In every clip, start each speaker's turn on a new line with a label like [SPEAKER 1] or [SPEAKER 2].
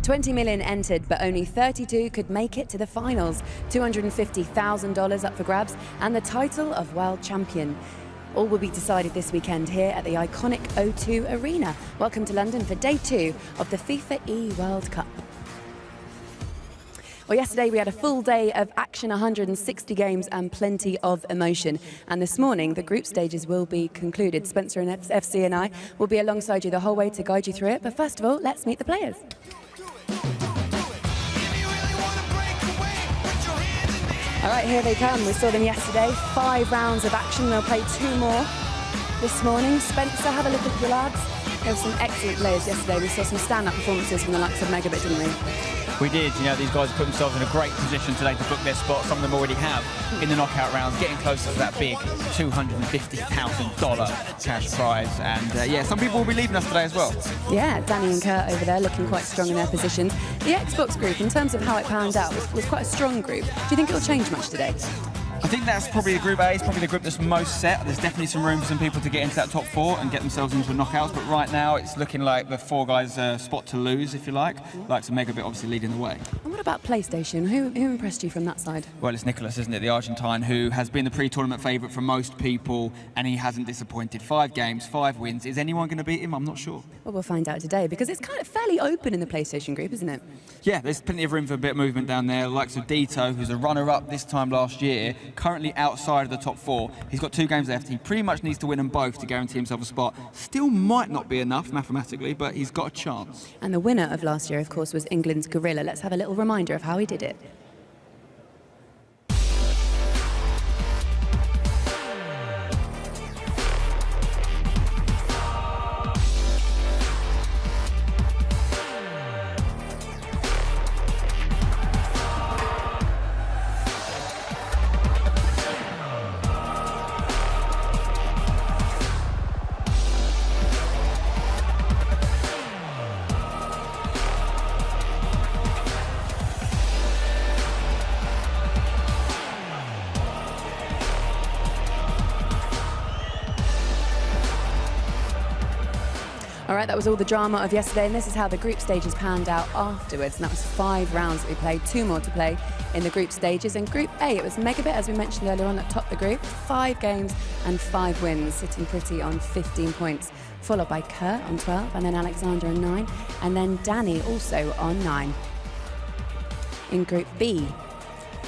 [SPEAKER 1] $20 million entered, but only 32 could make it to the finals. $250,000 up for grabs, and the title of world champion. All will be decided this weekend here at the iconic O2 Arena. Welcome to London for day 2 of the FIFA eWorld Cup. Well, yesterday we had a full day of action, 160 games and plenty of emotion. And this morning, the group stages will be concluded. Spencer and FC and I will be alongside you the whole way to guide you through it. But first of all, let's meet the players. All right, here they come. We saw them yesterday. 5 rounds of action. They'll play 2 more this morning. Spencer, have a look at your lads. There were some excellent players yesterday. We saw some stand-up performances from the likes of Megabit, didn't we?
[SPEAKER 2] We did. You know, these guys put themselves in a great position today to book their spot. Some of them already have in the knockout rounds, getting closer to that big $250,000 cash prize. And yeah, some people will be leaving us today as well.
[SPEAKER 1] Yeah, Danny and Kurt over there looking quite strong in their positions. The Xbox group, in terms of how it panned out, was quite a strong group. Do you think it'll change much today?
[SPEAKER 2] I think that's probably the Group A, is probably the group that's most set. There's definitely some room for some people to get into that top 4 and get themselves into a knockouts, but right now it's looking like the 4 guys' spot to lose, if you like. Like some Megabit obviously leading the way.
[SPEAKER 1] And what about PlayStation? Who impressed you from that side?
[SPEAKER 2] Well, it's Nicholas, isn't it? The Argentine, who has been the pre-tournament favourite for most people, and he hasn't disappointed. 5 games, 5 wins. Is anyone going to beat him? I'm not sure.
[SPEAKER 1] Well, we'll find out today, because it's kind of fairly open in the PlayStation group, isn't it?
[SPEAKER 2] Yeah, there's plenty of room for a bit of movement down there. The likes of Dito, who's a runner-up this time last year, currently outside of the top 4. He's got 2 games left. He pretty much needs to win them both to guarantee himself a spot. Still might not be enough mathematically, but he's got a chance.
[SPEAKER 1] And the winner of last year, of course, was England's Gorilla. Let's have a little reminder of how he did it. All right, that was all the drama of yesterday, and this is how the group stages panned out afterwards. And that was 5 rounds that we played, 2 more to play in the group stages. In Group A, it was Megabit, as we mentioned earlier on, that topped the group. 5 games and 5 wins, sitting pretty on 15 points, followed by Kurt on 12, and then Alexander on 9, and then Danny also on 9. In Group B,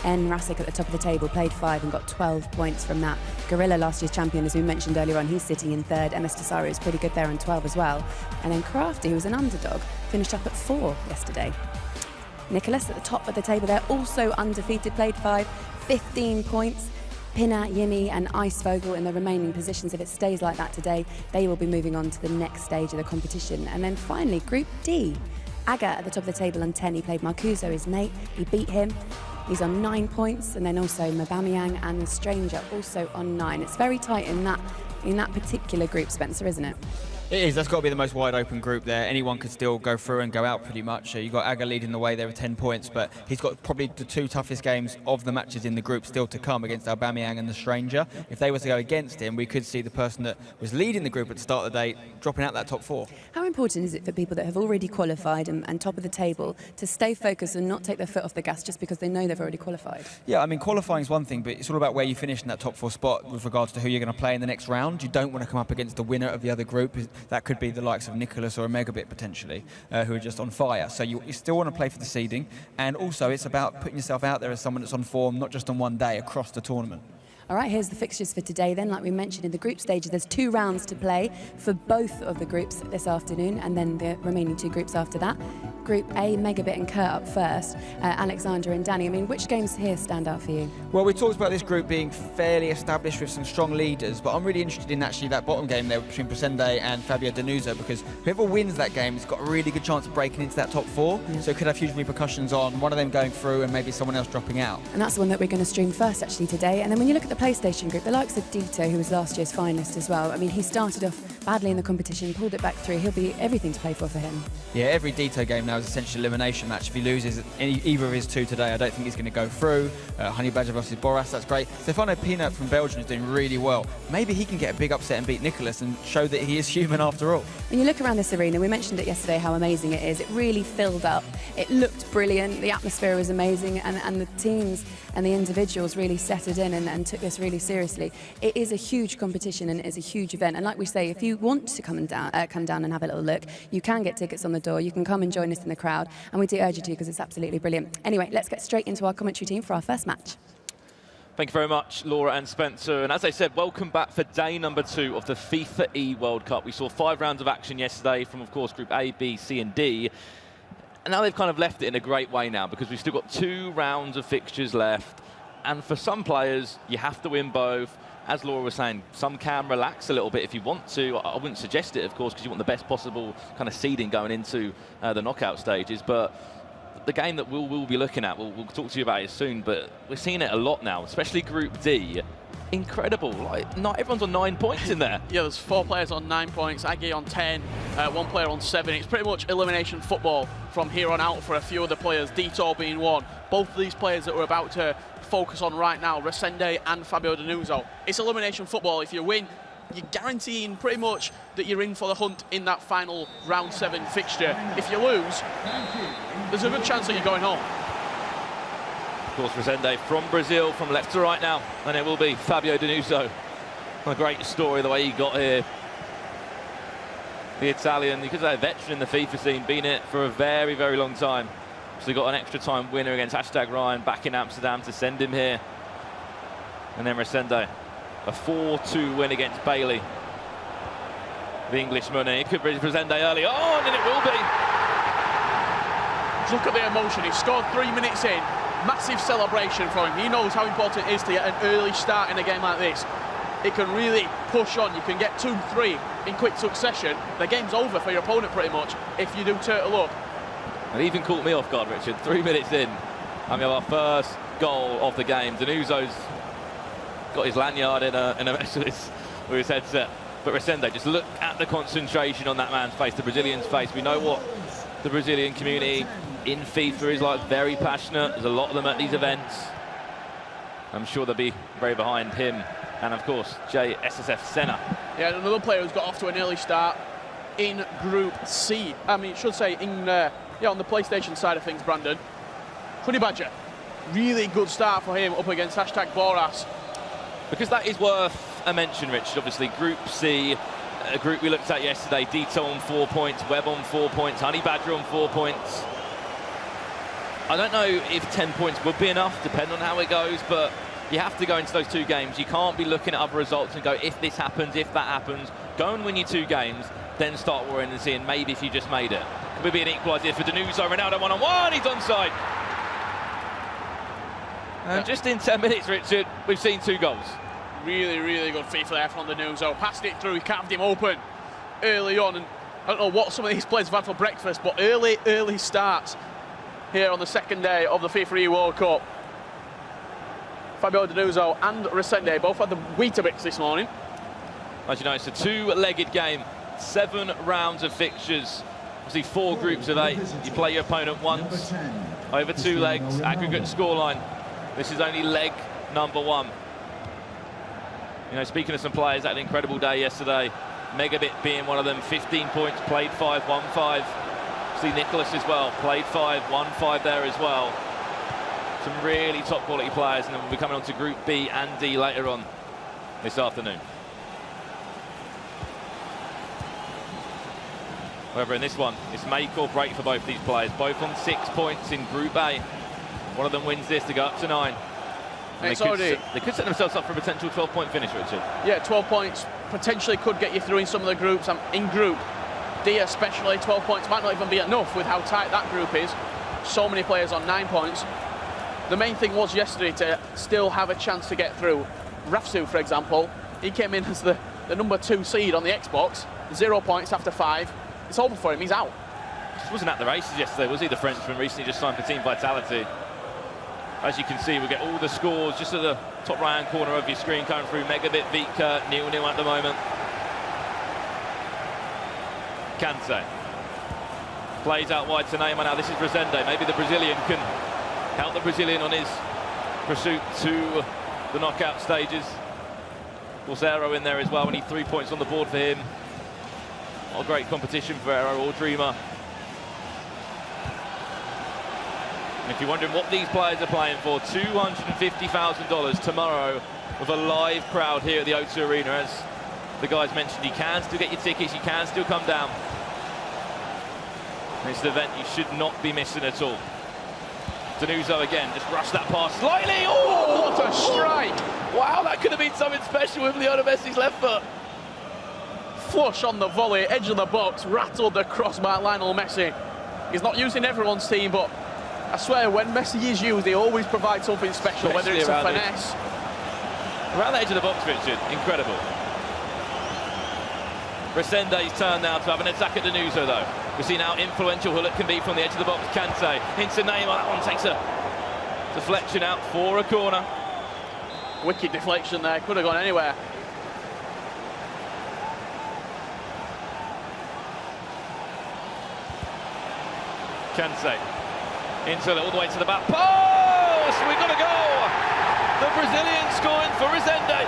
[SPEAKER 1] Rasik at the top of the table, played 5 and got 12 points from that. Gorilla, last year's champion, as we mentioned earlier on, he's sitting in 3rd. MS Tassari is pretty good there on 12 as well. And then Crafty, who was an underdog, finished up at 4 yesterday. Nicholas at the top of the table there, also undefeated, played 5, 15 points. Pinna, Yimi and Icevogel in the remaining positions. If it stays like that today, they will be moving on to the next stage of the competition. And then finally, Group D. Aga at the top of the table on 10, he played Marcuso, his mate, he beat him. He's on 9 points, and then also Mabameyang and the Stranger also on 9. It's very tight in that particular group, Spencer, isn't it?
[SPEAKER 2] It is. That's got to be the most wide open group there. Anyone could still go through and go out pretty much. You've got Aga leading the way there with 10 points, but he's got probably the 2 toughest games of the matches in the group still to come against Aubameyang and the Stranger. If they were to go against him, we could see the person that was leading the group at the start of the day dropping out that top 4.
[SPEAKER 1] How important is it for people that have already qualified and top of the table to stay focused and not take their foot off the gas just because they know they've already qualified?
[SPEAKER 2] Yeah, I mean, qualifying is one thing, but it's all about where you finish in that top 4 spot with regards to who you're going to play in the next round. You don't want to come up against the winner of the other group. that could be the likes of Nicholas or a Megabit potentially, who are just on fire. So you still want to play for the seeding, and also it's about putting yourself out there as someone that's on form, not just on one day, across the tournament.
[SPEAKER 1] All right, here's the fixtures for today then. Like we mentioned in the group stages, there's 2 rounds to play for both of the groups this afternoon, and then the remaining 2 groups after that. Group A, Megabit and Kurt up first. Alexander and Danny, I mean, which games here stand out for you?
[SPEAKER 2] Well, we talked about this group being fairly established with some strong leaders, but I'm really interested in actually that bottom game there between Presende and Fabio Danuso, because whoever wins that game has got a really good chance of breaking into that top 4, so it could have huge repercussions on one of them going through and maybe someone else dropping out.
[SPEAKER 1] And that's the one that we're going to stream first actually today. And then when you look at the PlayStation group, the likes of Dito, who was last year's finalist as well, I mean, he started off badly in the competition, pulled it back through. He'll be everything to play for him. Yeah,
[SPEAKER 2] every Dito game now is essentially an elimination match. If he loses either of his 2 today, I don't think he's going to go through. Honey Badger versus Boras, that's great. Stefano Peanut from Belgium is doing really well. Maybe he can get a big upset and beat Nicholas and show that he is human after all.
[SPEAKER 1] When you look around this arena, we mentioned it yesterday how amazing it is. It really filled up. It looked brilliant. The atmosphere was amazing, and the teams and the individuals really set it in and took this really seriously. It is a huge competition and it is a huge event. And like we say, if you want to come down and have a little look, you can get tickets on the door. You can come and join us in the crowd, and we do urge you to because it's absolutely brilliant. Anyway, let's get straight into our commentary team for our first match.
[SPEAKER 3] Thank you very much, Laura and Spencer. And as I said, welcome back for day number 2 of the FIFA eWorld Cup. We saw 5 rounds of action yesterday from, of course, Group A, B, C and D. And now they've kind of left it in a great way now, because we've still got 2 rounds of fixtures left. And for some players, you have to win both. As Laura was saying, some can relax a little bit if you want to. I wouldn't suggest it, of course, because you want the best possible kind of seeding going into the knockout stages. But the game that we'll be looking at, we'll talk to you about it soon, but we're seeing it a lot now, especially Group D. Incredible. Like, not everyone's on 9 points in there.
[SPEAKER 4] Yeah, there's 4 players on 9 points, Aggie on 10, 1 player on 7. It's pretty much elimination football from here on out for a few of the players, Dito being one. Both of these players that we're about to focus on right now, Resende and Fabio Danuso. It's elimination football. If you win, you're guaranteeing pretty much that you're in for the hunt in that final round 7 fixture. If you lose, there's a good chance that you're going home.
[SPEAKER 3] Of course, Resende from Brazil, from left to right now, and it will be Fabio Danuso. What a great story, the way he got here. The Italian, because they're a veteran in the FIFA scene, been in it for a very, very long time. So he got an extra time winner against #Ryan back in Amsterdam to send him here. And then Resende, a 4-2 win against Bailey, the Englishman, and it could be Resende early on, and it will be.
[SPEAKER 4] Look at the emotion. He scored 3 minutes in. Massive celebration for him. He knows how important it is to get an early start in a game like this. It can really push on. You can get 2-3 in quick succession. The game's over for your opponent pretty much if you do turtle up.
[SPEAKER 3] It even caught me off guard, Richard. 3 minutes in, and we have our first goal of the game. Danuso's got his lanyard in a mess with his headset. But Resende, just look at the concentration on that man's face, the Brazilian's face. We know what the Brazilian community in FIFA is like, very passionate. There's a lot of them at these events. I'm sure they'll be very behind him. And of course, JSSF Senna.
[SPEAKER 4] Yeah, another player who's got off to an early start in Group C. I mean, I should say on the PlayStation side of things, Brandon. Honey Badger, really good start for him up against #Boras.
[SPEAKER 3] Because that is worth a mention, Richard. Obviously, Group C, a group we looked at yesterday, Dito on 4 points, Webb on 4 points, Honey Badger on 4 points. I don't know if 10 points would be enough, depending on how it goes, but you have to go into those 2 games. You can't be looking at other results and go, if this happens, if that happens. Go and win your 2 games, then start worrying and seeing maybe if you just made it. Could be an equaliser for Danuso. Ronaldo one-on-one, he's onside. And just in 10 minutes, Richard, we've seen 2 goals.
[SPEAKER 4] Really, really good FIFA there from Danuso. Passed it through, he carved him open early on. And I don't know what some of these players have had for breakfast, but early starts here on the second day of the FIFA eWorld Cup. Fabio Danuso and Resende both had the Weetabix this morning.
[SPEAKER 3] As you know, it's a 2-legged game, 7 rounds of fixtures. Obviously 4 groups of 8. You play your opponent once, over 2 legs, aggregate scoreline. This is only leg number 1. You know, speaking of some players, had an incredible day yesterday. Megabit being one of them, 15 points, played 5, won 5. See Nicholas as well, played 5, won 5 there as well. Some really top quality players, and then we'll be coming on to Group B and D later on this afternoon. However, in this one, it's make or break for both these players. Both on 6 points in Group A. One of them wins this to go up to 9. And they could set themselves up for a potential 12-point finish, Richard.
[SPEAKER 4] Yeah, 12 points potentially could get you through in some of the groups. In Group D especially, 12 points might not even be enough with how tight that group is. So many players on 9 points. The main thing was yesterday to still have a chance to get through. Rafsu, for example, he came in as the number 2 seed on the Xbox. 0 points after 5. It's over for him, he's out.
[SPEAKER 3] Just wasn't at the races yesterday, was he, the Frenchman? Recently just signed for Team Vitality. As you can see, we get all the scores just at the top right-hand corner of your screen coming through. Megabit beat Kurt, 0-0 at the moment. Kante plays out wide to Neymar now. This is Resende. Maybe the Brazilian can help the Brazilian on his pursuit to the knockout stages. Of course, Aero in there as well. We need 3 points on the board for him. Not a great competition for Aero or Dreamer. And if you're wondering what these players are playing for, $250,000 tomorrow with a live crowd here at the O2 Arena. As the guys mentioned, you can still get your tickets, you can still come down. It's an event you should not be missing at all. Danuso again, just rushed that pass slightly.
[SPEAKER 4] Oh, what a strike!
[SPEAKER 3] Wow, that could have been something special with Lionel Messi's left foot.
[SPEAKER 4] Flush on the volley, edge of the box, rattled the cross by Lionel Messi. He's not using everyone's team, but I swear, when Messi is used, he always provides something special, whether it's a finesse.
[SPEAKER 3] Around the edge of the box, Richard, incredible. Resende's turn now to have an attack at Danuso, though. We see how influential Hullet can be from the edge of the box. Kante into Neymar, that one takes a deflection out for a corner.
[SPEAKER 4] Wicked deflection there, could have gone anywhere.
[SPEAKER 3] Kante into all the way to the back post. We got a goal. The Brazilian scoring for Resende.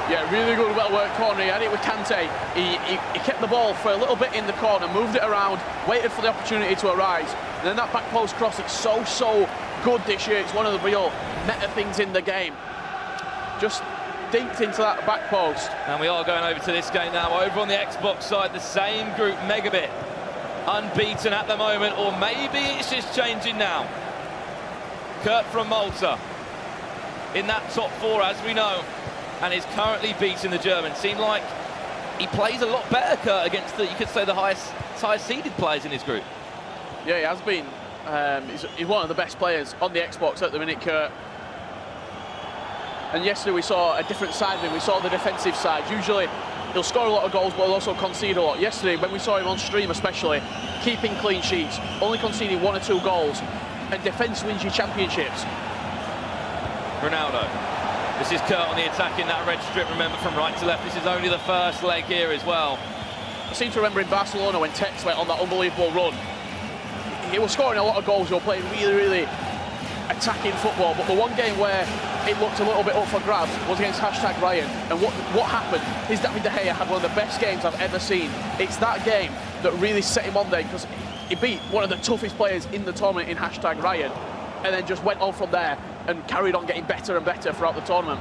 [SPEAKER 4] Yeah, really good, well-worked corner. He had it with Kante. He kept the ball for a little bit in the corner, moved it around, waited for the opportunity to arise. And then that back post cross, it's so good this year. It's one of the real meta things in the game. Just dinked into that back post.
[SPEAKER 3] And we are going over to this game now. Over on the Xbox side, the same group, Megabit, unbeaten at the moment, or maybe it's just changing now. Kurt from Malta in that top 4, as we know, and is currently beating the German. Seemed like he plays a lot better, Kurt, against the, you could say, the highest seeded players in his group.
[SPEAKER 4] Yeah, he has been. He's one of the best players on the Xbox at the minute, Kurt. And yesterday we saw a different side of him. We saw the defensive side. Usually he'll score a lot of goals, but he'll also concede a lot. Yesterday, when we saw him on stream especially, keeping clean sheets, only conceding 1 or 2 goals, and defence wins you championships.
[SPEAKER 3] Ronaldo. This is Kurt on the attack in that red strip, remember, from right to left. This is only the first leg here as well.
[SPEAKER 4] I seem to remember in Barcelona when Tex went on that unbelievable run. He was scoring a lot of goals, he was playing really attacking football, but the one game where it looked a little bit up for grabs was against #Ryan. And what happened is David De Gea had one of the best games I've ever seen. It's that game that really set him on there, because he beat one of the toughest players in the tournament in #Ryan, and then just went on from there and carried on getting better and better throughout the tournament.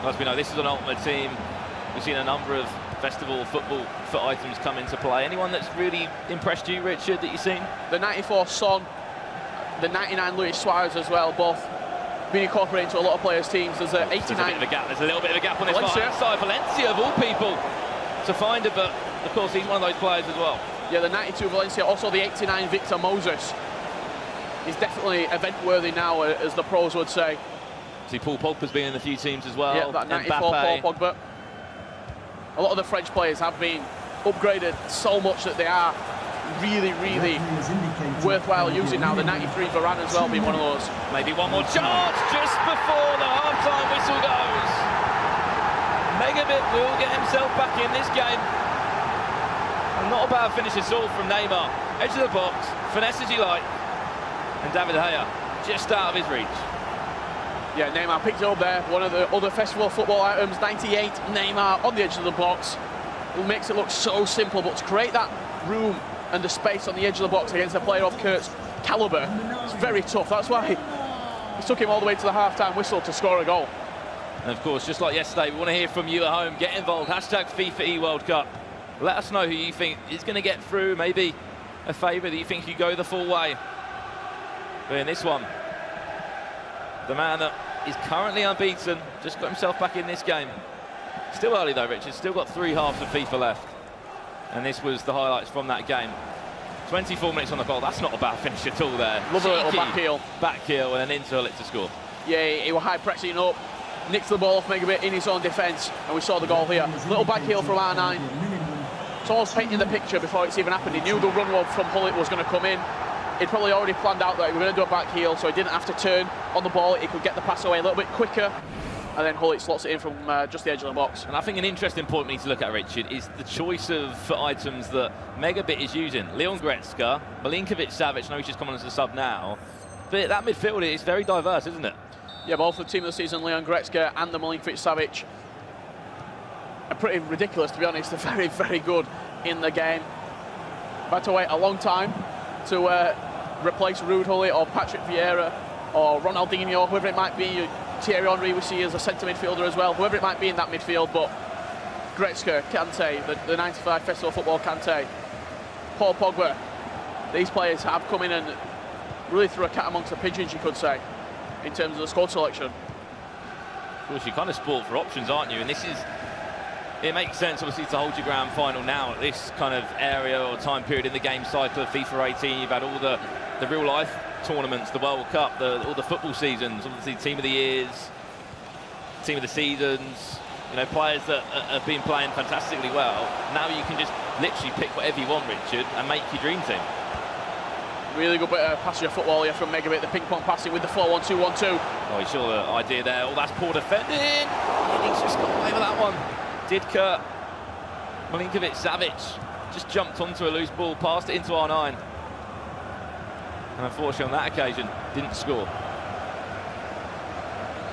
[SPEAKER 3] As we know, this is an ultimate team. We've seen a number of festival football foot items come into play. Anyone that's really impressed you, Richard, that you've seen?
[SPEAKER 4] The 94 Son, the 99 Luis Suarez as well, both being incorporated into a lot of players' teams. There's an 89.
[SPEAKER 3] There's a little bit of a gap on this
[SPEAKER 4] Valencia
[SPEAKER 3] side. Valencia, of all people, to find it, but of course he's one of those players as well.
[SPEAKER 4] Yeah, the 92 Valencia, also the 89 Victor Moses. He's definitely event-worthy now, as the pros would say.
[SPEAKER 3] See, Paul Pogba's been in a few teams as well.
[SPEAKER 4] Yeah, that 94
[SPEAKER 3] Mbappe.
[SPEAKER 4] Paul Pogba. A lot of the French players have been upgraded so much that they are really worthwhile using now. The 93 Varane as well being one of those.
[SPEAKER 3] Maybe one more chance just before the half-time whistle goes. Megabit will get himself back in this game. And not a bad finish at all from Neymar. Edge of the box, finesse as you like. And David De Gea just out of his reach.
[SPEAKER 4] Yeah, Neymar picked it up there. One of the other festival football items, 98, Neymar on the edge of the box. It makes it look so simple, but to create that room and the space on the edge of the box against a player of Kurt's calibre, it's very tough. That's why it took him all the way to the half-time whistle to score a goal.
[SPEAKER 3] And of course, just like yesterday, we want to hear from you at home. Get involved. #FIFA eWorld Cup. Let us know who you think is going to get through, maybe a favourite that you think you go the full way. But in this one, the man that is currently unbeaten, just got himself back in this game. Still early though, Richard, still got 3 halves of FIFA left. And this was the highlights from that game. 24 minutes on the clock, that's not a bad finish at all there.
[SPEAKER 4] Love a little back heel.
[SPEAKER 3] Back heel and then into it to score.
[SPEAKER 4] Yeah, he was high pressing up, nicked the ball off Megabit in his own defence, and we saw the goal here. Little back heel from R9. It's almost painting the picture before it's even happened. He knew the run from Hullet was going to come in. He'd probably already planned out that he was going to do a back heel, so he didn't have to turn on the ball. He could get the pass away a little bit quicker, and then Hullet slots it in from just the edge of the box.
[SPEAKER 3] And I think an interesting point we need to look at, Richard, is the choice of items that Megabit is using. Leon Goretzka, Milinkovic-Savic, I know he's just come on as a sub now, but that midfield is very diverse, isn't it?
[SPEAKER 4] Yeah, both the team of the season, Leon Goretzka and the Milinkovic-Savic, are pretty ridiculous, to be honest. They're very, very good in the game. I've had to wait a long time to replace Ruud Hullet or Patrick Vieira or Ronaldinho, whoever it might be. Thierry Henry we see as a centre midfielder as well, whoever it might be in that midfield. But Goretzka, Kante, the 95 Festival Football Kante, Paul Pogba, these players have come in and really threw a cat amongst the pigeons, you could say, in terms of the squad selection.
[SPEAKER 3] Of course, you're kind of sport for options, aren't you? And this is, it makes sense, obviously, to hold your grand final now at this kind of area or time period in the game cycle of FIFA 18. You've had all the real-life tournaments, the World Cup, all the football seasons, obviously Team of the Years, Team of the Seasons, you know, players that have been playing fantastically well. Now you can just literally pick whatever you want, Richard, and make your dream team.
[SPEAKER 4] Really good bit of passing of football here from Megabit, the ping-pong passing with the 4-1-2-1-2.
[SPEAKER 3] Oh, you saw the idea there. Oh, that's poor defending. He's just got away with that one. Didka, Milinkovic-Savic just jumped onto a loose ball, passed it into R9. And unfortunately on that occasion, didn't score.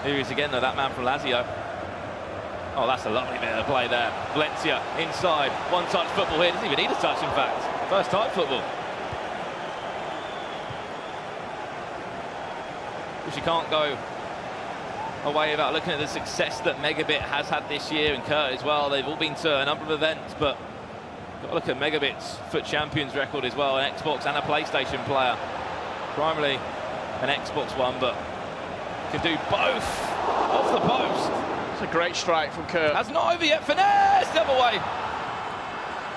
[SPEAKER 3] Here he is again though, that man from Lazio. Oh, that's a lovely bit of play there. Valencia inside, one-touch football here. Doesn't even need a touch, in fact. First-time football. Which you can't go away without looking at the success that Megabit has had this year, and Kurt as well. They've all been to a number of events, but got to look at Megabit's FUT Champions record as well, an Xbox and a PlayStation player. Primarily an Xbox one, but can do both off the post.
[SPEAKER 4] It's a great strike from Kurt.
[SPEAKER 3] That's not over yet. Finesse the other way.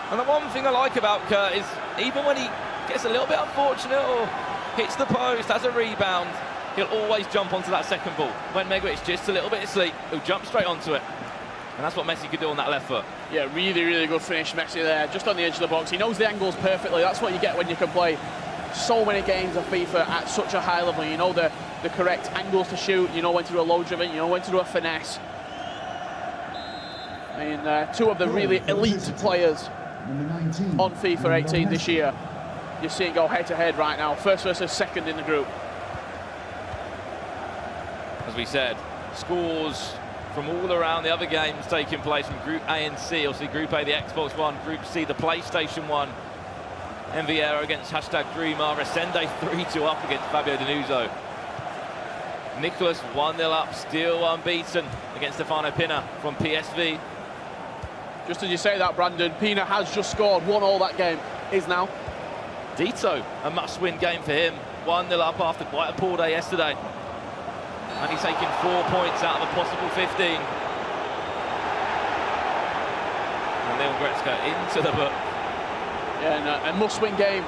[SPEAKER 3] And the one thing I like about Kurt is even when he gets a little bit unfortunate or hits the post, has a rebound, he'll always jump onto that second ball. When Megabit's just a little bit asleep, he'll jump straight onto it. And that's what Messi could do on that left foot. Yeah, really, really good finish, Messi there, just on the edge of the box. He knows the angles perfectly. That's what you get when you can play so many games of FIFA at such a high level. You know the correct angles to shoot, you know when to do a low driven, you know when to do a finesse. I mean, two of the really elite players on FIFA 18 this year. You see it go head-to-head right now. First versus second in the group. As we said, scores from all around the other games taking place from Group A and C. Obviously, Group A, the Xbox One, Group C, the PlayStation One. Enviera against #Dreamer, Resende 3-2 up against Fabio Denuso. Nicholas 1-0 up, still unbeaten against Stefano Pina from PSV.
[SPEAKER 4] Just as you say that, Brandon, Pina has just scored 1-1 that game, is now.
[SPEAKER 3] Dito, a must-win game for him. 1-0 up after quite a poor day yesterday. And he's taking 4 points out of a possible 15. And Leon Goretzka into the book.
[SPEAKER 4] Yeah, and a must-win game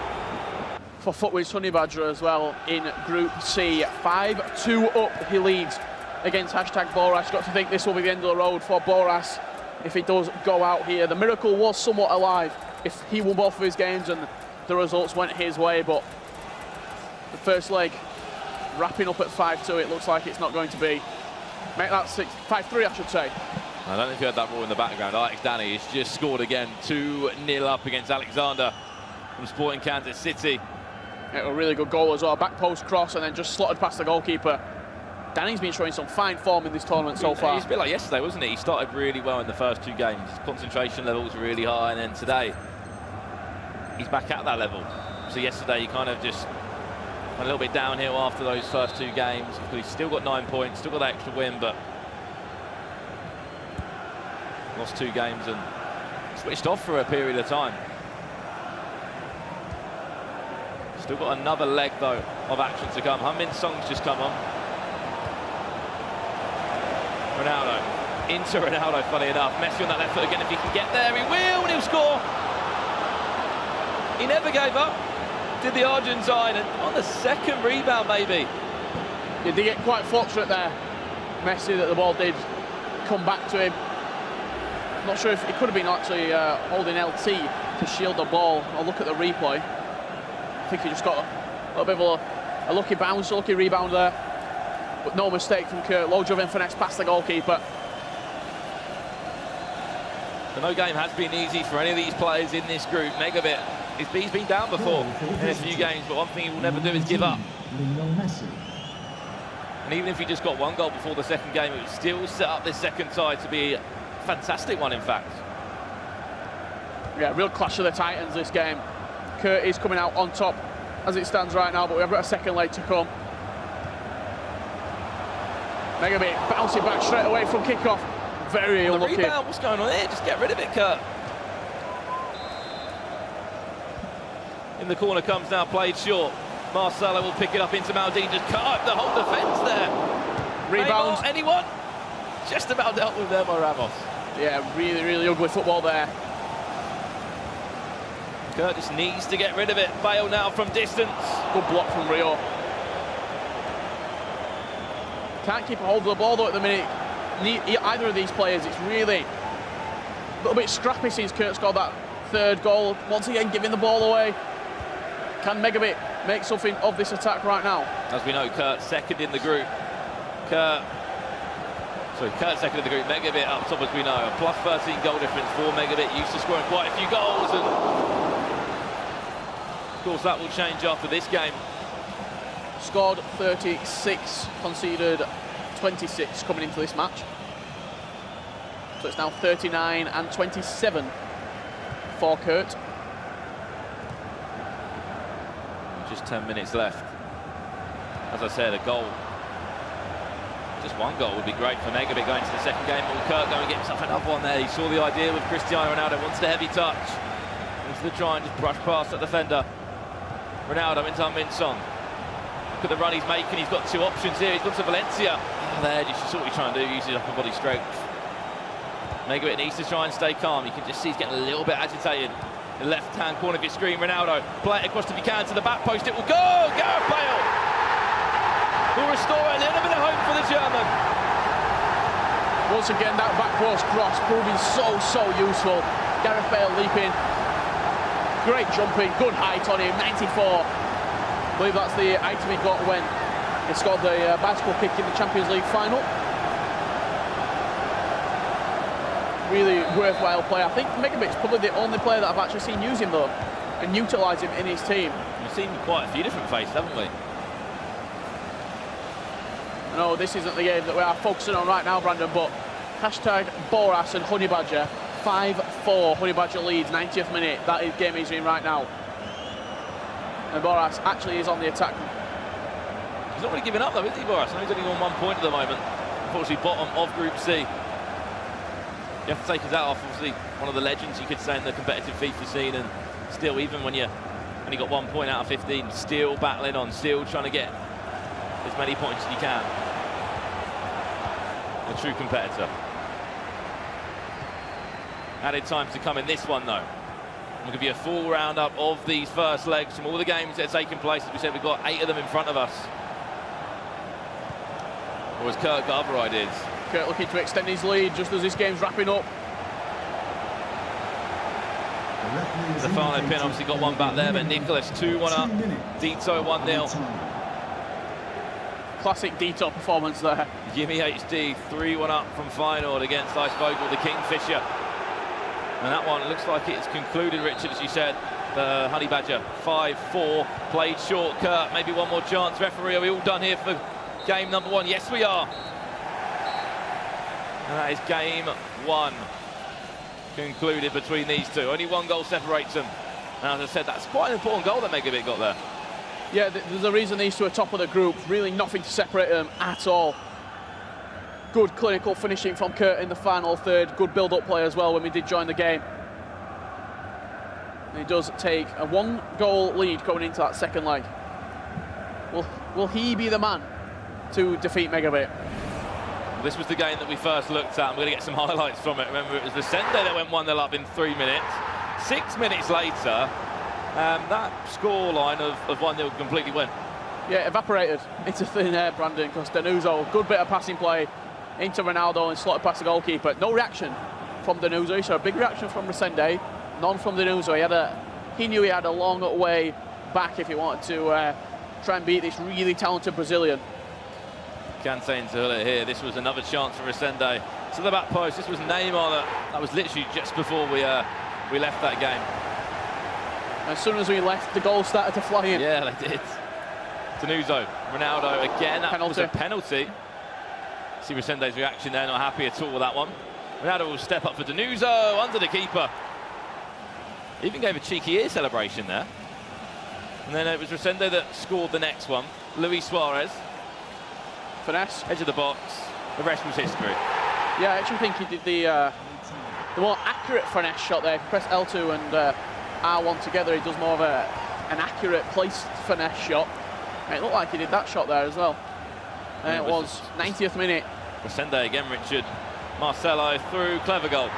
[SPEAKER 4] for Footwiz Honey Badger as well in Group C. 5-2 up he leads against #Boras. Got to think this will be the end of the road for Boras if he does go out here. The miracle was somewhat alive if he won both of his games and the results went his way, but the first leg wrapping up at 5-2, it looks like it's not going to be. Make that 5-3, I should say.
[SPEAKER 3] I don't know if you heard that roar in the background. Alex Danny has just scored again, 2-0 up against Alexander from Sporting Kansas City.
[SPEAKER 4] Yeah, a really good goal as well. Back post cross and then just slotted past the goalkeeper. Danny's been showing some fine form in this tournament so far.
[SPEAKER 3] He's a bit like yesterday, wasn't he? He started really well in the first 2 games. His concentration levels really high, and then today he's back at that level. So yesterday he kind of just went a little bit downhill after those first 2 games. He's still got 9 points, still got that extra win, but lost 2 games and switched off for a period of time. Still got another leg, though, of action to come. Min Song's just come on. Ronaldo. Into Ronaldo, funny enough. Messi on that left foot again. If he can get there, he will, and he'll score. He never gave up. Did the Argentine, and on the second rebound, maybe.
[SPEAKER 4] He did get quite fortunate there, Messi, that the ball did come back to him. Not sure if it could have been actually holding LT to shield the ball. I'll look at the replay. I think he just got a little bit of a lucky bounce, a lucky rebound there. But no mistake from Kurt. Low jumping finesse past the goalkeeper.
[SPEAKER 3] The no game has been easy for any of these players in this group. Megabit, he's been down before in a few games, but one thing he will never do is give up. And even if he just got one goal before the second game, it would still set up this second tie to be a fantastic one, in fact.
[SPEAKER 4] Yeah, real clash of the Titans this game. Kurt is coming out on top as it stands right now, but we've got a second leg to come. Megabit bouncing back straight away from kickoff. Very unlucky.
[SPEAKER 3] Rebound, what's going on here? Just get rid of it, Kurt. In the corner comes now, played short. Marcelo will pick it up into Maldini, just cut up the whole defence there.
[SPEAKER 4] Rebound.
[SPEAKER 3] Neymar, anyone? Just about dealt with there by Ramos.
[SPEAKER 4] Yeah, really, really ugly football there.
[SPEAKER 3] Kurt just needs to get rid of it. Bale now from distance.
[SPEAKER 4] Good block from Rio. Can't keep a hold of the ball though at the minute. Either of these players, it's really a little bit scrappy since Kurt scored that third goal. Once again, giving the ball away. Can Megabit make something of this attack right now?
[SPEAKER 3] As we know, Kurt's second in the group. Kurt's second in the group. Megabit up top, as we know. A plus 13 goal difference for Megabit. Used to scoring quite a few goals, and of course that will change after this game.
[SPEAKER 4] Scored 36, conceded 26 coming into this match. So it's now 39 and 27 for Kurt.
[SPEAKER 3] Just 10 minutes left. As I said, a goal. Just one goal would be great for Megabit going to the second game. Will Kurt go and get himself another one there? He saw the idea with Cristiano Ronaldo, wants the heavy touch. Into the try and just brush past that defender. Ronaldo into Min Song. Look at the run he's making. He's got two options here. He's gone to Valencia. There, you see what he's trying to do. Uses upper body strength. Megabit needs to try and stay calm. You can just see he's getting a little bit agitated. The left-hand corner of your screen, Ronaldo. Play it across if you can to the back post. It will go. Gareth Bale will restore a little bit of hope for the German.
[SPEAKER 4] Once again, that back post cross proving so useful. Gareth Bale leaping. Great jumping, good height on him, 94. I believe that's the item he got when he scored the bicycle kick in the Champions League final. Really worthwhile play. I think Megabit's probably the only player that I've actually seen use him though, and utilise him in his team.
[SPEAKER 3] We've seen quite a few different faces, haven't we?
[SPEAKER 4] No, this isn't the game that we are focusing on right now, Brandon, but hashtag Boras and Honey Badger, 5-4, Honey Badger leads, 90th minute, that is game he's in right now. And Boras actually is on the attack.
[SPEAKER 3] He's not really giving up though, is he, Boras? I know he's only on 1 point at the moment. Unfortunately, bottom of Group C. You have to take his hat off, obviously, one of the legends, you could say, in the competitive FIFA scene, and still, even when you only got 1 point out of 15, still battling on, still trying to get as many points as you can. A true competitor. Added time to come in this one, though. We'll give you a full roundup of these first legs from all the games that are taking place. As we said, we've got 8 of them in front of us. Or as Kurt got other ideas.
[SPEAKER 4] Kurt looking to extend his lead just as this game's wrapping up.
[SPEAKER 3] Stefano Pin obviously got one back there, but Nicholas 2-1 up. Dito 1-0.
[SPEAKER 4] Classic Dito performance there.
[SPEAKER 3] Jimmy HD 3-1 up from Feyenoord against Ice Vogel, the Kingfisher. And that one looks like it's concluded, Richard, as you said. The Honey Badger 5-4, played short. Kurt, maybe one more chance. Referee, are we all done here for game number 1? Yes, we are. And that is game 1 concluded between these two. Only 1 goal separates them. And as I said, that's quite an important goal that Megabit got there.
[SPEAKER 4] Yeah, there's a reason these two are top of the group. Really nothing to separate them at all. Good clinical finishing from Kurt in the final third. Good build-up play as well when we did join the game. And he does take a 1-goal lead going into that second leg. Will he be the man to defeat Megabit?
[SPEAKER 3] This was the game that we first looked at. I'm going to get some highlights from it. Remember, it was Resende that went 1-0 up in 3 minutes. 6 minutes later, that scoreline of 1-0 completely went.
[SPEAKER 4] Yeah, evaporated into thin air, Brandon, because Danuso, good bit of passing play into Ronaldo and slotted past the goalkeeper. No reaction from Danuso. He saw a big reaction from Resende, none from Danuso. He knew he had a long way back if he wanted to try and beat this really talented Brazilian.
[SPEAKER 3] Kante into Huller here. This was another chance for Resende to the back post. This was Neymar. That was literally just before we left that game.
[SPEAKER 4] As soon as we left, the goals started to fly in.
[SPEAKER 3] Yeah, they did. Danuso, Ronaldo again. That was a penalty. See Resende's reaction there, not happy at all with that one. Ronaldo will step up for Danuso, under the keeper. Even gave a cheeky ear celebration there. And then it was Resende that scored the next one. Luis Suarez.
[SPEAKER 4] Finesse.
[SPEAKER 3] Edge of the box. The rest was history.
[SPEAKER 4] Yeah, I actually think he did the more accurate finesse shot there. If you press L2 and R1 together, he does more of an accurate placed finesse shot. And it looked like he did that shot there as well. And it was 90th minute.
[SPEAKER 3] Resende again, Richard. Marcelo through, clever goal.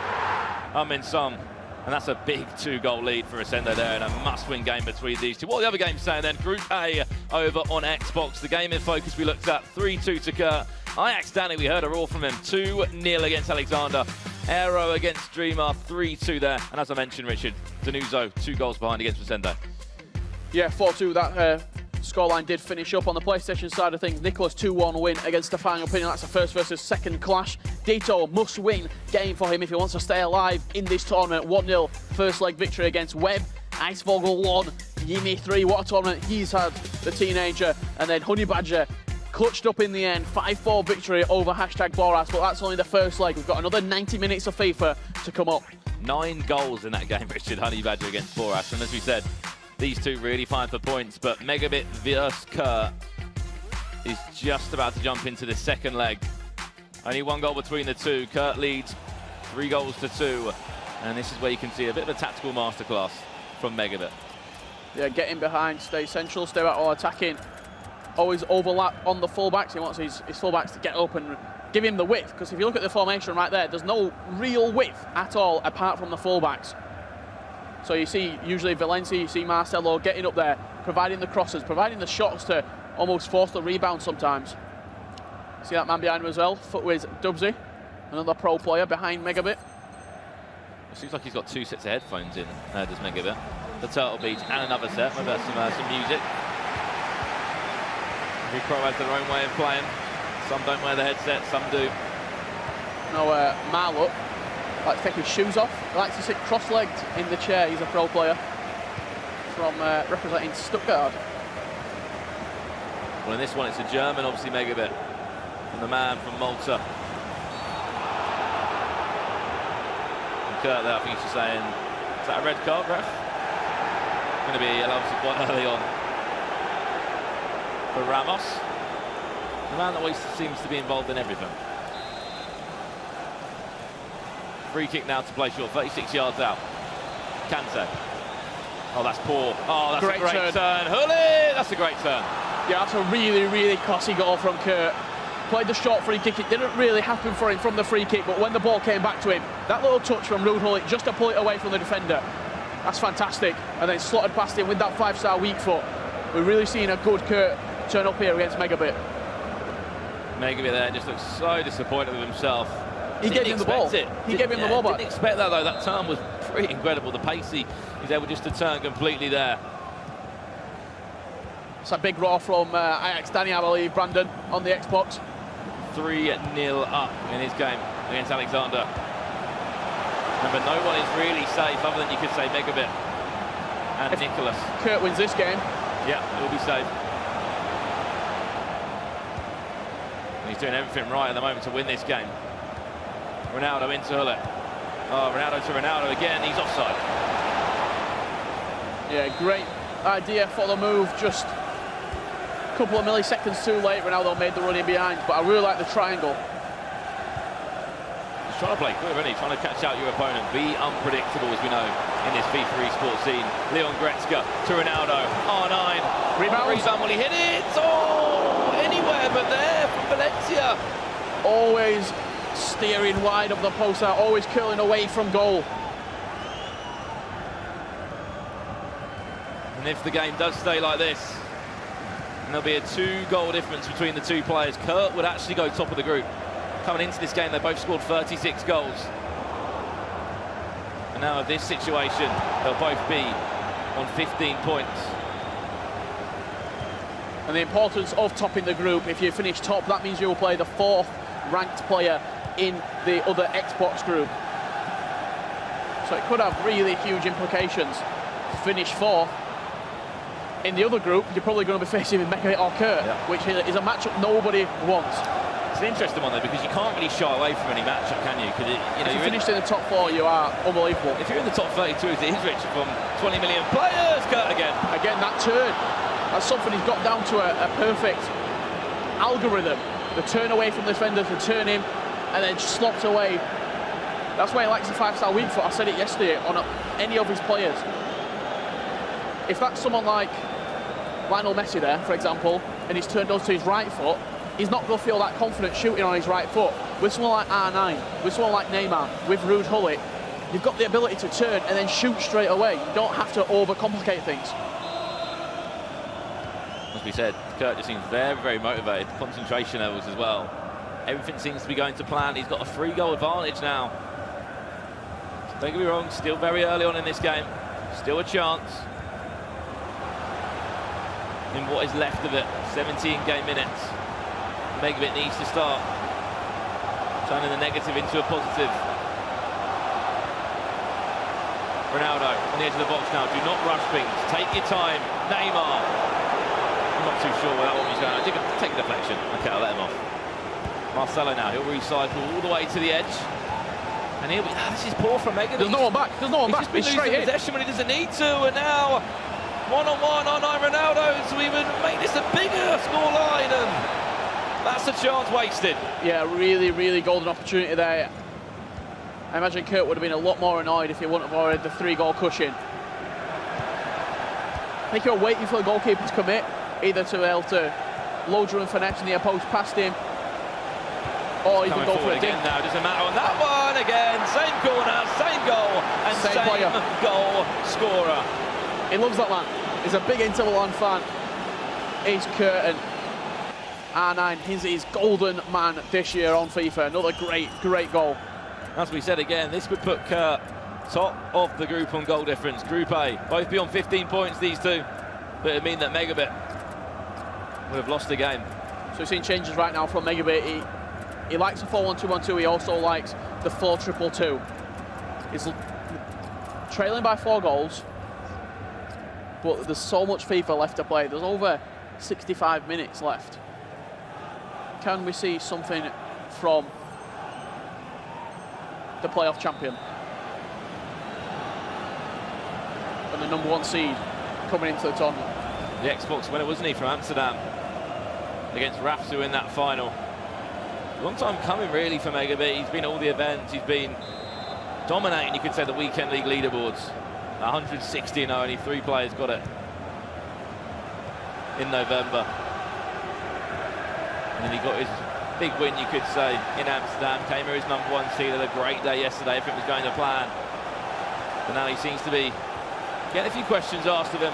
[SPEAKER 3] Min Song. And that's a big 2-goal lead for Resende there, and a must-win game between these two. What are the other games saying then? Group A over on Xbox. The game in focus we looked at, 3-2 to Kurt. Ajax Danny, we heard a roar from him. 2-0 against Alexander. Aero against Dreamer, 3-2 there. And as I mentioned, Richard, Danuso, 2 goals behind against Resende.
[SPEAKER 4] Yeah, 4-2, that scoreline did finish up. On the PlayStation side of things, Nicholas 2-1 win against Stefano Pino. That's a first versus second clash. Dito must-win game for him if he wants to stay alive in this tournament. 1-0 first leg victory against Webb. Icevogel 1, Yimi 3. What a tournament he's had, the teenager. And then Honey Badger clutched up in the end. 5-4 victory over #Boras, but that's only the first leg. We've got another 90 minutes of FIFA to come up.
[SPEAKER 3] 9 goals in that game, Richard. Honey Badger against Boras. And as we said, these two really fighting for points, but Megabit versus Kurt is just about to jump into the second leg. Only 1 goal between the two. Kurt leads 3-2, and this is where you can see a bit of a tactical masterclass from Megabit.
[SPEAKER 4] Yeah, get in behind, stay central, stay back all attacking. Always overlap on the fullbacks. He wants his fullbacks to get up and give him the width, because if you look at the formation right there, there's no real width at all apart from the fullbacks. So you see usually Valencia, you see Marcelo getting up there, providing the crosses, providing the shots to almost force the rebound sometimes. See that man behind him as well, footways Dubsy, another pro player behind Megabit.
[SPEAKER 3] It seems like he's got 2 sets of headphones in, does Megabit. The Turtle Beach and another set, maybe that's some music. Every pro has their own way of playing. Some don't wear the headset, some do.
[SPEAKER 4] No, Marlow likes to take his shoes off. He likes to sit cross-legged in the chair. He's a pro player from representing Stuttgart.
[SPEAKER 3] Well, in this one, it's a German, obviously, Megabit. And the man from Malta. And Kurt there, I think he's just saying, is that a red card, ref? Going to be allowed to quite early on for Ramos. The man that always seems to be involved in everything. Free kick now to play short, 36 yards out. Kante. Oh, that's poor. Oh, that's a great turn. Hully! That's a great turn.
[SPEAKER 4] Yeah, that's a really, really classy goal from Kurt. Played the short free kick. It didn't really happen for him from the free kick, but when the ball came back to him, that little touch from Ruud Hully just to pull it away from the defender. That's fantastic. And then slotted past him with that 5-star weak foot. We're really seeing a good Kurt turn up here against Megabit.
[SPEAKER 3] Megabit there just looks so disappointed with himself.
[SPEAKER 4] He gave him the ball. He gave him the ball back.
[SPEAKER 3] Didn't expect that though. That turn was pretty incredible. The pace he's able just to turn completely there.
[SPEAKER 4] It's a big roar from Ajax Danny, I believe, Brandon, on the Xbox.
[SPEAKER 3] 3-0 up in his game against Alexander. But no one is really safe other than you could say Megabit and if Nicholas.
[SPEAKER 4] Kurt wins this game.
[SPEAKER 3] Yeah, he'll be safe. And he's doing everything right at the moment to win this game. Ronaldo into Huller. Oh, Ronaldo to Ronaldo again. He's offside.
[SPEAKER 4] Yeah, great idea for the move. Just a couple of milliseconds too late. Ronaldo made the run in behind, but I really like the triangle.
[SPEAKER 3] He's trying to play clear, isn't he? Trying to catch out your opponent. Be unpredictable, as we know. in this FIFA esports scene. Leon Goretzka to Ronaldo. R9.
[SPEAKER 4] Rebound.
[SPEAKER 3] Will he hit it? Oh, anywhere but there from Valencia.
[SPEAKER 4] Always steering wide of the post, always curling away from goal.
[SPEAKER 3] And if the game does stay like this, and there'll be a 2-goal difference between the two players, Kurt would actually go top of the group. Coming into this game, they both scored 36 goals. And now in this situation, they'll both be on 15 points.
[SPEAKER 4] And the importance of topping the group, if you finish top, that means you will play the 4th ranked player in the other Xbox group. So it could have really huge implications. Finish 4th. In the other group, you're probably going to be facing Megabit or Kurt, which is a matchup nobody wants.
[SPEAKER 3] It's an interesting one though, because you can't really shy away from any matchup, can you? Because
[SPEAKER 4] if you finished in the top 4, you are unbelievable.
[SPEAKER 3] If you're in the top 32, it is Richard from 20 million players. Kurt again.
[SPEAKER 4] Again, that turn. That's something he's got down to a perfect algorithm. The turn away from the defender to turn him, and then slopped away. That's why he likes the 5-star weak foot. I said it yesterday on any of his players. If that's someone like Lionel Messi there, for example, and he's turned onto his right foot, he's not going to feel that confident shooting on his right foot. With someone like R9, with someone like Neymar, with Ruud Gullit, you've got the ability to turn and then shoot straight away. You don't have to overcomplicate things.
[SPEAKER 3] As we said, Kurt just seems very, very motivated. Concentration levels as well. Everything seems to be going to plan. He's got a 3-goal advantage now. Don't get me wrong, still very early on in this game. Still a chance. In what is left of it, 17 game minutes. Megabit needs to start turning the negative into a positive. Ronaldo on the edge of the box now. Do not rush things. Take your time. Neymar. I'm not too sure where that one was going. I think I'll take a deflection. Okay, I'll let him off. Marcelo now. He'll recycle all the way to the edge. And he'll be... this is poor from Megabit.
[SPEAKER 4] There's no one back. There's no one back.
[SPEAKER 3] He's just been losing possession when he doesn't need to. And now... one-on-one on Ronaldo to even make this a bigger scoreline, and that's a chance wasted.
[SPEAKER 4] Yeah, really, really golden opportunity there. I imagine Kurt would have been a lot more annoyed if he wouldn't have avoided the 3-goal cushion. I think you're waiting for the goalkeeper to commit, either to be able to load you and finesse in the post past him, or you can go for it
[SPEAKER 3] again now. Doesn't matter on that one again. Same corner, same goal, and same goal scorer.
[SPEAKER 4] He loves that man. He's a big Inter Milan fan. He's Kurt, and R9, he's his golden man this year on FIFA. Another great, great goal.
[SPEAKER 3] As we said again, this would put Kurt top of the group on goal difference. Group A, both be on 15 points, these two. But it'd mean that Megabit would have lost the game.
[SPEAKER 4] So we've seen changes right now from Megabit. He likes the 4-1-2-1-2. He also likes the 4-2-2-2. He's trailing by 4 goals. But there's so much FIFA left to play. There's over 65 minutes left. Can we see something from the playoff champion? And the #1 seed coming into the tournament.
[SPEAKER 3] The Xbox winner, wasn't he, from Amsterdam? Against Rafsu in that final. Long time coming, really, for Megabit. He's been at all the events. He's been dominating, you could say, the weekend league leaderboards. 160 now, only 3 players got it in November. And then he got his big win, you could say, in Amsterdam. Came here as #1 seed, had a great day yesterday. Everything was going to plan. But now he seems to be getting a few questions asked of him.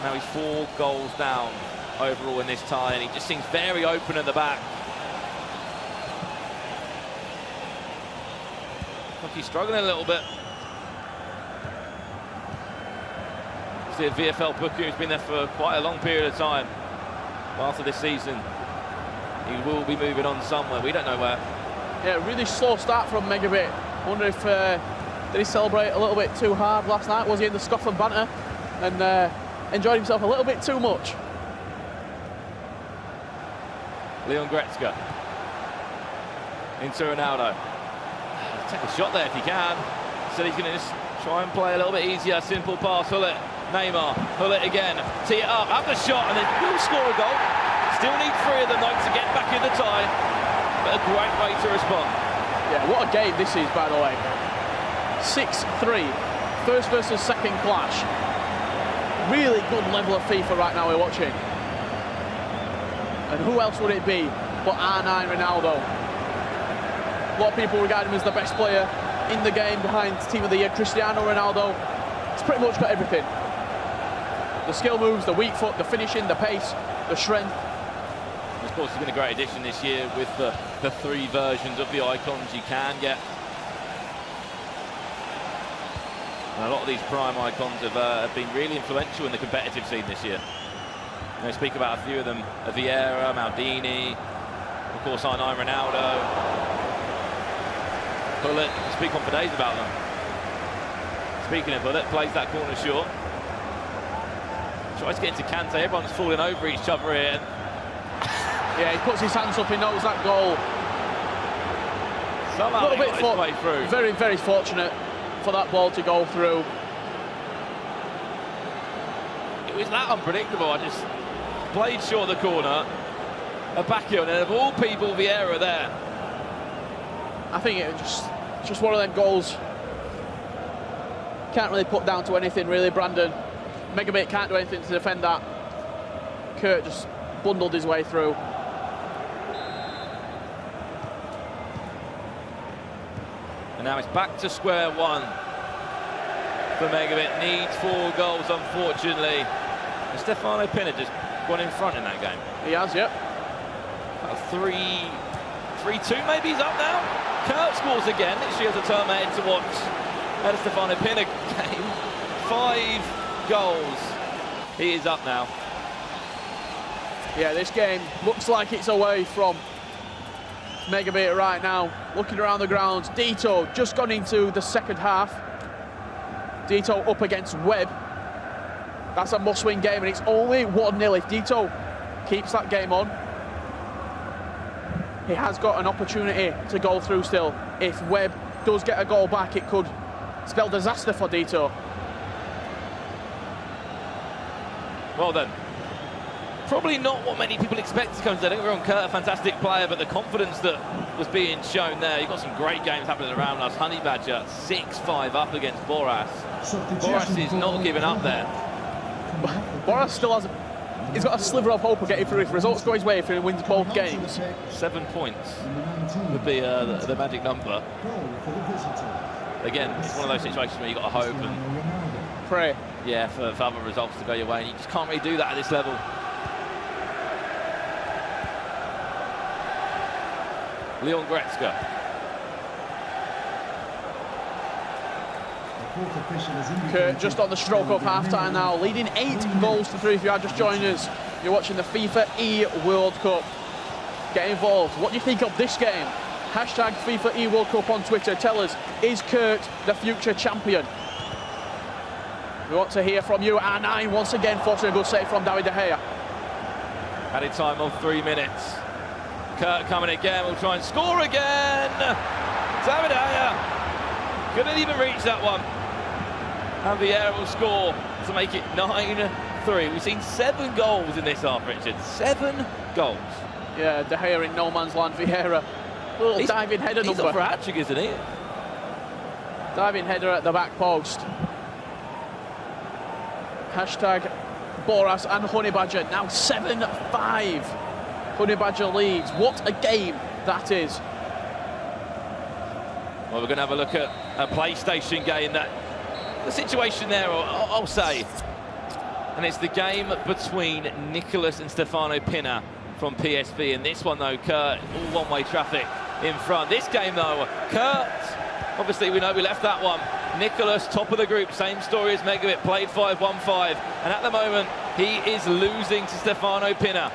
[SPEAKER 3] Now he's 4 goals down overall in this tie, and he just seems very open at the back. Look, he's struggling a little bit. See a VFL booker who's been there for quite a long period of time. After this season, he will be moving on somewhere. We don't know where.
[SPEAKER 4] Yeah, really slow start from Megabit. I wonder if did he celebrate a little bit too hard last night? Was he in the scoff and banter and enjoyed himself a little bit too much?
[SPEAKER 3] Leon Goretzka into Ronaldo. Take a shot there if he can. So he's going to just try and play a little bit easier. Simple pass. Gullit, Neymar, Gullit again. Tee it up, have the shot, and then will score a goal. Still need 3 of them though to get back in the tie. But a great way to respond.
[SPEAKER 4] Yeah, what a game this is, by the way. 6-3. First versus second clash. Really good level of FIFA right now we're watching. And who else would it be but R9 Ronaldo? A lot of people regard him as the best player in the game behind Team of the Year Cristiano Ronaldo. He's pretty much got everything. The skill moves, the weak foot, the finishing, the pace, the strength.
[SPEAKER 3] Of course, it's been a great addition this year with the 3 versions of the icons you can get. And a lot of these prime icons have been really influential in the competitive scene this year. You know, speak about a few of them: Vieira, Maldini, of course R9 Ronaldo. Bullet, speak on for days about them. Speaking of Bullet, plays that corner short. Tries to get into Kante, everyone's falling over each other here.
[SPEAKER 4] Yeah, he puts his hands up, he knows that goal.
[SPEAKER 3] Somehow he got his way through.
[SPEAKER 4] Very, very fortunate for that ball to go through.
[SPEAKER 3] It was that unpredictable. I just played short of the corner, a back heel, and of all people, Vieira there.
[SPEAKER 4] I think it was just one of them goals. Can't really put down to anything, really, Brandon. Megabit can't do anything to defend that. Kurt just bundled his way through.
[SPEAKER 3] And now it's back to square one for Megabit. Needs 4 goals, unfortunately. And Stefano Pinner just gone in front in that game.
[SPEAKER 4] He has, yep.
[SPEAKER 3] 3-2 maybe, he's up now. Kurt scores again. Literally has a turn ahead to watch at a Stefano Pinner game. 5 goals. He is up now.
[SPEAKER 4] Yeah, this game looks like it's away from Megabit right now. Looking around the ground, Dito just gone into the second half. Dito up against Webb. That's a must-win game, and it's only 1-0. If Dito keeps that game on, he has got an opportunity to go through still. If Webb does get a goal back, it could spell disaster for Dito.
[SPEAKER 3] Well then, probably not what many people expect to come to. I think we're on Kurt, a fantastic player, but the confidence that was being shown there. You've got some great games happening around us. Honey Badger 6-5 up against Boras. Boras is not giving up there.
[SPEAKER 4] Boras still has he's got a sliver of hope of getting through. If results go his way, if he wins both games.
[SPEAKER 3] 7 points would be the magic number. Again, it's one of those situations where you've got to hope and
[SPEAKER 4] pray.
[SPEAKER 3] Yeah, for other results to go your way, and you just can't really do that at this level. Leon Goretzka.
[SPEAKER 4] Kurt just on the stroke of half-time now, leading 8 goals to 3. If you are just joining us, you're watching the FIFA eWorld Cup. Get involved. What do you think of this game? Hashtag FIFA eWorld Cup on Twitter. Tell us, is Kurt the future champion? We want to hear from you. R9 once again forcing a good save from David De Gea.
[SPEAKER 3] Added time of 3 minutes. Kurt coming again, will try and score again. David De Gea couldn't even reach that one. And Vieira will score to make it 9-3. We've seen 7 goals in this half, Richard. 7 goals.
[SPEAKER 4] Yeah, De Gea in no man's land. Vieira, little diving header number.
[SPEAKER 3] He's up for a hat-trick, isn't he?
[SPEAKER 4] Diving header at the back post. Hashtag Boras and Honey Badger now 7-5. Honey Badger leads. What a game that is.
[SPEAKER 3] Well, we're going to have a look at a PlayStation game. That the situation there, I'll say, and it's the game between Nicholas and Stefano Pinner from PSV. And this one, though, Kurt, all one-way traffic in front. This game, though, Kurt, obviously we know we left that one. Nicholas, top of the group, same story as Megabit, played 5-1-5. And at the moment, he is losing to Stefano Pinner.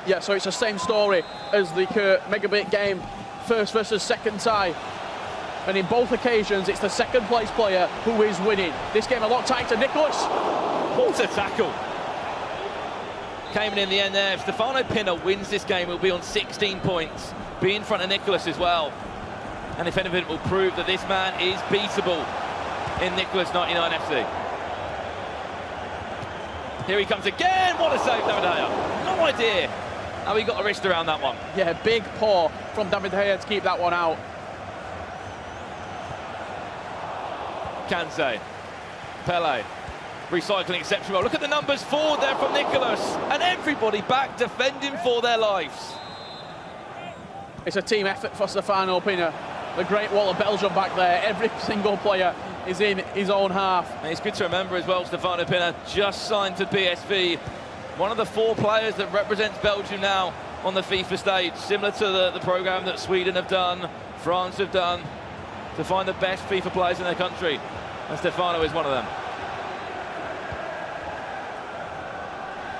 [SPEAKER 4] Yeah, so it's the same story as the Kurt Megabit game. First versus second tie. And in both occasions, it's the second place player who is winning. This game a lot tighter. Nicholas.
[SPEAKER 3] What a tackle. Came in the end there. If Stefano Pinner wins this game, he'll be on 16 points. Be in front of Nicholas as well. And if anything, it will prove that this man is beatable in Nicholas 99 FC. Here he comes again. What a save, David De Gea. No idea how he got a wrist around that one.
[SPEAKER 4] Yeah, big paw from David De Gea to keep that one out.
[SPEAKER 3] Kanse, Pele, recycling exception well. Look at the numbers forward there from Nicholas, and everybody back defending for their lives.
[SPEAKER 4] It's a team effort for Stefano Pina. The Great Wall of Belgium back there. Every single player is in his own half.
[SPEAKER 3] And it's good to remember as well, Stefano Pina just signed to PSV. One of the 4 players that represents Belgium now on the FIFA stage, similar to the programme that Sweden have done, France have done, to find the best FIFA players in their country. And Stefano is one of them.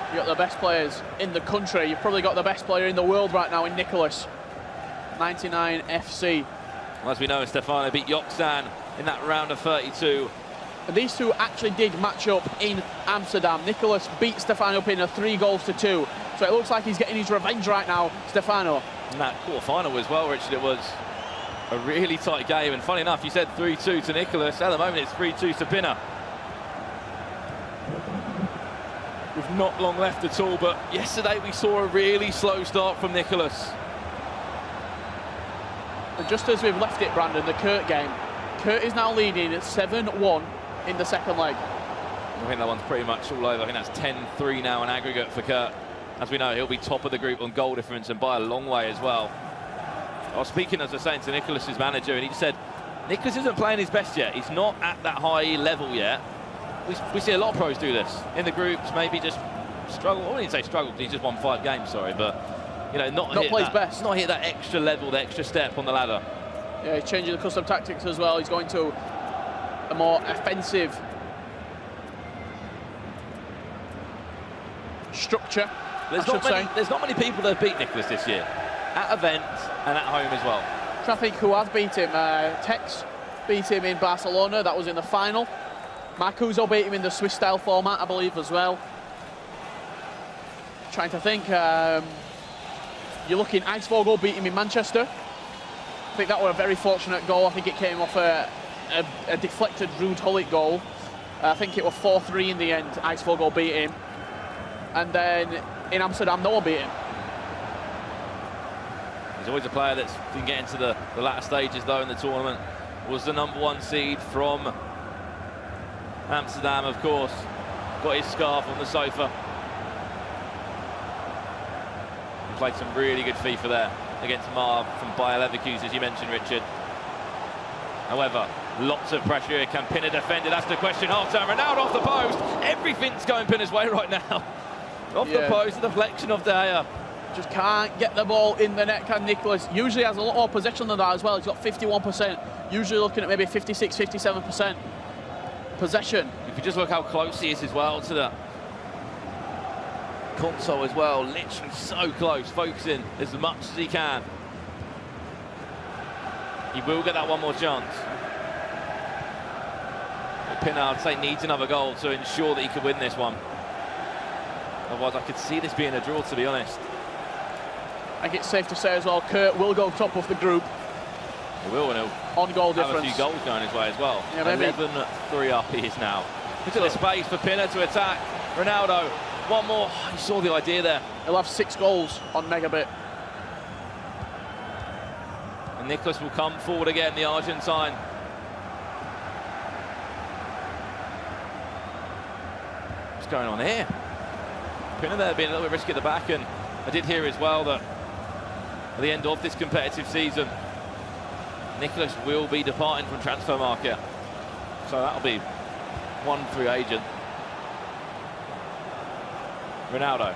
[SPEAKER 4] You've got the best players in the country. You've probably got the best player in the world right now in Nicholas. 99 FC.
[SPEAKER 3] Well, as we know, Stefano beat Yoksan in that round of 32.
[SPEAKER 4] And these two actually did match up in Amsterdam. Nicholas beat Stefano Pina 3-2. So it looks like he's getting his revenge right now, Stefano.
[SPEAKER 3] And that quarter-final as well, Richard, it was a really tight game. And funny enough, you said 3-2 to Nicholas. At the moment, it's 3-2 to Pina. With not long left at all, but yesterday we saw a really slow start from Nicholas.
[SPEAKER 4] And just as we've left it, Brandon, the Kurt game, Kurt is now leading at 7-1 in the second leg.
[SPEAKER 3] I think that one's pretty much all over. I think that's 10-3 now in aggregate for Kurt. As we know, he'll be top of the group on goal difference and by a long way as well. I was speaking, as I was saying, to Nicholas's manager, and he said, Nicholas isn't playing his best yet. He's not at that high level yet. We see a lot of pros do this. In the groups, maybe just struggle. I wouldn't say struggle, he's just won 5 games, sorry, but you know, not
[SPEAKER 4] play his best.
[SPEAKER 3] Not hit that extra level, the extra step on the ladder.
[SPEAKER 4] Yeah, he's changing the custom tactics as well. He's going to a more offensive structure.
[SPEAKER 3] There's not many people that have beat Nicholas this year, at events and at home as well.
[SPEAKER 4] Trying to think who has beat him. Tex beat him in Barcelona. That was in the final. Marcuso beat him in the Swiss-style format, I believe, as well. Trying to think. You're looking, Icevogel beat him in Manchester. I think that was a very fortunate goal. I think it came off a deflected Ruud Gullit goal. I think it was 4-3 in the end. Icevogel beat him. And then in Amsterdam, no one beat him.
[SPEAKER 3] He's always a player that's been getting to the latter stages, though, in the tournament. Was the #1 seed from Amsterdam, of course. Got his scarf on the sofa. Played some really good FIFA there against Marv from Bayer Leverkusen, as you mentioned, Richard. However, lots of pressure here. Can Pina defend it? That's the question. Half-time, Ronaldo off the post. Everything's going Pina's way right now. Off the post, the deflection of De Gea.
[SPEAKER 4] Just can't get the ball in the net, can Nicholas? Usually has a lot more possession than that as well. He's got 51%. Usually looking at maybe 56, 57% possession.
[SPEAKER 3] If you just look how close he is as well to the console as well, literally so close, focusing as much as he can. He will get that one more chance. But Pina, I'd say, needs another goal to ensure that he could win this one. Otherwise, I could see this being a draw, to be honest.
[SPEAKER 4] I think it's safe to say as well, Kurt will go top of the group.
[SPEAKER 3] He will, and he'll
[SPEAKER 4] on goal
[SPEAKER 3] have
[SPEAKER 4] difference.
[SPEAKER 3] a few goals going his way as well.
[SPEAKER 4] Yeah, maybe.
[SPEAKER 3] 11-3 up he is now. Look at the space for Pina to attack. Ronaldo, one more. Oh, you saw the idea there.
[SPEAKER 4] He'll have 6 goals on Megabit.
[SPEAKER 3] And Nicholas will come forward again, the Argentine. What's going on here? Pina there being a little bit risky at the back, and I did hear as well that at the end of this competitive season, Nicholas will be departing from transfer market. So that'll be one free agent. Ronaldo.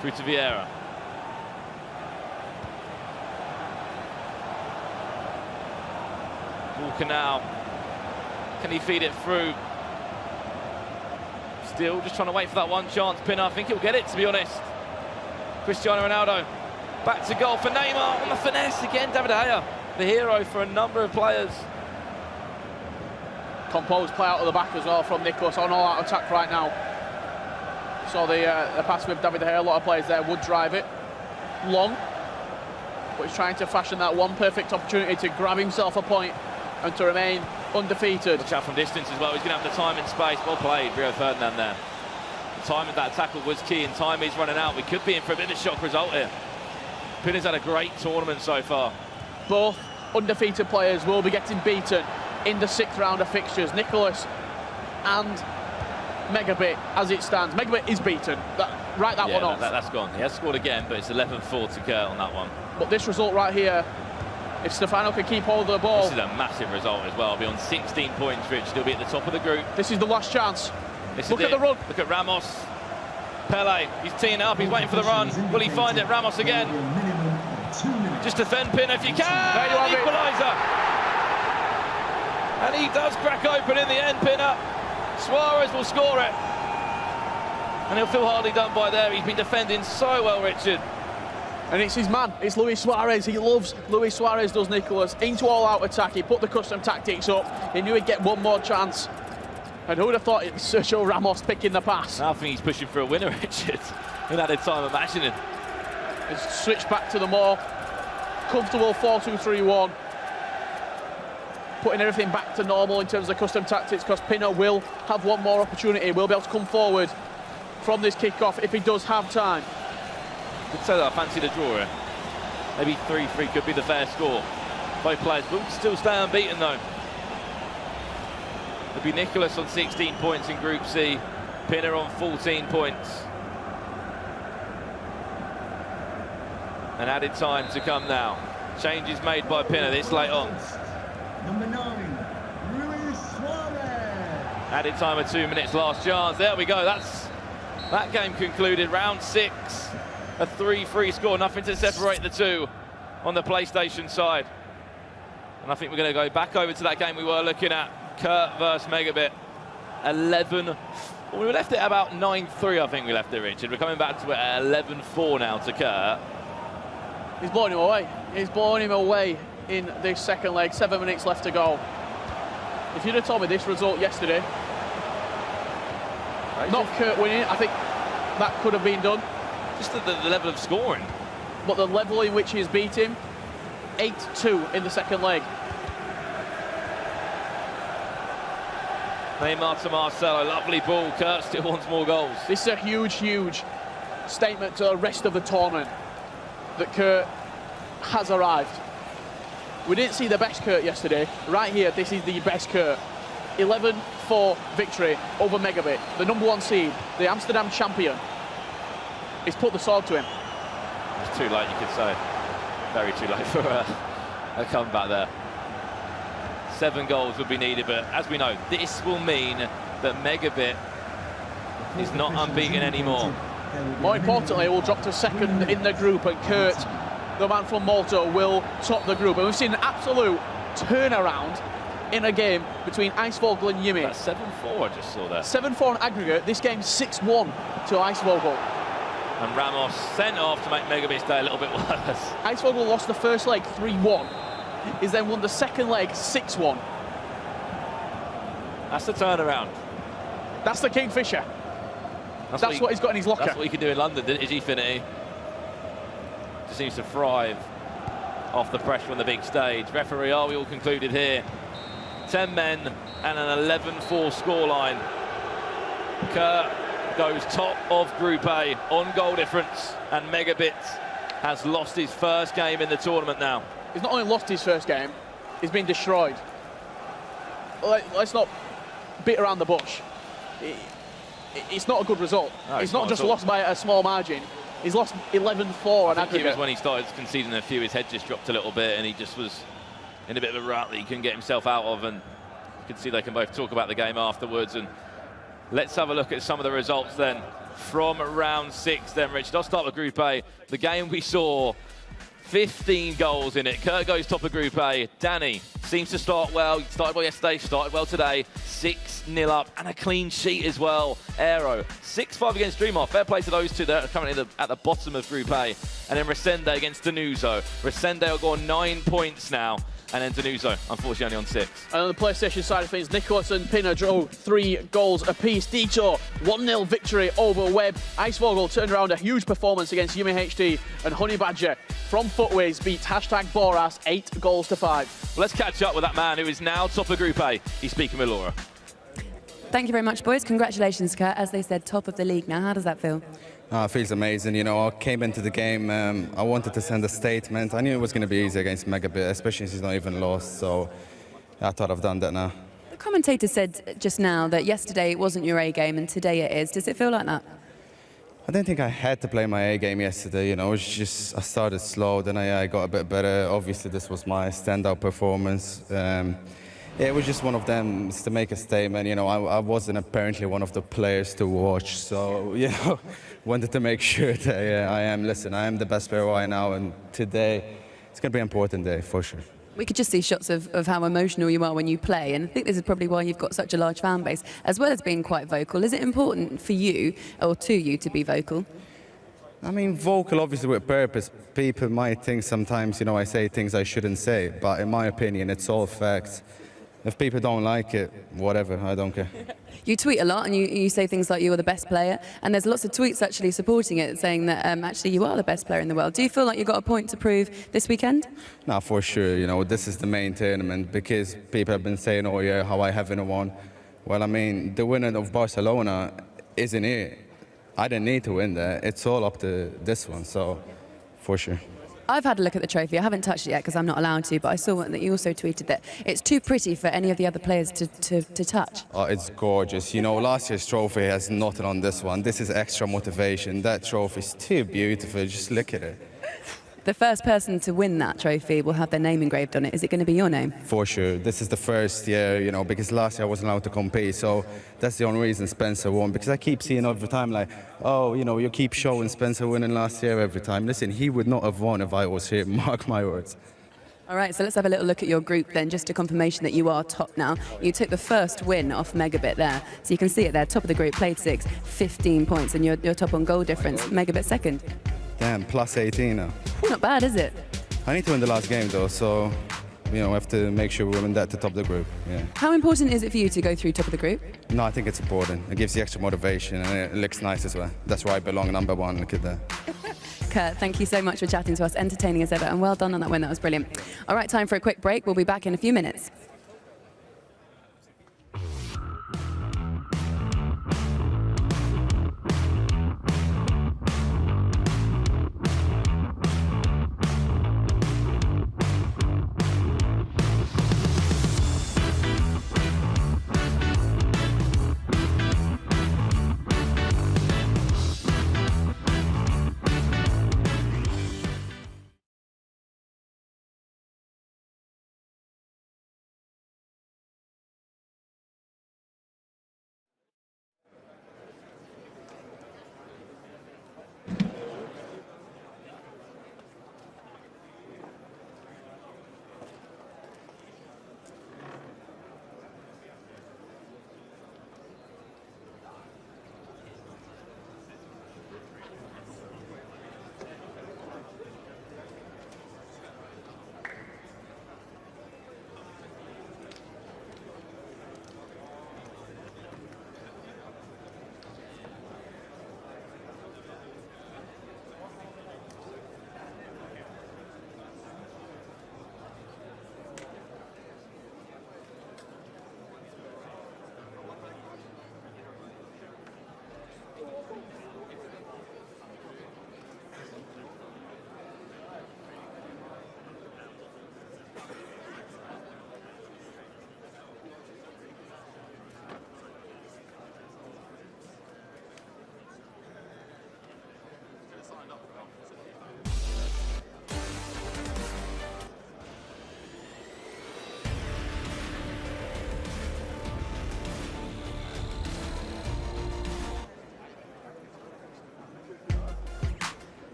[SPEAKER 3] Through to Vieira. Walker now. Can he feed it through? Still just trying to wait for that one chance. Pina, I think he'll get it, to be honest. Cristiano Ronaldo. Back to goal for Neymar on the finesse again. David De Gea, the hero for a number of players.
[SPEAKER 4] Composed play out of the back as well from Nicholas on all out attack right now. So the pass with David De Gea, a lot of players there would drive it long, but he's trying to fashion that one perfect opportunity to grab himself a point and to remain undefeated.
[SPEAKER 3] Watch out from distance as well. He's going to have the time and space. Well played, Rio Ferdinand there. The time of that tackle was key, and time is running out. We could be in for a bit of a shock result here. Pina's had a great tournament so far.
[SPEAKER 4] Both undefeated players will be getting beaten in the 6th round of fixtures. Nicholas and Megabit as it stands. Megabit is beaten. Write that one off.
[SPEAKER 3] That's gone. He has scored again, but it's 11-4 to Kurt on that one.
[SPEAKER 4] But this result right here, if Stefano can keep hold of the ball...
[SPEAKER 3] This is a massive result as well. He'll be on 16 points, Rich. He'll be at the top of the group.
[SPEAKER 4] This is the last chance.
[SPEAKER 3] Look
[SPEAKER 4] at the run.
[SPEAKER 3] Look at Ramos. Pele, he's teeing up, he's waiting for the run. Will he find it? Ramos again. Just defend Pinner if you can.
[SPEAKER 4] There you have
[SPEAKER 3] Equaliser. And he does crack open in the end, Pinner. Suarez will score it. And he'll feel hardly done by there. He's been defending so well, Richard.
[SPEAKER 4] And it's his man, it's Luis Suarez. He loves Luis Suarez, does Nicholas. Into all-out attack, he put the custom tactics up. He knew he'd get one more chance. And who would have thought it's Sergio Ramos picking the pass?
[SPEAKER 3] I think he's pushing for a winner, Richard. In added time, imagining.
[SPEAKER 4] He's switched back to the more comfortable 4-2-3-1. Putting everything back to normal in terms of custom tactics, because Pino will have one more opportunity. Will be able to come forward from this kick-off if he does have time.
[SPEAKER 3] Could say that I fancy the draw here. Maybe 3-3 could be the fair score. Both players will still stay unbeaten though. It'll be Nicholas on 16 points in Group C, Pinner on 14 points. And added time to come now. Changes made by Pinner this late on.
[SPEAKER 5] Number 9, Luis Suarez.
[SPEAKER 3] Added time of 2 minutes, last chance. There we go, that game concluded, round 6. A 3-3 score, nothing to separate the two on the PlayStation side. And I think we're going to go back over to that game we were looking at. Kurt versus Megabit. 11. Well, we left it at about 9-3, I think we left it, Richard. We're coming back to it at 11-4 now to Kurt.
[SPEAKER 4] He's blowing him away. He's blowing him away in this second leg. 7 minutes left to go. If you'd have told me this result yesterday, not Kurt winning, I think that could have been done.
[SPEAKER 3] Just the level of scoring.
[SPEAKER 4] But the level in which he's beat him, 8-2 in the second leg.
[SPEAKER 3] Neymar to Marcelo, lovely ball. Kurt still wants more goals.
[SPEAKER 4] This is a huge, huge statement to the rest of the tournament that Kurt has arrived. We didn't see the best Kurt yesterday. Right here, this is the best Kurt. 11-4 victory over Megabit, the #1 seed, the Amsterdam champion. He's put the sword to him.
[SPEAKER 3] It's too late, you could say. Very too late for a comeback there. 7 goals would be needed, but as we know, this will mean that Megabit is not unbeaten anymore.
[SPEAKER 4] More importantly, we'll drop to second in the group, and Kurt, the man from Malta, will top the group. And we've seen an absolute turnaround in a game between Icevogel and Yimi.
[SPEAKER 3] That's 7-4 I just saw there.
[SPEAKER 4] 7-4 in aggregate. This game's 6-1 to Icevogel.
[SPEAKER 3] And Ramos sent off to make Megabit's day a little bit worse.
[SPEAKER 4] Icevogel lost the first leg 3-1. He's then won the second leg 6-1.
[SPEAKER 3] That's the turnaround.
[SPEAKER 4] That's the Kingfisher. That's what he's got in his locker.
[SPEAKER 3] That's what he can do in London, is Infinity. Just seems to thrive off the pressure on the big stage. Referee, are we all concluded here? 10 men and an 11-4 scoreline. Kurt goes top of Group A on goal difference, and Megabit has lost his first game in the tournament now.
[SPEAKER 4] He's not only lost his first game, he's been destroyed. Let's not beat around the bush. It's not a good result. No, he's not just lost by a small margin. He's lost 11-4 on aggregate.
[SPEAKER 3] It was when he started conceding a few, his head just dropped a little bit, and he just was in a bit of a rut that he couldn't get himself out of. And you can see they can both talk about the game afterwards. And let's have a look at some of the results then from round 6 then, Richard. I'll start with Group A. The game we saw, 15 goals in it. Kurt goes top of Group A. Danny seems to start well. He started well yesterday, started well today. 6-0 up and a clean sheet as well. Aero, 6-5 against Dreamar. Fair play to those two that are currently at the bottom of Group A. And then Resende against Danuso. Resende will go on 9 points now. And then Danuso, unfortunately, only on 6.
[SPEAKER 4] And on the PlayStation side of things, Nicholas and Pinner drove 3 goals apiece. Dito, 1-0 victory over Webb. Icevogel turned around a huge performance against Yumi HD. And Honey Badger from Footways beats #Boras 8-5.
[SPEAKER 3] Well, let's catch up with that man who is now top of Group A. He's speaking with Laura.
[SPEAKER 1] Thank you very much, boys. Congratulations, Kurt. As they said, top of the league now. How does that feel?
[SPEAKER 6] It feels amazing. You know, I came into the game, I wanted to send a statement. I knew it was going to be easy against Megabit, especially since he's not even lost. So I thought I've done that now.
[SPEAKER 1] The commentator said just now that yesterday it wasn't your A game and today it is. Does it feel like that?
[SPEAKER 6] I didn't think I had to play my A game yesterday, you know. It was just, I started slow, then I got a bit better. Obviously, this was my standout performance. Yeah, it was just one of them to make a statement. You know, I wasn't apparently one of the players to watch, so, you know, wanted to make sure that I am. Listen, I am the best player right now, and today it's going to be an important day for sure.
[SPEAKER 1] We could just see shots of how emotional you are when you play, and I think this is probably why you've got such a large fan base, as well as being quite vocal. Is it important for you, or to you, to be vocal?
[SPEAKER 6] I mean, vocal, obviously, with purpose. People might think sometimes, you know, I say things I shouldn't say, but in my opinion, it's all facts. If people don't like it, whatever, I don't care.
[SPEAKER 1] You tweet a lot and you say things like you are the best player, and there's lots of tweets actually supporting it, saying that actually you are the best player in the world. Do you feel like you've got a point to prove this weekend?
[SPEAKER 6] No, for sure. You know, this is the main tournament because people have been saying all year how I haven't won. Well, I mean, the winner of Barcelona isn't here. I didn't need to win there. It's all up to this one, so for sure.
[SPEAKER 1] I've had a look at the trophy. I haven't touched it yet because I'm not allowed to, but I saw that you also tweeted that it's too pretty for any of the other players to touch.
[SPEAKER 6] Oh, it's gorgeous. You know, last year's trophy has nothing on this one. This is extra motivation. That trophy is too beautiful. Just look at it.
[SPEAKER 1] The first person to win that trophy will have their name engraved on it. Is it going to be your name?
[SPEAKER 6] For sure. This is the first year, you know, because last year I wasn't allowed to compete. So that's the only reason Spencer won. Because I keep seeing every time like, oh, you know, you keep showing Spencer winning last year every time. Listen, he would not have won if I was here. Mark my words.
[SPEAKER 1] All right, so let's have a little look at your group then, just a confirmation that you are top now. You took the first win off Megabit there. So you can see it there, top of the group, played 6, 15 points, and you're top on goal difference. Megabit second.
[SPEAKER 6] Damn, plus 18 now.
[SPEAKER 1] Not bad, is it?
[SPEAKER 6] I need to win the last game though, so, you know, I have to make sure we win that to top the group. Yeah.
[SPEAKER 1] How important is it for you to go through top of the group?
[SPEAKER 6] No, I think it's important. It gives you extra motivation and it looks nice as well. That's where I belong, number one. Look at that.
[SPEAKER 1] Kurt, thank you so much for chatting to us, entertaining us ever, and well done on that win. That was brilliant. All right, time for a quick break. We'll be back in a few minutes.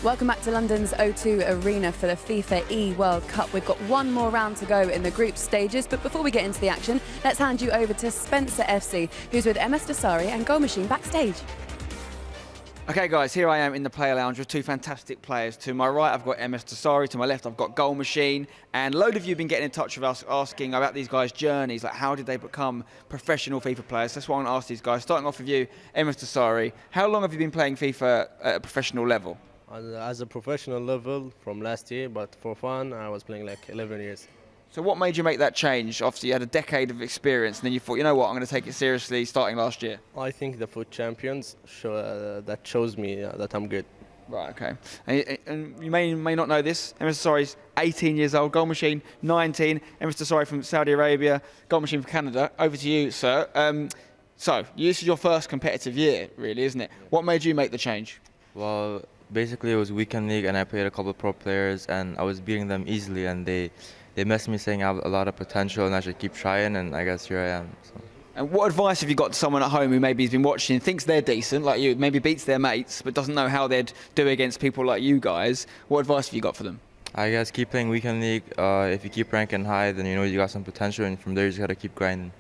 [SPEAKER 1] Welcome back to London's O2 Arena for the FIFA eWorld Cup. We've got one more round to go in the group stages, but before we get into the action, let's hand you over to Spencer FC, who's with MS Dasari and Goal Machine backstage.
[SPEAKER 2] Okay, guys, here I am in the player lounge with two fantastic players. To my right, I've got MS Tassari. To my left, I've got Goal Machine. And a load of you have been getting in touch with us asking about these guys' journeys, like how did they become professional FIFA players? That's what I'm going to ask these guys. Starting off with you, MS Tassari. How long have you been playing FIFA at a professional level?
[SPEAKER 7] As a professional level from last year, but for fun, I was playing like 11 years.
[SPEAKER 2] So what made you make that change? Obviously, you had a decade of experience, and then you thought, you know what, I'm going to take it seriously starting last year.
[SPEAKER 7] I think the FUT champions that shows me that I'm good.
[SPEAKER 2] Right, okay. And you may not know this. MS Tassari's 18 years old, Goal Machine 19. MS Tassari from Saudi Arabia, Goal Machine from Canada. Over to you, sir. So, this is your first competitive year, really, isn't it? What made you make the change?
[SPEAKER 8] Well, basically it was weekend league, and I played a couple of pro players, and I was beating them easily, and they messaged me saying I have a lot of potential and I should keep trying, and I guess here I am. So.
[SPEAKER 2] And what advice have you got to someone at home who maybe has been watching, thinks they're decent, like you, maybe beats their mates, but doesn't know how they'd do against people like you guys? What advice have you got for them?
[SPEAKER 8] I guess keep playing weekend league. If you keep ranking high, then you know you got some potential, and from there you just got to keep grinding.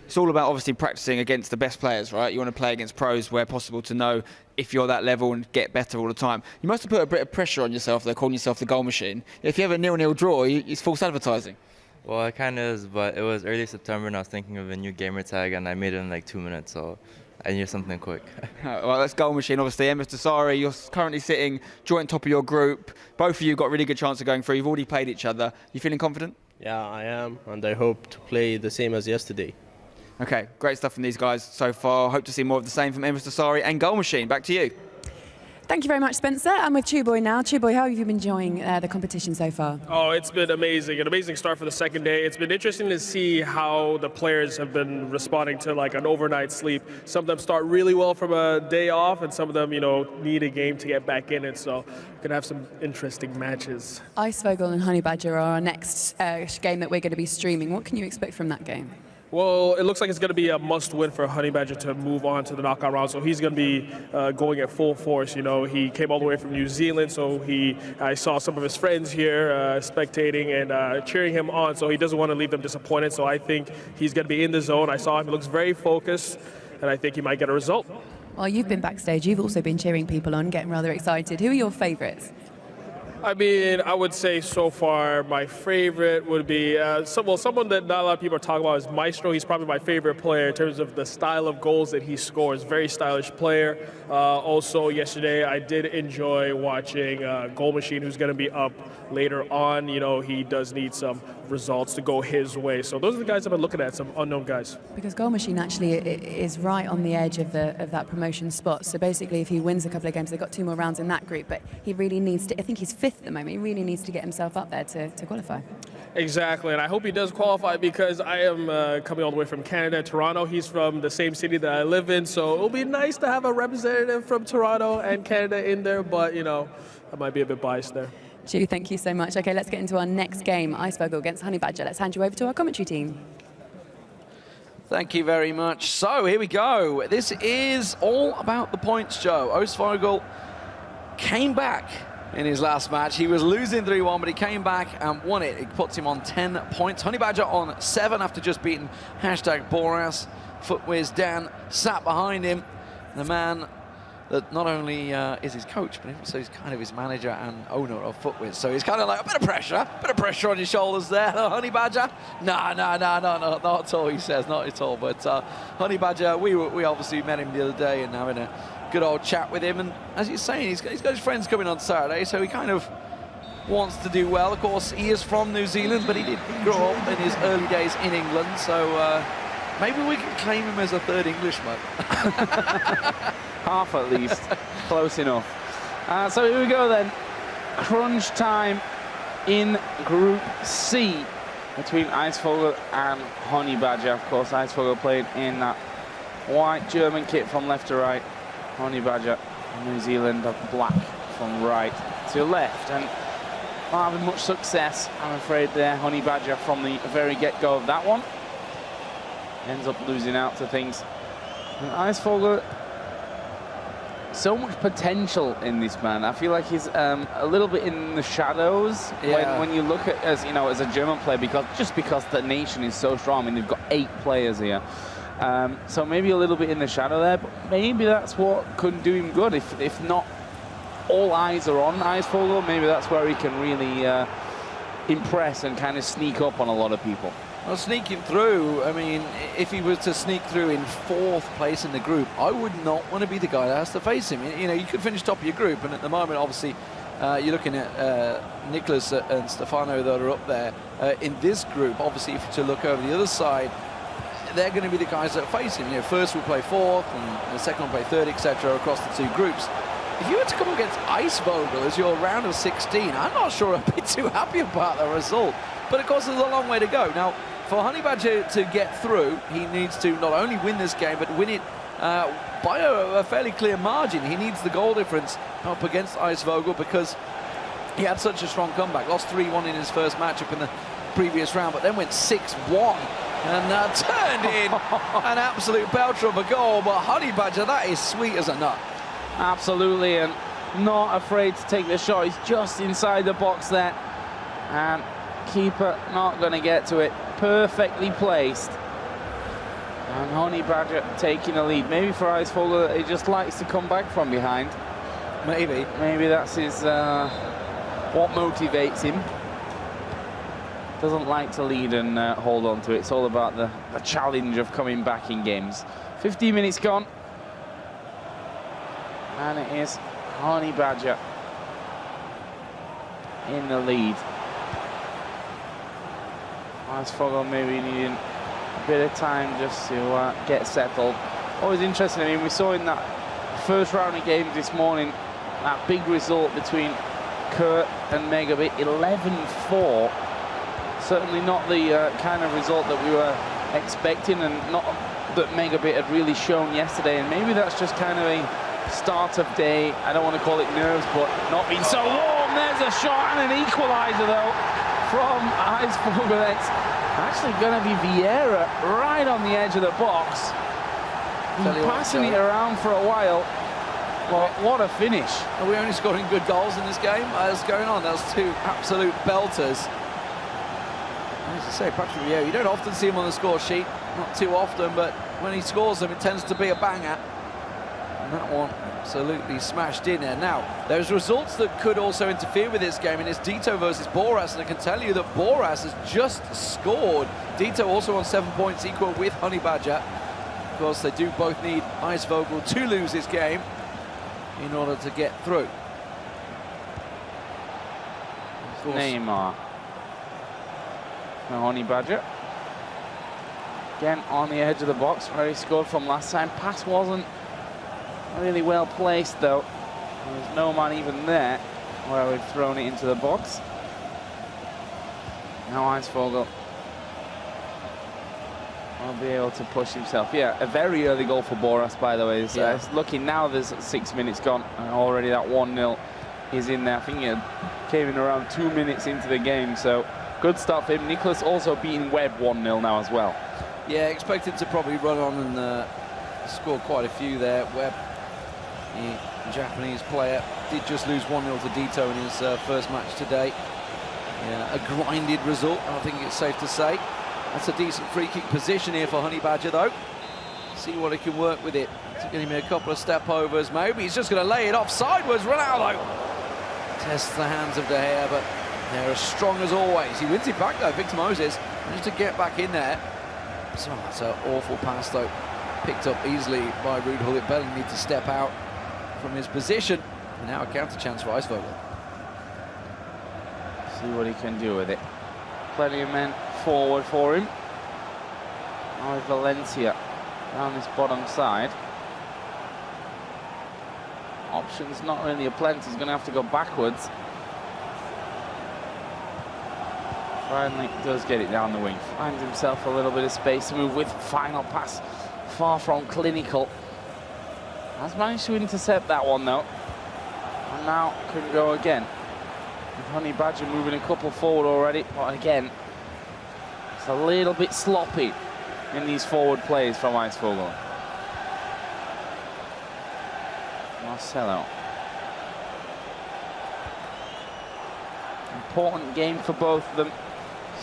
[SPEAKER 2] It's all about obviously practicing against the best players, right? You want to play against pros where possible to know if you're that level and get better all the time. You must have put a bit of pressure on yourself, though, calling yourself the Goal Machine. If you have a 0-0 draw, it's false advertising.
[SPEAKER 8] Well, it kind of is, but it was early September and I was thinking of a new gamer tag, and I made it in like 2 minutes, so I needed something quick.
[SPEAKER 2] Well, that's Goal Machine, obviously. MS Tassari, you're currently sitting joint top of your group. Both of you got a really good chance of going through. You've already played each other. You feeling confident?
[SPEAKER 7] Yeah, I am, and I hope to play the same as yesterday.
[SPEAKER 2] Okay, great stuff from these guys so far. Hope to see more of the same from MS Tassari and Goal Machine. Back to you.
[SPEAKER 1] Thank you very much, Spencer. I'm with Chuboy now. Chuboy, how have you been enjoying the competition so far?
[SPEAKER 9] Oh, it's been amazing. An amazing start for the second day. It's been interesting to see how the players have been responding to like an overnight sleep. Some of them start really well from a day off, and some of them, you know, need a game to get back in it. So we're going to have some interesting matches.
[SPEAKER 1] Icevogel and Honey Badger are our next game that we're going to be streaming. What can you expect from that game?
[SPEAKER 9] Well, it looks like it's going to be a must-win for Honey Badger to move on to the knockout round. So he's going to be going at full force. You know, he came all the way from New Zealand, so I saw some of his friends here spectating and cheering him on. So he doesn't want to leave them disappointed. So I think he's going to be in the zone. I saw him; he looks very focused, and I think he might get a result.
[SPEAKER 1] Well, you've been backstage. You've also been cheering people on, getting rather excited. Who are your favourites?
[SPEAKER 9] I mean, I would say so far my favorite would be someone that not a lot of people are talking about is Maestro. He's probably my favorite player in terms of the style of goals that he scores. Very stylish player. Also, yesterday I did enjoy watching Goal Machine, who's going to be up later on. You know, he does need some results to go his way. So those are the guys I've been looking at, some unknown guys.
[SPEAKER 1] Because Goal Machine actually is right on the edge of that promotion spot. So basically, if he wins a couple of games, they've got 2 more rounds in that group. But he really needs to. I think he's 5th at the moment. He really needs to get himself up there to qualify.
[SPEAKER 9] Exactly, and I hope he does qualify because I am coming all the way from Canada, Toronto. He's from the same city that I live in, so it'll be nice to have a representative from Toronto and Canada in there. But you know, I might be a bit biased there.
[SPEAKER 1] Ju, thank you so much. Okay, let's get into our next game, Icevogel against Honey Badger. Let's hand you over to our commentary team.
[SPEAKER 10] Thank you very much. So here we go. This is all about the points, Joe. Icevogel came back in his last match. He was losing 3-1, but he came back and won it. It puts him on 10 points. Honey Badger on 7 after just beating #Boras. Footwiz Dan sat behind him. The man that not only is his coach, but also he's kind of his manager and owner of Footwiz. So he's kind of like a bit of pressure on your shoulders there, Honey Badger. No, not at all, he says, not at all. But Honey Badger, we obviously met him the other day and having a good old chat with him. And as he's saying, he's got his friends coming on Saturday, so he kind of wants to do well. Of course, he is from New Zealand, but he did grow up in his early days in England, so maybe we can claim him as a third Englishman.
[SPEAKER 11] Half at least. Close enough. So here we go then. Crunch time in Group C between Icevogel and Honey Badger. Of course, Icevogel played in that white German kit from left to right. Honey Badger, New Zealand, of black from right to left. And not having much success, I'm afraid, there. Honey Badger from the very get-go of that one. Ends up losing out to things. And Icevogel, so much potential in this man. I feel like he's a little bit in the shadows when you look at as a German player, because the nation is so strong. I mean, they've got 8 players here. So maybe a little bit in the shadow there, but maybe that's what could do him good. If not all eyes are on Eisvogel, maybe that's where he can really impress and kind of sneak up on a lot of people.
[SPEAKER 10] Well, sneaking through, I mean, if he was to sneak through in 4th place in the group, I would not want to be the guy that has to face him. You know, you could finish top of your group, and at the moment, obviously, you're looking at Nicholas and Stefano that are up there. In this group, obviously, if you to look over the other side, they're going to be the guys that face him. You know, first will play 4th, and the second will play 3rd, etc., across the 2 groups. If you were to come against Eisvogel as your round of 16, I'm not sure I'd be too happy about the result. But of course, there's a long way to go. Now, for Honey Badger to get through, he needs to not only win this game, but win it by a fairly clear margin. He needs the goal difference up against Eisvogel because he had such a strong comeback. Lost 3-1 in his first matchup in the previous round, but then went 6-1 and turned in an absolute belter of a goal. But Honey Badger, that is sweet as a nut.
[SPEAKER 11] Absolutely, and not afraid to take the shot. He's just inside the box there, and keeper not going to get to it. Perfectly placed, and Honey Badger taking the lead. Maybe for Eisvogel, he just likes to come back from behind. Maybe that's his what motivates him. Doesn't like to lead and hold on to it. It's all about the challenge of coming back in games. 15 minutes gone, and it is Honey Badger in the lead. Eisvogel maybe needing a bit of time just to get settled. Always interesting. I mean, we saw in that first round of games this morning that big result between Kurt and Megabit, 11-4. Certainly not the kind of result that we were expecting, and not that Megabit had really shown yesterday. And maybe that's just kind of a start of day. I don't want to call it nerves, but not being so warm. There's a shot and an equaliser though from Eisvogel. It's actually going to be Vieira right on the edge of the box. Passing it around for a while. Well, what a finish.
[SPEAKER 10] Are we only scoring good goals in this game? What's going on? Those 2 absolute belters. As I say, Patrick Vieira, you don't often see him on the score sheet. Not too often, but when he scores them, it tends to be a banger. And that one absolutely smashed in there. Now, there's results that could also interfere with this game, and it's Dito versus Boras, and I can tell you that Boras has just scored. Dito also on 7 points, equal with Honey Badger. Of course, they do both need Eisvogel to lose this game in order to get through.
[SPEAKER 11] Neymar. Now Honey Badger. Again on the edge of the box where he scored from last time. Pass wasn't really well placed though. There was no man even there where we'd thrown it into the box. Now Eisvogel will be able to push himself. Yeah, a very early goal for Boras, by the way. It's looking now there's 6 minutes gone, and already that 1-0 is in there. I think it came in around 2 minutes into the game, so good start for him. Nicholas also beating Webb 1-0 now as well.
[SPEAKER 10] Yeah, expected to probably run on and score quite a few there. Webb, the Japanese player, did just lose 1-0 to Dito in his first match today. Yeah, a grinded result, I think it's safe to say. That's a decent free kick position here for Honey Badger, though. See what he can work with it. It's going to be a couple of step overs. Maybe he's just going to lay it off sideways. Ronaldo tests the hands of De Gea, but they're as strong as always. He wins it back, though. Victor Moses managed to get back in there. So that's an awful pass, though. Picked up easily by Ruud Gullit. Bellingham need to step out from his position. And now a counter chance for Eisvogel.
[SPEAKER 11] See what he can do with it. Plenty of men forward for him. Now with Valencia down this bottom side. Options not really a plenty. He's going to have to go backwards. Finally does get it down the wing. Finds himself a little bit of space to move with. Final pass far from clinical. Has managed to intercept that one though. And now can go again. With Honey Badger moving a couple forward already. But again, it's a little bit sloppy in these forward plays from Eisvogel. Marcelo. Important game for both of them.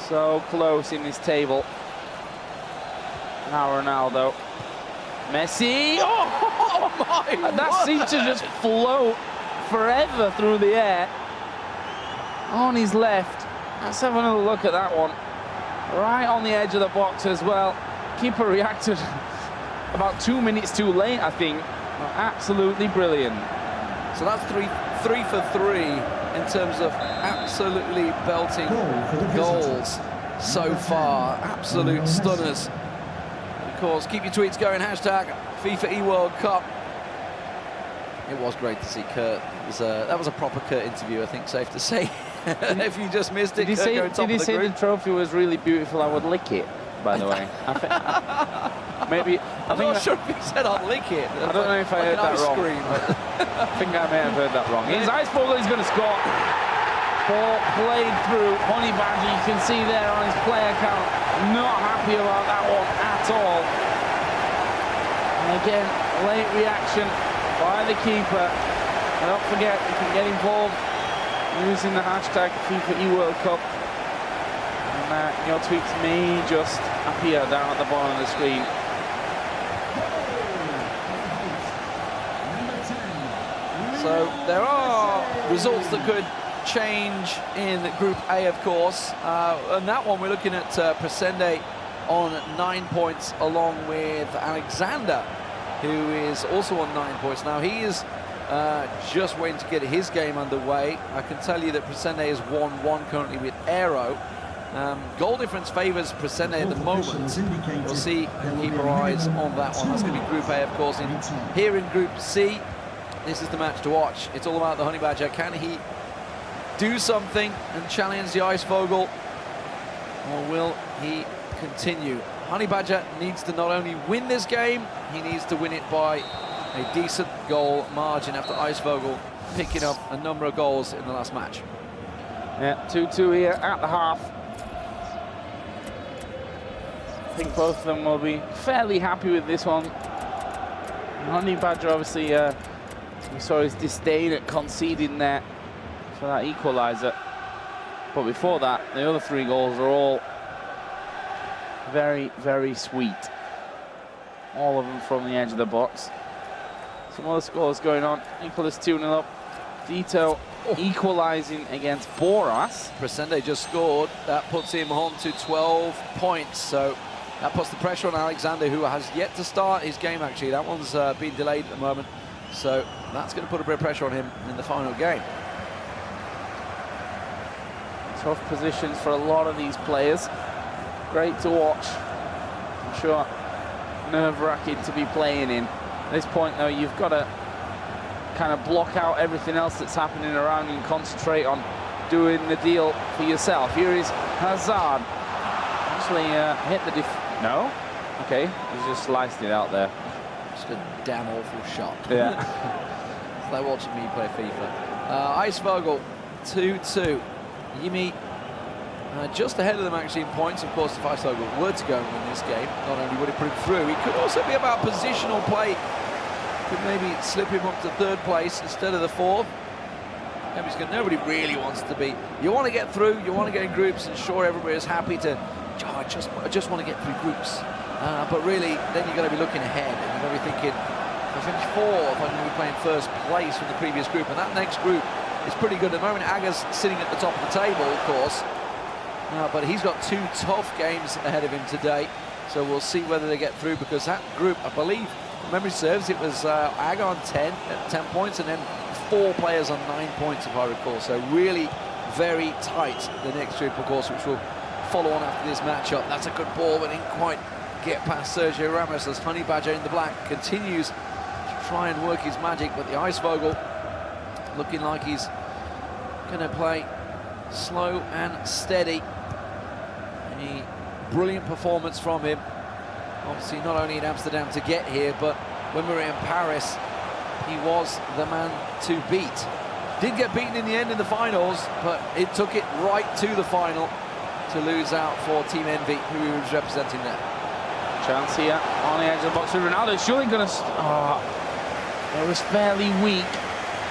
[SPEAKER 11] So close in this table. Now Ronaldo. Messi. Oh my! And that seemed to just float forever through the air. On his left. Let's have another look at that one. Right on the edge of the box as well. Keeper reacted about 2 minutes too late, I think. Absolutely brilliant.
[SPEAKER 10] So that's three for three in terms of absolutely belting goals so far. Absolute stunners. Of course, keep your tweets going. Hashtag FIFA eWorld Cup. It was great to see Kurt. That was a proper Kurt interview, I think, safe to say. If you just missed it,
[SPEAKER 11] did he say the trophy was really beautiful? I would lick it, by the way. I'm
[SPEAKER 10] not sure if he said I'd lick it.
[SPEAKER 11] I don't know if I heard that wrong. I think I may have heard that wrong. Here's Icevogel, he's going to score. Ball played through. Honey Badger, you can see there on his play account, not happy about that one at all. And again, late reaction by the keeper. And don't forget, you can get involved using the hashtag FIFA eWorld Cup. And your tweets may just appear down at the bottom of the screen.
[SPEAKER 10] So there are results that could change in Group A, of course. And that one, we're looking at Presende on 9 points, along with Alexander, who is also on 9 points. Now, he is just waiting to get his game underway. I can tell you that Presende is 1-1 currently with Aero. Goal difference favours Presende at the moment. We'll see and keep our eyes on that one. That's going to be Group A, of course. Here in Group C, this is the match to watch. It's all about the Honey Badger. Can he do something and challenge the Icevogel, or will he continue? Honey Badger needs to not only win this game, he needs to win it by a decent goal margin after Icevogel picking up a number of goals in the last match.
[SPEAKER 11] Yeah, 2-2 here at the half. I think both of them will be fairly happy with this one. Honey Badger, obviously, we saw his disdain at conceding there for that equaliser. But before that, the other 3 goals are all very, very sweet. All of them from the edge of the box. Some other scores going on. Nicholas 2-0 up. Dito equalising against Boras.
[SPEAKER 10] Presende just scored. That puts him on to 12 points. So that puts the pressure on Alexander, who has yet to start his game, actually. That one's been delayed at the moment. So that's going to put a bit of pressure on him in the final game.
[SPEAKER 11] Tough positions for a lot of these players. Great to watch. I'm sure nerve-wracking to be playing in. At this point, though, you've got to kind of block out everything else that's happening around you and concentrate on doing the deal for yourself. Here is Hazard. Actually hit the no? Okay, he's just sliced it out there.
[SPEAKER 10] Just a damn awful shot.
[SPEAKER 11] Yeah.
[SPEAKER 10] It's like watching me play FIFA. Icevogel, 2-2. Yimi just ahead of them actually in points. Of course, if Icevogel were to go and win this game, not only would it put him through, it could also be about positional play. Could maybe slip him up to 3rd place instead of the 4th. Nobody really wants to be. You want to get through, you want to get in groups, and sure, everybody is happy to, I just want to get through groups. But really, then you've got to be looking ahead, and you've got to be thinking, if I finish 4th, I'm going to be playing 1st place from the previous group, and that next group is pretty good. At the moment, Aga's sitting at the top of the table, of course, but he's got 2 tough games ahead of him today, so we'll see whether they get through, because that group, I believe, if memory serves, it was Aga on 10 points, and then 4 players on 9 points, if I recall, so really very tight, the next group, of course, which will follow on after this matchup. That's a good ball, but didn't quite get past Sergio Ramos as Honey Badger in the black continues to try and work his magic, but the Icevogel looking like he's going to play slow and steady. A brilliant performance from him. Obviously, not only in Amsterdam to get here, but when we were in Paris, he was the man to beat. Did get beaten in the end in the finals, but it took it right to the final to lose out for Team Envy, who he was representing there.
[SPEAKER 11] Chance here on the edge of the box with Ronaldo. Surely going to... it was fairly weak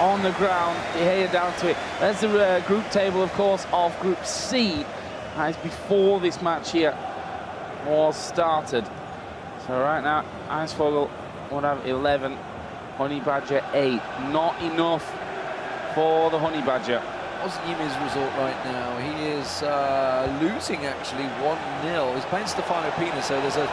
[SPEAKER 11] on the ground. De Gea down to it. There's the group table, of course, of Group C. As before this match here was started. So right now, Icefogel would have 11, Honey Badger 8. Not enough for the Honey Badger.
[SPEAKER 10] What's Yimi's result right now? He is losing actually 1-0. He's playing Stefano Pina, so there's a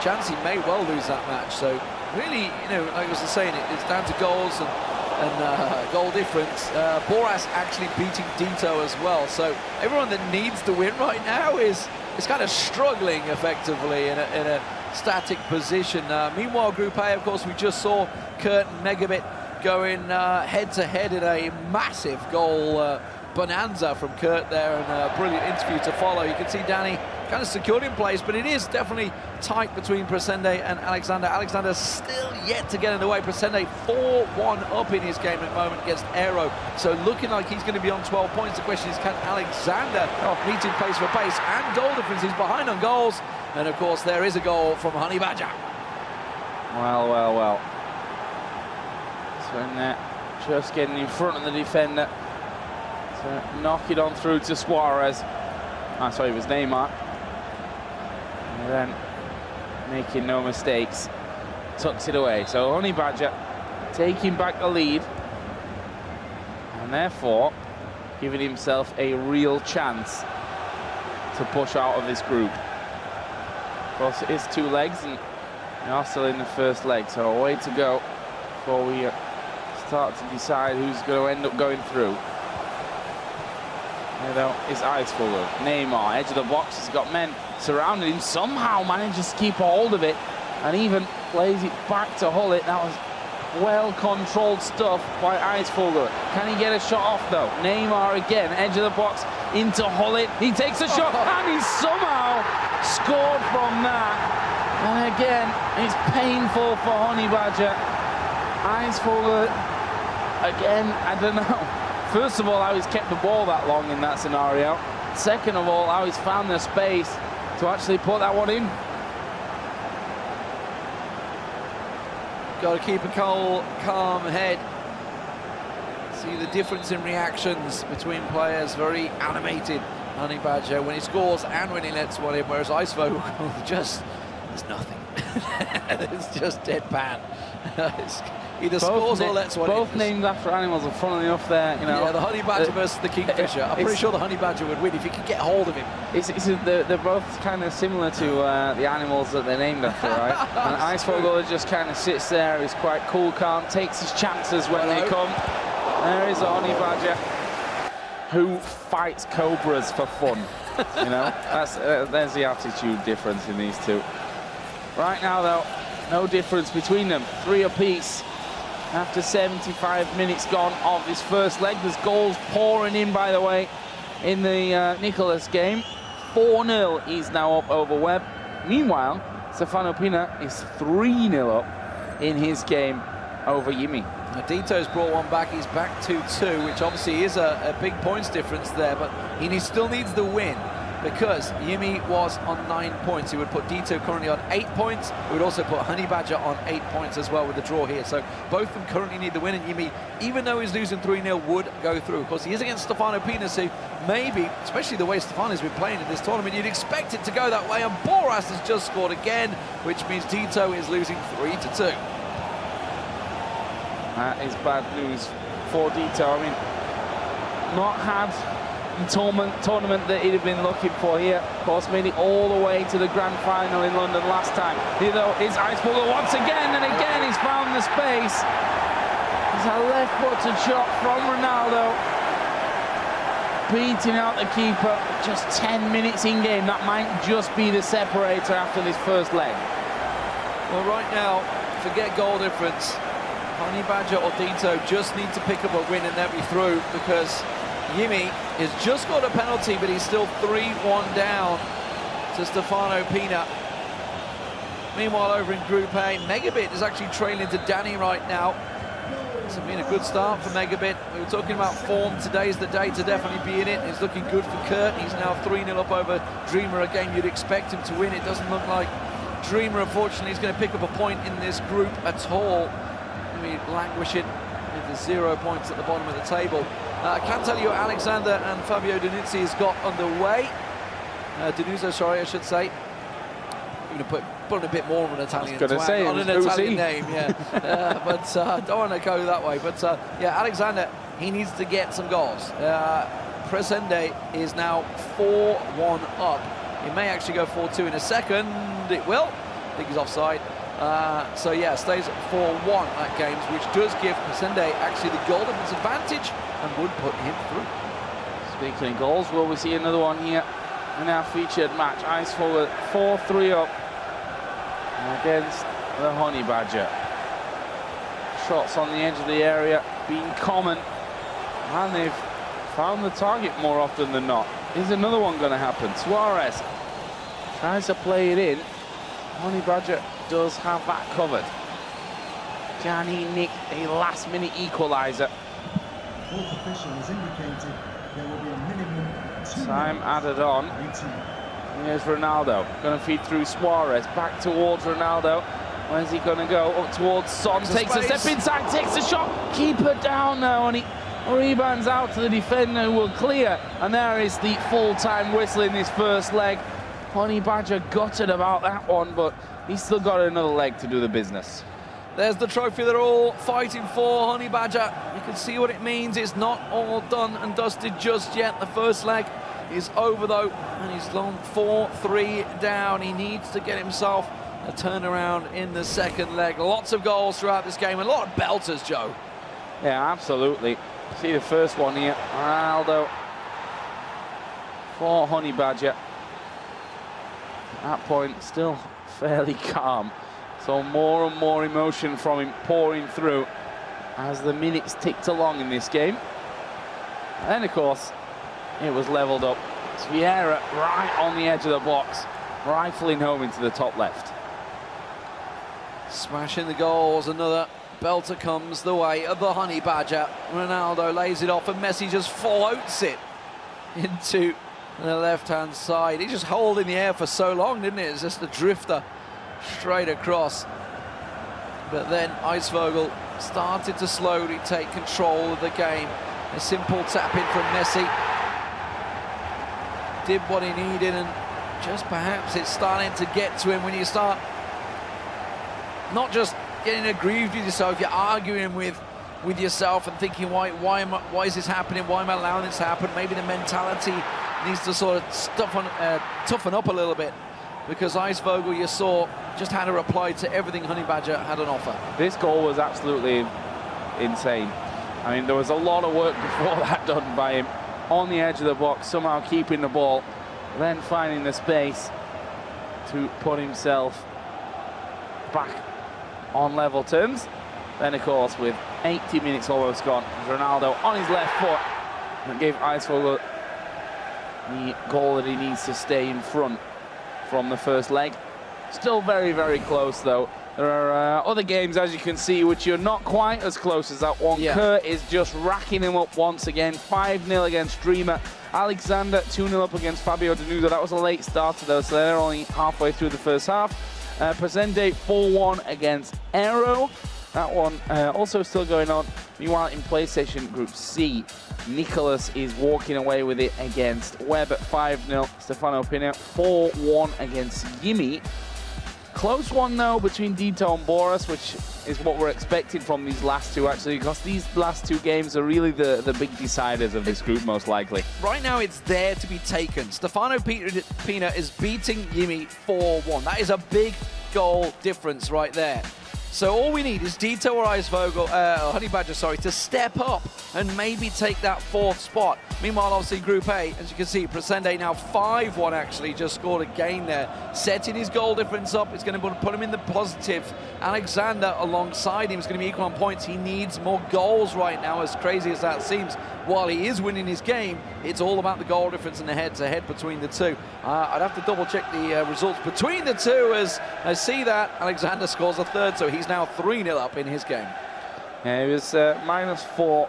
[SPEAKER 10] chance he may well lose that match. So really, you know, like I was saying, it's down to goals and goal difference. Boras actually beating Dito as well. So everyone that needs to win right now is kind of struggling effectively in a static position. Meanwhile, Group A, of course, we just saw Kurt and Megabit going head-to-head in a massive goal bonanza from Kurt there, and a brilliant interview to follow. You can see Danny kind of secured in place, but it is definitely tight between Presende and Alexander. Alexander still yet to get in the way. Presende 4-1 up in his game at the moment against Aero, so looking like he's going to be on 12 points. The question is, can Alexander meet him pace for pace? And goal difference, he's behind on goals, and of course there is a goal from Honey Badger.
[SPEAKER 11] Well, well, well. So in there, just getting in front of the defender to knock it on through to Suarez. Ah, sorry, it was Neymar. And then, making no mistakes, tucks it away. So Honey Badger taking back the lead, and therefore giving himself a real chance to push out of this group. Of course, it is 2 legs, and we are still in the first leg, so a way to go before we start to decide who's going to end up going through. There though is Icefogel. Neymar, edge of the box, he's got men surrounding him, somehow manages to keep a hold of it and even plays it back to Hullet. That was well-controlled stuff by Icefogel. Can he get a shot off though? Neymar again, edge of the box into Hullet. He takes a shot and he somehow scored from that. And again, it's painful for Honey Badger. Icefogel, again, I don't know. First of all, how he's kept the ball that long in that scenario. Second of all, how he's found the space to actually put that one in.
[SPEAKER 10] Got to keep a calm head. See the difference in reactions between players. Very animated, Honey Badger, when he scores and when he lets one in, whereas Icefogel just, there's nothing. It's just deadpan. Either scores or lets one in.
[SPEAKER 11] Both named after animals, and funnily enough there, you know.
[SPEAKER 10] Yeah, the Honey Badger versus the Kingfisher. I'm pretty sure the Honey Badger would win if he could get hold of him.
[SPEAKER 11] They're both kind of similar to the animals that they're named after, right? And Icefogel just kind of sits there, he's quite cool, calm, takes his chances when they come. There is a Honey Badger who fights cobras for fun. You know, there's the attitude difference in these two. Right now, though, no difference between them. 3 apiece. After 75 minutes gone of this first leg. There's goals pouring in, by the way, in the Nicholas game. 4-0 he's now up over Webb. Meanwhile, Stefano Pina is 3-0 up in his game over Yimi.
[SPEAKER 10] Dito's brought one back. He's back 2-2, which obviously is a big points difference there, but he still needs the win, because Yimi was on 9 points. He would put Dito currently on 8 points. He would also put Honey Badger on 8 points as well with the draw here. So both of them currently need the win, and Yimi, even though he's losing 3-0, would go through. Of course, he is against Stefano Pina, so maybe, especially the way Stefano's been playing in this tournament, you'd expect it to go that way. And Boras has just scored again, which means Dito is losing 3-2.
[SPEAKER 11] That is bad news for Dito. I mean, not had the tournament that he'd have been looking for here. Of course, made it all the way to the grand final in London last time. Here, though, is Icefogel once again, and again he's found the space. There's a left-footed shot from Ronaldo, beating out the keeper. Just 10 minutes in game. That might just be the separator after this first leg.
[SPEAKER 10] Well, right now, forget goal difference. Honey Badger or Dito just need to pick up a win and they'll be through, because Yimi has just got a penalty, but he's still 3-1 down to Stefano Pina. Meanwhile, over in Group A, Megabit is actually trailing to Danny right now. It's been a good start for Megabit. We were talking about form. Today's the day to definitely be in it. It's looking good for Kurt. He's now 3-0 up over Dreamer, a game you'd expect him to win. It doesn't look like Dreamer, unfortunately, is going to pick up a point in this group at all. Languishing with the 0 points at the bottom of the table. I can tell you Alexander and Fabio Danuzzi has got underway. Danuzzo, sorry, I should say. I'm going to put put a bit more of an Italian
[SPEAKER 11] gonna
[SPEAKER 10] twang
[SPEAKER 11] say,
[SPEAKER 10] on
[SPEAKER 11] it
[SPEAKER 10] an
[SPEAKER 11] was
[SPEAKER 10] Italian
[SPEAKER 11] Uzi.
[SPEAKER 10] name, yeah. But don't want to go that way. But yeah, Alexander, he needs to get some goals. Presende is now 4-1 up. He may actually go 4-2 in a second. It will. I think he's offside. So yeah, stays at 4-1 at games, which does give Presende actually the goal difference advantage and would put him through.
[SPEAKER 11] Speaking of goals, will we see another one here in our featured match? Icefogel 4-3 up against the Honey Badger. Shots on the edge of the area being common, and they've found the target more often than not. Is another one going to happen? Suarez tries to play it in. Honey Badger does have that covered. Can he nick a last-minute equaliser?
[SPEAKER 5] Fourth official has indicated there will be a minimum 2
[SPEAKER 11] Time
[SPEAKER 5] minutes.
[SPEAKER 11] added on.
[SPEAKER 5] 18.
[SPEAKER 11] Here's Ronaldo, going to feed through Suarez, back towards Ronaldo. Where's he going to go? Up towards Son, takes a step inside, takes a shot. Keeper down now, and he rebounds out to the defender who will clear. And there is the full-time whistle in this first leg. Honey Badger gutted about that one, but he's still got another leg to do the business.
[SPEAKER 10] There's the trophy they're all fighting for, Honey Badger. You can see what it means. It's not all done and dusted just yet. The first leg is over, though, and he's gone 4-3 down. He needs to get himself a turnaround in the second leg. Lots of goals throughout this game, and a lot of belters, Joe.
[SPEAKER 11] Yeah, absolutely. See the first one here. Ronaldo for Honey Badger. At that point, still fairly calm. So more and more emotion from him pouring through as the minutes ticked along in this game. And then, of course, it was levelled up. Vieira right on the edge of the box, rifling home into the top left.
[SPEAKER 10] Smashing the goals, another belter comes the way of the Honey Badger. Ronaldo lays it off and Messi just floats it into the left-hand side. He just held in the air for so long, didn't it? It's just a drifter straight across. But then Icevogel started to slowly take control of the game. A simple tap-in from Messi. Did what he needed, and just perhaps it's starting to get to him when you start not just getting aggrieved with yourself, you're arguing with yourself and thinking, why is this happening? Why am I allowing this to happen? Maybe the mentality needs to sort of toughen up a little bit, because Icevogel, you saw, just had a reply to everything Honey Badger had on offer.
[SPEAKER 11] This goal was absolutely insane. I mean, there was a lot of work before that done by him on the edge of the box, somehow keeping the ball, then finding the space to put himself back on level terms. Then, of course, with 80 minutes almost gone, Ronaldo on his left foot and gave Icevogel the goal that he needs to stay in front from the first leg. Still very, very close, though. There are other games, as you can see, which you're not quite as close as that one.
[SPEAKER 10] Yeah.
[SPEAKER 11] Kurt is just racking him up once again. 5-0 against Dreamer. Alexander 2-0 up against Fabio Denudo. That was a late starter, though, so they're only halfway through the first half. Presente 4-1 against Aero. That one also still going on. Meanwhile, in PlayStation Group C, Nicholas is walking away with it against Webb at 5-0. Stefano Pina 4-1 against Yimi. Close one, though, between Dito and Boris, which is what we're expecting from these last two, actually, because these last two games are really the big deciders of this group, most likely.
[SPEAKER 10] Right now, it's there to be taken. Stefano Pina is beating Yimi 4-1. That is a big goal difference right there. So all we need is Dito or Icevogel, Honey Badger, sorry, to step up and maybe take that fourth spot. Meanwhile, obviously, Group A, as you can see, Presende now 5-1 actually, just scored again there. Setting his goal difference up, it's going to put him in the positive. Alexander alongside him is going to be equal on points. He needs more goals right now, as crazy as that seems. While he is winning his game, it's all about the goal difference and the head-to-head between the two. I'd have to double-check the results between the two, as I see that Alexander scores a third, so he's now 3-0 up in his game.
[SPEAKER 11] Yeah, it was -4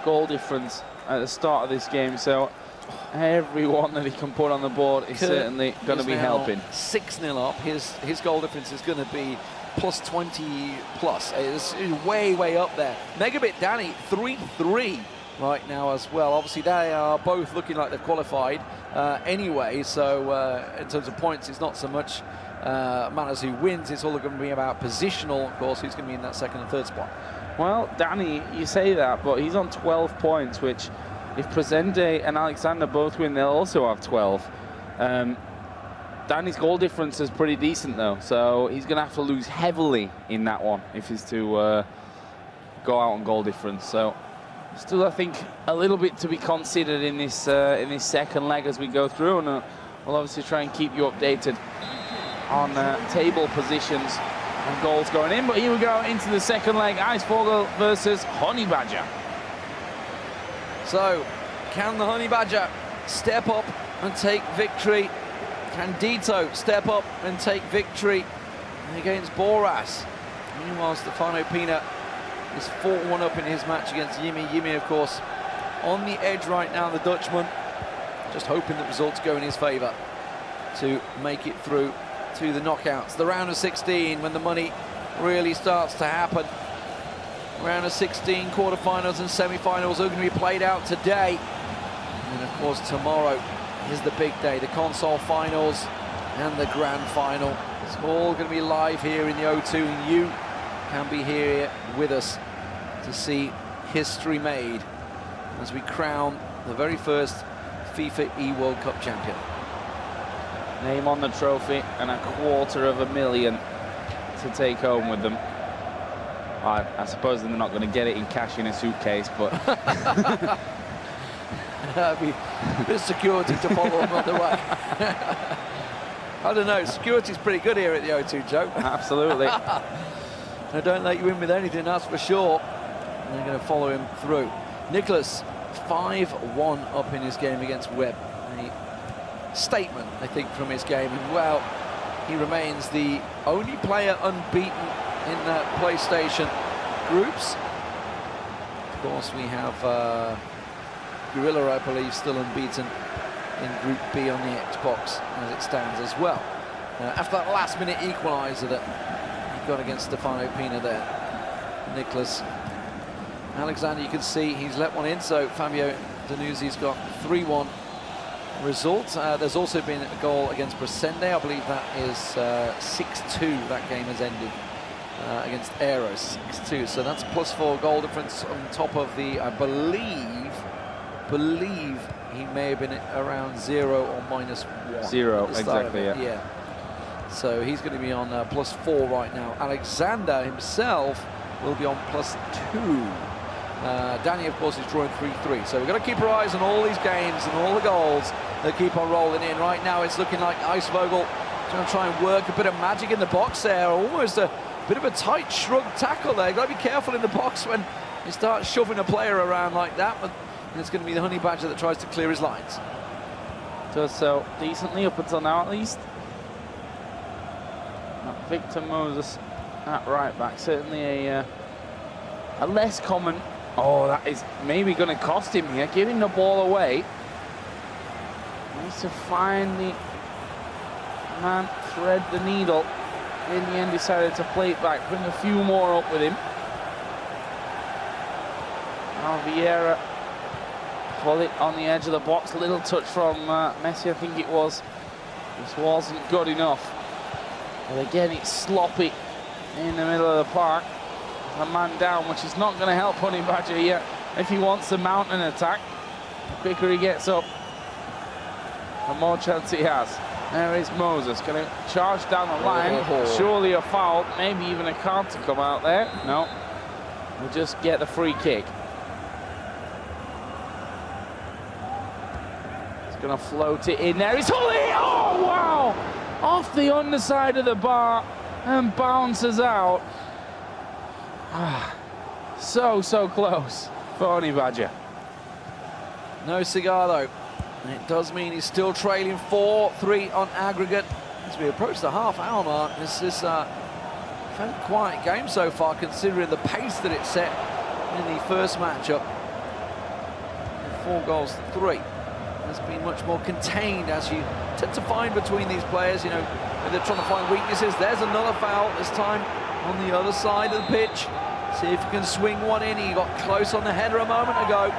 [SPEAKER 11] goal difference at the start of this game, so every one that he can put on the board is certainly going to be helping.
[SPEAKER 10] 6-0 up. His goal difference is going to be plus 20 plus. It's way up there. Megabit Danny 3-3 right now as well. Obviously, they are both looking like they've qualified anyway, so in terms of points, it's not so much matters who wins. It's all going to be about positional, of course, who's going to be in that second and third spot. Well,
[SPEAKER 11] Danny, you say that, but he's on 12 points, which if Presende and Alexander both win, they'll also have 12. Danny's goal difference is pretty decent, though, so he's going to have to lose heavily in that one if he's to go out on goal difference. So still, I think, a little bit to be considered in this second leg as we go through, and we'll obviously try and keep you updated on table positions and goals going in. But here we go into the second leg, Icevogel versus Honey Badger.
[SPEAKER 10] So, can the Honey Badger step up and take victory? Can Dito step up and take victory against Boras? Meanwhile, Stefano Pina is 4-1 up in his match against Yimi. Yimi, of course, on the edge right now, the Dutchman, just hoping that results go in his favour to make it through to the knockouts. The round of 16, when the money really starts to happen. Round of 16, quarterfinals and semi-finals are going to be played out today. And of course, tomorrow is the big day, the console finals and the grand final. It's all going to be live here in the O2, and you can be here with us to see history made as we crown the very first FIFA eWorld Cup champion.
[SPEAKER 11] Name on the trophy and $250,000 to take home with them. I suppose they're not going to get it in cash in a suitcase, but
[SPEAKER 10] that'd be a bit of security to follow them on the way. I don't know, security's pretty good here at the O2, Joe.
[SPEAKER 11] Absolutely.
[SPEAKER 10] They don't let you in with anything, that's for sure. And they're going to follow him through. Nicholas, 5-1 up in his game against Webb. A statement, I think, from his game. And, well, he remains the only player unbeaten in the PlayStation groups. Of course, we have Gorilla, I believe, still unbeaten in Group B on the Xbox as it stands as well. After that last-minute equaliser that he got against Stefano Pina there, Nicholas Alexander, you can see he's let one in, so Fabio Danuzzi's got 3-1 result. There's also been a goal against Presende. I believe that is 6-2 that game has ended against Aero, 6-2. So that's +4 goal difference on top of the, I believe he may have been around 0 or -1.
[SPEAKER 11] 0, exactly,
[SPEAKER 10] yeah. So he's going to be on +4 right now. Alexander himself will be on +2. Danny, of course, is drawing 3-3. So we've got to keep our eyes on all these games and all the goals that keep on rolling in. Right now, it's looking like Icevogel going to try and work a bit of magic in the box there. Almost a bit of a tight shrug tackle there. You've got to be careful in the box when you start shoving a player around like that. But it's going to be the Honey Badger that tries to clear his lines.
[SPEAKER 11] Does so decently up until now, at least. Victor Moses at right back. Certainly a less common. Oh, that is maybe going to cost him here. Giving the ball away. Needs to find the man, thread the needle. In the end, decided to play it back, bring a few more up with him. Now Vieira pull it on the edge of the box. Little touch from Messi, I think it was. This wasn't good enough. But again, it's sloppy in the middle of the park. A man down, which is not going to help Honey Badger here if he wants to mount an attack. The quicker he gets up, the more chance he has. There is Moses, going to charge down the line. Surely a foul, maybe even a card to come out there. No, we'll just get the free kick. He's going to float it in there. He's holding it. Oh, wow! Off the underside of the bar and bounces out. So close for Honey Badger.
[SPEAKER 10] No cigar though. It does mean he's still trailing 4-3 on aggregate as we approach the half-hour mark. This is a fairly quiet game so far, considering the pace that it set in the first matchup. 4 goals to 3. Has been much more contained, as you tend to find between these players. You know, when they're trying to find weaknesses. There's another foul, this time on the other side of the pitch. See if he can swing one in. He got close on the header a moment ago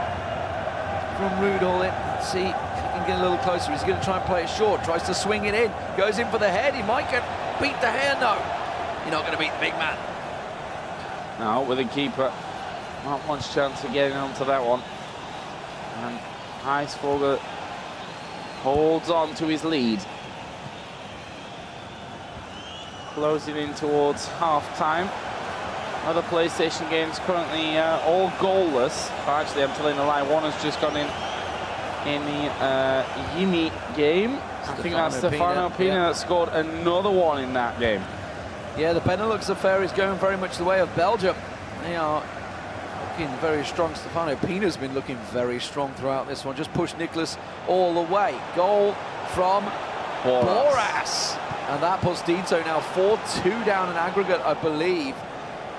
[SPEAKER 10] from Rudol. Let's see if he can get a little closer. He's going to try and play it short. Tries to swing it in. Goes in for the head. He might get beat De Gea? No, you're not going to beat the big man.
[SPEAKER 11] No, with the keeper, not much chance of getting onto that one. And Icevogel holds on to his lead. Closing in towards half-time. Other PlayStation games currently all goalless. Actually, I'm telling a lie, one has just gone in the Yimi game. I think that's Stefano Pina that scored another one in that game.
[SPEAKER 10] Yeah, the Benelux affair is going very much the way of Belgium. They are looking very strong. Stefano Pina's been looking very strong throughout this one. Just pushed Nicholas all the way. Goal from Boras. And that puts Dito now 4-2 down in aggregate, I believe.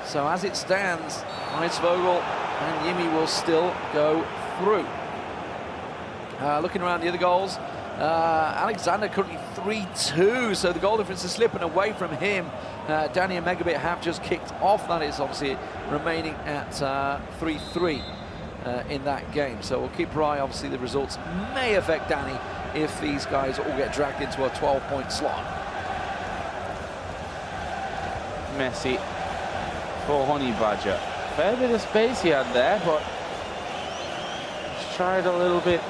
[SPEAKER 10] So as it stands, Icevogel and Yimi will still go through. Looking around the other goals, Alexander currently 3-2, so the goal difference is slipping away from him. Danny and Megabit have just kicked off. That is obviously remaining at 3-3 in that game. So we'll keep our eye. Obviously, the results may affect Danny if these guys all get dragged into a 12-point slot.
[SPEAKER 11] Messi for Honey Badger. Fair bit of space he had there, but he's tried a little bit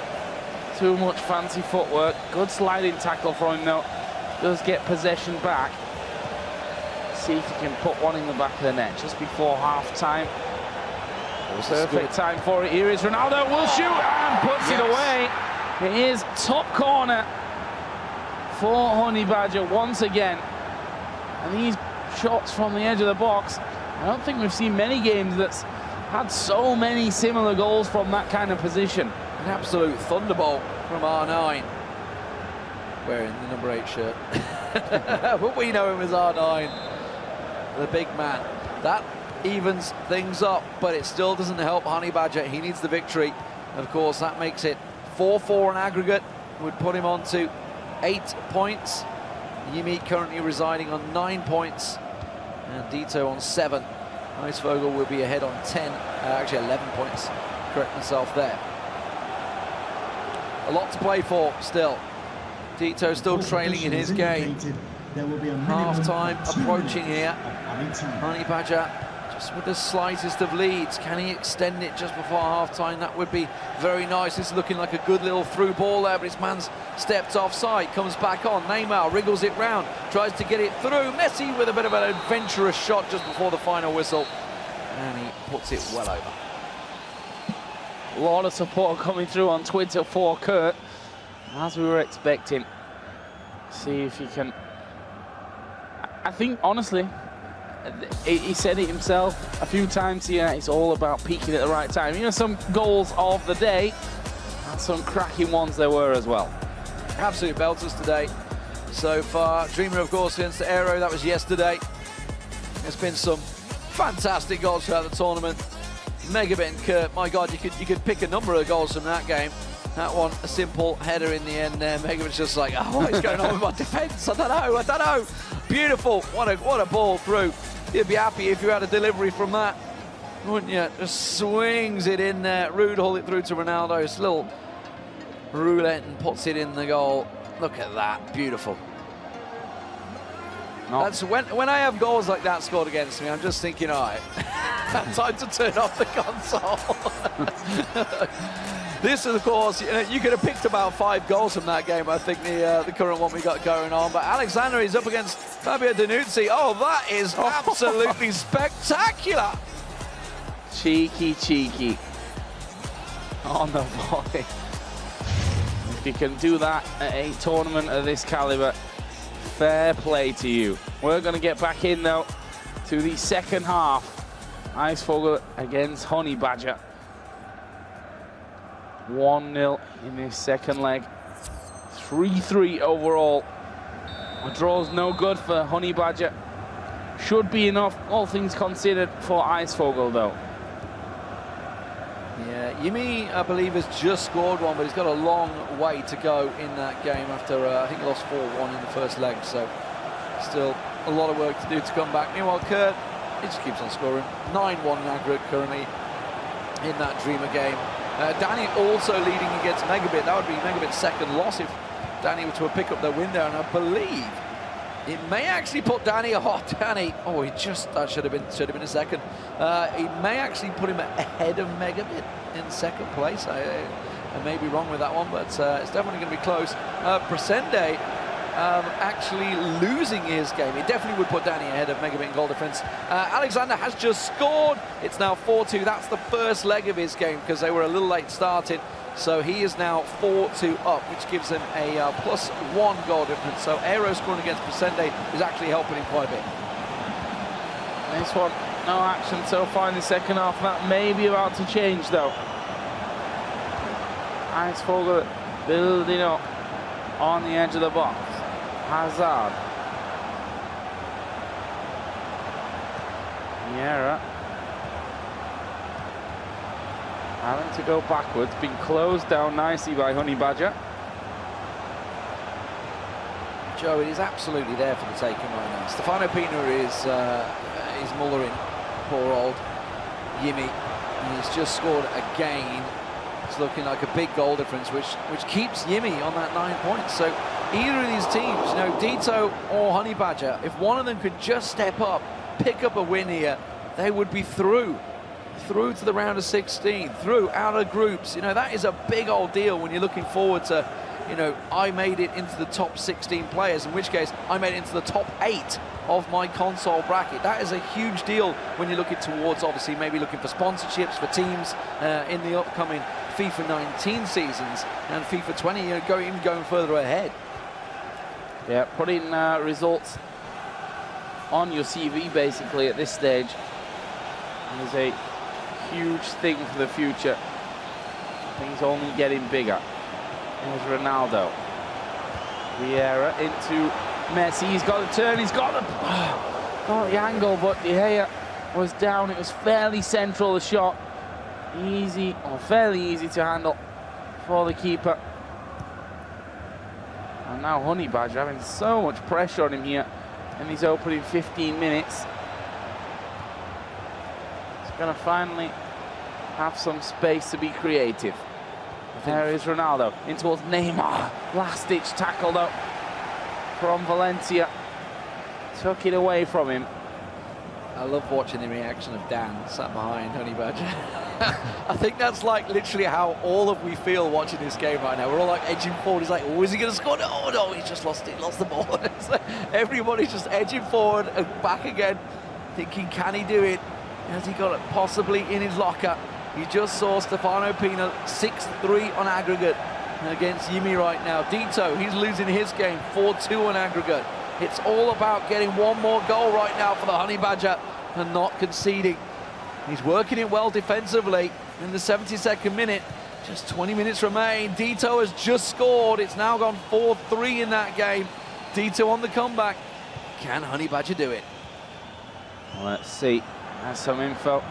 [SPEAKER 11] too much fancy footwork. Good sliding tackle from him though. Does get possession back. See if he can put one in the back of the net just before half-time. Perfect time for it. Here is Ronaldo, will shoot and puts it away. It is top corner for Honey Badger once again. And these shots from the edge of the box, I don't think we've seen many games that's had so many similar goals from that kind of position.
[SPEAKER 10] An absolute thunderbolt from R9. Wearing the number 8 shirt. But we know him as R9, the big man. That evens things up, but it still doesn't help Honey Badger. He needs the victory. Of course, that makes it 4-4 in aggregate. Would put him on to 8 points. Yimi currently residing on 9 points. And Dito on 7. Icevogel will be ahead on 10, actually 11 points. Correct myself there. A lot to play for still. Dito still trailing in his game. Half-time approaching here. Honey Badger just with the slightest of leads. Can he extend it just before half-time? That would be very nice. This is looking like a good little through ball there, but his man's stepped offside. Comes back on. Neymar wriggles it round. Tries to get it through. Messi with a bit of an adventurous shot just before the final whistle. And he puts it well over.
[SPEAKER 11] A lot of support coming through on Twitter for Kurt, as we were expecting. See if he can... I think, honestly, he said it himself a few times here, it's all about peaking at the right time. You know, some goals of the day, and some cracking ones there were as well.
[SPEAKER 10] Absolute belters today so far. Dreamer, of course, against the Aero, that was yesterday. There's been some fantastic goals throughout the tournament. Megabit and Kurt, my God, you could pick a number of goals from that game. That one, a simple header in the end there. Megabit's just like, oh, what is going on with my defence? I don't know. Beautiful, what a ball through. You'd be happy if you had a delivery from that, wouldn't you? Just swings it in there. Rude hauled it through to Ronaldo. It's a little roulette and puts it in the goal. Look at that, beautiful. That's when I have goals like that scored against me, I'm just thinking, all right, time to turn off the console. This, of course, you could have picked about 5 goals from that game, I think, the current one we got going on. But Alexander is up against Fabio Danuzzi. Oh, that is absolutely spectacular.
[SPEAKER 11] Cheeky. On the volley. If you can do that at a tournament of this caliber, fair play to you. We're going to get back in, though, to the second half. Icevogel against Honey Badger. 1-0 in this second leg. 3-3 overall. A draw's no good for Honey Badger. Should be enough, all things considered, for Icevogel, though.
[SPEAKER 10] Yeah, Yimi, I believe, has just scored one, but he's got a long way to go in that game after, I think he lost 4-1 in the first leg, so still a lot of work to do to come back. Meanwhile, Kurt, he just keeps on scoring. 9-1 in aggregate currently in that Dreamer game. Danny also leading against Megabit. That would be Megabit's second loss if Danny were to pick up their win there, and I believe It may actually put Danny, oh, he just, that should have been a second. It may actually put him ahead of Megabit in second place. I may be wrong with that one, but it's definitely going to be close. Presende actually losing his game. It definitely would put Danny ahead of Megabit in goal difference. Alexander has just scored. It's now 4-2. That's the first leg of his game because they were a little late started. So he is now 4-2 up, which gives him a +1 goal difference. So Aero scoring against Presende is actually helping him quite a bit.
[SPEAKER 11] This one, no action so far in the second half. That may be about to change, though. Icefogel building up on the edge of the box. Hazard. Vieira. Having to go backwards, being closed down nicely by Honey Badger.
[SPEAKER 10] Joe, it is absolutely there for the taking right now. Stefano Pina is mullering poor old Yimi. He's just scored again. It's looking like a big goal difference, which keeps Yimi on that 9 points. So either of these teams, you know, Dito or Honey Badger, if one of them could just step up, pick up a win here, they would be through to the round of 16, through out of groups. You know, that is a big old deal when you're looking forward to, you know, I made it into the top 16 players, in which case I made it into the top 8 of my console bracket. That is a huge deal when you're looking towards, obviously, maybe looking for sponsorships for teams in the upcoming FIFA 19 seasons and FIFA 20, you know, going further ahead.
[SPEAKER 11] Yeah, putting results on your CV basically at this stage is a huge thing for the future. Things only getting bigger. There's Ronaldo. Vieira into Messi. He's got the turn. He's got the angle, but De Gea was down. It was fairly central, the shot. Easy, or fairly easy to handle for the keeper. And now Honey Badger having so much pressure on him here in these opening 15 minutes. He's going to finally have some space to be creative. There is Ronaldo in towards Neymar. Last-ditch tackle though from Valencia. Took it away from him.
[SPEAKER 10] I love watching the reaction of Dan sat behind Honey Badger. I think that's like literally how all of we feel watching this game right now. We're all like edging forward. He's like, oh, is he going to score? Oh no, he's just lost it, lost the ball. Like everybody's just edging forward and back again, thinking, can he do it? Has he got it possibly in his locker? You just saw Stefano Pina 6-3 on aggregate against Yimi right now. Dito, he's losing his game 4-2 on aggregate. It's all about getting one more goal right now for the Honey Badger and not conceding. He's working it well defensively in the 72nd minute. Just 20 minutes remain. Dito has just scored. It's now gone 4-3 in that game. Dito on the comeback. Can Honey Badger do it?
[SPEAKER 11] Let's see. There's some info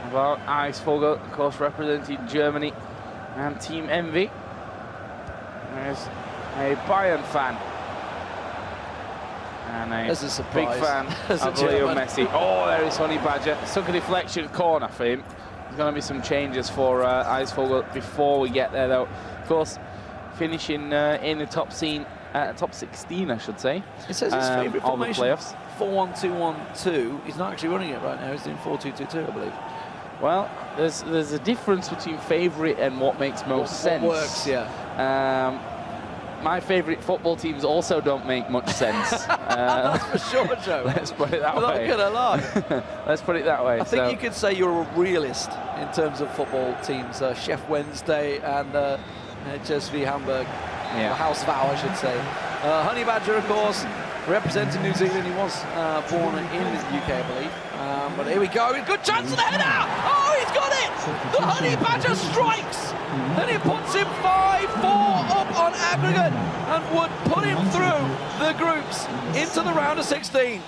[SPEAKER 11] about Icefogel, of course, representing Germany and Team Envy. There's a Bayern fan and a big fan of Leo Messi. Oh, there is Honey Badger. Took a deflection corner for him. There's going to be some changes for Icefogel before we get there, though. Of course, finishing in the top 16, I should say.
[SPEAKER 10] It says his favourite formation,
[SPEAKER 11] playoffs.
[SPEAKER 10] 4-1-2-1-2. He's not actually running it right now. He's doing 4-2-2-2, I believe.
[SPEAKER 11] Well, there's a difference between favourite and what makes most sense.
[SPEAKER 10] What works, yeah.
[SPEAKER 11] My favourite football teams also don't make much sense.
[SPEAKER 10] That's for sure, Joe.
[SPEAKER 11] Let's put it that way.
[SPEAKER 10] I'm not gonna lie.
[SPEAKER 11] Let's put it that way.
[SPEAKER 10] I think you could say you're a realist in terms of football teams. Chef Wednesday and HSV Hamburg.
[SPEAKER 11] Yeah.
[SPEAKER 10] The House Vow, I should say. Honey Badger, of course, representing New Zealand. He was born in the UK, I believe. But here we go. Good chance for the header! Oh, he's got it! The Honey Badger strikes! And it puts him 5-4 up on aggregate and would put him through the groups into the round of 16.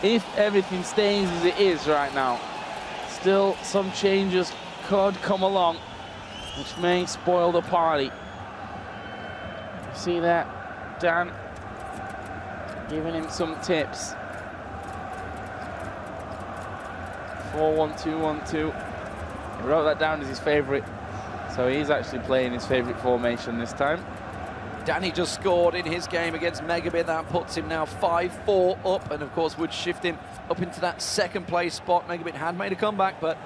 [SPEAKER 11] If everything stays as it is right now, still some changes could come along, which may spoil the party. See that? Dan giving him some tips. 4-1-2-1-2. He wrote that down as his favourite, so he's actually playing his favourite formation this time.
[SPEAKER 10] Danny just scored in his game against Megabit. That puts him now 5-4 up, and of course would shift him up into that second place spot. Megabit had made a comeback, but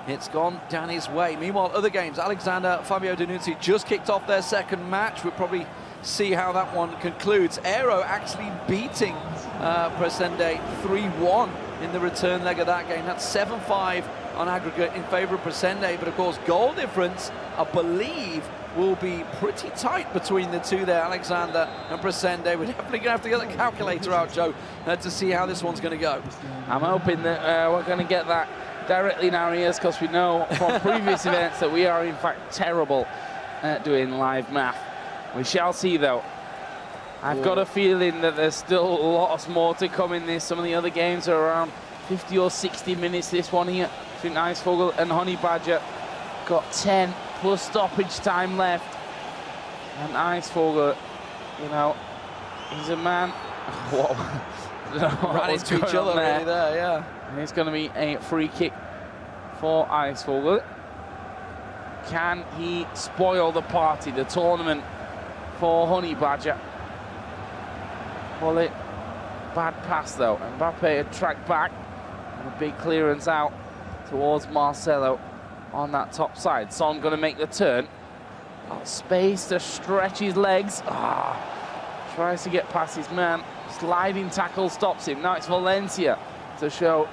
[SPEAKER 10] it's gone Danny's way. Meanwhile, other games, Alexander, Fabio Danuzzi just kicked off their second match. We'll probably see how that one concludes. Aero actually beating Presende 3-1 in the return leg of that game. That's 7-5 on aggregate in favour of Presende, but of course goal difference, I believe, will be pretty tight between the two there, Alexander and Presende. We're definitely going to have to get the calculator out, Joe, to see how this one's going to go.
[SPEAKER 11] I'm hoping that we're going to get that directly in our ears, because we know from previous events that we are in fact terrible at doing live math. We shall see though. I've got a feeling that there's still lots more to come in this. Some of the other games are around 50 or 60 minutes. This one here between Icevogel and Honey Badger got 10 plus stoppage time left. And Icevogel, you know, he's a man.
[SPEAKER 10] Ran into each other really there, yeah.
[SPEAKER 11] And it's going to be a free kick for Icevogel. Can he spoil the party, the tournament for Honey Badger? Pull it. Bad pass though. Mbappe had tracked back. And a big clearance out towards Marcelo on that top side. Son going to make the turn. Got space to stretch his legs. Tries to get past his man. Sliding tackle stops him. Now it's Valencia to show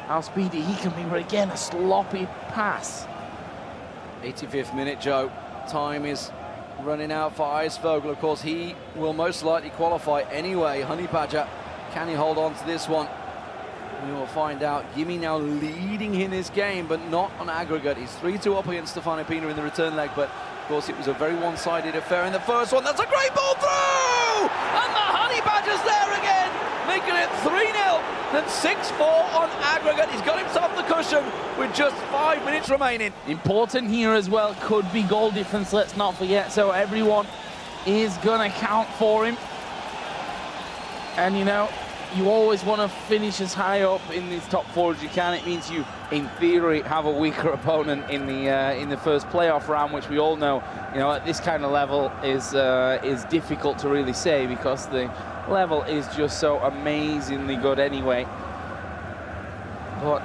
[SPEAKER 11] how speedy he can be. But again, a sloppy pass.
[SPEAKER 10] 85th minute, Joe. Time is running out for Icevogel. Of course, he will most likely qualify anyway. Honey Badger, can he hold on to this one? We will find out. Yimi now leading in this game, but not on aggregate. He's 3-2 up against Stefano Pina in the return leg, but of course it was a very one-sided affair in the first one. That's a great ball through! And the Honey Badger's there again, making it 3-0 and 6-4 on aggregate. He's got himself the cushion with just 5 minutes remaining.
[SPEAKER 11] Important here as well, could be goal difference, let's not forget, so everyone is gonna count for him. And you know, you always want to finish as high up in these top four as you can. It means you, in theory, have a weaker opponent in the first playoff round, which we all know, you know, at this kind of level is difficult to really say, because the level is just so amazingly good anyway. But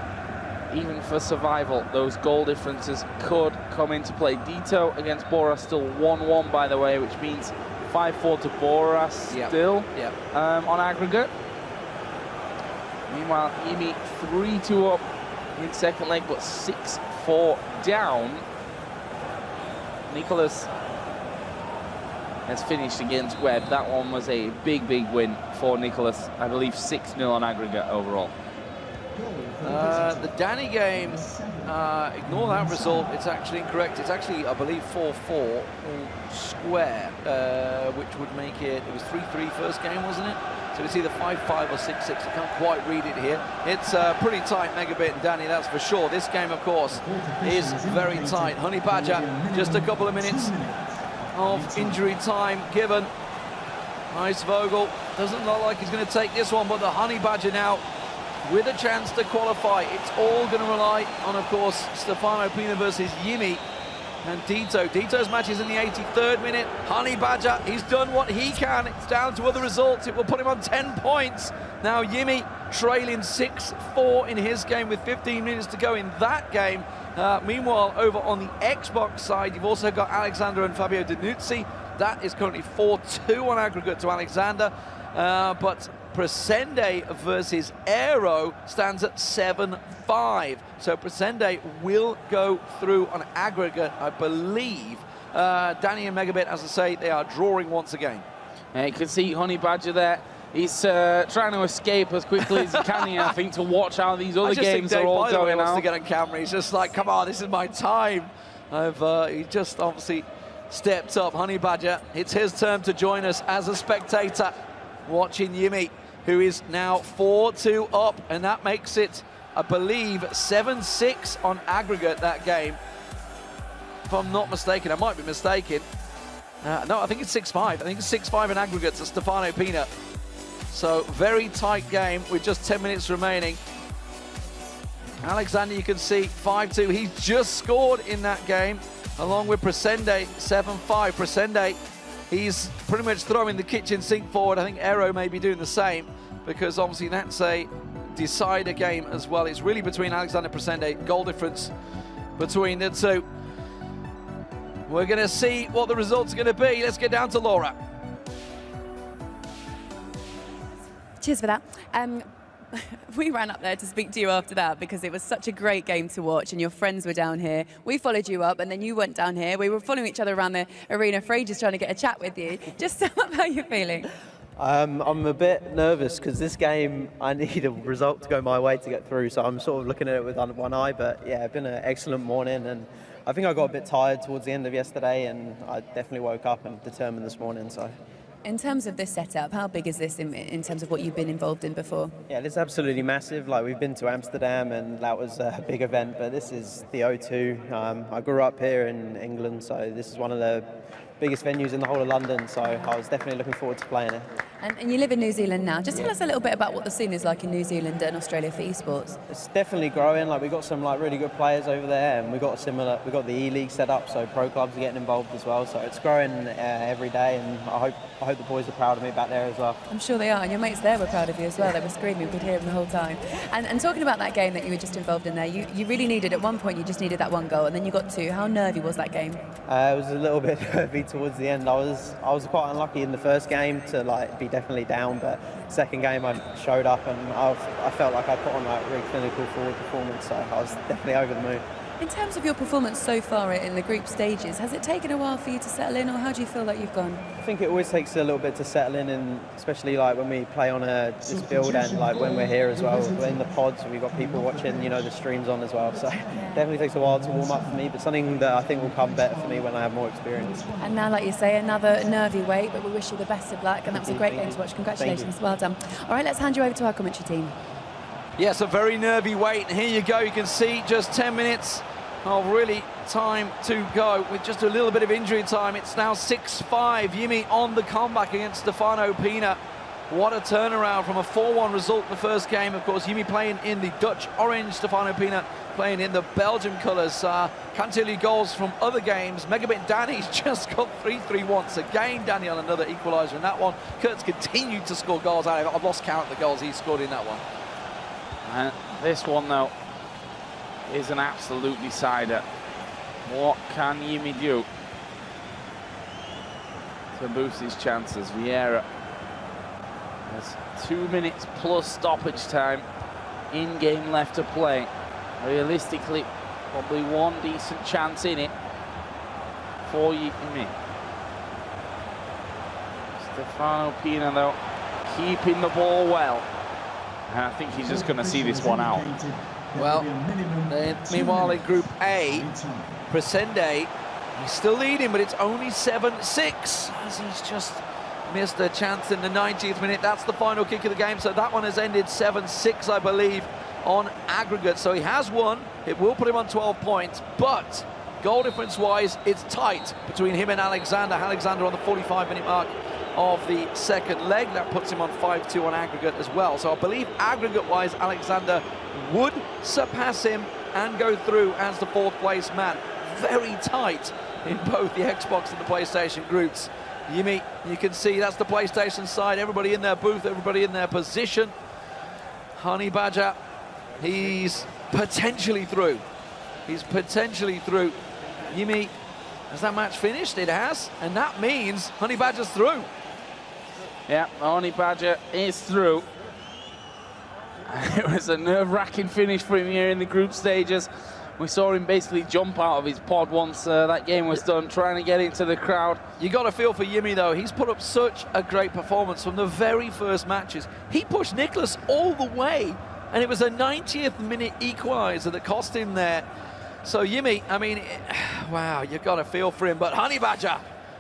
[SPEAKER 11] even for survival, those goal differences could come into play. Dito against Bora still 1-1, by the way, which means 5-4 to Bora still on aggregate. Meanwhile, Yimi 3-2 up in second leg, but 6-4 down. Nicholas has finished against Webb. That one was a big, big win for Nicholas. I believe 6-0 on aggregate overall.
[SPEAKER 10] The Danny game, ignore that result, it's actually incorrect. It's actually, I believe, 4-4 all square, which would make it was 3-3 first game, wasn't it? So it's either 5-5 or 6-6. I can't quite read it here. It's pretty tight, Megabit and Danny, that's for sure. This game, of course, is very tight. Honey Badger, just a couple of minutes of injury time given. Icevogel doesn't look like he's going to take this one, but the Honey Badger now with a chance to qualify. It's all going to rely on, of course, Stefano Pina versus Yimi and Dito. Dito's match is in the 83rd minute. Honey Badger, he's done what he can. It's down to other results. It will put him on 10 points. Now Yimi trailing 6-4 in his game with 15 minutes to go in that game. Meanwhile, over on the Xbox side, you've also got Alexander and Fabio Danuzzi. That is currently 4-2 on aggregate to Alexander. But Presende versus Aero stands at 7-5. So Presende will go through on aggregate, I believe. Danny and Megabit, as I say, they are drawing once again.
[SPEAKER 11] Yeah, you can see Honey Badger there. He's trying to escape as quickly as he can here, I think, to watch how these other games are all going
[SPEAKER 10] wants
[SPEAKER 11] out.
[SPEAKER 10] to get on camera. He's just like, come on, this is my time. He just obviously stepped up. Honey Badger, it's his turn to join us as a spectator, watching Yimi, who is now 4-2 up, and that makes it, I believe, 7-6 on aggregate, that game. If I'm not mistaken, I might be mistaken. No, I think it's 6-5. I think it's 6-5 in aggregate to Stefano Pina. So, very tight game with just 10 minutes remaining. Alexander, you can see, 5-2. He's just scored in that game, along with Presende, 7-5. Presende he's pretty much throwing the kitchen sink forward. I think Aero may be doing the same, because obviously that's a decider game as well. It's really between Alexander Presende, goal difference between the two. We're going to see what the results are going to be. Let's get down to Laura.
[SPEAKER 1] Cheers for that. We ran up there to speak to you after that because it was such a great game to watch and your friends were down here. We followed you up and then you went down here. We were following each other around the arena for ages trying to get a chat with you. Just sum up how you're feeling.
[SPEAKER 12] I'm a bit nervous because this game I need a result to go my way to get through, so I'm sort of looking at it with one eye. But yeah, it's been an excellent morning, and I think I got a bit tired towards the end of yesterday, and I definitely woke up and determined this morning. So.
[SPEAKER 1] In terms of this setup, how big is this in terms of what you've been involved in before?
[SPEAKER 12] Yeah, it's absolutely massive. Like, we've been to Amsterdam and that was a big event, but this is the O2. I grew up here in England, so this is one of the biggest venues in the whole of London, so I was definitely looking forward to playing it.
[SPEAKER 1] And you live in New Zealand now. Just tell us a little bit about what the scene is like in New Zealand and Australia for esports.
[SPEAKER 12] It's definitely growing. Like, we've got some really good players over there, and we've got the E-League set up, so pro clubs are getting involved as well. So it's growing every day, and I hope the boys are proud of me back there as well.
[SPEAKER 1] I'm sure they are, and your mates there were proud of you as well. They were screaming, we could hear them the whole time. And talking about that game that you were just involved in there, you really needed, at one point you just needed that one goal, and then you got two. How nervy was that game?
[SPEAKER 12] It was a little bit nervy towards the end. I was quite unlucky in the first game to be definitely down, but second game I showed up and I felt like I put on a really clinical forward performance, so I was definitely over the moon.
[SPEAKER 1] In terms of your performance so far in the group stages, has it taken a while for you to settle in, or how do you feel like you've gone?
[SPEAKER 12] I think it always takes a little bit to settle in, and especially when we play on this build and when we're here as well. We're in the pods, we've got people watching, the streams on as well. So definitely takes a while to warm up for me, but something that I think will come better for me when I have more experience.
[SPEAKER 1] And now, like you say, another nervy wait, but we wish you the best of luck, and that was a great game to watch. Congratulations, well done. All right, let's hand you over to our commentary team.
[SPEAKER 10] Yes, a very nervy wait, and here you go. You can see just 10 minutes of really time to go with just a little bit of injury time. It's now 6-5. Yimi on the comeback against Stefano Pina. What a turnaround from a 4-1 result in the first game. Of course, Yimi playing in the Dutch orange, Stefano Pina playing in the Belgian colours. Can't tell you goals from other games. Megabit Danny's just got 3-3 once again. Danny on another equaliser in that one. Kurt's continued to score goals out of it. I've lost count of the goals he scored in that one.
[SPEAKER 11] And this one, though, is an absolute decider. What can Yimi do to boost his chances? Vieira has 2 minutes plus stoppage time in game left to play. Realistically, probably one decent chance in it for Yimi. Stefano Pina, though, keeping the ball well. And I think he's just going to see this one out.
[SPEAKER 10] Well, meanwhile in Group A, Presende, he's still leading, but it's only 7-6, as he's just missed a chance in the 90th minute. That's the final kick of the game, so that one has ended 7-6, I believe, on aggregate. So he has won. It will put him on 12 points, but goal difference-wise, it's tight between him and Alexander. Alexander on the 45-minute mark of the second leg. That puts him on 5-2 on aggregate as well. So I believe aggregate-wise, Alexander would surpass him and go through as the fourth place man. Very tight in both the Xbox and the PlayStation groups. Yimi, you can see that's the PlayStation side, everybody in their booth, everybody in their position. Honey Badger, he's potentially through. He's potentially through. Yimi, has that match finished? It has, and that means Honey Badger's through.
[SPEAKER 11] Yeah, Honey Badger is through. It was a nerve-wracking finish for him here in the group stages. We saw him basically jump out of his pod once that game was done, trying to get into the crowd.
[SPEAKER 10] You got to feel for Yimi, though. He's put up such a great performance from the very first matches. He pushed Nicholas all the way, and it was a 90th minute equaliser that cost him there. So Yimi, I mean, wow, you got to feel for him. But Honey Badger,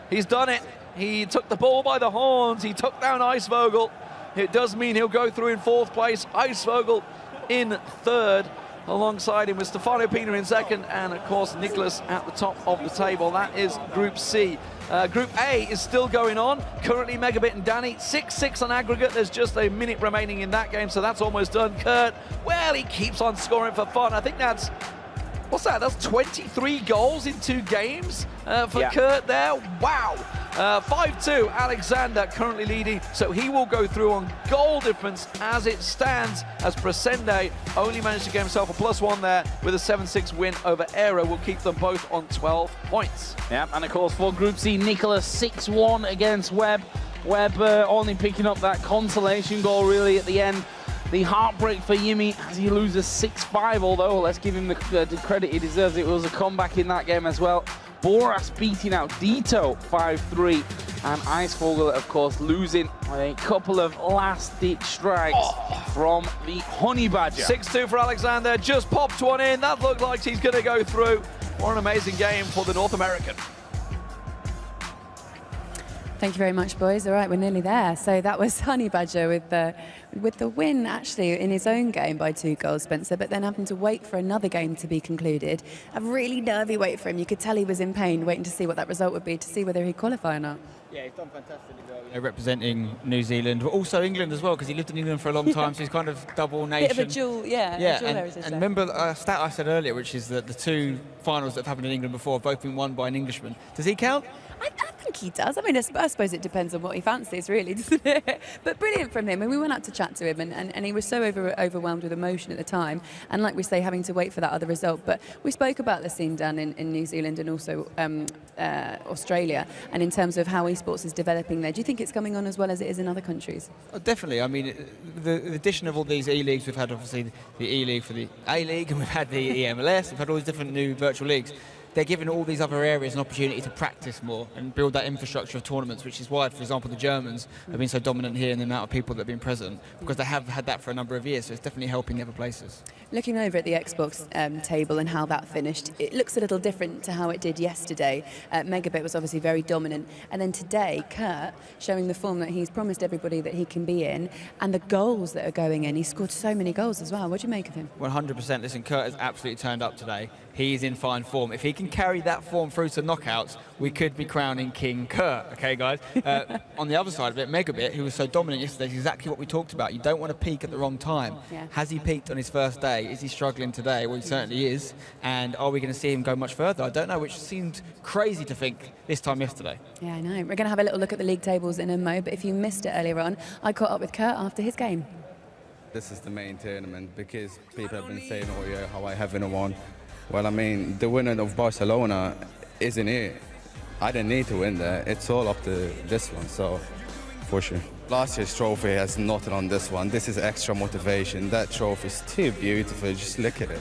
[SPEAKER 10] he's done it. He took the ball by the horns. He took down Icevogel. It does mean he'll go through in fourth place. Icevogel in third. Alongside him with Stefano Pina in second, and of course Nicholas at the top of the table. That is Group C. Group A is still going on. Currently Megabit and Danny 6-6 on aggregate. There's just a minute remaining in that game, so that's almost done. Kurt, well, he keeps on scoring for fun. I think that's, what's that? That's 23 goals in 2 games for Kurt there. Wow. 5-2, Alexander currently leading, so he will go through on goal difference as it stands, as Presende only managed to get himself a +1 there with a 7-6 win over Aero. Will keep them both on 12 points.
[SPEAKER 11] Yeah, and of course for Group C, Nicholas 6-1 against Webb. Webb only picking up that consolation goal really at the end. The heartbreak for Yimi as he loses 6-5, although let's give him the credit he deserves. It was a comeback in that game as well. Boras beating out Dito 5-3, and Icevogel, of course, losing a couple of last-ditch strikes from the Honey Badger.
[SPEAKER 10] 6-2 for Alexander, just popped one in. That looked like he's going to go through. What an amazing game for the North American.
[SPEAKER 1] Thank you very much, boys. All right, we're nearly there. So that was Honey Badger with the win, actually, in his own game by 2 goals, Spencer, but then having to wait for another game to be concluded. A really nervy wait for him. You could tell he was in pain, waiting to see what that result would be, to see whether he'd qualify or not.
[SPEAKER 2] Yeah, he's done fantastically well, representing New Zealand, but also England as well, because he lived in England for a long time, so he's kind of double nation.
[SPEAKER 1] Bit of a dual, yeah, dual heritage.
[SPEAKER 2] And remember a stat I said earlier, which is that the 2 finals that have happened in England before have both been won by an Englishman. Does he count?
[SPEAKER 1] I think he does. I mean, I suppose it depends on what he fancies, really, doesn't it? But brilliant from him. And we went out to chat to him, and he was so overwhelmed with emotion at the time. And like we say, having to wait for that other result. But we spoke about the scene down in New Zealand and also Australia, and in terms of how esports is developing there. Do you think it's coming on as well as it is in other countries?
[SPEAKER 2] Oh, definitely. I mean, the addition of all these E-leagues, we've had obviously the E-league for the A-league, and we've had the EMLS, we've had all these different new virtual leagues. They're giving all these other areas an opportunity to practice more and build that infrastructure of tournaments, which is why, for example, the Germans have been so dominant here in the amount of people that have been present, because they have had that for a number of years, so it's definitely helping the other places.
[SPEAKER 1] Looking over at the Xbox table and how that finished, it looks a little different to how it did yesterday. Megabit was obviously very dominant, and then today, Kurt showing the form that he's promised everybody that he can be in, and the goals that are going in. He scored so many goals as well. What do you make of him?
[SPEAKER 2] 100%. Listen, Kurt has absolutely turned up today. He's in fine form. If he can carry that form through to knockouts, we could be crowning King Kurt, okay, guys? On the other side of it, Megabit, who was so dominant yesterday, is exactly what we talked about. You don't want to peak at the wrong time.
[SPEAKER 1] Yeah.
[SPEAKER 2] Has he peaked on his first day? Is he struggling today? Well, he certainly is. And are we going to see him go much further? I don't know, which seemed crazy to think this time yesterday.
[SPEAKER 1] Yeah, I know. We're going to have a little look at the league tables in a mo, but if you missed it earlier on, I caught up with Kurt after his game.
[SPEAKER 6] This is the main tournament because people have been saying, oh yeah, how I haven't won. Well, I mean, the winner of Barcelona isn't here. I didn't need to win there. It's all up to this one, so for sure. Last year's trophy has nothing on this one. This is extra motivation. That trophy is too beautiful. Just look at it.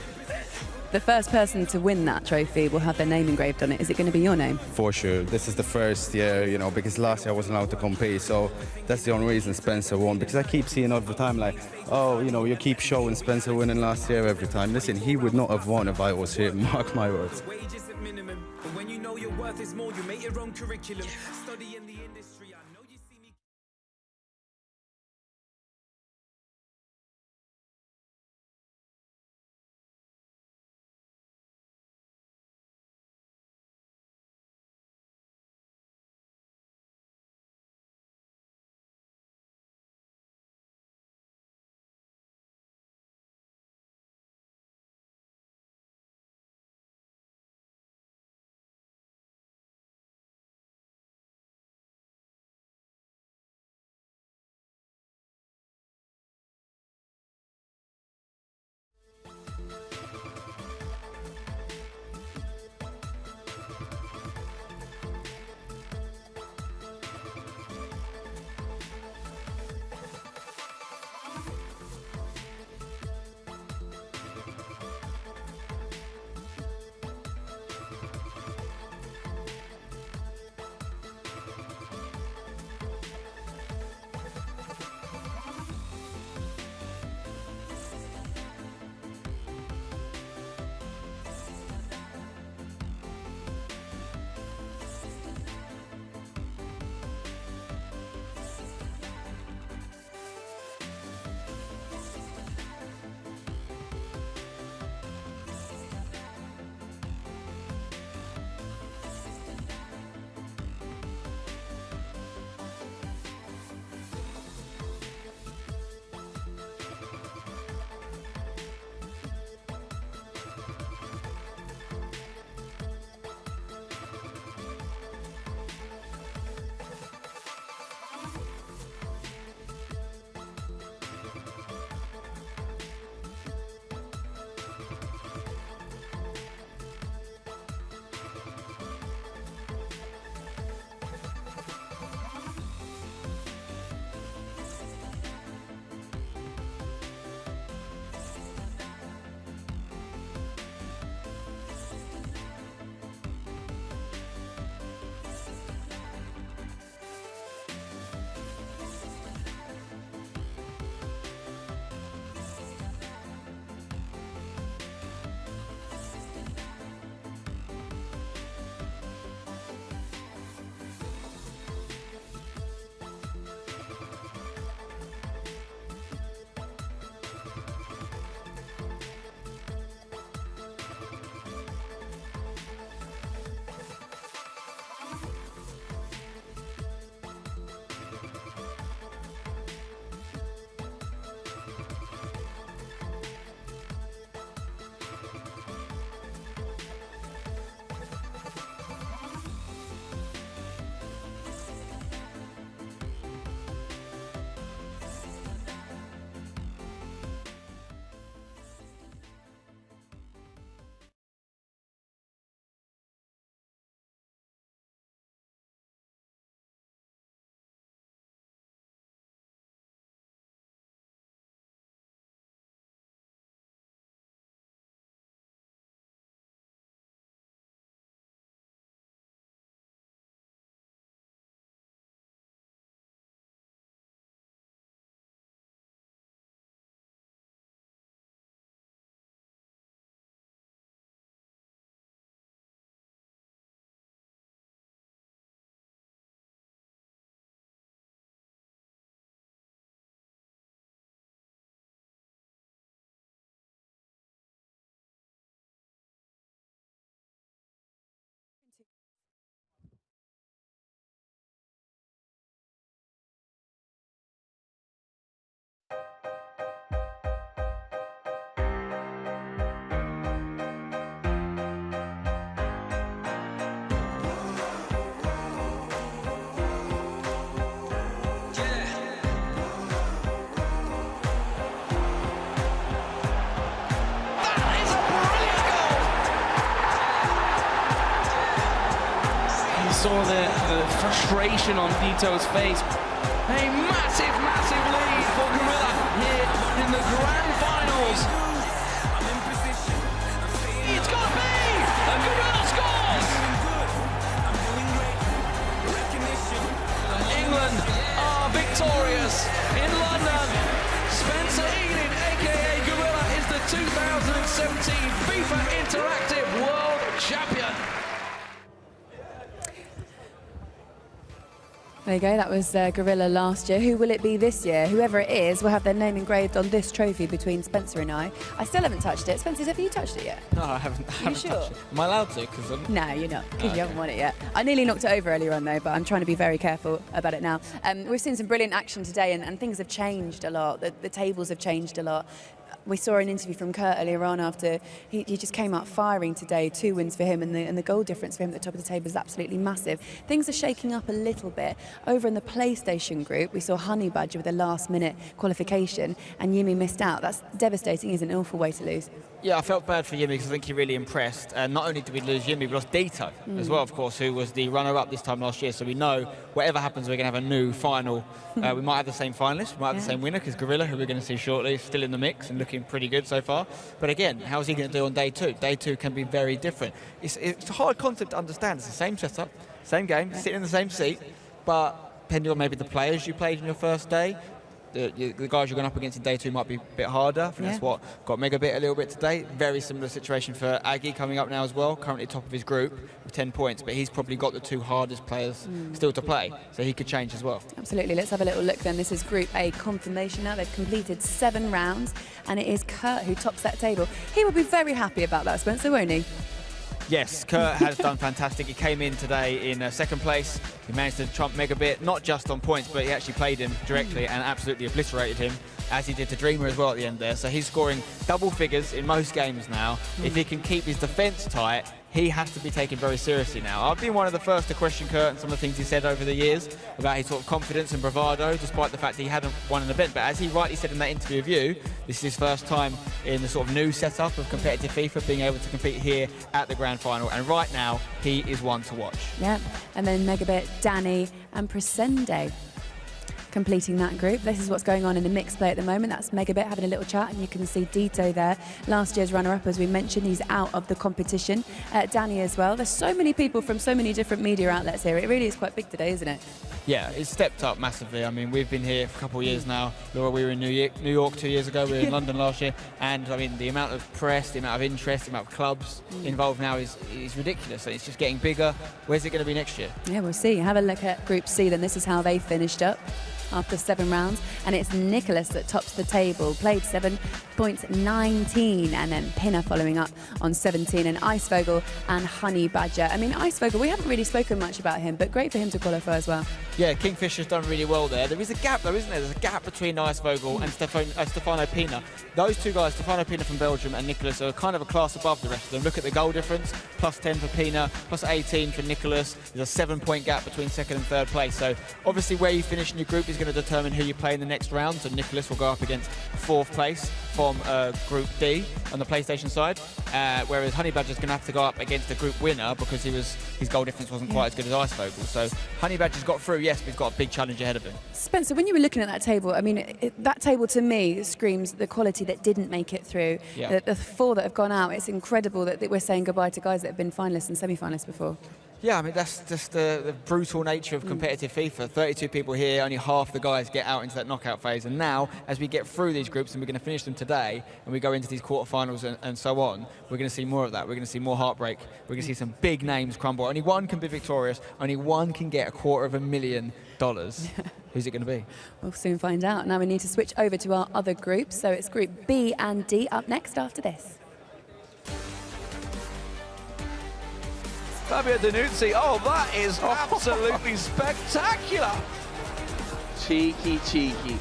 [SPEAKER 1] The first person to win that trophy will have their name engraved on it. Is it going to be your name?
[SPEAKER 6] For sure. This is the first year, you know, because last year I wasn't allowed to compete, so that's the only reason Spencer won. Because I keep seeing all the time, like, oh, you know, you keep showing Spencer winning last year every time. Listen, he would not have won if I was here. Mark my words.
[SPEAKER 13] When you know your worth is more, you make your own curriculum. Study in the industry. I know you see me.
[SPEAKER 10] saw the frustration on Dito's face. A massive, massive lead for Gorilla here in the grand finals. It's got to be! And Gorilla scores! England are victorious in London. Spencer Ealing, aka Gorilla, is the 2017 FIFA Interactive World Champion.
[SPEAKER 1] There you go, that was Gorilla last year. Who will it be this year? Whoever it is will have their name engraved on this trophy between Spencer and I. I still haven't touched it. Spencer, have you touched it yet?
[SPEAKER 2] No, I haven't touched it. Am I allowed to?
[SPEAKER 1] No, you're not, because you haven't won it yet. I nearly knocked it over earlier on, though, but I'm trying to be very careful about it now. We've seen some brilliant action today, and things have changed a lot. The tables have changed a lot. We saw an interview from Kurt earlier on after he just came out firing today. 2 wins for him, and the goal difference for him at the top of the table is absolutely massive. Things are shaking up a little bit. Over in the PlayStation group, we saw Honey Badger with a last-minute qualification, and Yumi missed out. That's devastating, isn't it? An awful way to lose.
[SPEAKER 2] Yeah, I felt bad for Yumi because I think he really impressed. And not only did we lose Yumi, we lost Dito as well, of course, who was the runner-up this time last year. So we know whatever happens, we're going to have a new final. We might have the same finalists, we might have the same winner, because Gorilla, who we're going to see shortly, is still in the mix and looking pretty good so far. But again, how's he going to do on day 2? Day 2 can be very different. It's a hard concept to understand. It's the same setup, same game, sitting in the same seat, but depending on maybe the players you played in your first day, the guys you're going up against in day 2 might be a bit harder. I think that's what got Megabit a little bit today. Very similar situation for Aggie coming up now as well, currently top of his group with 10 points, but he's probably got the 2 hardest players still to play, so he could change as well.
[SPEAKER 1] Absolutely. Let's have a little look then. This is Group A confirmation now. They've completed 7 rounds, and it is Kurt who tops that table. He will be very happy about that, Spencer, won't he?
[SPEAKER 2] Yes, Kurt has done fantastic. He came in today in second place. He managed to trump Megabit, not just on points, but he actually played him directly and absolutely obliterated him, as he did to Dreamer as well at the end there. So he's scoring double figures in most games now. If he can keep his defence tight, he has to be taken very seriously now. I've been one of the first to question Kurt and some of the things he said over the years about his sort of confidence and bravado, despite the fact that he hadn't won an event. But as he rightly said in that interview with you, this is his first time in the sort of new setup of competitive FIFA, being able to compete here at the grand final. And right now, he is one to watch.
[SPEAKER 1] Yeah, and then Megabit, Danny and Presende completing that group. This is what's going on in the mixed play at the moment. That's Megabit having a little chat, and you can see Dito there. Last year's runner-up, as we mentioned, he's out of the competition. Danny as well. There's so many people from so many different media outlets here. It really is quite big today, isn't it?
[SPEAKER 2] Yeah, it's stepped up massively. I mean, we've been here for a couple of years now. Laura, we were in New York 2 years ago. We were in London last year. And, I mean, the amount of press, the amount of interest, the amount of clubs involved now is ridiculous. It's just getting bigger. Where's it going to be next year?
[SPEAKER 1] Yeah, we'll see. Have a look at Group C, then. This is how they finished up after 7 rounds, and it's Nicholas that tops the table. Played 7 points, 19, and then Pinner following up on 17, and Icevogel and Honey Badger. I mean, Icevogel, we haven't really spoken much about him, but great for him to qualify as well.
[SPEAKER 2] Yeah, Kingfisher's done really well there. There is a gap though, isn't there? There's a gap between Icevogel and Stefano Pina. Those 2 guys, Stefano Pina from Belgium and Nicholas, are kind of a class above the rest of them. Look at the goal difference, plus 10 for Pina, plus 18 for Nicholas. There's a 7-point gap between 2nd and 3rd place. So obviously where you finish in your group is going to determine who you play in the next round. So Nicholas will go up against 4th place from Group D on the PlayStation side, whereas Honey Badger's going to have to go up against the group winner because his goal difference wasn't quite as good as Icevogel. So Honey Badger's got through, yes, but he's got a big challenge ahead of him.
[SPEAKER 1] Spencer, when you were looking at that table, I mean, that table to me screams the quality that didn't make it through.
[SPEAKER 2] Yeah.
[SPEAKER 1] The 4 that have gone out, it's incredible that we're saying goodbye to guys that have been finalists and semi-finalists before.
[SPEAKER 2] Yeah, I mean, that's just the brutal nature of competitive FIFA. 32 people here, only half the guys get out into that knockout phase. And now, as we get through these groups, and we're going to finish them today, and we go into these quarterfinals and so on, we're going to see more of that. We're going to see more heartbreak. We're going to see some big names crumble. Only one can be victorious. Only one can get $250,000. Who's it going to be?
[SPEAKER 1] We'll soon find out. Now we need to switch over to our other groups. So it's Group B and D up next after this.
[SPEAKER 10] Fabio Danuzzi, oh, that is absolutely spectacular.
[SPEAKER 11] Cheeky, cheeky.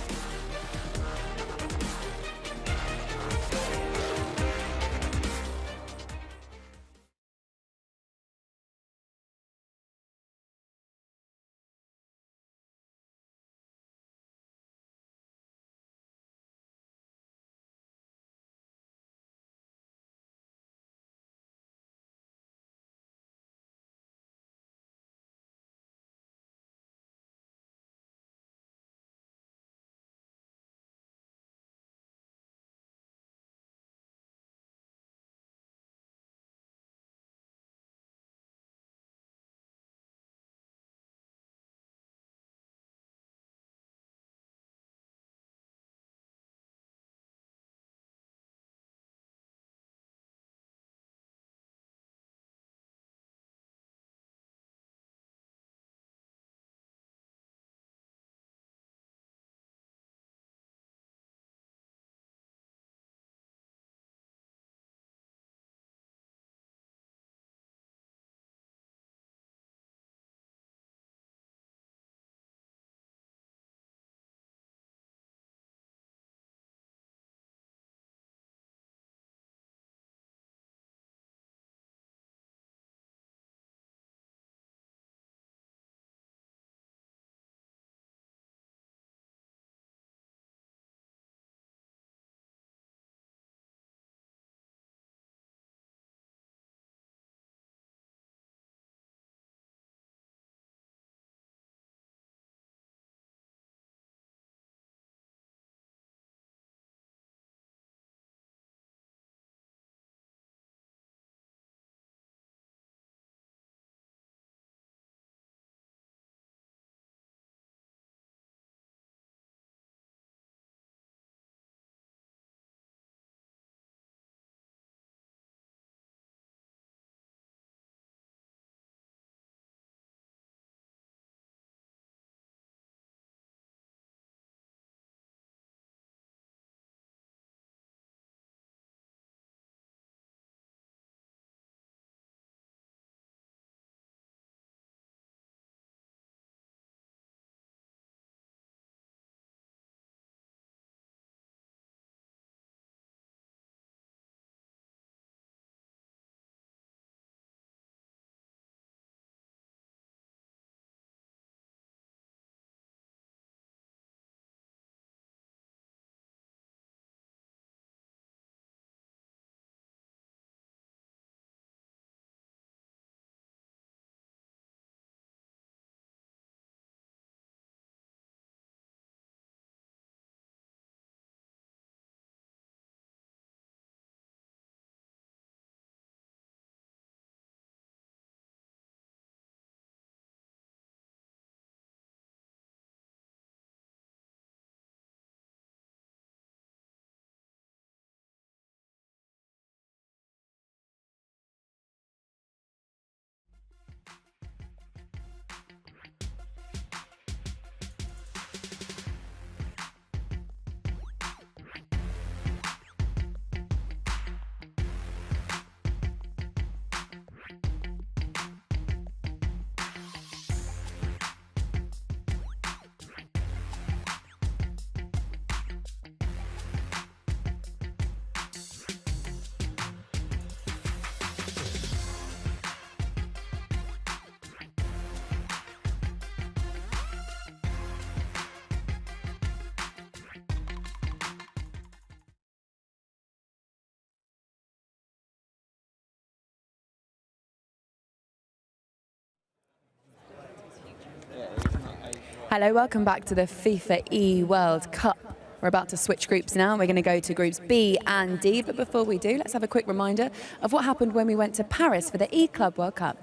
[SPEAKER 1] Hello, welcome back to the FIFA eWorld Cup. We're about to switch groups now. We're going to go to groups B and D. But before we do, let's have a quick reminder of what happened when we went to Paris for the eClub World Cup.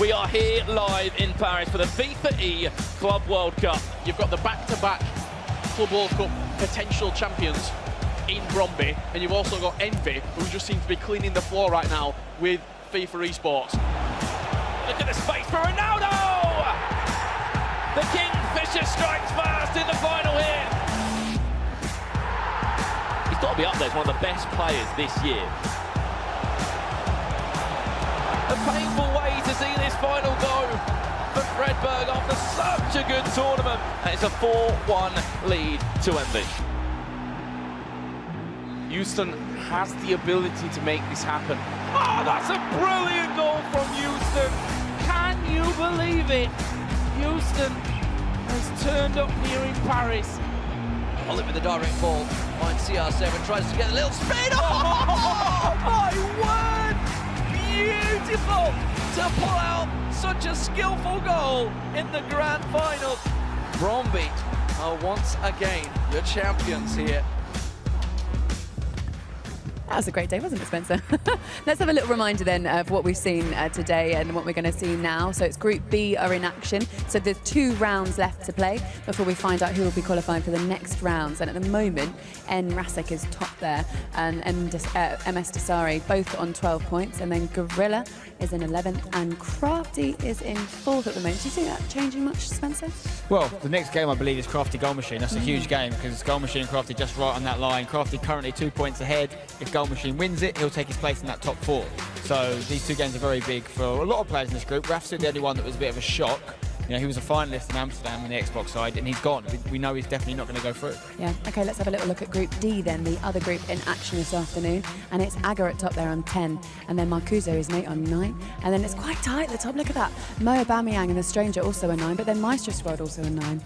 [SPEAKER 3] We are here live in Paris for the FIFA E Club World Cup.
[SPEAKER 4] You've got the back-to-back Club World Cup potential champions in Bromby, and you've also got Envy, who just seems to be cleaning the floor right now with FIFA eSports.
[SPEAKER 3] Look at the space for Ronaldo! The Kingfisher strikes first in the final here. He's got to be up there as one of the best players this year. A painful way to see this final go for Fredberg after such a good tournament. And it's a 4-1 lead to Envy.
[SPEAKER 11] Houston has the ability to make this happen.
[SPEAKER 3] Oh, that's a brilliant goal from Houston.
[SPEAKER 11] Can you believe it? Houston has turned up here in Paris.
[SPEAKER 14] Oliver with the direct ball. Finds CR7, tries to get a little spin. Oh, my word! Beautiful to pull out such a skillful goal in the grand final. Bromby are once again your champions here.
[SPEAKER 1] That was a great day, wasn't it, Spencer? Let's have a little reminder then of what we've seen today and what we're going to see now. So it's Group B are in action. So there's 2 rounds left to play before we find out who will be qualifying for the next rounds. And at the moment, Rasek is top there and MS Dasari both on 12 points. And then Gorilla is in 11th and Crafty is in 4th at the moment. Do you see that changing much, Spencer?
[SPEAKER 2] Well, the next game, I believe, is Crafty Goal Machine. That's a huge game because it's Goal Machine and Crafty just right on that line. Crafty currently 2 points ahead. If Goal Machine wins it, he'll take his place in that top 4. So these 2 games are very big for a lot of players in this group. Raf's the only one that was a bit of a shock. You know, he was a finalist in Amsterdam on the Xbox side, and he's gone. We know he's definitely not going to go through.
[SPEAKER 1] Yeah, OK, let's have a little look at Group D then, the other group in action this afternoon. And it's Aga at top there on 10, and then Marcuso is Nate on 9. And then it's quite tight at the top, look at that. Mo Aubameyang and the Stranger also a 9, but then Maestro Squad also a 9.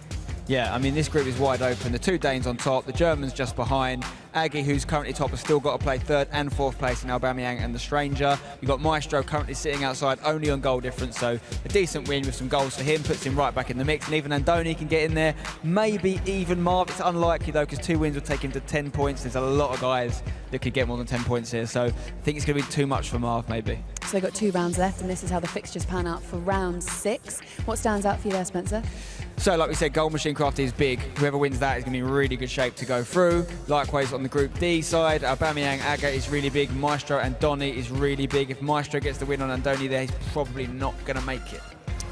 [SPEAKER 2] Yeah, I mean, this group is wide open. The 2 Danes on top, the Germans just behind. Aggie, who's currently top, has still got to play 3rd and 4th place in Aubameyang and the Stranger. You've got Maestro currently sitting outside, only on goal difference, so a decent win with some goals for him, puts him right back in the mix. And even Andoni can get in there, maybe even Marv. It's unlikely, though, because 2 wins will take him to 10 points. There's a lot of guys that could get more than 10 points here, so I think it's going to be too much for Marv, maybe.
[SPEAKER 1] So they've got 2 rounds left, and this is how the fixtures pan out for round 6. What stands out for you there, Spencer?
[SPEAKER 2] So, like we said, Goal Machine Crafty is big. Whoever wins that is going to be in really good shape to go through. Likewise, on the Group D side, Aubameyang, Aga is really big. Maestro and Donny is really big. If Maestro gets the win on Andoni there, he's probably not going to make it.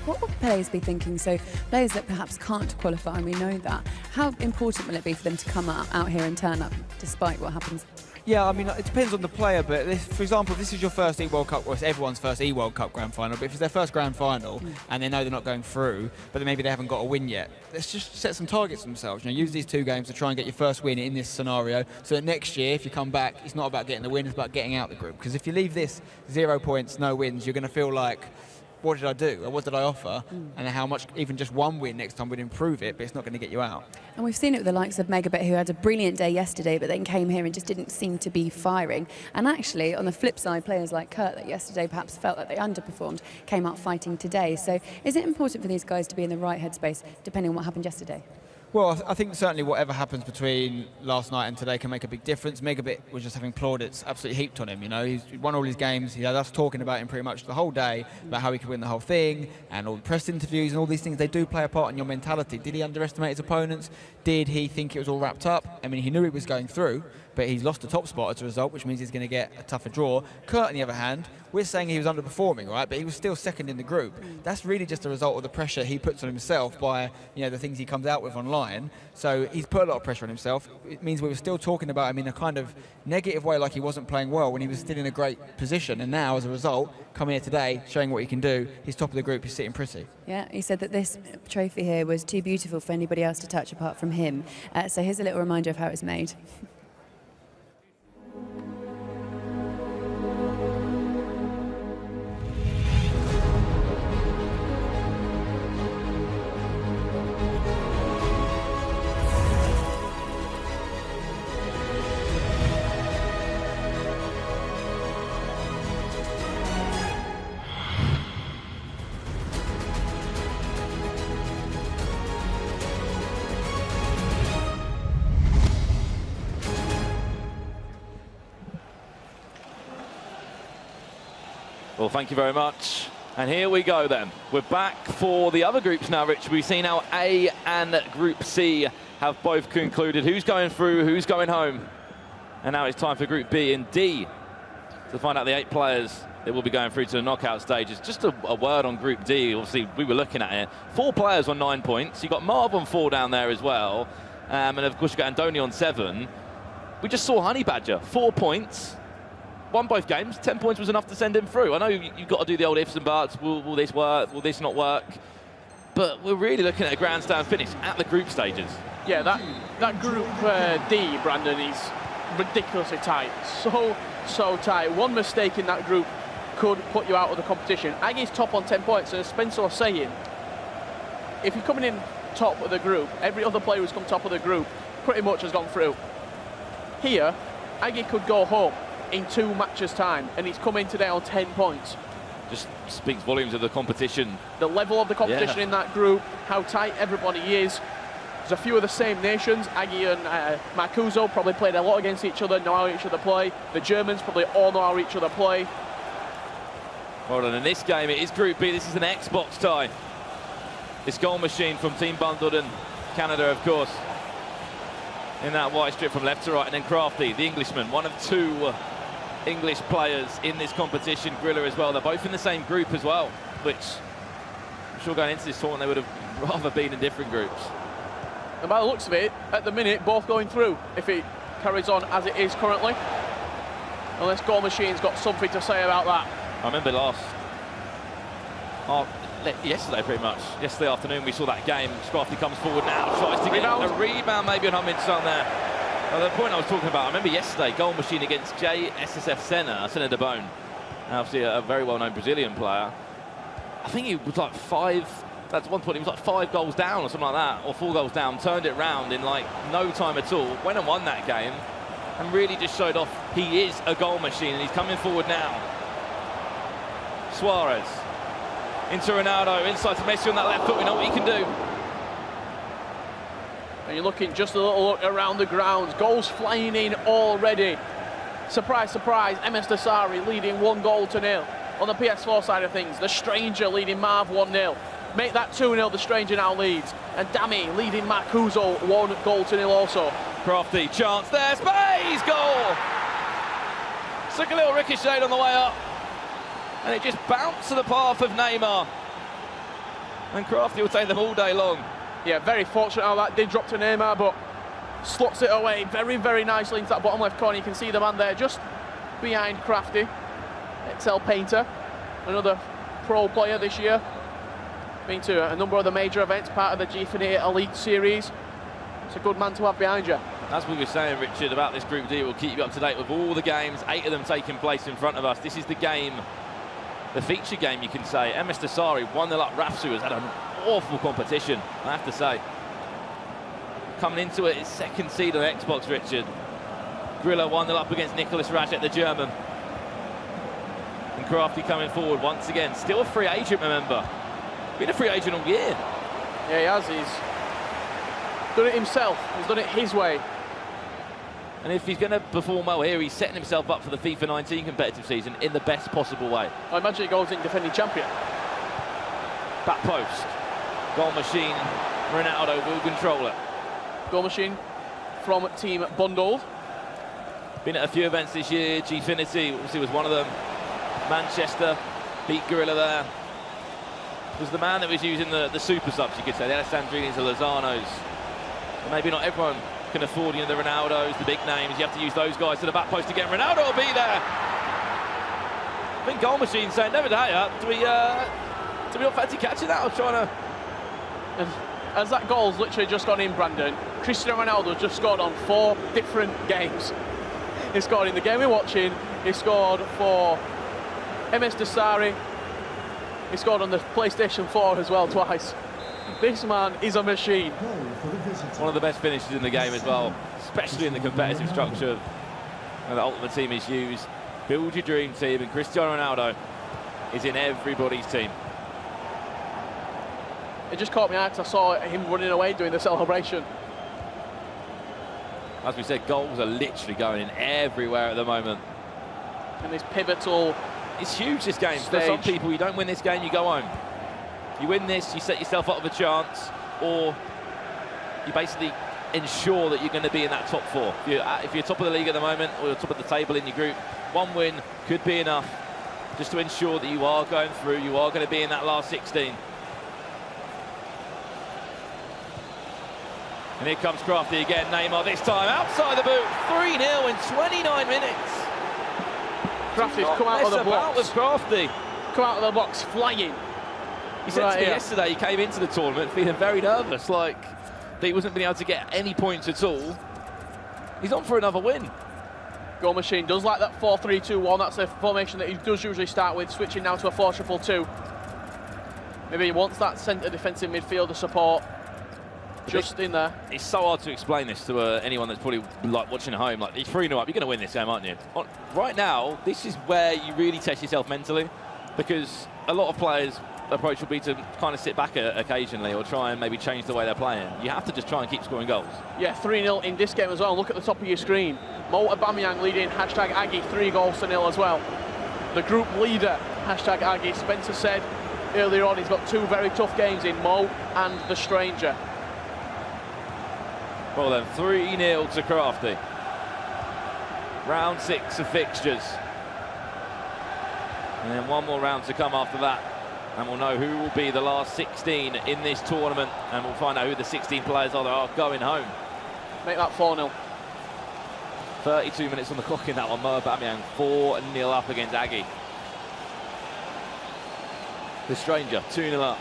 [SPEAKER 1] What would players be thinking? So players that perhaps can't qualify, and we know that. How important will it be for them to come out here and turn up despite what happens?
[SPEAKER 2] Yeah, I mean, it depends on the player, but for example, if this is your first eWorld Cup, or it's everyone's first eWorld Cup Grand Final, but if it's their first Grand Final and they know they're not going through, but then maybe they haven't got a win yet, let's just set some targets for themselves. You know, use these 2 games to try and get your first win in this scenario, so that next year, if you come back, it's not about getting the win, it's about getting out the group. Because if you leave this 0 points, no wins, you're going to feel like, what did I do? Or what did I offer? And how much even just 1 win next time would improve it, but it's not going to get you out.
[SPEAKER 1] And we've seen it with the likes of Megabit, who had a brilliant day yesterday, but then came here and just didn't seem to be firing. And actually, on the flip side, players like Kurt, that yesterday perhaps felt that they underperformed, came out fighting today. So is it important for these guys to be in the right headspace, depending on what happened yesterday?
[SPEAKER 2] Well, I think certainly whatever happens between last night and today can make a big difference. Megabit was just having plaudits absolutely heaped on him. You know, he's won all his games. He had us talking about him pretty much the whole day about how he could win the whole thing, and all the press interviews and all these things. They do play a part in your mentality. Did he underestimate his opponents? Did he think it was all wrapped up? I mean, he knew he was going through, but he's lost the top spot as a result, which means he's going to get a tougher draw. Kurt, on the other hand, we're saying he was underperforming, right? But he was still second in the group. That's really just a result of the pressure he puts on himself by, you know, the things he comes out with online. So he's put a lot of pressure on himself. It means we were still talking about him in a kind of negative way, like he wasn't playing well when he was still in a great position. And now, as a result, coming here today, showing what he can do, he's top of the group, he's sitting pretty.
[SPEAKER 1] Yeah, he said that this trophy here was too beautiful for anybody else to touch apart from him. So here's a little reminder of how it was made.
[SPEAKER 3] Well, thank you very much. And here we go then. We're back for the other groups now, Rich. We've seen how A and Group C have both concluded. Who's going through, who's going home? And now it's time for Group B and D to find out the 8 players that will be going through to the knockout stages. Just a word on Group D. Obviously, we were looking at it. 4 players on 9 points. You've got Marv on 4 down there as well. And of course, you've got Andoni on 7. We just saw Honey Badger, 4 points. Won both games. 10 points was enough to send him through. I know you've got to do the old ifs and buts. Will this work? Will this not work? But we're really looking at a grandstand finish at the group stages.
[SPEAKER 4] Yeah, that Group D, Brandon, is ridiculously tight. So tight. One mistake in that group could put you out of the competition. Aggie's top on 10 points, and as Spencer was saying, if you're coming in top of the group, every other player who's come top of the group pretty much has gone through. Here, Aggie could go home in 2 matches' time, and he's come in today on 10 points.
[SPEAKER 3] Just speaks volumes of the competition.
[SPEAKER 4] The level of the competition in that group, how tight everybody is. There's a few of the same nations. Aggie and Marcuso probably played a lot against each other, know how each other play. The Germans probably all know how each other play.
[SPEAKER 3] Well done. In this game, it is Group B. This is an Xbox tie. This goal machine from Team Bundled and Canada, of course, in that white strip from left to right. And then Crafty, the Englishman, one of 2 English players in this competition. Griller as well. They're both in the same group as well, which I'm sure going into this tournament they would have rather been in different groups.
[SPEAKER 4] And by the looks of it, at the minute, both going through if it carries on as it is currently. Unless Goal Machine's got something to say about that.
[SPEAKER 3] I remember yesterday pretty much. Yesterday afternoon we saw that game. Scrafty comes forward now, tries to get a rebound maybe on Hamidson there. The point I was talking about, I remember yesterday, Goal Machine against JSSF Senna de Bone. Obviously a very well-known Brazilian player. I think he was like 5, at one point he was like 5 goals down or something like that, or 4 goals down, turned it round in like no time at all, went and won that game, and really just showed off he is a goal machine, and he's coming forward now. Suarez into Ronaldo, inside to Messi on that left foot. We know what he can do.
[SPEAKER 4] And you're looking just a little look around the grounds. Goals flying in already. Surprise, surprise, MS Dasari leading 1-0. On the PS4 side of things, the Stranger leading Marv 1-0. Make that 2-0, the Stranger now leads. And Dami leading Marcuso 1-0 also.
[SPEAKER 3] Crafty, chance there, space, goal! Took a little ricochet on the way up. And it just bounced to the path of Neymar. And Crafty will take them all day long.
[SPEAKER 4] Yeah, very fortunate how that did drop to Neymar, but slots it away very, very nicely into that bottom left corner. You can see the man there just behind Crafty. Excel Painter, another pro player this year. Been to a number of the major events, part of the G4 Elite Series. It's a good man to have behind you.
[SPEAKER 3] As we were saying, Richard, about this Group D, we'll keep you up to date with all the games, 8 of them taking place in front of us. This is the game, the feature game, you can say. MS Dasari 1-0 up. Rafsu has had an awful competition, I have to say. Coming into it, his 2nd seed on Xbox, Richard. Griller 1-0 up against Nicholas Rajek, the German. And Crafty coming forward once again. Still a free agent, remember. Been a free agent all year.
[SPEAKER 4] Yeah, he has. He's done it himself. He's done it his way.
[SPEAKER 3] And if he's going to perform well here, he's setting himself up for the FIFA 19 competitive season in the best possible way.
[SPEAKER 4] I imagine he goes in defending champion.
[SPEAKER 3] Back post. Goal Machine. Ronaldo will control it.
[SPEAKER 4] Goal Machine from Team Bundled.
[SPEAKER 3] Been at a few events this year. Gfinity obviously was one of them. Manchester beat Gorilla there. Was the man that was using the super subs, you could say, the Alessandrinis, the Lozanos. But maybe not everyone can afford, the Ronaldos, the big names. You have to use those guys to the back post again. Ronaldo will be there. I think Goal Machine saying, never day, do we not fancy catching that? I'm trying to...
[SPEAKER 4] And as that goal's literally just gone in, Brandon, Cristiano Ronaldo just scored on 4 different games. He scored in the game we're watching, he scored for MS Dasari, he scored on the PlayStation 4 as well twice. This man is a machine.
[SPEAKER 3] One of the best finishes in the game as well, especially in the competitive structure the Ultimate Team is used. Build your dream team, and Cristiano Ronaldo is in everybody's team.
[SPEAKER 4] It just caught me out because I saw him running away doing the celebration.
[SPEAKER 3] As we said, goals are literally going in everywhere at the moment.
[SPEAKER 4] In this pivotal
[SPEAKER 3] It's huge, this game. For some people, you don't win this game, you go home. You win this, you set yourself up with a chance, or you basically ensure that you're going to be in that top 4. If you're top of the league at the moment, or you're top of the table in your group, one win could be enough just to ensure that you are going through, you are going to be in that last 16. And here comes Crafty again, Neymar this time outside the boot, 3-0 in 29 minutes.
[SPEAKER 4] Crafty's come out of the box.
[SPEAKER 3] With Crafty.
[SPEAKER 4] Come out of the box flying.
[SPEAKER 3] He said to me yesterday, he came into the tournament feeling very nervous, like that he wasn't being able to get any points at all. He's on for another win.
[SPEAKER 4] Goal machine does like that 4-3-2-1. That's a formation that he does usually start with, switching now to a 4-2-2. Maybe he wants that centre defensive midfielder support just in there.
[SPEAKER 3] It's so hard to explain this to anyone that's probably like watching at home. Like, you're 3-0 up, you're going to win this game, aren't you? Right now, this is where you really test yourself mentally, because a lot of players' approach will be to kind of sit back occasionally or try and maybe change the way they're playing. You have to just try and keep scoring goals.
[SPEAKER 4] Yeah, 3-0 in this game as well. Look at the top of your screen. Mo Aubameyang leading #Aggie 3-0 as well. The group leader #Aggie. Spencer said earlier on he's got 2 very tough games in Mo and the Stranger.
[SPEAKER 3] Well then, 3-0 to Crafty. Round 6 of fixtures. And then one more round to come after that. And we'll know who will be the last 16 in this tournament. And we'll find out who the 16 players are that are going home.
[SPEAKER 4] Make that 4-0.
[SPEAKER 3] 32 minutes on the clock in that one. Mo Aubameyang 4-0 up against Aggie. The Stranger 2-0 up.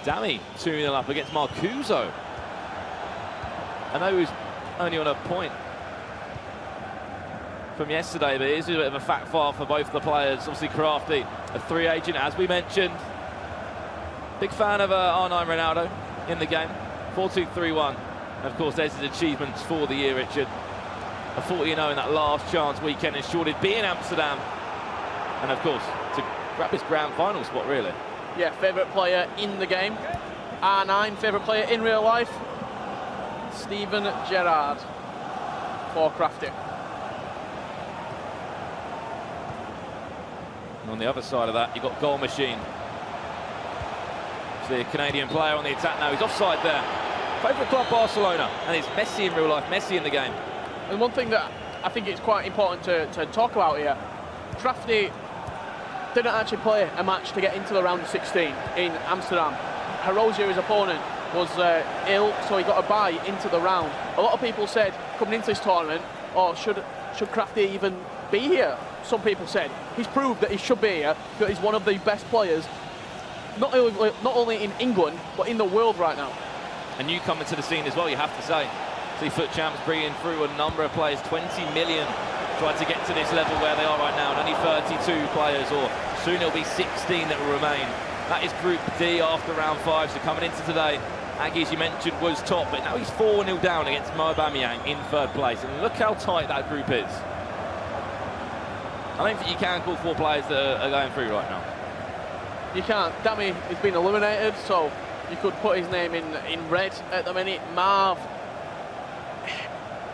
[SPEAKER 3] Dami 2-0 up against Marcuso. I know he was only on a point from yesterday, but it is a bit of a fact file for both the players. Obviously Crafty, a free agent, as we mentioned. Big fan of R9 Ronaldo in the game. 4-2-3-1. And of course, there's his achievements for the year, Richard. A 40-0 in that last chance weekend, ensured he'd be in Amsterdam. And of course, to grab his grand final spot, really.
[SPEAKER 4] Yeah, favourite player in the game. R9, favourite player in real life. Steven Gerrard for Crafty.
[SPEAKER 3] And on the other side of that, you've got Goal Machine. It's the Canadian player on the attack now. He's offside there. Favourite club, Barcelona. And it's Messi in real life, Messi in the game.
[SPEAKER 4] And one thing that I think it's quite important to talk about here, Crafty didn't actually play a match to get into the round of 16 in Amsterdam. Herosier, his opponent, was ill, so he got a bye into the round. A lot of people said, coming into this tournament, oh, should Crafty even be here? Some people said. He's proved that he should be here, that he's one of the best players, not only in England, but in the world right now.
[SPEAKER 3] And you coming to the scene as well, you have to say. See FUT Champs bringing through a number of players, 20 million, trying to get to this level where they are right now, and only 32 players, or soon it'll be 16 that will remain. That is Group D after round 5, so coming into today, Aggie, as you mentioned, was top, but now he's 4-0 down against Mo Aubameyang in 3rd place, and look how tight that group is. I don't think you can call 4 players that are going through right now.
[SPEAKER 4] You can't. Dami has been eliminated, so you could put his name in red at the minute. Marv,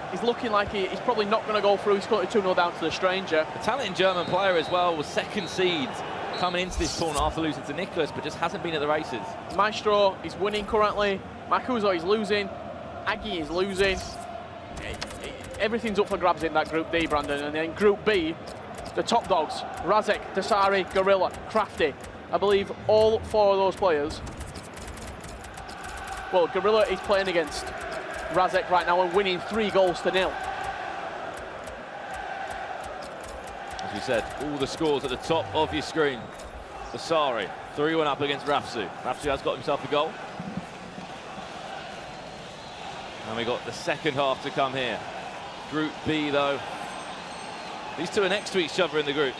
[SPEAKER 4] he's looking like he's probably not going to go through. He's got 2-0 down to the Stranger.
[SPEAKER 3] A talented German player as well, was 2nd seed coming into this tournament after losing to Nicholas, but just hasn't been at the races.
[SPEAKER 4] Maestro is winning currently. Marcuso is losing. Aggie is losing. Everything's up for grabs in that Group D, Brandon. And then Group B, the top dogs, Razek, Dasari, Gorilla, Crafty. I believe all 4 of those players. Well, Gorilla is playing against Razek right now and winning 3-0.
[SPEAKER 3] As we said, all the scores at the top of your screen. Dasari, 3-1 up against Rafsu. Rafsu has got himself a goal. And we got the second half to come here. Group B, though. These two are next to each other in the group.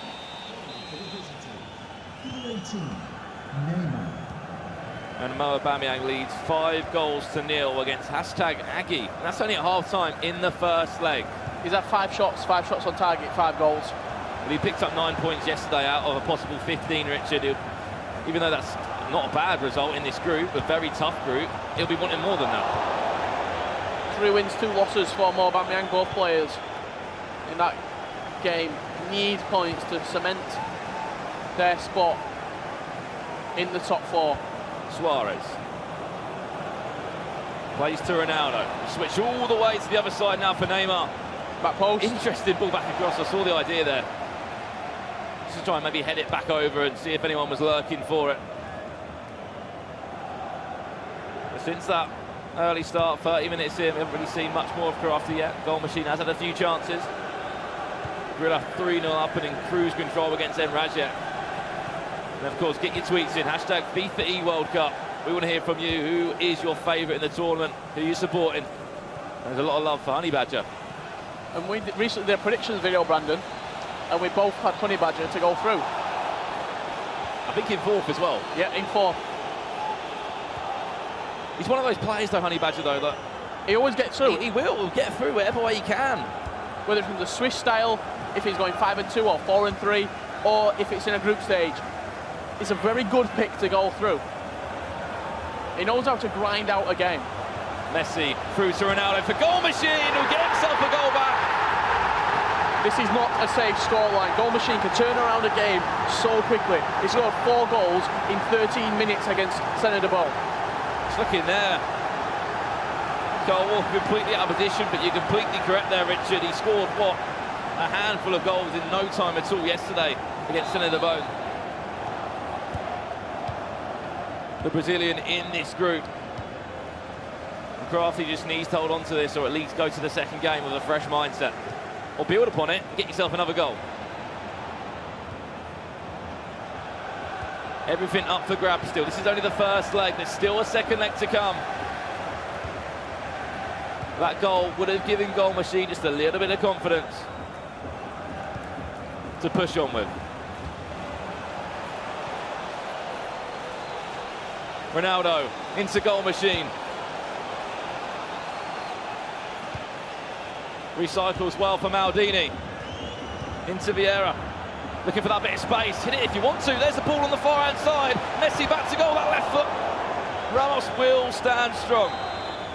[SPEAKER 3] And Mo Aubameyang leads 5-0 against #Aggie. And that's only at half-time in the first leg.
[SPEAKER 4] He's had 5 shots on target, 5 goals.
[SPEAKER 3] Well, he picked up 9 points yesterday out of a possible 15, Richard. Even though that's not a bad result in this group, a very tough group, he'll be wanting more than that.
[SPEAKER 4] 3 wins, 2 losses for Mo Aubameyang. Both players in that game need points to cement their spot in the top 4.
[SPEAKER 3] Suarez. Plays to Ronaldo. Switch all the way to the other side now for Neymar.
[SPEAKER 4] Back post.
[SPEAKER 3] Interesting ball back across. I saw the idea there. Just to try and maybe head it back over and see if anyone was lurking for it. But since that early start, 30 minutes in, we haven't really seen much more of Crafty yet. Goal machine has had a few chances. Grilla 3-0 up and in cruise control against Enrajek. And of course, get your tweets in. Hashtag FIFA eWorld Cup. We want to hear from you. Who is your favourite in the tournament? Who are you supporting? There's a lot of love for Honey Badger.
[SPEAKER 4] And we recently did a predictions video, Brandon, and we both had Honey Badger to go through.
[SPEAKER 3] I think in 4th as well.
[SPEAKER 4] Yeah, in 4th.
[SPEAKER 3] He's one of those players, though, Honey Badger, though, that
[SPEAKER 4] he always gets through.
[SPEAKER 3] He will get through whatever way he can.
[SPEAKER 4] Whether from the Swiss style, if he's going 5-2 or 4-3, or if it's in a group stage, it's a very good pick to go through. He knows how to grind out a game.
[SPEAKER 3] Messi through to Ronaldo for goal machine, who'll get himself a goal back.
[SPEAKER 4] This is not a safe scoreline. Goal machine can turn around a game so quickly. He scored 4 goals in 13 minutes against Senegal.
[SPEAKER 3] It's looking there. Goal completely out of position, but you're completely correct there, Richard. He scored, what, a handful of goals in no time at all yesterday against Senegal. The Brazilian in this group. And Crafty just needs to hold on to this, or at least go to the second game with a fresh mindset. Or build upon it and get yourself another goal. Everything up for grabs still. This is only the first leg. There's still a second leg to come. That goal would have given Goal Machine just a little bit of confidence to push on with. Ronaldo into Goal Machine. Recycles well for Maldini. Into Vieira. Looking for that bit of space. Hit it if you want to. There's the ball on the far-hand side. Messi back to goal, that left foot. Ramos will stand strong.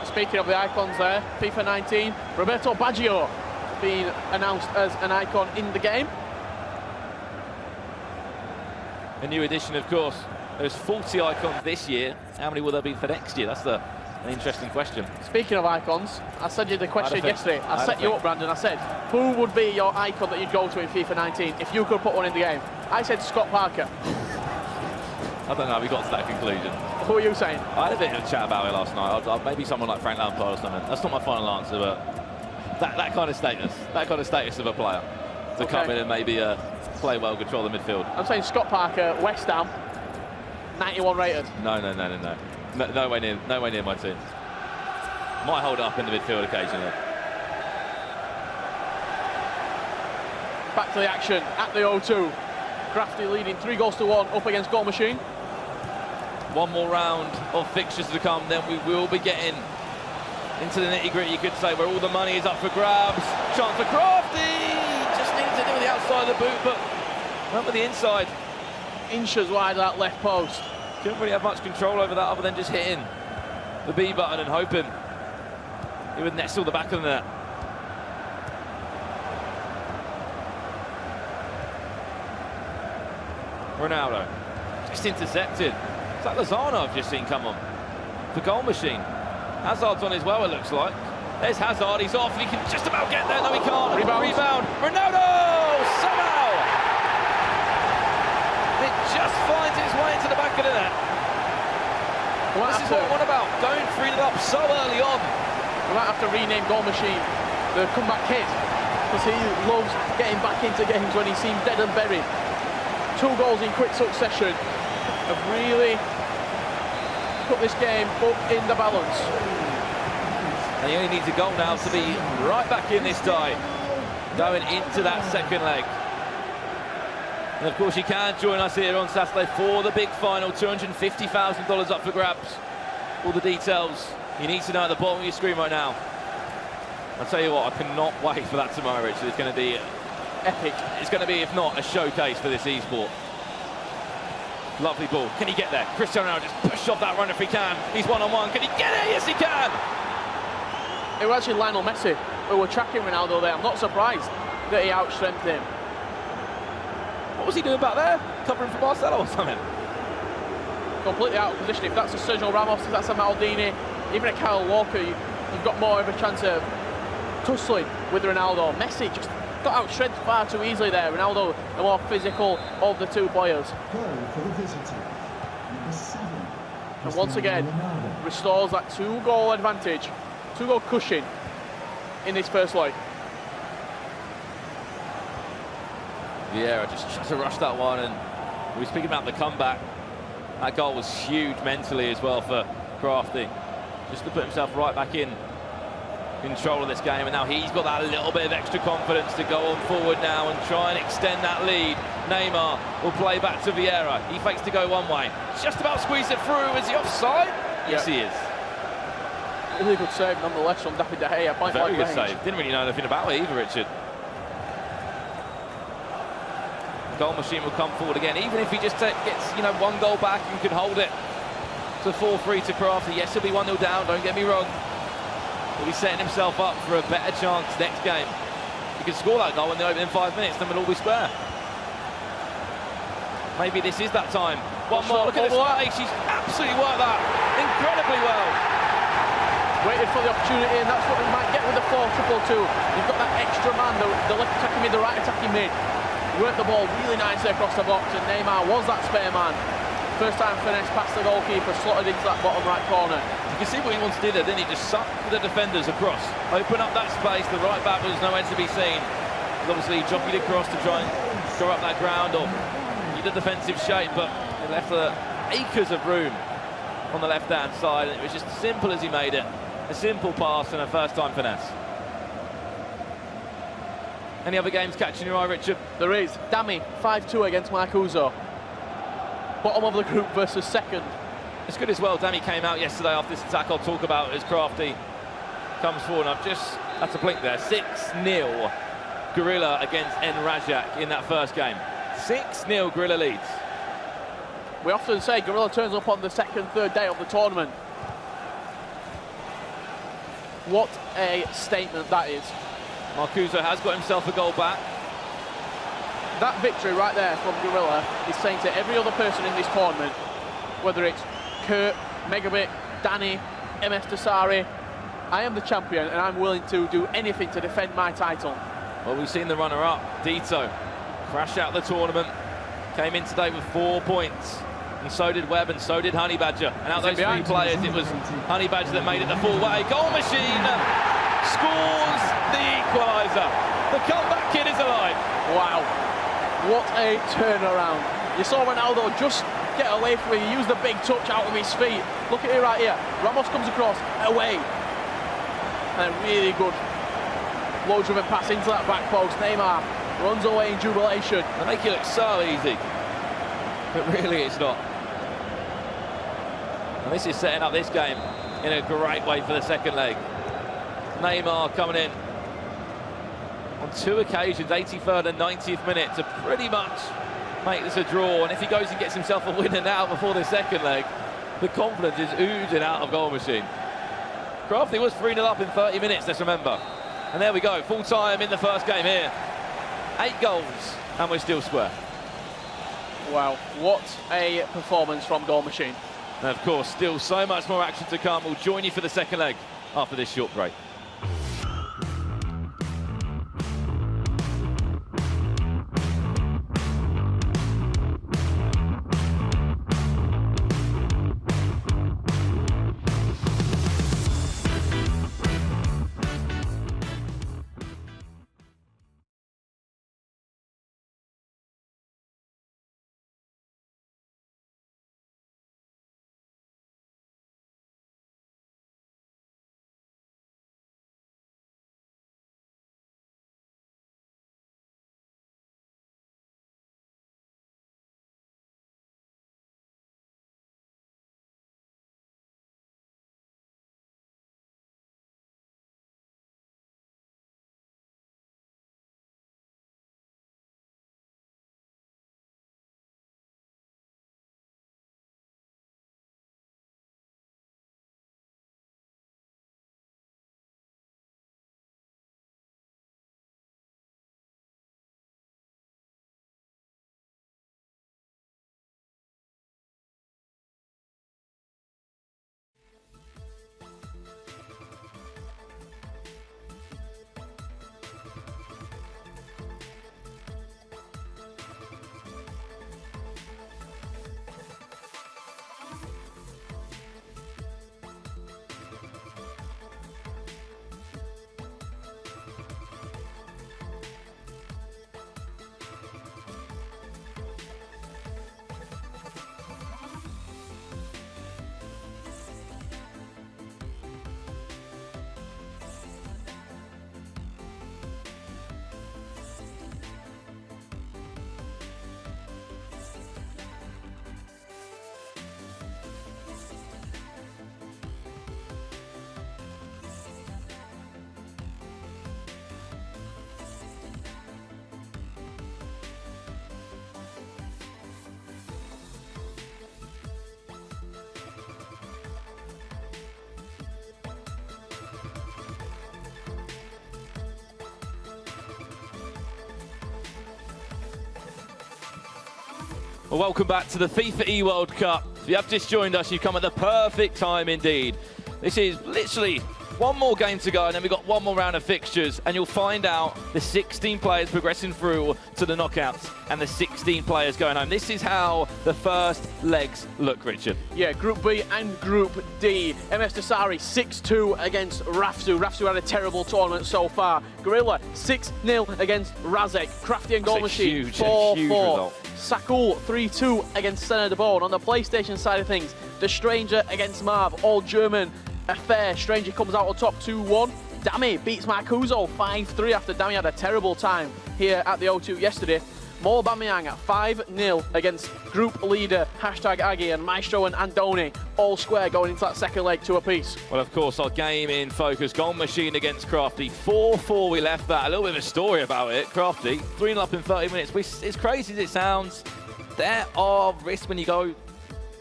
[SPEAKER 4] Speaking of the icons there, FIFA 19, Roberto Baggio being announced as an icon in the game.
[SPEAKER 3] A new addition, of course. There's 40 icons this year. How many will there be for next year? That's an interesting question.
[SPEAKER 4] Speaking of icons, I sent you the question yesterday. I set you up, Brandon. I said, who would be your icon that you'd go to in FIFA 19 if you could put one in the game? I said Scott Parker.
[SPEAKER 3] I don't know how we got to that conclusion.
[SPEAKER 4] Who are you saying?
[SPEAKER 3] I had a bit of a chat about it last night. Maybe someone like Frank Lampard or something. That's not my final answer, but that kind of status of a player to come in and maybe play well, control the midfield.
[SPEAKER 4] I'm saying Scott Parker, West Ham, 91 rated.
[SPEAKER 3] No. Nowhere near my team. Might hold up in the midfield occasionally.
[SPEAKER 4] Back to the action at the O2. Crafty leading 3-1 up against Goal Machine.
[SPEAKER 3] One more round of fixtures to come, then we will be getting into the nitty-gritty, you could say, where all the money is up for grabs. Chance for Crafty! Just needed to do with the outside of the boot, but went with the inside.
[SPEAKER 4] Inches wide of that left post.
[SPEAKER 3] Couldn't really have much control over that other than just hitting the B button and hoping he would nestle the back of the net. Ronaldo, just intercepted. Is that Lozano I've just seen come on? The Goal Machine. Hazard's on his well, it looks like. There's Hazard, he's off, and he can just about get there. No, he can't. Rebound. Ronaldo! Somehow! It just finds its way into the back of the net. Well, this is what I want about, going 3-0 up so early on.
[SPEAKER 4] We might have to rename Goal Machine the comeback kid, because he loves getting back into games when he seems dead and buried. 2 goals in quick succession have really put this game up in the balance.
[SPEAKER 3] And he only needs a goal now to be right back in this tie, going into that second leg. And of course you can join us here on Saturday for the big final, $250,000 up for grabs. All the details you need to know at the bottom of your screen right now. I'll tell you what, I cannot wait for that tomorrow, Richard. It's going to be
[SPEAKER 4] epic.
[SPEAKER 3] It's going to be, if not, a showcase for this esport. Lovely ball. Can he get there? Cristiano Ronaldo just push off that runner if he can. He's one-on-one. Can he get it? Yes, he can!
[SPEAKER 4] It was actually Lionel Messi who were tracking Ronaldo there. I'm not surprised that he outstrengthened him.
[SPEAKER 3] What was he doing back there? Covering for Marcelo or something?
[SPEAKER 4] Completely out of position. If that's a Sergio Ramos, if that's a Maldini, even a Kyle Walker, you've got more of a chance of tussling with Ronaldo. Messi just got outstretched far too easily there. Ronaldo, the more physical of the two players.
[SPEAKER 5] Goal for the visitor, number 7.
[SPEAKER 4] And once again, restores that 2-goal advantage, 2-goal cushion in this first leg.
[SPEAKER 3] Vieira just tried to rush that one, and we were speaking about the comeback. That goal was huge mentally as well for Crafty, just to put himself right back in control of this game, and now he's got that little bit of extra confidence to go on forward now and try and extend that lead. Neymar will play back to Vieira. He fakes to go one way. Just about squeeze it through. Is he offside? Yes, he is.
[SPEAKER 4] Really good save nonetheless from David De Gea.
[SPEAKER 3] Very good save. Didn't really know anything about it either, Richard. Goal machine will come forward again, even if he just gets, you know, 1 goal back and can hold it to 4-3 to Crafty. Yes, he'll be 1-0 down, don't get me wrong. He'll be setting himself up for a better chance next game. He could score that goal in the opening 5 minutes, then we'll all be square. Maybe this is that time. One more, look at this play. She's absolutely worked that incredibly well.
[SPEAKER 4] Waited for the opportunity, and that's what we might get with the 4-2-2. You've got that extra man, the left attacking mid, the right attacking mid. Worked the ball really nicely across the box, and Neymar was that spare man. First time finesse past the goalkeeper, slotted into that bottom right corner.
[SPEAKER 3] You can see what he wants to do there, didn't he? Just suck the defenders across, open up that space. The right back was nowhere to be seen. He's obviously jockeyed across to try and score up that ground or keep the defensive shape, but he left acres of room on the left-hand side, and it was just as simple as he made it. A simple pass and a first-time finesse. Any other games catching your eye, Richard?
[SPEAKER 4] There is. Dami, 5-2 against Marcuso. Bottom of the group versus second.
[SPEAKER 3] It's good as well. Dami came out yesterday after this attack I'll talk about as Crafty comes forward. I've just had to blink there. 6-0 Gorilla against N Rajak in that first game. 6-0 Gorilla leads.
[SPEAKER 4] We often say Gorilla turns up on the second, third day of the tournament. What a statement that is.
[SPEAKER 3] Marcuso has got himself a goal back.
[SPEAKER 4] That victory right there from Gorilla is saying to every other person in this tournament, whether it's Kurt, Megabit, Danny, MS Dasari, I am the champion and I'm willing to do anything to defend my title.
[SPEAKER 3] Well, we've seen the runner-up, Dito, crash out the tournament, came in today with 4 points, and so did Webb and so did Honey Badger. And out those 3 players, it was Honey Badger that made it the full way. Goal machine scores the equaliser. The comeback kid is alive.
[SPEAKER 4] Wow, what a turnaround. You saw Ronaldo just get away from it. He used the big touch out of his feet. Look at it right here. Ramos comes across, away. And a really good low-driven pass into that back post. Neymar runs away in jubilation.
[SPEAKER 3] They make it look so easy, but really it's not. And this is setting up this game in a great way for the second leg. Neymar coming in on 2 occasions, 83rd and 90th minute, to pretty much make this a draw. And if he goes and gets himself a winner now before the second leg, the confidence is oozing out of goal machine. Crafty was 3-0 up in 30 minutes, let's remember. And there we go, full time in the first game here. 8 goals, and we're still square.
[SPEAKER 4] Wow, what a performance from Goal Machine.
[SPEAKER 3] And of course, still so much more action to come. We'll join you for the second leg after this short break. Well, welcome back to the FIFA eWorld Cup. If you have just joined us, you've come at the perfect time indeed. This is literally one more game to go, and then we've got one more round of fixtures, and you'll find out the 16 players progressing through to the knockouts and the 16 players going home. This is how the first legs look, Richard.
[SPEAKER 4] Yeah, Group B and Group D. MS Dasari 6-2 against Rafsu. Rafsu had a terrible tournament so far. Gorilla 6-0 against Razek. Crafty and Goal Machine 4-4. Sakul 3-2 against Senna de Bourne. On the PlayStation side of things, The Stranger against Marv, all German affair. Stranger comes out on top 2-1. Dami beats Marcuso 5-3 after Dami had a terrible time here at the O2 yesterday. Mo Aubameyang at 5-0 against group leader #Aggie, and Maestro and Andoni all square going into that second leg 2 apiece.
[SPEAKER 3] Well, of course, our game in focus, Goal Machine against Crafty. 4-4 we left that. A little bit of a story about it. Crafty, 3-0 up in 30 minutes. It's crazy as it sounds. There are risks when you go,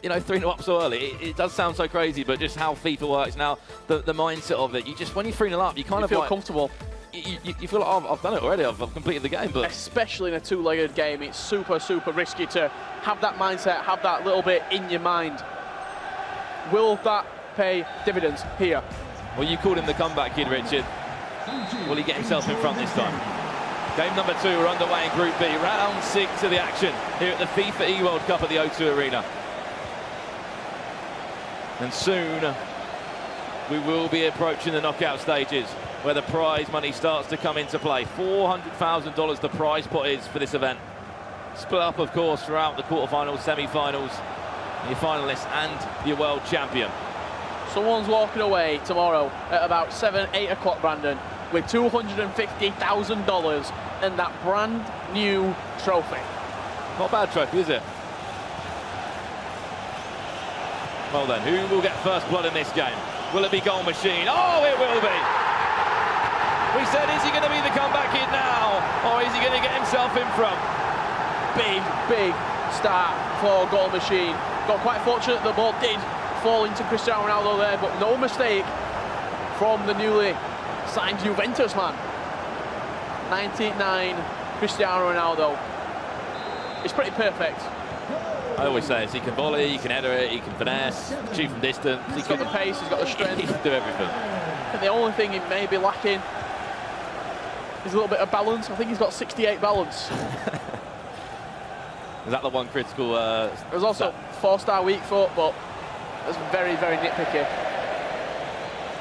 [SPEAKER 3] you know, 3-0 up so early. It does sound so crazy, but just how FIFA works now, the mindset of it, you just, when you're 3-0 up, you kind of
[SPEAKER 4] feel
[SPEAKER 3] like,
[SPEAKER 4] comfortable.
[SPEAKER 3] You feel like, oh, I've done it already, I've completed the game. But
[SPEAKER 4] especially in a two-legged game, it's super, super risky to have that mindset, have that little bit in your mind. Will that pay dividends here?
[SPEAKER 3] Well, you called him the comeback kid, Richard. Will he get himself in front this time? Game number 2, we're underway in Group B, round 6 of the action here at the FIFA eWorld Cup at the O2 Arena. And soon we will be approaching the knockout stages, where the prize money starts to come into play. $400,000 the prize pot is for this event. Split up, of course, throughout the quarterfinals, semi-finals, your finalists and your world champion.
[SPEAKER 4] Someone's walking away tomorrow at about 7, 8 o'clock, Brandon, with $250,000 and that brand new trophy.
[SPEAKER 3] Not a bad trophy, is it? Well then, who will get first blood in this game? Will it be Goal Machine? Oh, it will be! We said, is he going to be the comeback kid now? Or is he going to get himself in front?
[SPEAKER 4] Big, big start for Goal Machine. Got quite fortunate the ball did fall into Cristiano Ronaldo there, but no mistake from the newly signed Juventus man. 99 Cristiano Ronaldo. It's pretty perfect.
[SPEAKER 3] I always say, he can volley, he can header it, he can finesse, shoot from distance.
[SPEAKER 4] He's got the pace, he's got the strength.
[SPEAKER 3] He can do everything.
[SPEAKER 4] And the only thing he may be lacking is a little bit of balance. I think he's got 68 balance.
[SPEAKER 3] Is that the one critical?
[SPEAKER 4] There's also 4-star weak foot, but that's very, very nitpicky.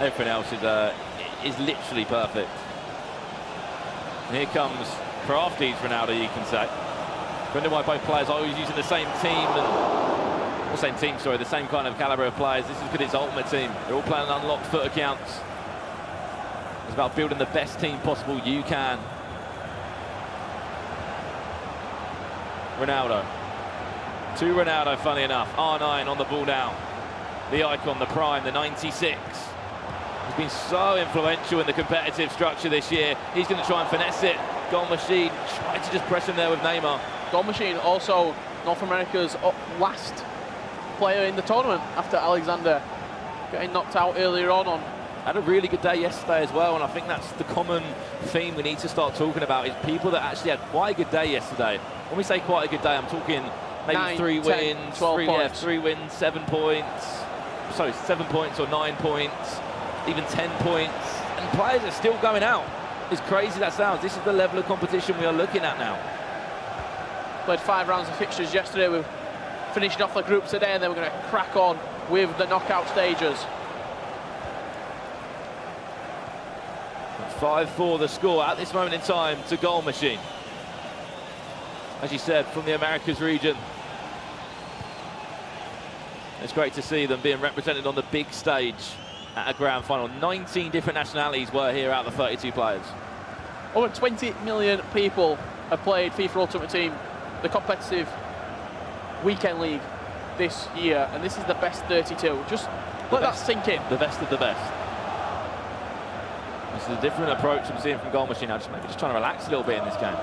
[SPEAKER 3] Everything else is literally perfect. And here comes Crafty's Ronaldo, you can say. Wonder why both players are always using the same team, the same kind of caliber of players. This is because it's ultimate team. They're all playing unlocked foot accounts. It's about building the best team possible you can. Ronaldo. To Ronaldo, funny enough. R9 on the ball now. The icon, the prime, the 96. He's been so influential in the competitive structure this year. He's going to try and finesse it. Goal Machine, try to just press him there with Neymar.
[SPEAKER 4] Goal Machine also North America's last player in the tournament after Alexander getting knocked out earlier on.
[SPEAKER 3] Had a really good day yesterday as well, and I think that's the common theme we need to start talking about, is people that actually had quite a good day yesterday. When we say quite a good day, I'm talking maybe
[SPEAKER 4] 9,
[SPEAKER 3] 3
[SPEAKER 4] 10,
[SPEAKER 3] wins,
[SPEAKER 4] 12 points.
[SPEAKER 3] 3 wins, 7 points. Sorry, 7 points or 9 points, even 10 points. And players are still going out. As crazy that sounds, this is the level of competition we are looking at now.
[SPEAKER 4] Played 5 rounds of fixtures yesterday. We're finishing off the group today, and then we're going to crack on with the knockout stages.
[SPEAKER 3] 5-4 the score at this moment in time to Goal Machine. As you said, from the Americas region. It's great to see them being represented on the big stage at a grand final. 19 different nationalities were here out of the 32 players.
[SPEAKER 4] Over 20 million people have played FIFA Ultimate Team, the competitive weekend league this year, and this is the best 32. Just let that sink in.
[SPEAKER 3] The best of the best. This is a different approach I'm seeing from Goal Machine now, maybe just trying to relax a little bit in this game.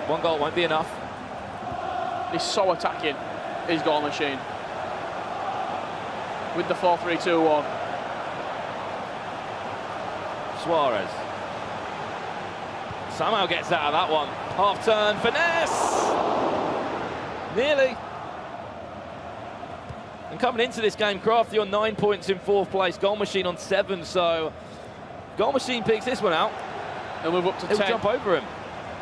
[SPEAKER 3] 1 goal won't be enough.
[SPEAKER 4] He's so attacking, is Goal Machine. With the 4-3-2-1.
[SPEAKER 3] Suarez. Somehow gets out of that one. Half turn, finesse! Nearly. And coming into this game, Crafty on 9 points in 4th place, Goal Machine on 7, so Goal Machine picks this one out.
[SPEAKER 4] And move up to 10.
[SPEAKER 3] He'll jump over him.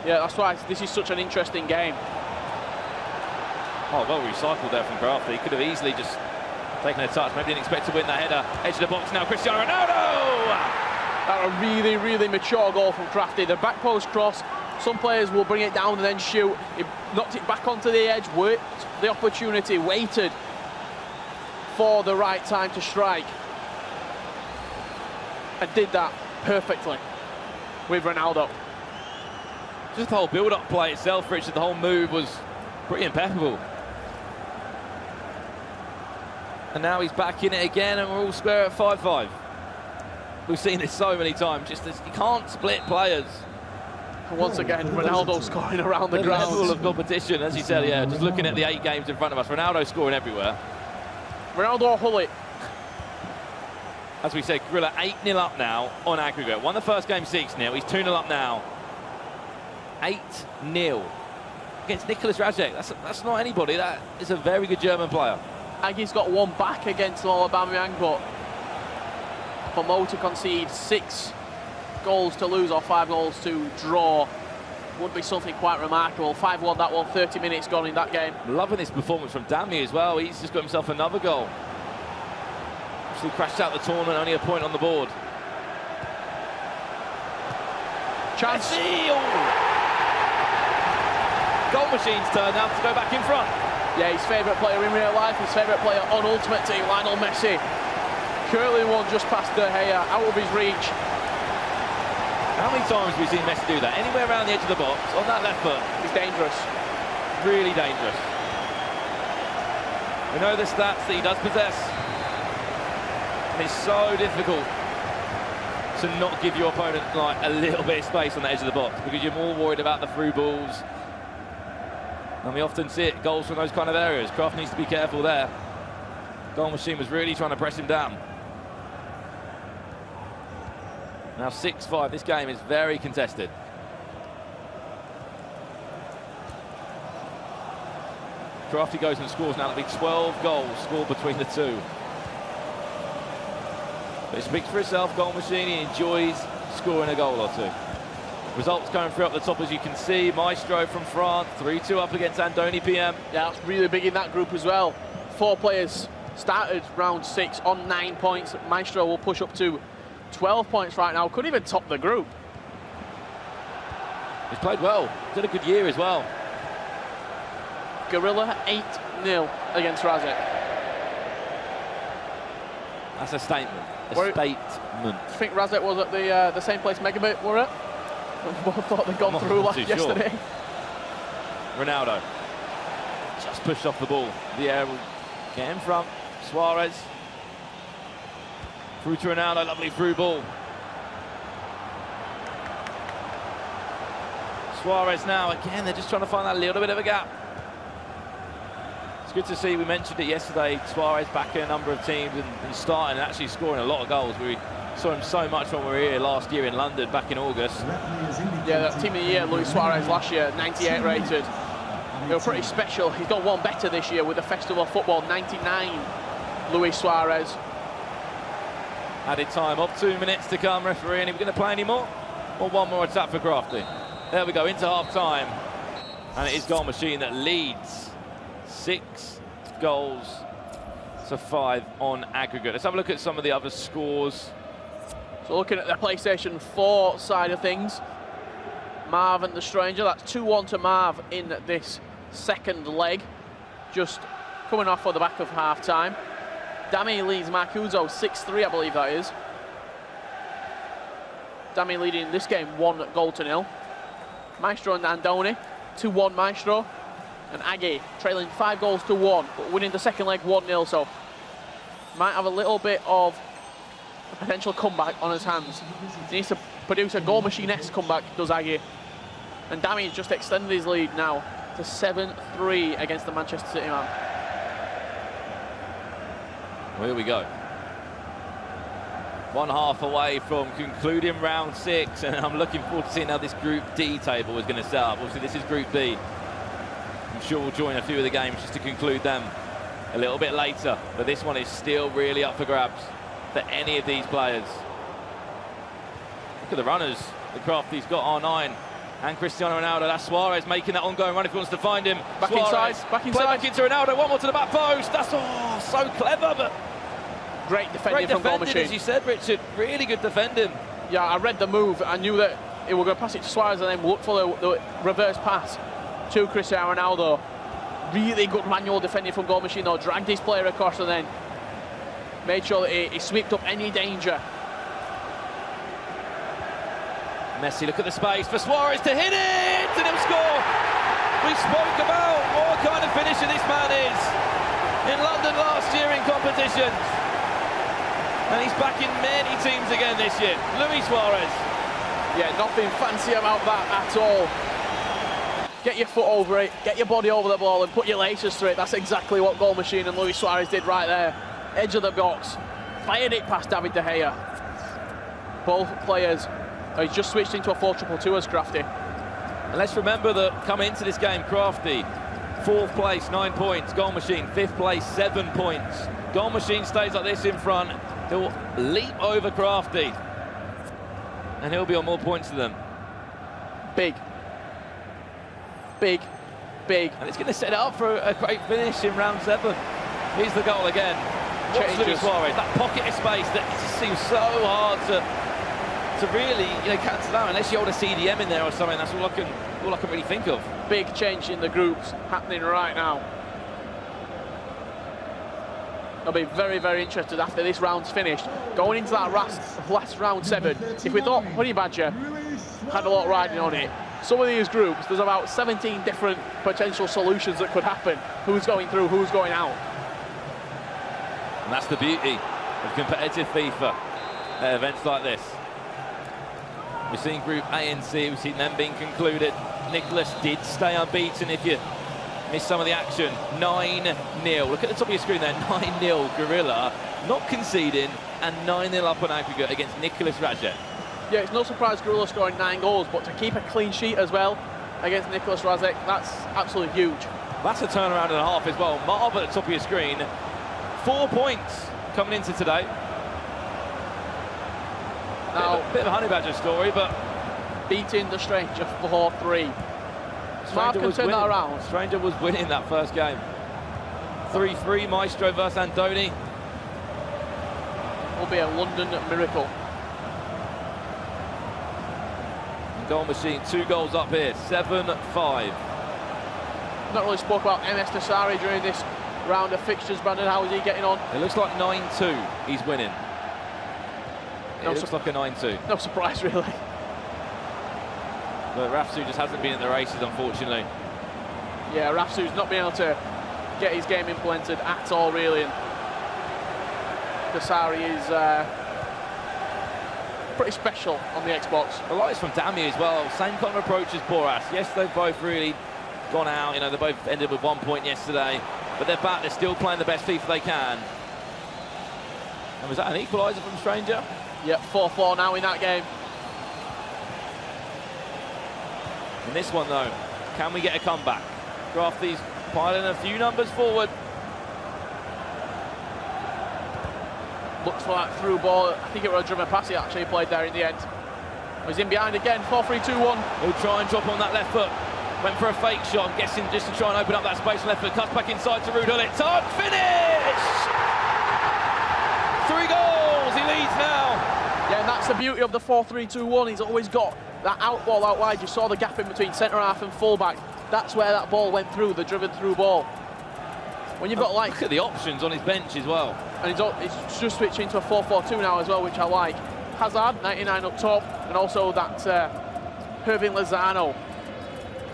[SPEAKER 4] Yeah, that's why this is such an interesting game.
[SPEAKER 3] Oh, well recycled there from Crafty. He could have easily just taken a touch. Maybe didn't expect to win that header. Edge of the box now, Cristiano Ronaldo!
[SPEAKER 4] That a really, really mature goal from Crafty. The back post cross. Some players will bring it down and then shoot. He knocked it back onto the edge, worked the opportunity, waited for the right time to strike, and did that perfectly with Ronaldo.
[SPEAKER 3] Just the whole build-up play itself, Richard, the whole move was pretty impeccable. And now he's back in it again, and we're all square at 5-5. We've seen this so many times, just as you can't split players.
[SPEAKER 4] And once again, Ronaldo scoring around the ground.
[SPEAKER 3] Level of competition, as you said, yeah, just looking at the 8 games in front of us, Ronaldo scoring everywhere.
[SPEAKER 4] Ronaldo or Hullet.
[SPEAKER 3] As we said, Gorilla 8-0 up now on aggregate. Won the first game 6-0, he's 2-0 up now. 8-0 against Nicolas Rajek. That's not anybody, that is a very good German player.
[SPEAKER 4] Aggie's got one back against Aubameyang, but for Mo to concede 6 goals to lose or 5 goals to draw would be something quite remarkable. 5-1 that one, 30 minutes gone in that game.
[SPEAKER 3] Loving this performance from Dami as well. He's just got himself another goal. Actually crashed out the tournament, only a point on the board.
[SPEAKER 4] Chance.
[SPEAKER 3] Goal Machine's turn now to go back in front.
[SPEAKER 4] Yeah, his favourite player in real life, his favourite player on Ultimate Team, Lionel Messi. Curling one just past De Gea, out of his reach.
[SPEAKER 3] How many times have we seen Messi do that? Anywhere around the edge of the box, on that left foot.
[SPEAKER 4] He's dangerous.
[SPEAKER 3] Really dangerous. We know the stats that he does possess. And it's so difficult to not give your opponent like a little bit of space on the edge of the box, because you're more worried about the through balls. And we often see it, goals from those kind of areas. Kraft needs to be careful there. Goal Machine was really trying to press him down. Now 6-5, this game is very contested. Crafty goes and scores now. That'll be 12 goals scored between the two. But it speaks for itself, Goal Machine. He enjoys scoring a goal or two. Results going through up the top, as you can see. Maestro from France, 3-2 up against Andoni PM.
[SPEAKER 4] Yeah, that's really big in that group as well. 4 players started round 6 on 9 points. Maestro will push up to 12 points right now. Could even top the group.
[SPEAKER 3] He's played well. He's had a good year as well.
[SPEAKER 4] Gorilla 8-0 against Rajek.
[SPEAKER 3] That's a statement. A statement.
[SPEAKER 4] I think Rajek was at the same place Megabit were at. Both thought they'd gone through like yesterday.
[SPEAKER 3] Sure. Ronaldo just pushed off the ball. The air will get in front. Suarez through to Ronaldo. Lovely through ball. Suarez now again. They're just trying to find that little bit of a gap. It's good to see. We mentioned it yesterday. Suarez back in a number of teams and starting and actually scoring a lot of goals. We saw him so much when we were here last year in London back in August.
[SPEAKER 4] Yeah, that Team of the Year, Luis Suarez last year, 98 rated. They were pretty special. He's done one better this year with the Festival of Football, 99, Luis Suarez.
[SPEAKER 3] Added time of 2 minutes to come, referee. And are we going to play any more? Or one more attack for Crafty? There we go, into half time. And it is Goal Machine that leads 6 goals to 5 on aggregate. Let's have a look at some of the other scores.
[SPEAKER 4] So looking at the PlayStation 4 side of things, Marv and the Stranger, that's 2-1 to Marv in this second leg, just coming off on the back of half-time. Dami leads Marcuso 6-3, I believe that is. Dami leading this game 1-0. Maestro and Andoni, 2-1 Maestro. And Aggie trailing 5-1, but winning the second leg 1-0, so might have a little bit of a potential comeback on his hands. He needs to produce a Goal Machine-esque comeback, does Aggie. And Dami has just extended his lead now to 7-3 against the Manchester City man.
[SPEAKER 3] Well, here we go. 1/2 away from concluding round 6, and I'm looking forward to seeing how this Group D table is going to set up. Obviously, this is Group B. sure we'll join a few of the games just to conclude them a little bit later. But this one is still really up for grabs for any of these players. Look at the runners. The Crafty's got R9 and Cristiano Ronaldo. That's Suarez making that ongoing run if he wants to find him.
[SPEAKER 4] Back
[SPEAKER 3] Suarez,
[SPEAKER 4] inside, back inside.
[SPEAKER 3] Play back into Ronaldo, one more to the back post. That's so clever, but
[SPEAKER 4] great defending from Goal Machine.
[SPEAKER 3] As you said, Richard. Really good defending.
[SPEAKER 4] Yeah, I read the move. I knew that it was going to pass it to Suarez and then look for the reverse pass to Cristiano Ronaldo. Really good manual defending from Goal Machine, though. Dragged his player across and then made sure that he swept up any danger.
[SPEAKER 3] Messi, look at the space for Suarez to hit it, and he'll score. We spoke about what kind of finisher this man is in London last year in competitions. And he's back in many teams again this year. Luis Suarez.
[SPEAKER 4] Yeah, nothing fancy about that at all. Get your foot over it, get your body over the ball and put your laces through it. That's exactly what Goal Machine and Luis Suarez did right there. Edge of the box, fired it past David De Gea. Both players, he's just switched into a 4-2-2 as Crafty.
[SPEAKER 3] And let's remember that coming into this game, Crafty, 4th place, 9 points. Goal Machine, 5th place, 7 points. Goal Machine stays like this in front. He'll leap over Crafty. And he'll be on more points than them.
[SPEAKER 4] Big. Big. Big.
[SPEAKER 3] And it's going to set it up for a great finish in round 7. Here's the goal again. Watch Luis Suarez, that pocket of space that it just seems so hard to really, cancel out unless you hold a CDM in there or something. That's all I can really think of.
[SPEAKER 4] Big change in the groups happening right now. I'll be very, very interested after this round's finished. Going into that last round 7, if we thought Honey Badger had a lot riding on it, some of these groups, there's about 17 different potential solutions that could happen. Who's going through, who's going out.
[SPEAKER 3] And that's the beauty of competitive FIFA events like this. We've seen Group A and C, we've seen them being concluded. Nicholas did stay unbeaten if you missed some of the action. 9-0. Look at the top of your screen there, 9-0 Gorilla, not conceding, and 9-0 up on aggregate against Nicholas Rajek.
[SPEAKER 4] Yeah, it's no surprise Gorilla scoring 9 goals, but to keep a clean sheet as well against Nicholas Rajek, that's absolutely huge.
[SPEAKER 3] That's a turnaround and a half as well. Marv at the top of your screen, 4 points coming into today.
[SPEAKER 4] Now,
[SPEAKER 3] bit of a Honey Badger story, but
[SPEAKER 4] beating the Stranger 4-3. Marv can turn that around.
[SPEAKER 3] Stranger was winning that first game. 3-3 Maestro versus Andoni.
[SPEAKER 4] Will be a London miracle.
[SPEAKER 3] Goal Machine, 2 goals up here, 7-5.
[SPEAKER 4] Not really spoke about MS Tassari during this round of fixtures. Brandon, how is he getting on?
[SPEAKER 3] It looks like 9-2 he's winning. It looks like a 9-2.
[SPEAKER 4] No surprise, really.
[SPEAKER 3] But Rafsu just hasn't been in the races, unfortunately.
[SPEAKER 4] Yeah, Rafsu's not been able to get his game implemented at all, really. And Tassari is pretty special on the Xbox.
[SPEAKER 3] A lot is from Dami as well. Same kind of approach as Boras. Yes, they've both really gone out. They both ended with 1 point yesterday. But they're back. They're still playing the best FIFA they can. And was that an equaliser from Stranger?
[SPEAKER 4] Yep, 4-4 now in that game.
[SPEAKER 3] In this one, though, can we get a comeback? Crafty's piling a few numbers forward.
[SPEAKER 4] Looks for that through ball. I think it was a driven pass he actually played there in the end. He's in behind again, 4-3-2-1.
[SPEAKER 3] He'll try and drop on that left foot. Went for a fake shot, I'm guessing just to try and open up that space on left foot. Cuts back inside to Rudolitz. Time finish! 3 goals, he leads now.
[SPEAKER 4] Yeah, and that's the beauty of the 4-3-2-1. He's always got that out ball out wide. You saw the gap in between centre-half and full-back. That's where that ball went through, the driven through ball. When you've got
[SPEAKER 3] look at the options on his bench as well.
[SPEAKER 4] And he's just switching to a 4-4-2 now as well, which I like. Hazard, 99 up top, and also that Hervin Lozano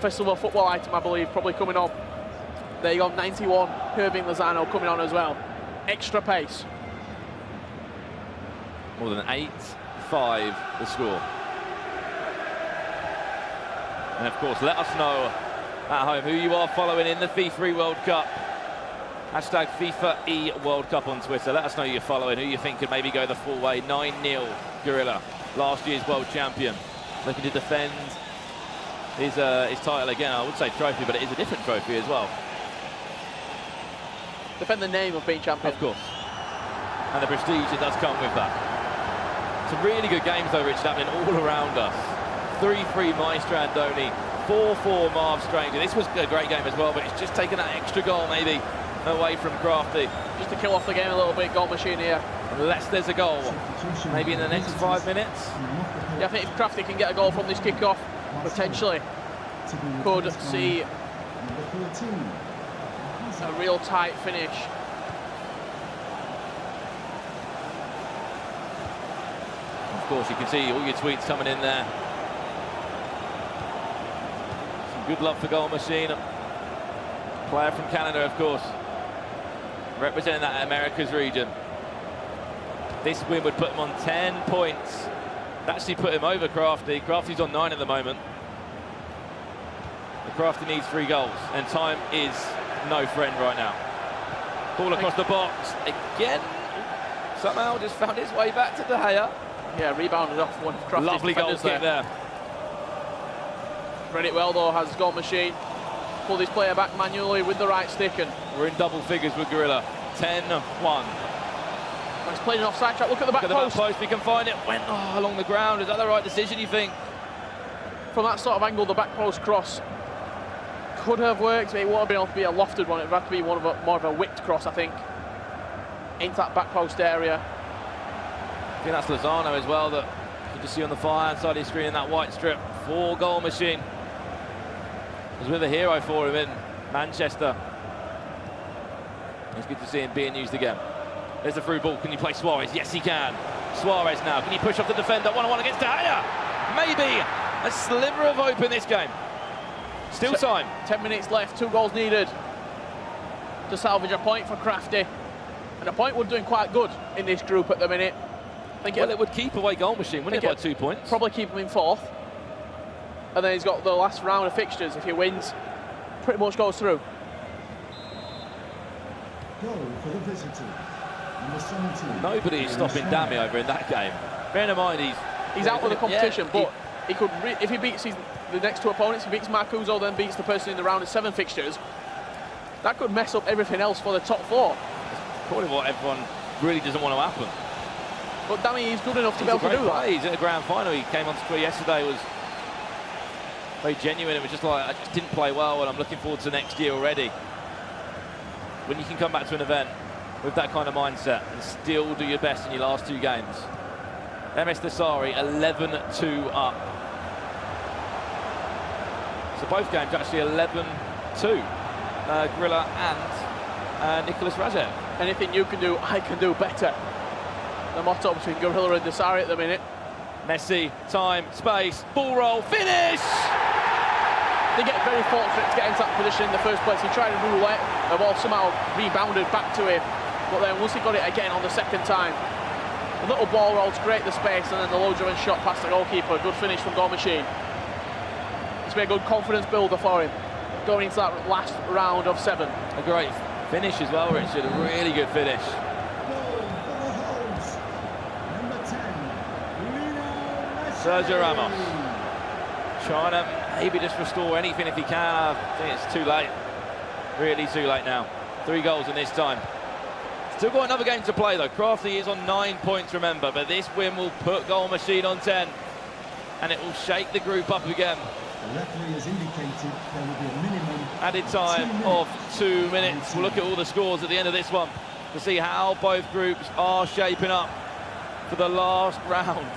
[SPEAKER 4] Festival of Football item, I believe, probably coming up. There you go, 91, Hervin Lozano coming on as well. Extra pace.
[SPEAKER 3] More than 8-5 the score. And of course, let us know at home who you are following in the FIFA eWorld Cup. Hashtag FIFA eWorld Cup on Twitter. Let us know who you're following, who you think could maybe go the full way. 9-0 Gorilla, last year's world champion. Looking to defend his title again. I would say trophy, but it is a different trophy as well.
[SPEAKER 4] Defend the name of being champion.
[SPEAKER 3] Of course. And the prestige that does come with that. Some really good games though, Richard, happening all around us. 3-3 Maestro Andoni, 4-4 Marv Stranger. This was a great game as well, but it's just taken that extra goal maybe away from Crafty.
[SPEAKER 4] Just to kill off the game a little bit, goal machine here.
[SPEAKER 3] Unless there's a goal, maybe in the next 5 minutes.
[SPEAKER 4] Yeah, I think if Crafty can get a goal from this kick-off, potentially could see a real tight finish.
[SPEAKER 3] Of course, you can see all your tweets coming in there. Some good love for Goal Machine. Player from Canada, of course, representing that Americas region. This win would put him on 10 points. Actually put him over Crafty. Crafty's on 9 at the moment. The Crafty needs 3 goals, and time is no friend right now. Ball across the box again. Somehow just found his way back to De Gea.
[SPEAKER 4] Yeah, rebounded off one of Crafty's
[SPEAKER 3] Lovely goal kick there.
[SPEAKER 4] Read it well though, has Goal Machine. Pulled his player back manually with the right stick, and
[SPEAKER 3] we're in double figures with Gorilla. 10-1.
[SPEAKER 4] He's playing an offside trap. Look at the back post.
[SPEAKER 3] Look at the back post, we can find it. Went along the ground. Is that the right decision, you think?
[SPEAKER 4] From that sort of angle, the back post cross could have worked. It wouldn't have been able to be a lofted one. It would have to be more of a whipped cross, I think, into that back post area.
[SPEAKER 3] I think that's Lozano as well, that you can see on the far hand side of the screen in that white strip for Goal Machine. Was with a hero for him in Manchester. It's good to see him being used again. There's the through ball. Can you play Suarez? Yes, he can. Suarez now. Can he push off the defender? 1-on-1 against De Gea. Maybe a sliver of hope in this game. Still time.
[SPEAKER 4] 10 minutes left. 2 goals needed to salvage a point for Crafty. And a point would doing quite good in this group at the minute.
[SPEAKER 3] I think it would keep away Goal Machine, wouldn't it, by 2 points?
[SPEAKER 4] Probably keep him in 4th. And then he's got the last round of fixtures. If he wins, pretty much goes through.
[SPEAKER 5] Goal for the visitor. Number 17.
[SPEAKER 3] Nobody's stopping Dami over in that game. Bearing in mind
[SPEAKER 4] he's out of the competition, but he could if he beats the next 2 opponents, he beats Marcuso, then beats the person in the round of 7 fixtures. That could mess up everything else for the top 4.
[SPEAKER 3] Probably what everyone really doesn't want to happen.
[SPEAKER 4] But Dami is good enough to be able to do that.
[SPEAKER 3] He's at the grand final. He came on Twitter yesterday, was very genuine. It was just like, I just didn't play well, and I'm looking forward to next year already. When you can come back to an event with that kind of mindset and still do your best in your last 2 games. MS Desari 11-2 up. So both games actually 11-2. Gorilla and Nicholas Rajev.
[SPEAKER 4] Anything you can do, I can do better. The motto between Gorilla and Desari at the minute.
[SPEAKER 3] Messi, time, space, ball roll, finish!
[SPEAKER 4] They get very fortunate to get into that position in the first place. He tried to roulette, the ball somehow rebounded back to him. But then once he got it again on the second time, the little ball roll to create the space, and then the low-driven shot past the goalkeeper. Good finish from Goal Machine. It's been a good confidence builder for him going into that last round of 7.
[SPEAKER 3] A great finish as well, Richard. A really good finish. Sergio Ramos trying to maybe just restore anything if he can. I think it's too late. Really too late now. 3 goals in this time. Still got another game to play though. Crafty is on 9 points, remember, but this win will put Goal Machine on 10, and it will shake the group up again.
[SPEAKER 5] The referee has indicated there will be a minimum
[SPEAKER 3] added time of 2 minutes. We'll look at all the scores at the end of this one to see how both groups are shaping up for the last round.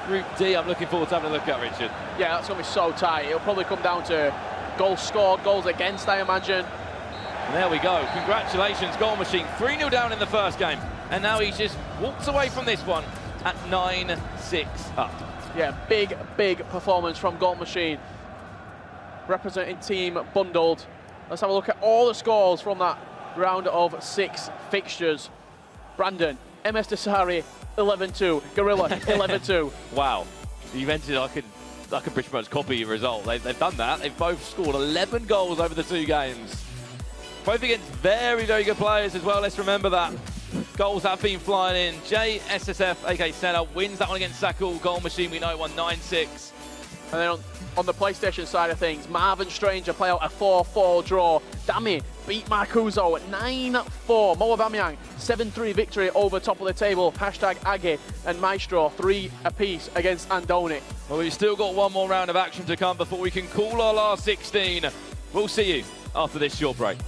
[SPEAKER 3] Group D, I'm looking forward to having a look at, Richard.
[SPEAKER 4] Yeah, that's going to be so tight. It'll probably come down to goals scored, goals against, I imagine.
[SPEAKER 3] And there we go. Congratulations, Goal Machine. 3-0 down in the first game. And now he just walks away from this one at 9-6 up.
[SPEAKER 4] Yeah, big performance from Goal Machine. Representing team bundled. Let's have a look at all the scores from that round of 6 fixtures. Brandon, MS Desari, 11-2. Gorilla, 11-2.
[SPEAKER 3] Wow. Juventus, I can pretty much copy your result. They've done that. They've both scored 11 goals over the 2 games. Both against very good players as well. Let's remember that. Goals have been flying in. JSSF, aka Senna, wins that one against Sakul. Goal Machine, we know, won 9-6.
[SPEAKER 4] And then on the PlayStation side of things, Marvin Stranger play out a 4-4 draw. Dami beat Marcuso at 9-4. Mo Aubameyang, 7-3 victory over top of the table. Hashtag Aggie and Maestro, 3 apiece against Andoni.
[SPEAKER 3] Well, we've still got one more round of action to come before we can call our last 16. We'll see you after this short break.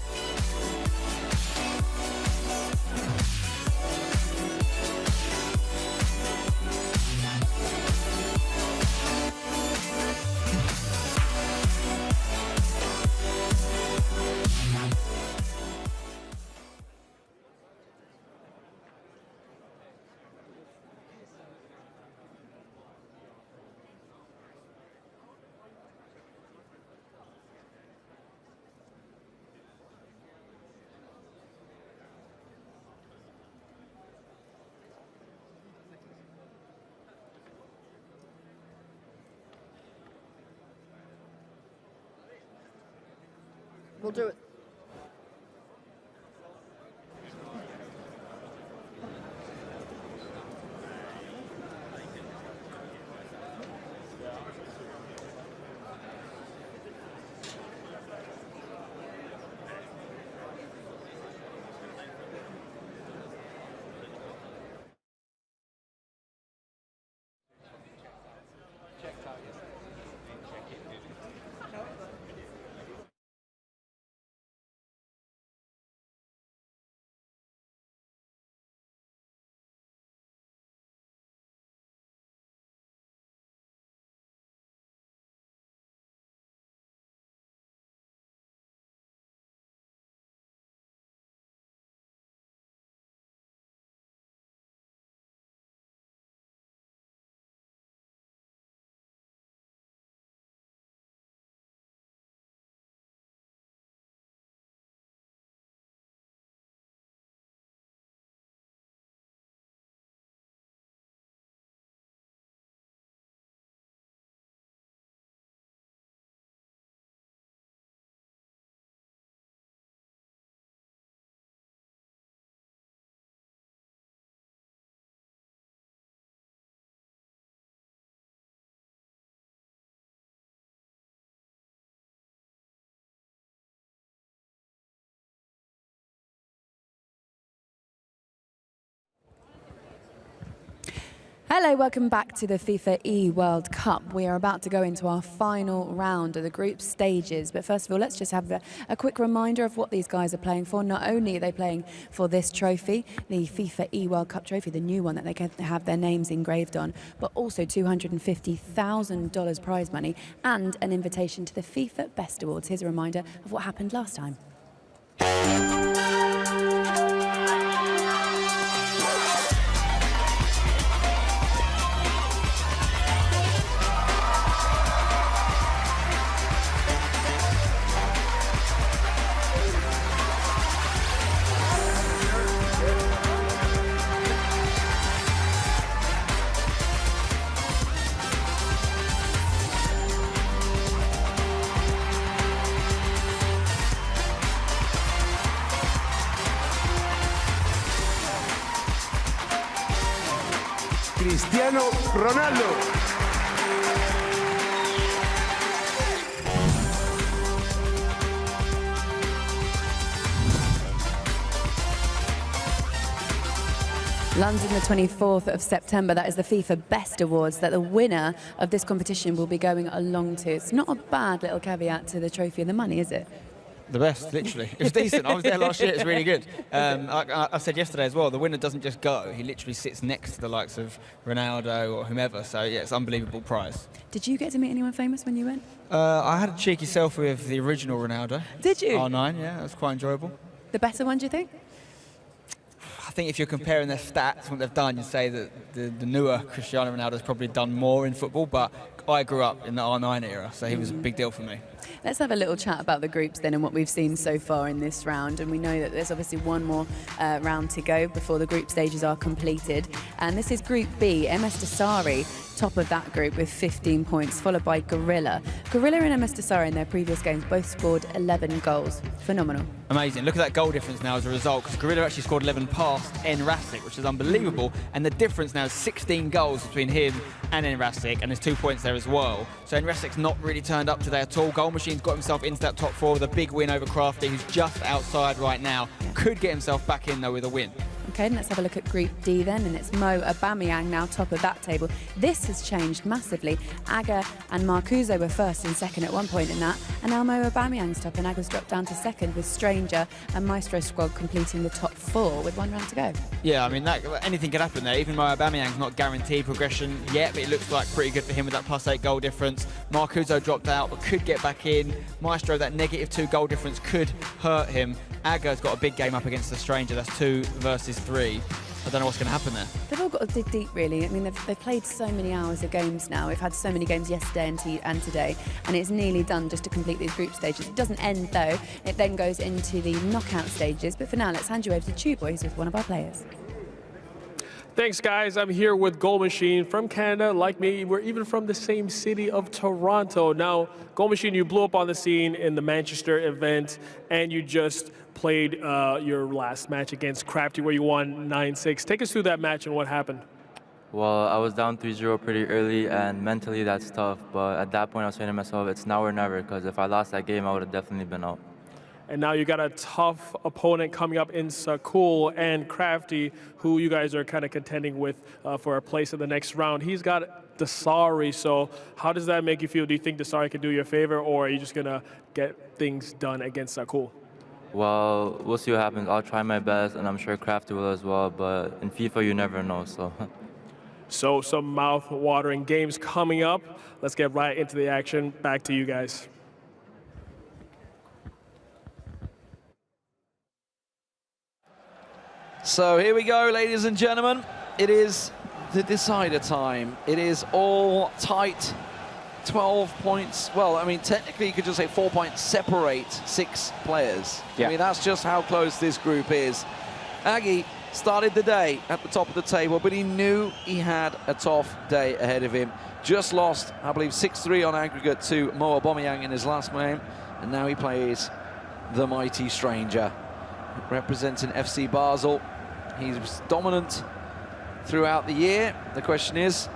[SPEAKER 15] We'll do it.
[SPEAKER 1] Hello, welcome back to the FIFA eWorld Cup. We are about to go into our final round of the group stages. But first of all, let's just have a quick reminder of what these guys are playing for. Not only are they playing for this trophy, the FIFA eWorld Cup trophy, the new one that they can have their names engraved on, but also $250,000 prize money and an invitation to the FIFA Best Awards. Here's a reminder of what happened last time.
[SPEAKER 16] Cristiano Ronaldo.
[SPEAKER 1] London, the 24th of September. That is the FIFA Best Awards that the winner of this competition will be going along to. It's not a bad little caveat to the trophy and the money, is it?
[SPEAKER 2] The best, literally. It was decent. I was there last year. It was really good. I said yesterday as well, the winner doesn't just go. He literally sits next to the likes of Ronaldo or whomever. So, yeah, it's an unbelievable prize.
[SPEAKER 1] Did you get to meet anyone famous when you went?
[SPEAKER 2] I had a cheeky selfie with the original Ronaldo.
[SPEAKER 1] Did you?
[SPEAKER 2] R9, yeah. That was quite enjoyable.
[SPEAKER 1] The better one, do you think?
[SPEAKER 2] I think if you're comparing their stats, what they've done, you'd say that the newer Cristiano Ronaldo has probably done more in football, but I grew up in the R9 era, so he was a big deal for me.
[SPEAKER 1] Let's have a little chat about the groups then and what we've seen so far in this round. And we know that there's obviously one more round to go before the group stages are completed. And this is Group B, MS Dasari, top of that group with 15 points, followed by Gorilla. Gorilla and MS Dasari in their previous games both scored 11 goals. Phenomenal.
[SPEAKER 2] Amazing. Look at that goal difference now as a result, because Gorilla actually scored 11 past Enrasic, which is unbelievable. And the difference now is 16 goals between him and Enrasic, and there's 2 points there as well. So Enrasic's not really turned up today at all. Goal Machine's got himself into that top 4 with a big win over Crafty, who's just outside right now. Could get himself back in, though, with a win.
[SPEAKER 1] Okay, let's have a look at Group D then, and it's Mo Aubameyang now top of that table. This has changed massively. Aga and Marcuso were first and second at one point in that, and now Mo Aubameyang's top, and Aga's dropped down to second with Stranger and Maestro Squad completing the top 4 with 1 round to go.
[SPEAKER 2] Yeah, I mean, anything could happen there. Even Mo Aubameyang's not guaranteed progression yet, but it looks like pretty good for him with that +8 goal difference. Marcuso dropped out, but could get back in. Maestro, that -2 goal difference could hurt him. Aga's got a big game up against the Stranger. That's 2 versus 3. I don't know what's going to happen there.
[SPEAKER 1] They've all got to dig deep, really. I mean, they've played so many hours of games now. We've had so many games yesterday and today, and it's nearly done just to complete these group stages. It doesn't end, though. It then goes into the knockout stages. But for now, let's hand you over to Chew Boys with one of our players.
[SPEAKER 9] Thanks, guys. I'm here with Goal Machine from Canada. Like me, we're even from the same city of Toronto. Now, Goal Machine, you blew up on the scene in the Manchester event, and you just played your last match against Crafty, where you won 9-6. Take us through that match and what happened.
[SPEAKER 8] Well, I was down 3-0 pretty early, and mentally that's tough. But at that point, I was saying to myself, it's now or never, because if I lost that game, I would have definitely been out.
[SPEAKER 9] And now you got a tough opponent coming up in Sakul and Crafty, who you guys are kind of contending with for a place in the next round. He's got Dasari, so how does that make you feel? Do you think Dasari can do you a favor, or are you just going to get things done against Sakul?
[SPEAKER 8] Well, we'll see what happens. I'll try my best, and I'm sure Crafty will as well, but in FIFA, you never know, so.
[SPEAKER 9] So some mouth-watering games coming up. Let's get right into the action. Back to you guys.
[SPEAKER 10] So here we go, ladies and gentlemen. It is the decider time. It is all tight. 12 points. Well, I mean, technically you could just say 4 points separate 6 players.
[SPEAKER 11] Yeah.
[SPEAKER 10] I mean, that's just how close this group is. Aggie started the day at the top of the table, but he knew he had a tough day ahead of him. Just lost, I believe, 6-3 on aggregate to Mo Aubameyang in his last game, and now he plays the mighty Stranger, representing FC Basel. He's dominant throughout the year. The question is,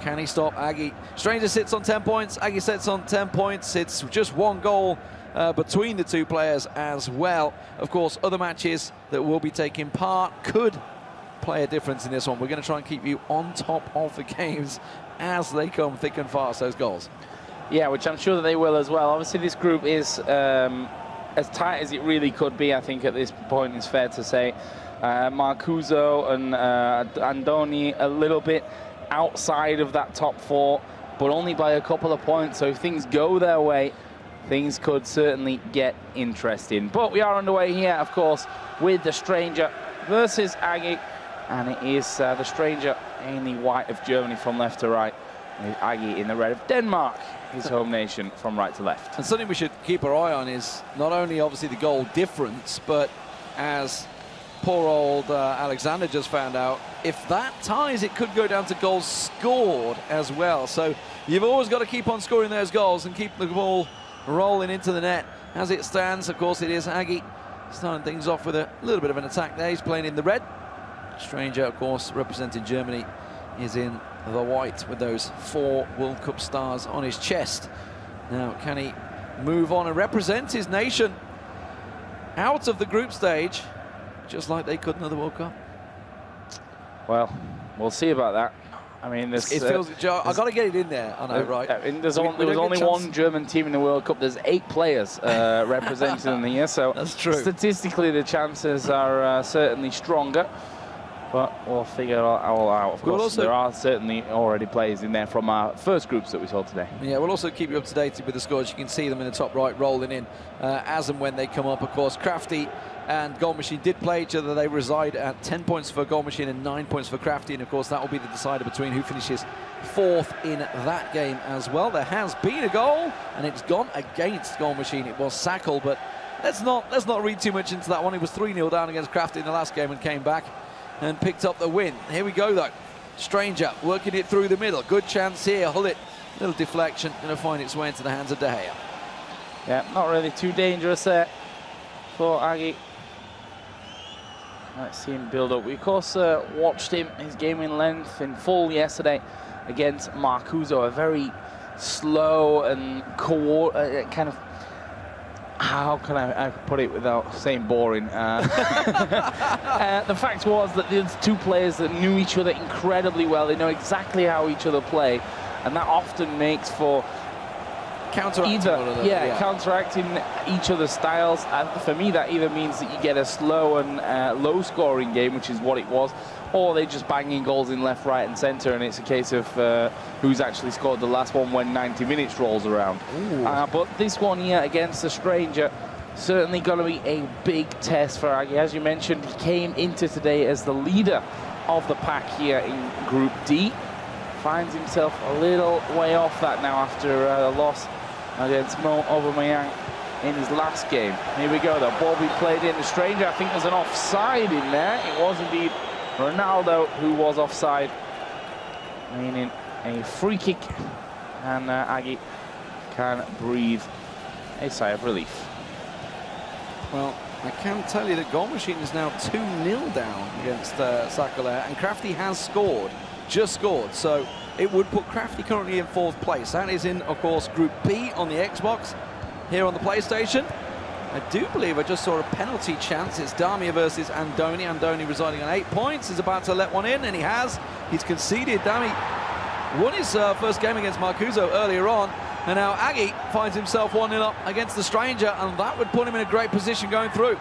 [SPEAKER 10] can he stop Aggie? Stranger sits on 10 points. Aggie sits on 10 points. It's just 1 goal between the 2 players as well. Of course, other matches that will be taking part could play a difference in this one. We're going to try and keep you on top of the games as they come thick and fast, those goals.
[SPEAKER 11] Yeah, which I'm sure that they will as well. Obviously, this group is as tight as it really could be, I think, at this point, it's fair to say. Marcuso and Andoni a little bit outside of that top 4, but only by a couple of points. So if things go their way, things could certainly get interesting. But we are underway here, of course, with the Stranger versus Aggie, and it is the Stranger in the white of Germany from left to right, with Aggie in the red of Denmark, his home nation, from right to left.
[SPEAKER 10] And something we should keep our eye on is not only obviously the goal difference, but as poor old Alexander just found out, if that ties, it could go down to goals scored as well. So you've always got to keep on scoring those goals and keep the ball rolling into the net. As it stands, of course, it is Aggie starting things off with a little bit of an attack there. He's playing in the red. Stranger, of course, representing Germany, is in the white with those 4 World Cup stars on his chest. Now, can he move on and represent his nation out of the group stage, just like they could in the World Cup?
[SPEAKER 11] Well, we'll see about that. I mean, this,
[SPEAKER 10] it feels. I got to get it in there. I know, right?
[SPEAKER 11] I mean, there was only one German team in the World Cup. There's 8 players represented in here, so
[SPEAKER 10] that's true.
[SPEAKER 11] Statistically, the chances are certainly stronger. But we'll figure it all out. Of course, there are certainly already players in there from our first groups that we saw today.
[SPEAKER 10] Yeah, we'll also keep you up to date with the scores. You can see them in the top right rolling in as and when they come up. Of course, Crafty and Goal Machine did play each other. They reside at 10 points for Goal Machine and 9 points for Crafty. And of course, that will be the decider between who finishes 4th in that game as well. There has been a goal, and it's gone against Goal Machine. It was Sakul, but let's not read too much into that one. It was 3-0 down against Crafty in the last game and came back and picked up the win. Here we go, though. Stranger working it through the middle. Good chance here. Hullet, little deflection, going to find its way into the hands of De Gea.
[SPEAKER 11] Yeah, not really too dangerous there. for Aggie. Let's see him build up. We, of course, watched his game in length in full yesterday against Marcuso, a very slow and kind of, how can I put it without saying boring? The fact was that there's two players that knew each other incredibly well. They know exactly how each other play, and that often makes for
[SPEAKER 10] counteracting
[SPEAKER 11] counteracting each other's styles. And for me, that either means that you get a slow and low-scoring game, which is what it was, or they just banging goals in left, right, and centre, and it's a case of who's actually scored the last one when 90 minutes rolls around. But this one here against the stranger, certainly going to be a big test for Aggie. As you mentioned, he came into today as the leader of the pack here in Group D. Finds himself a little way off that now after a loss against Mo Aubameyang in his last game. Here we go, the ball being played in. The stranger, I think there's an offside in there. It was indeed Ronaldo who was offside, meaning a free kick, and Aggie can breathe a sigh of relief.
[SPEAKER 10] Well, I can tell you that Goal Machine is now 2-0 down against Sakala, and Crafty has scored, just scored, so it would put Crafty currently in 4th place. That is in, of course, Group B on the Xbox. Here on the PlayStation, I do believe I just saw a penalty chance. It's Damia versus Andoni. Andoni residing on 8 points is about to let one in, and he has. He's conceded. Dami won his first game against Marcuso earlier on, and now Aggie finds himself 1-0 up against the stranger, and that would put him in a great position going through.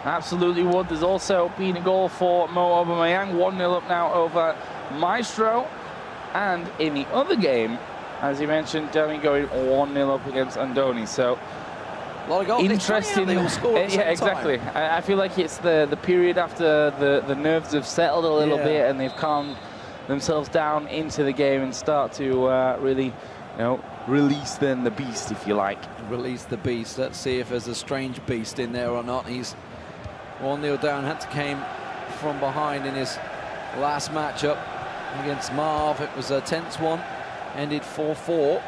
[SPEAKER 11] Absolutely would. There's also been a goal for Mo Aubameyang, 1-0 up now over Maestro, and in the other game, as you mentioned, Dami going 1-0 up against Andoni. So
[SPEAKER 10] a lot of goals.
[SPEAKER 11] Interesting.
[SPEAKER 10] They all score at the same
[SPEAKER 11] exactly.
[SPEAKER 10] time.
[SPEAKER 11] I feel like it's the period after the nerves have settled a little bit and they've calmed themselves down into the game and start to really, you know, release then the beast, if you like.
[SPEAKER 10] Release the beast. Let's see if there's a strange beast in there or not. He's 1-0 down. Had to came from behind in his last matchup against Marv. It was a tense one. Ended 4-4.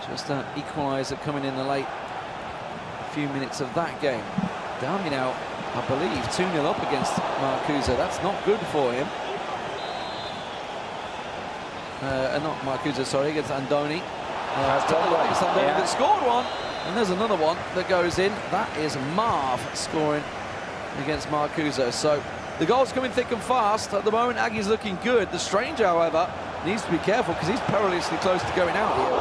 [SPEAKER 10] Just an equaliser coming in the late few minutes of that game. Dami now, I believe, 2-0 up against Marcuso. That's not good for him. Not Marcuso, sorry, against Andoni. That scored one, and there's another one that goes in. That is Marv scoring against Marcuso. So the goals coming thick and fast. At the moment, Aggie's looking good. The stranger, however, needs to be careful because he's perilously close to going out here.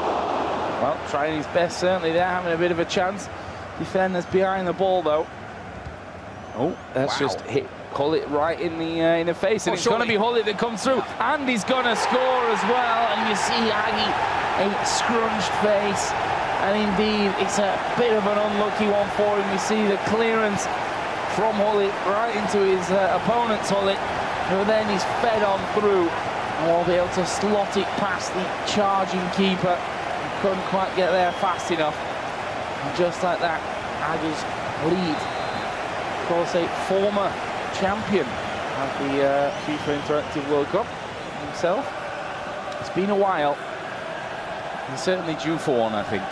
[SPEAKER 11] Well, trying his best, certainly there, having a bit of a chance. Defenders behind the ball, though. Oh, that's just hit Hullet right in the face, and it's going to be Hullet that comes through, and he's going to score as well. And you see Aggie, a scrunched face, and indeed it's a bit of an unlucky one for him. You see the clearance from Hullet right into his opponent's Hullet, who then is fed on through and will be able to slot it past the charging keeper. Couldn't quite get there fast enough. And just like that, Aggie's lead. Of course, a former champion of the FIFA Interactive World Cup himself. It's been a while. He's certainly due for one, I think.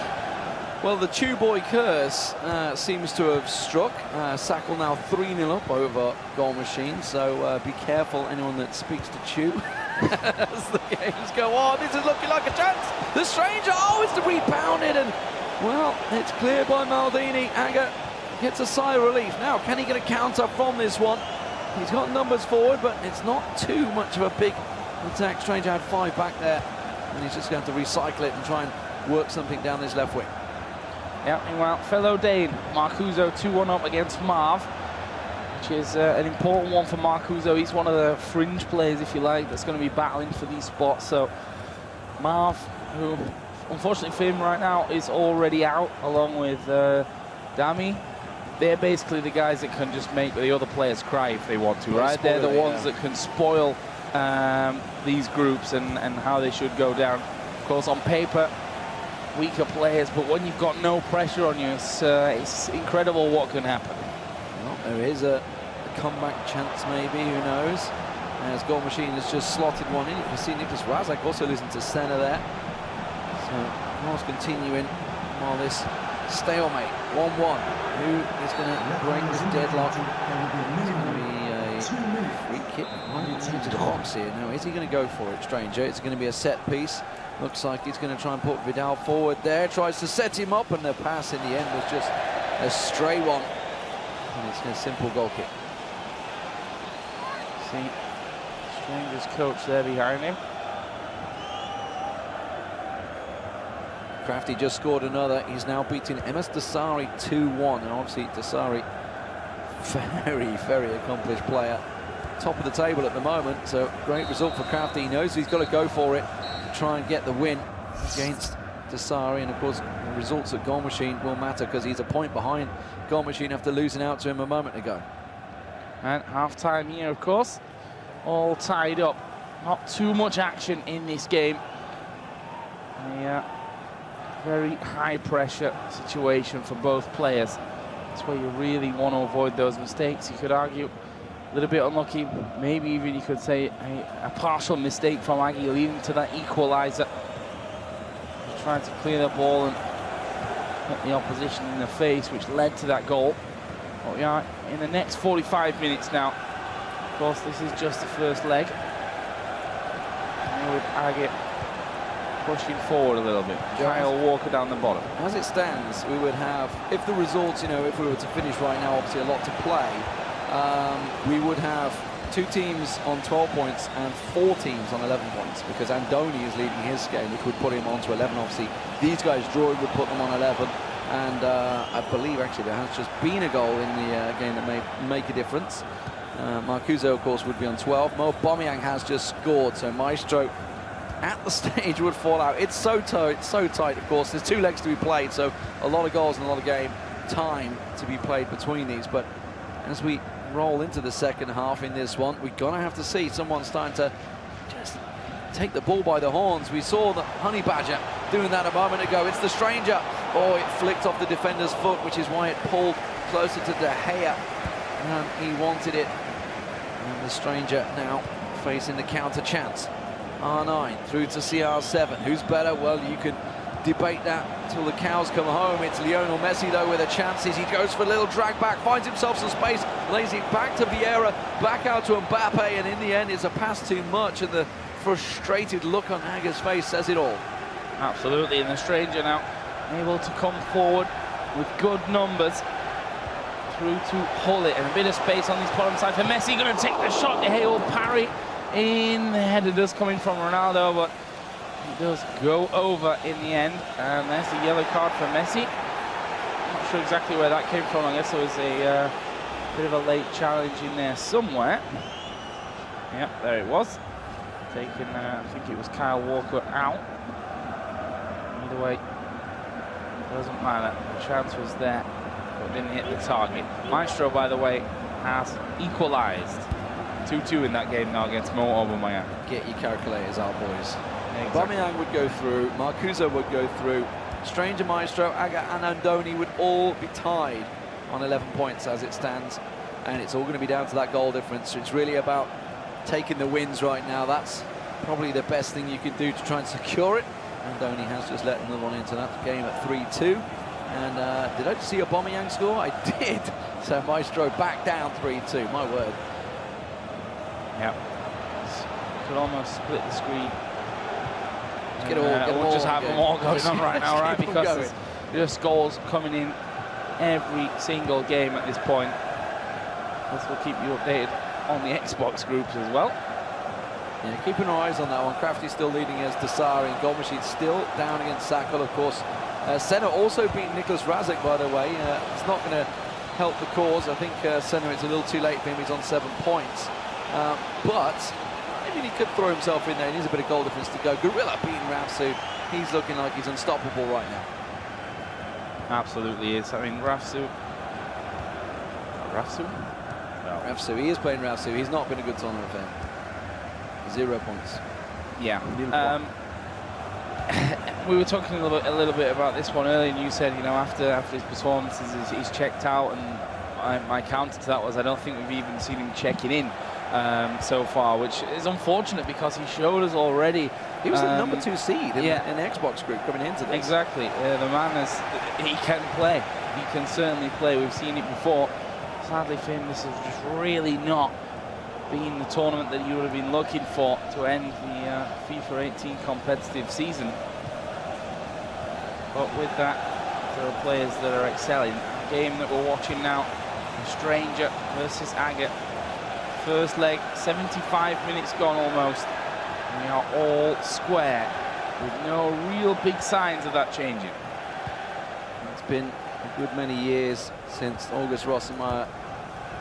[SPEAKER 10] Well, the Chew Boy curse seems to have struck. Sackle now 3-0 up over Goal Machine, so be careful, anyone that speaks to Chew. As the games go on, this is looking like a chance. The stranger, it's rebounded, and well, it's cleared by Maldini. Agger gets a sigh of relief. Now, can he get a counter from this one? He's got numbers forward, but it's not too much of a big attack. Stranger had 5 back there, and he's just going to recycle it and try and work something down his left wing.
[SPEAKER 11] Yeah, meanwhile, fellow Dane, Marcuso 2-1 up against Marv, which is an important one for Marcuso. He's one of the fringe players, if you like, that's going to be battling for these spots. So Marv, who unfortunately for him right now is already out, along with Dami. They're basically the guys that can just make the other players cry if they want to, right? They're the ones that can spoil these groups and how they should go down. Of course, on paper, weaker players, but when you've got no pressure on you, it's incredible what can happen.
[SPEAKER 10] Well, there is a comeback chance, maybe, who knows? As Goal Machine has just slotted one in. You can see Nicholas Razak also losing to centre there. So, Mars continuing while this stalemate, 1-1. Who is going to break this deadlock? It's going to be a free kick to the box here. Now, is he going to go for it, Stranger? It's going to be a set piece. Looks like he's going to try and put Vidal forward there. Tries to set him up, and the pass in the end was just a stray one. And it's a simple goal kick.
[SPEAKER 11] See, Stranger's coach there behind him.
[SPEAKER 10] Crafty just scored another. He's now beating MS Dasari 2-1. And obviously, Dasari, very, very accomplished player. Top of the table at the moment. So, great result for Crafty. He knows he's got to go for it to try and get the win against Dasari. And, of course, the results at Goal Machine will matter because he's a point behind Goal Machine after losing out to him a moment ago.
[SPEAKER 11] And half-time here, of course. All tied up. Not too much action in this game. Very high-pressure situation for both players. That's where you really want to avoid those mistakes. You could argue a little bit unlucky, maybe even you could say a partial mistake from Aggie leading to that equaliser. Trying to clear the ball and hit the opposition in the face, which led to that goal. But we are in the next 45 minutes now. Of course, this is just the first leg. And with Aggie pushing forward a little bit. Kyle Walker down the bottom.
[SPEAKER 10] As it stands, we would have, if the results, if we were to finish right now, obviously a lot to play, we would have 2 teams on 12 points and 4 teams on 11 points because Andoni is leading his game, which would put him on to 11. Obviously, these guys drawing would put them on 11. And I believe, actually, there has just been a goal in the game that may make a difference. Marcuso, of course, would be on 12. Mo Aubameyang has just scored, so Maestro at the stage would fall out. It's so tight, of course. There's 2 legs to be played, so a lot of goals and a lot of game time to be played between these. But as we roll into the second half in this one, we're going to have to see someone starting to just take the bull by the horns. We saw the Honey Badger doing that a moment ago. It's the Stranger. Oh, it flicked off the defender's foot, which is why it pulled closer to De Gea. He wanted it. And the Stranger now facing the counter chance. R9 through to CR7. Who's better? Well, you can debate that till the cows come home. It's Lionel Messi, though, with a chances. He goes for a little drag back, finds himself some space, lays it back to Vieira, back out to Mbappe, and in the end, it's a pass too much, and the frustrated look on Aga's face says it all.
[SPEAKER 11] Absolutely, and the Stranger now able to come forward with good numbers through to Hull it, and a bit of space on this bottom side for Messi. Going to take the shot. De Gea will parry in the header, does come in from Ronaldo, but he does go over in the end. And there's the yellow card for Messi. I'm not sure exactly where that came from. I guess it was a bit of a late challenge in there somewhere. Yep, there it was. Taking, I think it was Kyle Walker out. Either way, doesn't matter. The chance was there, but didn't hit the target. Maestro, by the way, has equalised. 2-2 in that game now against Mo Aubameyang.
[SPEAKER 10] Get your calculators out, boys.
[SPEAKER 11] Exactly.
[SPEAKER 10] Aubameyang would go through, Marcuso would go through, Stranger, Maestro, Aga and Andoni would all be tied on 11 points as it stands, and it's all going to be down to that goal difference. It's really about taking the wins right now. That's probably the best thing you can do to try and secure it. Andoni has just let another one into that game at 3-2. And did I just see Aubameyang score? I did. So Maestro back down 3-2, my word.
[SPEAKER 11] Yep. Could almost split the screen.
[SPEAKER 10] We'll
[SPEAKER 11] just have them all going on right now, right? Because there's just goals coming in every single game at this point. This will keep you updated on the Xbox groups as well.
[SPEAKER 10] Yeah, keeping our eyes on that one. Crafty still leading as Dasari, and Goal Machine still down against Sakal, of course. Senna also beat Nicholas Razek, by the way. It's not going to help the cause. I think Senna, it's a little too late for him. He's on 7 points. But maybe he could throw himself in there. He needs a bit of goal difference to go. Gorilla beating Rafsu. He's looking like he's unstoppable right now.
[SPEAKER 11] Absolutely is. I mean, Rafsu? No.
[SPEAKER 10] Rafsu, he is playing Rafsu. He's not been a good tournament for him. 0 points.
[SPEAKER 11] Yeah. We were talking a little bit about this one earlier, and you said, you know, after his performances, he's checked out, and my counter to that was I don't think we've even seen him checking in so far, which is unfortunate because he showed us already.
[SPEAKER 10] He was the number 2 seed in the Xbox group coming into this.
[SPEAKER 11] Exactly. The man he can play. He can certainly play. We've seen it before. Sadly for him, this has just really not been the tournament that you would have been looking for to end the FIFA 18 competitive season. But with that, there are players that are excelling. The game that we're watching now, the Stranger versus Agate. First leg, 75 minutes gone almost. And we are all square with no real big signs of that changing.
[SPEAKER 10] It's been a good many years since August Rossemeyer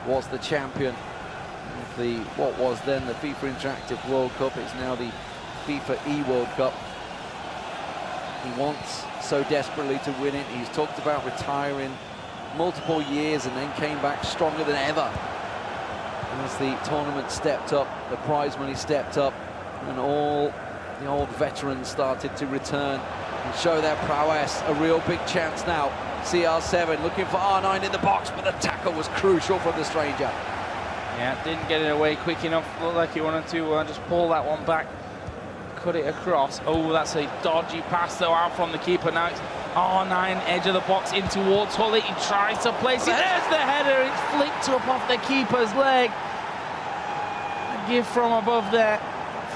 [SPEAKER 10] was the champion of what was then the FIFA Interactive World Cup. It's now the FIFA eWorld Cup. He wants so desperately to win it. He's talked about retiring multiple years and then came back stronger than ever. As the tournament stepped up, the prize money stepped up, and all the old veterans started to return and show their prowess. A real big chance now. CR7 looking for R9 in the box, but the tackle was crucial from the Stranger.
[SPEAKER 11] Yeah, didn't get it away quick enough. Looked like he wanted to just pull that one back, cut it across. Oh, that's a dodgy pass though out from the keeper. Now it's R9, edge of the box in towards Hully. He tries to place it. There's the header. It's flicked up off the keeper's leg. A gift from above there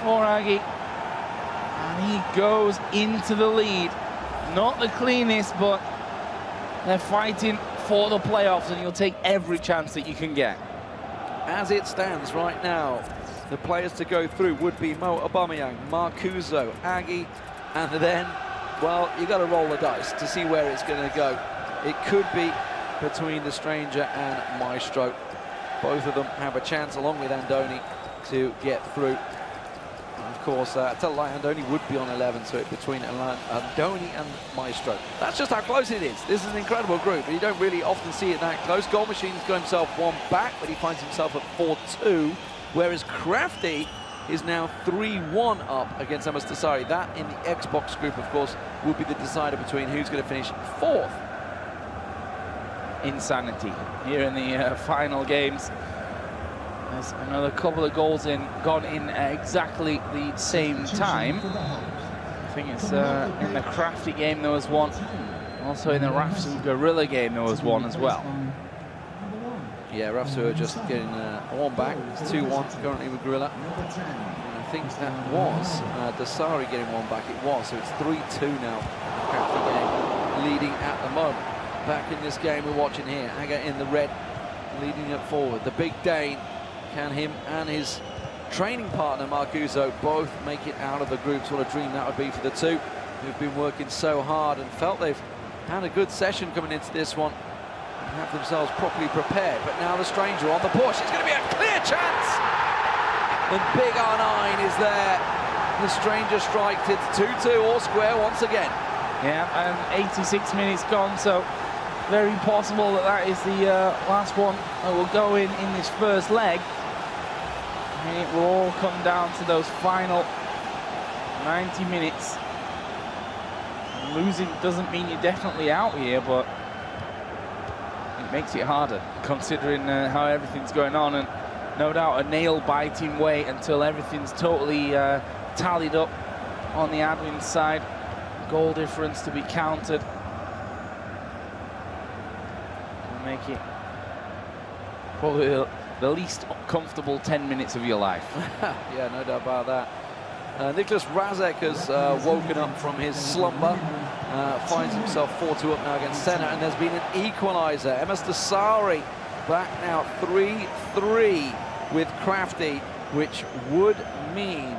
[SPEAKER 11] for Aggie. And he goes into the lead. Not the cleanest, but they're fighting for the playoffs, and you'll take every chance that you can get.
[SPEAKER 10] As it stands right now, the players to go through would be Mo Aubameyang, Marcuso, Aggie, and then, well, you got to roll the dice to see where it's going to go. It could be between the Stranger and Maestro. Both of them have a chance, along with Andoni, to get through. And of course, I tell you, Andoni would be on 11, so it's between Andoni and Maestro. That's just how close it is. This is an incredible group, but you don't really often see it that close. Goal Machine's got himself one back, but he finds himself at 4-2, whereas Crafty is now 3-1 up against Amos Tassari. That in the Xbox group, of course, will be the decider between who's going to finish 4th.
[SPEAKER 11] Insanity here in the final games. There's another couple of goals gone in at exactly the same time. I think it's in the Crafty game there was one. Also in the Rafsu Gorilla game there was one as well.
[SPEAKER 10] Yeah, Rafsu are just getting one back. It's 2-1 currently with Gorilla. And I think that was Dasari getting one back. It was, so it's 3-2 now. Crafty game leading at the moment. Back in this game we're watching here, Aga in the red, leading it forward. The big Dane, can him and his training partner Marcuso both make it out of the groups? What a dream that would be for the two who've been working so hard and felt they've had a good session coming into this one and have themselves properly prepared. But now the Stranger on the push. It's going to be a clear chance. And big R9 is there. The Stranger strikes. It's 2-2 all square once again.
[SPEAKER 11] Yeah, and 86 minutes gone, so very possible that that is the last one that will go in this first leg. And it will all come down to those final 90 minutes. Losing doesn't mean you're definitely out here, but it makes it harder considering how everything's going on, and no doubt a nail-biting wait until everything's totally tallied up on the admin side. Goal difference to be counted. Will make it probably the least comfortable 10 minutes of your life.
[SPEAKER 10] Yeah, no doubt about that. Nicholas Razek has woken up from his slumber, finds himself 4-2 up now against Senna, and there's been an equaliser. Amos Dasari back now 3-3 with Crafty, which would mean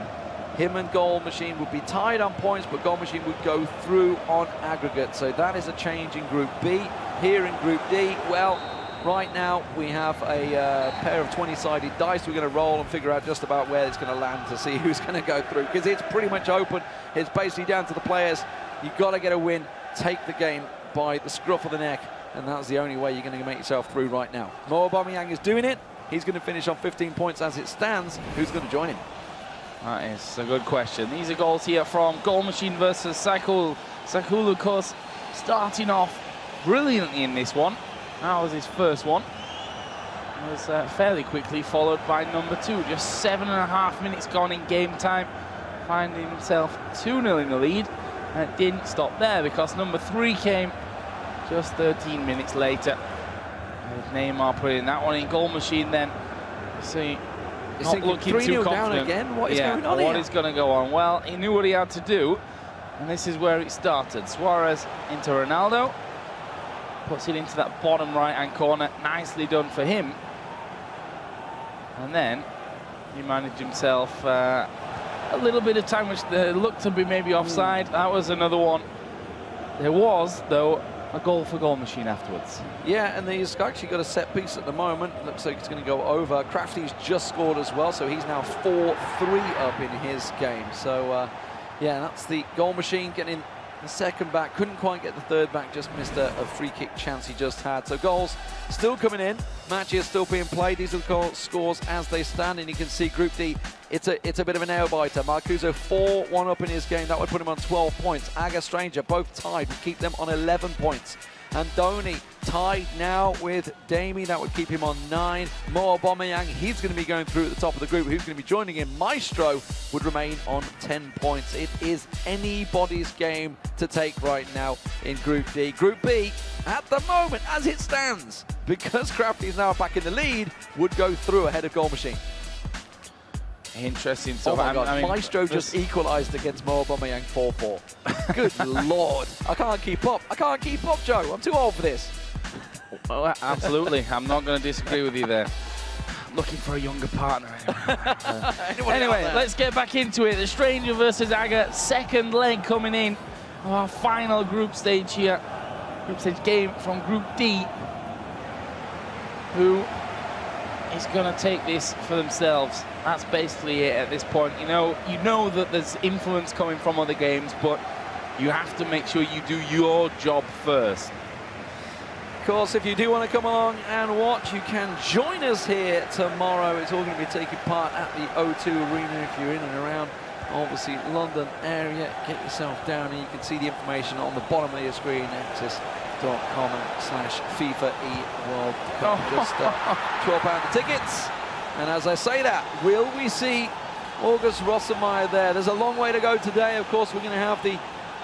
[SPEAKER 10] him and Goal Machine would be tied on points, but Goal Machine would go through on aggregate. So that is a change in Group B. Here in Group D, well, right now we have a pair of 20-sided dice. We're going to roll and figure out just about where it's going to land to see who's going to go through, because it's pretty much open. It's basically down to the players. You've got to get a win, take the game by the scruff of the neck, and that's the only way you're going to make yourself through right now. Mo Aubameyang is doing it. He's going to finish on 15 points as it stands. Who's going to join him?
[SPEAKER 11] That is a good question. These are goals here from Goal Machine versus Sakul. Sakul, of course, starting off brilliantly in this one. That was his first one. was fairly quickly followed by number 2. Just 7.5 minutes gone in game time, finding himself 2-0 in the lead. And it didn't stop there because number 3 came just 13 minutes later. With Neymar putting that one in goal machine then. See, not looking too confident.
[SPEAKER 10] Down again? What is going on
[SPEAKER 11] What
[SPEAKER 10] here?
[SPEAKER 11] is going to go on? Well, he knew what he had to do, and this is where it started. Suarez into Ronaldo. Puts it into that bottom right-hand corner. Nicely done for him. And then he managed himself a little bit of time, which looked to be maybe offside. That was another one. There was, though, a goal-for-goal machine afterwards.
[SPEAKER 10] Yeah, and he's actually got a set piece at the moment. Looks like it's going to go over. Crafty's just scored as well, so he's now 4-3 up in his game. So, yeah, that's the goal machine getting the second back. Couldn't quite get the third back, just missed a free kick chance he just had. So goals still coming in. Matches still being played. These are the scores as they stand, and you can see Group D, it's a bit of a nail-biter. Marcuso 4-1 up in his game. That would put him on 12 points. Aga Stranger both tied would keep them on 11 points. Andoni tied now with Damie. That would keep him on 9. Mo Aubameyang, he's going to be going through at the top of the group. Who's going to be joining him? Maestro would remain on 10 points. It is anybody's game to take right now in Group D. Group B, at the moment, as it stands, because Crafty is now back in the lead, would go through ahead of Goal Machine.
[SPEAKER 11] Interesting.
[SPEAKER 10] So, oh my God, Maestro just equalised against Mo Aubameyang 4-4. Good Lord. I can't keep up. I can't keep up, Joe. I'm too old for this.
[SPEAKER 11] Oh, absolutely. I'm not going to disagree with you there. I'm looking for a younger partner. Anyway, let's get back into it. The Stranger versus Aga, second leg coming in. Our final group stage here. Group stage game from Group D. Who is going to take this for themselves? That's basically it at this point. You know that there's influence coming from other games, but you have to make sure you do your job first.
[SPEAKER 10] Of course, if you do want to come along and watch, you can join us here tomorrow. It's all going to be taking part at the O2 Arena if you're in and around, obviously, London area. Get yourself down and you can see the information on the bottom of your screen, access.com/FIFA eWorld Cup. Just £12 the tickets. And as I say that, will we see August Rossemeyer there? There's a long way to go today. Of course, we're going to have the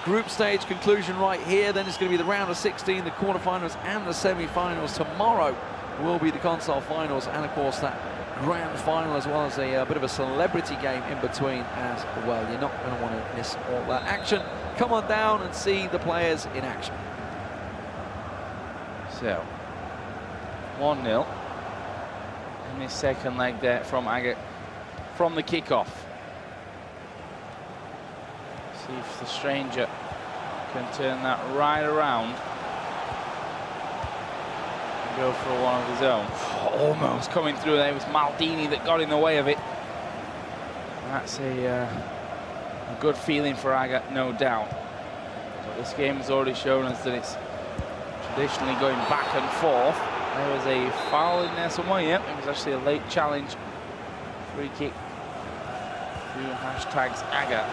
[SPEAKER 10] group stage conclusion right here. Then it's going to be the round of 16, the quarterfinals and the semi-finals. Tomorrow will be the console finals and, of course, that grand final, as well as a bit of a celebrity game in between as well. You're not going to want to miss all that action. Come on down and see the players in action.
[SPEAKER 11] So, 1-0. In this second leg there from Aga, from the kickoff. See if the Stranger can turn that right around and go for one of his own. Almost coming through there. It was Maldini that got in the way of it. That's a good feeling for Aga, no doubt. But this game has already shown us that it's traditionally going back and forth. There was a foul in there somewhere. Yep, it was actually a late challenge. Free kick to #Aga.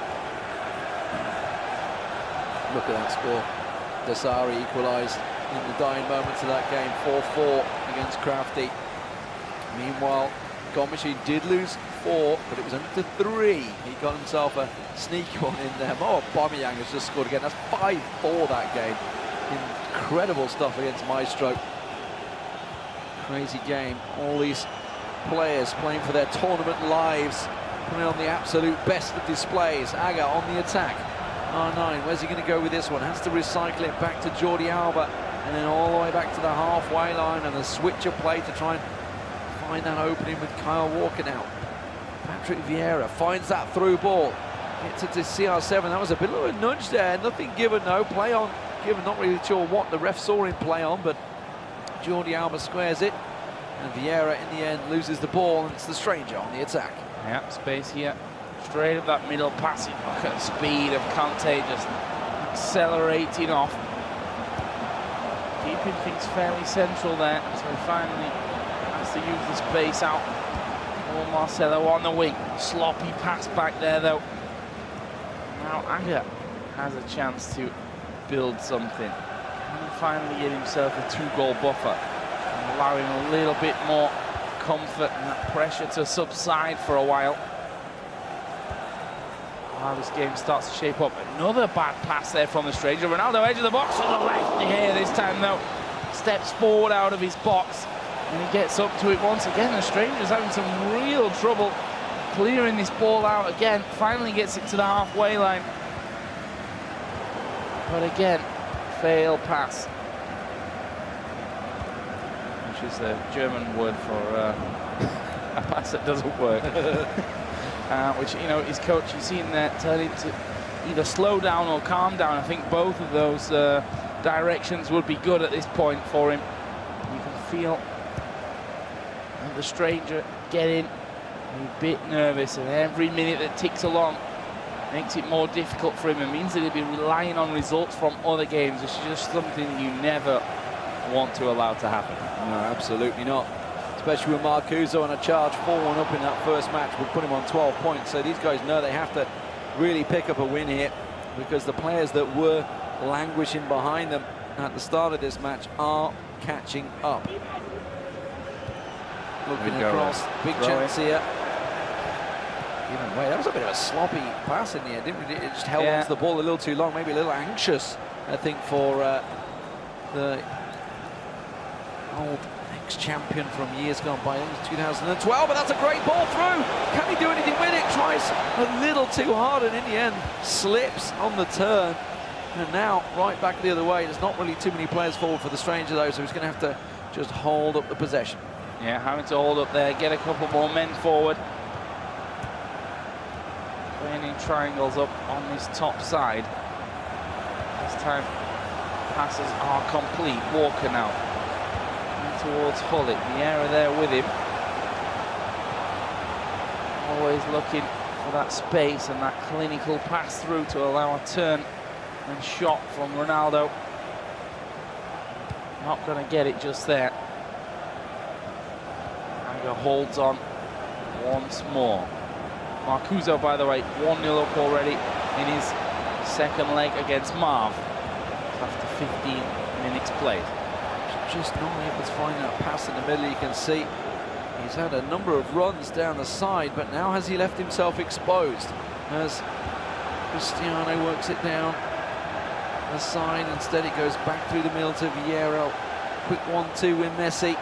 [SPEAKER 10] Look at that score. Desari equalised in the dying moments of that game, 4-4 against Crafty. Meanwhile, Goal Machine did lose 4, but it was only to 3. He got himself a sneaky one in there. Mo Aubameyang has just scored again. That's 5-4 that game. Incredible stuff against Maestro. Crazy game. All these players playing for their tournament lives, putting on the absolute best of displays. Aga on the attack. R9, where's he going to go with this one? Has to recycle it back to Jordi Alba, and then all the way back to the halfway line, and a switch of play to try and find that opening with Kyle Walker now. Patrick Vieira finds that through ball. Gets it to CR7. That was a bit of a nudge there. Nothing given, no. Play on given. Not really sure what the ref saw him play on, but Jordi Alba squares it, and Vieira in the end loses the ball, and it's the Stranger on the attack.
[SPEAKER 11] Yeah, space here. Straight up that middle passing. Look at the speed of Kante just accelerating off. Keeping things fairly central there. So he finally has to use the space out. Oh, Marcelo on the wing. Sloppy pass back there though. Now Aga has a chance to build something. And finally get himself a 2-goal buffer. And allowing a little bit more comfort and that pressure to subside for a while. While this game starts to shape up. Another bad pass there from the stranger. Ronaldo, edge of the box on the left here this time though. Steps forward out of his box and he gets up to it once again. The stranger's having some real trouble clearing this ball out again. Finally gets it to the halfway line. But again, fail pass. Which is the German word for a pass that doesn't work. Which, you know, his coach, you've seen that turn into either slow down or calm down. I think both of those directions would be good at this point for him. You can feel the stranger getting a bit nervous, and every minute that ticks along makes it more difficult for him. It means that he'll be relying on results from other games, which is just something you never want to allow to happen.
[SPEAKER 10] No, absolutely not. Especially with Marcuso on a charge 4-1 up in that first match, would put him on 12 points. So these guys know they have to really pick up a win here, because the players that were languishing behind them at the start of this match are catching up. Looking across, big chance here. Even way, that was a bit of a sloppy pass in the end, didn't it? It just held onto the ball a little too long, maybe a little anxious, I think, for the old ex-champion from years gone by. It was 2012, but that's a great ball through. Can he do anything with it? Tries a little too hard, and in the end slips on the turn. And now right back the other way. There's not really too many players forward for the stranger though, so he's going to have to just hold up the possession.
[SPEAKER 11] Yeah, having to hold up there, get a couple more men forward. Playing in triangles up on this top side. This time passes are complete. Walker now towards Hullet. Vieira there with him. Always looking for that space and that clinical pass through to allow a turn and shot from Ronaldo. Not going to get it just there. Aga holds on once more. Marcuso, by the way, 1-0 up already in his second leg against Marv after 15 minutes played.
[SPEAKER 10] Just not able to find that pass in the middle. You can see he's had a number of runs down the side, but now has he left himself exposed as Cristiano works it down the side. Instead it goes back through the middle to Vieira. Quick 1-2 with Messi.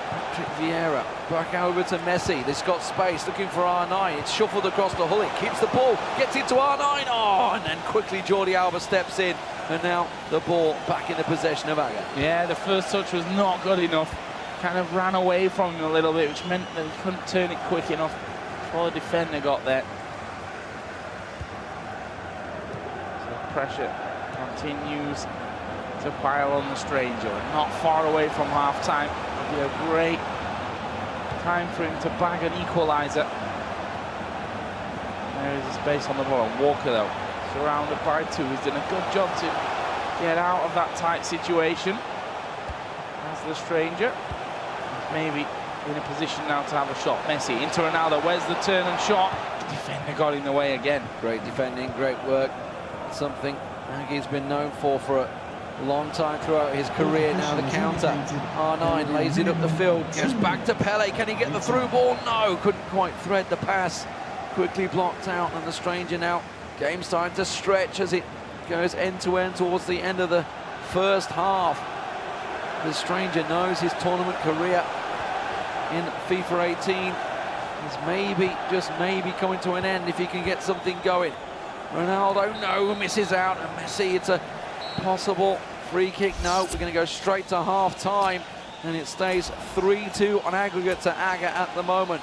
[SPEAKER 10] Patrick Vieira back over to Messi. This got space, looking for R9. It's shuffled across the Hullet, keeps the ball, gets into R9. Oh, and then quickly Jordi Alba steps in, and now the ball back in the possession of Aga.
[SPEAKER 11] Yeah, the first touch was not good enough. Kind of ran away from him a little bit, which meant that he couldn't turn it quick enough before the defender got there. So pressure continues to pile on the stranger. Not far away from half-time. It'll be a great time for him to bag an equaliser. There is a space on the ball. Walker, though, surrounded by two. He's done a good job to get out of that tight situation. As the stranger, he's maybe in a position now to have a shot. Messi into Ronaldo. Where's the turn and shot? The defender got in the way again.
[SPEAKER 10] Great defending, great work. Something Aggie's been known for a long time throughout his career. Now the counter. R9 lays it up the field. Goes back to Pele. Can he get the through ball? No, couldn't quite thread the pass. Quickly blocked out, and the stranger now. Game's starting to stretch as it goes end-to-end towards the end of the first half. The stranger knows his tournament career in FIFA 18 is maybe, just maybe, coming to an end if he can get something going. Ronaldo, no, misses out, and Messi, it's a possible free kick. No, we're going to go straight to half-time, and it stays 3-2 on aggregate to Aga at the moment.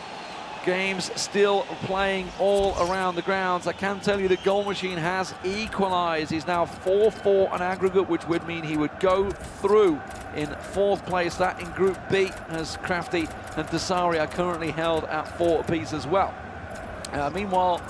[SPEAKER 10] Games still playing all around the grounds. I can tell you the goal machine has equalised. He's now 4-4 on aggregate, which would mean he would go through in fourth place. That in Group B, as Crafty and Desari are currently held at 4 apiece as well. Meanwhile,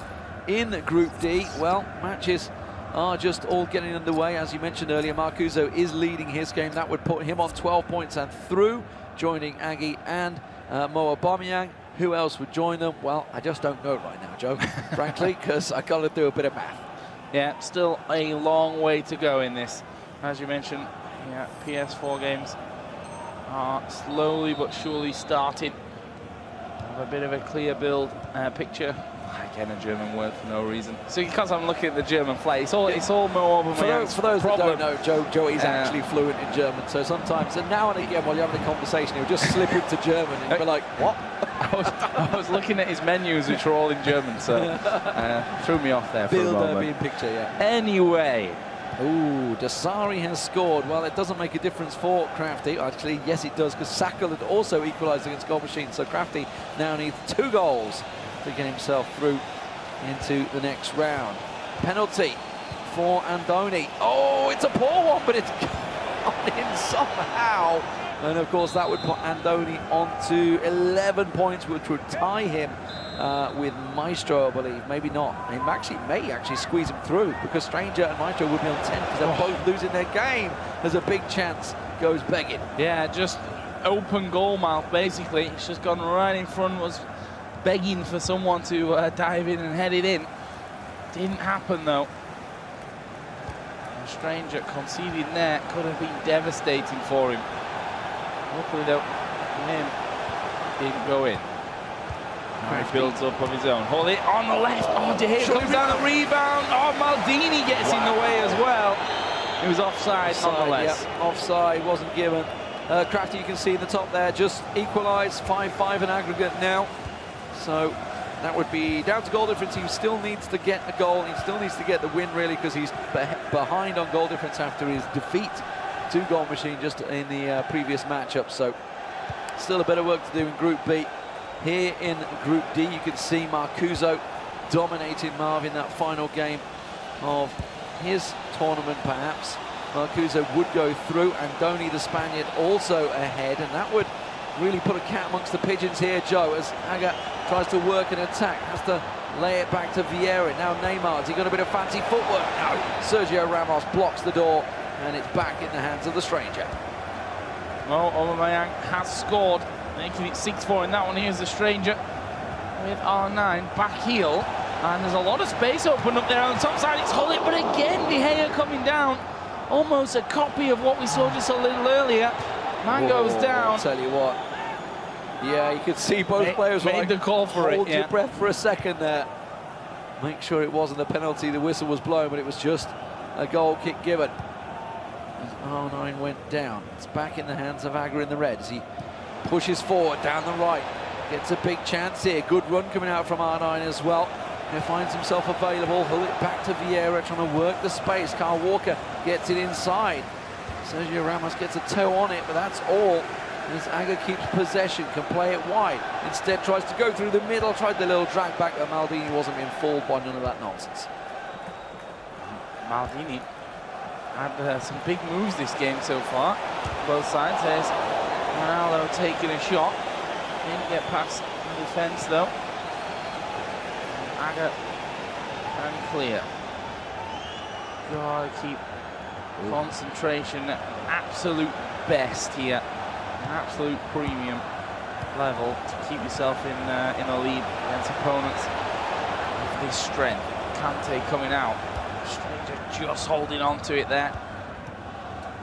[SPEAKER 10] in Group D, well, matches are just all getting underway. As you mentioned earlier, Marcuso is leading his game. That would put him on 12 points and through, joining Aggie and Mo Aubameyang. Who else would join them? Well, I just don't know right now, Joe, frankly, because I got to do a bit of math.
[SPEAKER 11] Yeah, still a long way to go in this. As you mentioned, yeah, PS4 games are slowly but surely starting. Have a bit of a clear build picture. Again, a German word for no reason. So because I'm looking at the German flag, it's all more over my
[SPEAKER 10] For those that don't know, Joey's actually fluent in German, so sometimes, and now and again while you're having a conversation, he'll just slip into German and you'll be like, what?
[SPEAKER 11] I was looking at his menus, which were all in German, so threw me off there for a moment.
[SPEAKER 10] Being picture, yeah.
[SPEAKER 11] Anyway.
[SPEAKER 10] Ooh, Dasari has scored. Well, it doesn't make a difference for Crafty. Actually, yes, it does, because Saka had also equalised against Goal Machine, so Crafty now needs 2 goals to get himself through into the next round. Penalty for Andoni. Oh, it's a poor one, but it's gone in somehow. And of course, that would put Andoni onto 11 points, which would tie him with Maestro, I believe. Maybe not. He may actually squeeze him through, because Stranger and Maestro would be on 10 because they're both losing their game. There's a big chance goes begging.
[SPEAKER 11] Yeah, just open goal mouth, basically. It's just gone right in front, was begging for someone to dive in and head it in. Didn't happen, though. A Stranger conceding there could have been devastating for him. Luckily, though, him didn't go in. Now he builds up on his own. Hold it on the left. Oh, De Gea comes down the rebound. Oh, Maldini gets in the way as well. It was offside nonetheless.
[SPEAKER 10] Yep, offside, wasn't given. Crafty, you can see in the top there, just equalised 5-5 in aggregate now. So that would be down to goal difference. He still needs to get a goal. He still needs to get the win, really, because he's behind on goal difference after his defeat to Goal Machine just in the previous matchup. So still a bit of work to do in Group B. Here in Group D, you can see Marcuso dominating Marv in that final game of his tournament, perhaps. Marcuso would go through, and Andoni, the Spaniard, also ahead, and that would really put a cat amongst the pigeons here, Joe, as Aga tries to work an attack, has to lay it back to Vieira. Now Neymar, has he got a bit of fancy footwork? No, Sergio Ramos blocks the door, and it's back in the hands of the Stranger.
[SPEAKER 11] Well, Aubameyang has scored, making it 6-4 in that one. Here's the Stranger with R9 back heel, and there's a lot of space open up there on the top side. It's Hullet, but again, De Gea coming down. Almost a copy of what we saw just a little earlier. Man goes down.
[SPEAKER 10] I'll tell you what. Yeah, you could see both players
[SPEAKER 11] made the call for
[SPEAKER 10] hold
[SPEAKER 11] it.
[SPEAKER 10] your breath for a second there. Make sure it wasn't a penalty. The whistle was blown, but it was just a goal kick given. As R9 went down. It's back in the hands of Aga in the Reds. He pushes forward down the right. Gets a big chance here. Good run coming out from R9 as well. He finds himself available. He'll it back to Vieira, trying to work the space. Kyle Walker gets it inside. Sergio Ramos gets a toe on it, but that's all. As Aga keeps possession, can play it wide. Instead tries to go through the middle, tried the little drag back, but Maldini wasn't being fooled by none of that nonsense.
[SPEAKER 11] Maldini had some big moves this game so far. Both sides. There's Ronaldo taking a shot. Didn't get past the defence though. Aga and clear. Gotta keep concentration at absolute best here. An absolute premium level to keep yourself in a lead against opponents of this strength. Kante coming out. Stranger just holding on to it there.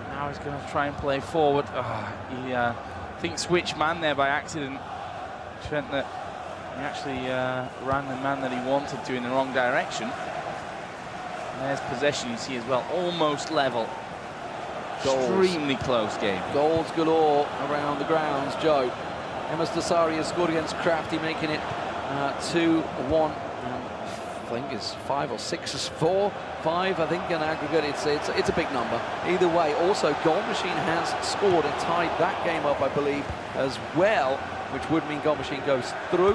[SPEAKER 11] Now he's going to try and play forward. He I think switched man there by accident, which meant that he actually ran the man that he wanted to in the wrong direction. And there's possession, you see as well, almost level. Extremely close game.
[SPEAKER 10] Goals galore around the grounds, Joe. Emas Dasari has scored against Crafty, making it 2-1. I think it's 5 or 6 is 4, 5. I think in aggregate it's a big number. Either way, also Goal Machine has scored and tied that game up, I believe, as well, which would mean Goal Machine goes through.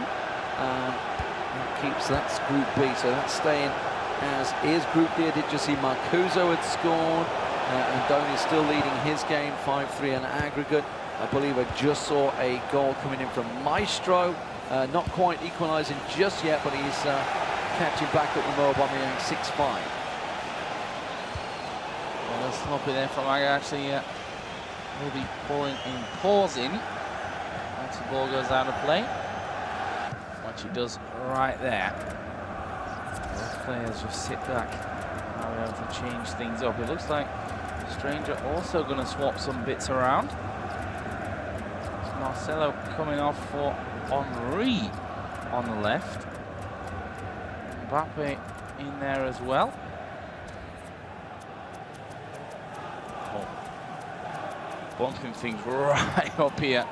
[SPEAKER 10] That keeps that's Group B, so that's staying as is. Group D, did you see Marcuso had scored? And Andoni still leading his game 5-3 in aggregate. I believe I just saw a goal coming in from Maestro. Not quite equalising just yet, but he's catching back up with Aubameyang 6-5.
[SPEAKER 11] Well, a sloppy there from Aga. Actually, will be pausing once the ball goes out of play. Which he does right there. Both players just sit back. Now we're able to change things up. It looks like Stranger also going to swap some bits around. Marcelo coming off for Henry on the left. Mbappe in there as well. Oh. Bumping things right up here.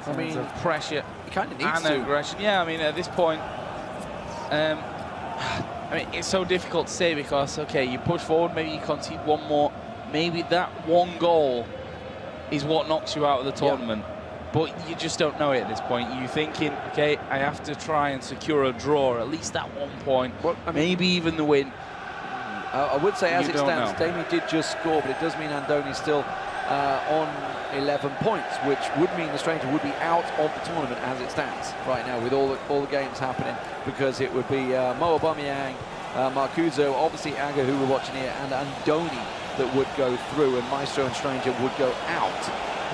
[SPEAKER 10] I mean,
[SPEAKER 11] pressure.
[SPEAKER 10] He kind of needs
[SPEAKER 11] and
[SPEAKER 10] to.
[SPEAKER 11] aggression. Yeah, I mean, at this point, I mean, it's so difficult to say because, okay, you push forward, maybe you concede one more. Maybe that one goal is what knocks you out of the tournament. But you just don't know it at this point. You're thinking, okay, I have to try and secure a draw, at least at 1 point, well, I mean, maybe even the win.
[SPEAKER 10] I would say, as it stands,
[SPEAKER 11] know.
[SPEAKER 10] Damien did just score, but it does mean Andoni's still on 11 points, which would mean the stranger would be out of the tournament as it stands right now, with all the games happening, because it would be Mo Aubameyang, Marcuso, obviously Aga, who we're watching here, and Andoni that would go through, and Maestro and Stranger would go out.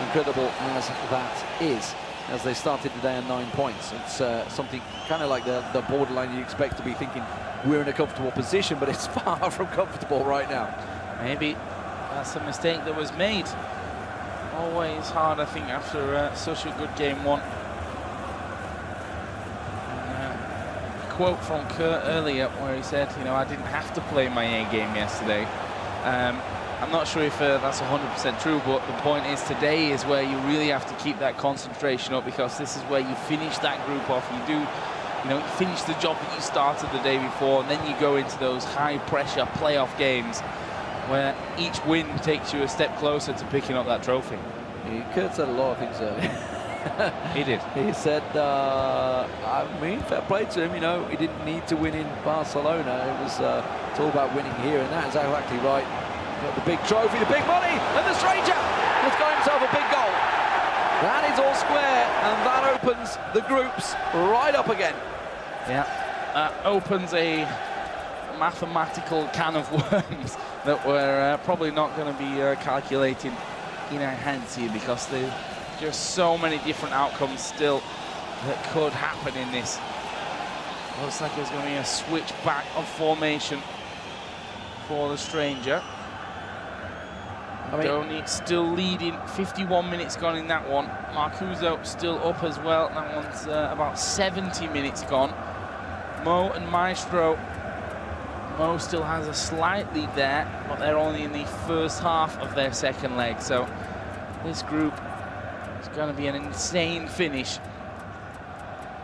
[SPEAKER 10] Incredible as that is, as they started today on 9 points. It's something kind of like the borderline you expect to be thinking we're in a comfortable position, but it's far from comfortable right now.
[SPEAKER 11] Maybe that's a mistake that was made. Always hard, I think, after such a good game one. And, a quote from Kurt earlier where he said, you know, I didn't have to play my A game yesterday. I'm not sure if that's 100% true, but the point is today is where you really have to keep that concentration up, because this is where you finish that group off. You do, you know, you finish the job that you started the day before, and then you go into those high-pressure playoff games where each win takes you a step closer to picking up that trophy.
[SPEAKER 10] Kurt said a lot of things earlier.
[SPEAKER 11] He did.
[SPEAKER 10] He said, I mean, fair play to him, you know, he didn't need to win in Barcelona. It was, it's all about winning here, and that is exactly right. Got the big trophy, the big money, and the stranger has got himself a big goal. That is all square, and that opens the groups right up again.
[SPEAKER 11] Yeah, opens a mathematical can of worms that we're probably not going to be calculating in our hands here, because there's just so many different outcomes still that could happen in this. Looks like there's going to be a switch back of formation for the stranger. Doni still leading, 51 minutes gone in that one. Marcuso still up as well. That one's about 70 minutes gone. Mo and Maestro. Mo still has a slight lead there, but they're only in the first half of their second leg. So this group is going to be an insane finish.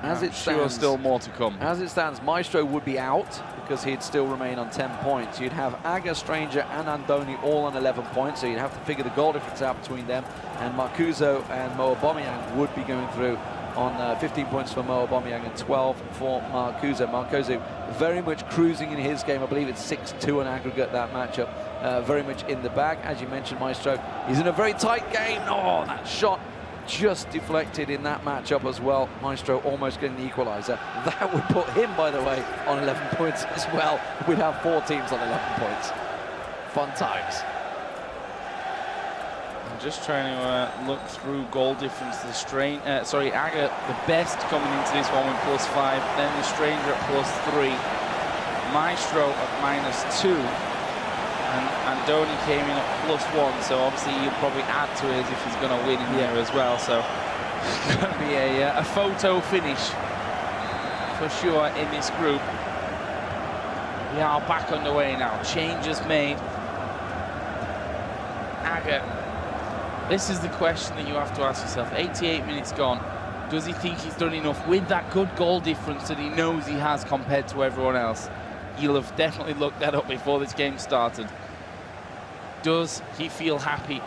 [SPEAKER 10] As it stands,
[SPEAKER 11] still more to come.
[SPEAKER 10] As it stands, Maestro would be out because he'd still remain on 10 points. You'd have Aga, Stranger, and Andoni all on 11 points, so you'd have to figure the goal difference out between them. And Marcuso and Mo Aubameyang would be going through on 15 points for Mo Aubameyang and 12 for Marcuso. Marcuso very much cruising in his game. I believe it's 6-2 on aggregate, that matchup. Very much in the bag. As you mentioned, Maestro, he's in a very tight game. Oh, that shot just deflected in that matchup as well. Maestro almost getting the equaliser. That would put him, by the way, on 11 points as well. We'd have 4 teams on 11 points. Fun times.
[SPEAKER 11] I'm just trying to look through goal difference. The Aga, the best coming into this one with +5, then the stranger at +3, Maestro at -2. And Andoni came in at +1, so obviously you'll probably add to it if he's going to win in here as well. So it's going to be a photo finish for sure in this group. We are back underway now. Changes made. Aga, this is the question that you have to ask yourself. 88 minutes gone. Does he think he's done enough with that good goal difference that he knows he has compared to everyone else? You'll have definitely looked that up before this game started. Does he feel happy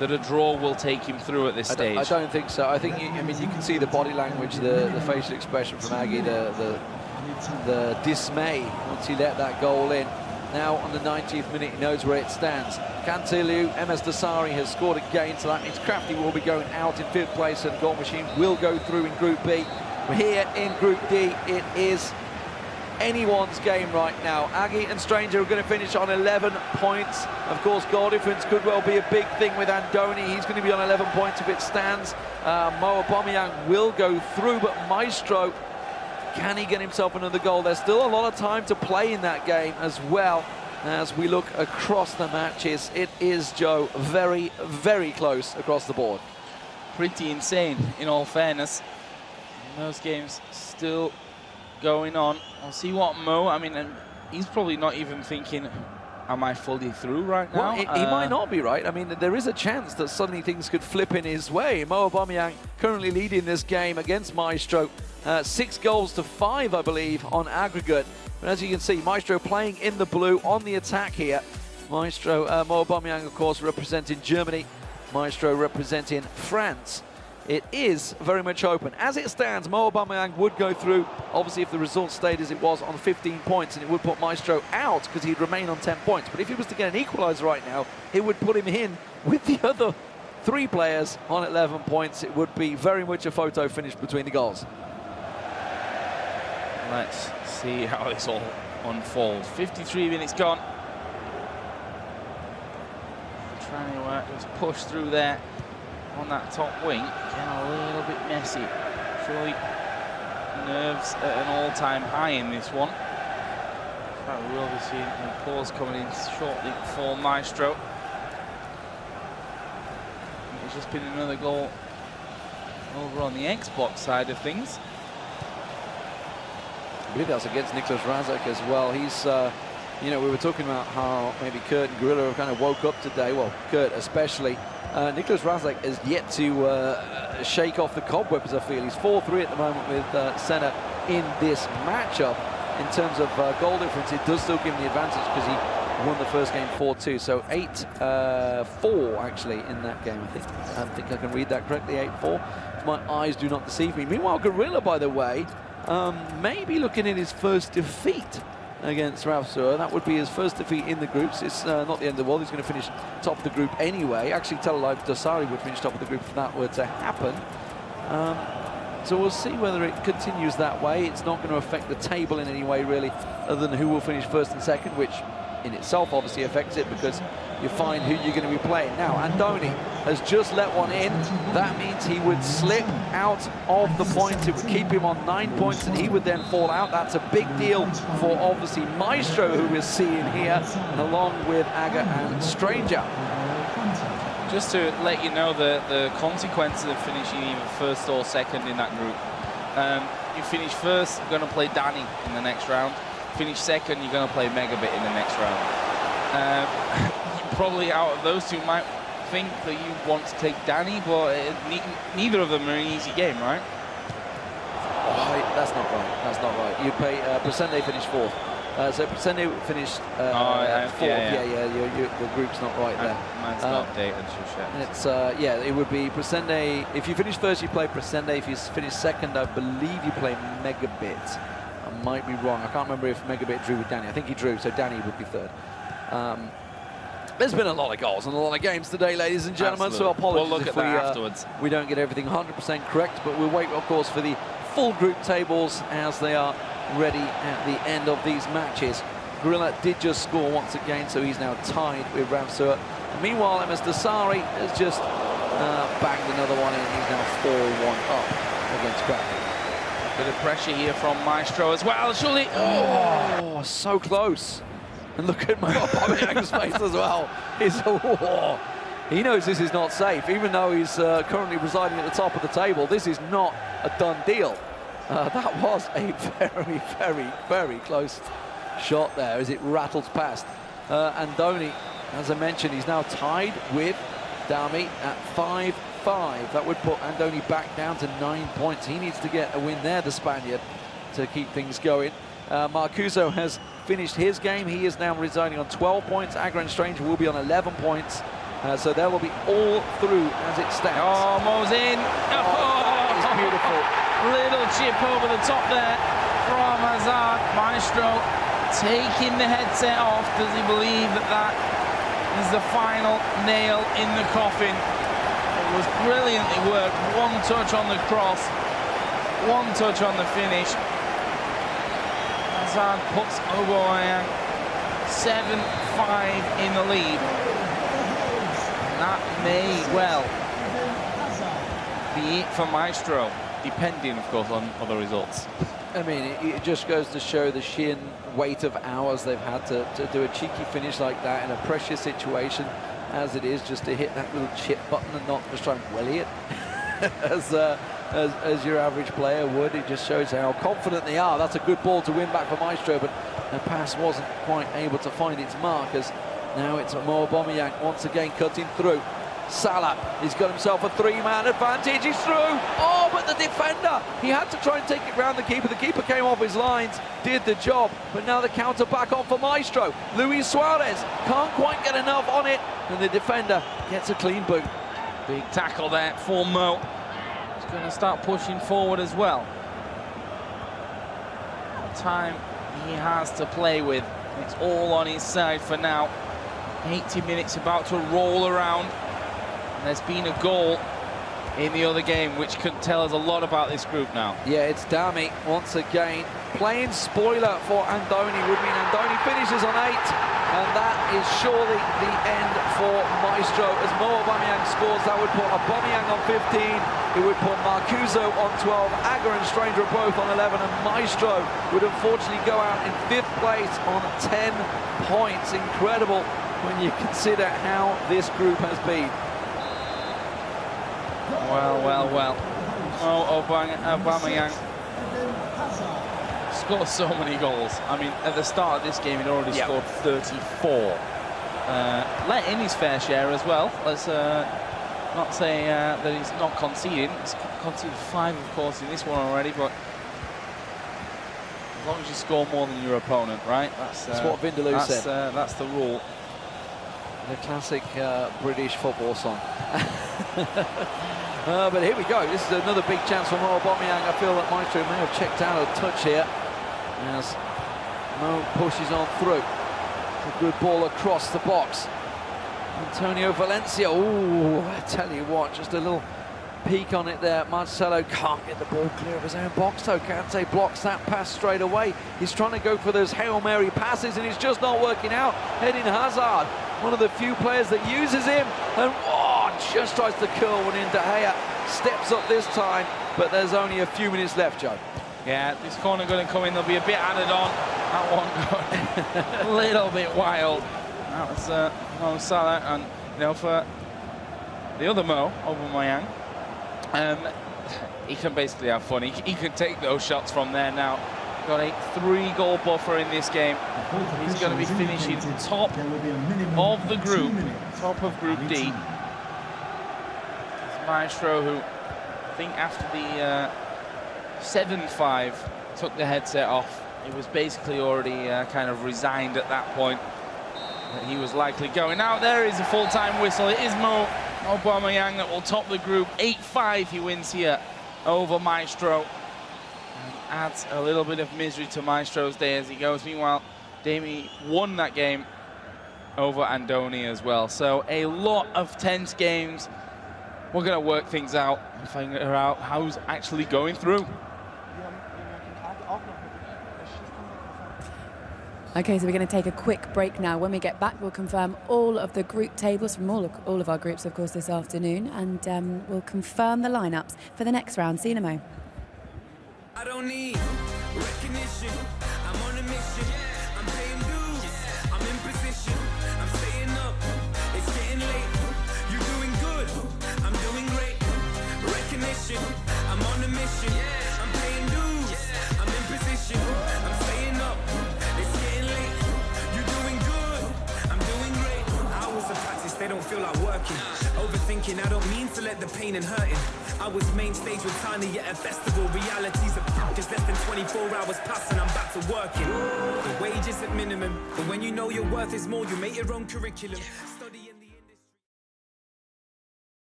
[SPEAKER 11] that a draw will take him through at this stage?
[SPEAKER 10] I don't think so. I think, you can see the body language, the facial expression from Aggie, the dismay once he let that goal in. Now on the 90th minute, he knows where it stands. Cantilou, MS Dasari has scored again, so that means Crafty will be going out in 5th place, and Goal Machine will go through in Group B. Here in Group D, it is anyone's game right now. Aggie and Stranger are going to finish on 11 points. Of course, goal difference could well be a big thing with Andoni. He's going to be on 11 points if it stands. Mo Aubameyang will go through, but Maestro, can he get himself another goal? There's still a lot of time to play in that game as well. As we look across the matches, it is, Joe, very, very close across the board.
[SPEAKER 11] pretty insane, in all fairness. And those games still going on. I'll see what Mo, I mean, and he's probably not even thinking, am I fully through right now?
[SPEAKER 10] Well, he might not be, right? I mean, there is a chance that suddenly things could flip in his way. Mo Aubameyang currently leading this game against Maestro. 6 goals to 5, I believe, on aggregate. But as you can see, Maestro playing in the blue on the attack here. Maestro, Mo Aubameyang, of course, representing Germany. Maestro representing France. It is very much open. As it stands, Mo Aubameyang would go through, obviously, if the result stayed as it was, on 15 points, and it would put Maestro out because he'd remain on 10 points. But if he was to get an equaliser right now, it would put him in with the other 3 players on 11 points. It would be very much a photo finish between the goals.
[SPEAKER 11] Let's see how this all unfolds. 53 minutes gone. Trying to just push through there on that top wing. Getting a little bit messy. Surely nerves at an all-time high in this one. We will be seeing applause coming in shortly for Maestro. There's just been another goal over on the Xbox side of things.
[SPEAKER 10] I believe that's against Niklas Razak as well. He's, you know, we were talking about how maybe Kurt and Gorilla have kind of woke up today. Well, Kurt especially. Niklas Razak is yet to shake off the cobwebs, I feel. He's 4-3 at the moment with Senna in this matchup. In terms of goal difference, it does still give him the advantage because he won the first game 4-2. So 8-4 actually in that game, I think I can read that correctly, 8-4. If my eyes do not deceive me. Meanwhile, Gorilla, by the way, maybe looking at his first defeat against Ralf Suhr. That would be his first defeat in the groups. It's not the end of the world. He's going to finish top of the group anyway. Actually, tell a lie, Dosari would finish top of the group if that were to happen. So we'll see whether it continues that way. It's not going to affect the table in any way, really, other than who will finish first and second, which in itself obviously affects it because you find who you're going to be playing. Now, Andoni has just let one in. That means he would slip out of the points. It would keep him on 9 points and he would then fall out. That's a big deal for obviously Maestro, who we're seeing here, along with Aga and Stranger.
[SPEAKER 11] Just to let you know the consequences of finishing either first or second in that group. You finish first, you're going to play Danny in the next round. Finish second, you're going to play Megabit in the next round. Probably out of those two might think that you want to take Danny, but neither of them are an easy game, right?
[SPEAKER 10] Oh, that's not right. That's not right. You play Presende finished 4th. So Presende finished 4th. Yeah. The group's not right there.
[SPEAKER 11] Mine's not updated just yet.
[SPEAKER 10] It's yeah, it would be Presende. If you finish first, you play Presende. If you finish second, I believe you play Megabit. I might be wrong. I can't remember if Megabit drew with Danny. I think he drew, so Danny would be third. There's been a lot of goals and a lot of games today, ladies and gentlemen.
[SPEAKER 11] Absolutely.
[SPEAKER 10] So apologies
[SPEAKER 11] we'll look
[SPEAKER 10] if
[SPEAKER 11] at that afterwards.
[SPEAKER 10] We don't get everything 100% correct, but we'll wait, of course, for the full group tables as they are ready at the end of these matches. Gorilla did just score once again, so he's now tied with Ralf Suhr. Meanwhile, MS Dasari has just banged another one in. He's now 4-1 up against Kraken.
[SPEAKER 11] Bit of pressure here from Maestro as well, surely.
[SPEAKER 10] Oh, so close. And look at Aubameyang's face as well. He knows this is not safe, even though he's currently residing at the top of the table. This is not a done deal. That was a very, very, very close shot there as it rattles past. Andoni, as I mentioned, he's now tied with Dami at 5-5. That would put Andoni back down to 9 points. He needs to get a win there, the Spaniard, to keep things going. Marcuso has finished his game. He is now residing on 12 points. Agra and Stranger will be on 11 points. So they will be all through as it stands.
[SPEAKER 11] Oh, Mo's in.
[SPEAKER 10] That is beautiful.
[SPEAKER 11] Little chip over the top there from Hazard. Maestro taking the headset off. Does he believe that that is the final nail in the coffin? It was brilliantly worked. One touch on the cross, one touch on the finish. Hazard puts Aubameyang 7-5 in the lead. And that may well be it for Maestro, depending, of course, on other results.
[SPEAKER 10] I mean, it just goes to show the sheer weight of hours they've had to do a cheeky finish like that in a pressure situation as it is, just to hit that little chip button and not just try and welly it. as your average player would. It just shows how confident they are. That's a good ball to win back for Maestro, but the pass wasn't quite able to find its mark, as now it's Mo Aubameyang once again cutting through. Salah, he's got himself a three-man advantage, he's through! Oh, but the defender, he had to try and take it round the keeper came off his lines, did the job, but now the counter back on for Maestro. Luis Suarez can't quite get enough on it, and the defender gets a clean boot.
[SPEAKER 11] Big tackle there for Mo. He's going to start pushing forward as well. Time he has to play with, it's all on his side for now. 80 minutes about to roll around. There's been a goal in the other game, which could tell us a lot about this group now.
[SPEAKER 10] Yeah, it's Dami once again. Playing spoiler for Andoni would mean Andoni finishes on 8, and that is surely the end for Maestro. As Mo Aubameyang scores, that would put Aubameyang on 15, it would put Marcuso on 12, Agger and Stranger are both on 11, and Maestro would unfortunately go out in 5th place on 10 points. Incredible when you consider how this group has been.
[SPEAKER 11] Well. Oh, Aubameyang scored so many goals. I mean, at the start of this game, he'd already scored 34. Let in his fair share as well. Let's not say that he's not conceding. He's conceded 5, of course, in this one already, but as long as you score more than your opponent, right? That's
[SPEAKER 10] what Vindaloo said.
[SPEAKER 11] That's the rule.
[SPEAKER 10] The classic British football song. But here we go. This is another big chance for Mo Aubameyang. I feel that Maestro may have checked out a touch here as Mo pushes on through. A good ball across the box. Antonio Valencia. Ooh, I tell you what, just a little peek on it there. Marcelo can't get the ball clear of his own box, though. Kante blocks that pass straight away. He's trying to go for those Hail Mary passes, and it's just not working out. Eden Hazard, one of the few players that uses him, and just tries to curl one in. De Gea steps up this time, but there's only a few minutes left, Joe.
[SPEAKER 11] Yeah, this corner going to come in. There'll be a bit added on. That one going a little bit wild. That was Mo Salah, and you know, for the other Mo, Aubameyang, he can basically have fun. He can take those shots from there now. Got a 3-goal buffer in this game. He's going to be finishing top of the group, top of Group D. Maestro, who I think after the 7-5 took the headset off, he was basically already kind of resigned at that point that he was likely going. Now there is a full-time whistle. It is Mo Aubameyang that will top the group. 8-5 he wins here over Maestro. And adds a little bit of misery to Maestro's day as he goes. Meanwhile, Dami won that game over Andoni as well. So a lot of tense games. We're going to work things out and figure out who's actually going through.
[SPEAKER 1] Okay, so we're going to take a quick break now. When we get back, we'll confirm all of the group tables from all of our groups, of course, this afternoon, and we'll confirm the lineups for the next round. See you in a mo.
[SPEAKER 13] I don't need recognition. I'm on a mission. I'm paying dues. I'm in position. I'm staying up. It's getting late. You're doing good. I'm doing great. Recognition. I'm on a mission. I'm paying dues. I'm in position. I'm staying up. It's getting late. You're doing good. I'm doing great. Hours of practice, they don't feel like working. Overthinking, I don't mean to let the pain and hurting. I was main stage with Tiny at a festival. Realities of just less than 24 hours pass and I'm back to working. The wage is at minimum, but when you know your worth is more, you make your own curriculum.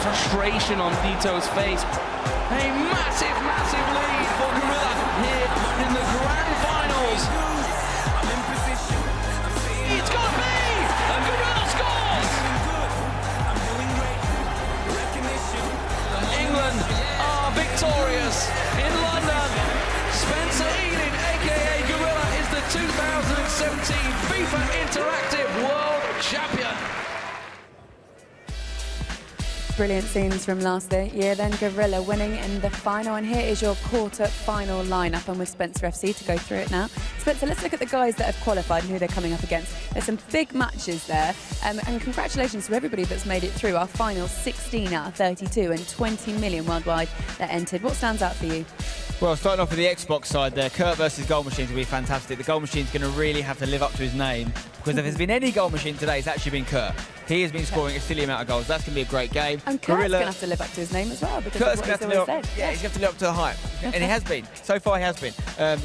[SPEAKER 10] frustration on Dito's face. A massive, massive lead for Gorilla here in the grand finals. It's got to be! And Gorilla scores! England are victorious in London. Spencer Ealing, aka Gorilla, is the 2017 FIFA Interactive World Champion.
[SPEAKER 1] Brilliant scenes from last year then. Gorilla winning in the final, and here is your quarter-final lineup. I'm with Spencer FC to go through it now. Spencer, let's look at the guys that have qualified and who they're coming up against. There's some big matches there, and congratulations to everybody that's made it through. Our final 16 out of 32 and 20 million worldwide that entered. What stands out for you?
[SPEAKER 2] Well, starting off with the Xbox side there, Kurt versus Goal Machine's going to be fantastic. The Goal Machine's going to really have to live up to his name, because if there's been any Goal Machine today, it's actually been Kurt. He has been scoring a silly amount of goals. That's going to be a great game.
[SPEAKER 1] And Kurt's going to have to live up to his name as well, because
[SPEAKER 2] Kurt's
[SPEAKER 1] of what he's always said.
[SPEAKER 2] Yeah, he's going to have to live up to the hype. And he has been. So far, he has been.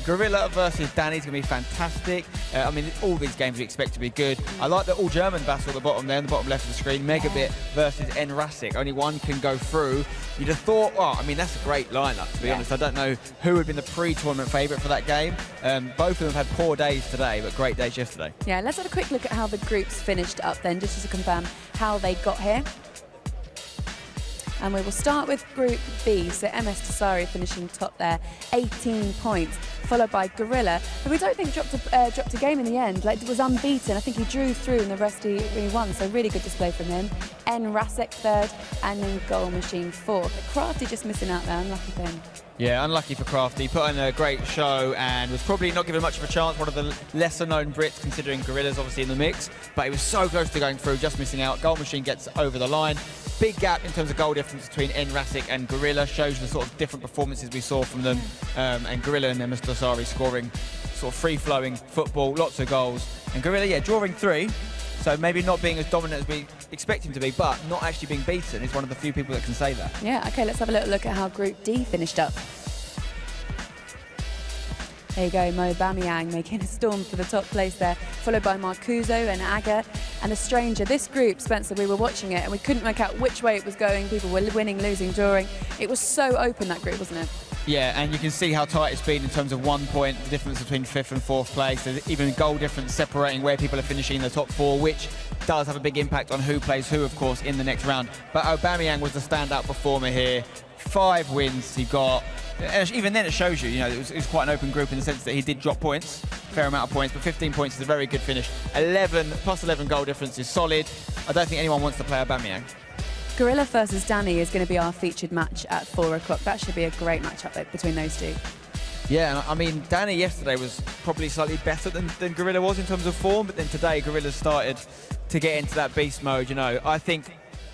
[SPEAKER 2] Gorilla versus Danny's going to be fantastic. I mean, all these games we expect to be good. I like the all-German battle at the bottom there, on the bottom left of the screen. Megabit versus Nrasic. Only one can go through. You'd have thought, oh, I mean, that's a great lineup, to be honest. I don't know who would have been the pre-tournament favourite for that game. Both of them had poor days today, but great days yesterday.
[SPEAKER 1] Yeah, let's have a quick look at how the groups finished up then, just to confirm how they got here. And we will start with Group B, so MS Tasari finishing top there, 18 points, followed by Gorilla, who we don't think dropped a game in the end, like was unbeaten. I think he drew through and the rest he won, so really good display from him. Nrasic third, and then Goal Machine fourth. Crafty just missing out there, unlucky for him.
[SPEAKER 2] Yeah, unlucky for Crafty. Put on a great show and was probably not given much of a chance. One of the lesser-known Brits, considering Gorilla's obviously in the mix. But he was so close to going through, just missing out. Goal Machine gets over the line. Big gap in terms of goal difference between Nrasic and Gorilla. Shows the sort of different performances we saw from them. And Gorilla and MS Dasari scoring sort of free-flowing football, lots of goals. And Gorilla, yeah, drawing 3. So maybe not being as dominant as we expect him to be, but not actually being beaten is one of the few people that can say that.
[SPEAKER 1] Yeah, OK, let's have a little look at how Group D finished up. There you go, Mo Bamiyang making a storm for the top place there, followed by Marcuso and Aga and a stranger. This group, Spencer, we were watching it and we couldn't work out which way it was going. People were winning, losing, drawing. It was so open, that group, wasn't it?
[SPEAKER 2] Yeah, and you can see how tight it's been in terms of 1 point, the difference between 5th and 4th place. There's even goal difference separating where people are finishing in the top 4, which does have a big impact on who plays who, of course, in the next round. But Aubameyang was the standout performer here. 5 wins he got. And even then it shows you, it was quite an open group in the sense that he did drop points, fair amount of points, but 15 points is a very good finish. 11 plus 11 goal difference is solid. I don't think anyone wants to play Aubameyang.
[SPEAKER 1] Gorilla versus Danny is going to be our featured match at 4 o'clock. That should be a great matchup between those two.
[SPEAKER 2] Yeah, I mean, Danny yesterday was probably slightly better than Gorilla was in terms of form, but then today Gorilla started to get into that beast mode. I think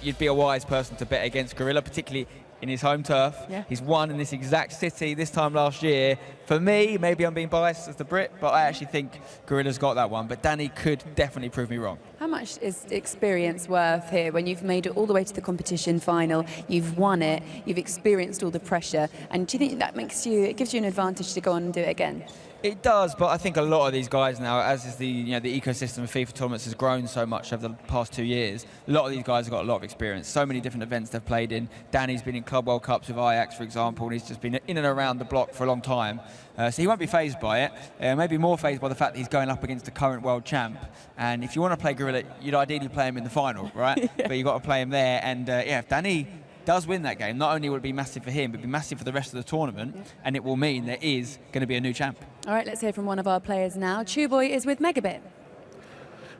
[SPEAKER 2] you'd be a wise person to bet against Gorilla, particularly in his home turf. Yeah. He's won in this exact city this time last year. For me, maybe I'm being biased as the Brit, but I actually think Gorilla's got that one. But Danny could definitely prove me wrong.
[SPEAKER 1] How much is experience worth here when you've made it all the way to the competition final, you've won it, you've experienced all the pressure, and do you think that it gives you an advantage to go on and do it again?
[SPEAKER 2] It does, but I think a lot of these guys now, as is the ecosystem of FIFA tournaments has grown so much over the past 2 years, a lot of these guys have got a lot of experience. So many different events they've played in. Danny's been in Club World Cups with Ajax, for example, and he's just been in and around the block for a long time. So he won't be fazed by it. Maybe more fazed by the fact that he's going up against the current world champ. And if you want to play Gorilla, you'd ideally play him in the final, right? Yeah. But you've got to play him there. And if Danny does win that game, not only will it be massive for him, but it'll be massive for the rest of the tournament, and it will mean there is going to be a new champ.
[SPEAKER 1] All right, let's hear from one of our players now. Chuboy is with Megabit.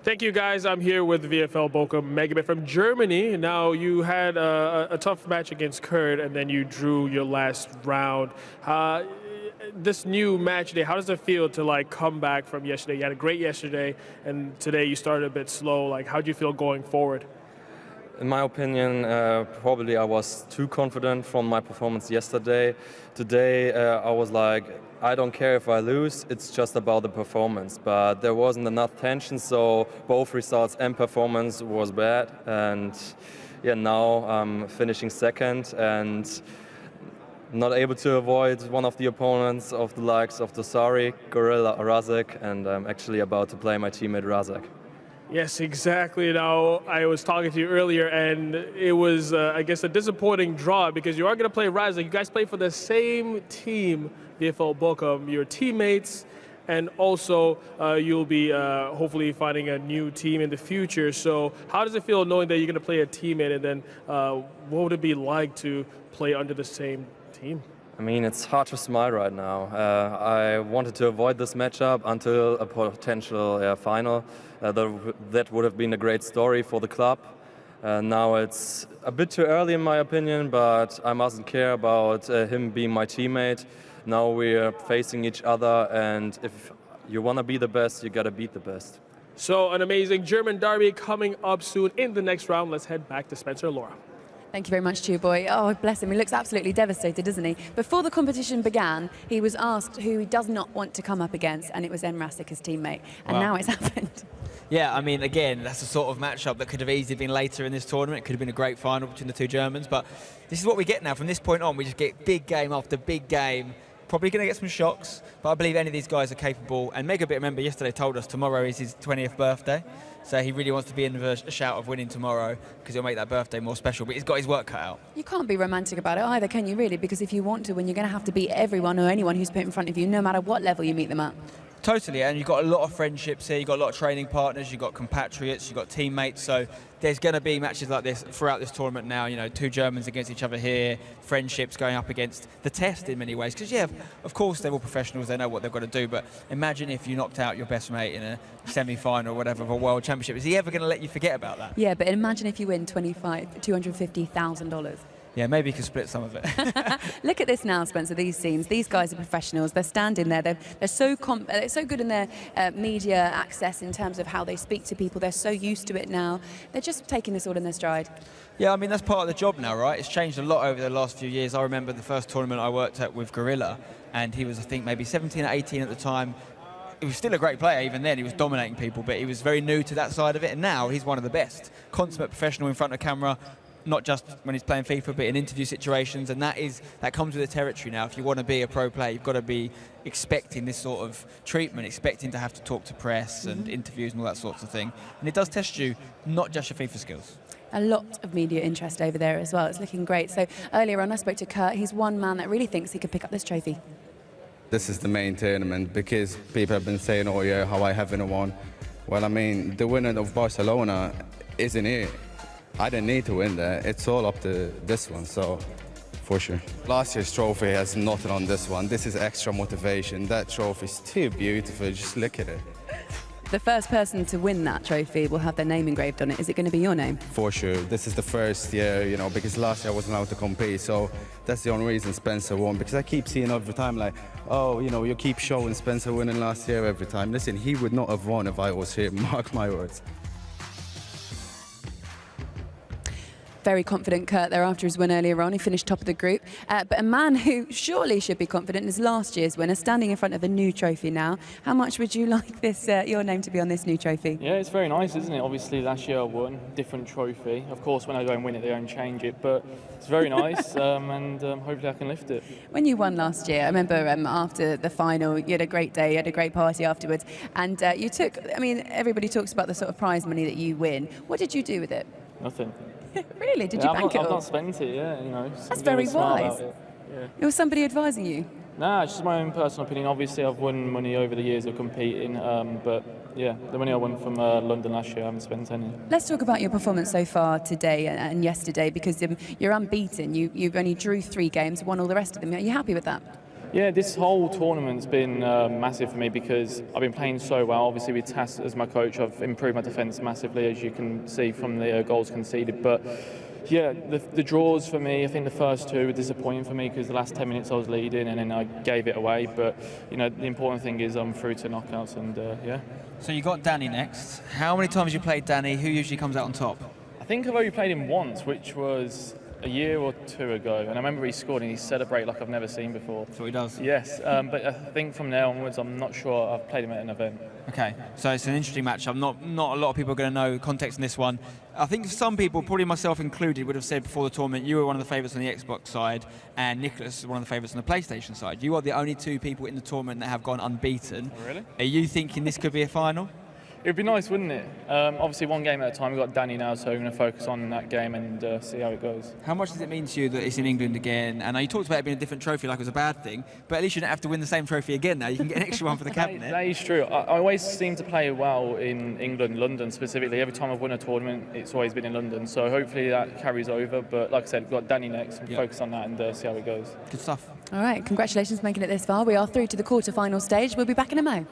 [SPEAKER 9] Thank you, guys. I'm here with VFL Bochum Megabit from Germany. Now, you had a tough match against Kurt, and then you drew your last round. This new match day, how does it feel to come back from yesterday? You had a great yesterday, and today you started a bit slow. How do you feel going forward?
[SPEAKER 15] In my opinion, probably I was too confident from my performance yesterday. Today, I was like, I don't care if I lose, it's just about the performance. But there wasn't enough tension, so both results and performance was bad. And yeah, now I'm finishing second and not able to avoid one of the opponents of the likes of Dasari, Gorilla, Razak, and I'm actually about to play my teammate Razak.
[SPEAKER 9] Yes, exactly. Now, I was talking to you earlier, and it was, I guess, a disappointing draw because you are going to play Raza. You guys play for the same team, VFL Bochum, your teammates, and also you'll be hopefully finding a new team in the future. So how does it feel knowing that you're going to play a teammate, and then what would it be like to play under the same team?
[SPEAKER 15] I mean, it's hard to smile right now. I wanted to avoid this matchup until a potential final. That would have been a great story for the club. Now it's a bit too early in my opinion, but I mustn't care about him being my teammate. Now we're facing each other, and if you want to be the best, you got to beat the best.
[SPEAKER 9] So an amazing German derby coming up soon in the next round. Let's head back to Spencer and Laura.
[SPEAKER 1] Thank you very much, Chew Boy. Oh, bless him. He looks absolutely devastated, doesn't he? Before the competition began, he was asked who he does not want to come up against, and it was Emrasik, his teammate. And now it's happened.
[SPEAKER 2] Yeah, I mean, again, that's the sort of matchup that could have easily been later in this tournament. It could have been a great final between the two Germans, but this is what we get now. From this point on, we just get big game after big game. Probably going to get some shocks, but I believe any of these guys are capable. And Megabit, remember, yesterday told us tomorrow is his 20th birthday. So he really wants to be in the shout of winning tomorrow because it'll make that birthday more special. But he's got his work cut out.
[SPEAKER 1] You can't be romantic about it either, can you, really? Because if you want to win, you're going to have to beat everyone or anyone who's put in front of you, no matter what level you meet them at.
[SPEAKER 2] Totally, and you've got a lot of friendships here, you've got a lot of training partners, you've got compatriots, you've got teammates, so there's going to be matches like this throughout this tournament now, you know, two Germans against each other here, friendships going up against the test in many ways, because, yeah, of course they're all professionals, they know what they've got to do, but imagine if you knocked out your best mate in a semi-final or whatever of a world championship. Is he ever going to let you forget about that?
[SPEAKER 1] Yeah, but imagine if you win $250,000.
[SPEAKER 2] Yeah, maybe you can split some of it.
[SPEAKER 1] Look at this now, Spencer, these scenes. These guys are professionals. They're standing there. They're so good in their media access in terms of how they speak to people. They're so used to it now. They're just taking this all in their stride.
[SPEAKER 2] Yeah, I mean, that's part of the job now, right? It's changed a lot over the last few years. I remember the first tournament I worked at with Gorilla, and he was, I think, maybe 17 or 18 at the time. He was still a great player even then. He was dominating people, but he was very new to that side of it, and now he's one of the best. Consummate professional in front of camera, not just when he's playing FIFA, but in interview situations, and that comes with the territory now. If you want to be a pro player, you've got to be expecting this sort of treatment, expecting to have to talk to press and interviews and all that sorts of thing. And it does test you, not just your FIFA skills.
[SPEAKER 1] A lot of media interest over there as well. It's looking great. So earlier on, I spoke to Kurt. He's one man that really thinks he could pick up this trophy.
[SPEAKER 6] This is the main tournament because people have been saying, oh yeah, how I haven't won. Well, I mean, the winner of Barcelona isn't it. I didn't need to win there. It's all up to this one, so for sure. Last year's trophy has nothing on this one. This is extra motivation. That trophy is too beautiful. Just look at it.
[SPEAKER 1] The first person to win that trophy will have their name engraved on it. Is it going to be your name?
[SPEAKER 6] For sure. This is the first year, you know, because last year I wasn't allowed to compete, so that's the only reason Spencer won. Because I keep seeing every time, like, oh, you know, you keep showing Spencer winning last year every time. Listen, he would not have won if I was here. Mark my words.
[SPEAKER 1] Very confident Kurt there after his win earlier on. He finished top of the group. But a man who surely should be confident is last year's winner, standing in front of a new trophy now. How much would you like this, your name to be on this new trophy?
[SPEAKER 17] Yeah, it's very nice, isn't it? Obviously, last year I won, different trophy. Of course, when I go and win it, they don't change it. But it's very nice, and hopefully I can lift it.
[SPEAKER 1] When you won last year, I remember after the final, you had a great day, you had a great party afterwards. And you took, I mean, everybody talks about the sort of prize money that you win. What did you do with it?
[SPEAKER 17] Nothing.
[SPEAKER 1] Really? Did you bank it all?
[SPEAKER 17] I've not spent it, yeah, you know.
[SPEAKER 1] That's very wise.
[SPEAKER 17] Yeah.
[SPEAKER 1] It was somebody advising you?
[SPEAKER 17] Nah, it's just my own personal opinion. Obviously, I've won money over the years of competing, but yeah, the money I won from London last year, I haven't spent any.
[SPEAKER 1] Let's talk about your performance so far today and yesterday, because you're unbeaten. You've only drew 3 games, won all the rest of them. Are you happy with that?
[SPEAKER 17] Yeah, this whole tournament's been massive for me because I've been playing so well. Obviously, with Tass as my coach, I've improved my defence massively, as you can see from the goals conceded. But yeah, the draws for me, I think the first 2 were disappointing for me because the last 10 minutes I was leading and then I gave it away. But you know, the important thing is I'm through to knockouts, and yeah.
[SPEAKER 2] So you got Danny next. How many times have you played Danny? Who usually comes out on top?
[SPEAKER 17] I think I've only played him once, which was a year or 2 ago, and I remember he scored and he celebrated like I've never seen before.
[SPEAKER 2] That's what he does.
[SPEAKER 17] Yes, but I think from there onwards, I'm not sure I've played him at an event.
[SPEAKER 2] Okay, so it's an interesting matchup. Not a lot of people are going to know context in this one. I think some people, probably myself included, would have said before the tournament you were one of the favourites on the Xbox side and Nicholas was one of the favourites on the PlayStation side. You are the only 2 people in the tournament that have gone unbeaten.
[SPEAKER 17] Really?
[SPEAKER 2] Are you thinking this could be a final?
[SPEAKER 17] It would be nice, wouldn't it? Obviously, one game at a time. We've got Danny now, so we're going to focus on that game and see how it goes.
[SPEAKER 2] How much does it mean to you that it's in England again? And you talked about it being a different trophy like it was a bad thing, but at least you don't have to win the same trophy again now. You can get an extra one for the cabinet.
[SPEAKER 17] That is true. I always seem to play well in England, London specifically. Every time I've won a tournament, it's always been in London. So hopefully that carries over. But like I said, we've got Danny next and focus on that and see how it goes.
[SPEAKER 2] Good stuff.
[SPEAKER 1] All right, congratulations for making it this far. We are through to the quarter-final stage. We'll be back in a mo.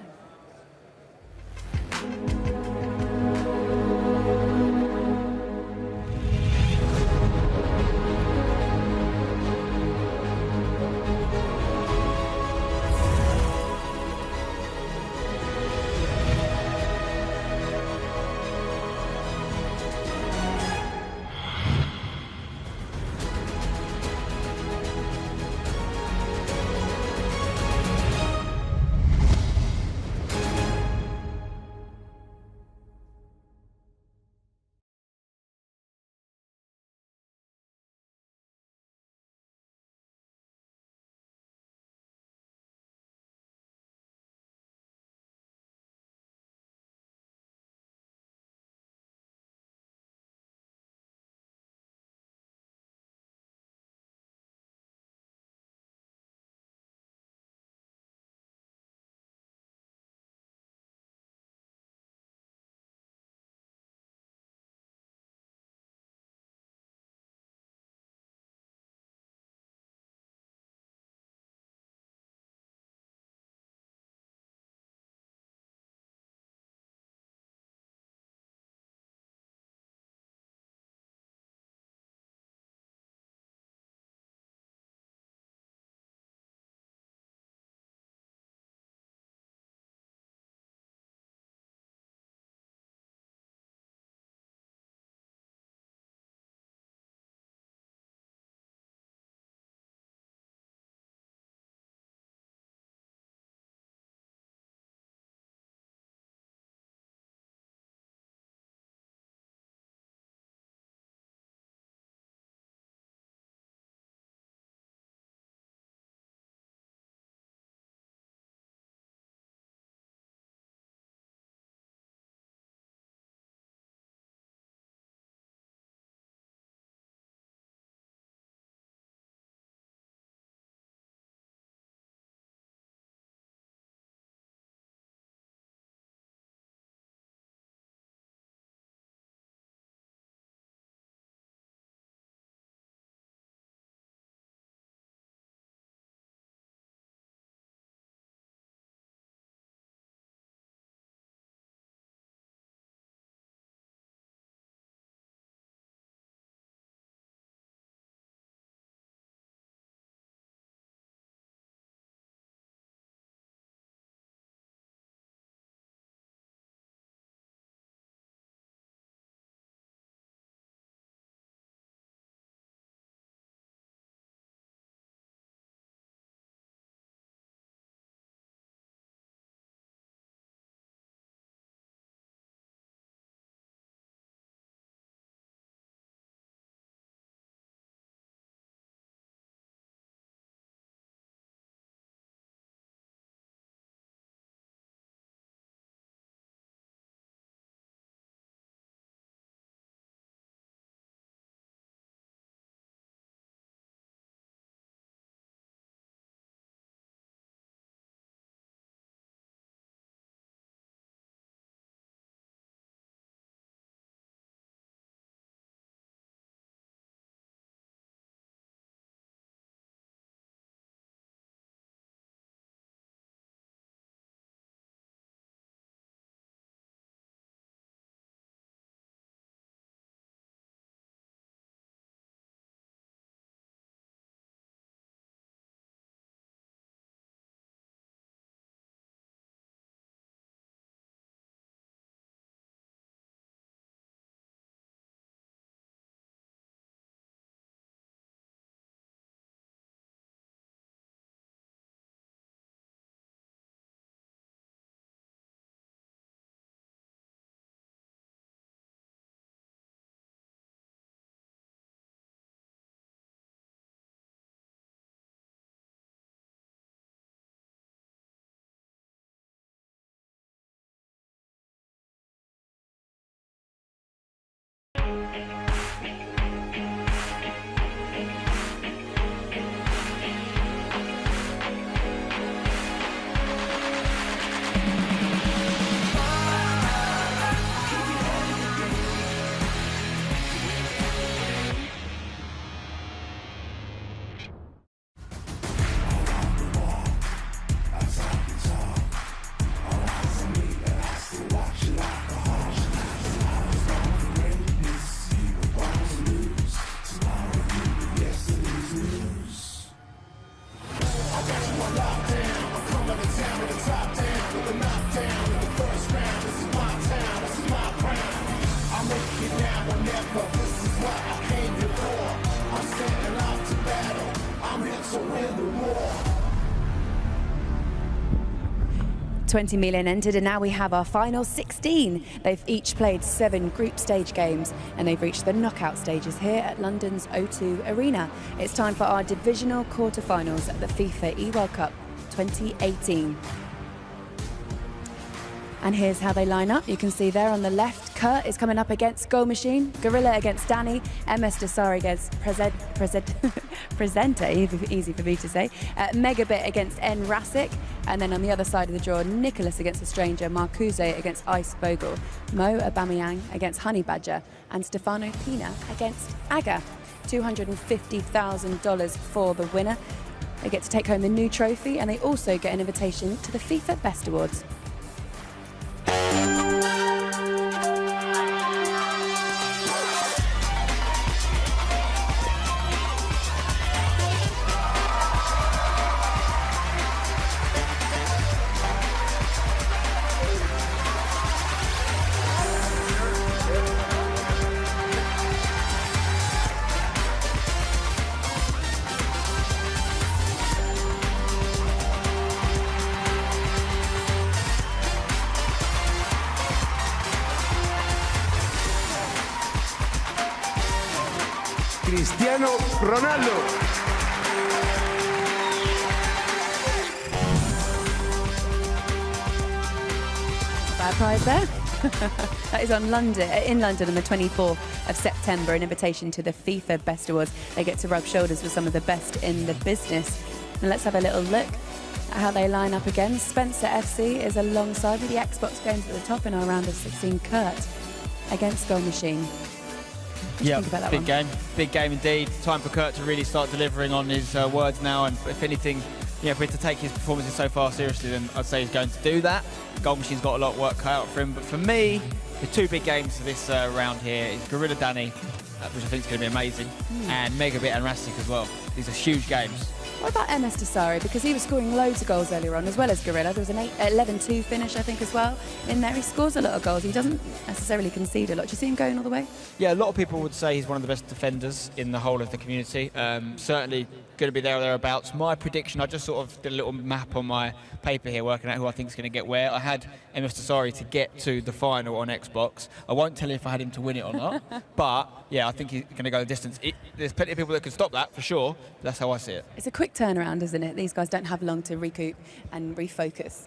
[SPEAKER 1] $20 million entered, and now we have our final 16. They've each played 7 group stage games, and they've reached the knockout stages here at London's O2 Arena. It's time for our divisional quarterfinals at the FIFA eWorld Cup 2018. And here's how they line up. You can see there on the left, Kurt is coming up against Goal Machine, Gorilla against Danny, MS Desari against Presenter, easy for me to say, Megabit against N Rasic, and then on the other side of the draw, Nicholas against the Stranger, Marcuse against Ice Vogel, Mo Aubameyang against Honey Badger, and Stefano Pina against Aga. $250,000 for the winner. They get to take home the new trophy, and they also get an invitation to the FIFA Best Awards.
[SPEAKER 16] Cristiano Ronaldo.
[SPEAKER 1] Bad prize there. That is in London on the 24th of September, an invitation to the FIFA Best Awards. They get to rub shoulders with some of the best in the business. And let's have a little look at how they line up again. Spencer FC is alongside with the Xbox games at the top in our round of 16. Kurt against Goal Machine.
[SPEAKER 2] Yeah, big game indeed. Time for Kurt to really start delivering on his words now, and if anything, if we're to take his performances so far seriously, then I'd say he's going to do that. Goal Machine's got a lot of work cut out for him, but for me, the 2 big games for this round here is Gorilla Danny, which I think is going to be amazing, and Megabit and Rastic as well. These are huge games.
[SPEAKER 1] What about MS Desari? Because he was scoring loads of goals earlier on, as well as Gorilla. There was an 11-2 finish, I think, as well in there. He scores a lot of goals. He doesn't necessarily concede a lot. Do you see him going all the way?
[SPEAKER 2] Yeah, a lot of people would say he's one of the best defenders in the whole of the community. Certainly going to be there or thereabouts. My prediction, I just sort of did a little map on my paper here, working out who I think is going to get where. I had MS Desari to get to the final on Xbox. I won't tell you if I had him to win it or not, but yeah, I think he's going to go the distance. There's plenty of people that can stop that, for sure. That's how I see it.
[SPEAKER 1] It's a quick turnaround, isn't it? These guys don't have long to recoup and refocus.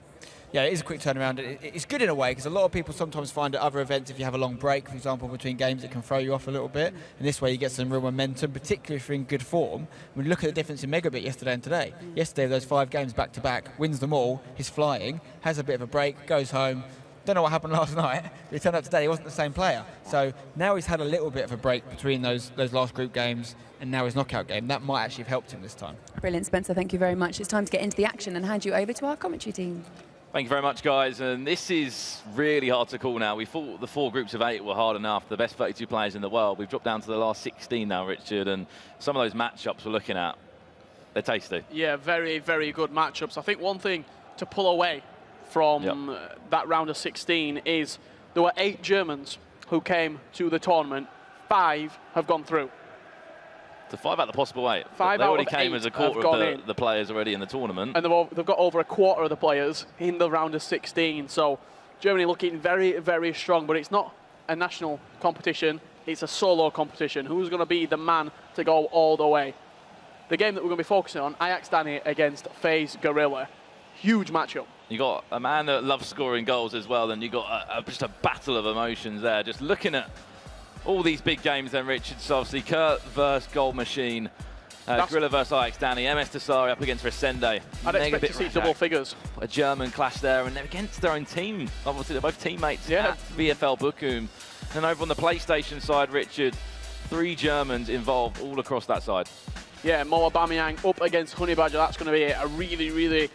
[SPEAKER 2] Yeah, it is a quick turnaround. It's good in a way, because a lot of people sometimes find at other events, if you have a long break, for example, between games, it can throw you off a little bit. And this way you get some real momentum, particularly if you're in good form. When you look at the difference in Megabit yesterday and today. Yesterday, those 5 games back-to-back, wins them all, he's flying, has a bit of a break, goes home. Don't know what happened last night. He turned up today, he wasn't the same player. So now he's had a little bit of a break between those last group games and now his knockout game. That might actually have helped him this time.
[SPEAKER 1] Brilliant, Spencer. Thank you very much. It's time to get into the action and hand you over to our commentary team.
[SPEAKER 3] Thank you very much, guys. And this is really hard to call now. We thought the 4 groups of 8 were hard enough, the best 32 players in the world. We've dropped down to the last 16 now, Richard, and some of those matchups we're looking at, they're tasty.
[SPEAKER 4] Yeah, very, very good matchups. I think one thing to pull away from that round of 16 is there were 8 Germans who came to the tournament. 5 have gone through.
[SPEAKER 3] So 5 out of the possible 8.
[SPEAKER 4] 5
[SPEAKER 3] they
[SPEAKER 4] out
[SPEAKER 3] already
[SPEAKER 4] of
[SPEAKER 3] came
[SPEAKER 4] 8
[SPEAKER 3] as a quarter of the players already in the tournament.
[SPEAKER 4] And they've got over a quarter of the players in the round of 16. So Germany looking very, very strong. But it's not a national competition. It's a solo competition. Who's going to be the man to go all the way? The game that we're going to be focusing on, Ajax Danny against FaZe Gorilla. Huge matchup.
[SPEAKER 3] You got a man that loves scoring goals as well, then you got just a battle of emotions there. Just looking at all these big games then, Richard. So obviously Kurt versus Goal Machine, Gorilla versus Ajax Danny, MS Desari up against Resende.
[SPEAKER 4] I'd expect to see double figures.
[SPEAKER 3] A German clash there, and they're against their own team. Obviously they're both teammates at VfL Bochum. And over on the PlayStation side, Richard, 3 Germans involved all across that side.
[SPEAKER 4] Yeah, Mo Aubameyang up against Honey Badger. That's going to be a really, really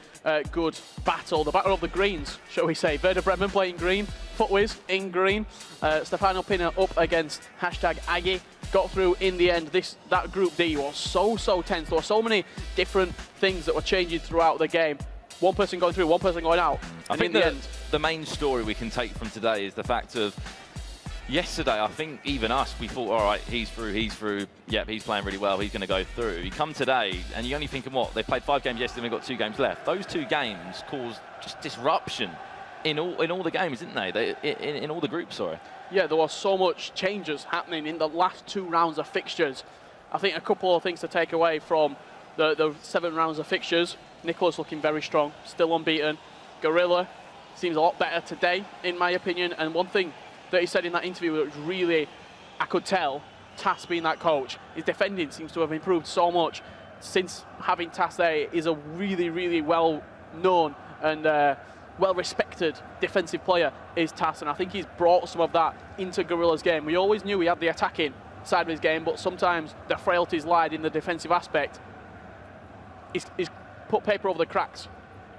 [SPEAKER 4] good battle. The battle of the greens, shall we say. Werder Bremen playing green, Footwiz in green. Stefano Pina up against #Aggie. Got through in the end. That Group D was so tense. There were so many different things that were changing throughout the game. One person going through, one person going out.
[SPEAKER 3] I think the main story we can take from today is the fact of yesterday, I think even us, we thought, all right, he's through. Yep, he's playing really well. He's going to go through. You come today, and you're only thinking, what? They played 5 games yesterday, and we've got 2 games left. Those 2 games caused just disruption in all the games, didn't they? In all the groups, sorry.
[SPEAKER 4] Yeah, there was so much changes happening in the last 2 rounds of fixtures. I think a couple of things to take away from the 7 rounds of fixtures. Nicholas looking very strong, still unbeaten. Gorilla seems a lot better today, in my opinion. And one thing that he said in that interview that was really, I could tell, Tas being that coach, his defending seems to have improved so much since having Tas there. Is a really, really well-known and well-respected defensive player, is Tas, and I think he's brought some of that into Gorilla's game. We always knew he had the attacking side of his game, but sometimes the frailties lied in the defensive aspect. He's put paper over the cracks.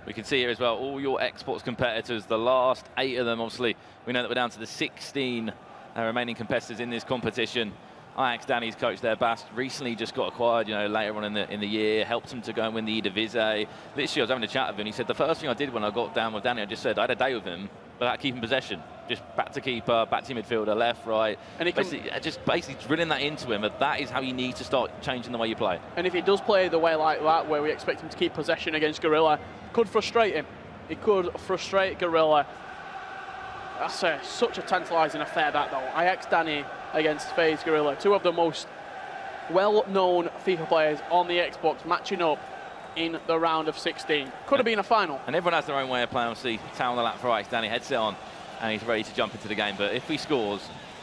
[SPEAKER 3] We can see here as well, all your exports competitors, the last 8 of them, obviously, we know that we're down to the 16 remaining competitors in this competition. Ajax, Danny's coach there, Bast, recently just got acquired, later on in the year, helped him to go and win the Eredivisie. Literally, I was having a chat with him. He said the first thing I did when I got down with Danny, I just said I had a day with him about keeping possession. Just back to keeper, back to midfielder, left, right. And basically drilling that into him. That is how you need to start changing the way you play.
[SPEAKER 4] And if he does play the way like that, where we expect him to keep possession against Gorilla, could frustrate him. It could frustrate Gorilla. That's such a tantalising affair, that though. Ajax Danny against FaZe Gorilla, 2 of the most well-known FIFA players on the Xbox matching up in the round of 16. Could have been a final.
[SPEAKER 3] And everyone has their own way of playing. Obviously, towel on the lap for Ajax Danny, headset on, and he's ready to jump into the game. But if he scores,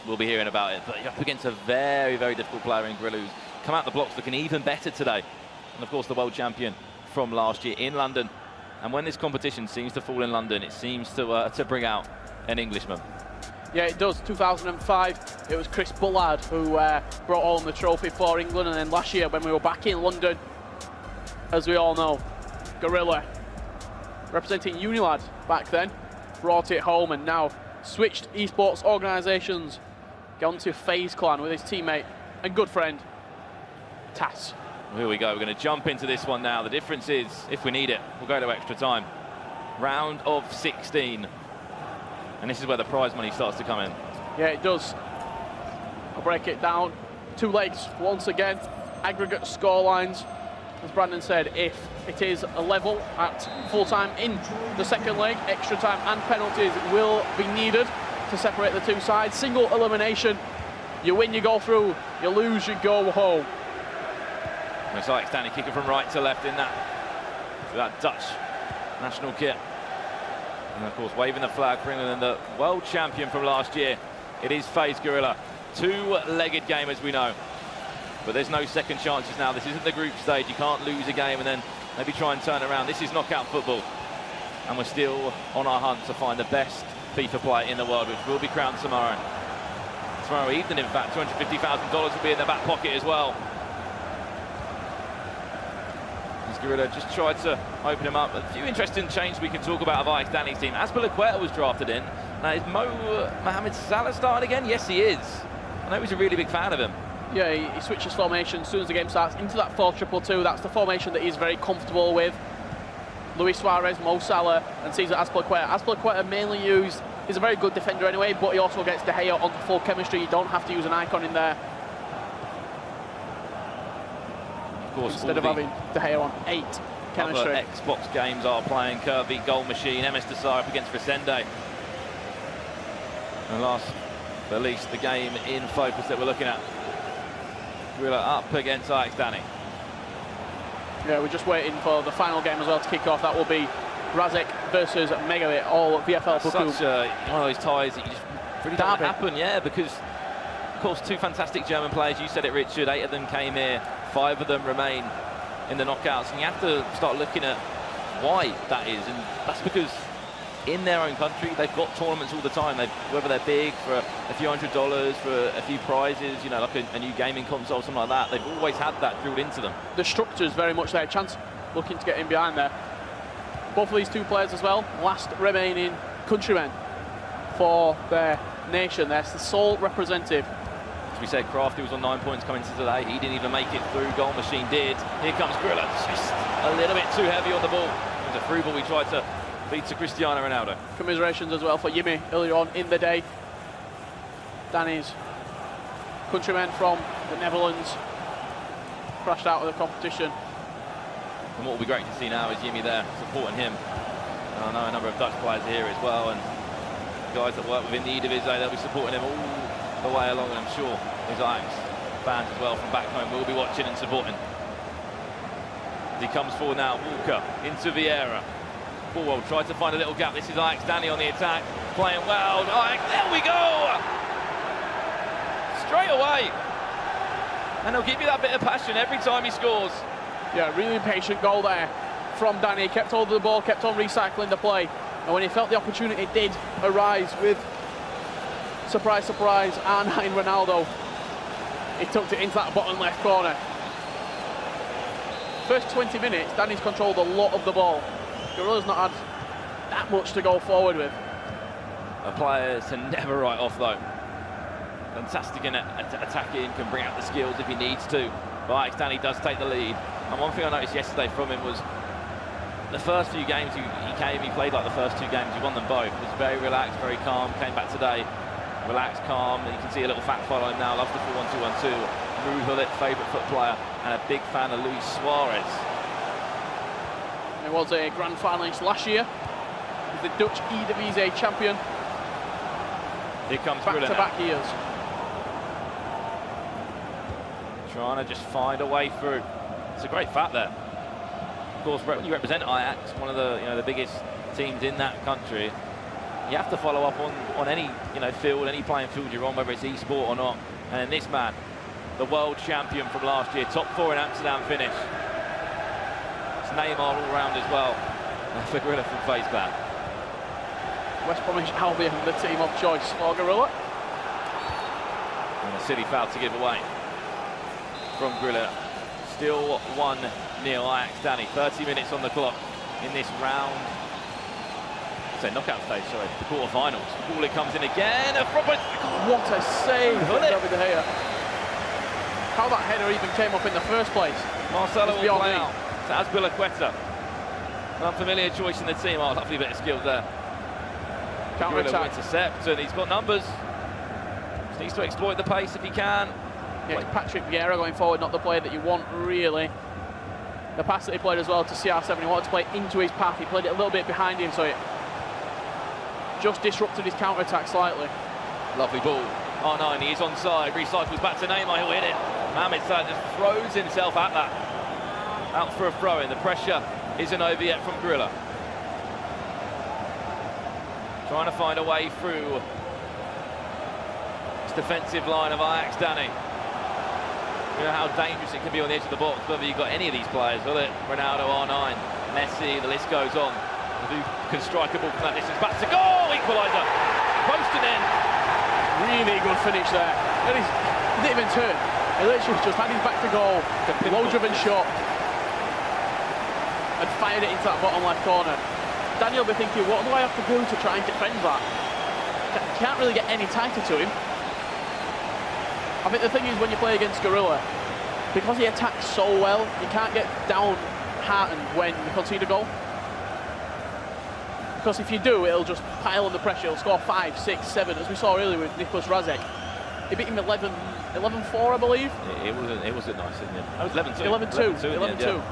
[SPEAKER 3] we'll be hearing about it. But you're up against a very, very difficult player in Gorilla, who's come out the blocks looking even better today. And of course, the world champion from last year in London. And when this competition seems to fall in London, it seems to bring out an Englishman.
[SPEAKER 4] Yeah, it does. 2005, it was Chris Bullard who brought home the trophy for England. And then last year, when we were back in London, as we all know, Gorilla, representing Unilad back then, brought it home and now switched esports organisations, gone to FaZe Clan with his teammate and good friend, Tas.
[SPEAKER 3] Here we go, we're going to jump into this one now. The difference is, if we need it, we'll go to extra time. Round of 16. And this is where the prize money starts to come in.
[SPEAKER 4] Yeah, it does. I'll break it down. 2 legs, once again. Aggregate score lines. As Brandon said, if it is a level at full time in the second leg, extra time and penalties will be needed to separate the 2 sides. Single elimination. You win, you go through. You lose, you go home.
[SPEAKER 3] Looks like Stanley kicking from right to left in that Dutch national kit. And of course, waving the flag for England and the world champion from last year. It is FaZe Gorilla. 2-legged game, as we know. But there's no second chances now. This isn't the group stage. You can't lose a game and then maybe try and turn it around. This is knockout football. And we're still on our hunt to find the best FIFA player in the world, which will be crowned tomorrow. Tomorrow evening, in fact, $250,000 will be in the back pocket as well. Gorilla just tried to open him up. A few interesting changes we can talk about of Ajax Danny's team. Azpilicueta was drafted in. Now, is Mohamed Salah starting again? Yes, he is. I know he's a really big fan of him.
[SPEAKER 4] Yeah, he switches formation as soon as the game starts into that 4-2-2. That's the formation that he's very comfortable with. Luis Suarez, Mo Salah, and Cesar Azpilicueta. Azpilicueta mainly used, he's a very good defender anyway, but he also gets De Gea onto full chemistry. You don't have to use an icon in there.
[SPEAKER 3] Of course,
[SPEAKER 4] instead of having De Gea on 8 chemistry.
[SPEAKER 3] Other Xbox games are playing Curvy, Goal Machine, MS Desire up against Resende. And last but least, the game in focus that we're looking at. Gorilla up against Ajax Danny.
[SPEAKER 4] Yeah, we're just waiting for the final game as well to kick off. That will be Razek versus Megabit, all VFL Boku.
[SPEAKER 3] Such one of those ties that you just really don't happen, yeah, because of course 2 fantastic German players. You said it, Richard. 8 of them came here. 5 of them remain in the knockouts, and you have to start looking at why that is, and that's because in their own country they've got tournaments all the time. Whether they're big for a few $100s, for a few prizes, like a new gaming console, something like that, they've always had that drilled into them.
[SPEAKER 4] The structure is very much their chance, looking to get in behind there. Both of these 2 players as well, last remaining countrymen for their nation. They're the sole representative.
[SPEAKER 3] As we said, Crafty was on 9 points coming into today. He didn't even make it through. Goal Machine did. Here comes Gorilla, just a little bit too heavy on the ball. It was a through ball we tried to feed to Cristiano Ronaldo.
[SPEAKER 4] Commiserations as well for Yimi earlier on in the day. Danny's countrymen from the Netherlands crashed out of the competition.
[SPEAKER 3] And what will be great to see now is Jimmy there supporting him. And I know a number of Dutch players here as well, and guys that work within the Eredivisie, they'll be supporting him all the way along, and I'm sure his Ajax fans as well from back home will be watching and supporting. As he comes forward now, Walker into Vieira. Forward, tries to find a little gap. This is Ajax, Danny on the attack, playing well. Ajax, there we go! Straight away. And he'll give you that bit of passion every time he scores.
[SPEAKER 4] Yeah, really patient goal there from Danny. Kept hold of the ball, kept on recycling the play. And when he felt the opportunity did arise with, surprise, surprise, R9 Ronaldo, he tucked it into that bottom left corner. First 20 minutes, Danny's controlled a lot of the ball. Gorilla's not had that much to go forward with.
[SPEAKER 3] A player to never write off though. Fantastic in attacking, can bring out the skills if he needs to. But Ajax Danny does take the lead. And one thing I noticed yesterday from him was the first few games he played like the first two games, he won them both. He was very relaxed, very calm, came back today, relaxed, calm, and you can see a little fact follow him now, loves the 4-1-2-1-2. Rue Hullet, favourite foot player, and a big fan of Luis Suarez.
[SPEAKER 4] He was a grand finalist last year. He's the Dutch Eredivisie champion.
[SPEAKER 3] Here comes
[SPEAKER 4] back-to-back years.
[SPEAKER 3] Trying to just find a way through. It's a great fact there. Of course, when you represent Ajax, one of the the biggest teams in that country, you have to follow up on any field, any playing field you're on, whether it's e-sport or not. And this man, the world champion from last year, top 4 in Amsterdam finish. It's Neymar all round as well. For Gorilla from face back.
[SPEAKER 4] West Bromwich Albion, the team of choice for Gorilla.
[SPEAKER 3] And a silly foul to give away from Gorilla. Still 1-0 Ajax Danny. 30 minutes on the clock in this round. Knockout stage, sorry, the quarterfinals. Ball comes in again.
[SPEAKER 4] What a save from David De Gea. How that header even came up in the first place.
[SPEAKER 3] Marcelo will play out to Azpilicueta. An unfamiliar choice in the team. Oh, lovely bit of skills there.
[SPEAKER 4] Counter-attack.
[SPEAKER 3] Intercept, and he's got numbers. Just needs to exploit the pace if he can.
[SPEAKER 4] Yeah, it's Patrick Vieira going forward, not the player that you want, really. The pass that he played as well to CR7, he wanted to play into his path. He played it a little bit behind him, so it just disrupted his counter-attack slightly.
[SPEAKER 3] Lovely ball. R9, he is onside. Recycles back to Neymar, he'll hit it. Mohamed Salah just throws himself at that. Out for a throw-in. The pressure isn't over yet from Gorilla. Trying to find a way through this defensive line of Ajax Danny. You know how dangerous it can be on the edge of the box, whether you've got any of these players, will it? Ronaldo, R9, Messi, the list goes on. Who can strike a ball from that distance? Back to goal! Equaliser! Post and in.
[SPEAKER 4] Really good finish there. He didn't even turn. He literally just had his back to goal. Low-driven shot. And fired it into that bottom left corner. Daniel will be thinking, what do I have to do to try and defend that? Can't really get any tighter to him. I think the thing is, when you play against Gorilla, because he attacks so well, you can't get downhearted when you concede a goal. Because if you do, it'll just pile on the pressure. He'll score 5, 6, 7, as we saw earlier with Nicholas Razek. He beat him 11-4, I believe.
[SPEAKER 3] It wasn't nice, isn't it? It was
[SPEAKER 4] 11-2. 11-2.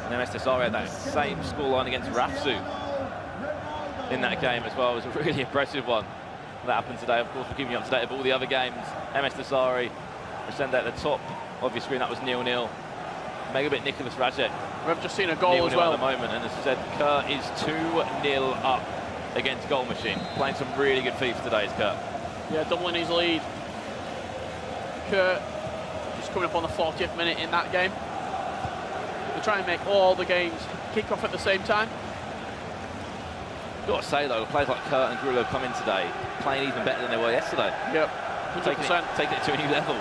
[SPEAKER 3] And MS Tesari had that same scoreline against Rafsu in that game as well. It was a really impressive one. That happened today. Of course, we're keeping you up to date of all the other games. MS Tesari, we send that at the top of your screen. That was 0-0. Megabit Nicholas Razek.
[SPEAKER 4] We've just seen a goal as well
[SPEAKER 3] at the moment, and as I said, Kurt is 2-0 up against Goal Machine. Playing some really good FIFA today, is Kurt.
[SPEAKER 4] Yeah, doubling his lead. Kurt just coming up on the 40th minute in that game. They try and make all the games kick off at the same time.
[SPEAKER 3] Got to say though, players like Kurt and Grillo come in today playing even better than they were yesterday.
[SPEAKER 4] Yep, 100%.
[SPEAKER 3] Taking it to a new level.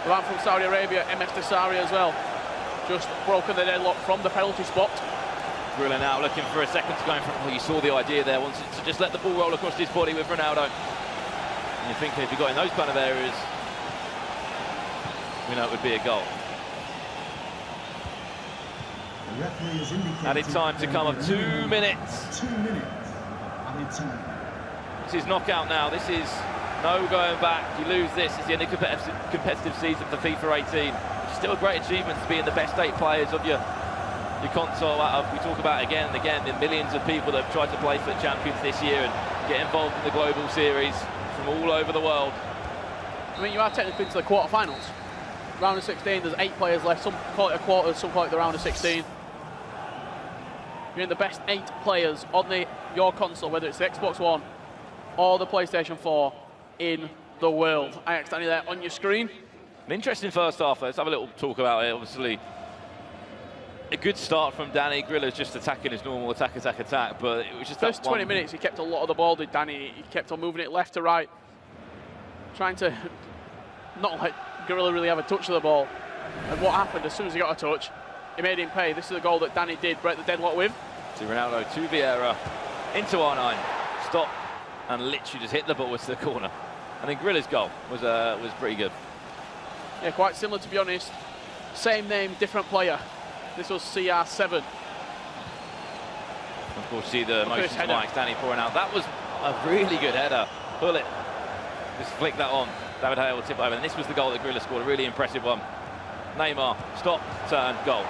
[SPEAKER 4] The man from Saudi Arabia, MS Tesari as well. Just broken the deadlock from the penalty spot.
[SPEAKER 3] Grillo now looking for a second to go in front. Well, you saw the idea there, wanted to just let the ball roll across his body with Ronaldo. And you're thinking if you got in those kind of areas, we know it would be a goal.
[SPEAKER 5] Added
[SPEAKER 3] Added time to come of 2 minutes.
[SPEAKER 5] 2 minutes. Added time.
[SPEAKER 3] This is knockout now. This is no going back. You lose this, it's the end of competitive season for FIFA 18. It's still a great achievement to be in the best 8 players of your console. We talk about it again and again, the millions of people that have tried to play for the champions this year and get involved in the global series from all over the world.
[SPEAKER 4] I mean, you are technically into the quarterfinals. Round of 16, there's 8 players left. Some call it a quarter, some call it the round of 16. You're in the best 8 players on your console, whether it's the Xbox One or the PlayStation 4 in the world. Ajax Danny there on your screen.
[SPEAKER 3] An interesting first half. Let's have a little talk about it. Obviously, a good start from Danny. Griller's just attacking his normal attack, but it was just
[SPEAKER 4] first 20 minutes he kept a lot of the ball, did Danny. He kept on moving it left to right, trying to not let Gorilla really have a touch of the ball. And what happened as soon as he got a touch, he made him pay. This is the goal that Danny did break the deadlock with.
[SPEAKER 3] To Ronaldo, to Vieira, into R9, stop, and literally just hit the ball to the corner. And then Grilla's goal was pretty good.
[SPEAKER 4] Yeah, quite similar, to be honest. Same name, different player. This was CR7.
[SPEAKER 3] Of course, see the motion to Mike Danny pouring out. That was a really good header. Pull it. Just flick that on. David Hale will tip over. And this was the goal that Grilla scored, a really impressive one. Neymar, stop, turn, goal.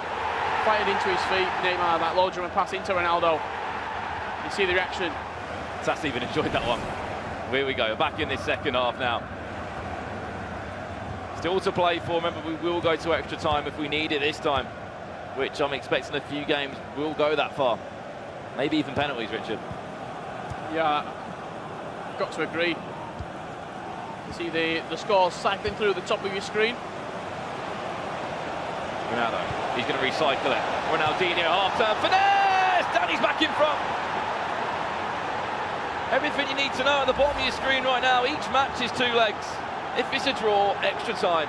[SPEAKER 4] Fired into his feet, Neymar, that low German pass into Ronaldo. You see the reaction.
[SPEAKER 3] Tass even enjoyed that one. Here we go, back in this second half now. Still to play for. Remember, we will go to extra time if we need it this time, which I'm expecting a few games will go that far. Maybe even penalties, Richard.
[SPEAKER 4] Yeah, got to agree. You see the scores cycling through the top of your screen.
[SPEAKER 3] Ronaldo, he's going to recycle it. Ronaldinho, half-turn, finesse! Danny's back in front. Everything you need to know at the bottom of your screen right now. Each match is 2 legs. If it's a draw, extra time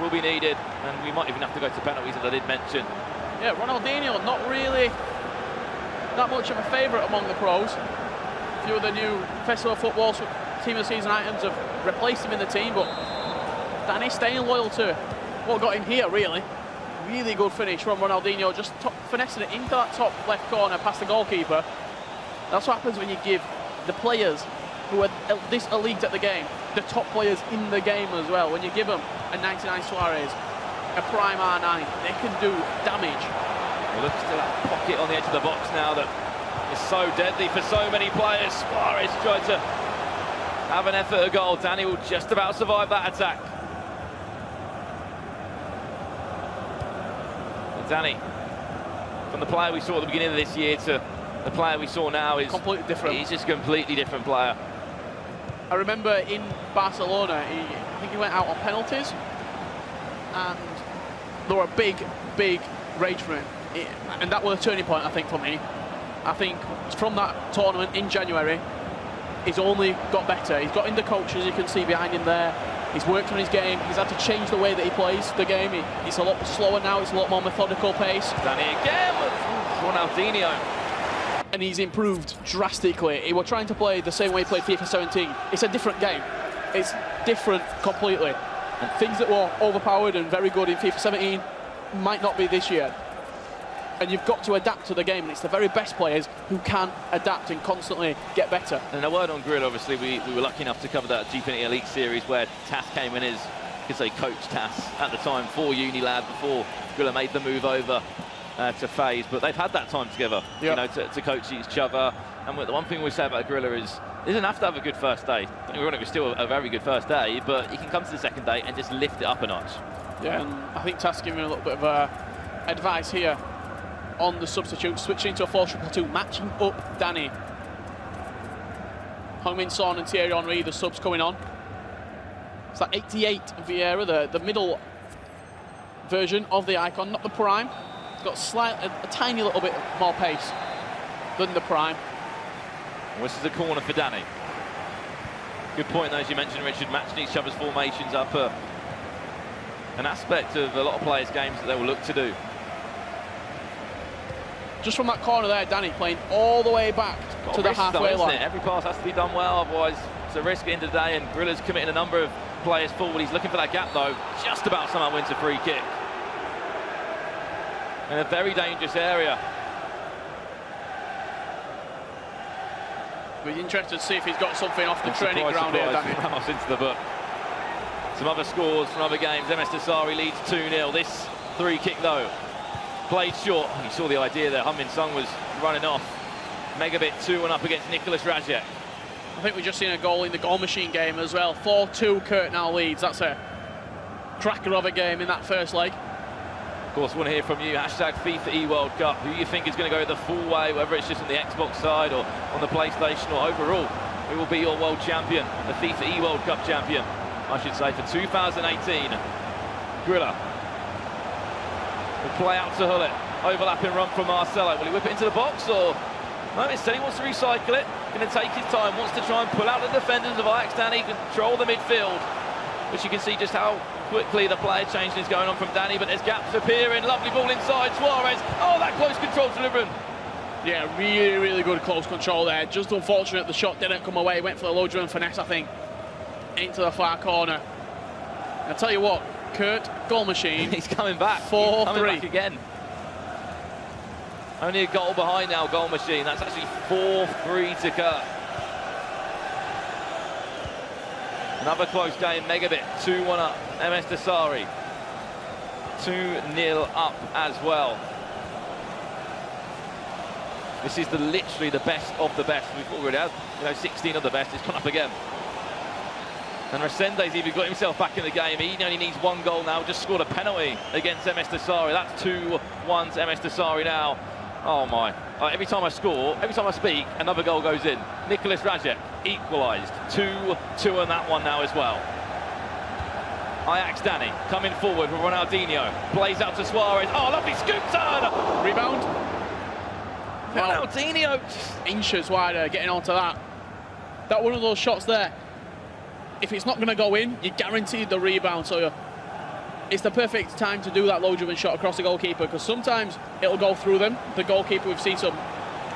[SPEAKER 3] will be needed. And we might even have to go to penalties, as I did mention.
[SPEAKER 4] Yeah, Ronaldinho, not really that much of a favourite among the pros. A few of the new Festival Football Team of the Season items have replaced him in the team, but Danny staying loyal to what got him here, really. Really good finish from Ronaldinho, just finessing it into that top left corner past the goalkeeper. That's what happens when you give the players who are this elite at the game, the top players in the game as well. When you give them a 99 Suarez, a prime R9, they can do damage.
[SPEAKER 3] Look at that pocket on the edge of the box now that is so deadly for so many players. Suarez tried to have an effort at goal. Danny will just about survive that attack. Danny, from the player we saw at the beginning of this year to the player we saw now, is
[SPEAKER 4] completely different.
[SPEAKER 3] He's just a completely different player.
[SPEAKER 4] I remember in Barcelona, I think he went out on penalties, and there were a big rage for him. And that was a turning point, I think, for me. I think from that tournament in January, he's only got better. He's got in the coaches, you can see behind him there. He's worked on his game. He's had to change the way that he plays the game. He's a lot slower now. It's a lot more methodical pace.
[SPEAKER 3] Danny again with Ronaldinho.
[SPEAKER 4] And he's improved drastically. He was trying to play the same way he played FIFA 17. It's a different game. It's different completely. And things that were overpowered and very good in FIFA 17 might not be this year. And you've got to adapt to the game, and it's the very best players who can adapt and constantly get better.
[SPEAKER 3] And a word on Grill, obviously, we were lucky enough to cover that G20 Elite Series where Tass came in as, you could say, coach Tass at the time for Unilad before Griller made the move over to FaZe. But they've had that time together, you know, to coach each other. And the one thing we say about Griller is he doesn't have to have a good first day. Don't get me wrong, it was still a very good first day, but he can come to the second day and just lift it up a notch.
[SPEAKER 4] Yeah, and I think Tass giving him a little bit of advice here on the substitute, switching to a 4-2-2, matching up Danny. Heung-min Son and Thierry Henry, the subs coming on. It's that 88 Vieira, the middle version of the icon, not the prime. It's got a tiny little bit more pace than the prime.
[SPEAKER 3] Well, this is a corner for Danny. Good point, though, as you mentioned, Richard, matching each other's formations up. An aspect of a lot of players' games that they will look to do.
[SPEAKER 4] Just from that corner there, Danny playing all the way back to the halfway line.
[SPEAKER 3] Every pass has to be done well, otherwise it's a risk at the end of the day, and Griller's committing a number of players forward. He's looking for that gap, though. Just about somehow wins a free kick. In a very dangerous area.
[SPEAKER 4] We're interested to see if he's got something off the training ground here, Danny.
[SPEAKER 3] Ramos into the book. Some other scores from other games. MS Dasari leads 2-0. This free kick, though, played short. You saw the idea there. Min Sung was running off. Megabit 2-1 up against Nicholas Rajek.
[SPEAKER 4] I think we've just seen a goal in the goal machine game as well. 4-2, Kurt now leads. That's a cracker of a game in that first leg.
[SPEAKER 3] Of course, we want to hear from you. Hashtag FIFA eWorld Cup. Who you think is going to go the full way, whether it's just on the Xbox side or on the PlayStation or overall. Who will be your world champion, the FIFA eWorld Cup champion, I should say, for 2018. Grilla will play out to Hullet. Overlapping run from Marcelo. Will he whip it into the box or... No, instead he wants to recycle it. Going to take his time, wants to try and pull out the defenders of Ajax. Danny control the midfield, which you can see just how quickly the player changing is going on from Danny, but there's gaps appearing. Lovely ball inside, Suarez. Oh, that close control delivering.
[SPEAKER 4] Yeah, really, really good close control there. Just unfortunate the shot didn't come away. Went for the low drill and finesse, I think, into the far corner. I'll tell you what, Kurt, goal machine.
[SPEAKER 3] He's coming back.
[SPEAKER 4] 4-3.
[SPEAKER 3] He's coming back again. Only a goal behind now, goal machine. That's actually 4-3 to Kurt. Another close game, Megabit 2-1 up. MS Dasari 2-0 up as well. This is literally the best of the best. We've already had 16 of the best. It's come up again. And Resende's even got himself back in the game. He only needs one goal now. Just scored a penalty against MS Dasari. That's 2-1 to MS Dasari now. Oh my. Every time I score, every time I speak, another goal goes in. Nicholas Rajek equalised. 2-2 on that one now as well. Ajax Danny coming forward with Ronaldinho. Plays out to Suarez. Oh, lovely scoop turn!
[SPEAKER 4] Rebound.
[SPEAKER 3] Ronaldinho.
[SPEAKER 4] Inches wider, getting onto that. That one of those shots there. If it's not going to go in, you're guaranteed the rebound. So it's the perfect time to do that low-driven shot across the goalkeeper, because sometimes it'll go through them. The goalkeeper, we've seen some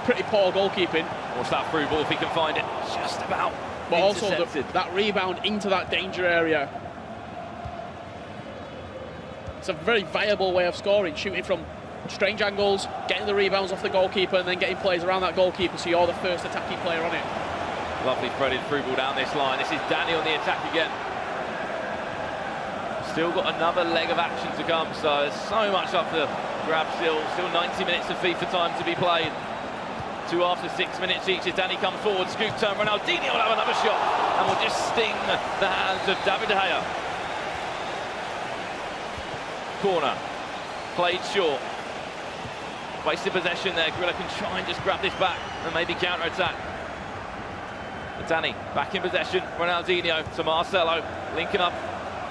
[SPEAKER 4] pretty poor goalkeeping.
[SPEAKER 3] Watch that through ball if he can find it. Just about.
[SPEAKER 4] But also that rebound into that danger area. It's a very viable way of scoring, shooting from strange angles, getting the rebounds off the goalkeeper, and then getting plays around that goalkeeper, so you're the first attacking player on it.
[SPEAKER 3] Lovely threaded through ball down this line. This is Danny on the attack again. Still got another leg of action to come, so there's so much up to grab still. Still 90 minutes of FIFA time to be played. 2 after 6 minutes each as Danny comes forward. Scoop turn, Ronaldinho will have another shot and will just sting the hands of David De Gea. Corner. Played short. Wasted possession there. Grilla can try and just grab this back and maybe counter-attack. But Danny back in possession. Ronaldinho to Marcelo. Linking up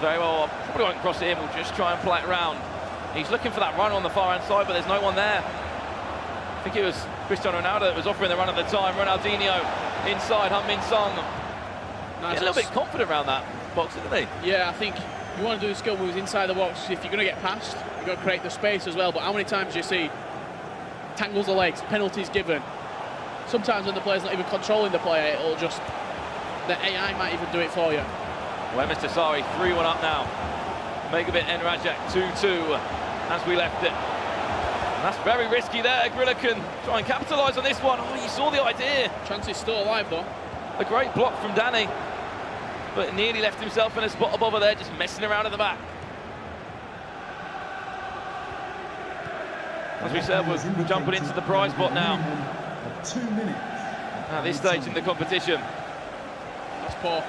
[SPEAKER 3] very well. Probably won't cross it in. We'll just try and play it round. He's looking for that run on the far-hand side, but there's no one there. I think it was Cristiano Ronaldo that was offering the run at the time. Ronaldinho inside, Min Sung. Nice. A little bit confident around that box, isn't he?
[SPEAKER 4] Yeah, I think you want to do the skill moves inside the box. If you're going to get past, you've got to create the space as well. But how many times do you see tangles the legs, penalties given? Sometimes when the player's not even controlling the player, it'll just... the AI might even do it for you.
[SPEAKER 3] Well, Mr. Sari, 3-1 up now. Megabit and Rajak, 2-2 as we left it. And that's very risky there. Grilla can try and capitalise on this one. Oh, you saw the idea.
[SPEAKER 4] Chance is still alive, though.
[SPEAKER 3] A great block from Danny, but nearly left himself in a spot above her there, just messing around at the back. As we said, we're jumping into the prize pot now.
[SPEAKER 5] 2 minutes.
[SPEAKER 3] At this stage in the competition.
[SPEAKER 4] That's poor.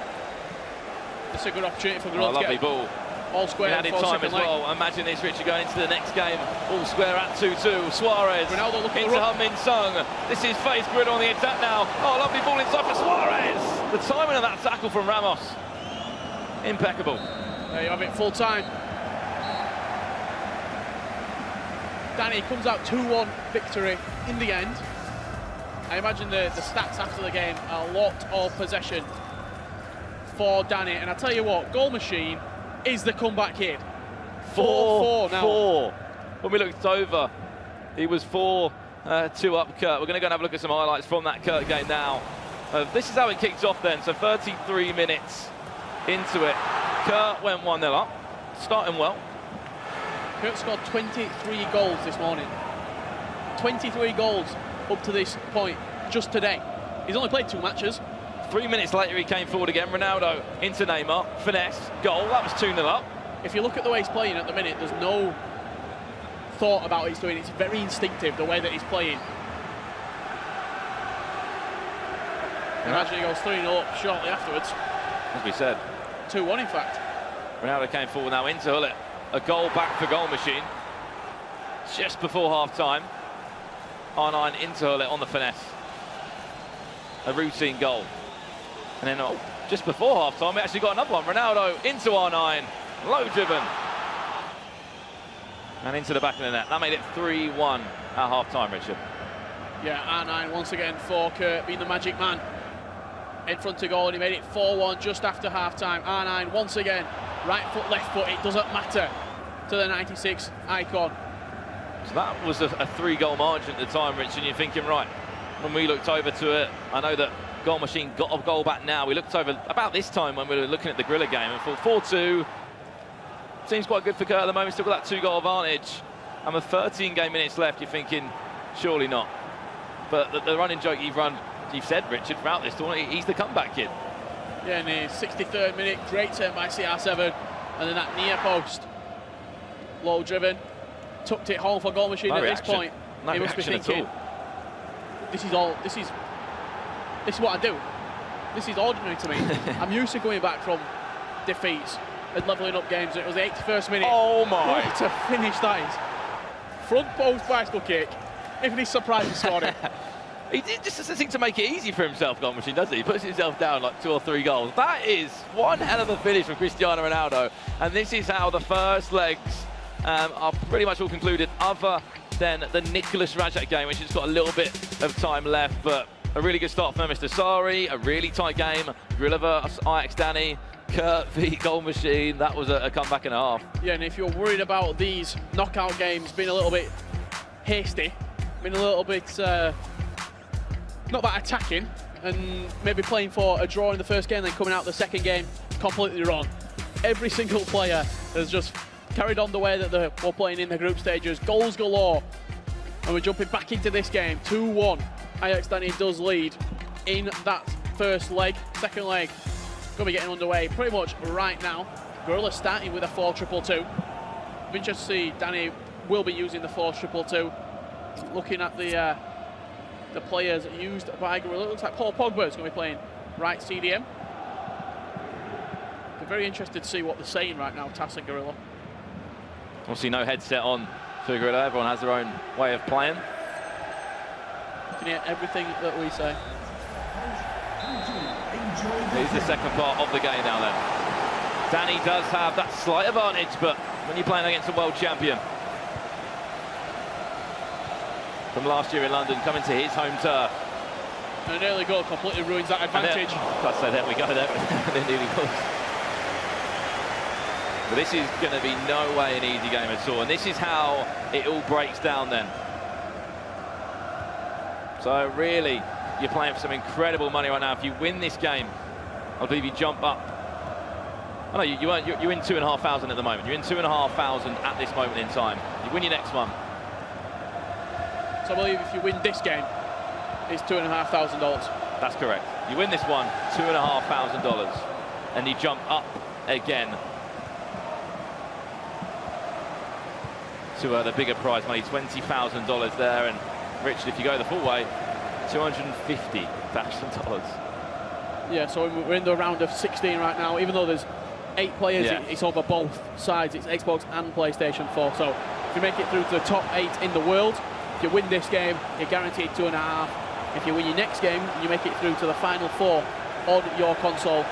[SPEAKER 4] It's a good opportunity for Grilla to
[SPEAKER 3] lovely
[SPEAKER 4] get
[SPEAKER 3] ball.
[SPEAKER 4] All square.
[SPEAKER 3] Added time as well. Imagine this, Richard, going into the next game. All square at 2-2. Suarez
[SPEAKER 4] Ronaldo looking
[SPEAKER 3] into Min Sung. This is Faith Grilla on the attack now. Oh, lovely ball inside for Suarez. The timing of that tackle from Ramos. Impeccable.
[SPEAKER 4] There you have it, full time. Danny comes out 2-1 victory in the end. I imagine the stats after the game, a lot of possession for Danny. And I tell you what, goal machine is the comeback kid. 4-4 now.
[SPEAKER 3] 4. When we looked over, he was 4-2 up Kurt. We're going to go and have a look at some highlights from that Kurt game now. This is how it kicked off then, so 33 minutes into it. Kurt went 1-0 up, starting well.
[SPEAKER 4] Kurt scored 23 goals this morning. 23 goals up to this point, just today, He's only played 2 matches.
[SPEAKER 3] 3 minutes later, he came forward again. Ronaldo into Neymar. Finesse. Goal. That was 2-0 up.
[SPEAKER 4] If you look at the way he's playing at the minute, there's no thought about what he's doing. It's very instinctive, the way that he's playing. Imagine he goes 3-0 up shortly afterwards.
[SPEAKER 3] As we said.
[SPEAKER 4] 2-1, in fact.
[SPEAKER 3] Ronaldo came forward now into Hullet. A goal back for Goal Machine. Just before half-time. R9 into Hullet on the finesse. A routine goal. And then just before half-time, we actually got another one. Ronaldo into R9. Low driven. And into the back of the net. That made it 3-1 at half-time, Richard.
[SPEAKER 4] Yeah, R9 once again for Kurt being the magic man in front of goal, and he made it 4-1 just after half-time. R9 once again, right foot, left foot, it doesn't matter to the 96 icon.
[SPEAKER 3] So that was a 3-goal margin at the time, Rich, and you're thinking, right, when we looked over to it, I know that Goal Machine got a goal back now. We looked over about this time when we were looking at the Gorilla game and thought 4-2. Seems quite good for Kurt at the moment, still got that 2-goal advantage. And with 13 game minutes left, you're thinking, surely not. But the running joke you've said, Richard, throughout this tournament, he's the comeback kid.
[SPEAKER 4] Yeah, in the 63rd minute, great turn by CR7, and then that near post, low driven, tucked it home for Goal Machine. At this point.
[SPEAKER 3] No
[SPEAKER 4] he must be thinking, this is what I do. This is ordinary to me. I'm used to going back from defeats and levelling up games. It was the 81st minute.
[SPEAKER 3] Oh my!
[SPEAKER 4] To finish that is front post bicycle kick. If he's surprised he scored it.
[SPEAKER 3] He just doesn't seem to make it easy for himself, Goal Machine, does he? He puts himself down like 2 or 3 goals. That is one hell of a finish from Cristiano Ronaldo. And this is how the first legs are pretty much all concluded, other than the Nicholas Rajak game, which has got a little bit of time left. But a really good start for Mr. Sari, a really tight game. Gorilla versus Ajax Danny, Kurt v Goal Machine. That was a comeback and a half.
[SPEAKER 4] Yeah, and if you're worried about these knockout games being a little bit hasty, being a little bit not that attacking, and maybe playing for a draw in the first game, then coming out the second game completely wrong. Every single player has just carried on the way that they were playing in the group stages. Goals galore. And we're jumping back into this game. 2-1. Ajax Danny does lead in that first leg. Second leg going to be getting underway pretty much right now. Gorilla starting with a 4-2-2. I'm interested to see Danny will be using the 4-2-2. Looking at the players used by Gorilla, it looks like Paul Pogba is going to be playing right CDM. We're very interested to see what they're saying right now, Tass and Gorilla.
[SPEAKER 3] Obviously no headset on for Gorilla, everyone has their own way of playing.
[SPEAKER 4] You can hear everything that we say.
[SPEAKER 3] Here's the second part of the game now then. Danny does have that slight advantage, but when you're playing against a world champion from last year in London, coming to his home turf.
[SPEAKER 4] And an early goal completely ruins that advantage.
[SPEAKER 3] So there we go, there nearly was. But this is going to be no way an easy game at all, and this is how it all breaks down then. So really, you're playing for some incredible money right now. If you win this game, I believe you jump up. Oh no, you're in 2,500 at the moment. You're in 2,500 at this moment in time. You win your next one.
[SPEAKER 4] So I believe if you win this game, it's $2,500.
[SPEAKER 3] That's correct. You win this one, $2,500, and you jump up again to the bigger prize money, $20,000 there. And Richard, if you go the full way, $250,000.
[SPEAKER 4] Yeah, so we're in the round of 16 right now. Even though there's 8 players, it's over both sides. It's Xbox and PlayStation 4. So if you make it through to the top 8 in the world, if you win this game, you're guaranteed 2.5. If you win your next game, you make it through to the final 4 on your console,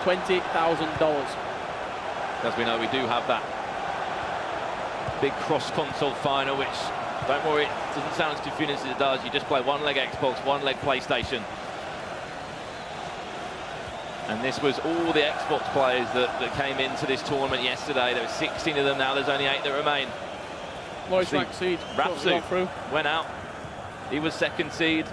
[SPEAKER 4] $20,000.
[SPEAKER 3] As we know, we do have that big cross-console final, which, don't worry, it doesn't sound as confusing as it does. You just play one leg Xbox, one leg PlayStation. And this was all the Xbox players that came into this tournament yesterday. There were 16 of them now, there's only 8 that remain.
[SPEAKER 4] Lowest ranked seed.
[SPEAKER 3] Rapsu went out. He was second seed.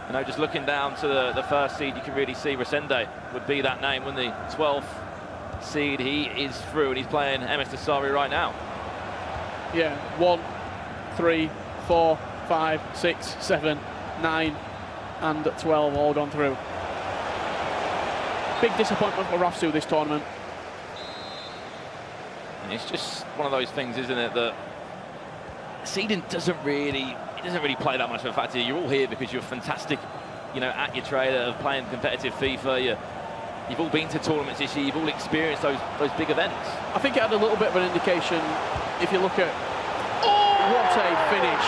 [SPEAKER 3] You know, just looking down to the first seed, you can really see Resende would be that name. When the 12th seed, he is through, and he's playing MS Dasari right now.
[SPEAKER 4] Yeah, 1, 3, 4, 5, 6, 7, 9, and 12 all gone through. Big disappointment for Rafsu this tournament.
[SPEAKER 3] And it's just one of those things, isn't it, that seeding doesn't really play that much of a factor. You're all here because you're fantastic, you know, at your trade of playing competitive FIFA. You've all been to tournaments this year. You've all experienced those big events.
[SPEAKER 4] I think it had a little bit of an indication if you look at what a finish.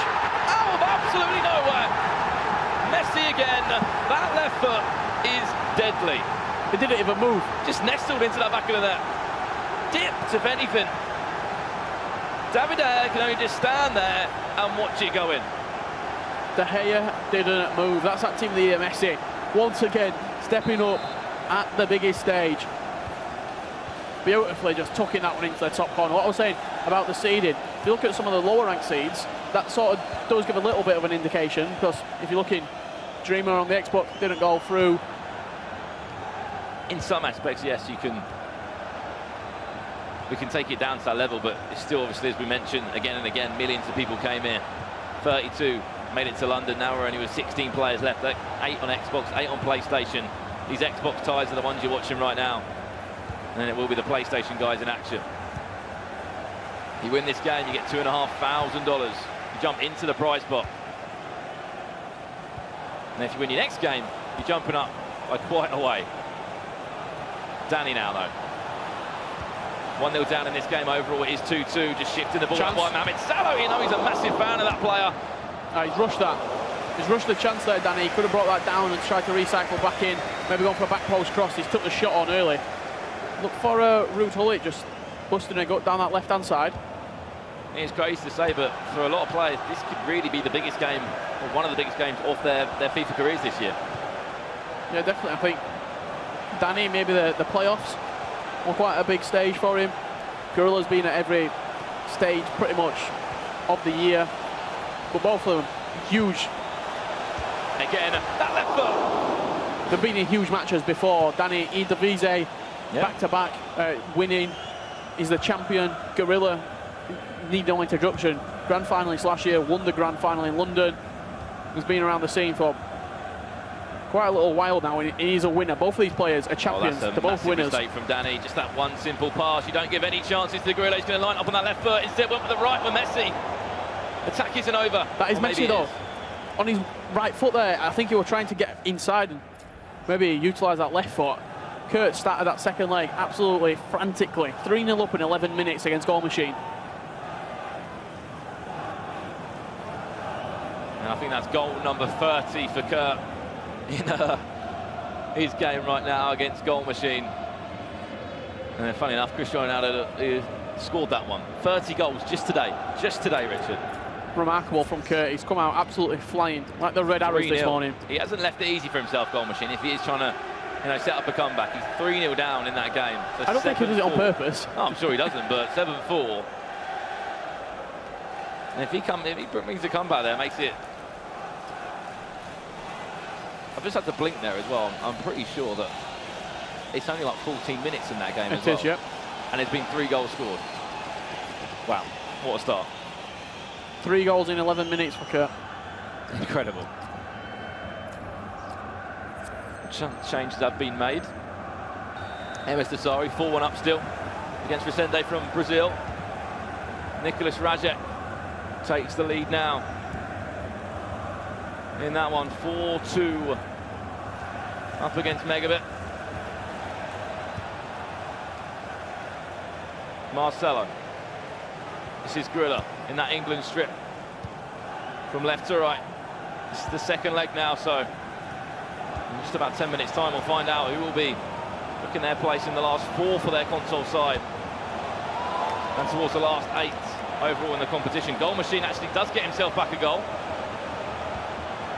[SPEAKER 3] Out of absolutely nowhere. Messi again. That left foot is deadly.
[SPEAKER 4] It didn't even move.
[SPEAKER 3] Just nestled into that back of the net. Dipped, if anything. David De Gea can only just stand there and watch it go in.
[SPEAKER 4] De Gea didn't move. That's that Team of the Year Messi. Once again, stepping up at the biggest stage. Beautifully just tucking that one into the top corner. What I was saying about the seeding, if you look at some of the lower ranked seeds, that sort of does give a little bit of an indication, because if you're looking, Dreamer on the Xbox didn't go through.
[SPEAKER 3] In some aspects, yes, we can take it down to that level, but it's still, obviously, as we mentioned again and again, millions of people came here. 32 made it to London. Now we're only with 16 players left. 8 on Xbox, 8 on PlayStation. These Xbox ties are the ones you're watching right now. And then it will be the PlayStation guys in action. You win this game, you get $2,500. You jump into the prize pot. And if you win your next game, you're jumping up by quite a way. Danny now, though. 1-0 down in this game overall. It is 2-2, just shifting the ball up by Mohamed Salah. You know he's a massive fan of that player.
[SPEAKER 4] He's rushed that. He's rushed the chance there, Danny. He could have brought that down and tried to recycle back in. Maybe gone for a back post cross. He's took the shot on early. Look for Ruud Gullit just busting a gut down that left-hand side.
[SPEAKER 3] It's crazy to say, but for a lot of players, this could really be the biggest game, or one of the biggest games of their FIFA careers this year.
[SPEAKER 4] Yeah, definitely. I think Danny, maybe the playoffs were quite a big stage for him. Gorilla's been at every stage pretty much of the year, but both of them huge.
[SPEAKER 3] Again, that left foot.
[SPEAKER 4] They've been in huge matches before. Danny Eredivisie, back-to-back, winning. He's the champion. Gorilla, need no introduction. Grand finalist last year, won the grand final in London. He's been around the scene for quite a little while now, and he's a winner. Both of these players are champions. They're both winners.
[SPEAKER 3] Mistake from Danny. Just that one simple pass. You don't give any chances to Gorilla. He's going to line up on that left foot. Instead, went with the right for Messi. Attack isn't over.
[SPEAKER 4] That is Messi, though. On his right foot there, I think he was trying to get inside and maybe utilise that left foot. Kurt started that second leg absolutely frantically. 3-0 up in 11 minutes against Goal Machine.
[SPEAKER 3] And I think that's goal number 30 for Kurt in his game right now against Goal Machine. And funny enough, Cristiano Ronaldo scored that one. 30 goals just today, Richard.
[SPEAKER 4] Remarkable from Kurt. He's come out absolutely flying, like the red arrows this morning.
[SPEAKER 3] He hasn't left it easy for himself, Goal Machine, if he is trying to, you know, set up a comeback. He's 3-0 down in that game. So
[SPEAKER 4] I don't think he does it on purpose.
[SPEAKER 3] No, I'm sure he doesn't, but 7-4. And if he brings a comeback there, makes it. I've just had to blink there as well. I'm pretty sure that it's only like 14 minutes in that game as well.
[SPEAKER 4] It is, yep.
[SPEAKER 3] And there's been 3 goals scored. Wow, what a start.
[SPEAKER 4] 3 goals in 11 minutes for Kurt.
[SPEAKER 3] Incredible. Changes have been made. MS Desari, 4-1 up still against Vicente from Brazil. Nicolas Rajek takes the lead now in that one, 4-2 up against Megabit. Marcelo. This is Gorilla in that England strip from left to right. This is the second leg now, so in just about 10 minutes time we'll find out who will be looking their place in the last 4 for their console side and towards the last 8 overall in the competition. Goal Machine actually does get himself back a goal.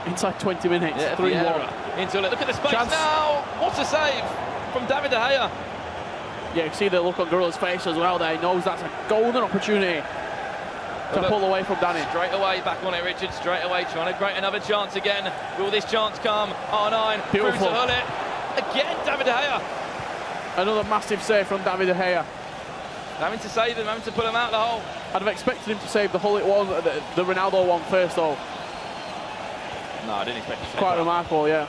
[SPEAKER 4] Inside 20 minutes, 3-1.
[SPEAKER 3] Into it. Look at the space now. What a save from David De Gea.
[SPEAKER 4] Yeah, you see the look on Gorilla's face as well there. He knows that's a golden opportunity to pull away from Danny.
[SPEAKER 3] Straight away, back on it, Richard. Straight away, trying to create another chance again. Will this chance come? R9.
[SPEAKER 4] Beautiful.
[SPEAKER 3] Again, David De Gea.
[SPEAKER 4] Another massive save from David De Gea.
[SPEAKER 3] Having to save him, having to pull him out of the hole.
[SPEAKER 4] I'd have expected him to save the Gullit one, the Ronaldo one first, though.
[SPEAKER 3] No, I didn't expect to.
[SPEAKER 4] Quite remarkable, yeah.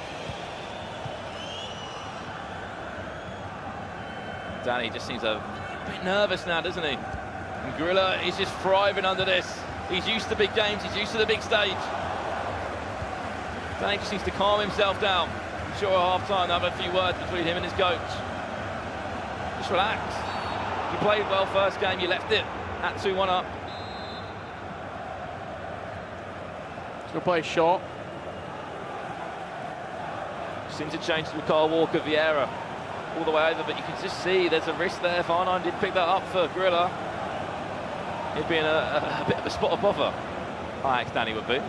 [SPEAKER 3] Danny just seems a bit nervous now, doesn't he? And Gorilla is just thriving under this. He's used to big games, he's used to the big stage. Danny just needs to calm himself down. I'm sure at half-time they'll have a few words between him and his coach. Just relax. You played well first game, you left it at 2-1 up.
[SPEAKER 4] He's going to play short.
[SPEAKER 3] Just interchange with Kyle Walker, Vieira all the way over, but you can just see there's a risk there. If Arnhem did pick that up for Gorilla, it'd be in a bit of a spot of bother. Ajax Danny would be.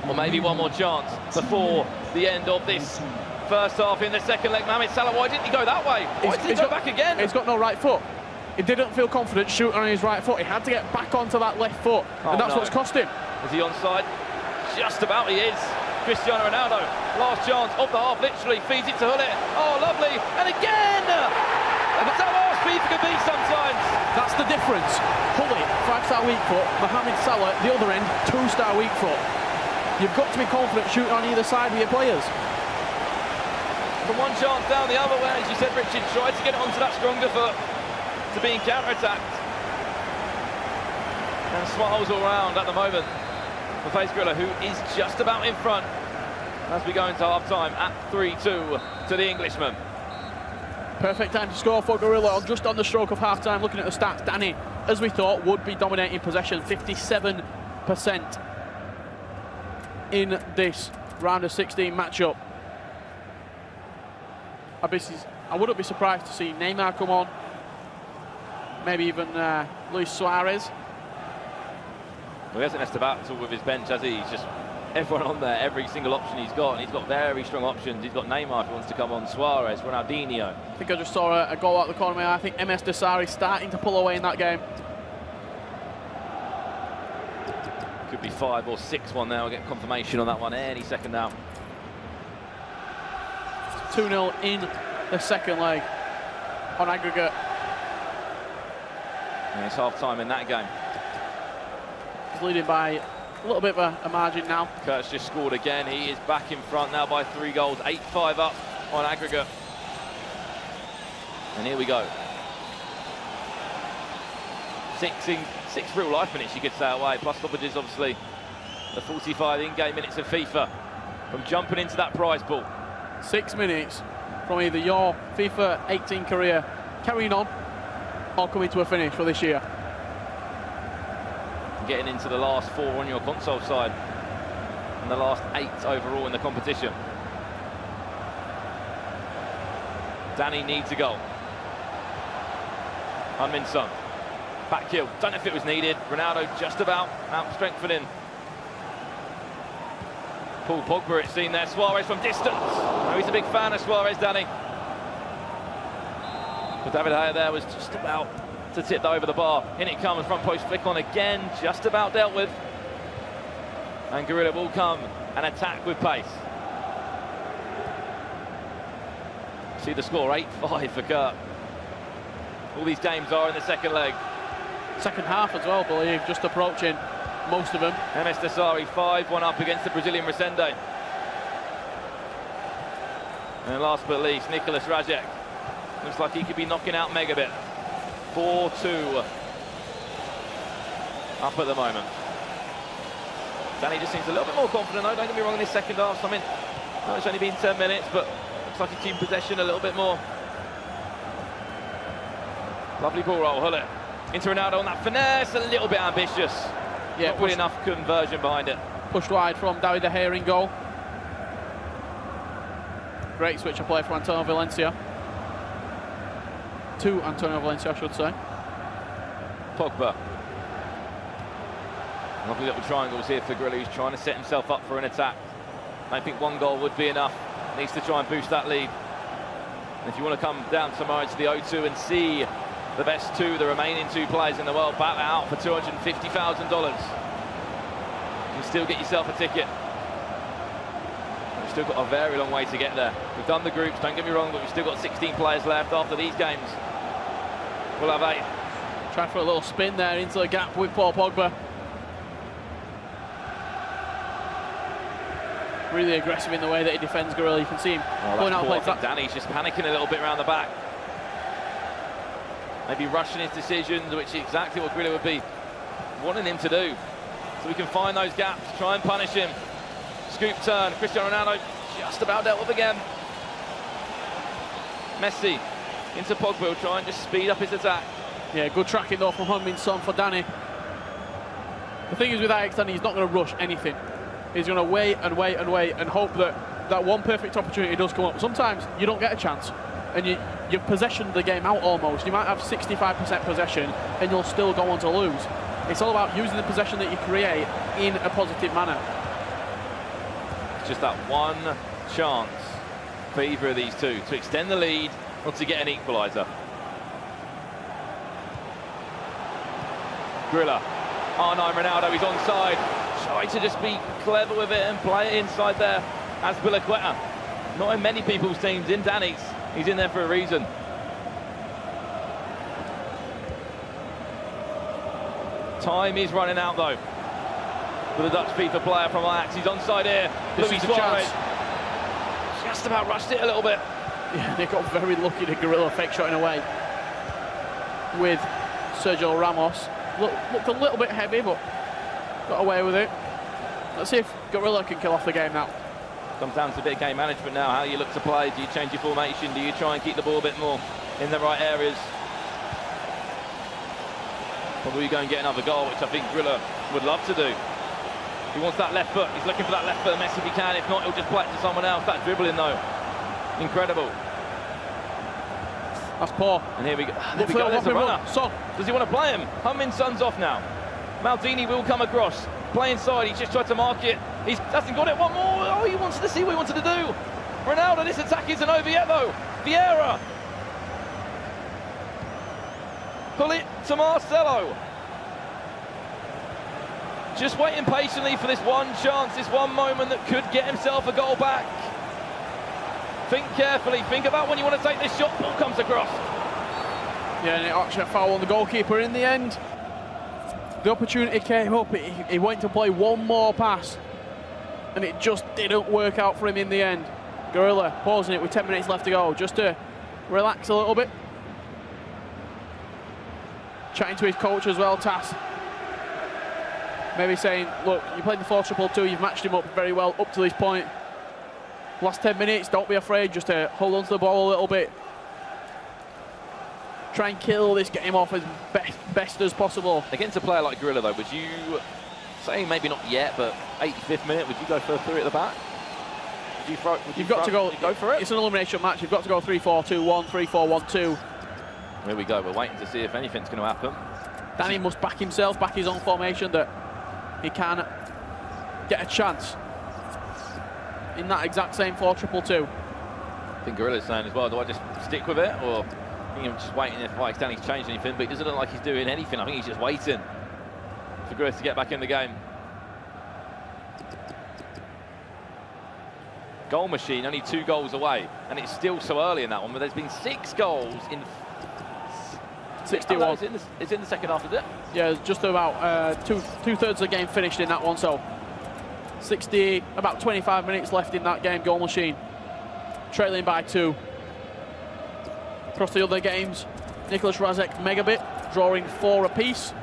[SPEAKER 3] Or maybe one more chance before the end of this first half in the second leg. Mohamed Salah, why didn't he go that way? Why did he go back again?
[SPEAKER 4] He's got no right foot. He didn't feel confident shooting on his right foot. He had to get back onto that left foot, and that's what's cost him.
[SPEAKER 3] Is he onside? Just about he is. Cristiano Ronaldo, last chance of the half, literally feeds it to Hullet. Oh, lovely, and again! That's how fast FIFA can be sometimes.
[SPEAKER 4] That's the difference. Hullet, 5-star weak foot. Mohamed Salah, the other end, 2-star weak foot. You've got to be confident shooting on either side with your players.
[SPEAKER 3] From one chance down the other way, as you said, Richard tried to get it onto that stronger foot to being counter-attacked. And smiles all round at the moment for Face Gorilla, who is just about in front as we go into half-time at 3-2 to the Englishman.
[SPEAKER 4] Perfect time to score for Gorilla, just on the stroke of half-time. Looking at the stats, Danny, as we thought, would be dominating possession, 57% in this round of 16 matchup. I wouldn't be surprised to see Neymar come on, maybe even Luis Suarez.
[SPEAKER 3] Well, he hasn't messed about at all with his bench, has he? He's just everyone on there, every single option he's got, and he's got very strong options. He's got Neymar if he wants to come on, Suarez, Ronaldinho.
[SPEAKER 4] I think I just saw a goal out the corner of my eye. I think MS Desari starting to pull away in that game.
[SPEAKER 3] Could be 5 or 6-1 now. We'll get confirmation on that one any second now.
[SPEAKER 4] 2-0 in the second leg on aggregate.
[SPEAKER 3] And it's half-time in that game.
[SPEAKER 4] He's leading by a little bit of a margin now.
[SPEAKER 3] Kurt's just scored again. He is back in front now by 3 goals, 8-5 up on aggregate. And here we go. 6 real-life minutes, you could say, away, plus stoppages, obviously. The 45 in-game minutes of FIFA from jumping into that prize pool.
[SPEAKER 4] 6 minutes from either your FIFA 18 career carrying on or coming to a finish for this year.
[SPEAKER 3] Getting into the last 4 on your console side and the last 8 overall in the competition. Danny needs a goal. Min Son. Back heel. Don't know if it was needed. Ronaldo just about out strengthening. Paul Pogba, it's seen there. Suarez from distance. Oh, he's a big fan of Suarez, Danny. But David Gea there was just about to tip that over the bar. In it comes, front post flick on again, just about dealt with. And Gorilla will come and attack with pace. See the score, 8-5 for Kurt. All these games are in the second leg.
[SPEAKER 4] Second half as well, I believe, just approaching most of them.
[SPEAKER 3] MS Desari 5-1 up against the Brazilian Resende. And last but least, Nicolas Rajek. Looks like he could be knocking out Megabit. 4-2 up at the moment. Danny just seems a little bit more confident though, don't get me wrong, in his second half. I mean, it's only been 10 minutes, but looks like he's keeping possession a little bit more. Lovely ball roll, Hullet. Into Ronaldo on that finesse, a little bit ambitious.
[SPEAKER 4] Yeah,
[SPEAKER 3] not really enough conversion behind it.
[SPEAKER 4] Pushed wide from David De Gea in goal. Great switch of play for Antonio Valencia. To Antonio Valencia, I should say.
[SPEAKER 3] Pogba. Lovely little triangles here for Gorilla, who's trying to set himself up for an attack. I think 1 goal would be enough. Needs to try and boost that lead. And if you want to come down tomorrow to the O2 and see the best 2, the remaining 2 players in the world battle out for $250,000, you can still get yourself a ticket. We've still got a very long way to get there. We've done the groups, don't get me wrong, but we've still got 16 players left after these games. We'll have 8.
[SPEAKER 4] Trying for a little spin there into the gap with Paul Pogba. Really aggressive in the way that he defends Gorilla. You can see him pulling out play.
[SPEAKER 3] Danny's just panicking a little bit around the back. Maybe rushing his decisions, which is exactly what Gorilla would be wanting him to do. So we can find those gaps, try and punish him. Scoop turn, Cristiano Ronaldo just about dealt with again. Messi into Pogba, will try and just speed up his attack.
[SPEAKER 4] Yeah, good tracking though from Heung-min Son for Danny. The thing is with Ajax, Danny, he's not going to rush anything. He's going to wait and wait and wait and hope that that one perfect opportunity does come up. Sometimes you don't get a chance and you've possessioned the game out almost. You might have 65% possession and you'll still go on to lose. It's all about using the possession that you create in a positive manner.
[SPEAKER 3] Just that one chance for either of these two to extend the lead or to get an equaliser. Gorilla. R9 Ronaldo, he's onside. Try to just be clever with it and play it inside there as Bilaqueta. Not in many people's teams, in Danny's. He's in there for a reason. Time is running out though for the Dutch FIFA player from Ajax. He's onside here. Luis Suarez just about rushed it a little bit.
[SPEAKER 4] Yeah, they got very lucky to Gorilla fake shotting away with Sergio Ramos. Looked a little bit heavy, but got away with it. Let's see if Gorilla can kill off the game now.
[SPEAKER 3] Comes down to a bit of game management now. How you look to play. Do you change your formation? Do you try and keep the ball a bit more in the right areas? Probably go and get another goal, which I think Gorilla would love to do. He wants that left foot. He's looking for that left foot Messi if he can. If not, he'll just play it to someone else. That dribbling though, incredible.
[SPEAKER 4] That's poor.
[SPEAKER 3] And here we go. There we go. There's a runner.
[SPEAKER 4] Son.
[SPEAKER 3] Does he want to play him? Heung-min Son's off now. Maldini will come across. Play inside. He's just tried to mark it. He hasn't got it. One more. Oh, he wanted to see what he wanted to do. Ronaldo, this attack isn't over yet though. Vieira. Pull it to Marcelo. Just waiting patiently for this one chance, this one moment that could get himself a goal back. Think carefully, think about when you want to take this shot. Ball comes across.
[SPEAKER 4] Yeah, and it actually foul on the goalkeeper in the end. The opportunity came up, he went to play one more pass and it just didn't work out for him in the end. Gorilla pausing it with 10 minutes left to go, just to relax a little bit. Chatting to his coach as well, Tass. Maybe saying, look, you played the 4-2-2, you've matched him up very well up to this point. Last 10 minutes, don't be afraid, just to hold on to the ball a little bit. Try and kill this, get him off as best as possible.
[SPEAKER 3] Against a player like Gorilla though, would you say, maybe not yet, but 85th minute, would you go for a 3 at the back?
[SPEAKER 4] You've got to go for it. It's an elimination match, you've got to go 3-4-2-1, 3-4-1-2.
[SPEAKER 3] Here we go, we're waiting to see if anything's going to happen.
[SPEAKER 4] Danny must back himself, back his own formation, that he can get a chance in that exact same 4-2-2.
[SPEAKER 3] I think Gorilla's saying as well, do I just stick with it, or I think I'm just waiting if Danny's changed anything, but he doesn't look like he's doing anything. I think he's just waiting for Gorilla to get back in the game. Goal machine, only 2 goals away, and it's still so early in that one, but there's been 6 goals in
[SPEAKER 4] 61.
[SPEAKER 3] It's in the second half, is it?
[SPEAKER 4] Yeah, just about two-thirds of the game finished in that one, so 60, about 25 minutes left in that game, goal machine. Trailing by 2. Across the other games, Nicholas Razek megabit, drawing 4 apiece,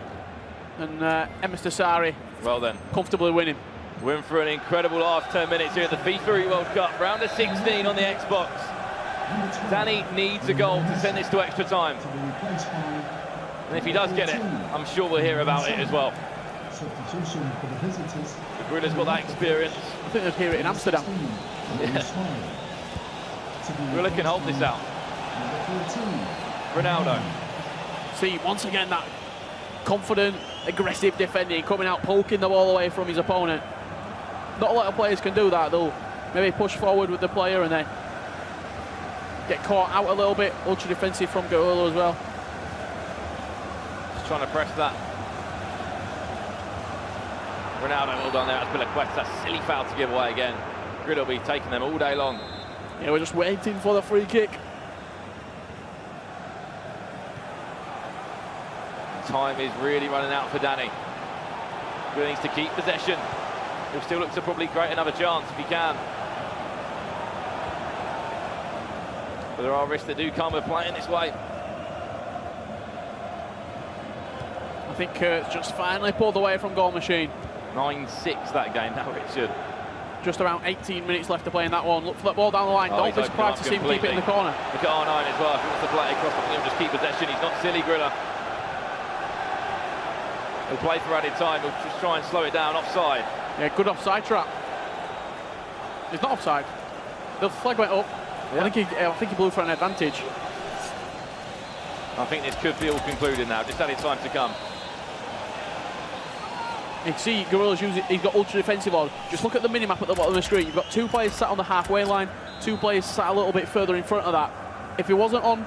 [SPEAKER 4] and Emma Stasari
[SPEAKER 3] well then
[SPEAKER 4] comfortably winning.
[SPEAKER 3] We're in for an incredible last 10 minutes here at the FIFA eWorld Cup, round of 16 on the Xbox. Danny needs a goal to send this to extra time. And if he does get it, I'm sure we'll hear about it as well.
[SPEAKER 5] Substitution for the visitors.
[SPEAKER 3] The Gorilla's got that experience.
[SPEAKER 4] I think they'll hear it in Amsterdam.
[SPEAKER 3] Gorilla can hold this out. Ronaldo.
[SPEAKER 4] See, once again, that confident, aggressive defending, coming out, poking the ball away from his opponent. Not a lot of players can do that. They'll maybe push forward with the player and then get caught out a little bit. Ultra defensive from Gorilla as well.
[SPEAKER 3] Just trying to press that. Ronaldo well done there. That's Bilaqueta. Silly foul to give away again. Gorilla will be taking them all day long.
[SPEAKER 4] Yeah, we're just waiting for the free kick.
[SPEAKER 3] Time is really running out for Danny. Gorilla needs to keep possession. He'll still look to probably create another chance if he can. But there are risks that do come with playing this way.
[SPEAKER 4] I think Kurt's just finally pulled away from goal machine.
[SPEAKER 3] 9-6 that game now, Richard.
[SPEAKER 4] Just around 18 minutes left to play in that one. Look for that ball down the line. Don't be surprised to see him keep it in the corner.
[SPEAKER 3] Look at R9 as well. If he wants to play it across, he'll just keep possession. He's not silly, Grilla. He'll play for added time. He'll just try and slow it down. Offside.
[SPEAKER 4] Yeah, good offside trap. He's not offside. The flag went up. Yeah. I think he blew for an advantage.
[SPEAKER 3] I think this could be all concluded now. Just added time to come.
[SPEAKER 4] You can see Gorilla's using, he's got ultra defensive on. Just look at the minimap at the bottom of the screen. You've got 2 players sat on the halfway line, 2 players sat a little bit further in front of that. If he wasn't on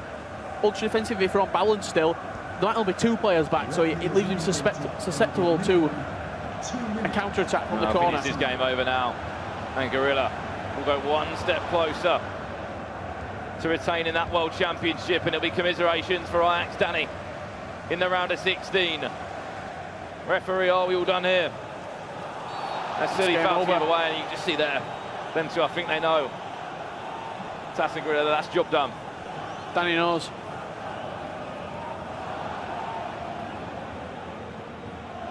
[SPEAKER 4] ultra defensive, if you're on balance still, there might only be 2 players back, so it leaves him susceptible to a counter attack from the corner.
[SPEAKER 3] This is game over now, and Gorilla will go 1 step closer to retaining that World Championship, and it'll be commiserations for Ajax Danny in the round of 16. Referee, are we all done here? That's silly foul to give away, and you can just see there. Them two, I think they know. Tass and Gorilla, that's job done.
[SPEAKER 4] Danny knows.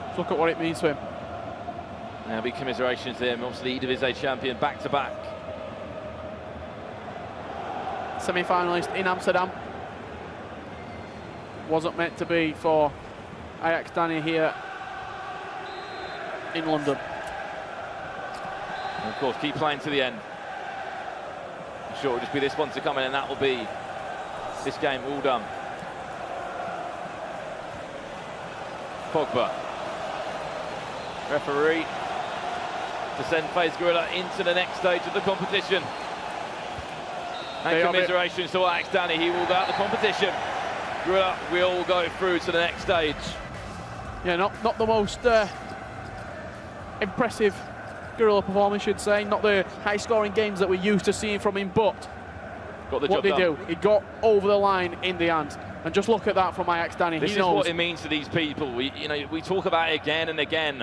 [SPEAKER 4] Let's look at what it means to him.
[SPEAKER 3] There'll be commiserations there. Obviously, Eredivisie champion back-to-back.
[SPEAKER 4] Semi-finalist in Amsterdam. Wasn't meant to be for Ajax Danny here in London.
[SPEAKER 3] And of course, keep playing to the end. I'm sure it'll just be this one to come in, and that will be this game all done. Pogba. Referee to send FaZe Gorilla into the next stage of the competition. And commiserations to Ajax Danny, he will go out the competition. Gorilla will go through to the next stage.
[SPEAKER 4] Yeah, not the most impressive Gorilla performance, you'd say. Not the high-scoring games that we're used to seeing from him, but
[SPEAKER 3] got the
[SPEAKER 4] what
[SPEAKER 3] job
[SPEAKER 4] they
[SPEAKER 3] done.
[SPEAKER 4] do, he got over the line in the end. And just look at that from Ajax Danny.
[SPEAKER 3] This
[SPEAKER 4] he
[SPEAKER 3] is
[SPEAKER 4] knows
[SPEAKER 3] what it means to these people. We talk about it again and again.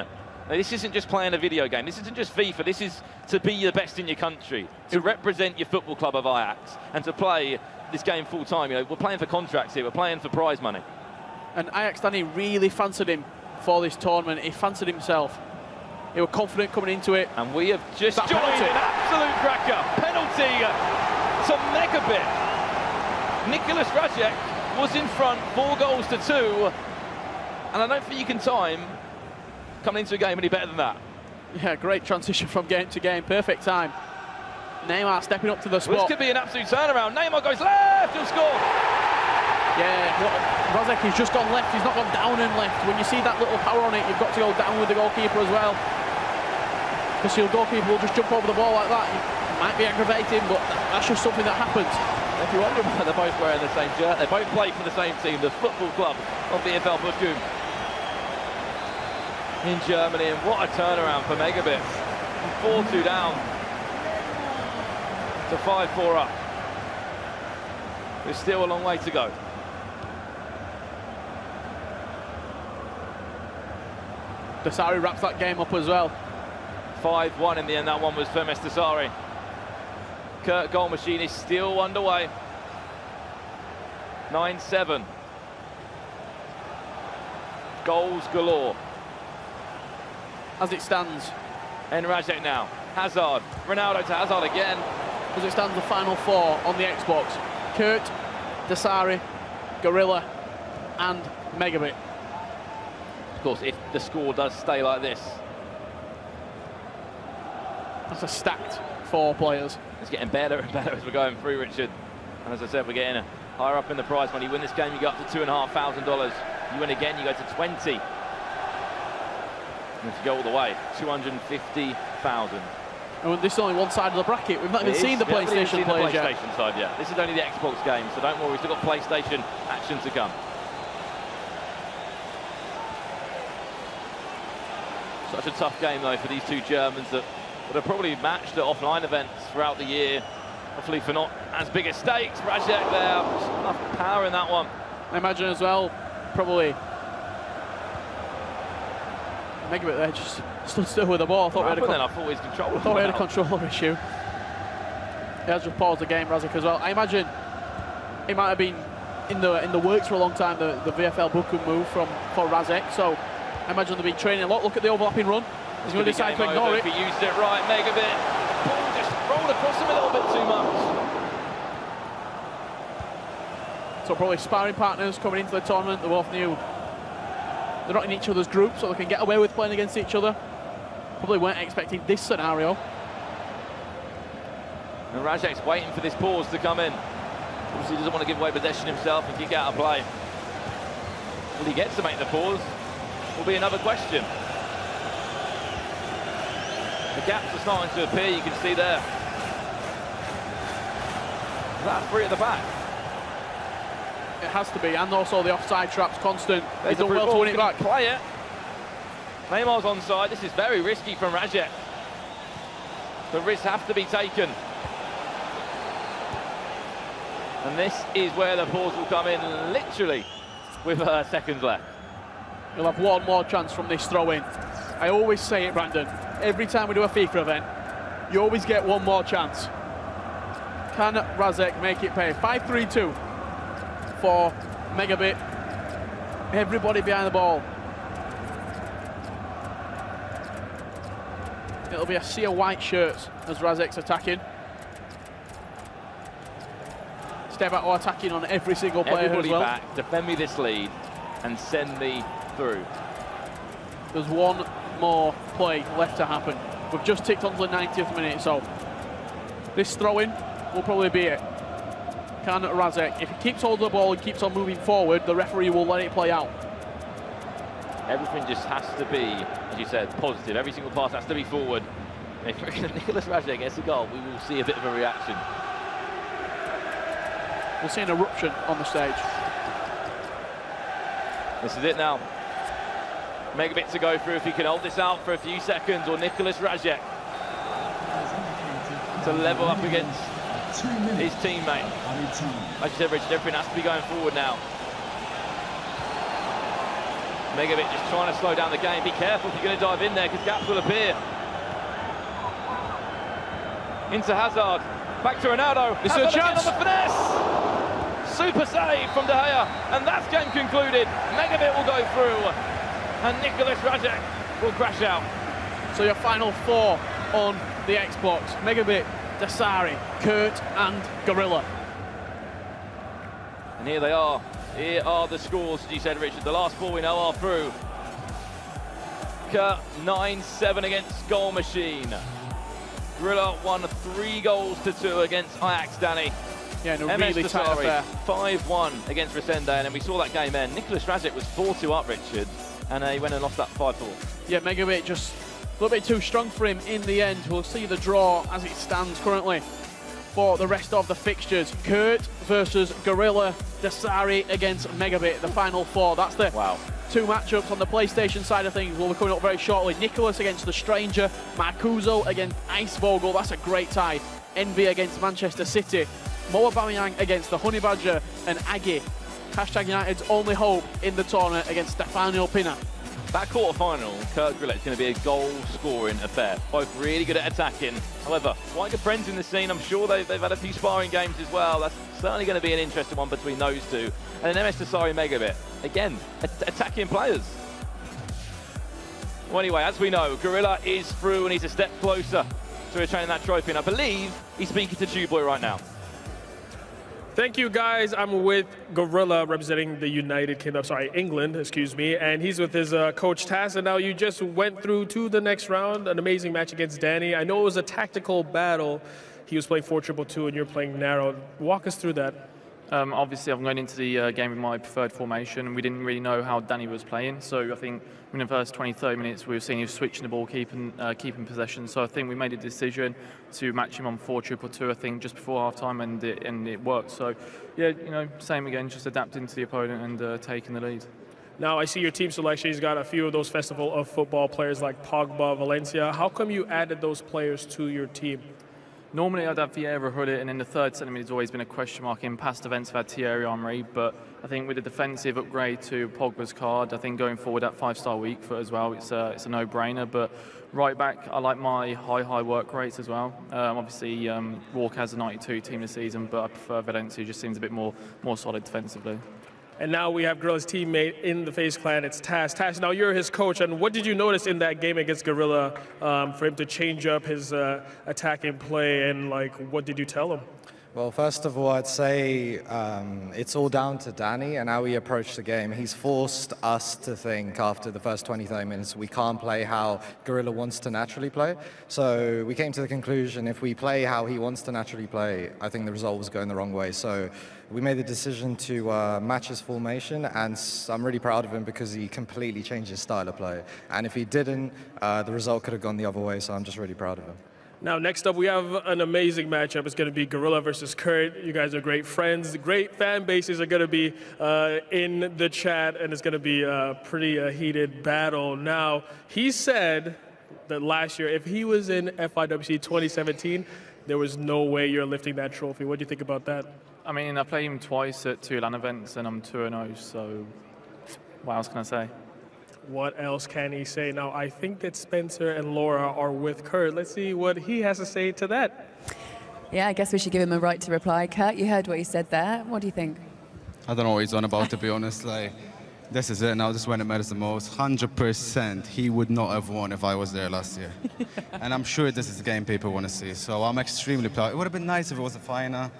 [SPEAKER 3] Now, this isn't just playing a video game. This isn't just FIFA. This is to be the best in your country, to represent your football club of Ajax, and to play this game full time. We're playing for contracts here. We're playing for prize money.
[SPEAKER 4] And Ajax Danny really fancied him for this tournament. He fancied himself. He was confident coming into it.
[SPEAKER 3] And we have just joined an absolute cracker. Penalty to Megabit. Nicholas Rajek was in front, 4 goals to 2. And I don't think you can time coming into a game any better than that.
[SPEAKER 4] Yeah, great transition from game to game. Perfect time. Neymar stepping up to the spot.
[SPEAKER 3] This could be an absolute turnaround. Neymar goes left, he'll score.
[SPEAKER 4] Yeah, Rajek has just gone left. He's not gone down and left. When you see that little power on it, you've got to go down with the goalkeeper as well. Because your goalkeeper will just jump over the ball like that. It might be aggravating, but that's just something that happens.
[SPEAKER 3] If you wonder why they're both wearing the same shirt, they both play for the same team, the football club of VfL Bochum in Germany. And what a turnaround for Megabit. 4-2 down to 5-4 up. There's still a long way to go.
[SPEAKER 4] Dasari wraps that game up as well.
[SPEAKER 3] 5-1 in the end. That one was Femes Dasari. Kurt goal machine is still underway. 9-7. Goals galore.
[SPEAKER 4] As it stands.
[SPEAKER 3] And Rajek now. Hazard. Ronaldo to Hazard again.
[SPEAKER 4] As it stands, the final 4 on the Xbox. Kurt, Dasari, Gorilla, and Megabit.
[SPEAKER 3] Of course, if the score does stay like this.
[SPEAKER 4] That's a stacked 4 players.
[SPEAKER 3] It's getting better and better as we're going through, Richard. And as I said, we're getting higher up in the prize money. You win this game, you go up to $2,500. You win again, you go to 20. And if you go all the way, 250,000.
[SPEAKER 4] And this is only one side of the bracket. We've not even seen the PlayStation players yet.
[SPEAKER 3] PlayStation side yet. This is only the Xbox game, so don't worry. We've still got PlayStation action to come. Such a tough game, though, for these two Germans that would have probably matched at offline events throughout the year. Hopefully for not as big a stakes. Rajek there, enough power in that one.
[SPEAKER 4] I imagine as well, probably Megabit there just stood still with the ball. I thought we had a controller issue. He has just paused the game, Razek, as well. I imagine it might have been in the works for a long time, the VFL Buku move for Razek. So I imagine they've been training a lot. Look at the overlapping run. He's going to decide to ignore it.
[SPEAKER 3] If he used it right, Megabit. Ball just rolled across him a little bit too much.
[SPEAKER 4] So probably sparring partners coming into the tournament. They both knew they're not in each other's group, so they can get away with playing against each other. Probably weren't expecting this scenario.
[SPEAKER 3] And Razek's waiting for this pause to come in. Obviously, he doesn't want to give away possession himself and kick out of play. Will he get to make the pause? Will be another question. The gaps are starting to appear, you can see there. Is that free at the back?
[SPEAKER 4] It has to be, and also the offside trap's constant. He's done well to win it back.
[SPEAKER 3] Play it. Neymar's onside. This is very risky from Razek. The risks have to be taken. And this is where the pause will come in, literally, with seconds left.
[SPEAKER 4] You'll have one more chance from this throw-in. I always say it, Brandon. Every time we do a FIFA event, you always get one more chance. Can Razek make it pay? 5-3-2 for Megabit. Everybody behind the ball. It'll be a sea of white shirts as Razek's attacking. Stevato attacking on every single player
[SPEAKER 3] Everybody
[SPEAKER 4] as well.
[SPEAKER 3] back, defend me this lead, and send me through.
[SPEAKER 4] There's one more play left to happen. We've just ticked onto the 90th minute, so this throw-in will probably be it. Can Razek, if he keeps hold of the ball and keeps on moving forward, the referee will let it play out.
[SPEAKER 3] Everything just has to be, as you said, positive. Every single pass has to be forward. If Nicholas Razek gets a goal, we will see a bit of a reaction.
[SPEAKER 4] We'll see an eruption on the stage.
[SPEAKER 3] This is it now. Megabit to go through if he can hold this out for a few seconds, or Nicholas Razek to level up against his teammate. As you said, Richard, everything has to be going forward now. Megabit just trying to slow down the game. Be careful if you're going to dive in there, because gaps will appear. Into Hazard. Back to Ronaldo.
[SPEAKER 4] This is a chance.
[SPEAKER 3] On the finesse. Super save from De Gea. And that's game concluded. Megabit will go through. And Nicholas Razek will crash out.
[SPEAKER 4] So your final four on the Xbox. Megabit, Dasari, Kurt and Gorilla.
[SPEAKER 3] And here they are. Here are the scores, as you said, Richard. The last four we know are through. Kurt 9-7 against Goal Machine. Gorilla won 3-2 against Ajax, Danny.
[SPEAKER 4] Yeah, no,
[SPEAKER 3] MS
[SPEAKER 4] really tight affair.
[SPEAKER 3] 5-1 against Resende, and then we saw that game end. Nicholas Razek was 4-2 up, Richard, and he went and lost that 5-4.
[SPEAKER 4] Yeah, Megabit just a little bit too strong for him in the end. We'll see the draw as it stands currently for the rest of the fixtures. Kurt versus Gorilla, Dasari against Megabit, the final four. That's the two matchups on the PlayStation side of things. We'll be coming up very shortly. Nicholas against The Stranger, Marcuso against Icevogel. That's a great tie. Envy against Manchester City. Mo Aubameyang against the Honey Badger, and Aggie, hashtag United's only hope in the tournament, against Stefano Pina.
[SPEAKER 3] That quarter-final, Kurt Gorilla, is going to be a goal-scoring affair. Both really good at attacking. However, quite good friends in the scene. I'm sure they've had a few sparring games as well. That's certainly going to be an interesting one between those two. And then MS Dasari Megabit. Again, attacking players. Well, anyway, as we know, Gorilla is through and he's a step closer to retaining that trophy. And I believe he's speaking to Chew Boy right now.
[SPEAKER 9] Thank you, guys. I'm with Gorilla, representing the United Kingdom, England, excuse me, and he's with his coach Taz. And now you just went through to the next round, an amazing match against Danny. I know it was a tactical battle. He was playing 4-2-2, and you're playing narrow. Walk us through that.
[SPEAKER 17] Obviously, I'm going into the game with my preferred formation, and we didn't really know how Danny was playing. So I think in the first 20-30 minutes, we were seeing he was switching the ball, keeping possession. So I think we made a decision to match him on 4-2-2, I think, just before half-time, and it worked. So, yeah, same again, just adapting to the opponent and taking the lead.
[SPEAKER 9] Now, I see your team selection. He's got a few of those Festival of Football players like Pogba, Valencia. How come you added those players to your team?
[SPEAKER 17] Normally I'd have Vieira Hullet, and in the third centre mid has always been a question mark. In past events I've had Thierry Henry, but I think with the defensive upgrade to Pogba's card, I think going forward at 5-star weak foot as well, it's a no-brainer. But right back, I like my high work rates as well. Obviously, Walker has a 92 team this season, but I prefer Valencia, who just seems a bit more solid defensively.
[SPEAKER 9] And now we have Gorilla's teammate in the FaZe Clan. It's Taz. Taz, now you're his coach, and what did you notice in that game against Gorilla for him to change up his attacking play, and like, what did you tell him?
[SPEAKER 18] Well, first of all, I'd say it's all down to Danny and how he approached the game. He's forced us to think after the first 20, 30 minutes we can't play how Gorilla wants to naturally play. So we came to the conclusion if we play how he wants to naturally play, I think the result was going the wrong way. So we made the decision to match his formation, and I'm really proud of him because he completely changed his style of play. And if he didn't, the result could have gone the other way, so I'm just really proud of him.
[SPEAKER 9] Now, next up, we have an amazing matchup. It's going to be Gorilla versus Kurt. You guys are great friends. Great fan bases are going to be in the chat, and it's going to be a pretty heated battle. Now, he said that last year, if he was in FIWC 2017, there was no way you're lifting that trophy. What do you think about that?
[SPEAKER 17] I mean, I played him twice at 2 LAN events, and I'm 2-0, so what else can I say?
[SPEAKER 9] What else can he say? Now, I think that Spencer and Laura are with Kurt. Let's see what he has to say to that.
[SPEAKER 1] Yeah, I guess we should give him a right to reply. Kurt, you heard what he said there. What do you think?
[SPEAKER 6] I don't know what he's on about, to be honest. Like, this is it now. This is when it matters the most. 100% he would not have won if I was there last year. And I'm sure this is the game people want to see. So I'm extremely proud. It would have been nice if it was a final.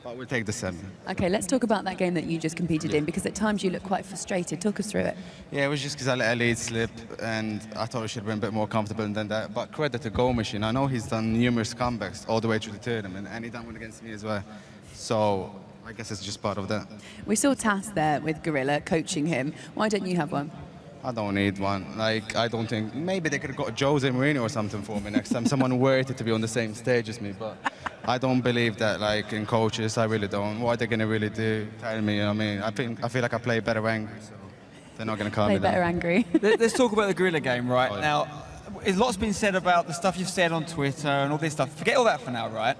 [SPEAKER 6] But we'll take the semi.
[SPEAKER 1] Okay, let's talk about that game that you just competed in, because at times you look quite frustrated. Talk us through it.
[SPEAKER 6] Yeah, it was just because I let a lead slip, and I thought I should have been a bit more comfortable than that. But credit to Goal Machine. I know he's done numerous comebacks all the way through the tournament, and he done one against me as well. So I guess it's just part of that.
[SPEAKER 1] We saw Tass there with Gorilla coaching him. Why don't you have one?
[SPEAKER 6] I don't need one. Like, I don't think, maybe they could have got Jose Mourinho or something for me next time. Someone worthy to be on the same stage as me, but I don't believe that, like, in coaches. I really don't. What are they going to really do? Tell me, you know what I mean? I feel like I play better angry, so they're not going to calm me down.
[SPEAKER 1] Play better angry.
[SPEAKER 2] Let's talk about the Gorilla game, right? Now, a lot's been said about the stuff you've said on Twitter and all this stuff. Forget all that for now, right?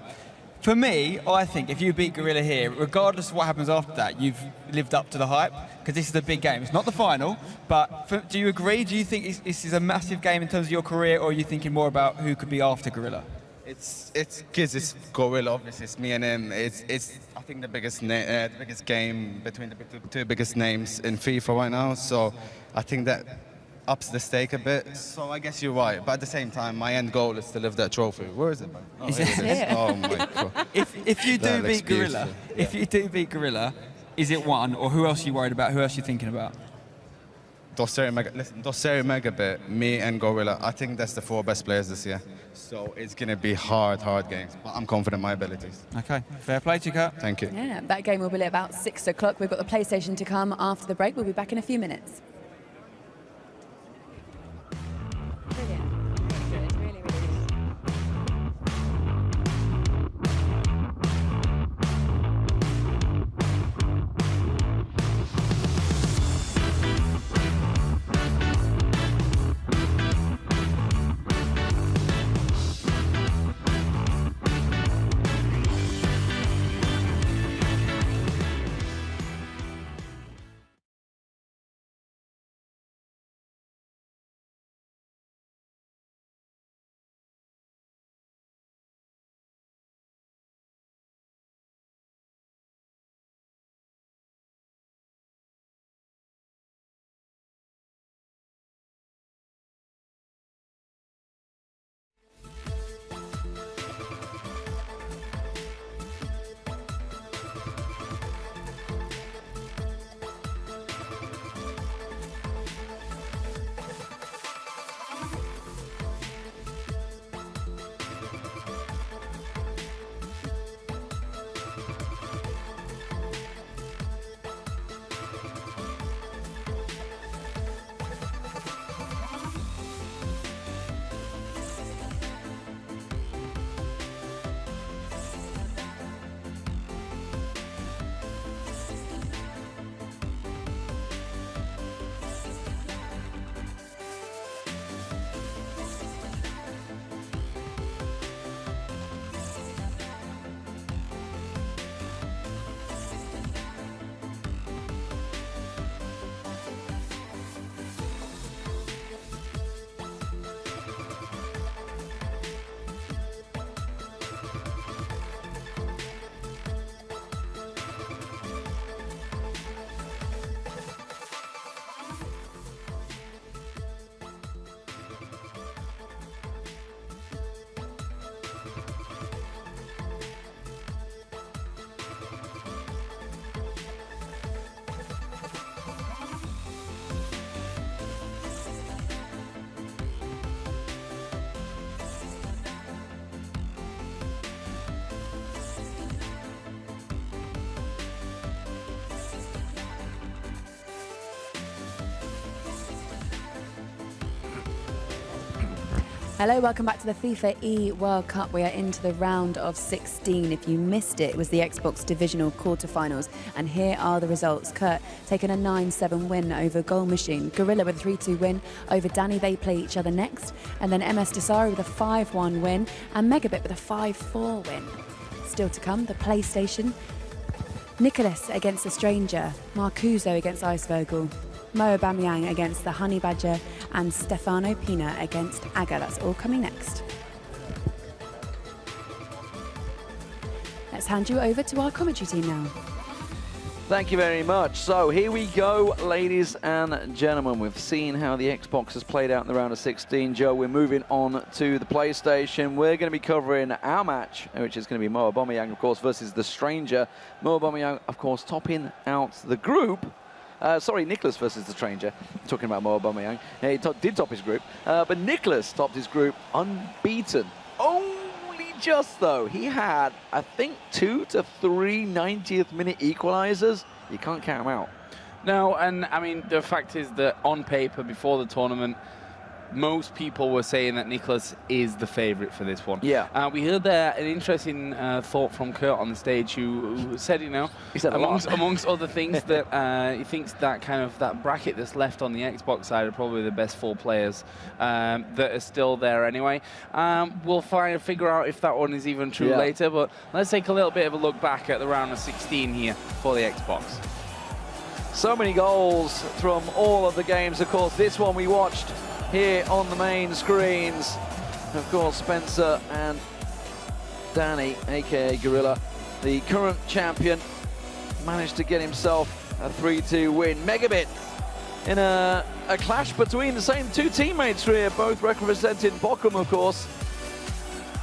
[SPEAKER 2] For me, I think if you beat Gorilla here, regardless of what happens after that, you've lived up to the hype, because this is a big game. It's not the final, but do you agree? Do you think this is a massive game in terms of your career, or are you thinking more about who could be after Gorilla?
[SPEAKER 6] It's because it's Gorilla, obviously. It's me and him. It's I think the biggest game between the two biggest names in FIFA right now. So I think that ups the stake a bit. So I guess you're right. But at the same time, my end goal is to lift that trophy. Where is it, man? Oh,
[SPEAKER 2] Is it?
[SPEAKER 6] Oh my God.
[SPEAKER 2] If you do beat Gorilla, if you do beat Gorilla, is it one, or who else are you worried about? Who else are you thinking about?
[SPEAKER 6] Dosseri Megabit, me and Gorilla. I think that's the 4 best players this year. So it's going to be hard games. But I'm confident in my abilities.
[SPEAKER 2] Okay, fair play to you, Kurt.
[SPEAKER 6] Thank you.
[SPEAKER 1] Yeah, that game will be at about 6 o'clock. We've got the PlayStation to come after the break. We'll be back in a few minutes. Hello, welcome back to the FIFA eWorld Cup. We are into the round of 16. If you missed it, it was the Xbox Divisional quarterfinals. And here are the results. Kurt taking a 9-7 win over Goal Machine. Gorilla with a 3-2 win over Danny. They play each other next. And then MS Dasari with a 5-1 win. And Megabit with a 5-4 win. Still to come, the PlayStation. Nicholas against the Stranger. Marcuso against Icevogel. Mo Aubameyang against the Honey Badger, and Stefano Pina against Aga. That's all coming next. Let's hand you over to our commentary team now.
[SPEAKER 10] Thank you very much. So here we go, ladies and gentlemen. We've seen how the Xbox has played out in the round of 16. Joe, we're moving on to the PlayStation. We're going to be covering our match, which is going to be Mo Aubameyang, of course, versus the Stranger. Mo Aubameyang, of course, topping out the group. Sorry, Nicholas versus the Stranger. Talking about Mo Aubameyang. He did top his group, but Nicholas topped his group unbeaten. Only just, though. He had, I think, 2 to 3 90th minute equalizers. You can't count them out.
[SPEAKER 11] No, and I mean, the fact is that on paper, before the tournament, most people were saying that Nicholas is the favourite for this one.
[SPEAKER 10] Yeah.
[SPEAKER 11] We heard an interesting thought from Kurt on the stage, who said, you know, amongst other things, that he thinks that kind of that bracket that's left on the Xbox side are probably the best 4 players that are still there anyway. We'll figure out if that one is even true later, but let's take a little bit of a look back at the round of 16 here for the Xbox.
[SPEAKER 10] So many goals from all of the games. Of course, this one we watched here on the main screens. Of course, Spencer and Danny, aka Gorilla, the current champion, managed to get himself a 3-2 win. Megabit in a clash between the same 2 teammates here, both representing Bochum, of course,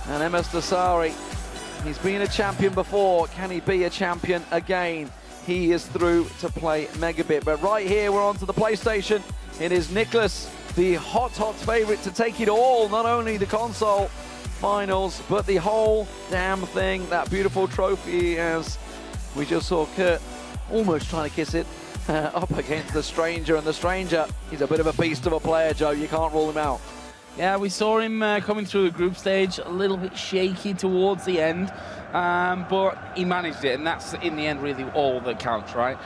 [SPEAKER 10] and MS Dasari. He's been a champion before. Can he be a champion again? He is through to play Megabit. But right here, we're on to the PlayStation. It is Nicholas, the hot favourite to take it all, not only the console finals, but the whole damn thing. That beautiful trophy, as we just saw Kurt almost trying to kiss it, up against the Stranger. And the Stranger, he's a bit of a beast of a player, Joe. You can't rule him out.
[SPEAKER 11] Yeah, we saw him coming through the group stage, a little bit shaky towards the end, but he managed it, and that's, in the end, really all that counts, right?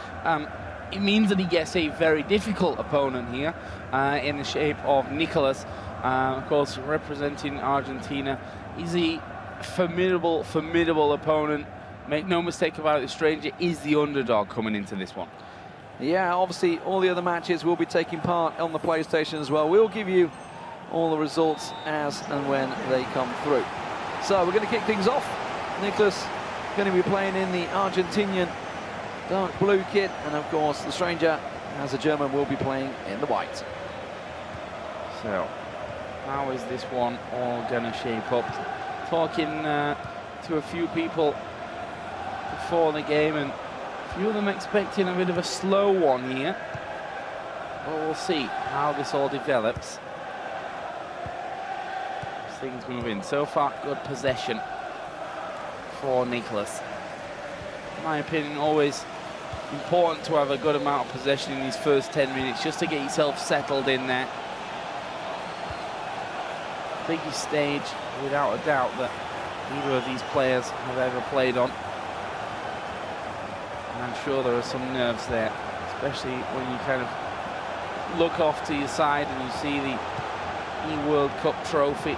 [SPEAKER 11] It means that he gets a very difficult opponent here in the shape of Nicholas, of course, representing Argentina. He's a formidable opponent. Make no mistake about it, the Stranger is the underdog coming into this one.
[SPEAKER 10] Yeah, obviously, all the other matches will be taking part on the PlayStation as well. We'll give you all the results as and when they come through. So we're going to kick things off. Nicholas going to be playing in the Argentinian dark blue kit, and of course the Stranger, as a German, will be playing in the white.
[SPEAKER 11] So how is this one all going to shape up? Talking to a few people before the game, and a few of them expecting a bit of a slow one here. Well, we'll see how this all develops. As things move in. So far, good possession for Nicholas. In my opinion, always important to have a good amount of possession in these first 10 minutes, just to get yourself settled in there. Biggest stage, without a doubt, that either of these players have ever played on. And I'm sure there are some nerves there, especially when you kind of look off to your side and you see the eWorld Cup trophy.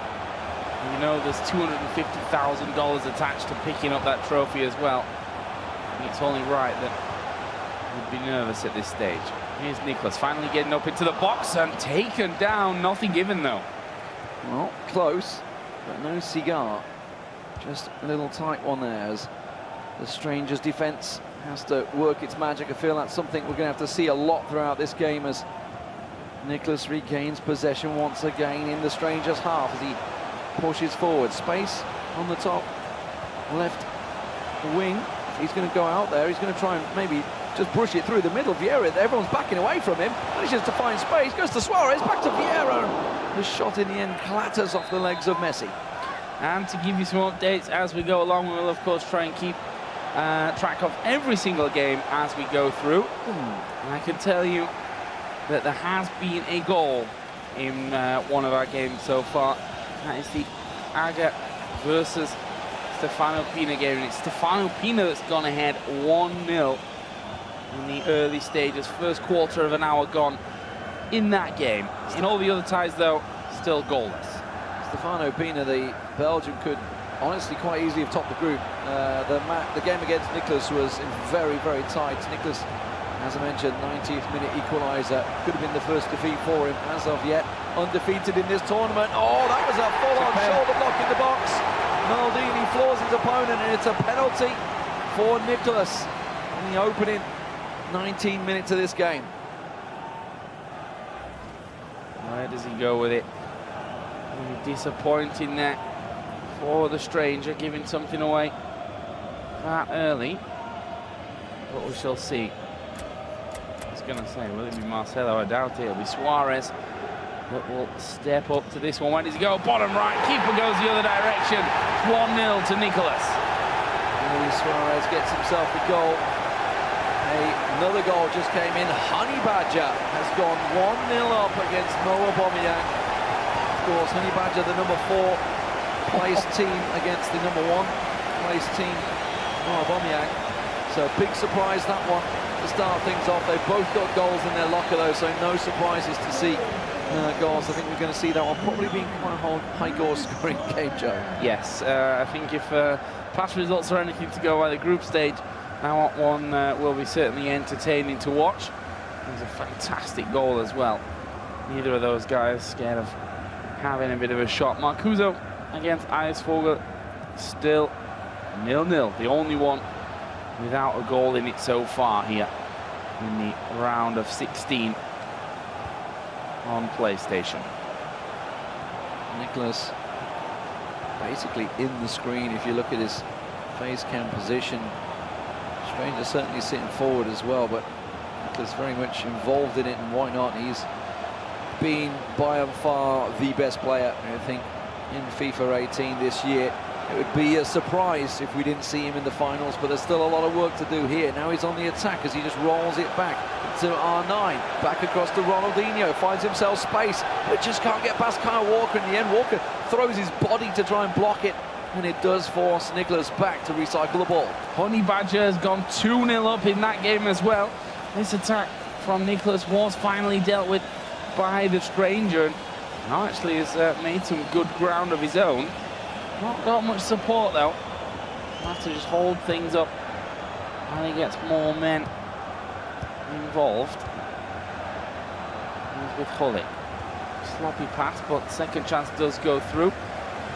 [SPEAKER 11] You know there's $250,000 attached to picking up that trophy as well. I think it's only right that you'd be nervous at this stage. Here's Nicholas finally getting up into the box and taken down. Nothing given though.
[SPEAKER 10] Well, close, but no cigar. Just a little tight one there, as the Stranger's defence has to work its magic. I feel that's something we're going to have to see a lot throughout this game, as Nicholas regains possession once again in the Stranger's half as he pushes forward. Space on the top left wing. He's going to go out there. He's going to try and maybe just push it through the middle. Vieira, everyone's backing away from him. Manages to find space. Goes to Suarez. Back to Vieira. The shot in the end clatters off the legs of Messi.
[SPEAKER 11] And to give you some updates as we go along, we'll of course try and keep track of every single game as we go through. And I can tell you that there has been a goal in one of our games so far. That is the Aga versus Stefano Pina game. And it's Stefano Pina that's gone ahead 1-0 in the early stages. First quarter of an hour gone in that game. In all the other ties, though, still goalless.
[SPEAKER 14] Stefano Pina, the Belgian, could honestly quite easily have topped the group. The game against Nicholas was very, very tight. Nicholas, as I mentioned, 90th minute equaliser. Could have been the first defeat for him. As of yet, undefeated in this tournament. Oh, that was a full-on shoulder block in the box. Maldini floors his opponent, and it's a penalty for Nicholas in the opening 19 minutes of this game.
[SPEAKER 11] Where does he go with it? Disappointing there for the stranger, giving something away that early. But we shall see. I was going to say, will it be Marcelo? I doubt it. It'll be Suarez that will step up to this one. Where does he go? Bottom right. Keeper goes the other direction. 1-0 to Nicholas.
[SPEAKER 14] Luis Suarez gets himself a goal. Another goal just came in. Honey Badger has gone 1-0 up against Mo Aubameyang. Of course, Honey Badger, the number 4 placed team against the number 1 placed team, Mo Aubameyang. So big surprise, that one, to start things off. They've both got goals in their locker, though, so no surprises to see goals. I think we're going to see that one probably being quite a high goal scoring game, Joe.
[SPEAKER 11] Yes, I think if past results are anything to go by the group stage, that one will be certainly entertaining to watch. It was a fantastic goal as well. Neither of those guys scared of having a bit of a shot. Marcuso against Eisvogel, still 0-0. The only one without a goal in it so far here in the round of 16 on PlayStation.
[SPEAKER 14] Nicholas basically in the screen. If you look at his face cam position, Stranger certainly sitting forward as well, but Nicholas very much involved in it, and why not? He's been by and far the best player, I think, in FIFA 18 this year. It would be a surprise if we didn't see him in the finals, but there's still a lot of work to do here. Now he's on the attack as he just rolls it back to R9, back across to Ronaldinho, finds himself space, but just can't get past Kyle Walker in the end. Walker throws his body to try and block it, and it does force Nicholas back to recycle the ball.
[SPEAKER 11] Honey Badger has gone 2-0 up in that game as well. This attack from Nicholas was finally dealt with by the stranger, and now actually has made some good ground of his own. Not got much support though. He'll have to just hold things up while he gets more men involved. He's with Hullet. Sloppy pass, but second chance does go through.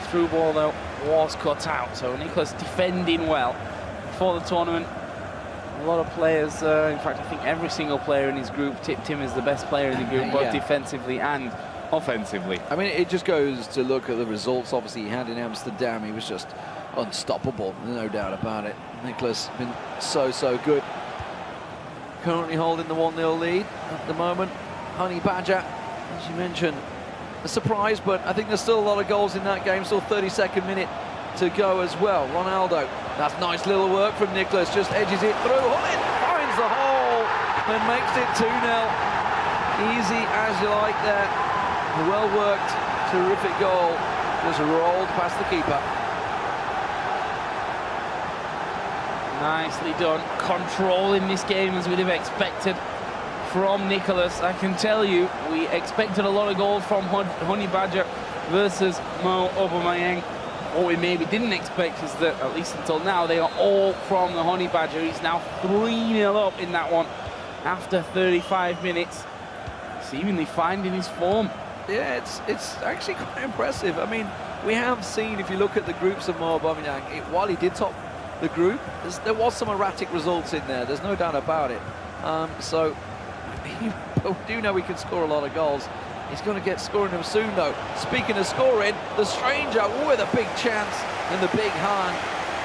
[SPEAKER 11] Through ball though was cut out, so Nicholas defending well for the tournament. A lot of players, in fact I think every single player in his group tipped him as the best player in the group, both defensively and offensively.
[SPEAKER 14] I mean, it just goes to look at the results. Obviously he had in Amsterdam, he was just unstoppable, no doubt about it. Nicholas been so good. Currently holding the 1-0 lead at the moment. Honey Badger, as you mentioned, a surprise, but I think there's still a lot of goals in that game. Still 32nd minute to go as well. Ronaldo, that's nice little work from Nicholas, just edges it through. Hullet finds the hole and makes it 2-0. Easy as you like there. Well worked, terrific goal. Just rolled past the keeper.
[SPEAKER 11] Nicely done. Controlling this game as we'd have expected from Nicholas. I can tell you, we expected a lot of goals from Honey Badger versus Mo Aubameyang. What we maybe didn't expect is that, at least until now, they are all from the Honey Badger. He's now 3-0 up in that one after 35 minutes. Seemingly finding his form.
[SPEAKER 14] Yeah, it's actually quite impressive. I mean, we have seen, if you look at the groups of Mo Aubameyang, while he did top the group, there was some erratic results in there. There's no doubt about it. So we do know he can score a lot of goals. He's going to get scoring them soon, though. Speaking of scoring, the stranger with a big chance, and the big hand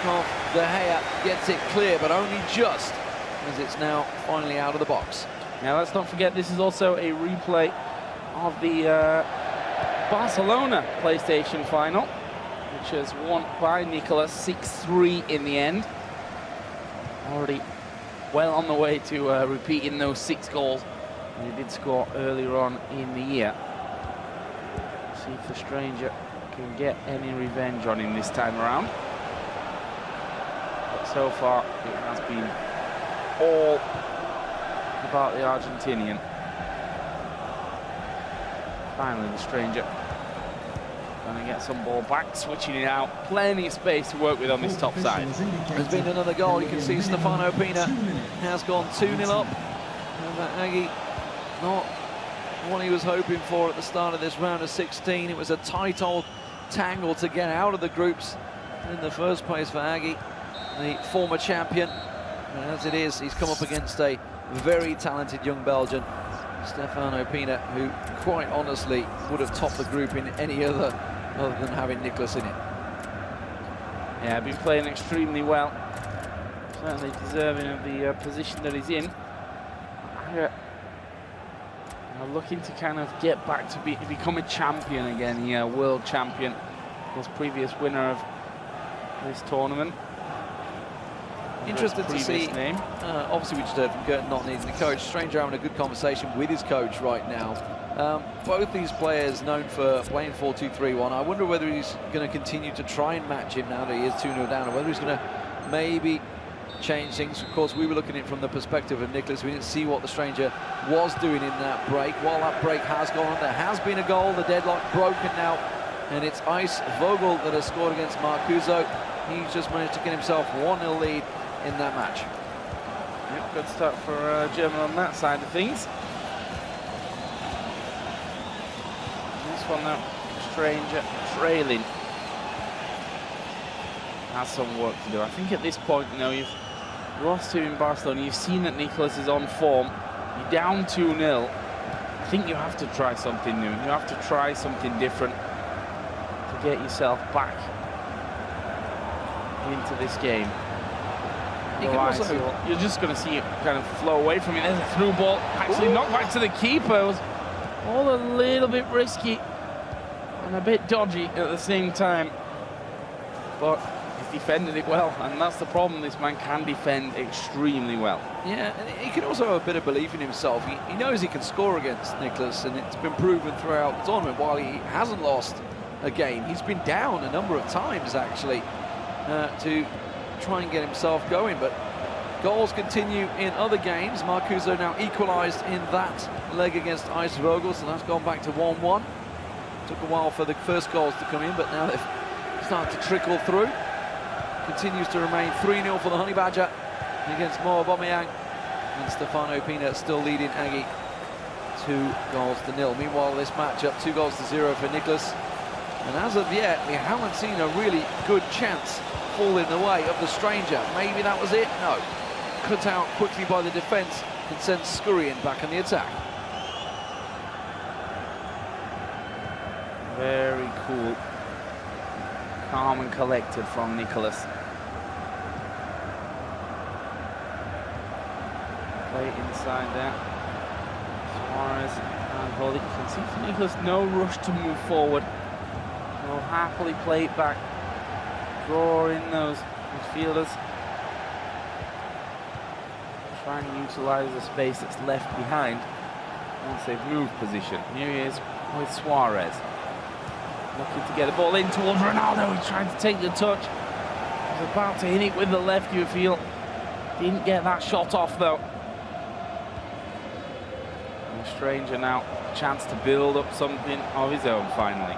[SPEAKER 14] of De Gea gets it clear, but only just, as it's now finally out of the box.
[SPEAKER 11] Now, let's not forget, this is also a replay of the Barcelona PlayStation final, which was won by Nicholas 6-3 in the end. Already well on the way to repeating those 6 goals he did score earlier on in the year. See if the stranger can get any revenge on him this time around. But so far, it has been all about the Argentinian. Finally, the stranger going to get some ball back, switching it out. Plenty of space to work with on this top side.
[SPEAKER 14] There's been another goal. You can see Stefano Pina has gone 2-0 up. And that Aggie, not what he was hoping for at the start of this round of 16. It was a tight old tangle to get out of the groups in the first place for Aggie, the former champion. And as it is, he's come up against a very talented young Belgian, Stefano Pina, who quite honestly would have topped the group in any other than having Nicholas in it.
[SPEAKER 11] Yeah, been playing extremely well. Certainly deserving of the position that he's in. I'm looking to kind of get back to become a champion again here, world champion. Of course, previous winner of this tournament.
[SPEAKER 14] Interested to see, obviously we just heard from Gerton not needing the coach. Stranger having a good conversation with his coach right now. Both these players known for playing 4-2-3-1. I wonder whether he's going to continue to try and match him now that he is 2-0 down, or whether he's going to maybe change things. Of course, we were looking at it from the perspective of Nicholas. We didn't see what the stranger was doing in that break. While that break has gone on, there has been a goal. The deadlock broken now, and it's Ice Vogel that has scored against Marcuso. He's just managed to get himself 1-0 lead in that match.
[SPEAKER 11] Yep, good start for Germany on that side of things. This one now, stranger trailing. Has some work to do. I think at this point, you know, you've lost to in Barcelona, you've seen that Nicholas is on form, you're down 2-0. I think you have to try something new. You have to try something different to get yourself back into this game. Otherwise, you're just going to see it kind of flow away from you. There's a through ball, actually knocked back to the keeper. It was all a little bit risky and a bit dodgy at the same time. But he's defended it well, and that's the problem. This man can defend extremely well.
[SPEAKER 14] Yeah, and he can also have a bit of belief in himself. He knows he can score against Nicholas, and it's been proven throughout the tournament. While he hasn't lost a game, he's been down a number of times, actually, to try and get himself going. But goals continue in other games. Marcuso now equalised in that leg against Ice Vogel, so that's gone back to 1-1. Took a while for the first goals to come in, but now they've started to trickle through. Continues to remain 3-0 for the Honey Badger against Mo Aubameyang, and Stefano Pina still leading Aggie 2-0. Meanwhile, this matchup 2-0 for Nicholas, and as of yet we haven't seen a really good chance fall in the way of the stranger. Maybe that was it? No. Cut out quickly by the defence and sent scurrying back on the attack.
[SPEAKER 11] Very cool. Calm and collected from Nicholas. Play inside there. Suarez and hold it. You can see for Nicholas, no rush to move forward. He'll happily play it back. Draw in those midfielders. Try and utilise the space that's left behind once they've moved position. Here he is with Suarez. Looking to get the ball in towards Ronaldo. He's trying to take the touch. He's about to hit it with the left, you feel. Didn't get that shot off, though. And the stranger now, a chance to build up something of his own, finally.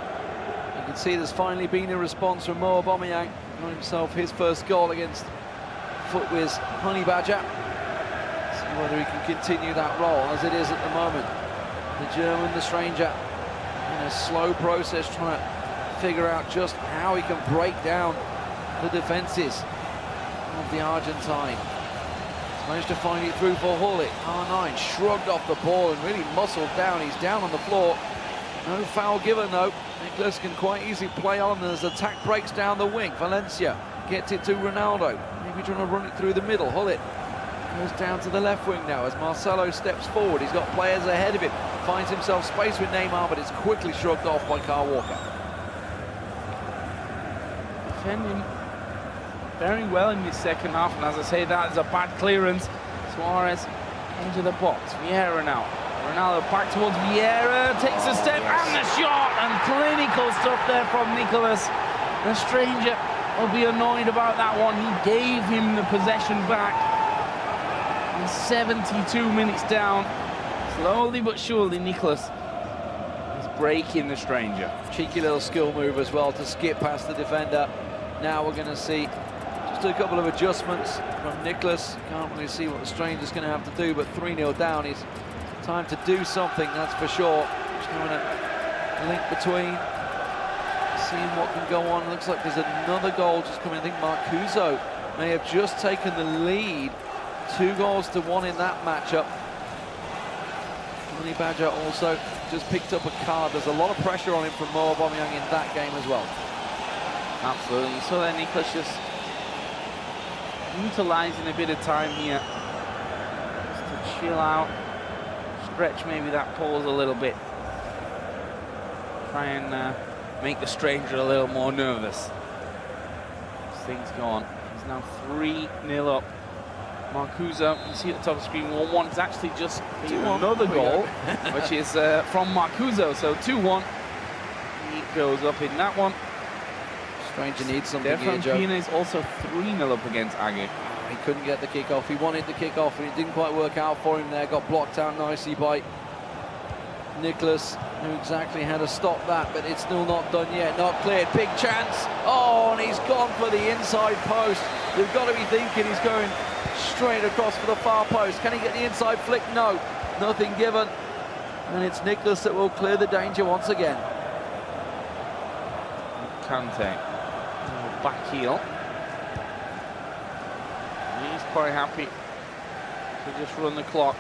[SPEAKER 14] You can see there's finally been a response from Mo Aubameyang. Got himself his first goal against Footwiz Honey Badger. See whether he can continue that role as it is at the moment. The German, the stranger, in a slow process trying to figure out just how he can break down the defences of the Argentine. He's managed to find it through for Hullet. R9 shrugged off the ball and really muscled down. He's down on the floor. No foul given though. Nicholas can quite easily play on as attack breaks down the wing. Valencia gets it to Ronaldo. Maybe trying to run it through the middle. Hullet goes down to the left wing now as Marcelo steps forward. He's got players ahead of him. Finds himself space with Neymar, but it's quickly shrugged off by Kyle Walker.
[SPEAKER 11] Defending very well in this second half, and as I say, that is a bad clearance. Suarez into the box. Vieira now. Ronaldo back towards Vieira, takes a step, and the shot, and clinical beautiful stuff there from Nicholas. The stranger will be annoyed about that one. He gave him the possession back. And 72 minutes down. Slowly but surely, Nicholas is breaking the stranger.
[SPEAKER 14] Cheeky little skill move as well to skip past the defender. Now we're going to see just a couple of adjustments from Nicholas. Can't really see what the stranger's going to have to do, but 3-0 down is time to do something, that's for sure. Just having a link between, seeing what can go on. Looks like there's another goal just coming. I think Marcuso may have just taken the lead. 2-1 in that matchup. Honey Badger also just picked up a card. There's a lot of pressure on him from Mo Aubameyang in that game as well.
[SPEAKER 11] Absolutely. You saw that Nicholas just utilising a bit of time here just to chill out, stretch maybe that pause a little bit, try and make the stranger a little more nervous as things go on. He's now 3-0 up. Marcuso, you see at the top of the screen, 1-1. It's actually just another goal, which is from Marcuso. So 2-1. He goes up in that one.
[SPEAKER 14] Stranger needs something here, Joe.
[SPEAKER 11] Pina is also 3-0 up against Age.
[SPEAKER 14] He couldn't get the kick-off. He wanted the kick-off, and it didn't quite work out for him there. Got blocked out nicely by Nicholas, knew exactly how to stop that, but it's still not done yet. Not cleared. Big chance. Oh, and he's gone for the inside post. You've got to be thinking he's going straight across for the far post. Can he get the inside flick? No, nothing given. And it's Nicholas that will clear the danger once again.
[SPEAKER 11] Kante, back heel. He's quite happy to just run the clock.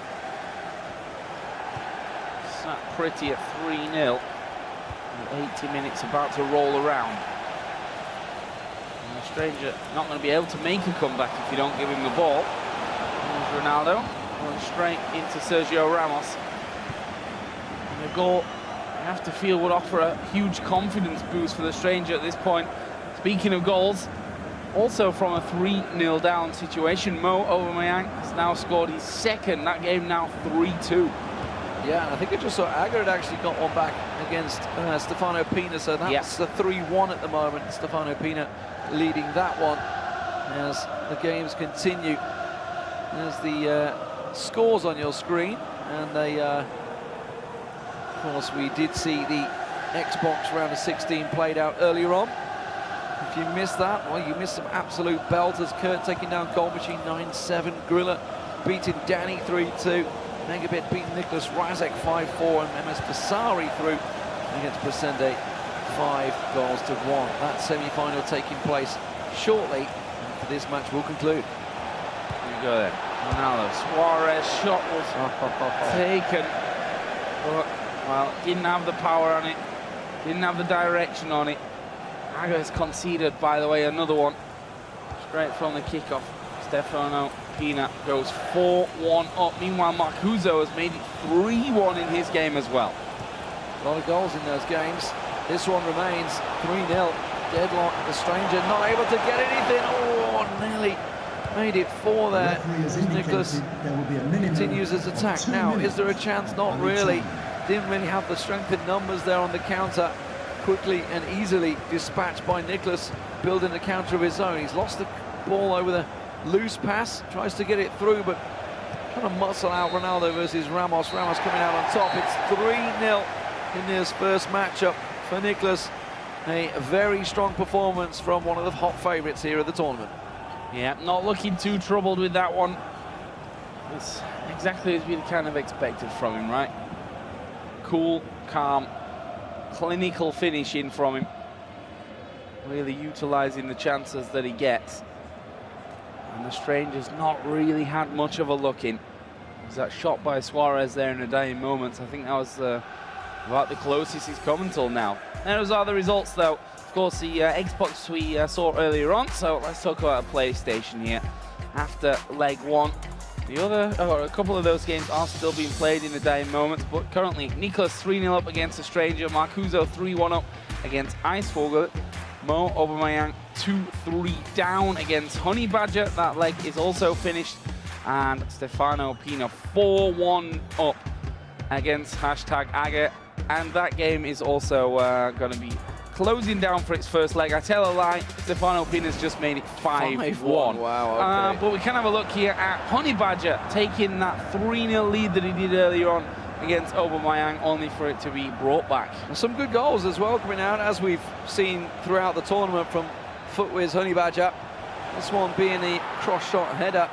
[SPEAKER 11] Sat pretty at 3-0. 80 minutes about to roll around. And the stranger not going to be able to make a comeback if you don't give him the ball. There's Ronaldo going straight into Sergio Ramos. And the goal, you have to feel, would offer a huge confidence boost for the stranger at this point. Speaking of goals, also from a 3-0 down situation, Mo Aubameyang has now scored his second. That game now 3-2.
[SPEAKER 14] Yeah, and I think I just saw Aguerd actually got one back against Stefano Pina, so that's the 3-1 at the moment. Stefano Pina leading that one as the games continue. There's the scores on your screen, and they, of course, we did see the Xbox round of 16 played out earlier on. If you missed that, well, you missed some absolute belters. Kurt taking down Goal Machine 9-7, Gorilla beating Danny 3-2. Megabit beating Nicholas Razek 5-4, and MS Basari through against Presende 5-1. That semi-final taking place shortly after this match will conclude.
[SPEAKER 11] Here we go then. Ronaldo, Suarez shot was taken, but, well, didn't have the power on it, didn't have the direction on it. Aguerd's conceded, by the way, another one straight from the kickoff. Stefano Pina goes 4-1 up. Meanwhile, Marcuso has made it 3-1 in his game as well.
[SPEAKER 14] A lot of goals in those games. This one remains 3-0. Deadlock. The stranger not able to get anything. Oh, nearly made it 4 there. Nicholas continues his attack. Now, is there a chance? Not really. Didn't really have the strength in numbers there on the counter. Quickly and easily dispatched by Nicholas, building the counter of his own. He's lost the ball over the loose pass, tries to get it through, but trying to muscle out Ronaldo versus Ramos. Ramos coming out on top. It's 3-0 in his first matchup for Nicholas. A very strong performance from one of the hot favourites here at the tournament.
[SPEAKER 11] Yeah, not looking too troubled with that one. It's exactly as we kind of expected from him, right? Cool, calm, clinical finishing from him. Really utilising the chances that he gets. And the stranger's not really had much of a look in. There's that shot by Suarez there in the dying moments. I think that was about the closest he's come until now. And those are the results, though. Of course, the Xbox we saw earlier on. So let's talk about a PlayStation here. After leg one, a couple of those games are still being played in the dying moments. But currently, Nicholas 3-0 up against the stranger. Marcuso 3-1 up against Icevogel. Mo Aubameyang 2-3 down against Honey Badger. That leg is also finished. And Stefano Pina 4-1 up against #Age. and that game is also going to be closing down for its first leg. I tell a lie, Stefano Pina's just made it 5-1.
[SPEAKER 10] Wow, okay.
[SPEAKER 11] But we can have a look here at Honey Badger taking that 3-0 lead that he did earlier on against Aubameyang, only for it to be brought back.
[SPEAKER 10] And some good goals as well coming out, as we've seen throughout the tournament from Footwear's Honey Badger. This one being the cross-shot header,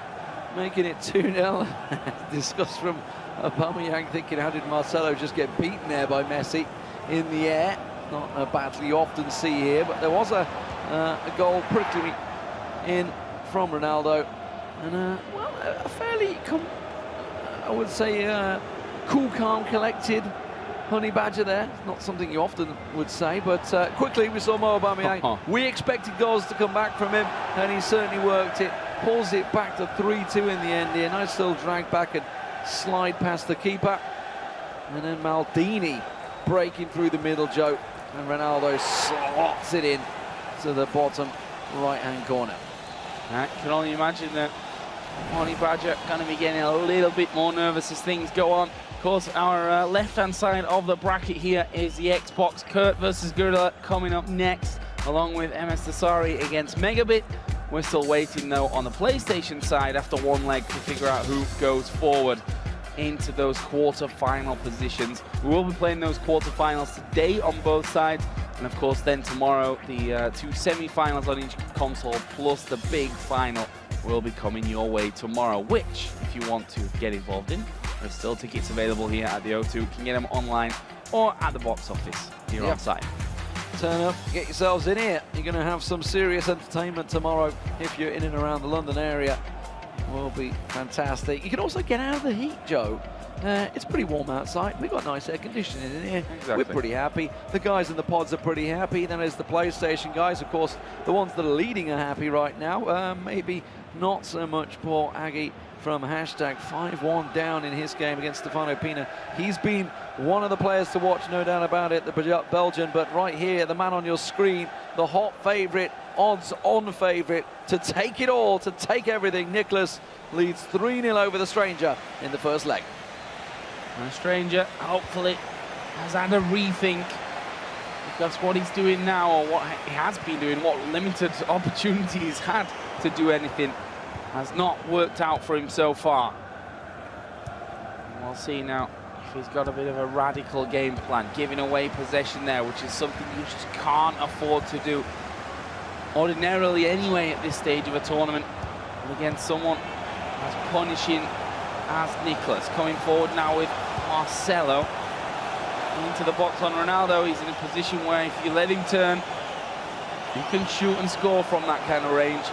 [SPEAKER 10] making it 2-0. Discussed from Aubameyang, thinking, how did Marcelo just get beaten there by Messi in the air? Not a battle you often see here, but there was a goal prickling in from Ronaldo. And, well, a fairly, I would say, cool, calm, collected Honey Badger there. Not something you often would say, but quickly we saw Mo Aubameyang. We expected goals to come back from him, and he certainly worked it. Pulls it back to 3-2 in the end here. Nice little drag back and slide past the keeper. And then Maldini breaking through the middle, Joe. And Ronaldo slots it in to the bottom right-hand corner.
[SPEAKER 11] I can only imagine that Honey Badger going to be getting a little bit more nervous as things go on. Of course, our left-hand side of the bracket here is the Xbox. Kurt versus Gorilla coming up next, along with MS Dasari against Megabit. We're still waiting, though, on the PlayStation side after one leg to figure out who goes forward into those quarter-final positions. We will be playing those quarter-finals today on both sides, and of course then tomorrow the two semi-finals on each console plus the big final will be coming your way tomorrow, which, if you want to get involved in, there's still tickets available here at the O2. You can get them online or at the box office here on site.
[SPEAKER 10] Turn up, get yourselves in here. You're going to have some serious entertainment tomorrow if you're in and around the London area. Will be fantastic. You can also get out of the heat, Joe. It's pretty warm outside. We've got nice air conditioning in here.
[SPEAKER 11] Exactly.
[SPEAKER 10] We're pretty happy. The guys in the pods are pretty happy. Then there's the PlayStation guys, of course. The ones that are leading are happy right now. Maybe not so much Paul Aggie from hashtag 5-1 down in his game against Stefano Pina. He's been one of the players to watch, no doubt about it, the Belgian. But right here, the man on your screen, the hot favourite, odds-on favourite to take it all, to take everything. Nicholas leads 3-0 over the Stranger in the first leg.
[SPEAKER 11] And the Stranger, hopefully, has had a rethink, because what he's doing now, or what he has been doing, what limited opportunity he's had to do anything, has not worked out for him so far. And we'll see now if he's got a bit of a radical game plan, giving away possession there, which is something you just can't afford to do ordinarily anyway at this stage of a tournament. And against someone as punishing as Nicholas. Coming forward now with Marcelo. Into the box on Ronaldo. He's in a position where if you let him turn, you can shoot and score from that kind of range.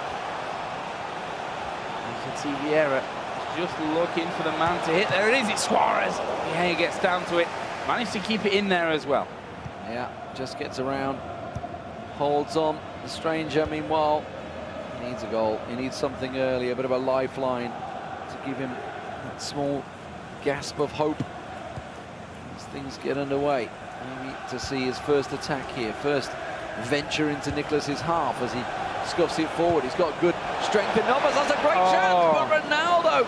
[SPEAKER 11] You can see Vieira just looking for the man to hit. There it is, it's Suarez. Vieira gets down to it. Managed to keep it in there as well.
[SPEAKER 10] Yeah, just gets around, holds on. The Stranger, meanwhile, he needs a goal. He needs something early, a bit of a lifeline to give him that small gasp of hope as things get underway. Maybe to see his first attack here, first venture into Nicholas's half as he scuffs it forward. He's got good strength in numbers. That's a great chance, but Ronaldo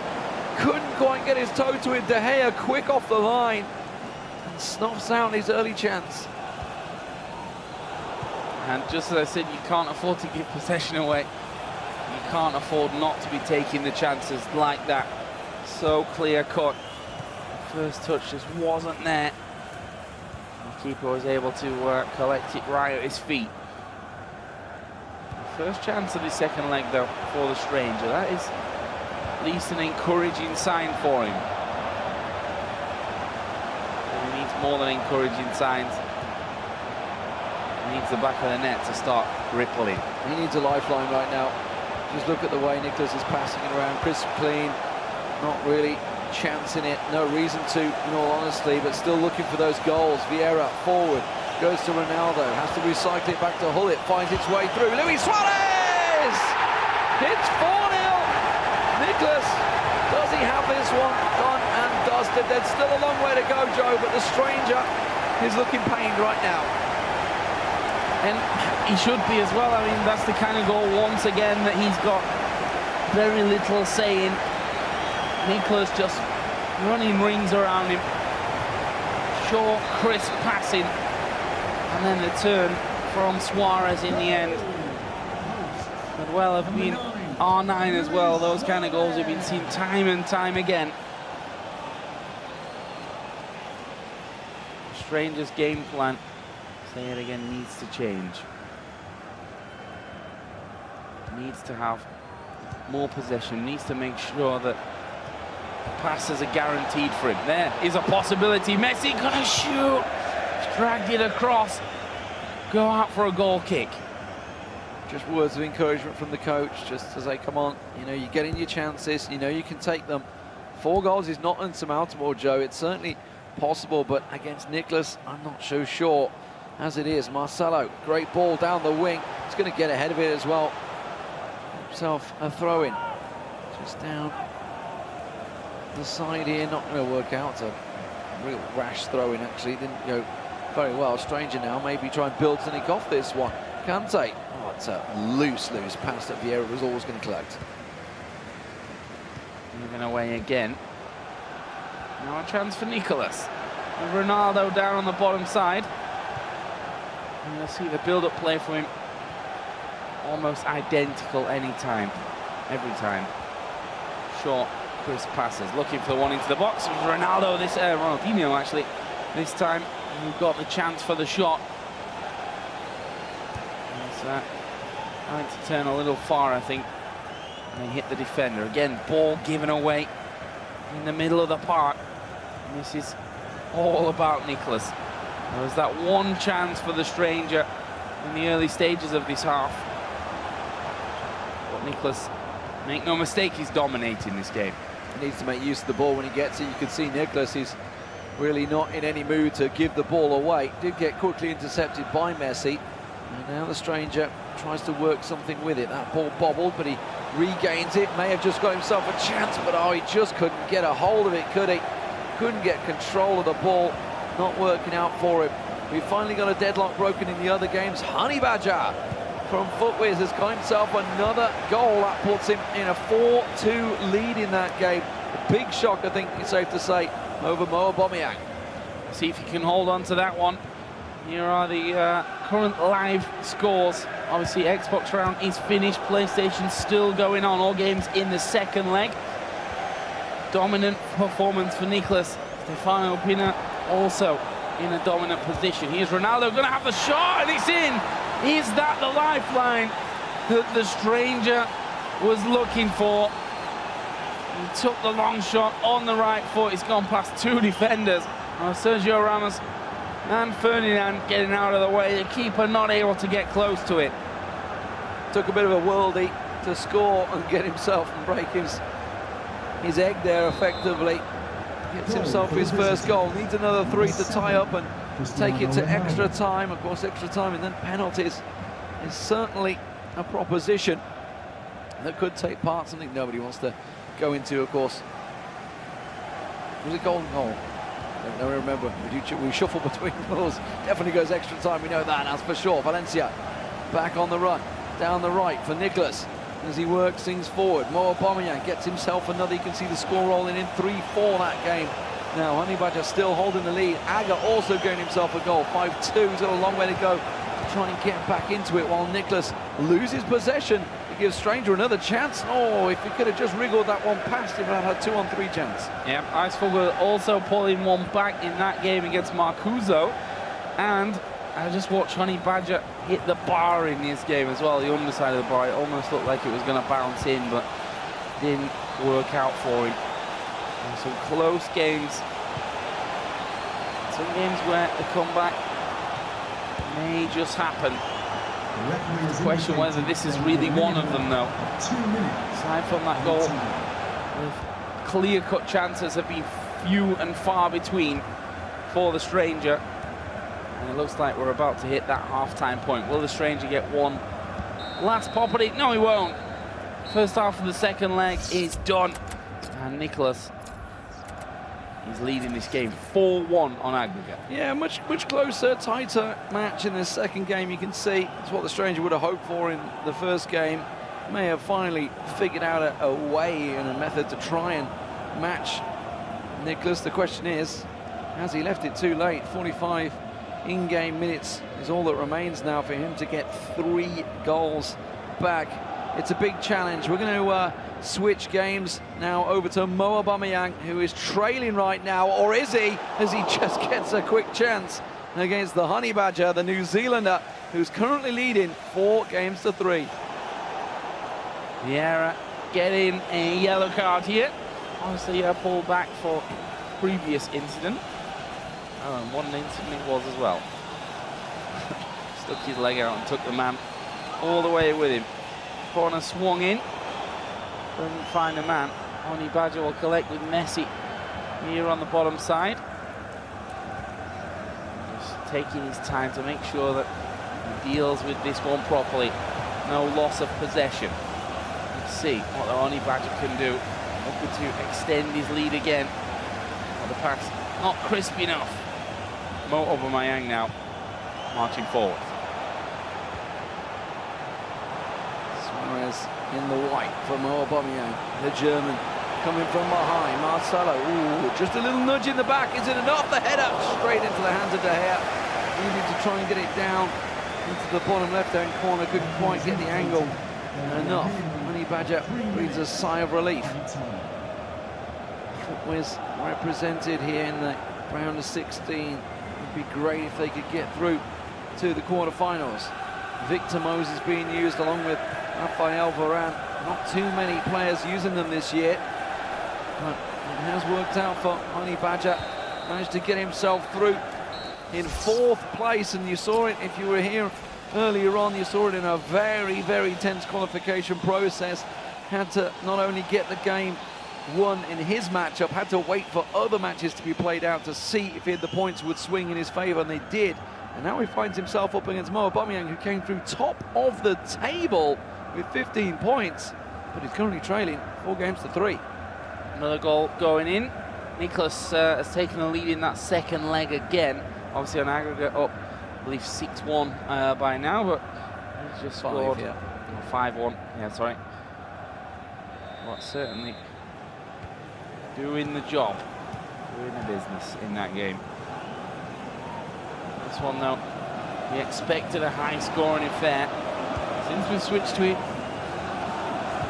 [SPEAKER 10] couldn't quite get his toe to it. De Gea quick off the line and snuffs out his early chance.
[SPEAKER 11] And just as I said, you can't afford to give possession away. You can't afford not to be taking the chances like that. So clear cut. The first touch just wasn't there. The keeper was able to collect it right at his feet. First chance of the second leg, though, for the Stranger. That is at least an encouraging sign for him. And he needs more than encouraging signs. He needs the back of the net to start rippling.
[SPEAKER 10] He needs a lifeline right now. Just look at the way Nicholas is passing it around. Crisp, clean, not really chancing it. No reason to, in all honesty, but still looking for those goals. Vieira forward, goes to Ronaldo, has to recycle it back to Hull. It finds its way through. Luis Suarez! It's 4-0. Nicholas, does he have this one done and dusted? There's still a long way to go, Joe, but the Stranger is looking pained right now.
[SPEAKER 11] And he should be as well. I mean, that's the kind of goal, once again, that he's got very little say in. Nicholas just running rings around him, Short, crisp passing. And then the turn from Suarez in the end. Could well have been R9 as well. Those kind of goals have been seen time and time again. Stranger's game plan, say it again, needs to change. Needs to have more possession, needs to make sure that passes are guaranteed for him. There is a possibility. Messi gonna shoot. Dragged it across. Go out for a goal kick.
[SPEAKER 10] Just words of encouragement from the coach, just to say, come on, you know, you're getting your chances, you know you can take them. 4 goals is not insurmountable, Joe. It's certainly possible, but against Nicholas, I'm not so sure. As it is, Marcelo, great ball down the wing. He's going to get ahead of it as well. Himself a throw-in. Just down the side here, not going to work out. It's a real rash throw-in, actually. Didn't go very well. Stranger now, maybe try and build something off this one. Kante. Oh, it's a loose pass that Vieira was always going to collect.
[SPEAKER 11] Moving away again. Now a chance for Nicholas. And Ronaldo down on the bottom side. And you'll see the build-up play from him. Almost identical every time. Short, crisp passes. Looking for the one into the box. Ronaldo, Ronaldinho actually. This time, who got the chance for the shot. Trying to turn a little far, I think. And they hit the defender. Again, ball given away in the middle of the park. And this is all about Nicholas. There was that one chance for the stranger in the early stages of this half. But Nicholas, make no mistake, he's dominating this game.
[SPEAKER 10] He needs to make use of the ball when he gets it. You can see Nicholas is really not in any mood to give the ball away. Did get quickly intercepted by Messi. And now the stranger tries to work something with it. That ball bobbled, but he regains it. May have just got himself a chance, but oh, he just couldn't get a hold of it, could he? Couldn't get control of the ball. Not working out for him. We've finally got a deadlock broken in the other games. Honey Badger from Footwiz has got himself another goal. That puts him in a 4-2 lead in that game. A big shock, I think it's safe to say, over Mo Aubameyang.
[SPEAKER 11] See if he can hold on to that one. Here are the current live scores. Obviously, Xbox round is finished. PlayStation still going on. All games in the second leg. Dominant performance for Nicholas. Stefano Pina also in a dominant position. Here's Ronaldo going to have the shot, and it's in. Is that the lifeline that the stranger was looking for? He took the long shot on the right foot. He's gone past 2 defenders. Sergio Ramos and Ferdinand getting out of the way. The keeper not able to get close to it.
[SPEAKER 10] Took a bit of a worldie to score and get himself and break his egg there effectively. Gets himself his first goal. Needs another 3 to tie up and take it to extra time. Of course, extra time and then penalties is certainly a proposition that could take part. Something nobody wants to go into, of course. Was it golden goal? I don't remember. We shuffle between goals. Definitely goes extra time. We know that. That's for sure. Valencia back on the run. Down the right for Nicholas as he works things forward. Mo Aubameyang gets himself another. You can see the score rolling in 3-4 that game. Now, Honey Badger still holding the lead. Aga also getting himself a goal. 5-2. He's got a long way to go to try and get back into it while Nicholas loses possession. He gives Stranger another chance. Oh, if he could have just wriggled that one past, he would have had a 2-on-3 chance.
[SPEAKER 11] Yeah, Icevogel also pulling one back in that game against Marcuso. And I just watched Honey Badger hit the bar in this game as well, the underside of the bar. It almost looked like it was going to bounce in, but didn't work out for him. And some close games. Some games where the comeback may just happen. The question whether this is really one of them, though. Aside from that goal, with clear-cut chances have been few and far between for the stranger. And it looks like we're about to hit that half-time point. Will the stranger get one last pop at it? No, he won't. First half of the second leg is done. And Nicholas is leading this game 4-1 on aggregate.
[SPEAKER 10] Yeah, much closer, tighter match in this second game. You can see it's what the stranger would have hoped for in the first game. May have finally figured out a way and a method to try and match Nicholas. The question is, Has he left it too late? 45 in-game minutes is all that remains now for him to get 3 goals back. It's a big challenge. We're going to switch games now over to Mo Aubameyang, who is trailing right now, or is he, as he just gets a quick chance against the Honey Badger, the New Zealander, who's currently leading 4-3.
[SPEAKER 11] Vieira getting a yellow card here. Obviously, pulled back for previous incident. Oh, and one incident it was as well. Stuck his leg out and took the man all the way with him. Corner swung in. Couldn't find a man. Honey Badger will collect with Messi here on the bottom side. Just taking his time to make sure that he deals with this one properly. No loss of possession. Let's see what the Honey Badger can do. Looking to extend his lead again. Well, the pass not crisp enough. Mo Aubameyang now marching forward.
[SPEAKER 10] Suarez in the white for Mo Aubameyang, the German coming from behind. Marcelo, ooh, just a little nudge in the back. Is it enough? The header straight into the hands of De Gea. Needed to try and get it down into the bottom left-hand corner. Couldn't quite get the angle enough. Honey Badger breathes a sigh of relief. Footwear's represented here in the round of 16. Would be great if they could get through to the quarterfinals. Victor Moses being used along with Rafael Varane. Not too many players using them this year, but it has worked out for Honey Badger. Managed to get himself through in 4th place, and you saw it if you were here earlier on. You saw it in a very, very tense qualification process. Had to not only get the game won in his matchup, had to wait for other matches to be played out to see if the points would swing in his favour, and they did. And now he finds himself up against Mo Aubameyang, who came through top of the table with 15 points, but he's currently trailing 4-3.
[SPEAKER 11] Another goal going in. Nicholas has taken the lead in that second leg again. Obviously on aggregate up, I believe 6-1 by now, but he's just scored 5-1. Yeah, sorry. Well, certainly doing the job, doing the business in that game. This one, though, we expected a high-scoring affair. Since we've switched to it,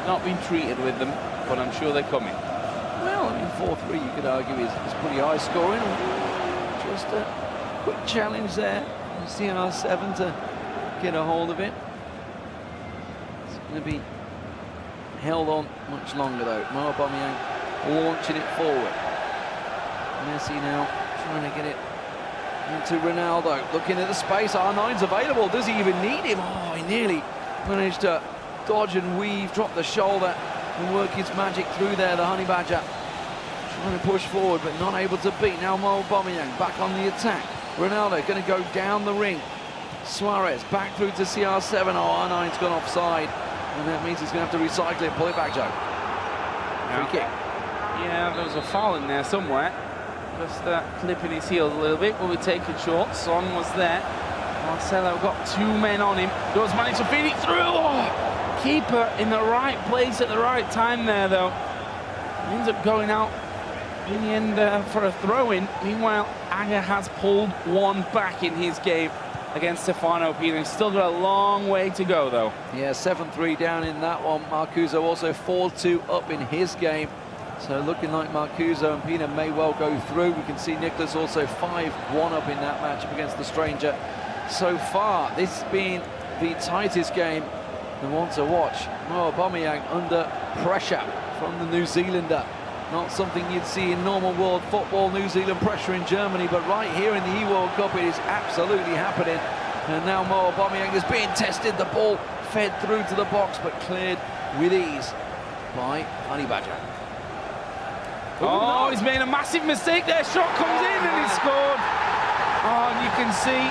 [SPEAKER 11] not been treated with them, but I'm sure they're coming.
[SPEAKER 10] Well, I mean, 4-3, you could argue, is pretty high-scoring. Just a quick challenge there. CR7 to get a hold of it. It's going to be held on much longer, though. Mo Aubameyang launching it forward. Messi now trying to get it into Ronaldo, looking at the space. R9's available. Does he even need him? Oh, he nearly managed to dodge and weave, drop the shoulder and work his magic through there, the Honey Badger. Trying to push forward, but not able to beat. Now Mo Aubameyang back on the attack. Ronaldo going to go down the ring. Suarez back through to CR7. Oh, R9's gone offside, and that means he's going to have to recycle it. Pull it back, Joe. Free kick.
[SPEAKER 11] Yeah, there was a foul in there somewhere. Just clipping his heels a little bit. We'll be taking short. Son was there. Marcelo got 2 men on him. Does manage to feed it through. Oh, keeper in the right place at the right time there, though. Ends up going out in the end for a throw-in. Meanwhile, Aga has pulled one back in his game against Stefano Pina. He's still got a long way to go, though.
[SPEAKER 10] Yeah, 7-3 down in that one. Marcuso also 4-2 up in his game. So looking like Marcuso and Pina may well go through. We can see Nicholas also 5-1 up in that matchup against the stranger. So far, this being the tightest game we want to watch. Mo Aubameyang under pressure from the New Zealander. Not something you'd see in normal world football, New Zealand pressure in Germany, but right here in the eWorld Cup it is absolutely happening. And now Mo Aubameyang is being tested. The ball fed through to the box, but cleared with ease by Honey Badger.
[SPEAKER 11] Oh, he's made a massive mistake there. Shot comes in and he scored. Oh, and you can see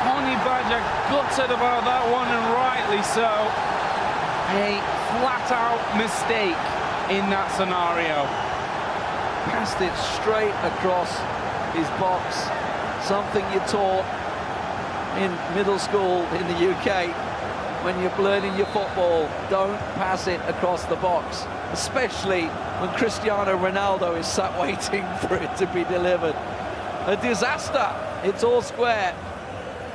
[SPEAKER 11] Honey Badger gutted about that one, and rightly so. A flat-out mistake in that scenario.
[SPEAKER 10] Passed it straight across his box. Something you're taught in middle school in the UK when you're learning your football. Don't pass it across the box, especially when Cristiano Ronaldo is sat waiting for it to be delivered. a disaster. It's all square.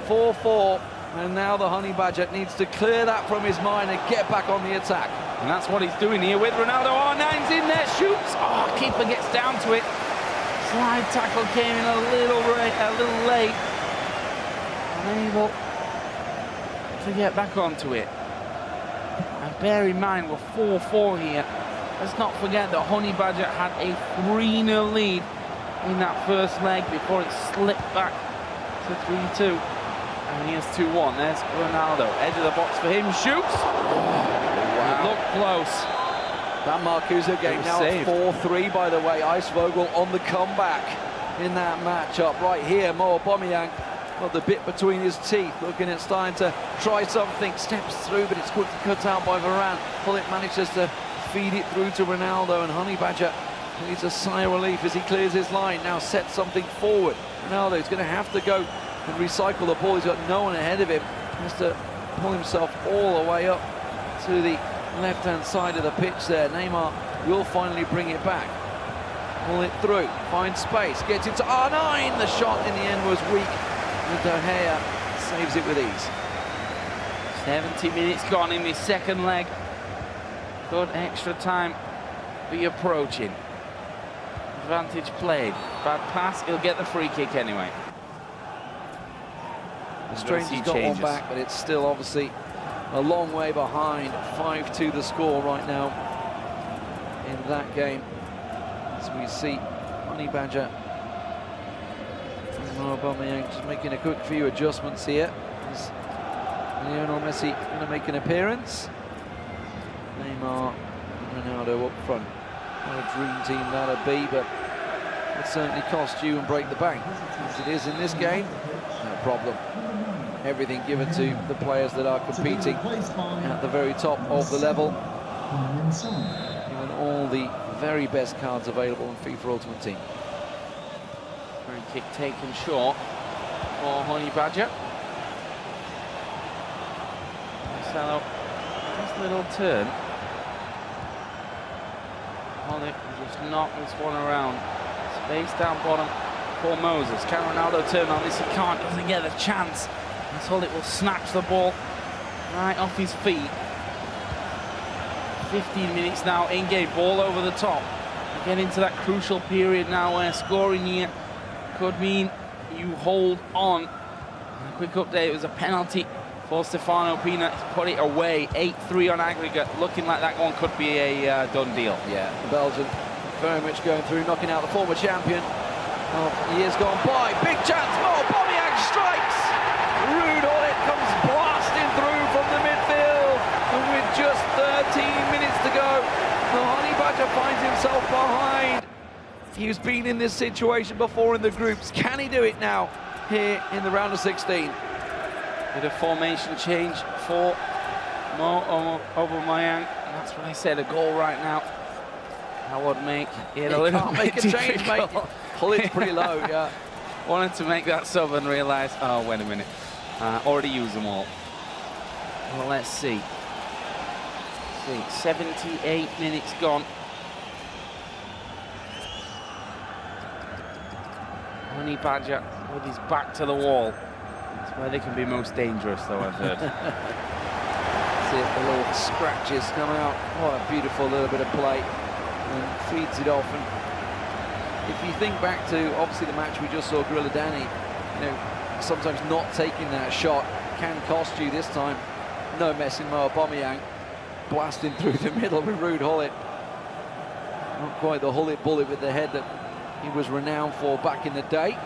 [SPEAKER 10] 4-4. And now the Honey Badger needs to clear that from his mind and get back on the attack.
[SPEAKER 11] And that's what he's doing here with Ronaldo. R9's in there, shoots. Oh, keeper gets down to it. Slide tackle came in a little late. Unable to get back onto it. And bear in mind, we're 4-4 here. Let's not forget that Honey Badger had a 3-0 lead in that first leg before it slipped back to 3-2. And here's 2-1. There's Ronaldo. Edge of the box for him. Shoots. Wow. Look close.
[SPEAKER 10] That Marcuso game now at 4-3, by the way. Eisvogel on the comeback in that matchup. Right here, Mo Aubameyang got the bit between his teeth, looking at starting to try something. Steps through, but it's quickly cut out by Varane. Pullet manages to feed it through to Ronaldo, and Honey Badger needs a sigh of relief as he clears his line. Now sets something forward. Ronaldo's going to have to go and recycle the ball. He's got no one ahead of him. He has to pull himself all the way up to the left-hand side of the pitch there. Neymar will finally bring it back. Pull it through, find space, gets into R9. The shot in the end was weak, and De Gea saves it with ease.
[SPEAKER 11] 70 minutes gone in the second leg. Good extra time be approaching. Advantage played. Bad pass, he'll get the free kick anyway.
[SPEAKER 10] Stranger's got one back, but it's still obviously a long way behind. 5-2 the score right now in that game. As we see Honey Badger and Mo Aubameyang just making a quick few adjustments here. Is Lionel Messi going to make an appearance? Neymar and Ronaldo up front. What a dream team that'll be, but it certainly cost you and break the bank. As it is in this game, no problem. Everything given to the players that are competing at the very top of the level. Given all the very best cards available in FIFA Ultimate Team.
[SPEAKER 11] Free kick taken short for Honey Badger. Marcelo, nice little turn. Holly just knocked this one around. Space down bottom for Moses. Can Ronaldo turn on this? He can't, doesn't get a chance. That's all, it will snatch the ball right off his feet. 15 minutes now in-game, ball over the top. We get into that crucial period now where scoring here could mean you hold on. A quick update, it was a penalty for Stefano Pina to put it away. 8-3 on aggregate, looking like that one could be a done deal.
[SPEAKER 10] Yeah, the Belgian very much going through, knocking out the former champion of years gone by. Big chance, Mo Aubameyang strikes! Rude Hullet comes blasting through from the midfield, and with just 13 minutes to go, the Honey Badger finds himself behind. He's been in this situation before in the groups. Can he do it now here in the round of 16?
[SPEAKER 11] Bit of formation change for Mo Aubameyang. That's what I said, a goal right now. That would make it a little
[SPEAKER 10] can't
[SPEAKER 11] bit
[SPEAKER 10] make a change, mate. Hullet's pretty low, yeah.
[SPEAKER 11] Wanted to make that sub and realised, oh, wait a minute. Already used them all. Well, let's see. 78 minutes gone. Honey Badger with his back to the wall. That's where they can be most dangerous, though, I've heard.
[SPEAKER 10] See it, the little scratches come out. What a beautiful little bit of play. And feeds it off. And if you think back to, obviously, the match we just saw, Gorilla Danny, you know, sometimes not taking that shot can cost you. This time, no messing. Mo Aubameyang blasting through the middle with Ruud Hullet. Not quite the Hullet bullet with the head that he was renowned for back in the day.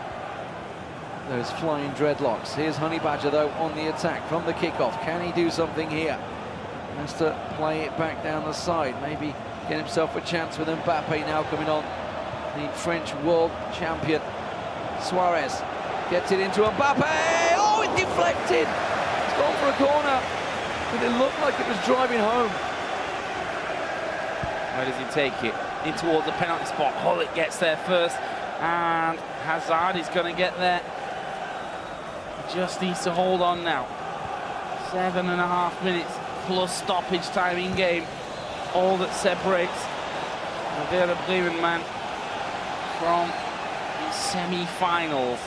[SPEAKER 10] Those flying dreadlocks. Here's Honey Badger, though, on the attack from the kickoff. Can he do something here? Has to play it back down the side. Maybe get himself a chance with Mbappe now coming on. The French world champion. Suarez gets it into Mbappe. Oh, it deflected. It's gone for a corner. But it looked like it was driving home.
[SPEAKER 11] Where does he take it? In towards the penalty spot. Hullet gets there first. And Hazard is going to get there. Just needs to hold on now. 7.5 minutes plus stoppage time in game. All that separates Vera Bremen man from the semi-finals,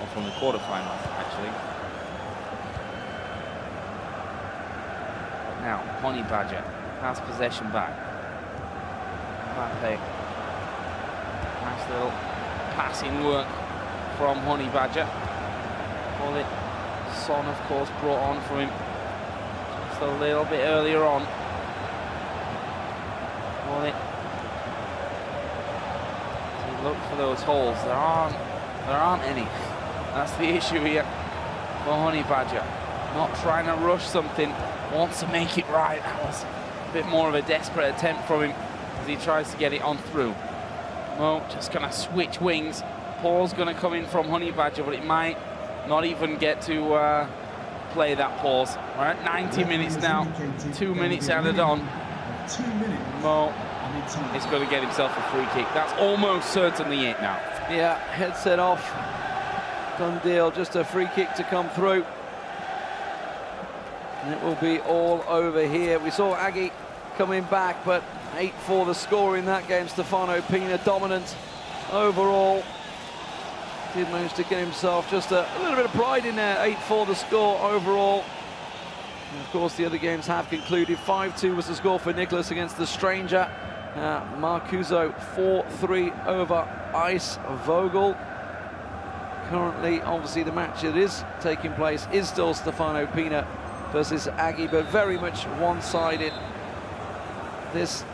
[SPEAKER 11] or from the quarter-finals, actually. Now, Honey Badger has possession back. Mbappe. Nice little passing work from Honey Badger. Call it Son, of course, brought on from him just a little bit earlier on. Call it. So look for those holes. There aren't any. That's the issue here for Honey Badger. Not trying to rush something, wants to make it right. That was a bit more of a desperate attempt from him as he tries to get it on through. Mo just gonna switch wings. Paul's gonna come in from Honey Badger, but it might not even get to play that pause. We're at 90 minutes now, 2 minutes added on. Mo is going to get himself a free kick. That's almost certainly it now.
[SPEAKER 10] Yeah, headset off. Done deal, just a free kick to come through. And it will be all over here. We saw Aggie coming back, but 8-4 the score in that game. Stefano Pina dominant overall. Did manage to get himself just a little bit of pride in there. 8-4 the score overall. And of course, the other games have concluded. 5-2 was the score for Nicholas against the Stranger. Marcuso 4-3 over Ice Vogel. Currently, obviously, the match that is taking place is still Stefano Pina versus Aggie, but very much one-sided. This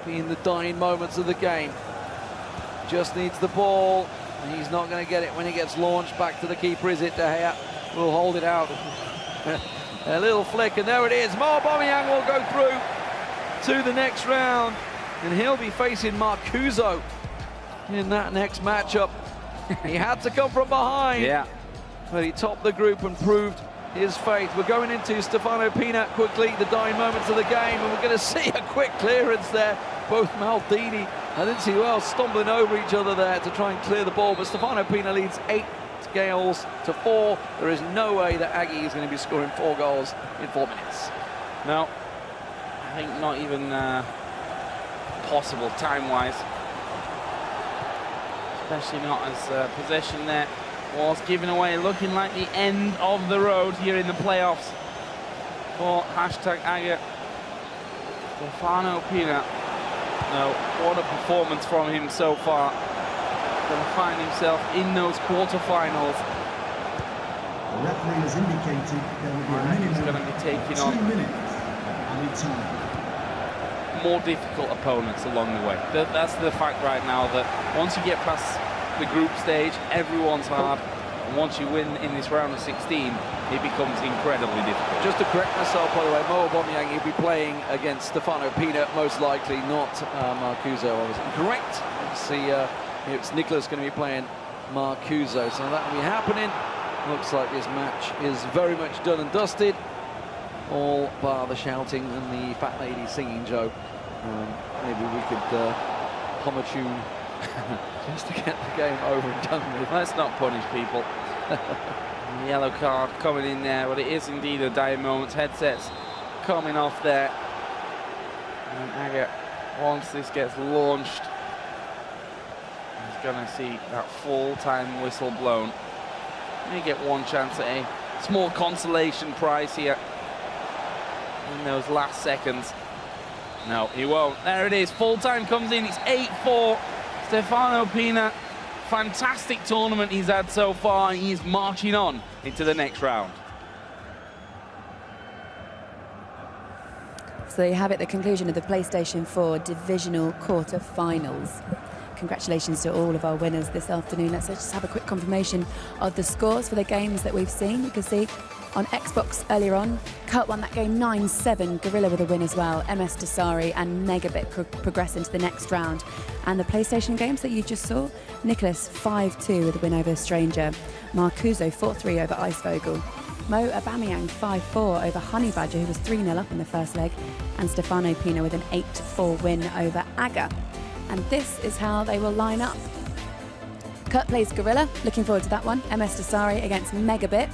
[SPEAKER 10] being the dying moments of the game. Just needs the ball. He's not going to get it when it gets launched back to the keeper, is it? De Gea will hold it out. A little flick, and there it is. Mo Aubameyang will go through to the next round, and he'll be facing Marcuso in that next matchup. He had to come from behind,
[SPEAKER 11] yeah,
[SPEAKER 10] but he topped the group and proved his faith. We're going into Stefano Pina quickly, the dying moments of the game, and we're going to see a quick clearance there. Both Maldini, I didn't see who else, stumbling over each other there to try and clear the ball, but Stefano Pina leads 8 goals to 4. There is no way that Aggie is going to be scoring 4 goals in 4 minutes.
[SPEAKER 11] No, I think not even possible time-wise. Especially not as possession there was given away, looking like the end of the road here in the playoffs for #Agger. Stefano Pina. No, what a performance from him so far. Going to find himself in those quarterfinals.
[SPEAKER 5] The referee has indicated there will be a minimum
[SPEAKER 11] He's going to be taking on
[SPEAKER 5] 2 minutes added time.
[SPEAKER 11] more difficult opponents along the way. That's the fact right now, that once you get past the group stage, everyone's hard. And once you win in this round of 16, it becomes incredibly difficult.
[SPEAKER 10] Just to correct myself, by the way, Mo Aubameyang, he'll be playing against Stefano Pina, most likely, not Marcuso. I was incorrect. See, it's Nicholas going to be playing Marcuso, so that will be happening. Looks like this match is very much done and dusted. All bar the shouting and the fat lady singing, Joe. Maybe we could hum a tune just to get the game over and done with.
[SPEAKER 11] Let's not punish people. Yellow card coming in there, but it is indeed a dying moment. Headsets coming off there. And Agger, once this gets launched, he's going to see that full-time whistle blown. May get one chance at a small consolation prize here in those last seconds. No, he won't. There it is. Full-time comes in. It's 8-4. Stefano Pina, fantastic tournament he's had so far. He's marching on into the next round.
[SPEAKER 1] So there you have it, the conclusion of the PlayStation 4 divisional quarter-finals. Congratulations to all of our winners this afternoon. Let's just have a quick confirmation of the scores for the games that we've seen. You can see on Xbox earlier on, Kurt won that game 9-7, Gorilla with a win as well, MS Dasari and Megabit progress into the next round. And the PlayStation games that you just saw, Nicholas 5-2 with a win over Stranger, Marcuso 4-3 over Ice Vogel, Mo Aubameyang 5-4 over Honey Badger, who was 3-0 up in the first leg, and Stefano Pina with an 8-4 win over Agger. And this is how they will line up. Kurt plays Gorilla, looking forward to that one. MS Dasari against Megabit.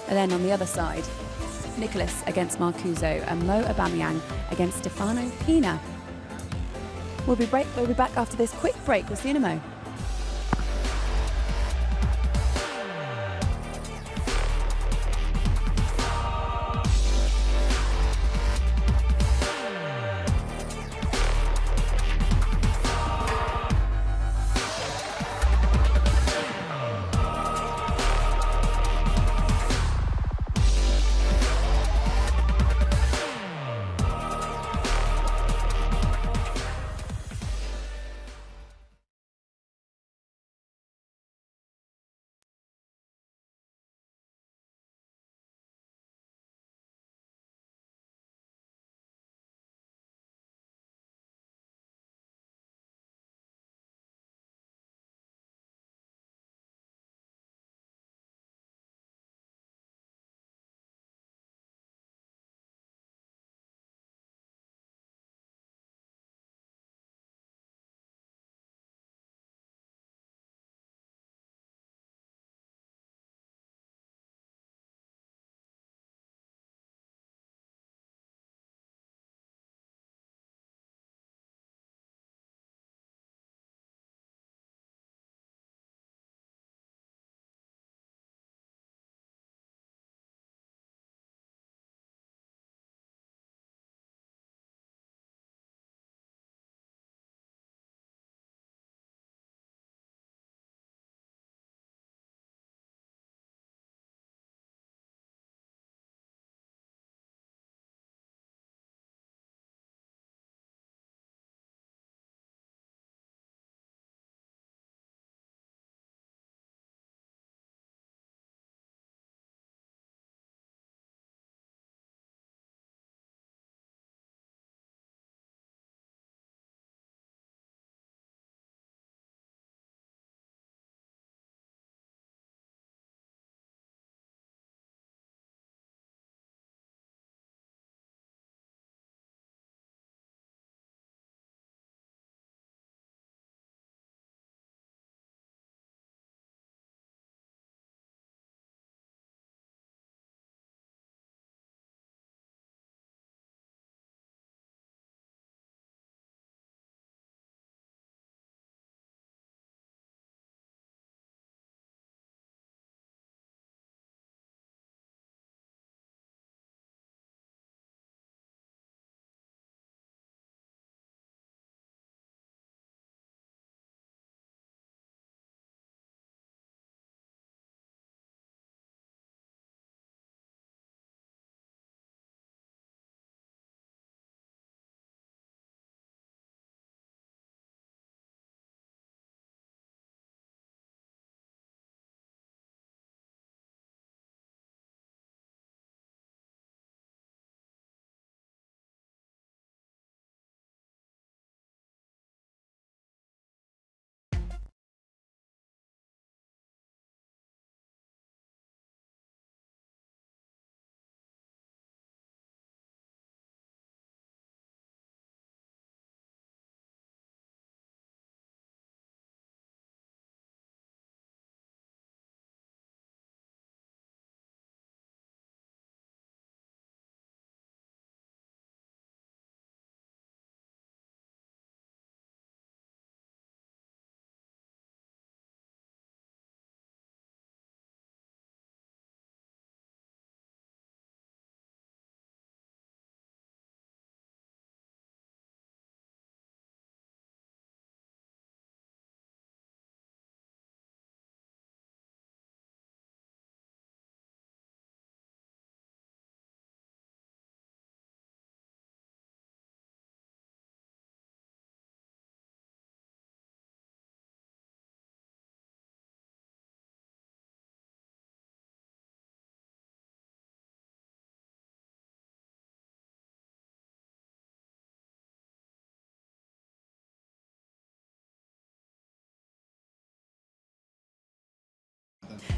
[SPEAKER 1] And then on the other side, Nicholas against Marcuso and Mo Aubameyang against Stefano Pina. We'll be back after this quick break. We'll see you in a mo.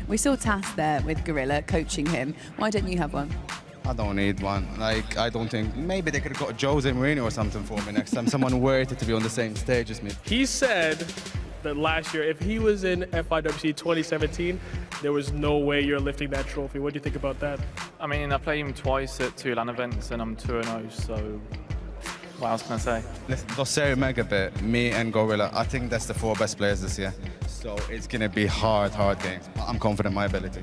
[SPEAKER 1] We saw Tass there with Gorilla coaching him. Why don't you have one?
[SPEAKER 6] I don't need one. Like, I don't think, maybe they could have got Jose Mourinho or something for me next time. Someone worthy to be on the same stage as me.
[SPEAKER 9] He said that last year, if he was in FIWC 2017, there was no way you're lifting that trophy. What do you think about that?
[SPEAKER 17] I mean, I played him twice at 2 LAN events and I'm 2-0, so what else can I say?
[SPEAKER 6] Listen, Dosseri, Megabit, me and Gorilla, I think that's the 4 best players this year. So it's going to be hard games. But I'm confident in my ability.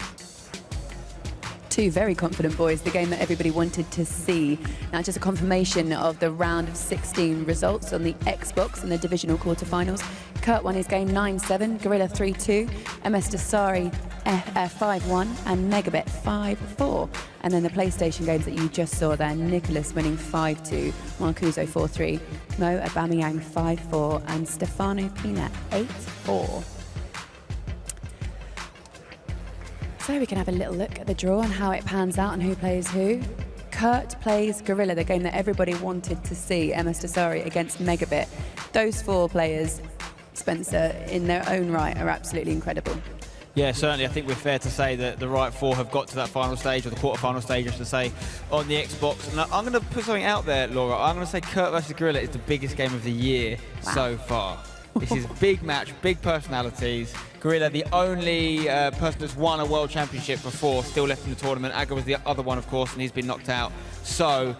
[SPEAKER 1] 2 very confident boys, the game that everybody wanted to see. Now just a confirmation of the round of 16 results on the Xbox in the divisional quarterfinals. Kurt won his game 9-7, Gorilla 3-2, MS Dasari 5-1 and Megabit 5-4. And then the PlayStation games that you just saw there, Nicholas winning 5-2, Marcuso 4-3, Mo Aubameyang 5-4 and Stefano Pina 8-4. So we can have a little look at the draw and how it pans out and who plays who. Kurt plays Gorilla, the game that everybody wanted to see, MS Dasari against Megabit. Those 4 players, Spencer, in their own right, are absolutely incredible.
[SPEAKER 2] Yeah, certainly. I think we're fair to say that the right 4 have got to that final stage, or the quarter-final stage, I should say, on the Xbox. And I'm going to put something out there, Laura. I'm going to say Kurt versus Gorilla is the biggest game of the year so far. This is a big match, big personalities. Gorilla, the only person that's won a World Championship before, still left in the tournament. Aga was the other one, of course, and he's been knocked out. So,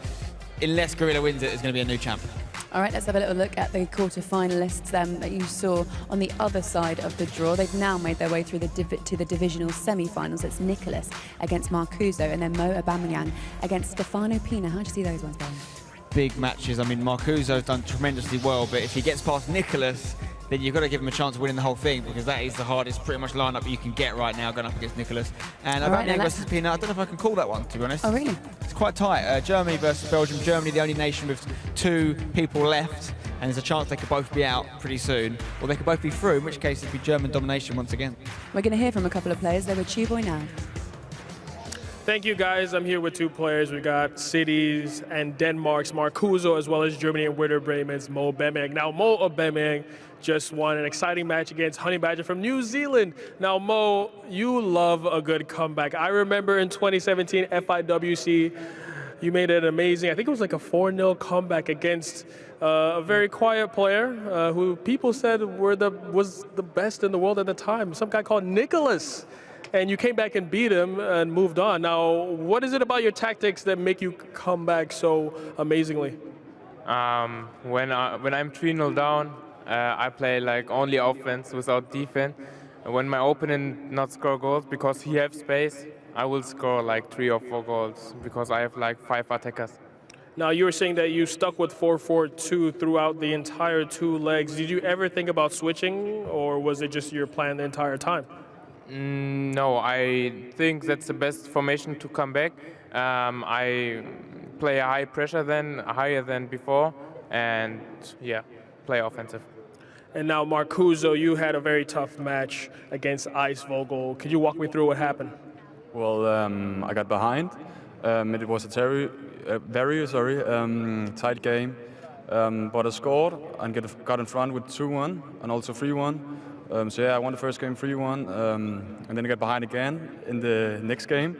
[SPEAKER 2] unless Gorilla wins it, there's going to be a new champ.
[SPEAKER 1] All right, let's have a little look at the quarter-finalists that you saw on the other side of the draw. They've now made their way through to the divisional semi-finals. It's Nicholas against Marcuso, and then Mo Aubameyang against Stefano Pina. How do you see those ones going?
[SPEAKER 2] Big matches. I mean, Marcuso's done tremendously well, but if he gets past Nicholas, then you've got to give him a chance of winning the whole thing, because that is the hardest pretty much lineup you can get right now going up against Nicholas. And Aubameyang versus Pina, I don't know if I can call that one, to be honest.
[SPEAKER 1] Oh, really?
[SPEAKER 2] It's quite tight. Germany versus Belgium. Germany, the only nation with 2 people left, and there's a chance they could both be out pretty soon, or they could both be through, in which case it'd be German domination once again.
[SPEAKER 1] We're going to hear from a couple of players. They're with Chuboy now.
[SPEAKER 9] Thank you, guys. I'm here with 2 players. We got Cities and Denmark's Marcuso, as well as Germany and Werder Bremen's Mo Aubameyang. Now, Mo Aubameyang just won an exciting match against Honey Badger from New Zealand. Now, Mo, you love a good comeback. I remember in 2017 FIWC, you made an amazing, I think it was like a 4-0 comeback against a very quiet player who people said was the best in the world at the time, some guy called Nicholas. And you came back and beat him and moved on. Now, what is it about your tactics that make you come back so amazingly?
[SPEAKER 19] When I'm 3-0 down, I play like only offense without defense. And when my opponent not score goals because he have space, I will score like 3 or 4 goals because I have like 5 attackers.
[SPEAKER 9] Now, you were saying that you stuck with 4-4-2 throughout the entire 2 legs. Did you ever think about switching, or was it just your plan the entire time?
[SPEAKER 19] No, I think that's the best formation to come back. I play a higher than before, and yeah, play offensive.
[SPEAKER 9] And now, Marcuso, you had a very tough match against Eisvogel. Could you walk me through what happened?
[SPEAKER 20] Well, I got behind. It was a very tight game, but I scored and got in front with 2-1 and also 3-1. So yeah, I won the first game 3-1, and then I got behind again in the next game.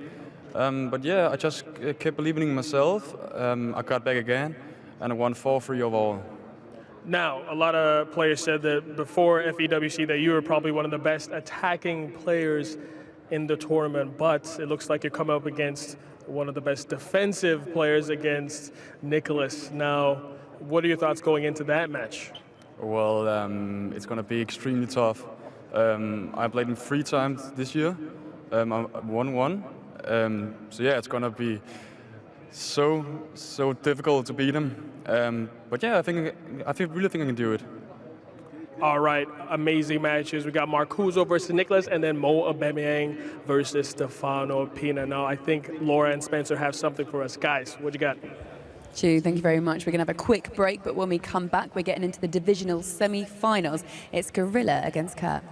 [SPEAKER 20] But yeah, I just kept believing in myself. I got back again, and I won 4-3 overall.
[SPEAKER 9] Now, a lot of players said that before FEWC that you were probably one of the best attacking players in the tournament, but it looks like you're coming up against one of the best defensive players against Nicholas. Now, what are your thoughts going into that match?
[SPEAKER 20] Well, it's going to be extremely tough. I played him 3 times this year. I won 1. So yeah, it's going to be so difficult to beat him. But yeah, I really think I can do it.
[SPEAKER 9] All right, amazing matches. We got Marcuso versus Nicholas, and then Mo Aubameyang versus Stefano Pina. Now, I think Laura and Spencer have something for us. Guys, what you got?
[SPEAKER 1] Chu, thank you very much. We're going to have a quick break, but when we come back, we're getting into the divisional semi-finals. It's Gorilla against Kurt.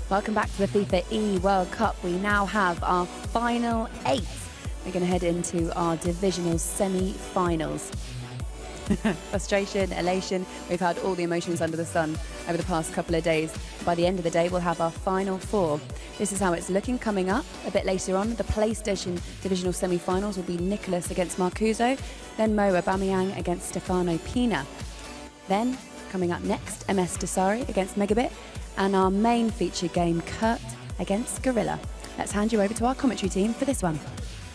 [SPEAKER 1] Welcome back to the FIFA eWorld Cup. We now have our final 8. We're going to head into our divisional semi-finals. Frustration, elation, we've had all the emotions under the sun over the past couple of days. By the end of the day, we'll have our final 4. This is how it's looking coming up. A bit later on, the PlayStation divisional semi-finals will be Nicholas against Marcuso, then Mo Aubameyang against Stefano Pina. Then, coming up next, MS Desari against Megabit, and our main featured game, Kurt against Gorilla. Let's hand you over to our commentary team for this one.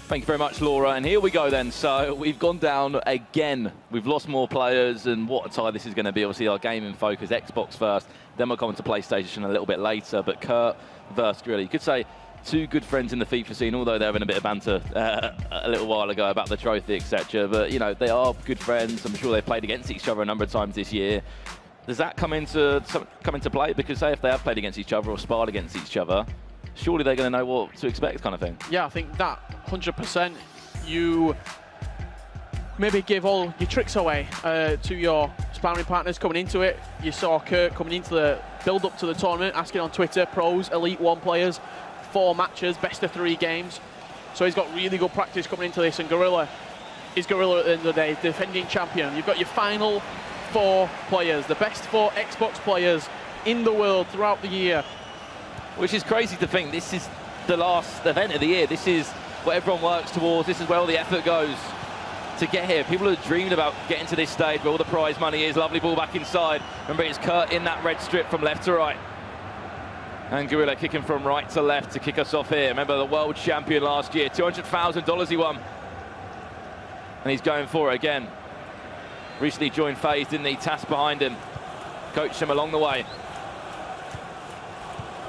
[SPEAKER 3] Thank you very much, Laura. And here we go then. So we've gone down again. We've lost more players, and what a tie this is going to be. Obviously, our gaming focus, Xbox first, then we'll come into PlayStation a little bit later. But Kurt versus Gorilla. You could say 2 good friends in the FIFA scene, although they were having a bit of banter a little while ago about the trophy, etc. But, you know, they are good friends. I'm sure they've played against each other a number of times this year. Does that come into play? Because, say, if they have played against each other or sparred against each other, surely they're going to know what to expect, kind of thing.
[SPEAKER 4] Yeah, I think that 100%. You maybe give all your tricks away to your sparring partners coming into it. You saw Kurt coming into the build-up to the tournament, asking on Twitter, pros, Elite 1 players, 4 matches, best of 3 games. So he's got really good practice coming into this, and Gorilla is Gorilla at the end of the day, defending champion. You've got your final 4 players, the best 4 Xbox players in the world throughout the year.
[SPEAKER 3] Which is crazy to think this is the last event of the year. This is what everyone works towards. This is where all the effort goes to get here. People have dreamed about getting to this stage where all the prize money is. Lovely ball back inside. Remember, it's Kurt in that red strip from left to right. And Gorilla kicking from right to left to kick us off here. Remember, the world champion last year. $200,000 he won. And he's going for it again. Recently joined FaZe, didn't he? Tass behind him. Coached him along the way.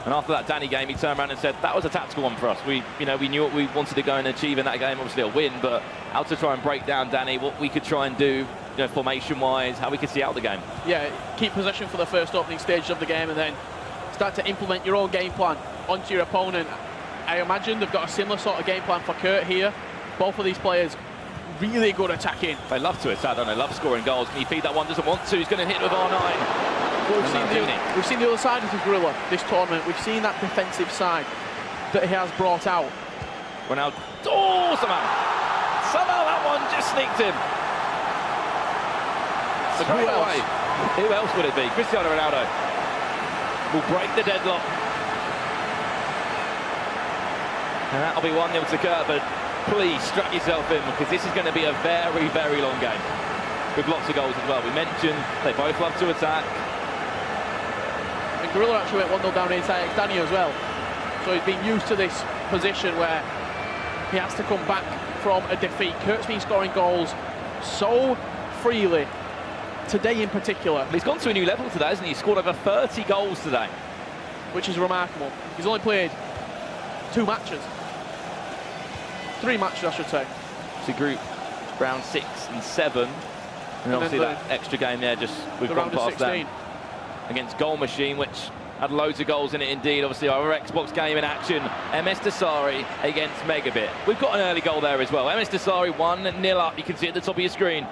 [SPEAKER 3] And after that Danny game, he turned around and said, that was a tactical one for us. We knew what we wanted to go and achieve in that game, obviously a win, but how to try and break down Danny, what we could try and do, formation-wise, how we could see out the game.
[SPEAKER 4] Yeah, keep possession for the first opening stage of the game and then start to implement your own game plan onto your opponent. I imagine they've got a similar sort of game plan for Kurt here. Both of these players really good attacking.
[SPEAKER 3] They love to attack, don't they? Love scoring goals. Can he feed that one? Doesn't want to. He's going to hit with R9.
[SPEAKER 4] We've seen the other side of the Gorilla this tournament. We've seen that defensive side that he has brought out.
[SPEAKER 3] Ronaldo, somehow that one just sneaked him. So who else would it be? Cristiano Ronaldo will break the deadlock. And that'll be 1-0 to Kurt, but please strap yourself in because this is going to be a very, very long game with lots of goals as well. We mentioned they both love to attack.
[SPEAKER 4] And Gorilla actually went 1-0 down inside Danny as well. So he's been used to this position where he has to come back from a defeat. Kurt's been scoring goals so freely, today in particular.
[SPEAKER 3] He's gone to a new level today, hasn't he? He's scored over 30 goals today.
[SPEAKER 4] Which is remarkable. He's only played 2 matches. 3 matches, I should say.
[SPEAKER 3] So group round 6 and 7. And obviously that extra game there, we've gone past that. Against Goal Machine, which had loads of goals in it indeed. Obviously our Xbox game in action. MS Desari against Megabit. We've got an early goal there as well. MS Desari 1-0 up. You can see it at the top of your screen.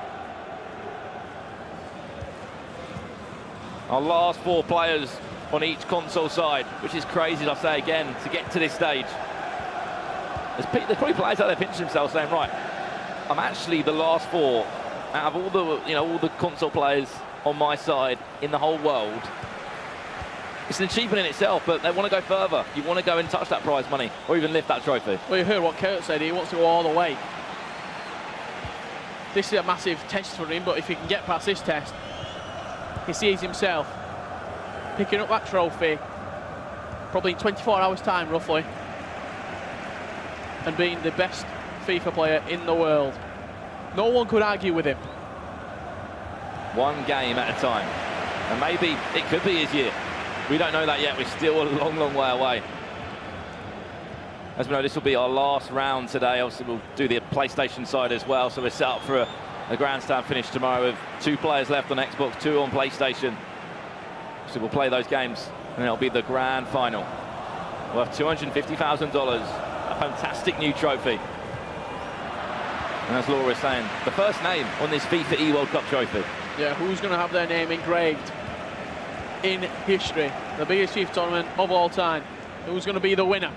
[SPEAKER 3] Our last 4 players on each console side, which is crazy, as I say again, to get to this stage. There's probably players out there pinching themselves saying, right, I'm actually the last 4 out of all the console players on my side in the whole world. It's an achievement in itself, but they want to go further. You want to go and touch that prize money or even lift that trophy.
[SPEAKER 4] Well, you heard what Kurt said. He wants to go all the way. This is a massive test for him, but if he can get past this test, he sees himself picking up that trophy probably in 24 hours time roughly and being the best FIFA player in the world. No one could argue with him.
[SPEAKER 3] One game at a time, and maybe it could be his year. We don't know that yet. We're still a long, long way away. As we know, this will be our last round today. Obviously, we'll do the PlayStation side as well, so we're set up for a grandstand finish tomorrow with 2 players left on Xbox, 2 on PlayStation. So we'll play those games, and it'll be the grand final. Worth $250,000, a fantastic new trophy. And as Laura was saying, the first name on this FIFA eWorld Cup trophy.
[SPEAKER 4] Yeah, who's going to have their name engraved in history. The biggest FIFA tournament of all time. Who's going to be the winner?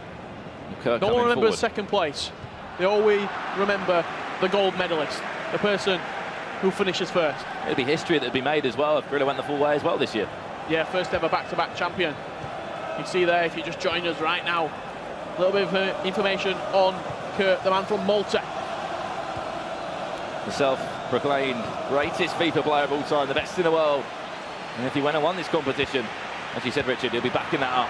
[SPEAKER 3] Kirk
[SPEAKER 4] No one remembers
[SPEAKER 3] forward.
[SPEAKER 4] second place. They always remember the gold medalist, the person who finishes first.
[SPEAKER 3] It'll be history that'll be made as well if Gorilla went the full way as well this year.
[SPEAKER 4] Yeah, first ever back-to-back champion. You see there, if you just joined us right now, a little bit of information on Kurt, the man from Malta.
[SPEAKER 3] The self-proclaimed greatest FIFA player of all time, the best in the world. And if he went and won this competition, as you said, Richard, he'll be backing that up.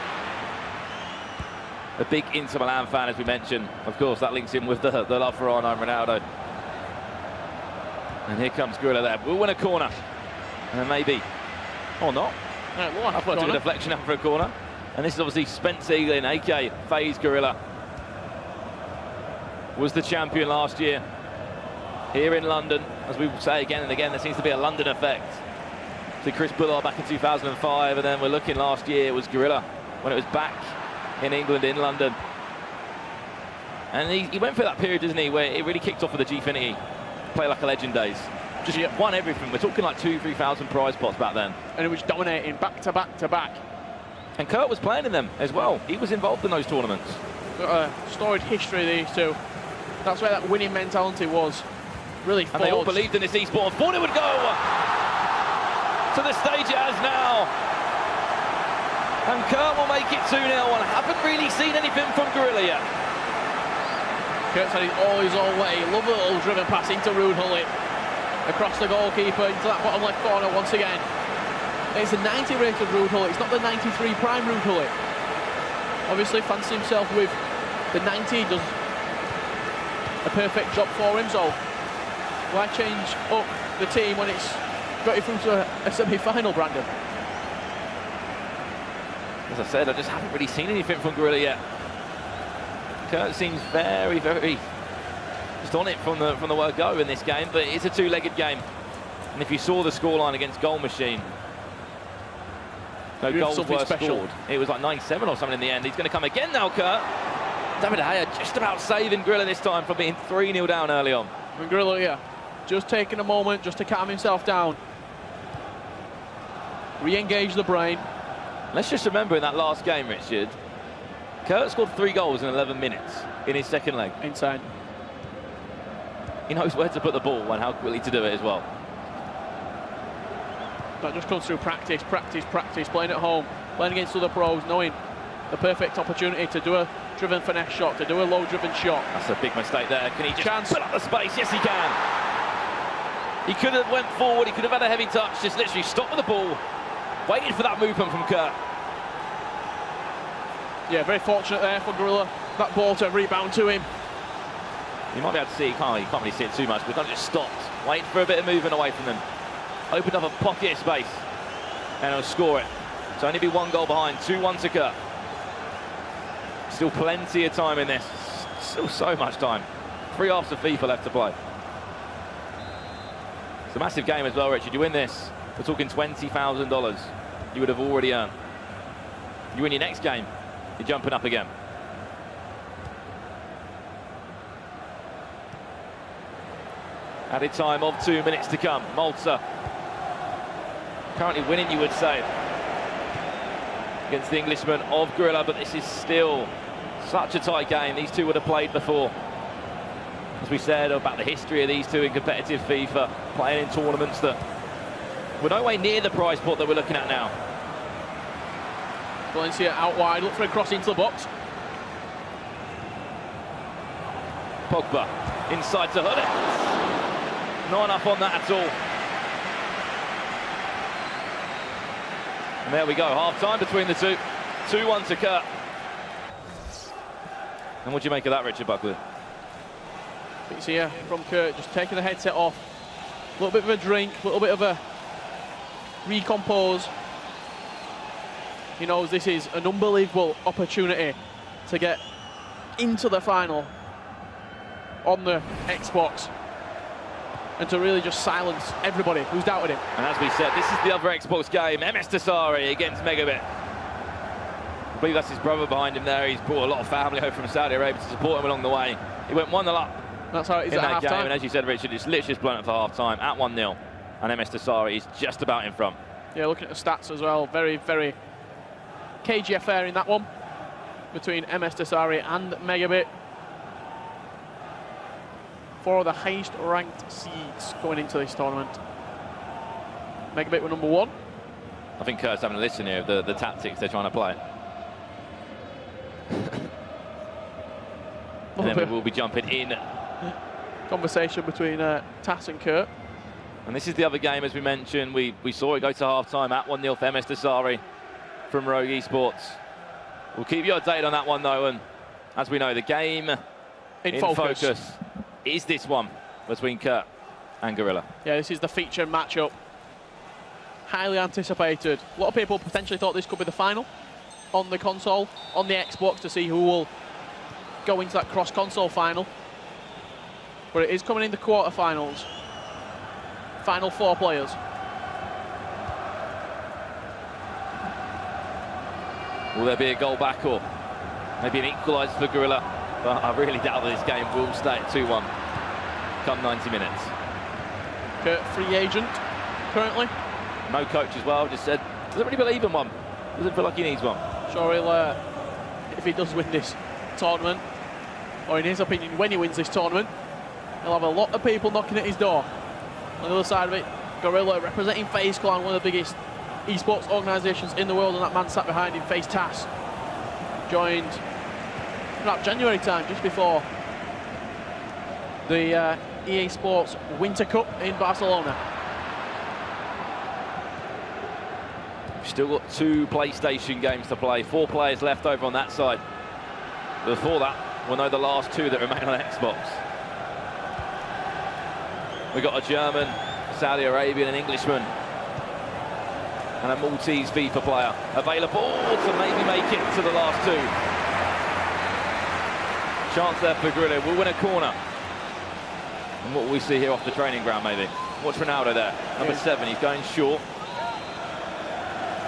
[SPEAKER 3] A big Inter Milan fan, as we mentioned. Of course, that links in with the love for Arno and Ronaldo. And here comes Gorilla there. We'll win a corner. And then maybe, or not. I've got to do a deflection out for a corner. And this is obviously Spence Eaglin, aka FaZe Gorilla. Was the champion last year here in London. As we say again and again, there seems to be a London effect. To Chris Bullard back in 2005, and then we're looking last year, it was Gorilla when it was back in England, in London. And he went through that period, didn't he, where it really kicked off with the Gfinity, Play Like a Legend days. Just won everything. We're talking like 2,000-3,000 prize pots back then.
[SPEAKER 4] And it was dominating back to back to back.
[SPEAKER 3] And Kurt was playing in them as well. He was involved in those tournaments.
[SPEAKER 4] Got a storied history, these two. That's where that winning mentality was really forged.
[SPEAKER 3] And they all believed in this esport and thought it would go to the stage it has now. And Kurt will make it 2-0, and I haven't really seen anything from Gorilla yet.
[SPEAKER 4] Kurt's had it all his own way. Love a little driven pass into Ruud Gullit. Across the goalkeeper, into that bottom left corner once again. It's a 90 rated Ruud Gullit, it's not the 93 prime Ruud Gullit. Obviously fancies himself with the 90, does a perfect job for him, so why change up the team when it's got you through to a semi-final, Brandon?
[SPEAKER 3] As I said, I just haven't really seen anything from Gorilla yet. Kurt seems very, very just on it from the word go in this game, but it's a two-legged game. And if you saw the scoreline against Goal Machine, no goals were scored. It was like 9-7 or something in the end. He's going to come again now, Kurt. David De Gea just about saving Gorilla this time from being 3-0 down early on.
[SPEAKER 4] And Gorilla, yeah, just taking a moment just to calm himself down. Re-engage the brain.
[SPEAKER 3] Let's just remember in that last game, Richard, Kurt scored 3 goals in 11 minutes in his second leg.
[SPEAKER 4] Insane.
[SPEAKER 3] He knows where to put the ball and how quickly to do it as well.
[SPEAKER 4] That just comes through practice, practice, practice, playing at home, playing against other pros, knowing the perfect opportunity to do a driven finesse shot, to do a low-driven shot.
[SPEAKER 3] That's a big mistake there. Can he just put up the space? Yes, he can. He could have went forward, he could have had a heavy touch, just literally stopped with the ball, waited for that movement from Kurt.
[SPEAKER 4] Yeah, very fortunate there for Gorilla, that ball to rebound to him.
[SPEAKER 3] You might be able to see, you can't really see it too much, but kind of just stopped, waiting for a bit of movement away from them. Opened up a pocket of space, and he'll score it. So only be 1 goal behind, 2-1 to Kurt. Still plenty of time in this, still so much time. 3 halves of FIFA left to play. It's a massive game as well, Richard. You win this, we're talking $20,000 you would have already earned. You win your next game, you're jumping up again. Added time of 2 minutes to come. Malta currently winning, you would say, against the Englishman of Gorilla, but this is still such a tight game. These two would have played before. As we said about the history of these two in competitive FIFA, playing in tournaments that were no way near the prize pot that we're looking at now.
[SPEAKER 4] Valencia out wide, look for a cross into the box.
[SPEAKER 3] Pogba inside to Gullit. Not enough on that at all. And there we go, half-time between the two. 2-1 to Kurt. And what do you make of that, Richard Buckley?
[SPEAKER 4] It's here from Kurt, just taking the headset off. A little bit of a drink, a little bit of a recompose. He knows this is an unbelievable opportunity to get into the final on the Xbox and to really just silence everybody who's doubted him.
[SPEAKER 3] And as we said, this is the other Xbox game, MS Tassari against Megabit. I believe that's his brother behind him there. He's brought a lot of family over from Saudi Arabia to support him along the way. He went 1-0 up.
[SPEAKER 4] That's how it is
[SPEAKER 3] in
[SPEAKER 4] at
[SPEAKER 3] that
[SPEAKER 4] half
[SPEAKER 3] game.
[SPEAKER 4] time.
[SPEAKER 3] And as you said, Richard, it's literally just blown up for half-time at 1-0. And MS Tassari is just about in front.
[SPEAKER 4] Yeah, looking at the stats as well, very, very cagey affair in that one between MS Desari and Megabit. 4 of the highest ranked seeds going into this tournament. Megabit were number 1.
[SPEAKER 3] I think Kurt's having a listen here of the tactics they're trying to play. And then we will be jumping in.
[SPEAKER 4] Conversation between Tass and Kurt.
[SPEAKER 3] And this is the other game, as we mentioned. We saw it go to half-time at 1-0 for MS Desari from Rogue Esports. We'll keep you updated on that one, though. And as we know, the game in focus is this one between Kurt and Gorilla.
[SPEAKER 4] Yeah, this is the feature matchup. Highly anticipated. A lot of people potentially thought this could be the final on the console, on the Xbox, to see who will go into that cross-console final. But it is coming in the quarterfinals. Final 4 players.
[SPEAKER 3] Will there be a goal back or maybe an equaliser for Gorilla? But I really doubt that this game will stay at 2-1 come 90 minutes.
[SPEAKER 4] Kurt, free agent currently.
[SPEAKER 3] No coach as well, just said, doesn't really believe in one. Doesn't feel like he needs one. Sure,
[SPEAKER 4] he'll, if he does win this tournament, or in his opinion, when he wins this tournament, he'll have a lot of people knocking at his door. On the other side of it, Gorilla representing FaZe Clan, one of the biggest esports organisations in the world, and that man sat behind him, FaZe Tass, joined about January time, just before the EA Sports Winter Cup in Barcelona.
[SPEAKER 3] We've still got 2 PlayStation games to play, 4 players left over on that side. Before that, we'll know the last 2 that remain on Xbox. We've got a German, Saudi Arabian, an Englishman, and a Maltese FIFA player available to maybe make it to the last 2. Chance there for Gorilla. We'll win a corner. And what will we see here off the training ground, maybe? Watch Ronaldo there, number 7. He's going short.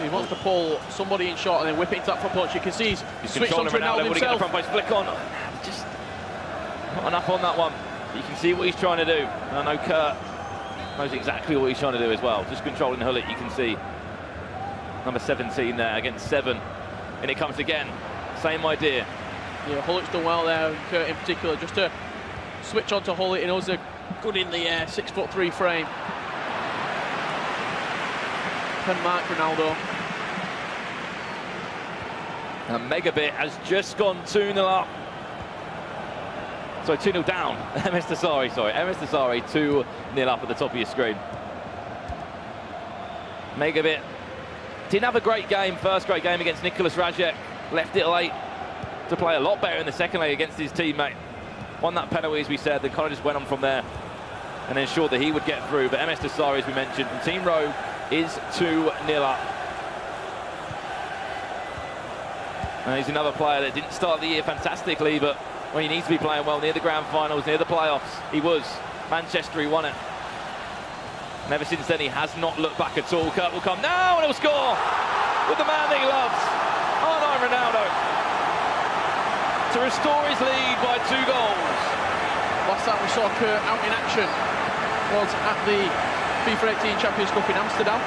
[SPEAKER 4] He wants to pull somebody in short and then whip it into that front punch. You can see he's switched on to Ronaldo.
[SPEAKER 3] Would he get the front post flick on? Just not enough on that one. You can see what he's trying to do. And I know Kurt knows exactly what he's trying to do as well. Just controlling Hullet, you can see number 17 there against 7. And it comes again. Same idea.
[SPEAKER 4] Yeah, Hullet's done well there, and Kurt in particular, just to switch on to Hullet. He knows they're good in the 6'3" frame. Can mark Ronaldo.
[SPEAKER 3] And Megabit has just gone 2-0 up. So 2-0 down. MS Desari, sorry. MS Desari 2-0 up at the top of your screen. Megabit didn't have a great game, first great game against Nicholas Rajek. Left it late to play a lot better in the second leg against his teammate. Won that penalty, as we said, then kind of just went on from there and ensured that he would get through. But MS Desari, as we mentioned, from Team Rogue, is 2-0 up. And he's another player that didn't start the year fantastically, but when he needs to be playing well near the grand finals, near the playoffs, he was. Manchester, he won it. And ever since then, he has not looked back at all. Kurt will come now and he'll score with the man that he loves, R9 Ronaldo, to restore his lead by 2 goals.
[SPEAKER 4] Last time we saw Kurt out in action was at the FIFA 18 Champions Cup in Amsterdam,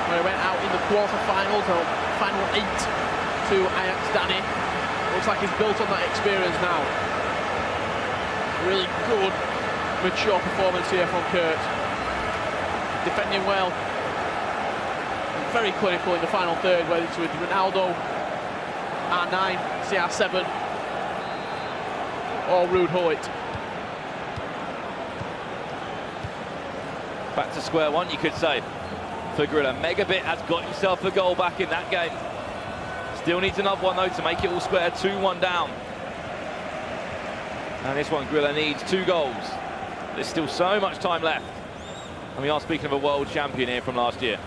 [SPEAKER 4] where he went out in the quarter-finals, or final 8 to Ajax Danny. Looks like he's built on that experience now. Really good, mature performance here from Kurt. Defending well. And very clinical in the final third, whether it's with Ronaldo, R9, CR7, or Ruud Hullet.
[SPEAKER 3] Back to square one, you could say, for Gorilla. Megabit has got himself a goal back in that game. Still needs another one, though, to make it all square. 2-1 down. And this one, Gorilla needs 2 goals. There's still so much time left. And we are speaking of a world champion here from last year.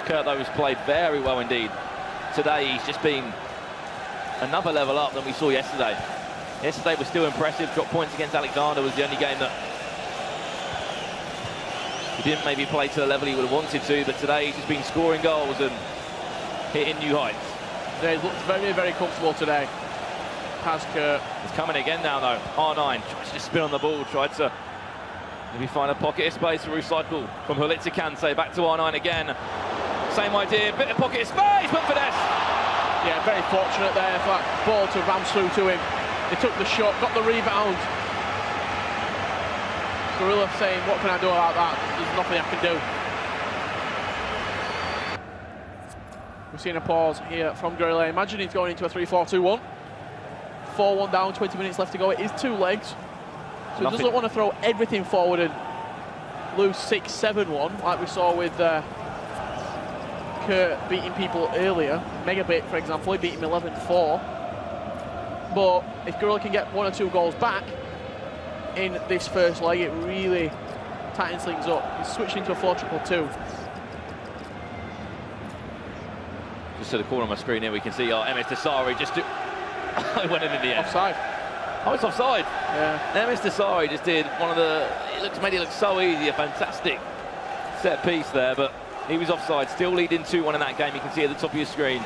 [SPEAKER 3] Kurt, though, has played very well indeed. Today, he's just been another level up than we saw yesterday. Yesterday was still impressive. Dropped points against Alexander, was the only game that he didn't maybe play to the level he would have wanted to, but today he's just been scoring goals and hitting new heights.
[SPEAKER 4] Yeah, he's looked very, very comfortable today. Has Kurt.
[SPEAKER 3] It's coming again now, though. R9 tries to spin on the ball, tried to Maybe find a pocket of space to recycle from Hullet to Kante, back to R9 again. Same idea, bit of pocket of space, but finesse.
[SPEAKER 4] Yeah, very fortunate there for that ball to bounce through to him. He took the shot, got the rebound. Gorilla saying, what can I do about that? There's nothing I can do. We've seen a pause here from Gorilla. Imagine he's going into a 3-4-2-1. 4-1 down, 20 minutes left to go. It is 2 legs. So he doesn't want to throw everything forward and lose 6-7-1 like we saw with Kurt beating people earlier. Megabit, for example, he beat him 11-4. But if Gorilla can get 1 or 2 goals back in this first leg, it really tightens things up. He's switched into a 4-2-2.
[SPEAKER 3] Just to the corner of my screen here, we can see our MS Desari just do... I went in the end.
[SPEAKER 4] Offside.
[SPEAKER 3] Oh, it's offside.
[SPEAKER 4] Yeah.
[SPEAKER 3] MS Desari just did one of the... made it look so easy, a fantastic set piece there, but he was offside. Still leading 2-1 in that game, you can see at the top of your screen.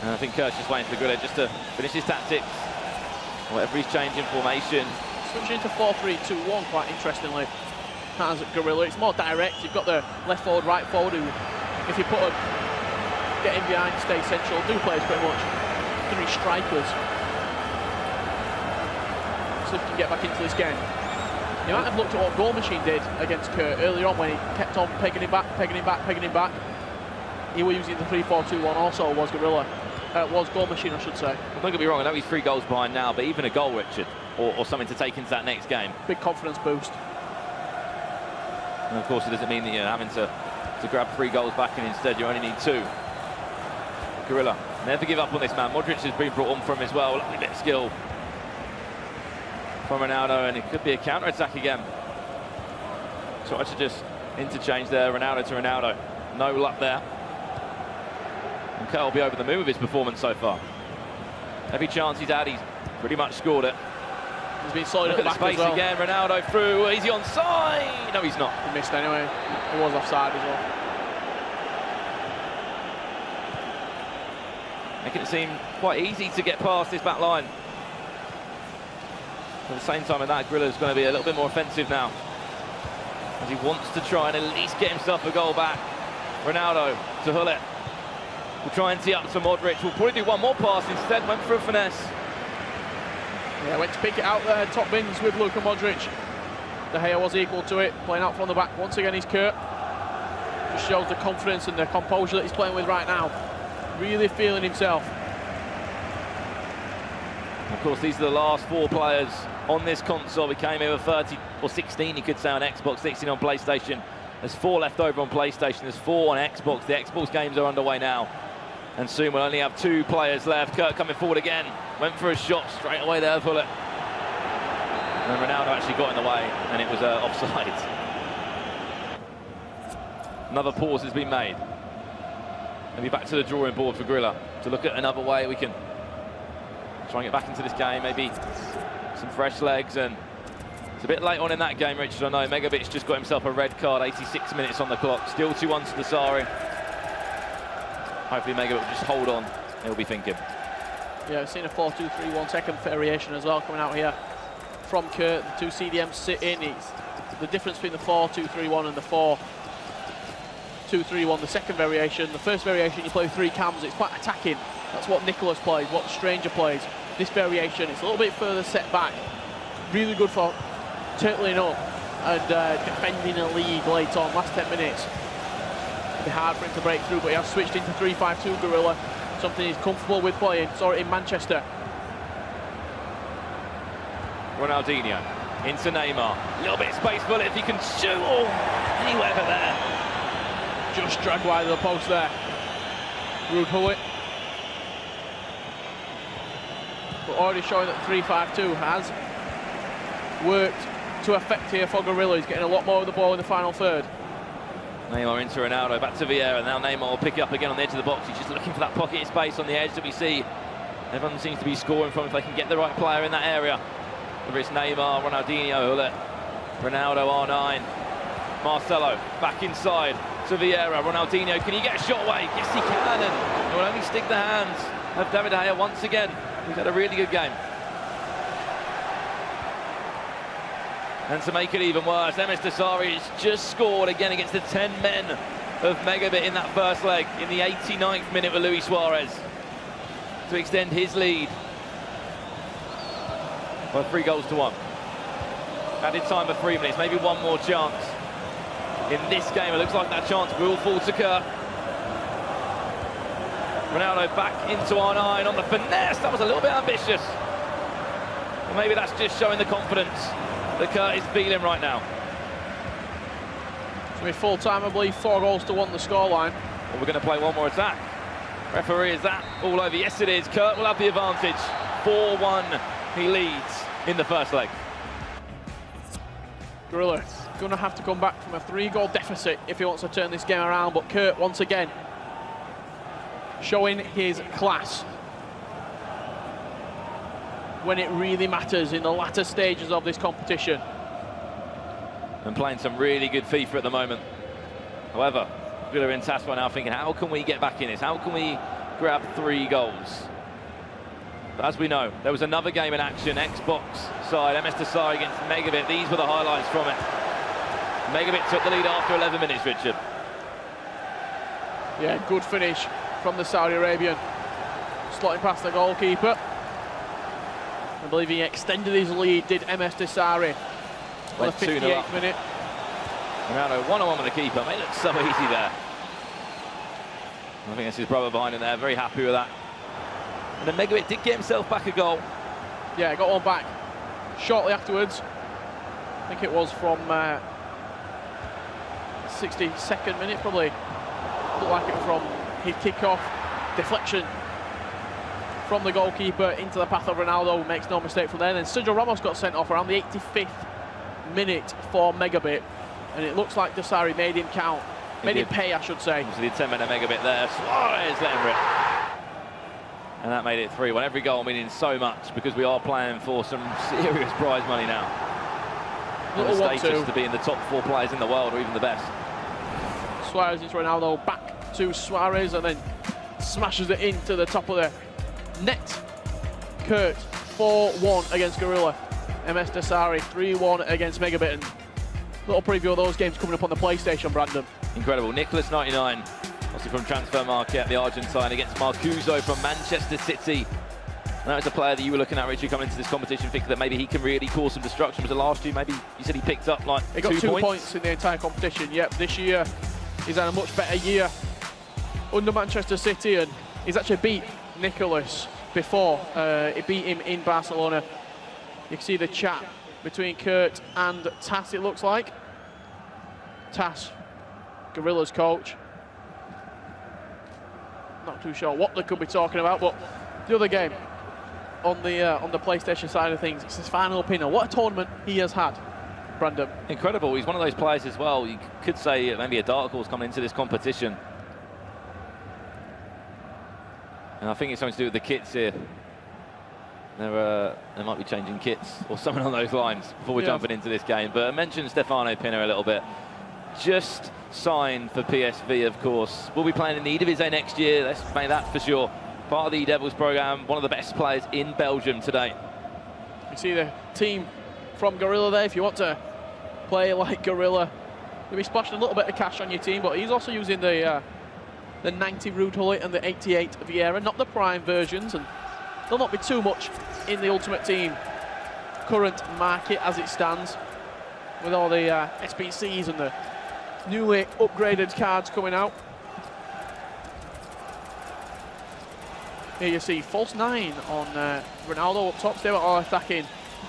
[SPEAKER 3] And I think Kurt's just waiting for Gorilla just to finish his tactics. Whatever he's changing formation.
[SPEAKER 4] Switching into 4-3-2-1 quite interestingly. Has Gorilla. It's more direct. You've got the left forward, right forward who, if you put a get in behind, stay central, do plays pretty much 3 strikers. So if you can get back into this game. You might have looked at what Goal Machine did against Kurt earlier on when he kept on pegging him back. He was using the 3-4-2-1 also, was Gorilla. Was Goal Machine, I should say.
[SPEAKER 3] Don't get me wrong, I know he's 3 goals behind now, but even a goal, Richard, or something to take into that next game.
[SPEAKER 4] Big confidence boost.
[SPEAKER 3] And of course, it doesn't mean that you're having to grab 3 goals back and instead you only need 2. Gorilla, never give up on this man. Modric has been brought on for him as well. Lovely bit of skill from Ronaldo, and it could be a counter-attack again. Try to just interchange there, Ronaldo to Ronaldo. No luck there. And Kurt will be over the moon with his performance so far. Every chance he's had, he's pretty much scored it.
[SPEAKER 4] He's been solid
[SPEAKER 3] Look
[SPEAKER 4] at the
[SPEAKER 3] at
[SPEAKER 4] back
[SPEAKER 3] the space
[SPEAKER 4] as well.
[SPEAKER 3] again, Ronaldo through. Is he onside? No, he's not.
[SPEAKER 4] He missed anyway. He was offside as well.
[SPEAKER 3] Making it seem quite easy to get past this back line. At the same time with that, Gorilla's going to be a little bit more offensive now, as he wants to try and at least get himself a goal back. Ronaldo to Hullet. We'll try and tee up to Modric. We'll probably do one more pass instead. Went for a finesse.
[SPEAKER 4] Yeah, went to pick it out there. Top bins with Luka Modric. De Gea was equal to it. Playing out from the back. Once again, he's Kurt. Just shows the confidence and the composure that he's playing with right now. Really feeling himself.
[SPEAKER 3] Of course, these are the last 4 players on this console. We came here with 30 or 16, you could say, on Xbox, 16 on PlayStation. There's 4 left over on PlayStation. There's 4 on Xbox. The Xbox games are underway now. And soon we'll only have 2 players left. Kurt coming forward again. Went for a shot straight away there, Hullet. And Ronaldo actually got in the way, and it was offside. Another pause has been made. Maybe back to the drawing board for Gorilla to look at another way we can try and get back into this game. Maybe some fresh legs, and it's a bit late on in that game, Richard. I know Megabit's just got himself a red card, 86 minutes on the clock. Still 2-1 to Desari. Hopefully Megabit will just hold on, he'll be thinking.
[SPEAKER 4] Yeah, we've seen a 4-2-3-1 second variation as well coming out here from Kurt. The 2 CDMs sit in. It's the difference between the 4-2-3-1 and the 4-2-3-1, the second variation. The first variation, you play 3 cams. It's quite attacking. That's what Nicholas plays, what Stranger plays. This variation, it's a little bit further set back. Really good for turtling up and defending a league late on, last 10 minutes. It'll be hard for him to break through, but he has switched into 3-5-2 Gorilla, something he's comfortable with playing. Saw it in Manchester.
[SPEAKER 3] Ronaldinho into Neymar. A little bit of space for it if he can shoot. Oh, anywhere but there.
[SPEAKER 4] Just dragged wide of the post there. Rude Hullet. But already showing that 3-5-2 has worked to effect here for Gorilla. He's getting a lot more of the ball in the final third.
[SPEAKER 3] Neymar into Ronaldo, back to Vieira. Now Neymar will pick it up again on the edge of the box. He's just looking for that pocket of space on the edge that we see. Everyone seems to be scoring from if they can get the right player in that area. Whether it's Neymar, Ronaldinho, Hullet, Ronaldo, R9. Marcelo back inside to Vieira. Ronaldinho, can he get a shot away? Yes, he can, and it will only stick the hands of David De Gea once again. He's had a really good game. And to make it even worse, MS Dasari has just scored again against the 10 men of Megabit in that first leg in the 89th minute with Luis Suarez to extend his lead by 3-1. Added time for 3 minutes, maybe one more chance. In this game, it looks like that chance will fall to Kurt. Ronaldo back into R9 on the finesse. That was a little bit ambitious. Well, maybe that's just showing the confidence that Kurt is feeling right now.
[SPEAKER 4] It's going to be full time, I believe. 4-1 the scoreline.
[SPEAKER 3] Well, we're going to play one more attack. Referee, is that all over? Yes, it is. Kurt will have the advantage. 4-1, he leads in the first leg.
[SPEAKER 4] Gorilla going to have to come back from a 3-goal deficit if he wants to turn this game around, but Kurt, once again, showing his class when it really matters in the latter stages of this competition.
[SPEAKER 3] And playing some really good FIFA at the moment. However, Gorilla and Taspa now thinking, how can we get back in this? How can we grab 3 goals? But as we know, there was another game in action, Xbox side, MS Dasari against Megabit. These were the highlights from it. Megabit took the lead after 11 minutes, Richard.
[SPEAKER 4] Yeah, good finish from the Saudi Arabian. Slotting past the goalkeeper. I believe he extended his lead, did MS Dasari. On the 58th minute.
[SPEAKER 3] Ronaldo one-on-one with the keeper. Made it look so easy there. I think that's his brother behind him there. Very happy with that. And then Megabit did get himself back a goal.
[SPEAKER 4] Yeah, got one back shortly afterwards. I think it was from 62nd minute, probably. Looked like it was from his kick-off. Deflection from the goalkeeper into the path of Ronaldo. Makes no mistake from there. Then Sergio Ramos got sent off around the 85th minute for Megabit. And it looks like Dasari made him count. Made him pay, I should say.
[SPEAKER 3] So he did 10-minute Megabit there. Suarez let him rip. And that made it 3-1. Every goal meaning so much because we are playing for some serious prize money now.
[SPEAKER 4] Little
[SPEAKER 3] the status to be in the top 4 players in the world or even the best.
[SPEAKER 4] Suarez into Ronaldo, back to Suarez, and then smashes it into the top of the net. Kurt, 4-1 against Gorilla. MS Dasari, 3-1 against Megabit. And little preview of those games coming up on the PlayStation, Brandon.
[SPEAKER 3] Incredible. Nicholas, 99. Obviously from Transfer Market, the Argentine, against Marcuso from Manchester City. That was a player that you were looking at, Richard, coming into this competition, thinking that maybe he can really cause some destruction. Was it last year? Maybe you said he picked up like
[SPEAKER 4] he got 2 points in the entire competition. Yep, this year he's had a much better year under Manchester City, and he's actually beat Nicholas before. He beat him in Barcelona. You can see the chat between Kurt and Tass, it looks like. Tass, Gorilla's coach. Not too sure what they could be talking about, but the other game on the PlayStation side of things, it's his final opinion. What a tournament he has had, Brandon.
[SPEAKER 3] Incredible. He's one of those players as well. You could say maybe a dark horse coming into this competition. And I think it's something to do with the kits here. They might be changing kits or something on those lines before we're jumping into this game. But I mentioned Stefano Pinner a little bit. Just signed for PSV, of course. Will be playing in the Eredivisie next year. Let's make that for sure. Part of the Devils program, one of the best players in Belgium today.
[SPEAKER 4] You see the team from Gorilla there. If you want to play like Gorilla, you'll be splashing a little bit of cash on your team, but he's also using the 90 Ruud Gullit and the 88 Vieira, not the prime versions, and there'll not be too much in the Ultimate Team current market as it stands, with all the SBCs and the newly upgraded cards coming out. Here you see false 9 on Ronaldo up top. They were all attacking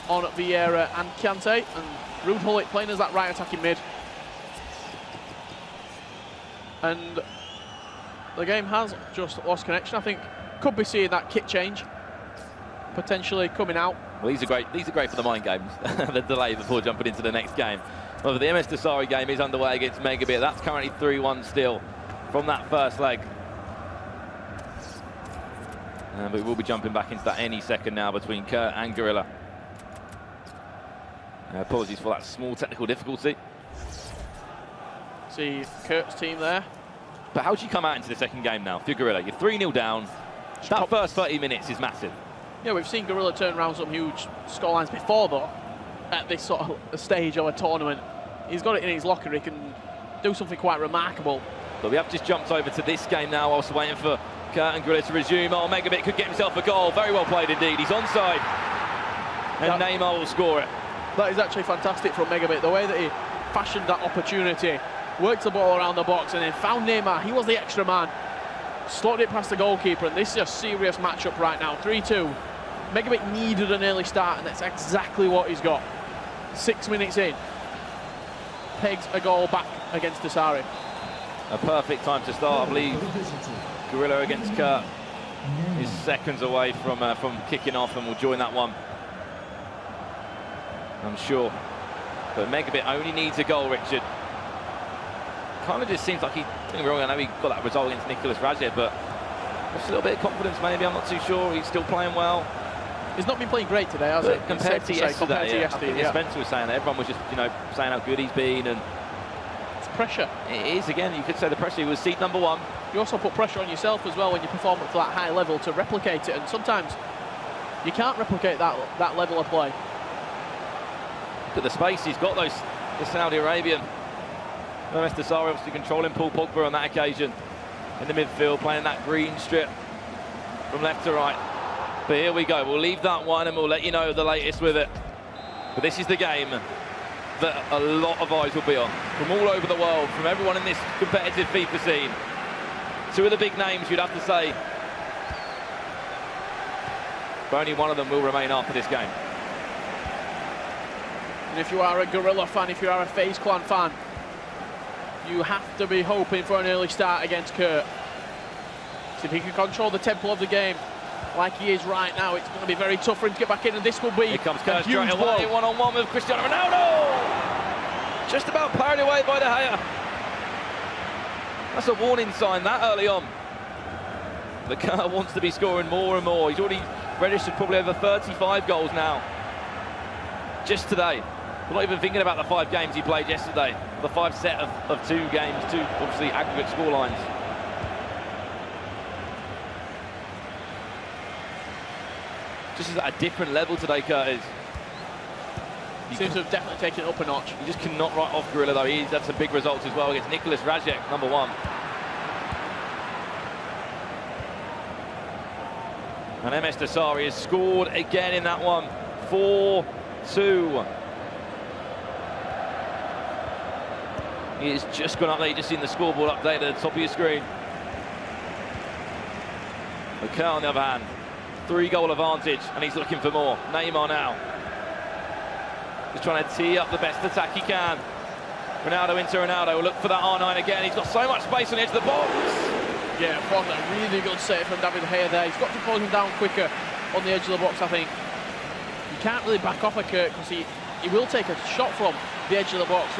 [SPEAKER 4] on Vieira and Kante, and Ruud Gullit playing as that right attacking mid. And the game has just lost connection. I think could be seeing that kit change potentially coming out.
[SPEAKER 3] Well, these are great. These are great for the mind games. The delay before jumping into the next game. Well, the MS Dasari game is underway against Megabit. That's currently 3-1 still from that first leg. But we'll be jumping back into that any second now between Kurt and Gorilla. Apologies for that small technical difficulty.
[SPEAKER 4] See Kurt's team there.
[SPEAKER 3] But how do you come out into the second game now? If you're Gorilla, you're 3-0 down. That first 30 minutes is massive.
[SPEAKER 4] Yeah, we've seen Gorilla turn around some huge scorelines before, though. at this sort of stage of a tournament. He's got it in his locker. He can do something quite remarkable.
[SPEAKER 3] But we have just jumped over to this game now, whilst waiting for Kurt and Gorilla to resume. Oh, Megabit could get himself a goal. Very well played indeed. He's onside. And Neymar will score it.
[SPEAKER 4] That is actually fantastic from Megabit. The way that he fashioned that opportunity, worked the ball around the box, and then found Neymar. He was the extra man. Slotted it past the goalkeeper, and this is a serious matchup right now. 3-2. Megabit needed an early start, and that's exactly what he's got. 6 minutes in. Pegs a goal back against Dasari.
[SPEAKER 3] A perfect time to start, I believe. Gorilla against Kurt is seconds away from kicking off, and will join that one, I'm sure. But Megabit only needs a goal, Richard. Kind of just seems like don't get me wrong, I know he got that result against Nicholas Rajed, but just a little bit of confidence maybe, I'm not too sure. He's still playing well.
[SPEAKER 4] He's not been playing great today, has he?
[SPEAKER 3] Compared to yesterday,
[SPEAKER 4] I think
[SPEAKER 3] Spencer was saying that. Everyone was just, saying how good he's been, and
[SPEAKER 4] it's pressure.
[SPEAKER 3] It is, again, you could say the pressure. He was seed number 1.
[SPEAKER 4] You also put pressure on yourself as well when you perform at that high level to replicate it, and sometimes you can't replicate that level of play.
[SPEAKER 3] Look at the space he's got, the Saudi Arabian. Mehmet Dasari obviously controlling Paul Pogba on that occasion in the midfield, playing that green strip from left to right. But here we go, we'll leave that one and we'll let you know the latest with it. But this is the game that a lot of eyes will be on, from all over the world, from everyone in this competitive FIFA scene. 2 of the big names, you'd have to say, but only one of them will remain after this game.
[SPEAKER 4] And if you are a Gorilla fan, if you are a FaZe Clan fan, you have to be hoping for an early start against Kurt. So if he can control the tempo of the game like he is right now, it's going to be very tough for him to get back in, and this will be
[SPEAKER 3] Here comes Kurt
[SPEAKER 4] a huge
[SPEAKER 3] straight away,
[SPEAKER 4] blow.
[SPEAKER 3] one-on-one with Cristiano Ronaldo! Just about parried away by De Gea. That's a warning sign that early on. The Kurt wants to be scoring more and more. He's already registered probably over 35 goals now. Just today. We're not even thinking about the 5 games he played yesterday. The 5 set of 2 games, 2 obviously aggregate scorelines. Just at a different level today, Kurt is.
[SPEAKER 4] He seems to have definitely taken it up a notch.
[SPEAKER 3] You just cannot write off Gorilla though. He's had some big results as well against Nicholas Rajek, number 1. And MS Dasari has scored again in that one. 4-2. He's just gone up there. You just seen the scoreboard update at the top of your screen. Okay, on the other hand, 3-goal advantage, and he's looking for more. Neymar now. Just trying to tee up the best attack he can. Ronaldo into Ronaldo. We'll look for that R9 again. He's got so much space on the edge of the box.
[SPEAKER 4] Yeah, what a really good save from David De Gea there. He's got to close him down quicker on the edge of the box, I think. You can't really back off a Kurt because he will take a shot from the edge of the box.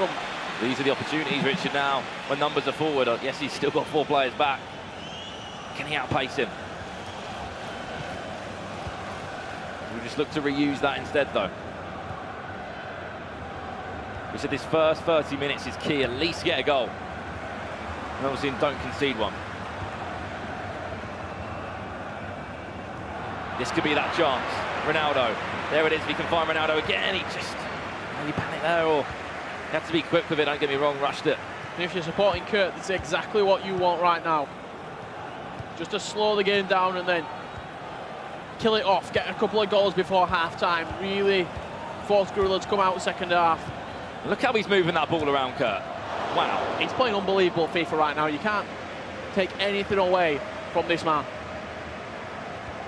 [SPEAKER 3] These are the opportunities, Richard, now when numbers are forward. Yes, he's still got 4 players back. Can he outpace him? We'll just look to reuse that instead, though. We said this first 30 minutes is key, at least get a goal. And obviously don't concede one. This could be that chance. Ronaldo, there it is. If he can find Ronaldo again, he panicked there, or he had to be quick with it, don't get me wrong, rushed it.
[SPEAKER 4] And if you're supporting Kurt, that's exactly what you want right now. Just to slow the game down and then kill it off, get a couple of goals before half-time, really force Gorilla to come out second half.
[SPEAKER 3] Look how he's moving that ball around, Kurt. Wow.
[SPEAKER 4] He's playing unbelievable FIFA right now. You can't take anything away from this man.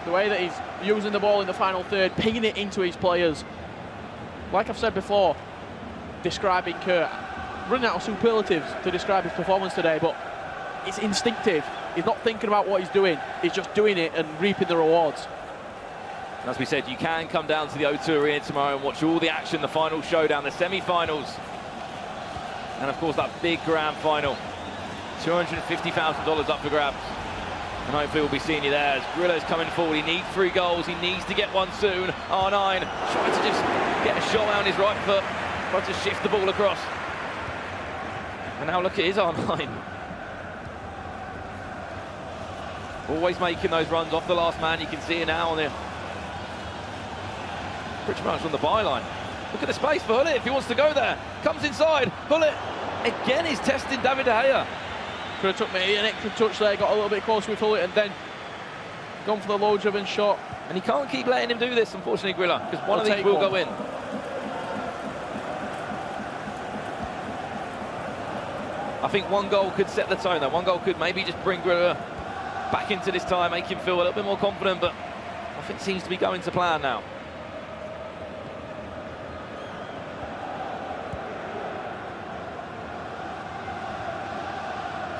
[SPEAKER 4] The way that he's using the ball in the final third, pinging it into his players. Like I've said before, describing Kurt, running out of superlatives to describe his performance today, but it's instinctive. He's not thinking about what he's doing. He's just doing it and reaping the rewards.
[SPEAKER 3] As we said, you can come down to the O2 Arena tomorrow and watch all the action, the final showdown, the semi-finals, and of course that big grand final. $250,000 up for grabs. And hopefully we'll be seeing you there as Gorilla's coming forward. He needs 3 goals. He needs to get one soon. R9 trying to just get a shot out on his right foot. Trying to shift the ball across. And now look at his R9. Always making those runs off the last man. You can see it now on the pretty much on the byline. Look at the space for Hullet if he wants to go there. Comes inside. Hullet again is testing David De Gea.
[SPEAKER 4] Could have took me an extra touch there, got a little bit closer with Hullet and then gone for the low-driven shot.
[SPEAKER 3] And he can't keep letting him do this, unfortunately, Grilla, because one of these will go in. I think one goal could set the tone, though. One goal could maybe just bring Grilla back into this tie, make him feel a little bit more confident, but nothing seems to be going to plan now.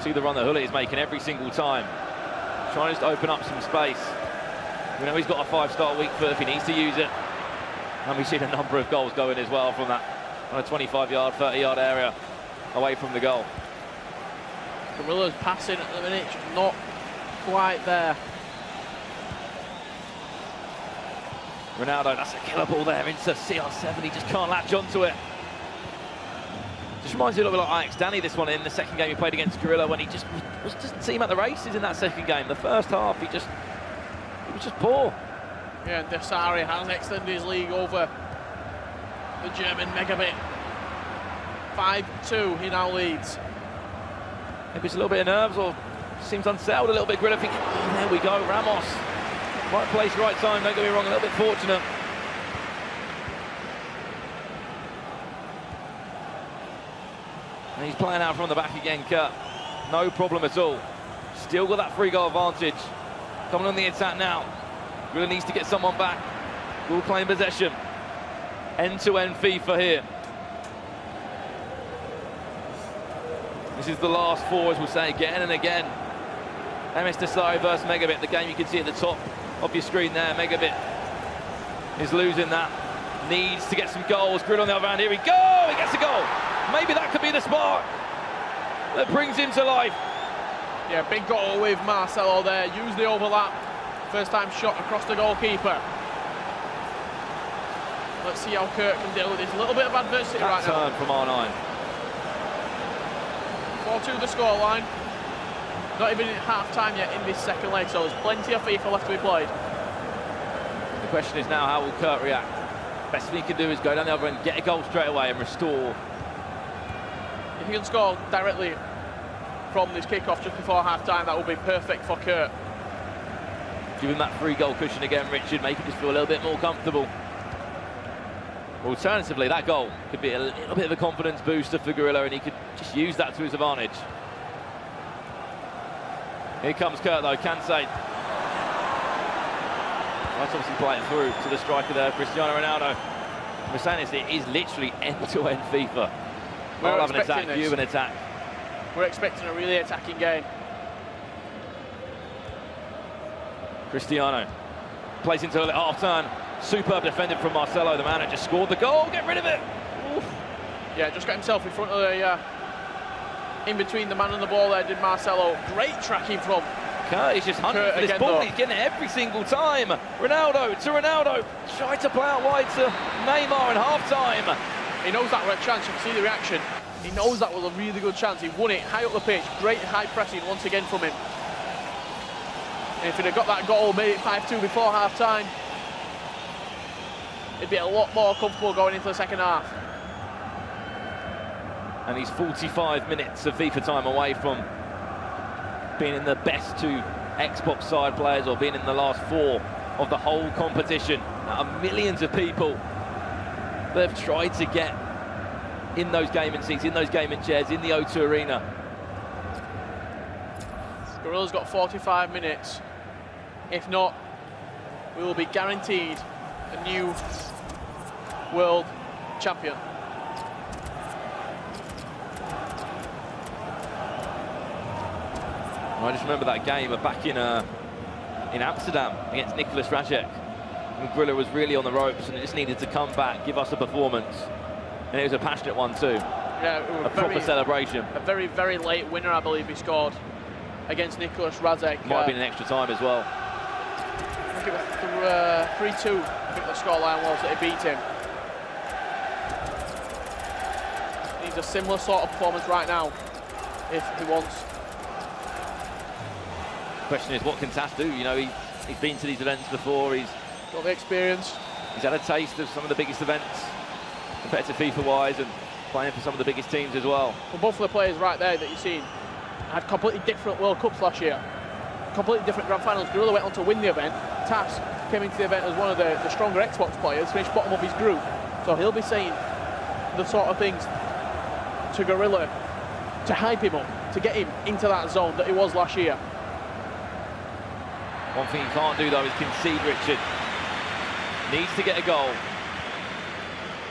[SPEAKER 3] See the run that Hullet is making every single time. Trying just to open up some space. We know he's got a 5-star weak foot if he needs to use it. And we've seen a number of goals going as well from that on a 25-yard, 30-yard area away from the goal.
[SPEAKER 4] Gorilla's passing at the minute, just not quite there.
[SPEAKER 3] Ronaldo, that's a killer ball there into CR7. He just can't latch onto it. Just reminds me a little bit like Ajax Danny, this one in the second game he played against Gorilla, when he just didn't seem at the races in that second game. The first half, he was just poor.
[SPEAKER 4] Yeah, and Desari has extended his league over the German megabit. 5-2, he now leads.
[SPEAKER 3] Maybe it's a little bit of nerves or seems unsettled a little bit. Gorilla thinking, oh, there we go, Ramos. Right place, right time, don't get me wrong, a little bit fortunate. And he's playing out from the back again, Kurt. No problem at all. Still got that 3-goal advantage. Coming on the attack now. Really needs to get someone back. Ball playing possession. End-to-end FIFA here. This is the last 4, as we'll say again and again. MS Desari versus Megabit, the game you can see at the top of your screen there. Megabit is losing that. Needs to get some goals. Grill on the other hand. Here we go. He gets a goal. Maybe that could be the spark that brings him to life.
[SPEAKER 4] Yeah, big goal with Marcelo there. Use the overlap. First time shot across the goalkeeper. Let's see how Kurt can deal with this. A little bit of adversity right now.
[SPEAKER 3] Turn from R9.
[SPEAKER 4] 4-2 the scoreline. Not even at half-time yet in this second leg, so there's plenty of FIFA left to be played.
[SPEAKER 3] The question is now, how will Kurt react? Best thing he can do is go down the other end, get a goal straight away and restore.
[SPEAKER 4] If he can score directly from this kick-off just before half-time, that will be perfect for Kurt.
[SPEAKER 3] Give him that 3-goal cushion again, Richard, make him just feel a little bit more comfortable. Alternatively, that goal could be a little bit of a confidence booster for Gorilla, and he could just use that to his advantage. Here comes Kurt, though, Kansai. That's obviously playing through to the striker there, Cristiano Ronaldo. We're saying it is literally end-to-end FIFA. I'll have an attack, you an attack.
[SPEAKER 4] We're expecting a really attacking game.
[SPEAKER 3] Cristiano plays into a half turn. Superb defending from Marcelo, the man who just scored the goal. Get rid of it. Oof.
[SPEAKER 4] Yeah, just got himself in front of the, in between the man and the ball there, did Marcelo. Great tracking from
[SPEAKER 3] Kurt. He's just hunting for this ball. He's getting it every single time. Ronaldo to Ronaldo. Tried to play out wide to Neymar in half-time.
[SPEAKER 4] He knows that was a chance. You can see the reaction. He knows that was a really good chance. He won it high up the pitch. Great high pressing once again from him. And if he'd have got that goal, made it 5-2 before half-time, it'd be a lot more comfortable going into the second half.
[SPEAKER 3] And he's 45 minutes of FIFA time away from being in the best 2 Xbox side players or being in the last 4 of the whole competition. Out of millions of people that have tried to get in those gaming seats, in those gaming chairs, in the O2 Arena.
[SPEAKER 4] Gorilla's got 45 minutes. If not, we will be guaranteed a new world champion.
[SPEAKER 3] I just remember that game back in Amsterdam against Nicolas Rajek. And Gorilla was really on the ropes and it just needed to come back, give us a performance. And it was a passionate one too.
[SPEAKER 4] Yeah,
[SPEAKER 3] a proper celebration.
[SPEAKER 4] A very, very late winner, I believe he scored against Nicolas Rajek.
[SPEAKER 3] Might have been an extra time as well.
[SPEAKER 4] I think it was 3-2, I think the scoreline was, that he beat him. He needs a similar sort of performance right now, if he wants.
[SPEAKER 3] The question is, what can Tas do? You know, he's been to these events before, he's
[SPEAKER 4] got the experience.
[SPEAKER 3] He's had a taste of some of the biggest events competitive FIFA-wise and playing for some of the biggest teams as well.
[SPEAKER 4] Well, both of the players right there that you've seen had completely different World Cups last year. Completely different grand finals. Gorilla went on to win the event. Tas came into the event as one of the stronger Xbox players, finished bottom of his group. So he'll be saying the sort of things to Gorilla to hype him up, to get him into that zone that he was last year.
[SPEAKER 3] One thing he can't do though is concede, Richard. Needs to get a goal.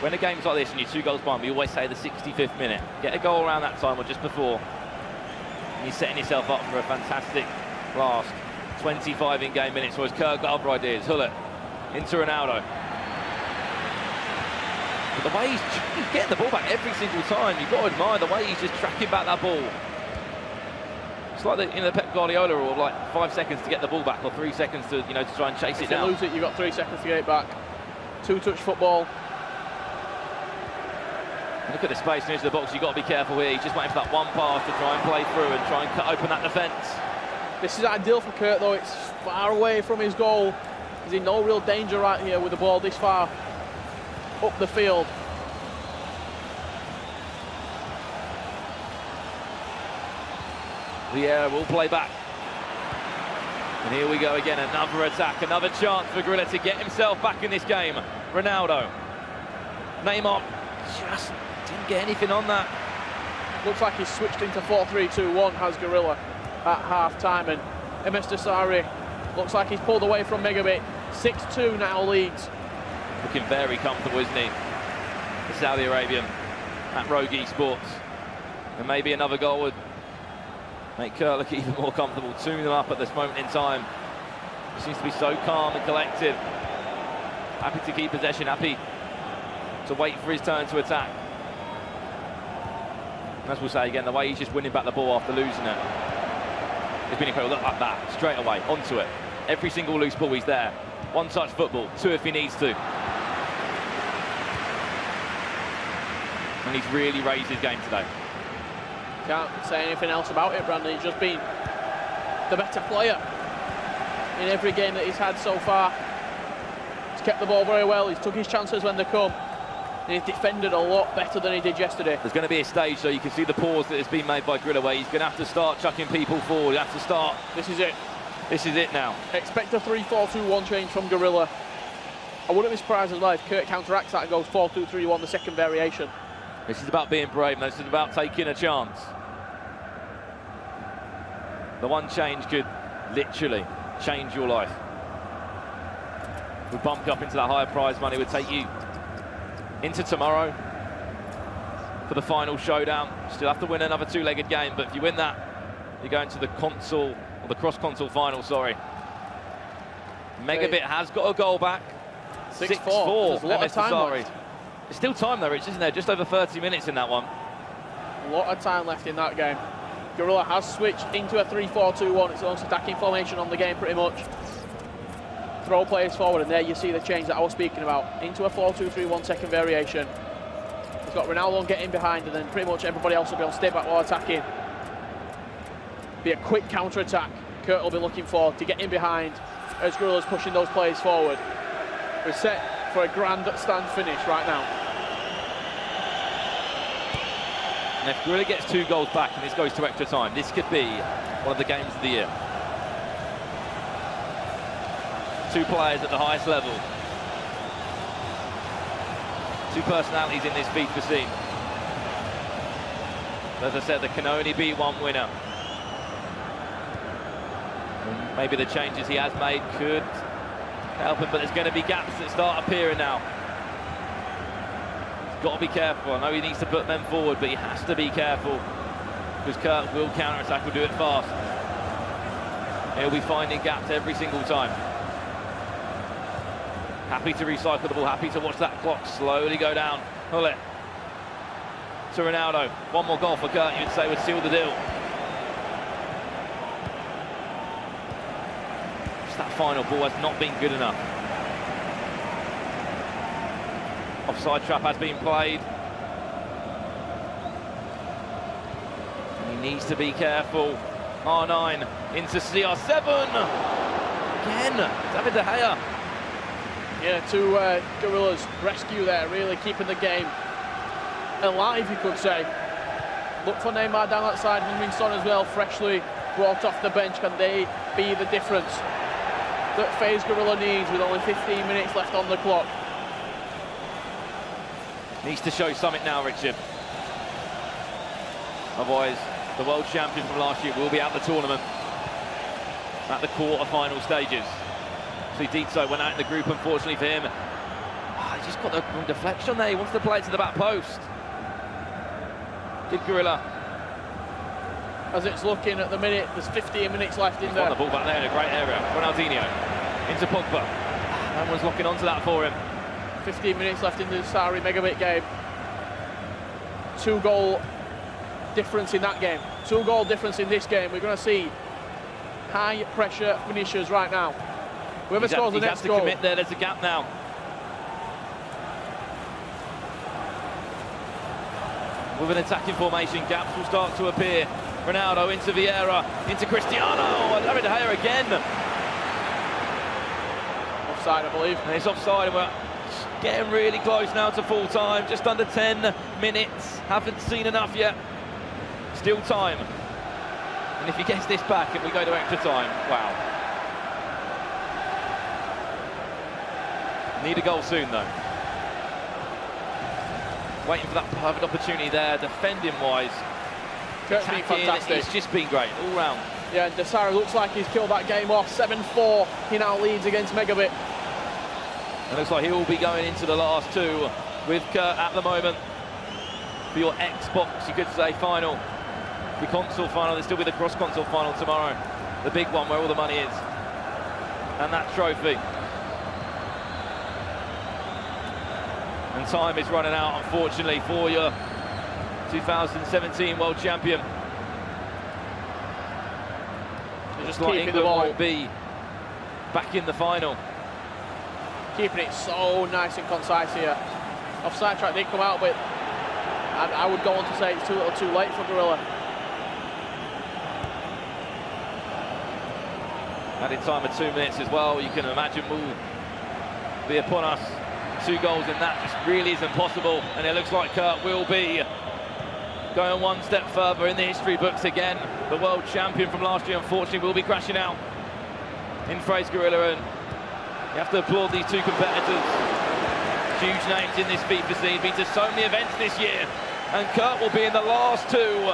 [SPEAKER 3] When a game's like this and you're 2 goals behind, we always say the 65th minute. Get a goal around that time or just before. And you're setting yourself up for a fantastic last 25 in-game minutes. Whereas Kirk got other ideas. Hullet into Ronaldo. But the way he's getting the ball back every single time, you've got to admire the way he's just tracking back that ball. It's like the Pep Guardiola rule of like 5 seconds to get the ball back or 3 seconds to to try and chase it down.
[SPEAKER 4] If you lose it, you've got 3 seconds to get it back. 2-touch football.
[SPEAKER 3] Look at the space near the box. You've got to be careful here. He's just waiting for that one pass to try and play through and try and cut open that defence.
[SPEAKER 4] This is ideal for Kurt though. It's far away from his goal. He's in no real danger right here with the ball this far up the field.
[SPEAKER 3] Vieira will play back. And here we go again, another attack, another chance for Gorilla to get himself back in this game. Ronaldo. Neymar just didn't get anything on that.
[SPEAKER 4] Looks like he's switched into 4-3-2-1, has Gorilla at half-time. And MS Dasari looks like he's pulled away from Megabit. 6-2 now leads.
[SPEAKER 3] Looking very comfortable, isn't he? The Saudi Arabian at Rogue Esports. And maybe another goal would make Kurt look even more comfortable. 2 up at this moment in time. He seems to be so calm and collective. Happy to keep possession, happy to wait for his turn to attack. And as we'll say again, the way he's just winning back the ball after losing it, it's been incredible. Look like that, straight away, onto it. Every single loose ball, he's there. 1-touch football, 2 if he needs to. And he's really raised his game today.
[SPEAKER 4] Can't say anything else about it, Brandon. He's just been the better player in every game that he's had so far. He's kept the ball very well. He's took his chances when they come. And he's defended a lot better than he did yesterday.
[SPEAKER 3] There's going to be a stage, so you can see the pause that has been made by Gorilla, where he's going to have to start chucking people forward. He'll have to start.
[SPEAKER 4] This is it.
[SPEAKER 3] This is it now.
[SPEAKER 4] Expect a 3-4-2-1 change from Gorilla. I wouldn't be surprised as well if Kurt counteracts that and goes 4-2-3-1, the second variation.
[SPEAKER 3] This is about being brave. This is about taking a chance. The one change could literally change your life. We bumped up into that higher prize money. Would take you into tomorrow for the final showdown. Still have to win another 2-legged game, but if you win that, you go into the console, or the cross-console final, sorry. Megabit has got a goal back.
[SPEAKER 4] 6-4.
[SPEAKER 3] 6-4.
[SPEAKER 4] There's a lot of time left.
[SPEAKER 3] There's still time though, Rich, isn't there? Just over 30 minutes in that one.
[SPEAKER 4] A lot of time left in that game. Gorilla has switched into a 3-4-2-1. It's the most attacking formation on the game, pretty much. Throw players forward, and there you see the change that I was speaking about. Into a 4-2-3-1 second variation. He's got Ronaldo getting behind, and then pretty much everybody else will be able to stay back while attacking. Be a quick counter-attack. Kurt will be looking for to get in behind as Gorilla's pushing those players forward. We're set for a grandstand finish right now.
[SPEAKER 3] And if Gorilla gets 2 goals back and this goes to extra time, this could be one of the games of the year. 2 players at the highest level. 2 personalities in this FIFA scene. As I said, there can only be one winner. And maybe the changes he has made could help him, but there's going to be gaps that start appearing now. Got to be careful. I know he needs to put men forward, but he has to be careful because Kurt will counter-attack, will do it fast. He'll be finding gaps every single time. Happy to recycle the ball, happy to watch that clock slowly go down. Hullet to Ronaldo. One more goal for Kurt, you'd say, would seal the deal. Just that final ball has not been good enough. Offside trap has been played. And he needs to be careful. R9 into CR7. Again, David De Gea.
[SPEAKER 4] Yeah, to Gorilla's rescue there, really keeping the game alive, you could say. Look for Neymar down that side, Heung-min Son as well, freshly brought off the bench. Can they be the difference that FaZe Gorilla needs with only 15 minutes left on the clock?
[SPEAKER 3] Needs to show something now, Richard. Otherwise, the world champion from last year will be out the tournament at the quarter-final stages. So Dito went out in the group, unfortunately for him. He just got the wrong deflection there. He wants to play it to the back post. Did Gorilla.
[SPEAKER 4] As it's looking at the minute, there's 15 minutes left in there.
[SPEAKER 3] Got the ball back there in a great area. Ronaldinho into Pogba. No one's locking onto that for him.
[SPEAKER 4] 15 minutes left in the Desari Megabit game. 2-goal difference in that game. 2-goal difference in this game. We're going to see high pressure finishers right now. Whoever scores the next goal.
[SPEAKER 3] Commit there. There's a gap now. With an attacking formation, gaps will start to appear. Ronaldo into Vieira, into Cristiano, and David De Gea again.
[SPEAKER 4] Offside, I believe.
[SPEAKER 3] And it's offside, and we're getting really close now to full time. Just under 10 minutes. Haven't seen enough yet. Still time. And if he gets this back and we go to extra time, wow. Need a goal soon, though. Waiting for that perfect opportunity there, defending-wise.
[SPEAKER 4] Kurt's been fantastic.
[SPEAKER 3] It's just been great, all round.
[SPEAKER 4] Yeah, and Desari looks like he's killed that game off. 7-4, he now leads against Megabit.
[SPEAKER 3] It looks like he will be going into the last two with Kurt at the moment. For your Xbox, you could say, final. The console final, there'll still be the cross-console final tomorrow. The big one where all the money is. And that trophy. And time is running out, unfortunately, for your 2017 world champion. Just like England will be back in the final.
[SPEAKER 4] Keeping it so nice and concise here. Offside track did come out, but I would go on to say it's too little too late for Gorilla.
[SPEAKER 3] Added time of 2 minutes as well, you can imagine will be upon us. 2 goals in that just really isn't possible, and it looks like Kurt will be going one step further in the history books again. The world champion from last year, unfortunately, will be crashing out in FaZe Gorilla, and you have to applaud these two competitors. Huge names in this FIFA scene, been to so many events this year, and Kurt will be in the last 2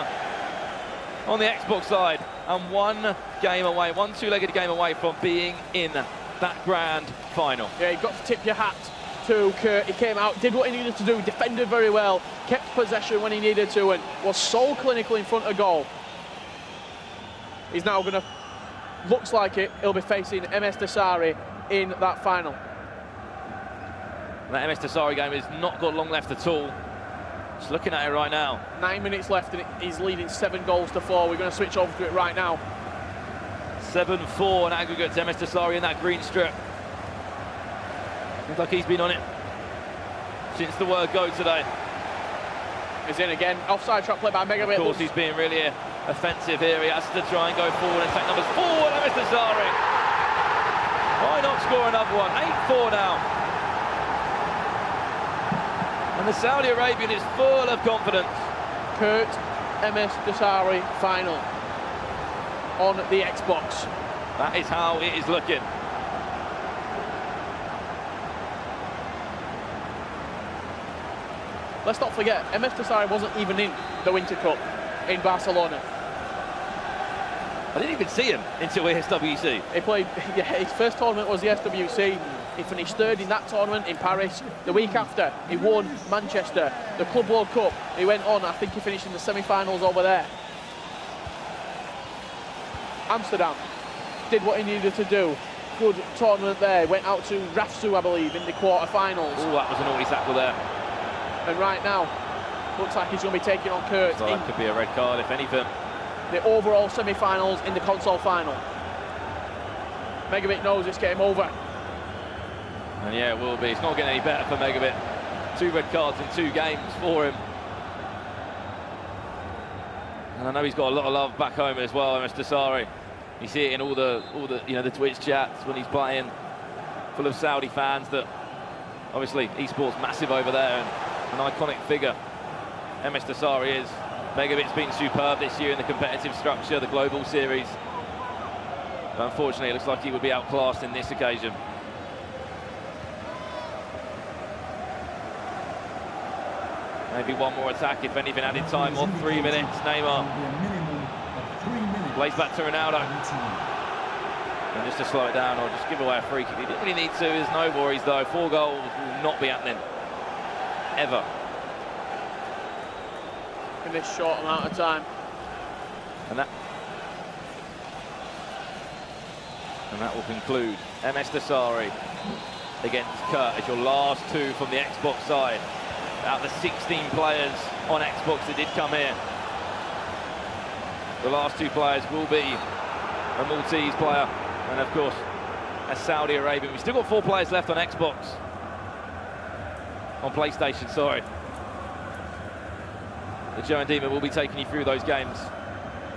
[SPEAKER 3] on the Xbox side, and one two-legged game away from being in that grand final.
[SPEAKER 4] Yeah, you've got to tip your hat to Kurt. He came out, did what he needed to do, defended very well, kept possession when he needed to, and was so clinical in front of goal. He's now going to, looks like he'll be facing MS Desari in that final.
[SPEAKER 3] And that MS Desari game has not got long left at all. Just looking at it right now.
[SPEAKER 4] 9 minutes left, and he's leading 7-4. We're going to switch over to it right now.
[SPEAKER 3] 7-4 in aggregate to MS Desari in that green strip. Looks like he's been on it since the word go today.
[SPEAKER 4] He's in again. Offside trap play by Megabit.
[SPEAKER 3] Of course, he's being really offensive here. He has to try and go forward and take numbers 4 and MS Desari. Why not score another one? 8-4 now. And the Saudi Arabian is full of confidence.
[SPEAKER 4] Kurt MS Desari final on the Xbox.
[SPEAKER 3] That is how it is looking.
[SPEAKER 4] Let's not forget, MS Desari wasn't even in the Winter Cup in Barcelona.
[SPEAKER 3] I didn't even see him until SWC.
[SPEAKER 4] He played, yeah, his first tournament was the SWC. He finished 3rd in that tournament in Paris. The week after, he won Manchester, the Club World Cup. He went on, I think he finished in the semi-finals over there. Amsterdam did what he needed to do. Good tournament there. Went out to Rafsu, I believe, in the quarter-finals.
[SPEAKER 3] Oh, that was a naughty tackle there.
[SPEAKER 4] And right now, looks like he's going to be taking on Kurt.
[SPEAKER 3] So that could be a red card, if anything.
[SPEAKER 4] The overall semi-finals in the console final. Megabit knows it's game over.
[SPEAKER 3] And yeah, it will be. It's not getting any better for Megabit. 2 red cards in 2 games for him. And I know he's got a lot of love back home as well, MS Desari. You see it in all the the Twitch chats when he's playing, full of Saudi fans. That obviously esports massive over there, and an iconic figure MS Dasari is. Megabit's been superb this year in the competitive structure, the global series. But unfortunately, it looks like he would be outclassed in this occasion. Maybe one more attack, if anything, added time on 3 minutes. Neymar plays back to Ronaldo. And just to slow it down or just give away a free kick. He didn't really need to. There's no worries though. 4 goals will not be happening. Ever.
[SPEAKER 4] In this short amount of time.
[SPEAKER 3] And that will conclude MS Dasari against Kurt as your last 2 from the Xbox side. Out of the 16 players on Xbox that did come here, the last 2 players will be a Maltese player and, of course, a Saudi Arabian. We've still got 4 players left on Xbox. On PlayStation, sorry. The Joe and Dima will be taking you through those games.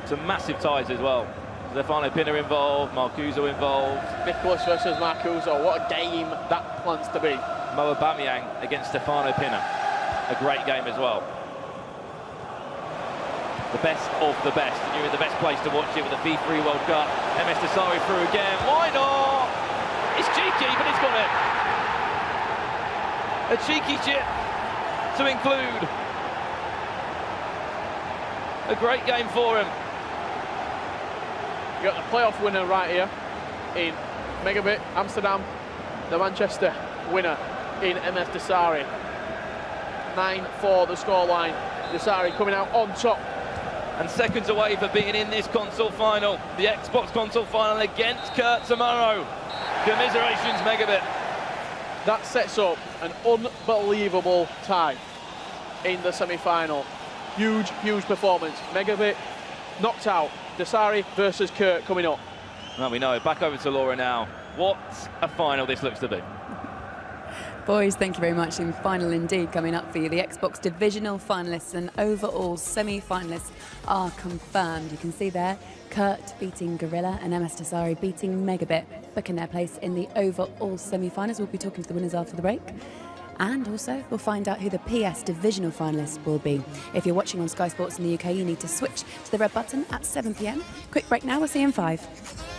[SPEAKER 3] Some massive ties as well. Stefano Pinna involved, Marcuso involved.
[SPEAKER 4] Nicholas versus Marcuso, what a game that plans to be.
[SPEAKER 3] Mo Aubameyang against Stefano Pinna. A great game as well. The best of the best, and you're in the best place to watch it with the FIFA eWorld Cup. MS Dasari through again, why not? It's cheeky, but it's got it. A cheeky chip to include. A great game for him.
[SPEAKER 4] You got the playoff winner right here in Megabit Amsterdam, the Manchester winner in MS Dasari. 9-4 the scoreline. Dasari coming out on top.
[SPEAKER 3] And seconds away for being in this console final, the Xbox console final against Kurt tomorrow. Commiserations, Megabit.
[SPEAKER 4] That sets up an unbelievable tie in the semi-final. Huge, huge performance. Megabit knocked out. Dasari versus Kurt coming up.
[SPEAKER 3] Well, we know. Back over to Laura now. What a final this looks to be.
[SPEAKER 1] Boys, thank you very much. In final indeed coming up for you. The Xbox divisional finalists and overall semi-finalists are confirmed. You can see there Kurt beating Gorilla and MS Dasari beating Megabit, booking their place in the overall semi-finals. We'll be talking to the winners after the break. And also, we'll find out who the PS divisional finalists will be. If you're watching on Sky Sports in the UK, you need to switch to the red button at 7 p.m. Quick break now. We'll see you in 5.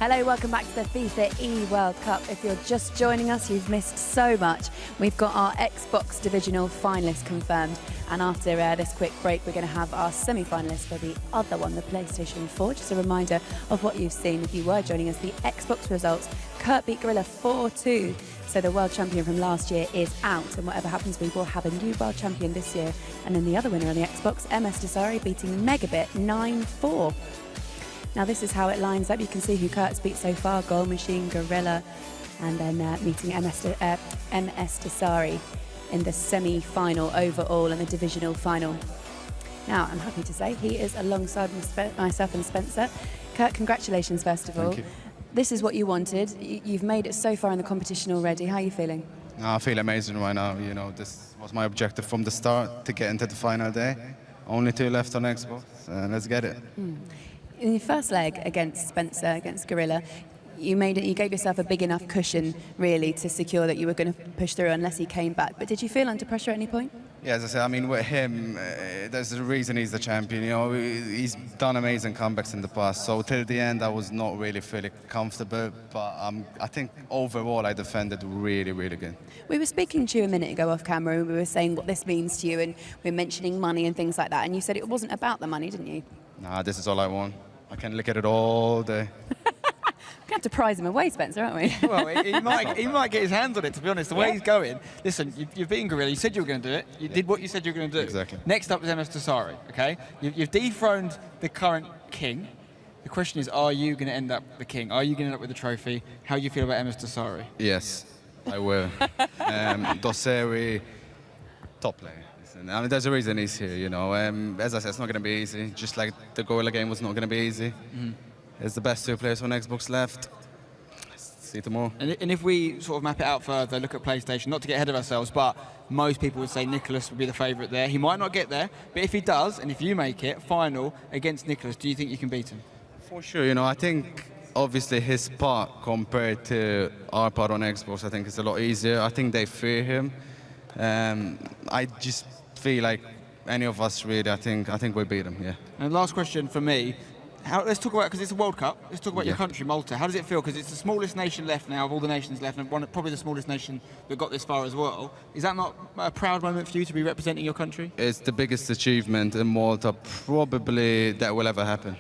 [SPEAKER 1] Hello, welcome back to the FIFA eWorld Cup. If you're just joining us, you've missed so much. We've got our Xbox divisional finalists confirmed, and after this quick break, we're going to have our semi-finalists for the other one, the PlayStation 4. Just a reminder of what you've seen if you were joining us. The Xbox results: Kurt beat Gorilla 4-2. So the world champion from last year is out, and whatever happens, we will have a new world champion this year. And then the other winner on the Xbox, MS Desari, beating Megabit 9-4. Now this is how it lines up. You can see who Kurt's beat so far: Goal Machine, Gorilla, and then meeting MS Desari in the semi-final overall and the divisional final. Now I'm happy to say he is alongside myself and Spencer. Kurt, congratulations first of all.
[SPEAKER 6] Thank you.
[SPEAKER 1] This is what you wanted. You've made it so far in the competition already. How are you feeling?
[SPEAKER 6] I feel amazing right now. You know, this was my objective from the start, to get into the final day. Only 2 left on Xbox. Let's get it.
[SPEAKER 1] In your first leg against Spencer, against Gorilla, you made it. You gave yourself a big enough cushion, really, to secure that you were going to push through unless he came back. But did you feel under pressure at any point?
[SPEAKER 6] Yeah, as I said, I mean, with him, there's a reason he's the champion. You know, he's done amazing comebacks in the past. So till the end, I was not really feeling comfortable. But I think overall, I defended really, really good.
[SPEAKER 1] We were speaking to you a minute ago off camera, and we were saying what this means to you, and we were mentioning money and things like that. And you said it wasn't about the money, didn't you?
[SPEAKER 6] Nah, this is all I want. I can look at it all day.
[SPEAKER 1] We're going to have to prize him away, Spencer, aren't we?
[SPEAKER 2] Well, he might get his hands on it, to be honest. The way he's going. Listen, you've beaten Gorilla. You said you were going to do it. You did what you said you were going to do.
[SPEAKER 6] Exactly.
[SPEAKER 2] Next up is MS Desari, okay? You've dethroned the current king. The question is, are you going to end up the king? Are you going to end up with the trophy? How do you feel about MS Desari?
[SPEAKER 6] Yes, I will. Desari, top player. I mean, there's a reason he's here, you know. As I said, it's not going to be easy. Just like the Gorilla game was not going to be easy. It's the best 2 players on Xbox left. See you tomorrow.
[SPEAKER 2] And if we sort of map it out further, look at PlayStation, not to get ahead of ourselves, but most people would say Nicholas would be the favourite there. He might not get there, but if he does, and if you make it final against Nicholas, do you think you can beat him?
[SPEAKER 6] For sure, you know, I think obviously his part compared to our part on Xbox, I think it's a lot easier. I think they fear him. I just feel like any of us really, I think we beat him, yeah.
[SPEAKER 2] And last question for me, let's talk about, because it's a World Cup, let's talk about your country, Malta. How does it feel? Because it's the smallest nation left now of all the nations left, and probably the smallest nation that got this far as well. Is that not a proud moment for you to be representing your country?
[SPEAKER 6] It's the biggest achievement in Malta probably that will ever happen.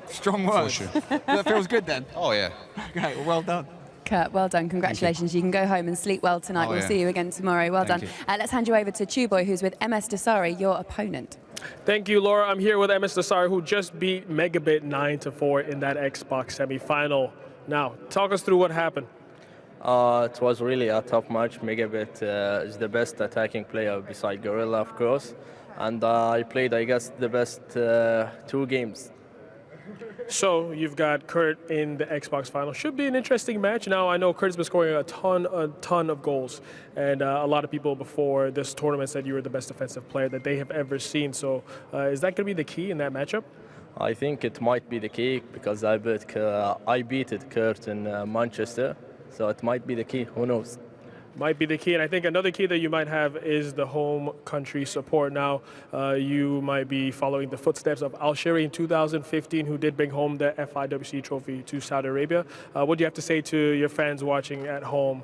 [SPEAKER 2] Strong words.
[SPEAKER 6] For sure.
[SPEAKER 2] That feels good then?
[SPEAKER 6] Oh yeah.
[SPEAKER 2] Okay, well done.
[SPEAKER 1] Kurt, well done. Congratulations. You can go home and sleep well tonight. We'll see you again tomorrow. Well done. Let's hand you over to Chuboy, who's with MS Desari, your opponent.
[SPEAKER 9] Thank you, Laura. I'm here with MS Desari, who just beat Megabit 9-4 in that Xbox semi-final. Now, talk us through what happened.
[SPEAKER 7] It was really a tough match. Megabit is the best attacking player beside Gorilla, of course. And I played, I guess, the best 2 games.
[SPEAKER 9] So you've got Kurt in the Xbox final. Should be an interesting match. Now I know Kurt's been scoring a ton of goals, and a lot of people before this tournament said you were the best defensive player that they have ever seen. So is that going to be the key in that matchup?
[SPEAKER 7] I think it might be the key because I beat Kurt in Manchester, so it might be the key. Who knows?
[SPEAKER 9] Might be the key, and I think another key that you might have is the home country support. Now, you might be following the footsteps of Al-Shiri in 2015, who did bring home the FIWC trophy to Saudi Arabia. What do you have to say to your fans watching at home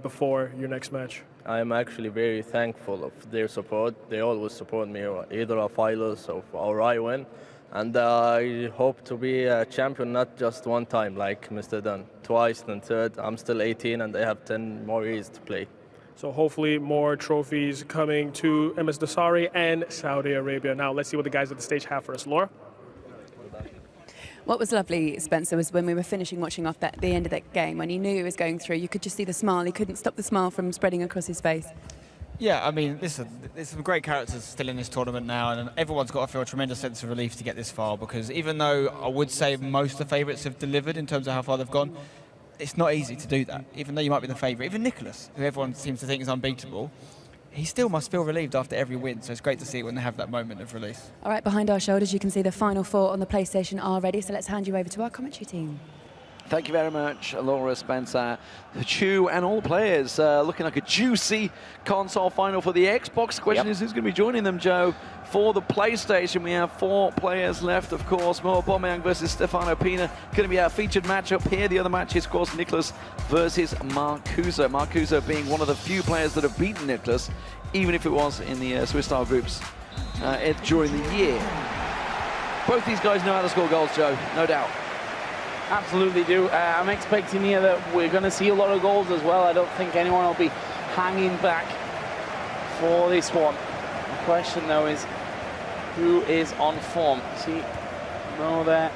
[SPEAKER 9] before your next match?
[SPEAKER 7] I'm actually very thankful of their support. They always support me, either a finals or I win. And I hope to be a champion not just one time like Mr. Dunn, twice and third. I'm still 18 and I have 10 more years to play.
[SPEAKER 9] So hopefully more trophies coming to MS Desari and Saudi Arabia. Now let's see what the guys at the stage have for us. Laura?
[SPEAKER 1] What was lovely, Spencer, was when we were finishing watching off the end of that game, when he knew he was going through, you could just see the smile. He couldn't stop the smile from spreading across his face.
[SPEAKER 2] Yeah, I mean, listen, there's some great characters still in this tournament now, and everyone's got to feel a tremendous sense of relief to get this far, because even though I would say most of the favourites have delivered in terms of how far they've gone, it's not easy to do that. Even though you might be the favourite, even Nicholas, who everyone seems to think is unbeatable, he still must feel relieved after every win, so it's great to see when they have that moment of release.
[SPEAKER 1] All right, behind our shoulders, you can see the final 4 on the PlayStation are ready, so let's hand you over to our commentary team.
[SPEAKER 10] Thank you very much, Laura, Spencer, Chu, and all players. Looking like a juicy console final for the Xbox. The question is, who's going to be joining them, Joe? For the PlayStation, we have 4 players left, of course. Mo Aubameyang versus Stefano Pina. Going to be our featured matchup here. The other match is, of course, Nicholas versus Marcuso. Marcuso being one of the few players that have beaten Nicholas, even if it was in the Swiss style groups during the year. Both these guys know how to score goals, Joe, no doubt.
[SPEAKER 11] Absolutely do. I'm expecting here that we're going to see a lot of goals as well. I don't think anyone will be hanging back for this one. The question, though, is who is on form? See Mo there.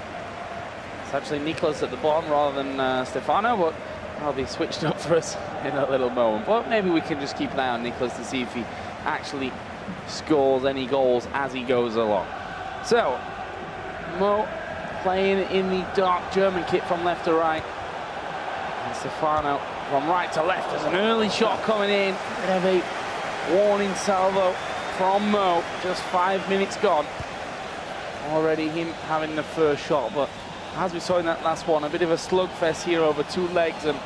[SPEAKER 11] It's actually Nicholas at the bottom rather than Stefano, but I'll be switched up for us in a little moment. But maybe we can just keep an eye on Nicholas to see if he actually scores any goals as he goes along. So, Mo playing in the dark German kit from left to right. And Stefano from right to left. There's an early shot coming in. Bit of a warning salvo from Mo. Just 5 minutes gone. Already him having the first shot, but as we saw in that last one, a bit of a slugfest here over 2 legs, and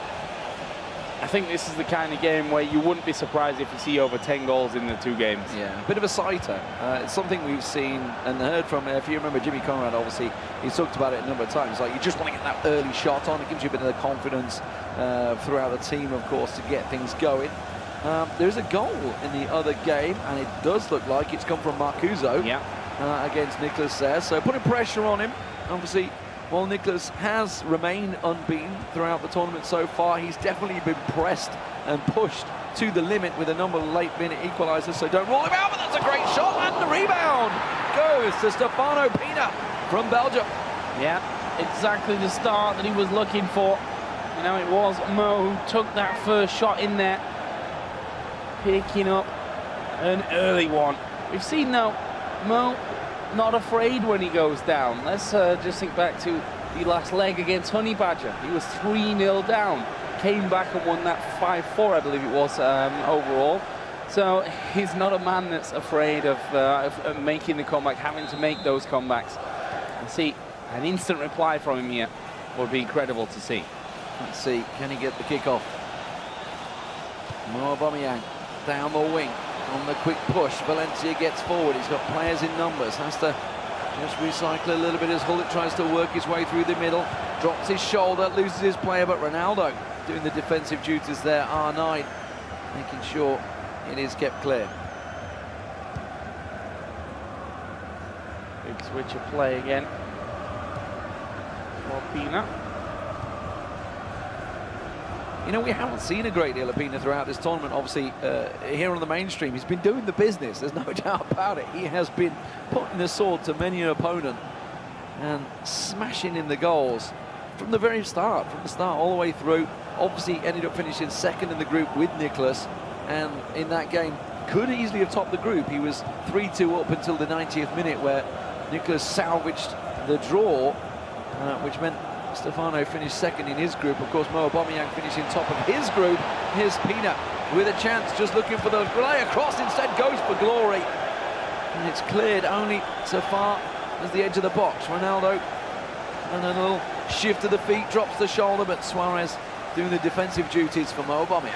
[SPEAKER 11] I think this is the kind of game where you wouldn't be surprised if you see over 10 goals in the 2 games.
[SPEAKER 10] Yeah, a bit of a sighter. It's something we've seen and heard from, if you remember Jimmy Conrad, obviously, he's talked about it a number of times. Like, you just want to get that early shot on. It gives you a bit of the confidence throughout the team, of course, to get things going. There's a goal in the other game, and it does look like it's come from Marcuso against Nicholas there. So putting pressure on him, obviously. While Nicholas has remained unbeaten throughout the tournament so far, he's definitely been pressed and pushed to the limit with a number of late-minute equalisers, so don't rule him out, but that's a great shot, and the rebound goes to Stefano Pina from Belgium.
[SPEAKER 11] Yeah, exactly the start that he was looking for. You know, it was Mo who took that first shot in there, picking up an early one. We've seen now Mo not afraid when he goes down. Let's just think back to the last leg against Honey Badger. He was 3-0 down, came back and won that 5-4, I believe it was, overall. So he's not a man that's afraid of making the comeback, having to make those comebacks. And see, an instant reply from him here would be incredible to see.
[SPEAKER 10] Let's see, can he get the kickoff? Mo Aubameyang down the wing. On the quick push, Valencia gets forward. He's got players in numbers. Has to just recycle a little bit as Hullet tries to work his way through the middle. Drops his shoulder, loses his player, but Ronaldo doing the defensive duties there. R9 making sure it is kept clear.
[SPEAKER 11] Big switch of play again for Pina.
[SPEAKER 10] You know, we haven't seen a great deal of Pina throughout this tournament. Obviously, here on the mainstream, he's been doing the business. There's no doubt about it. He has been putting the sword to many an opponent and smashing in the goals from the very start, all the way through. Obviously, ended up finishing second in the group with Nicholas, and in that game, could easily have topped the group. He was 3-2 up until the 90th minute, where Nicholas salvaged the draw, which meant Stefano finished second in his group. Of course, Mo Aubameyang finishing top of his group. Here's Pina with a chance, just looking for the relay across, instead goes for glory. And it's cleared only so far as the edge of the box. Ronaldo, and a little shift to the feet, drops the shoulder, but Suarez doing the defensive duties for Mo Aubameyang.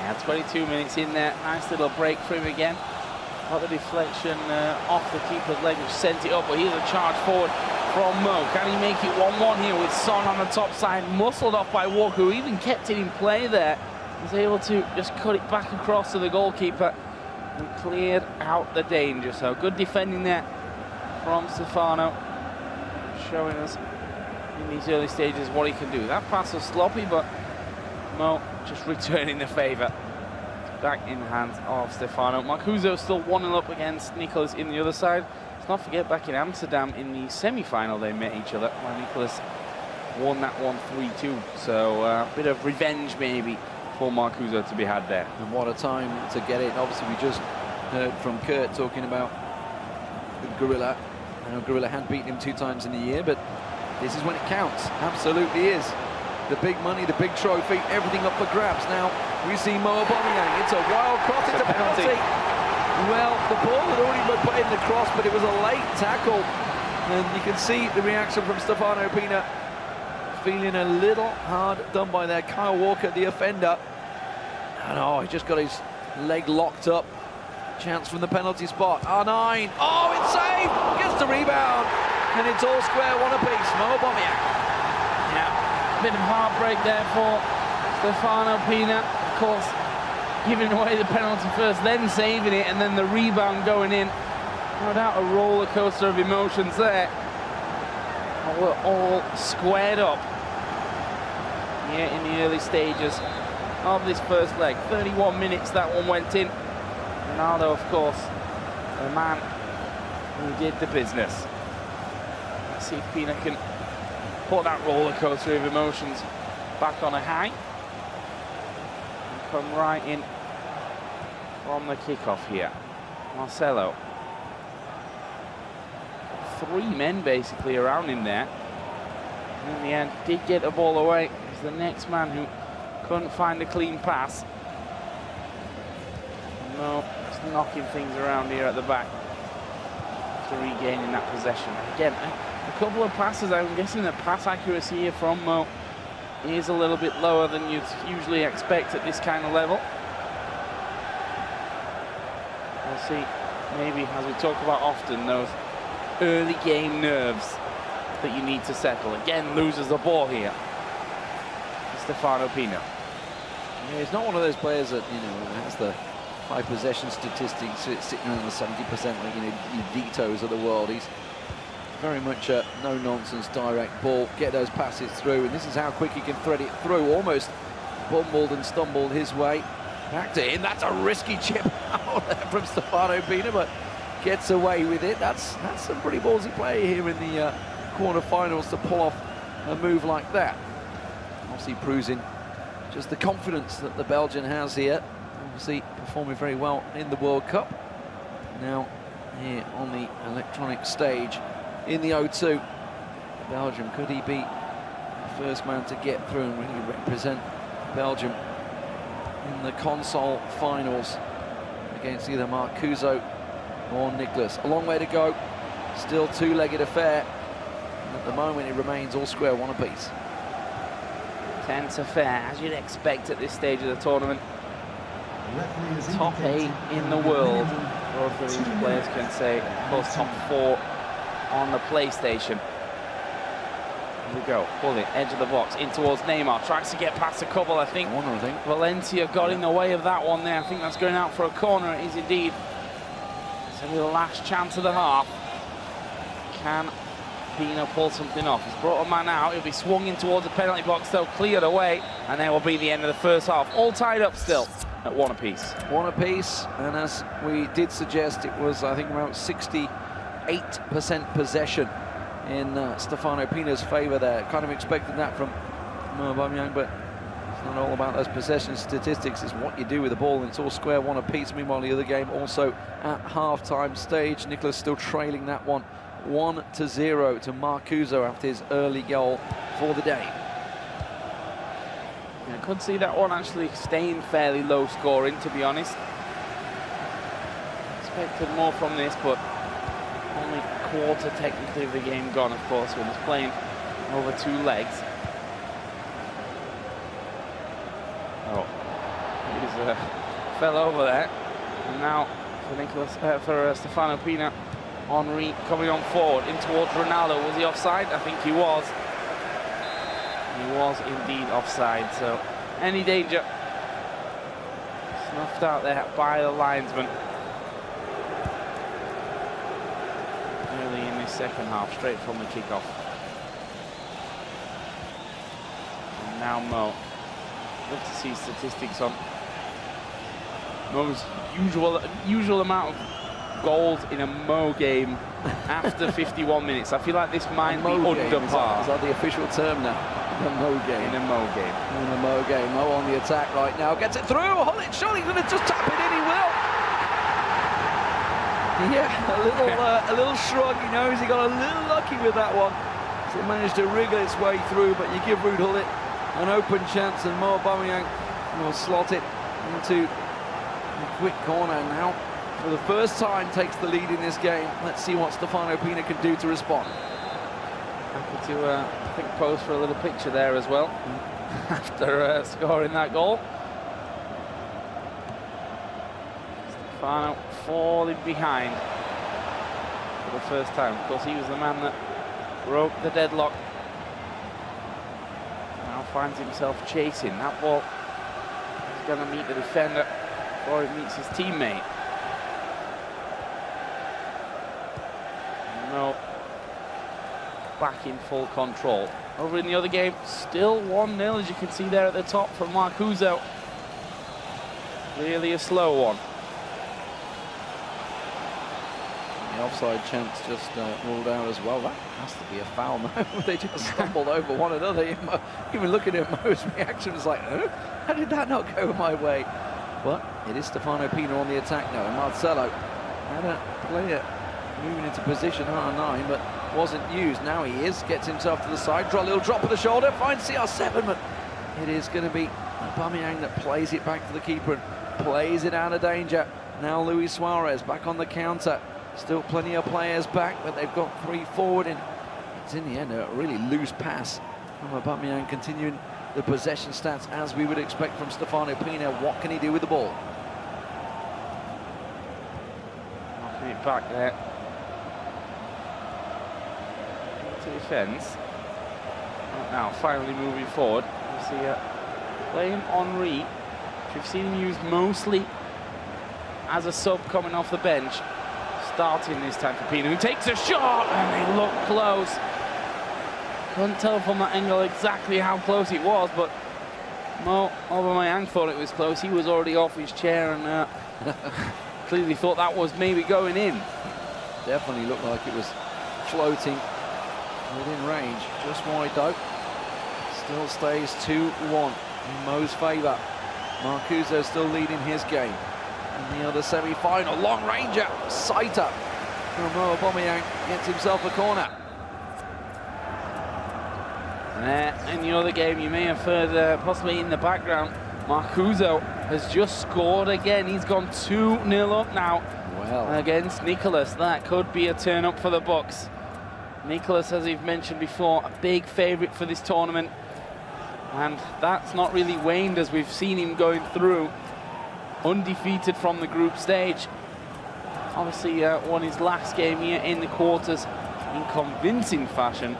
[SPEAKER 11] Yeah, 22 minutes in there. Nice little break for him again. Got the deflection off the keeper's leg, which sent it up, but here's a charge forward from Mo. Can he make it 1-1 here with Son on the top side, muscled off by Walker, who even kept it in play there. He's able to just cut it back across to the goalkeeper and cleared out the danger. So good defending there from Stefano, showing us in these early stages what he can do. That pass was sloppy, but Mo just returning the favour. Back in the hands of Stefano. Marcuso still 1-0 up against Nicholas in the other side. Let's not forget, back in Amsterdam in the semi-final they met each other, where Nicholas won that one 3-2. So a bit of revenge maybe for Marcuso to be had there.
[SPEAKER 10] And what a time to get it. Obviously we just heard from Kurt talking about Gorilla. I know Gorilla had beaten him 2 times in the year, but this is when it counts. Absolutely is. The big money, the big trophy, everything up for grabs. Now we see Mo Aubameyang. It's a wild cross, it's a penalty. Well, the ball had already been put in the cross, but it was a late tackle. And you can see the reaction from Stefano Pina feeling a little hard done by there. Kyle Walker, the offender. And oh, he just got his leg locked up. Chance from the penalty spot. R9. Oh, it's saved. Gets the rebound. And it's all square, one apiece. Mo Aubameyang.
[SPEAKER 11] Yeah, bit of heartbreak there for Stefano Pina. Of course, giving away the penalty first, then saving it, and then the rebound going in. No doubt a roller coaster of emotions there. And we're all squared up here in the early stages of this first leg. 31 minutes that one went in. Ronaldo, of course, the man who did the business. Let's see if Pina can put that roller coaster of emotions back on a high. And come right in from the kickoff here. Marcelo. 3 men basically around him there. And in the end, did get the ball away. It's the next man who couldn't find a clean pass. No, just knocking things around here at the back after regaining that possession. Again, a couple of passes. I'm guessing the pass accuracy here from Mo is a little bit lower than you'd usually expect at this kind of level. We'll see, maybe, as we talk about often, those early game nerves that you need to settle. Again, loses the ball here. Stefano Pina.
[SPEAKER 10] Yeah, he's not one of those players that, you know, has the high possession statistics sitting around the 70%, like, you know, your Vitos of the world. He's very much a no-nonsense direct ball, get those passes through, and this is how quick he can thread it through. Almost bumbled and stumbled his way back to him. That's a risky chip out there from Stefano Pina, but gets away with it. That's some pretty ballsy play here in the quarter-finals to pull off a move like that. Obviously proving just the confidence that the Belgian has here. Obviously performing very well in the World Cup. Now here on the electronic stage in the O2. Belgium, could he be the first man to get through and really represent Belgium in the console finals against either Marcuso or Nicholas? A long way to go. Still two-legged affair. And at the moment it remains all square, one apiece.
[SPEAKER 11] Tense affair, as you'd expect at this stage of the tournament. Top 8 in the world. Both of these players can say, of course, top 4 on the PlayStation. Here we go, pull it, edge of the box, in towards Neymar. Tries to get past a couple, I think. Valencia got in the way of that one there. I think that's going out for a corner. It is indeed. It's the last chance of the half. Can Pina pull something off? He's brought a man out. He'll be swung in towards the penalty box, though, cleared away. And there will be the end of the first half. All tied up still at one apiece.
[SPEAKER 10] One apiece, and as we did suggest, it was, I think, around 68% possession in Stefano Pina's favour there. Kind of expected that from Aubameyang, but it's not all about those possession statistics. It's what you do with the ball, and it's all square, one apiece. Meanwhile, the other game also at half-time stage. Nicholas still trailing that one 1-0 to Marcuso after his early goal for the day.
[SPEAKER 11] I could see that one actually staying fairly low scoring, to be honest. Expected more from this, but only quarter technically of the game gone, of course, when he's playing over 2 legs. Oh, he's fell over there. And now for Stefano Pina, Henry coming on forward in towards Ronaldo. Was he offside? I think he was. He was indeed offside, so any danger snuffed out there by the linesman early in this second half, straight from the kickoff. And now Mo. Love to see statistics on Mo's usual amount of goals in a Mo game after 51 minutes. I feel like this might be under par.
[SPEAKER 10] Is that the official term now? A Mo game.
[SPEAKER 11] In a Mo game.
[SPEAKER 10] In a Mo game. Mo on the attack right now. Gets it through. Hold it. Surely he's going to just tap it in. He will. Yeah, a little shrug. He knows he got a little lucky with that one. So it managed to wriggle its way through. But you give Ruud Gullit an open chance, and Mo Aubameyang will slot it into a quick corner now. For the first time takes the lead in this game. Let's see what Stefano Pina can do to respond.
[SPEAKER 11] Happy to, I think, pose for a little picture there as well after scoring that goal. Stefano falling behind for the first time. Of course, he was the man that broke the deadlock. Now finds himself chasing. That ball is going to meet the defender before it meets his teammate. No. Back in full control. Over in the other game, still 1-0, as you can see there at the top from Marcuso. Really a slow one.
[SPEAKER 10] The offside chance just ruled out as well. That has to be a foul now. They just stumbled over one another. Even looking at Mo's reaction was like, oh, how did that not go my way? But it is Stefano Pina on the attack now, and Marcelo had a player moving into position R9, but wasn't used. Now he is, gets himself to the side, draw a little drop of the shoulder, finds CR7, but it is going to be Aubameyang that plays it back to the keeper and plays it out of danger. Now Luis Suarez back on the counter. Still plenty of players back, but they've got 3 forward, and it's in the end a really loose pass from Aubameyang, continuing the possession stats as we would expect from Stefano Pina. What can he do with the ball?
[SPEAKER 11] Knocking it back there. To defence. Now finally moving forward. You see playing Henry, which we've seen him use mostly as a sub coming off the bench. Starting this time for Pina, who takes a shot, and they look close. Couldn't tell from that angle exactly how close it was, but Mo Aubameyang thought it was close. He was already off his chair and clearly thought that was maybe going in.
[SPEAKER 10] Definitely looked like it was floating within range. Just wide though. Still stays 2-1 in Mo's favour. Marcuso still leading his game. In the other semi-final, long ranger, sighter from Mo Aubameyang gets himself a corner.
[SPEAKER 11] In the other game, you may have heard possibly in the background, Marcuso has just scored again. He's gone 2-0 up now against Nicholas. That could be a turn up for the Bucks. Nicholas, as we've mentioned before, a big favourite for this tournament, and that's not really waned as we've seen him going through undefeated from the group stage. Obviously won his last game here in the quarters in convincing fashion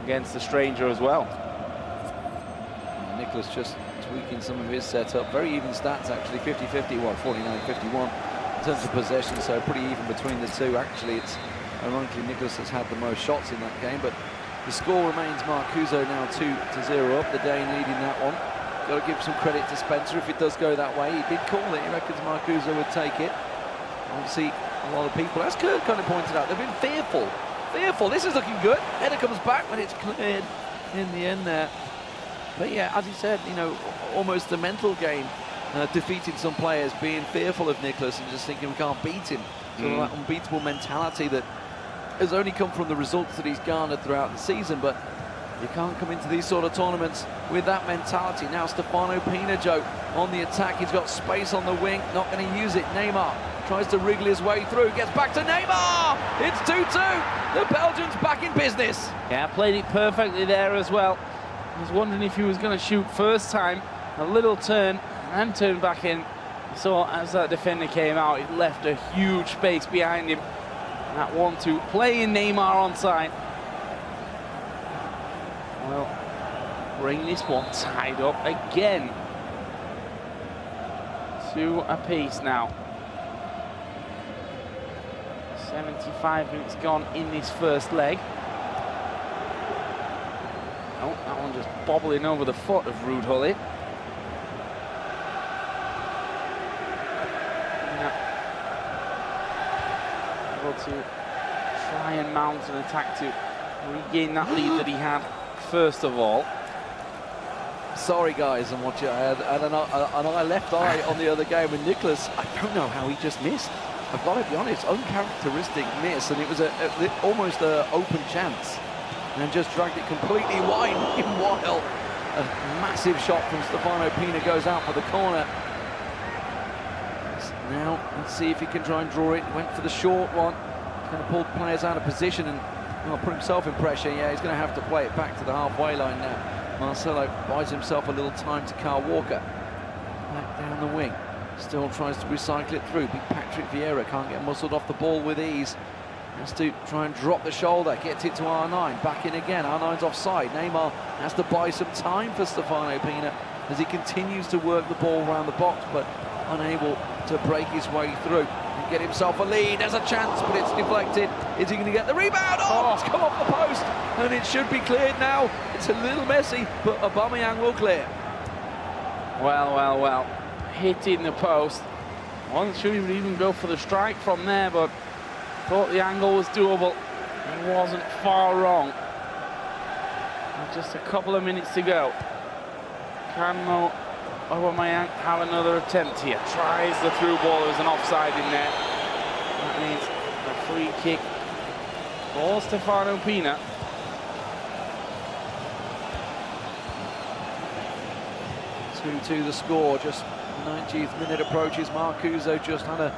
[SPEAKER 11] against the stranger as well.
[SPEAKER 10] Nicholas just tweaking some of his setup. Very even stats actually, 50-50, 49-51 in terms of possession, so pretty even between the two. Actually, it's ironically Nicholas has had the most shots in that game, but the score remains Marcuso now 2-0 up. The Dane leading that one. Got to give some credit to Spencer if it does go that way. He did call it. He reckons Marcuso would take it. Obviously, a lot of people, as Kurt kind of pointed out, they've been fearful. Fearful. This is looking good. Header comes back when it's cleared in the end there. But yeah, as he said, you know, almost a mental game, defeating some players, being fearful of Nicholas and just thinking we can't beat him. Sort of that unbeatable mentality that has only come from the results that he's garnered throughout the season, but you can't come into these sort of tournaments with that mentality. Now Stefano Pina, Joe, on the attack. He's got space on the wing, not going to use it. Neymar tries to wriggle his way through, gets back to Neymar! It's 2-2! The Belgians back in business.
[SPEAKER 11] Yeah, played it perfectly there as well. I was wondering if he was going to shoot first time. A little turn, and turn back in. So as that defender came out, it left a huge space behind him. That 1-2, playing Neymar onside. Well, bring this one tied up again. 2 apiece now. 75 minutes gone in this first leg. Oh, that one just bobbling over the foot of Ruud Gullit. Able to try and mount an attack to regain that lead that he had first of all.
[SPEAKER 10] Sorry guys, I'm watching. I had an eye left eye on the other game with Nicholas. I don't know how he just missed. I've got to be honest, uncharacteristic miss, and it was almost an open chance, and just dragged it completely wide. While a massive shot from Stefano Pina goes out for the corner. Now let's see if he can try and draw it. Went for the short one, kind of pulled players out of position, and Well, put himself in pressure. Yeah, he's going to have to play it back to the halfway line now. Marcelo buys himself a little time to Carl Walker. Back down the wing. Still tries to recycle it through. Big Patrick Vieira can't get muscled off the ball with ease. Has to try and drop the shoulder. Gets it to R9. Back in again. R9's offside. Neymar has to buy some time for Stefano Pina as he continues to work the ball around the box, but unable to break his way through and get himself a lead. There's a chance, but it's deflected. Is he going to get the rebound? Oh, it's come off the post, and it should be cleared now. It's a little messy, but Aubameyang will clear.
[SPEAKER 11] Well, well, well. Hitting the post. Wasn't sure he would even go for the strike from there, but thought the angle was doable. He wasn't far wrong. And just a couple of minutes to go. Can Aubameyang have another attempt here? Tries the through ball. There's an offside in there. That means a free kick for Stefano Pina.
[SPEAKER 10] To the score, just 90th minute approaches. Marcuso just had a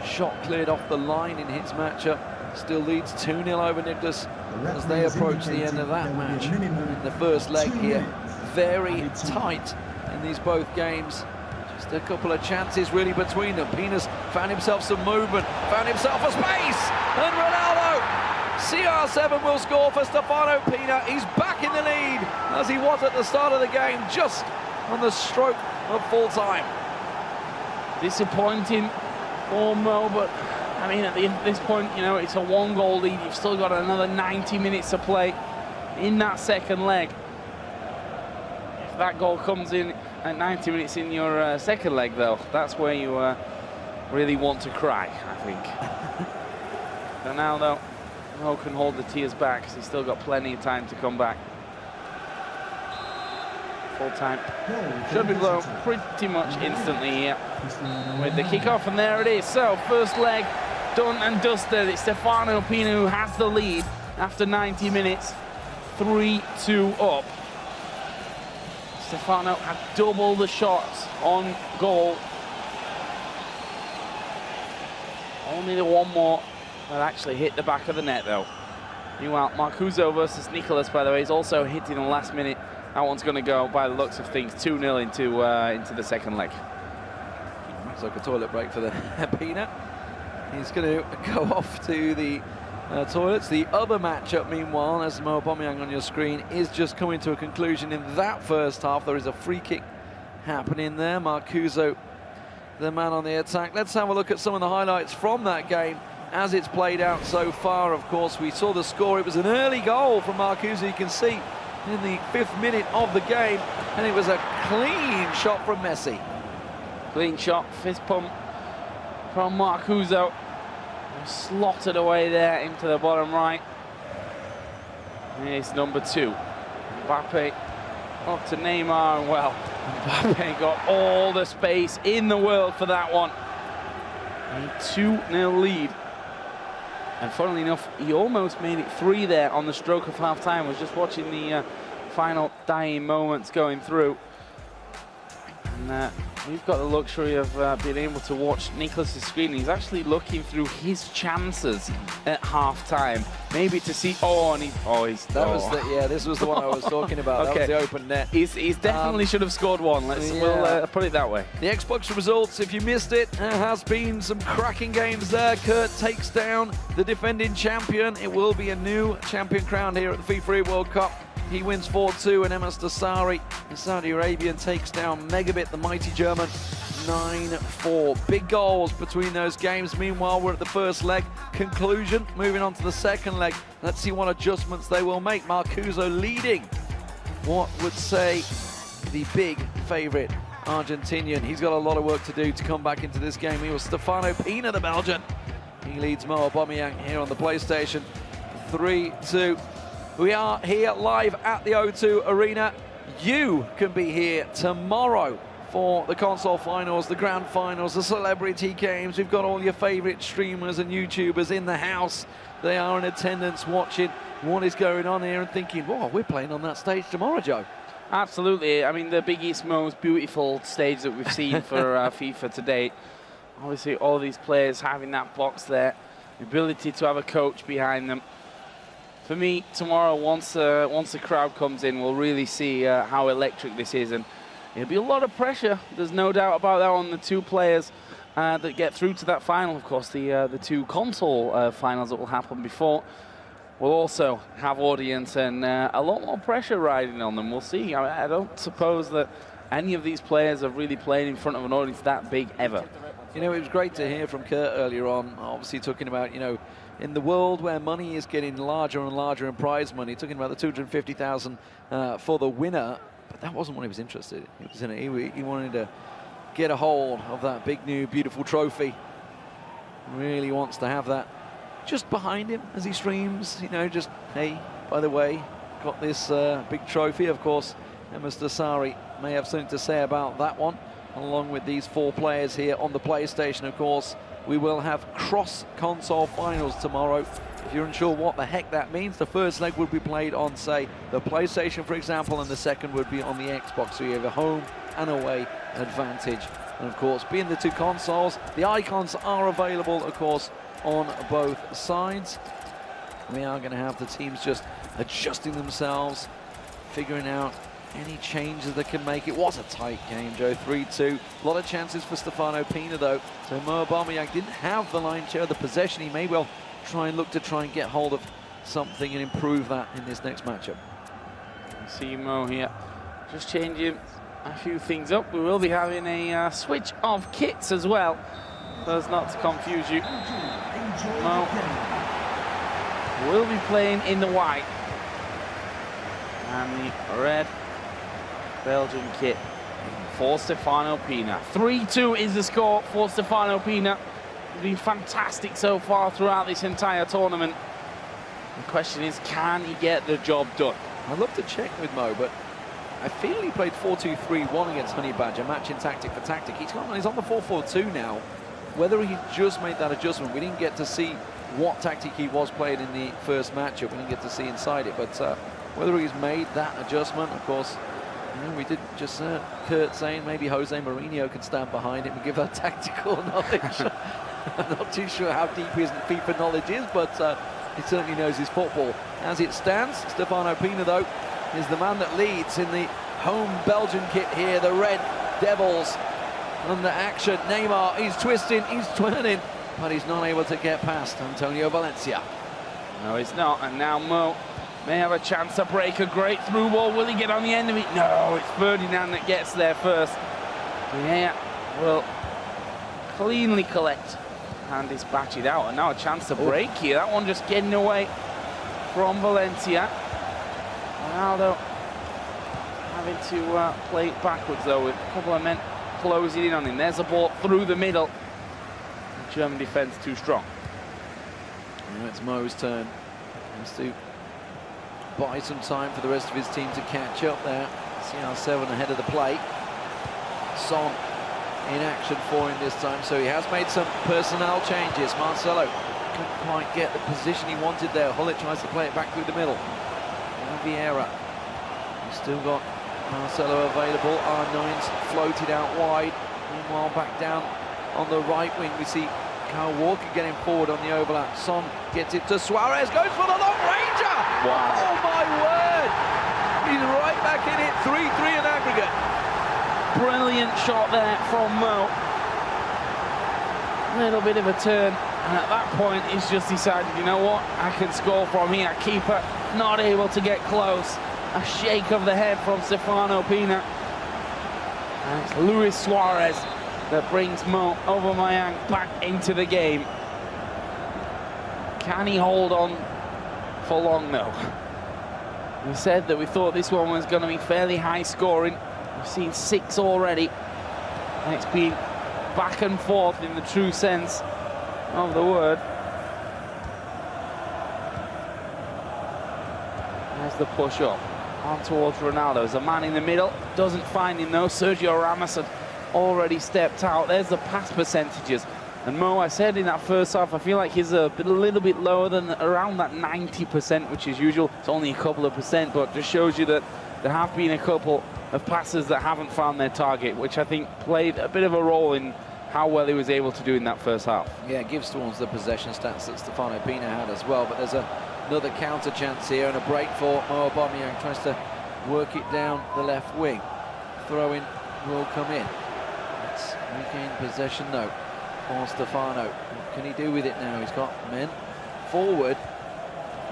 [SPEAKER 10] shot cleared off the line in his matchup. Still leads 2-0 over Nicholas as they approach the end of that match. In the first leg here, very tight in these both games. Just a couple of chances really between them. Pina's found himself some movement, found himself a space, and Ronaldo! CR7 will score for Stefano Pina. He's back in the lead as he was at the start of the game, just on the stroke of full time.
[SPEAKER 11] Disappointing for Mo, but I mean, at this point, you know, it's a 1-goal lead. You've still got another 90 minutes to play in that second leg. If that goal comes in at 90 minutes in your second leg, though, that's where you really want to cry, I think. Ronaldo, Mo can hold the tears back because he's still got plenty of time to come back. Full time should be blown pretty much instantly here with the kickoff, and there it is. So first leg done and dusted. It's Stefano Pina who has the lead after 90 minutes, 3-2 up. Stefano had double the shots on goal. Only the one more that actually hit the back of the net though. Meanwhile, Marcuso versus Nicholas, by the way, is also hitting on the last minute. That one's going to go, by the looks of things, 2-0 into the second leg.
[SPEAKER 10] Looks like a toilet break for the Pina. He's going to go off to the toilets. The other matchup, meanwhile, as Mo Aubameyang on your screen, is just coming to a conclusion in that first half. There is a free kick happening there. Marcuso, the man on the attack. Let's have a look at some of the highlights from that game as it's played out so far. Of course, we saw the score. It was an early goal from Marcuso, you can see, in the 5th minute of the game, and it was a clean shot from Messi.
[SPEAKER 11] Clean shot, fist pump from Marcuso. Slotted away there into the bottom right. Here's number 2. Mbappe up to Neymar, and well, Mbappe got all the space in the world for that one. A 2-0 lead. And funnily enough, he almost made it 3 there on the stroke of half-time. I was just watching the final dying moments going through. And we've got the luxury of being able to watch Nicholas's screen. He's actually looking through his chances at half-time, maybe to see. This was the one I was talking about.
[SPEAKER 10] Okay.
[SPEAKER 11] That
[SPEAKER 10] was the open net.
[SPEAKER 11] He's definitely should have scored one. We'll put it that way.
[SPEAKER 10] The Xbox results, if you missed it, there has been some cracking games there. Kurt takes down the defending champion. It will be a new champion crowned here at the FIFA eWorld Cup. He wins 4-2, and Emas Dasari, the Saudi Arabian, takes down Megabit, the mighty German, 9-4. Big goals between those games. Meanwhile, we're at the first leg conclusion. Moving on to the second leg. Let's see what adjustments they will make. Marcuso leading what would say the big favourite Argentinian. He's got a lot of work to do to come back into this game. He was Stefano Pina, the Belgian. He leads Mo Aubameyang here on the PlayStation, 3-2. We are here live at the O2 Arena. You can be here tomorrow for the console finals, the grand finals, the celebrity games. We've got all your favorite streamers and YouTubers in the house. They are in attendance watching what is going on here and thinking, wow, we're playing on that stage tomorrow, Joe.
[SPEAKER 11] Absolutely. I mean, the biggest, most beautiful stage that we've seen for FIFA to date. Obviously, all these players having that box there, the ability to have a coach behind them. for me, tomorrow, once the crowd comes in, we'll really see how electric this is, and it'll be a lot of pressure. There's no doubt about that on the two players that get through to that final. Of course, the two console finals that will happen before will also have audience and a lot more pressure riding on them. We'll see. I don't suppose that any of these players have really played in front of an audience that big ever.
[SPEAKER 10] You know, it was great to hear from Kurt earlier on, obviously talking about, you know, in the world where money is getting larger and larger in prize money, talking about the 250,000 for the winner, but that wasn't what he was interested in. He wanted to get a hold of that big new beautiful trophy. Really wants to have that just behind him as he streams, you know, just, hey, by the way, got this big trophy. Of course, Mr. Sari may have something to say about that one, along with these four players here on the PlayStation. Of course, we will have cross-console finals tomorrow. If you're unsure what the heck that means, the first leg would be played on, say, the PlayStation, for example, and the second would be on the Xbox, so you have a home and away advantage. And of course, being the two consoles, the icons are available, of course, on both sides. We are going to have the teams just adjusting themselves, figuring out any changes that can make it. Was a tight game, Joe, 3-2. A lot of chances for Stefano Pina, though. So Mo Aubameyang didn't have the lion's share of the possession. He may well try and get hold of something and improve that in this next matchup.
[SPEAKER 11] See Mo here, just changing a few things up. We will be having a switch of kits as well, so as not to confuse you. Mo will be playing in the white and the red Belgian kit for Stefano Pina. 3-2 is the score for Stefano Pina. He's been fantastic so far throughout this entire tournament. The question is, can he get the job done?
[SPEAKER 10] I'd love to check with Mo, but I feel he played 4-2-3-1 against Honey Badger, matching tactic for tactic. He's on the 4-4-2 now. Whether he just made that adjustment, we didn't get to see what tactic he was playing in the first matchup. We didn't get to see inside it, but whether he's made that adjustment, of course, you know, we did just Kurt saying maybe Jose Mourinho could stand behind him and give that tactical knowledge. I'm not too sure how deep his FIFA knowledge is, but he certainly knows his football. As it stands, Stefano Pina, though, is the man that leads in the home Belgian kit here. The Red Devils under action. Neymar, he's twisting, he's twirling, but he's not able to get past Antonio Valencia.
[SPEAKER 11] No, he's not, and now Mo may have a chance to break a great through ball. Will he get on the end of it? No, it's Ferdinand that gets there first. Yeah, will cleanly collect and dispatch it out. And now a chance to break here. That one just getting away from Valencia. Ronaldo having to play it backwards, though, with a couple of men closing in on him. There's a ball through the middle. The German defense too strong.
[SPEAKER 10] Now it's Mo's turn. He has to buy some time for the rest of his team to catch up there. CR7 ahead of the plate. Son in action for him this time, so he has made some personnel changes. Marcelo couldn't quite get the position he wanted there. Hullet tries to play it back through the middle. Now Vieira. He's still got Marcelo available. R9's floated out wide. Meanwhile, back down on the right wing, we see Kyle Walker getting forward on the overlap. Son gets it to Suarez, goes for the long ranger! Wow. Oh my word! He's right back in it, 3-3 in aggregate.
[SPEAKER 11] Brilliant shot there from Mo. Little bit of a turn, and at that point he's just decided, you know what, I can score from here. Keeper not able to get close. A shake of the head from Stefano Pina. And it's Luis Suarez that brings Mo Aubameyang back into the game. Can he hold on for long, though? We said that we thought this one was going to be fairly high scoring. We've seen 6 already, and it's been back and forth in the true sense of the word. There's the push up on towards Ronaldo. There's a man in the middle, doesn't find him though. Sergio Ramos had already stepped out. There's the pass percentages. And Mo, I said in that first half, I feel like he's a little bit lower than around that 90%, which is usual. It's only a couple of percent, but just shows you that there have been a couple of passes that haven't found their target, which I think played a bit of a role in how well he was able to do in that first half.
[SPEAKER 10] Yeah, it gives towards the possession stats that Stefano Pina had as well, but there's a
[SPEAKER 14] Another counter chance here and a break for Mo Aubameyang. Tries to work it down the left wing. Throw-in will come in. Let's regain possession though for Stefano. What can he do with it now? He's got men forward.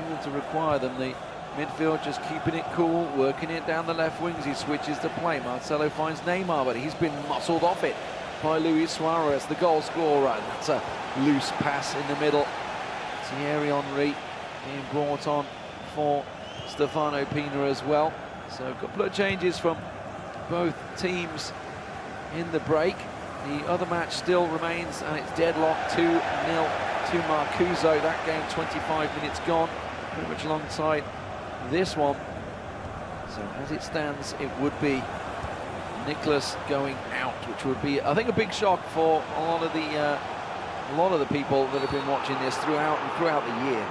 [SPEAKER 14] Able to require them. The midfield just keeping it cool, working it down the left wings. He switches to play. Marcelo finds Neymar, but he's been muscled off it by Luis Suarez, the goal scorer. And that's a loose pass in the middle. Thierry Henry being brought on for Stefano Pina as well. So a couple of changes from both teams in the break. The other match still remains, and it's deadlocked 2-0 to Marcuso. That game 25 minutes gone, pretty much alongside this one. So as it stands, it would be Nicholas going out, which would be, I think, a big shock for a lot of the people that have been watching this throughout the year.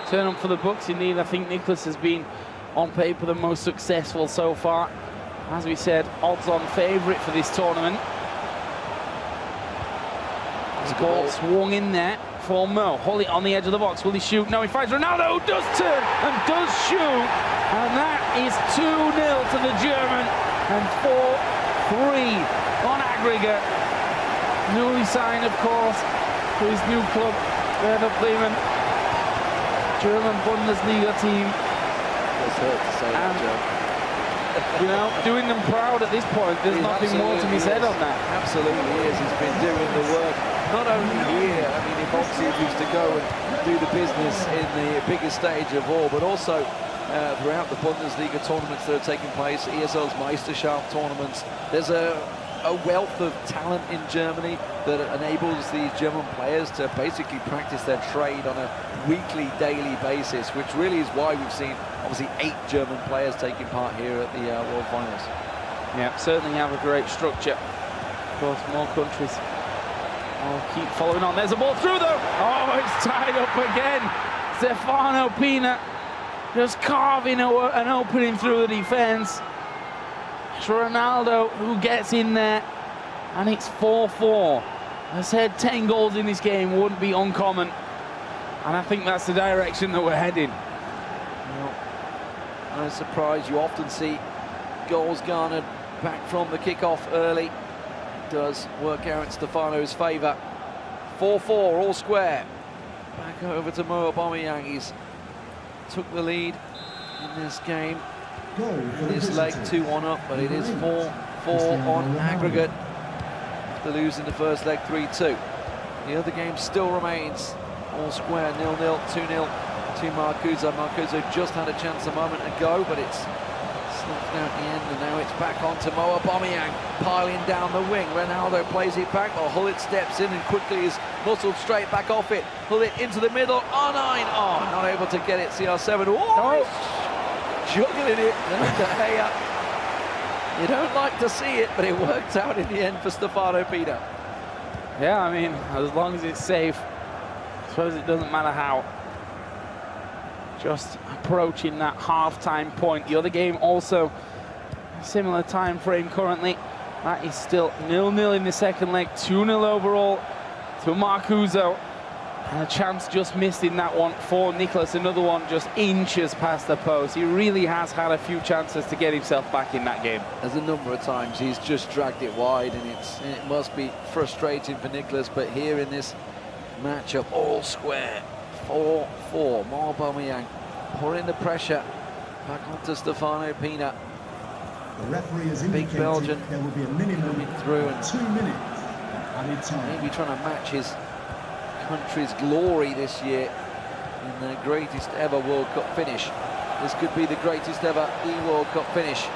[SPEAKER 11] Turn up for the Bucks indeed. I think Nicholas has been on paper the most successful so far. As we said, odds-on favourite for this tournament. The ball swung in there for Mo. Hull it on the edge of the box. Will he shoot? No, he finds Ronaldo, who does turn and does shoot. And that is 2-0 to the German and 4-3 on aggregate. Newly signed, of course, to his new club, Werder Bremen. German Bundesliga team.
[SPEAKER 14] It's hurt to say that, Joe.
[SPEAKER 11] You know, doing them proud at this point. There's nothing more to be said on that.
[SPEAKER 14] Absolutely is. He's been doing the work, not only here. I mean, if obviously he used to go and do the business in the biggest stage of all, but also throughout the Bundesliga tournaments that are taking place, ESL's Meisterschaft tournaments. There's a wealth of talent in Germany that enables these German players to basically practice their trade on a weekly, daily basis, which really is why we've seen obviously 8 German players taking part here at the World Finals.
[SPEAKER 11] Yeah, certainly have a great structure. Of course, more countries will keep following on. There's a ball through though. Oh, it's tied up again. Stefano Pina just carving an opening through the defence. It's Ronaldo who gets in there, and it's 4-4. I said 10 goals in this game wouldn't be uncommon, and I think that's the direction that we're heading.
[SPEAKER 14] Well, no surprise, you often see goals garnered back from the kickoff early. It does work out in Stefano's favour. 4-4, all square. Back over to Mo Aubameyang. He's took the lead in this game. This leg 2-1 up, but it is 4-4 on aggregate after losing the first leg 3-2. The other game still remains all square, 0-0, 2-0 to Marcuso. Marcuso just had a chance a moment ago, but it's snuffed out the end, and now it's back on to Mo Aubameyang, piling down the wing. Ronaldo plays it back, while Hullet steps in and quickly is muscled straight back off it. Hullet into the middle, R9, oh, not able to get it, CR7, oh! Juggling it, you don't like to see it, but it worked out in the end for Stefano Pina.
[SPEAKER 11] Yeah, I mean, as long as it's safe, I suppose it doesn't matter how. Just approaching that half-time point. The other game also a similar time frame currently. That is still 0-0 in the second leg, 2-0 overall to Marcuso. And a chance just missed in that one for Nicholas. Another one just inches past the post. He really has had a few chances to get himself back in that game.
[SPEAKER 14] There's a number of times he's just dragged it wide, and it must be frustrating for Nicholas. But here in this matchup, all square, 4-4. Mo Aubameyang pouring the pressure back onto Stefano Pina.
[SPEAKER 5] The referee has
[SPEAKER 14] Big
[SPEAKER 5] indicated
[SPEAKER 14] Belgian
[SPEAKER 5] there will be a minimum
[SPEAKER 14] coming through and
[SPEAKER 5] 2 minutes added time.
[SPEAKER 14] maybe trying to match his country's glory this year in the greatest ever World Cup finish. This could be the greatest ever eWorld Cup finish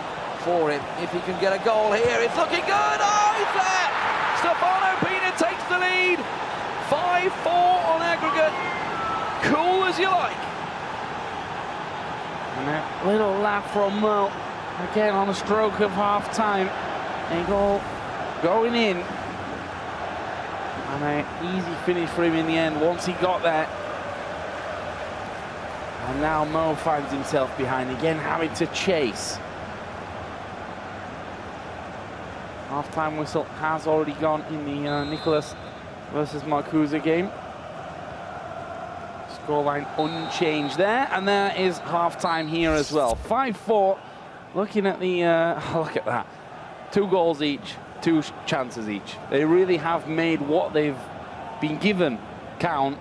[SPEAKER 14] for him. If he can get a goal here, it's looking good. Oh, he's there! Stefano Pina takes the lead. 5-4 on aggregate. Cool as you like.
[SPEAKER 11] And a little laugh from Mo. Again on a stroke of half-time. A goal going in. And an easy finish for him in the end once he got there. And now Mo finds himself behind again, having to chase. Half-time whistle has already gone in the Nicholas versus Marcuso game. Scoreline unchanged there, and there is half-time here as well. 5-4. Looking at the look at that. 2 goals each, 2 chances each. They really have made what they've been given count.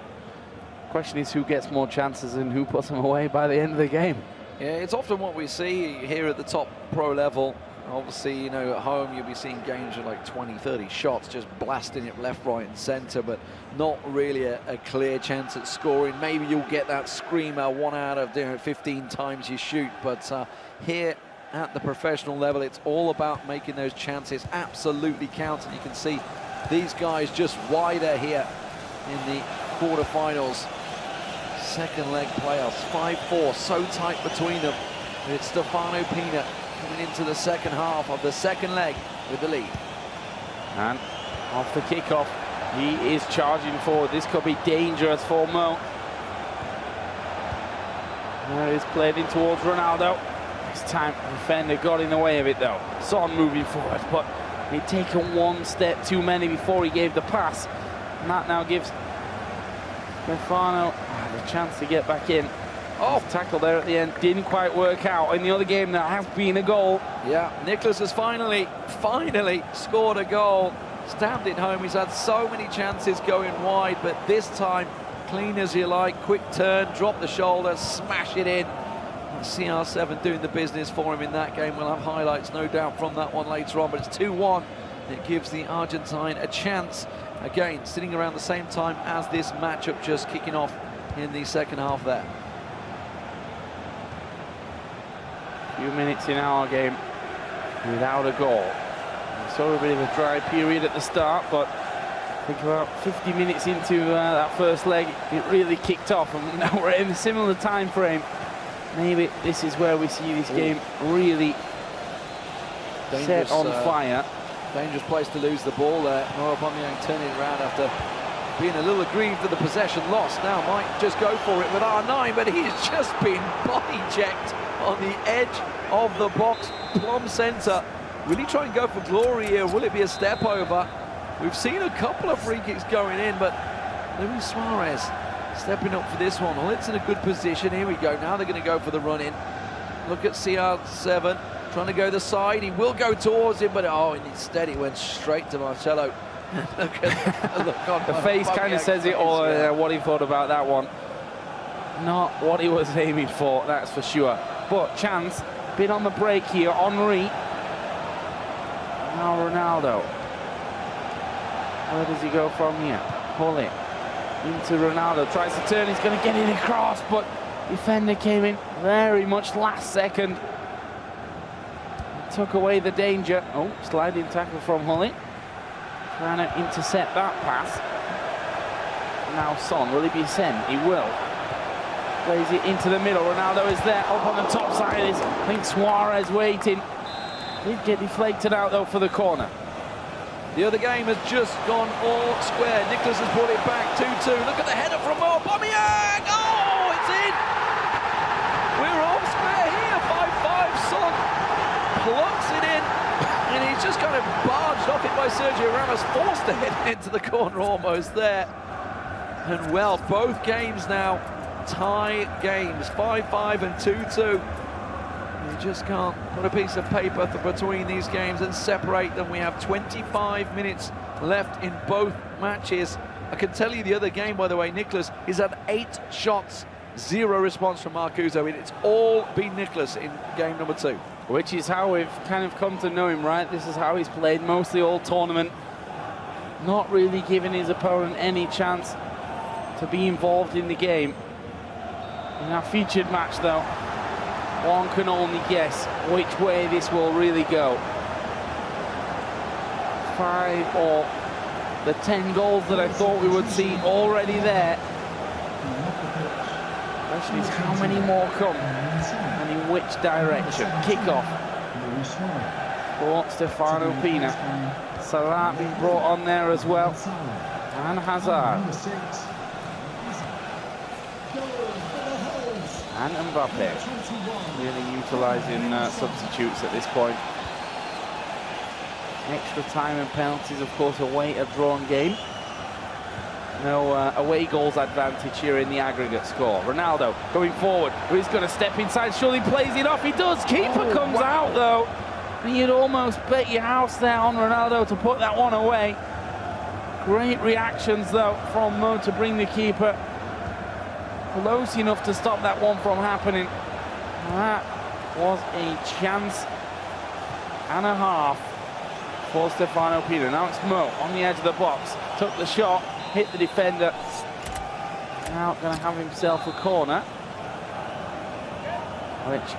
[SPEAKER 11] Question is who gets more chances and who puts them away by the end of the game.
[SPEAKER 10] Yeah, it's often what we see here at the top pro level. Obviously, you know, at home you'll be seeing games of like 20, 30 shots just blasting it left, right and centre, but not really a clear chance at scoring. Maybe you'll get that screamer 1 out of 15 times you shoot, but here at the professional level, it's all about making those chances absolutely count. And you can see these guys just wider here in the quarterfinals. Second leg playoffs, 5-4, so tight between them. It's Stefano Pina coming into the second half of the second leg with the lead.
[SPEAKER 11] And off the kickoff, he is charging forward. This could be dangerous for Mo. There is played in towards Ronaldo. This time, the defender got in the way of it though. Son moving forward, but he'd taken 1 step too many before he gave the pass. And that now gives Stefano the chance to get back in. Oh, tackle there at the end didn't quite work out. In the other game, there has been a goal.
[SPEAKER 10] Yeah, Nicholas has finally scored a goal. Stabbed it home. He's had so many chances going wide, but this time, clean as you like, quick turn, drop the shoulder, smash it in. And CR7 doing the business for him in that game. We'll have highlights, no doubt, from that one later on, but it's 2-1. It gives the Argentine a chance. Again, sitting around the same time as this matchup just kicking off in the second half there.
[SPEAKER 11] Few minutes in our game without a goal. We saw a bit of a dry period at the start, but I think about 50 minutes into that first leg, it really kicked off, and now we're in a similar time frame. Maybe this is where we see this game really set on fire.
[SPEAKER 10] Dangerous place to lose the ball there. Aubameyang turning it around after being a little aggrieved for the possession loss. Now might just go for it with R9, but he's just been body checked on the edge of the box, plumb centre. Will he try and go for glory here? Will it be a step over? We've seen a couple of free kicks going in, but Luis Suarez stepping up for this one. Well, it's in a good position. Here we go. Now they're going to go for the run-in. Look at CR7 trying to go the side. He will go towards him, but oh, instead he went straight to Marcelo. Look at the look on
[SPEAKER 11] the face kind of says it all, what he thought about that one. Not what he was aiming for, that's for sure. But chance, been on the break here, Henry. Now Ronaldo. Where does he go from here? Pull it into Ronaldo, tries to turn, he's going to get it across, but defender came in very much last second. Took away the danger. Oh, sliding tackle from Hullet. Trying to intercept that pass. Now Son, will he be sent? He will. Plays it into the middle. Ronaldo is there, up on the top side. I think Suarez waiting. Did get deflected out though for the corner.
[SPEAKER 10] The other game has just gone all square. Nicholas has brought it back 2-2. Look at the header from Aubameyang. Oh, it's in. We're all square here. 5-5. Son plucks it in, and he's just kind of barged off it by Sergio Ramos, forced to head into the corner almost there. And well, both games now tie games, 5-5 and 2-2. You just can't put a piece of paper between these games and separate them. We have 25 minutes left in both matches. I can tell you the other game, by the way, Nicholas is at 8 shots, 0 response from Marcuso. It's all been Nicholas in game number 2.
[SPEAKER 11] Which is how we've kind of come to know him, right? This is how he's played mostly all tournament. Not really giving his opponent any chance to be involved in the game. In our featured match, though, one can only guess which way this will really go. 5 or the 10 goals that I thought we would see already there. The question is how many more come and in which direction. Kick-off for Stefano Pina. Salah being brought on there as well. And Hazard. And Mbappe really utilising substitutes at this point. Extra time and penalties, of course, await a drawn game. No away goals advantage here in the aggregate score. Ronaldo going forward. He's going to step inside. Surely plays it off. He does. Keeper comes out though. And you'd almost bet your house there on Ronaldo to put that one away. Great reactions though from Mo to bring the keeper close enough to stop that one from happening. That was a chance and a half for Stefano Pina. Now it's Mo on the edge of the box. Took the shot, hit the defender. Now going to have himself a corner, which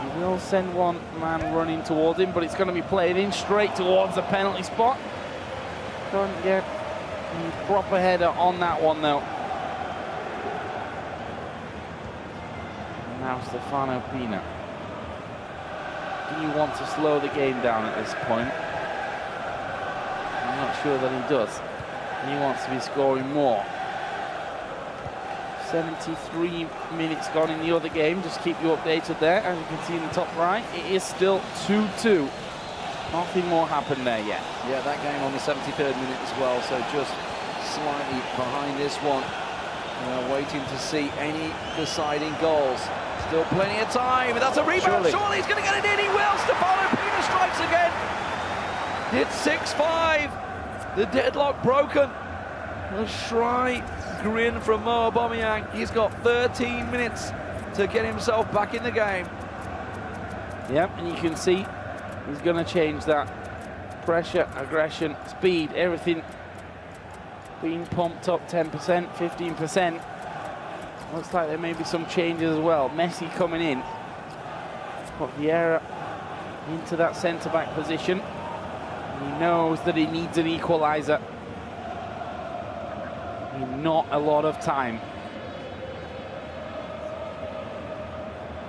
[SPEAKER 11] he will send one man running towards him, but it's going to be played in straight towards the penalty spot. Couldn't get a proper header on that one though. And now Stefano Pina. Do you want to slow the game down at this point? I'm not sure that he does. He wants to be scoring more. 73 minutes gone in the other game. Just keep you updated there. As you can see in the top right, it is still 2-2. Nothing more happened there yet.
[SPEAKER 14] Yeah, that game on the 73rd minute as well, so just slightly behind this one. Waiting to see any deciding goals. Still plenty of time, that's a rebound. Surely he's going to get it in. He will. Stefano Pina strikes again. It's 6-5. The deadlock broken. A shy grin from Mo Aubameyang. He's got 13 minutes to get himself back in the game.
[SPEAKER 11] Yep, and you can see he's going to change that. Pressure, aggression, speed, everything being pumped up 10%, 15%. Looks like there may be some changes as well. Messi coming in. Put Vieira into that centre-back position. He knows that he needs an equaliser. In not a lot of time.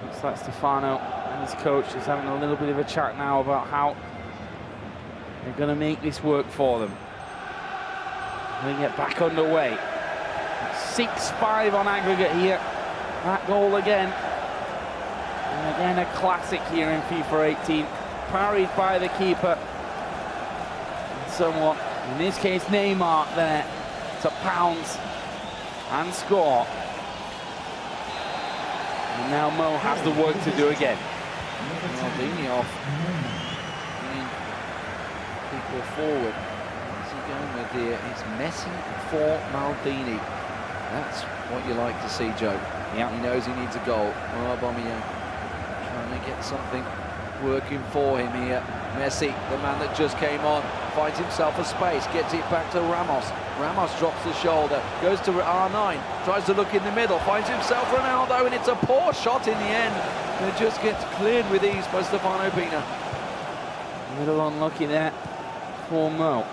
[SPEAKER 11] Looks like Stefano and his coach is having a little bit of a chat now about how they're going to make this work for them. They get back underway. 6-5 on aggregate here. That goal again. And again, a classic here in FIFA 18. Parried by the keeper. And somewhat, in this case, Neymar there to pounce and score. And now Mo has the work to do again.
[SPEAKER 14] Maldini off. People forward. What's he going with here? It's Messi for Maldini. That's what you like to see, Joe.
[SPEAKER 11] Yeah.
[SPEAKER 14] He knows he needs a goal. Aubameyang trying to get something working for him here. Messi, the man that just came on, finds himself a space, gets it back to Ramos. Ramos drops the shoulder, goes to R9, tries to look in the middle, finds himself Ronaldo, and it's a poor shot in the end. And it just gets cleared with ease by Stefano Pina.
[SPEAKER 11] A little unlucky there for Mo.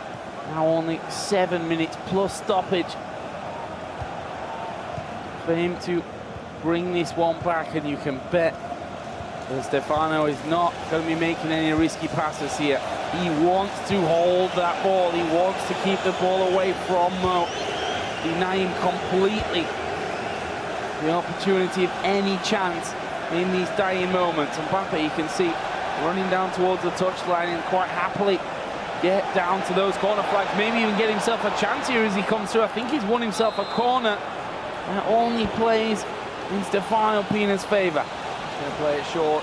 [SPEAKER 11] Now only 7 minutes plus stoppage for him to bring this one back, and you can bet that Stefano is not going to be making any risky passes here. He wants to hold that ball. He wants to keep the ball away from Mo. Deny him completely the opportunity of any chance in these dying moments. And Mbappe, you can see, running down towards the touchline and quite happily get down to those corner flags. Maybe even get himself a chance here as he comes through. I think he's won himself a corner. That only plays in Stefano Pina's favour.
[SPEAKER 14] Going to play it short.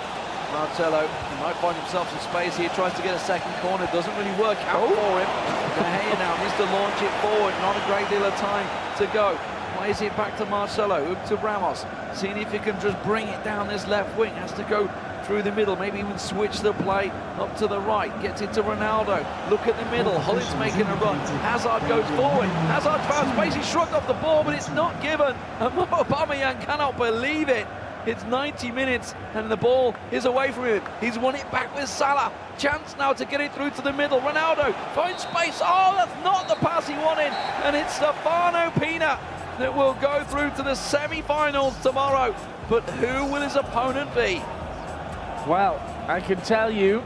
[SPEAKER 14] Marcelo might find himself some space here, tries to get a second corner, doesn't really work out for him. De Gea now needs to launch it forward, not a great deal of time to go. Plays it back to Marcelo, up to Ramos, seeing if he can just bring it down this left wing, has to go through the middle, maybe even switch the play up to the right, gets it to Ronaldo, look at the middle, Holland's making a run, Hazard goes forward, Hazard found space, he shrugged off the ball, but it's not given, and Aubameyang cannot believe it. It's 90 minutes and the ball is away from him. He's won it back with Salah. Chance now to get it through to the middle. Ronaldo finds space. Oh, that's not the pass he wanted. And it's Stefano Pina that will go through to the semi-finals tomorrow. But who will his opponent be?
[SPEAKER 11] Well, I can tell you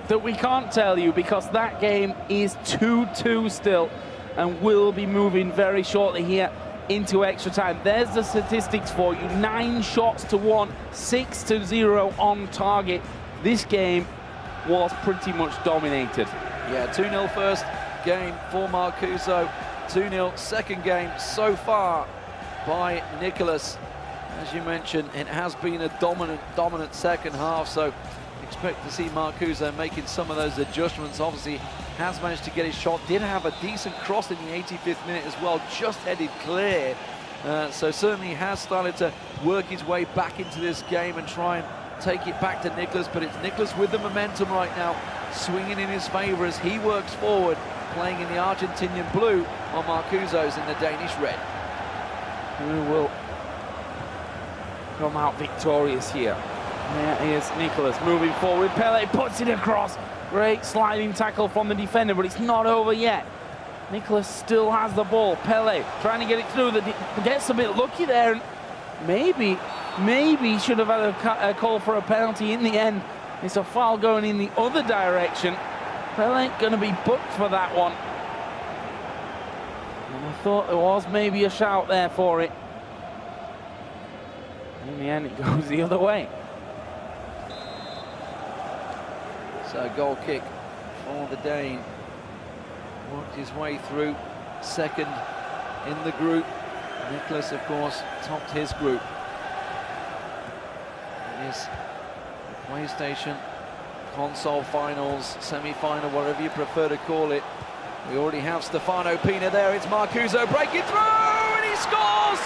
[SPEAKER 11] that we can't tell you, because that game is 2-2 still and will be moving very shortly here into extra time. There's the statistics for you. 9 shots to 1, 6-0 on target. This game was pretty much dominated.
[SPEAKER 14] Yeah, 2-0 first game for Marcuso.
[SPEAKER 10] 2-0, second game so far by Nicholas. As you mentioned, it has been a dominant second half, so expect to see Marcuso making some of those adjustments. Obviously, has managed to get his shot, did have a decent cross in the 85th minute as well, just headed clear. So certainly has started to work his way back into this game and try and take it back to Nicholas, but it's Nicholas with the momentum right now, swinging in his favour as he works forward, playing in the Argentinian blue while Marcuso's in the Danish red.
[SPEAKER 11] Who will come out victorious here? There is Nicholas moving forward. Pele puts it across. Great sliding tackle from the defender, but it's not over yet. Nicholas still has the ball. Pele trying to get it through. Gets a bit lucky there. And maybe should have had a call for a penalty in the end. It's a foul going in the other direction. Pele going to be booked for that one. And I thought there was maybe a shout there for it. In the end, it goes the other way.
[SPEAKER 10] So goal kick for the Dane. Worked his way through second in the group. Nicholas, of course, topped his group. It is the PlayStation console finals, semi-final, whatever you prefer to call it. We already have Stefano Pina there. It's Marcuso breaking through, and he scores!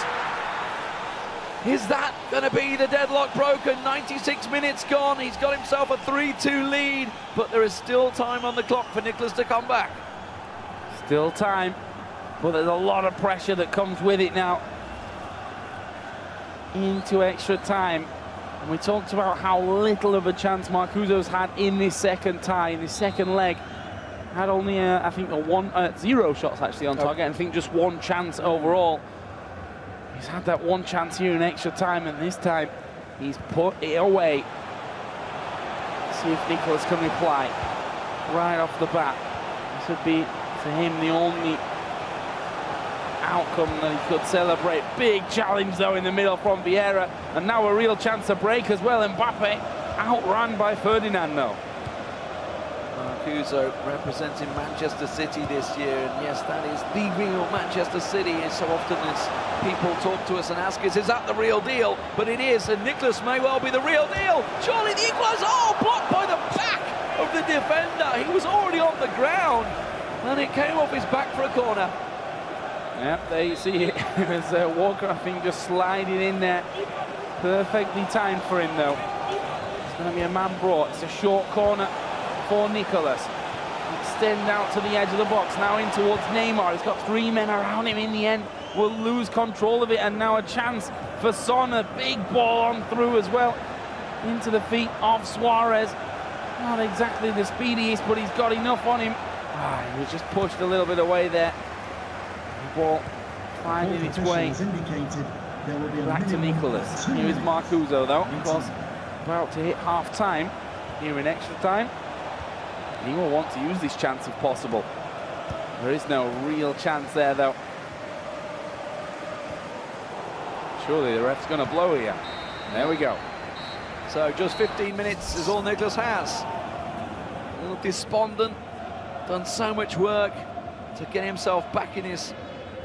[SPEAKER 10] Is that going to be the deadlock broken? 96 minutes gone. He's got himself a 3-2 lead, but there is still time on the clock for Nicholas to come back.
[SPEAKER 11] Still time, but there's a lot of pressure that comes with it now. Into extra time. And we talked about how little of a chance Marcuso's had in this second tie, in this second leg. Had only, I think, 0 shots actually on target, and I think just 1 chance overall. He's had that 1 chance here in extra time, and this time he's put it away. Let's see if Nicholas can reply right off the bat. This would be, for him, the only outcome that he could celebrate. Big challenge, though, in the middle from Vieira, and now a real chance to break as well. Mbappe outran by Ferdinand, though.
[SPEAKER 10] Marcuso representing Manchester City this year, and yes, that is the real Manchester City. And so often as people talk to us and ask us, is that the real deal? But it is, and Nicholas may well be the real deal. Surely the equaliser, oh, blocked by the back of the defender. He was already on the ground, and it came off his back for a corner.
[SPEAKER 11] Yep, there you see it. It was Walker, I think, just sliding in there. Perfectly timed for him, though. It's going to be a man brought. It's a short corner for Nicholas. Extend out to the edge of the box, now in towards Neymar. He's got 3 men around him. In the end, will lose control of it, and now a chance for Son. A big ball on through as well into the feet of Suarez. Not exactly the speediest, but he's got enough on him. He was just pushed a little bit away there. The ball finding its way back to Nicholas. Here is Marcuso, though. He was about to hit half-time here in extra time. He will want to use this chance if possible. There is no real chance there, though. Surely the ref's going to blow here. There we go.
[SPEAKER 10] So just 15 minutes is all Nicholas has. A little despondent, done so much work to get himself back in his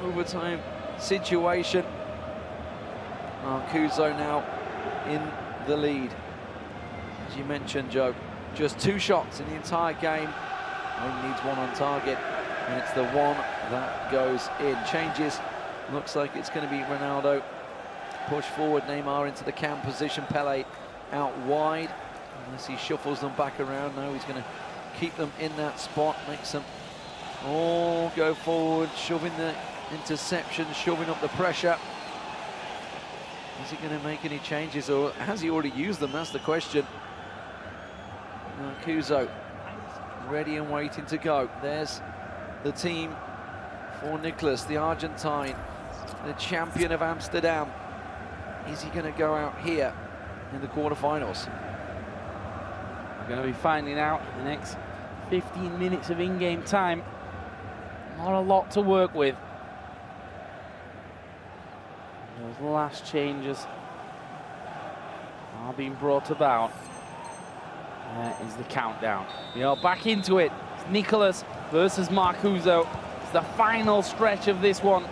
[SPEAKER 10] overtime situation. Marcuso now in the lead. As you mentioned, Joe, just 2 shots in the entire game. Only needs 1 on target, and it's the one that goes in. Changes. Looks like it's going to be Ronaldo. Push forward, Neymar into the cam position. Pele out wide, unless he shuffles them back around. No, he's going to keep them in that spot. Makes them all go forward, shoving the interception, shoving up the pressure. Is he going to make any changes, or has he already used them? That's the question. Marcuso ready and waiting to go. There's the team for Nicholas, the Argentine, the champion of Amsterdam. Is he going to go out here in the quarterfinals?
[SPEAKER 11] We're going to be finding out in the next 15 minutes of in-game time. Not a lot to work with. Those last changes are being brought about. There is the countdown. We are back into it. It's Nicholas versus Marcuso. It's the final stretch of this one.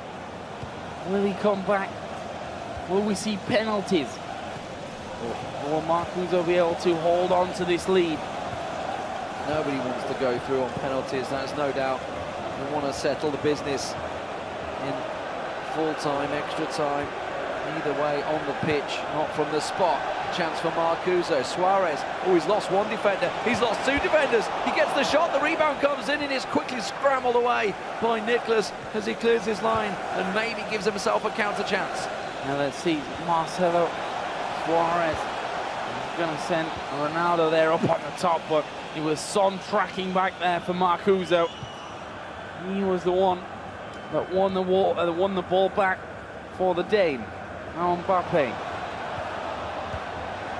[SPEAKER 11] Will he come back? Will we see penalties? Or will Marcuso be able to hold on to this lead?
[SPEAKER 14] Nobody wants to go through on penalties, that's no doubt. They want to settle the business in full time, extra time. Either way, on the pitch, not from the spot. Chance for Marcuso. Suarez, oh, he's lost one defender. He's lost two defenders. He gets the shot, the rebound comes in, and is quickly scrambled away by Nicholas as he clears his line and maybe gives himself a counter chance.
[SPEAKER 11] Now let's see, Marcelo Suarez is going to send Ronaldo there up on the top, but it was Son tracking back there for Marcuso. He was the one that won the ball back for the Dane. Now Mbappe.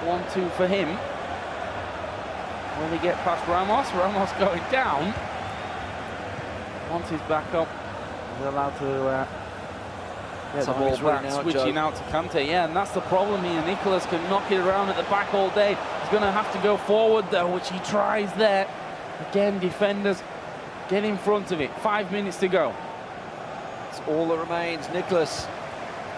[SPEAKER 11] 1-2 for him. Will he get past Ramos? Ramos going down. Once he's back up, he's allowed to get the ball back, switching out to Kante. Yeah, and that's the problem here. Nicholas can knock it around at the back all day. He's going to have to go forward though, which he tries there. Again, defenders get in front of it. 5 minutes to go.
[SPEAKER 14] That's all that remains. Nicholas,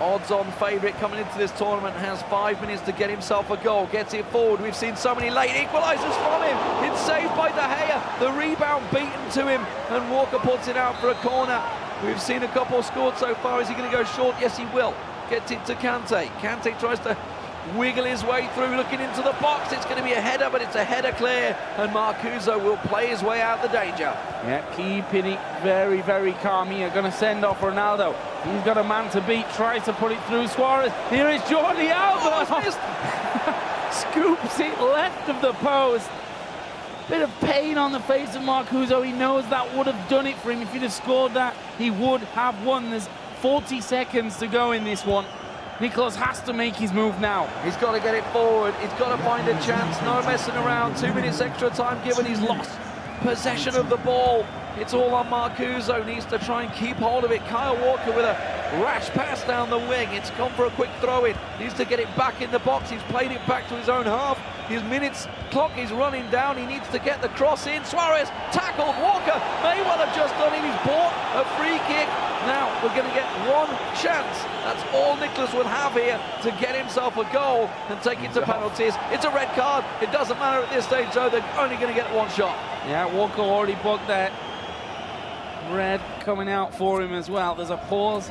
[SPEAKER 14] odds-on favourite coming into this tournament, has 5 minutes to get himself a goal, gets it forward. We've seen so many late equalisers from him. It's saved by De Gea. The rebound beaten to him, and Walker puts it out for a corner. We've seen a couple scored so far. Is he going to go short? Yes, he will. Gets it to Kante. Kante tries to wiggle his way through, looking into the box. It's going to be a header, but it's a header clear, and Marcuso will play his way out the danger.
[SPEAKER 11] Yeah, keeping it very, very calm here. Going to send off Ronaldo. He's got a man to beat, tries to put it through Suarez. Here is Jordi Alba. Scoops it left of the post. Bit of pain on the face of Marcuso. He knows that would have done it for him. If he'd have scored that, he would have won. There's 40 seconds to go in this one. Nicholas has to make his move now.
[SPEAKER 14] He's got to get it forward. He's got to find a chance. No messing around. 2 minutes extra time given. He's lost possession of the ball. It's all on Marcuso. Needs to try and keep hold of it. Kyle Walker with a rash pass down the wing. It's gone for a quick throw-in. Needs to get it back in the box. He's played it back to his own half. His minutes clock is running down. He needs to get the cross in. Suarez tackled. Walker may well have just done it. He's bought a free kick. Now we're going to get one chance. That's all Nicholas will have here to get himself a goal and take it to penalties. It's a red card. It doesn't matter at this stage, though. They're only going to get one shot.
[SPEAKER 11] Yeah, Walker already booked that. Red coming out for him as well. There's a pause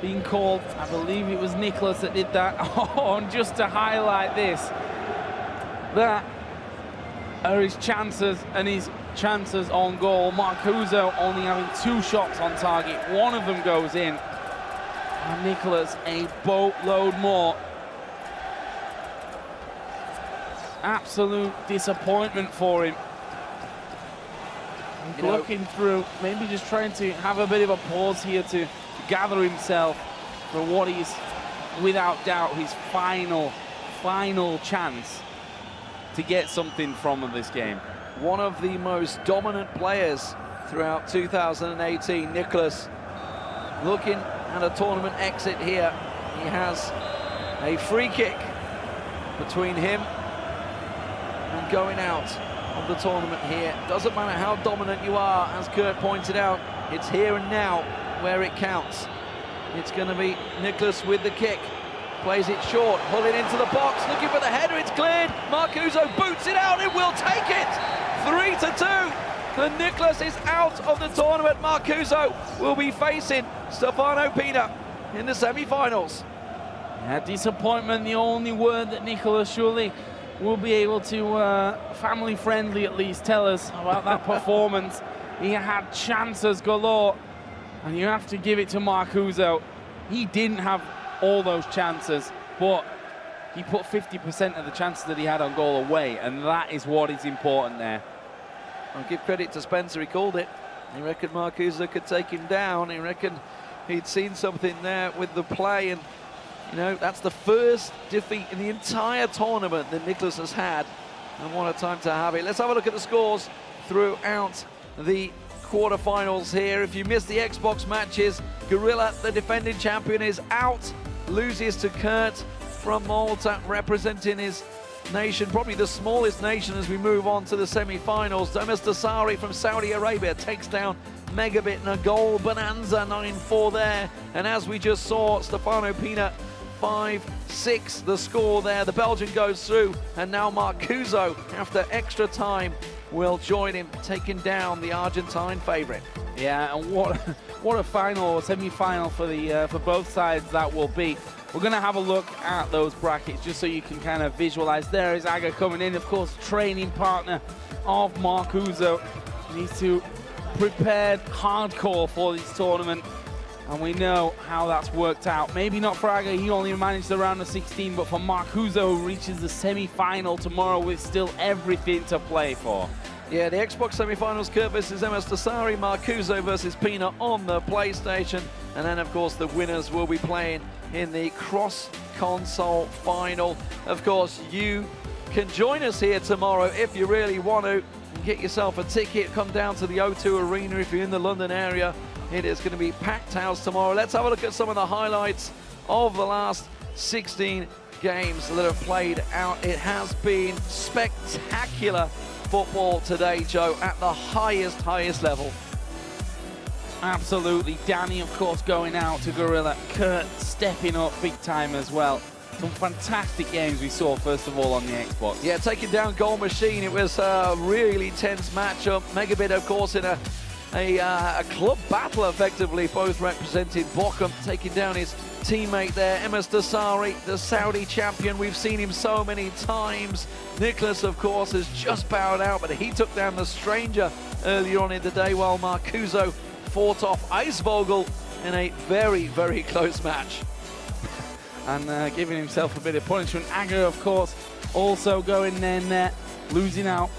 [SPEAKER 11] being called. I believe it was Nicholas that did that. Oh, and just to highlight this, that are his chances, and his chances on goal. Marcuso only having 2 shots on target. One of them goes in. And Nicholas a boatload more. Absolute disappointment for him. He's looking through, maybe just trying to have a bit of a pause here to gather himself for what is, without doubt, his final chance to get something from this game.
[SPEAKER 14] One of the most dominant players throughout 2018, Nicholas, looking at a tournament exit here. He has a free kick between him and going out of the tournament here. Doesn't matter how dominant you are, as Kurt pointed out, it's here and now where it counts. It's going to be Nicholas with the kick. Plays it short, pulling into the box, looking for the header, it's cleared. Marcuso boots it out, it will take it. 3-2. And Nicholas is out of the tournament. Marcuso will be facing Stefano Pina in the semi-finals.
[SPEAKER 11] Yeah, disappointment, the only word that Nicholas surely will be able to, family-friendly at least, tell us about that performance. He had chances galore, and you have to give it to Marcuso. He didn't have all those chances, but he put 50% of the chances that he had on goal away, and that is what is important there.
[SPEAKER 14] I'll give credit to Spencer, he called it. He reckoned Marcuso could take him down. He reckoned he'd seen something there with the play, and you know, that's the first defeat in the entire tournament that Nicholas has had, and what a time to have it. Let's have a look at the scores throughout the quarterfinals here. If you missed the Xbox matches, Gorilla, the defending champion, is out, loses to Kurt from Malta, representing his nation, probably the smallest nation as we move on to the semi-finals. Domas Dasari from Saudi Arabia takes down
[SPEAKER 10] megabit and a goal bonanza, 9-4 there. And as we just saw, Stefano Pina 5-6 the score there. The Belgian goes through, and now Marcuso, after extra time, will join him, taking down the Argentine favourite.
[SPEAKER 11] Yeah, and what a final or semi-final for both sides that will be. We're going to have a look at those brackets just so you can kind of visualize. There is Aga coming in, of course, training partner of Marcuso. Needs to prepare hardcore for this tournament, and we know how that's worked out. Maybe not for Aga, he only managed the round of 16, but for Marcuso, who reaches the semi-final tomorrow with still everything to play for.
[SPEAKER 10] Yeah, the Xbox semi-finals, Kurt versus MS Tassari, Marcuso versus Pina on the PlayStation. And then, of course, the winners will be playing in the cross-console final. Of course, you can join us here tomorrow if you really want to. Get yourself a ticket, come down to the O2 Arena if you're in the London area. It is going to be packed house tomorrow. Let's have a look at some of the highlights of the last 16 games that have played out. It has been spectacular football today, Joe, at the highest level.
[SPEAKER 11] Absolutely. Danny, of course, going out to Gorilla. Kurt stepping up big time as well. Some fantastic games we saw, first of all, on the Xbox.
[SPEAKER 10] Yeah, taking down Goal Machine. It was a really tense matchup. Megabit, of course, in a club battle, effectively, both represented Bochum, taking down his teammate there, MS Tassari, the Saudi champion. We've seen him so many times. Nicholas, of course, has just bowed out, but he took down the Stranger earlier on in the day, while Marcuso fought off Eisvogel in a very close match.
[SPEAKER 11] And giving himself a bit of punishment. Aga, of course, also going in there, losing out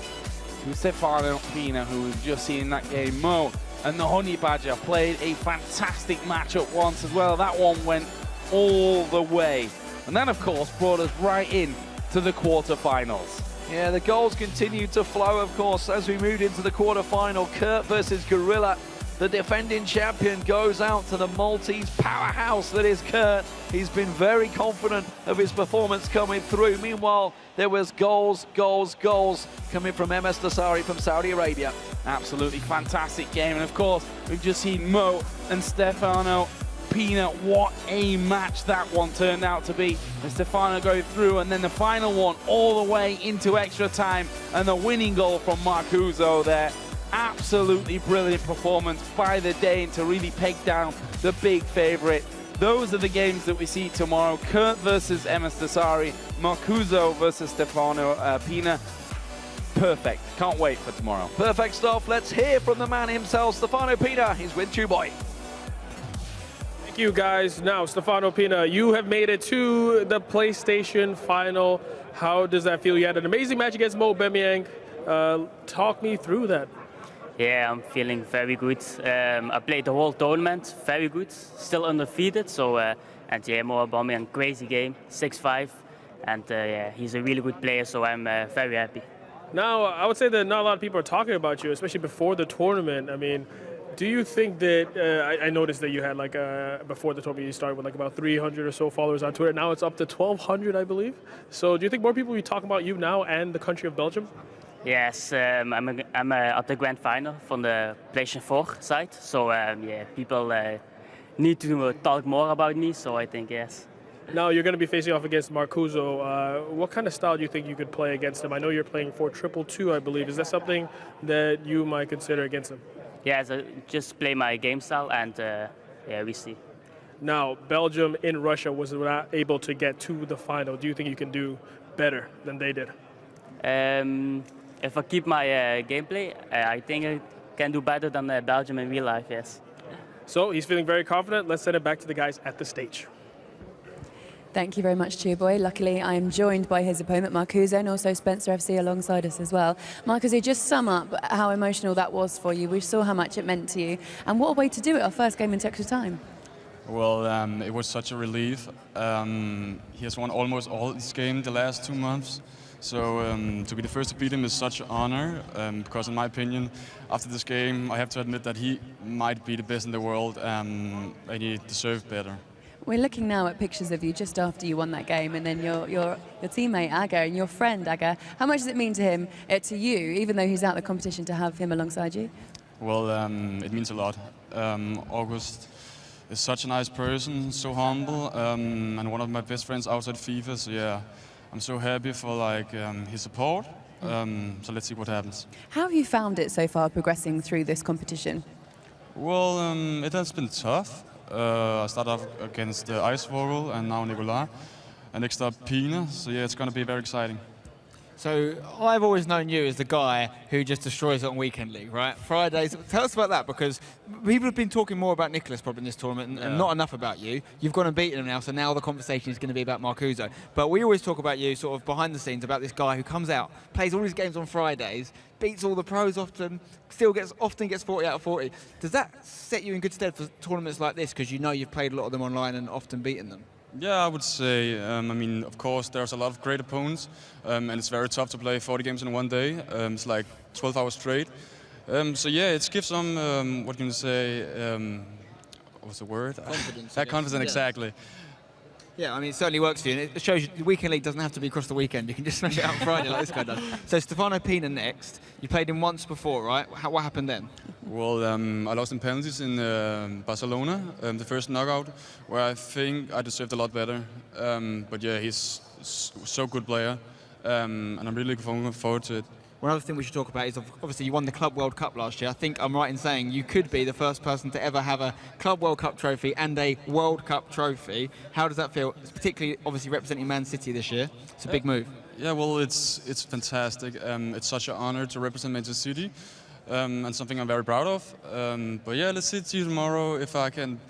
[SPEAKER 11] to Stefano Pina, who we've just seen in that game. Mo and the Honey Badger played a fantastic matchup once as well. That one went all the way. And that, of course, brought us right in to the quarterfinals.
[SPEAKER 10] Yeah, the goals continued to flow, of course, as we moved into the quarterfinal. Kurt versus Gorilla. The defending champion goes out to the Maltese powerhouse that is Kurt. He's been very confident of his performance coming through. Meanwhile, there was goals coming from MS Tassari from Saudi Arabia.
[SPEAKER 11] Absolutely fantastic game. And of course, we've just seen Mo and Stefano Pina. What a match that one turned out to be. And Stefano going through, and then the final one all the way into extra time, and the winning goal from Marcuso there. Absolutely brilliant performance by the Dane to really peg down the big favourite. Those are the games that we see tomorrow. Kurt versus MS Tassari, Marcuso versus Stefano Pina. Perfect. Can't wait for tomorrow.
[SPEAKER 10] Perfect stuff. Let's hear from the man himself, Stefano Pina. He's with you, boy.
[SPEAKER 9] Thank you, guys. Now, Stefano Pina, you have made it to the PlayStation final. How does that feel? You had an amazing match against Mo Bemiang. Talk me through that.
[SPEAKER 21] Yeah, I'm feeling very good. I played the whole tournament, very good, still undefeated. So, and yeah, Mo Bemiang, crazy game, 6-5, and yeah, he's a really good player. So I'm very happy.
[SPEAKER 9] Now, I would say that not a lot of people are talking about you, especially before the tournament. I mean, do you think that, I noticed that you had like, before the tournament you started with like about 300 or so followers on Twitter. Now it's up to 1,200, I believe. So do you think more people will be talking about you now and the country of Belgium?
[SPEAKER 21] Yes, I'm at the grand final from the PlayStation 4 side. So yeah, people need to talk more about me, so I think yes.
[SPEAKER 9] Now you're going to be facing off against Marcuso. What kind of style do you think you could play against him? I know you're playing 4-2-2, I believe. Is that something that you might consider against him?
[SPEAKER 21] Yeah, so just play my game style, and yeah, we see.
[SPEAKER 9] Now, Belgium in Russia was not able to get to the final. Do you think you can do better than they did?
[SPEAKER 21] If I keep my gameplay, I think I can do better than Belgium in real life, yes.
[SPEAKER 9] So he's feeling very confident. Let's send it back to the guys at the stage.
[SPEAKER 1] Thank you very much, Cheerboy. Luckily, I am joined by his opponent, Marcuso, and also Spencer FC alongside us as well. Marcuso, just sum up how emotional that was for you. We saw how much it meant to you. And what a way to do it, our first game into extra time.
[SPEAKER 20] Well, it was such a relief. He has won almost all his games the last 2 months. So to be the first to beat him is such an honor, because in my opinion, after this game, I have to admit that he might be the best in the world, and he deserves better.
[SPEAKER 1] We're looking now at pictures of you just after you won that game, and then your teammate Aga and your friend Aga. How much does it mean to him, to you, even though he's out of the competition, to have him alongside you?
[SPEAKER 20] Well, it means a lot. August is such a nice person, so humble, and one of my best friends outside FIFA. So yeah, I'm so happy for like his support. So let's see what happens.
[SPEAKER 1] How have you found it so far progressing through this competition?
[SPEAKER 20] Well, it has been tough. I started off against Icevogel and now Nicolas, and next up Pina. So yeah, it's going to be very exciting.
[SPEAKER 2] So I've always known you as the guy who just destroys it on Weekend League, right? Fridays. Tell us about that, because people have been talking more about Nicholas probably in this tournament and not enough about you. You've gone and beaten him now, so now the conversation is going to be about Marcuso. But we always talk about you sort of behind the scenes, about this guy who comes out, plays all his games on Fridays, beats all the pros often, often gets 40 out of 40. Does that set you in good stead for tournaments like this, because you know you've played a lot of them online and often beaten them?
[SPEAKER 20] Yeah, I would say, I mean, of course, there's a lot of great opponents, and it's very tough to play 40 games in one day. It's like 12 hours straight. So yeah, it gives some, what can you say, what's the word?
[SPEAKER 2] Confidence.
[SPEAKER 20] Confidence, exactly.
[SPEAKER 2] Yeah, I mean, it certainly works for you. And it shows you the Weekend League doesn't have to be across the weekend. You can just smash it out on Friday like this guy does. So Stefano Pina next. You played him once before, right? What happened then?
[SPEAKER 20] Well, I lost in penalties in Barcelona, the first knockout, where I think I deserved a lot better. But yeah, he's so good player, and I'm really looking forward to it.
[SPEAKER 2] One other thing we should talk about is obviously you won the Club World Cup last year. I think I'm right in saying you could be the first person to ever have a Club World Cup trophy and a World Cup trophy. How does that feel? It's particularly obviously representing Man City this year. It's a big move.
[SPEAKER 20] Yeah, well, it's fantastic. It's such an honor to represent Manchester City, and something I'm very proud of. But yeah, let's see tomorrow if I can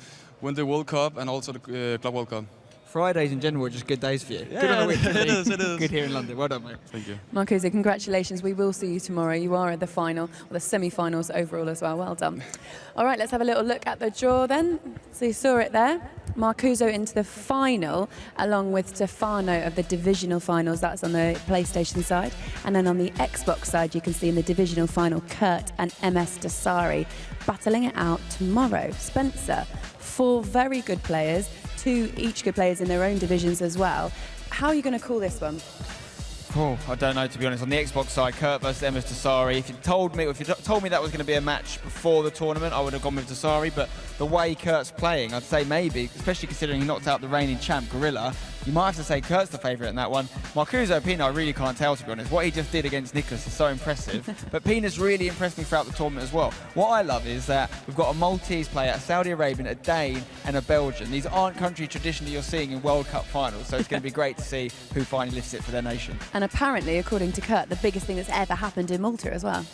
[SPEAKER 20] win the World Cup and also the Club World Cup.
[SPEAKER 2] Fridays in general are just good days for you.
[SPEAKER 20] Yeah,
[SPEAKER 2] good on the weekend.
[SPEAKER 20] it is.
[SPEAKER 2] Good here in London. Well done, mate.
[SPEAKER 20] Thank you.
[SPEAKER 1] Marcuso, congratulations. We will see you tomorrow. You are at the final, or the semi-finals overall as well. Well done. All right, let's have a little look at the draw then. So you saw it there. Marcuso into the final, along with Stefano of the divisional finals. That's on the PlayStation side. And then on the Xbox side, you can see in the divisional final, Kurt and MS Dasari battling it out tomorrow. Spencer, 4 very good players, 2 each good players in their own divisions as well. How are you going to call this one?
[SPEAKER 2] Oh, I don't know, to be honest. On the Xbox side, Kurt versus MS Dasari. If you told me that was going to be a match before the tournament, I would have gone with Dasari. But the way Kurt's playing, I'd say maybe, especially considering he knocked out the reigning champ Gorilla, you might have to say Kurt's the favourite in that one. Marcuso Pina, I really can't tell, to be honest. What he just did against Nicholas is so impressive. But Pina's really impressed me throughout the tournament as well. What I love is that we've got a Maltese player, a Saudi Arabian, a Dane and a Belgian. These aren't countries traditionally you're seeing in World Cup finals, so it's going to be great to see who finally lifts it for their nation.
[SPEAKER 1] And apparently, according to Kurt, the biggest thing that's ever happened in Malta as well.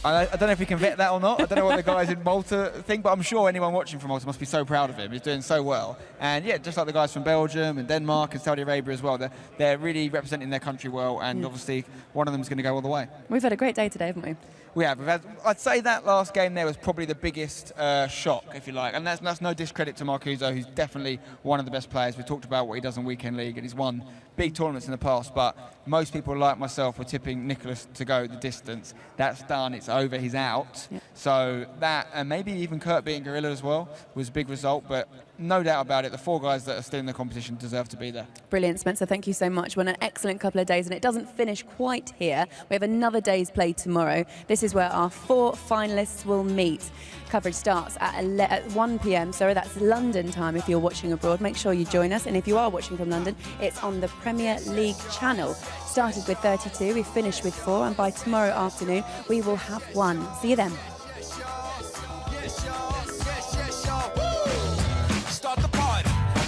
[SPEAKER 2] I don't know if we can vet that or not. I don't know what the guys in Malta think, but I'm sure anyone watching from Malta must be so proud of him. He's doing so well. And yeah, just like the guys from Belgium and Denmark and Saudi Arabia as well, they're really representing their country well, and obviously one of them is going to go all the way.
[SPEAKER 1] We've had a great day today, haven't we?
[SPEAKER 2] We have. I'd say that last game there was probably the biggest shock, if you like. And that's no discredit to Marcuso, who's definitely one of the best players. We talked about what he does in Weekend League, and he's won big tournaments in the past. But most people, like myself, were tipping Nicholas to go the distance. That's done. It's over. He's out. Yeah. So that, and maybe even Kurt beating Gorilla as well, was a big result. But no doubt about it, the 4 guys that are still in the competition deserve to be there.
[SPEAKER 1] Brilliant, Spencer. Thank you so much. What an excellent couple of days, and it doesn't finish quite here. We have another day's play tomorrow. This is where our 4 finalists will meet. Coverage starts at 1 p.m, so that's London time if you're watching abroad. Make sure you join us, and if you are watching from London, it's on the Premier League channel. Started with 32, we finished with 4, and by tomorrow afternoon, we will have 1. See you then.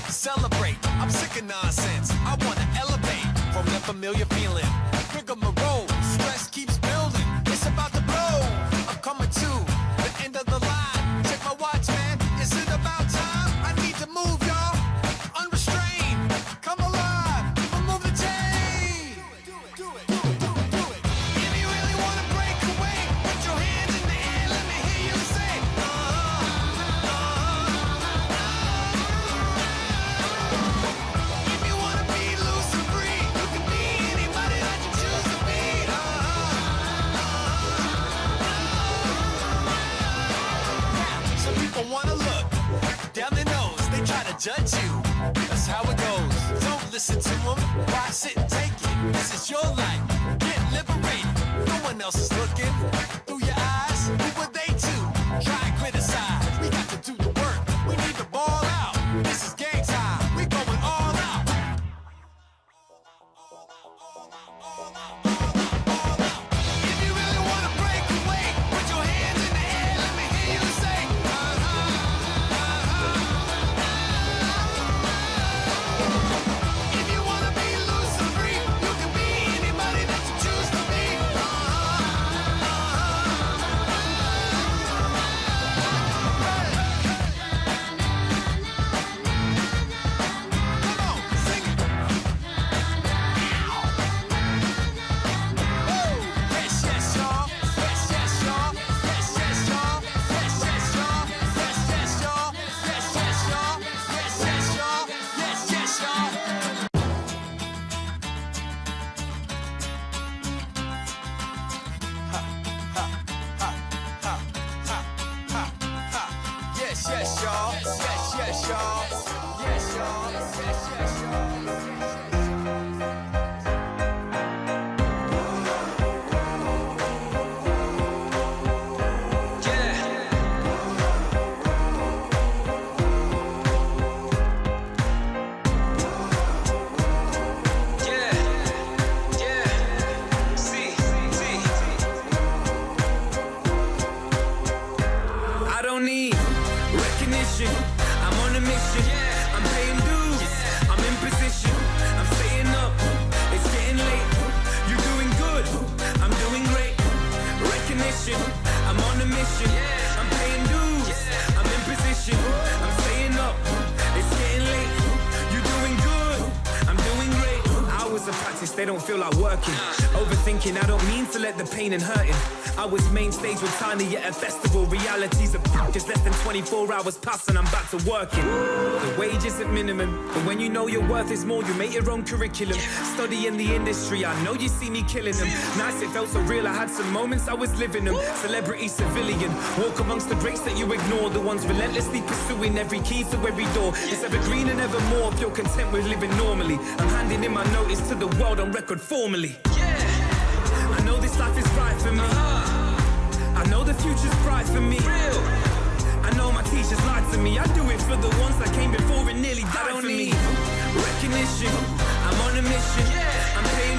[SPEAKER 12] Celebrate, I'm sick of nonsense. I wanna elevate from that familiar feeling. Pick up my road, stress keeps building. It's about to blow. I'm coming to the end of the line. Check my watch, man. Is it about time? I need to move, y'all. Unrestrained, come alive. Remove the chain. Do it. If you really wanna break away, put your hands in the air. Let me hear you say. Wanna look down their nose, they try to judge you. That's how it goes. Don't listen to them. Why sit and take it? This is your life. Get liberated. No one else is looking through your eyes. Who were they to?
[SPEAKER 13] I don't need recognition. I'm on a mission. I'm paying dues. I'm in position. I'm staying up. It's getting late. You're doing good. I'm doing great. Recognition. I'm on a mission. I'm paying dues. I'm in position. I'm staying up. It's getting late. You're doing good. I'm doing great.
[SPEAKER 8] Hours of practice, they don't feel like working. Overthinking, I don't mean to let the pain and hurting. I was main stage with Tiny at a festival. Reality's a just less than 24 hours past and I'm back to working. The wage isn't minimum, but when you know your worth is more, you make your own curriculum. Study in the industry, I know you see me killing them. Nice, it felt so real, I had some moments I was living them. Celebrity, civilian, walk amongst the greats that you ignore. The ones relentlessly pursuing every key to every door. It's evergreen and evermore if you're content with living normally. I'm handing in my notice to the world on record formally. I know this life is right for me. I know the future's bright for me. I know my teachers lied to me. I do it for the ones that came before and nearly died for me.
[SPEAKER 13] Recognition. I'm on a mission. I'm paying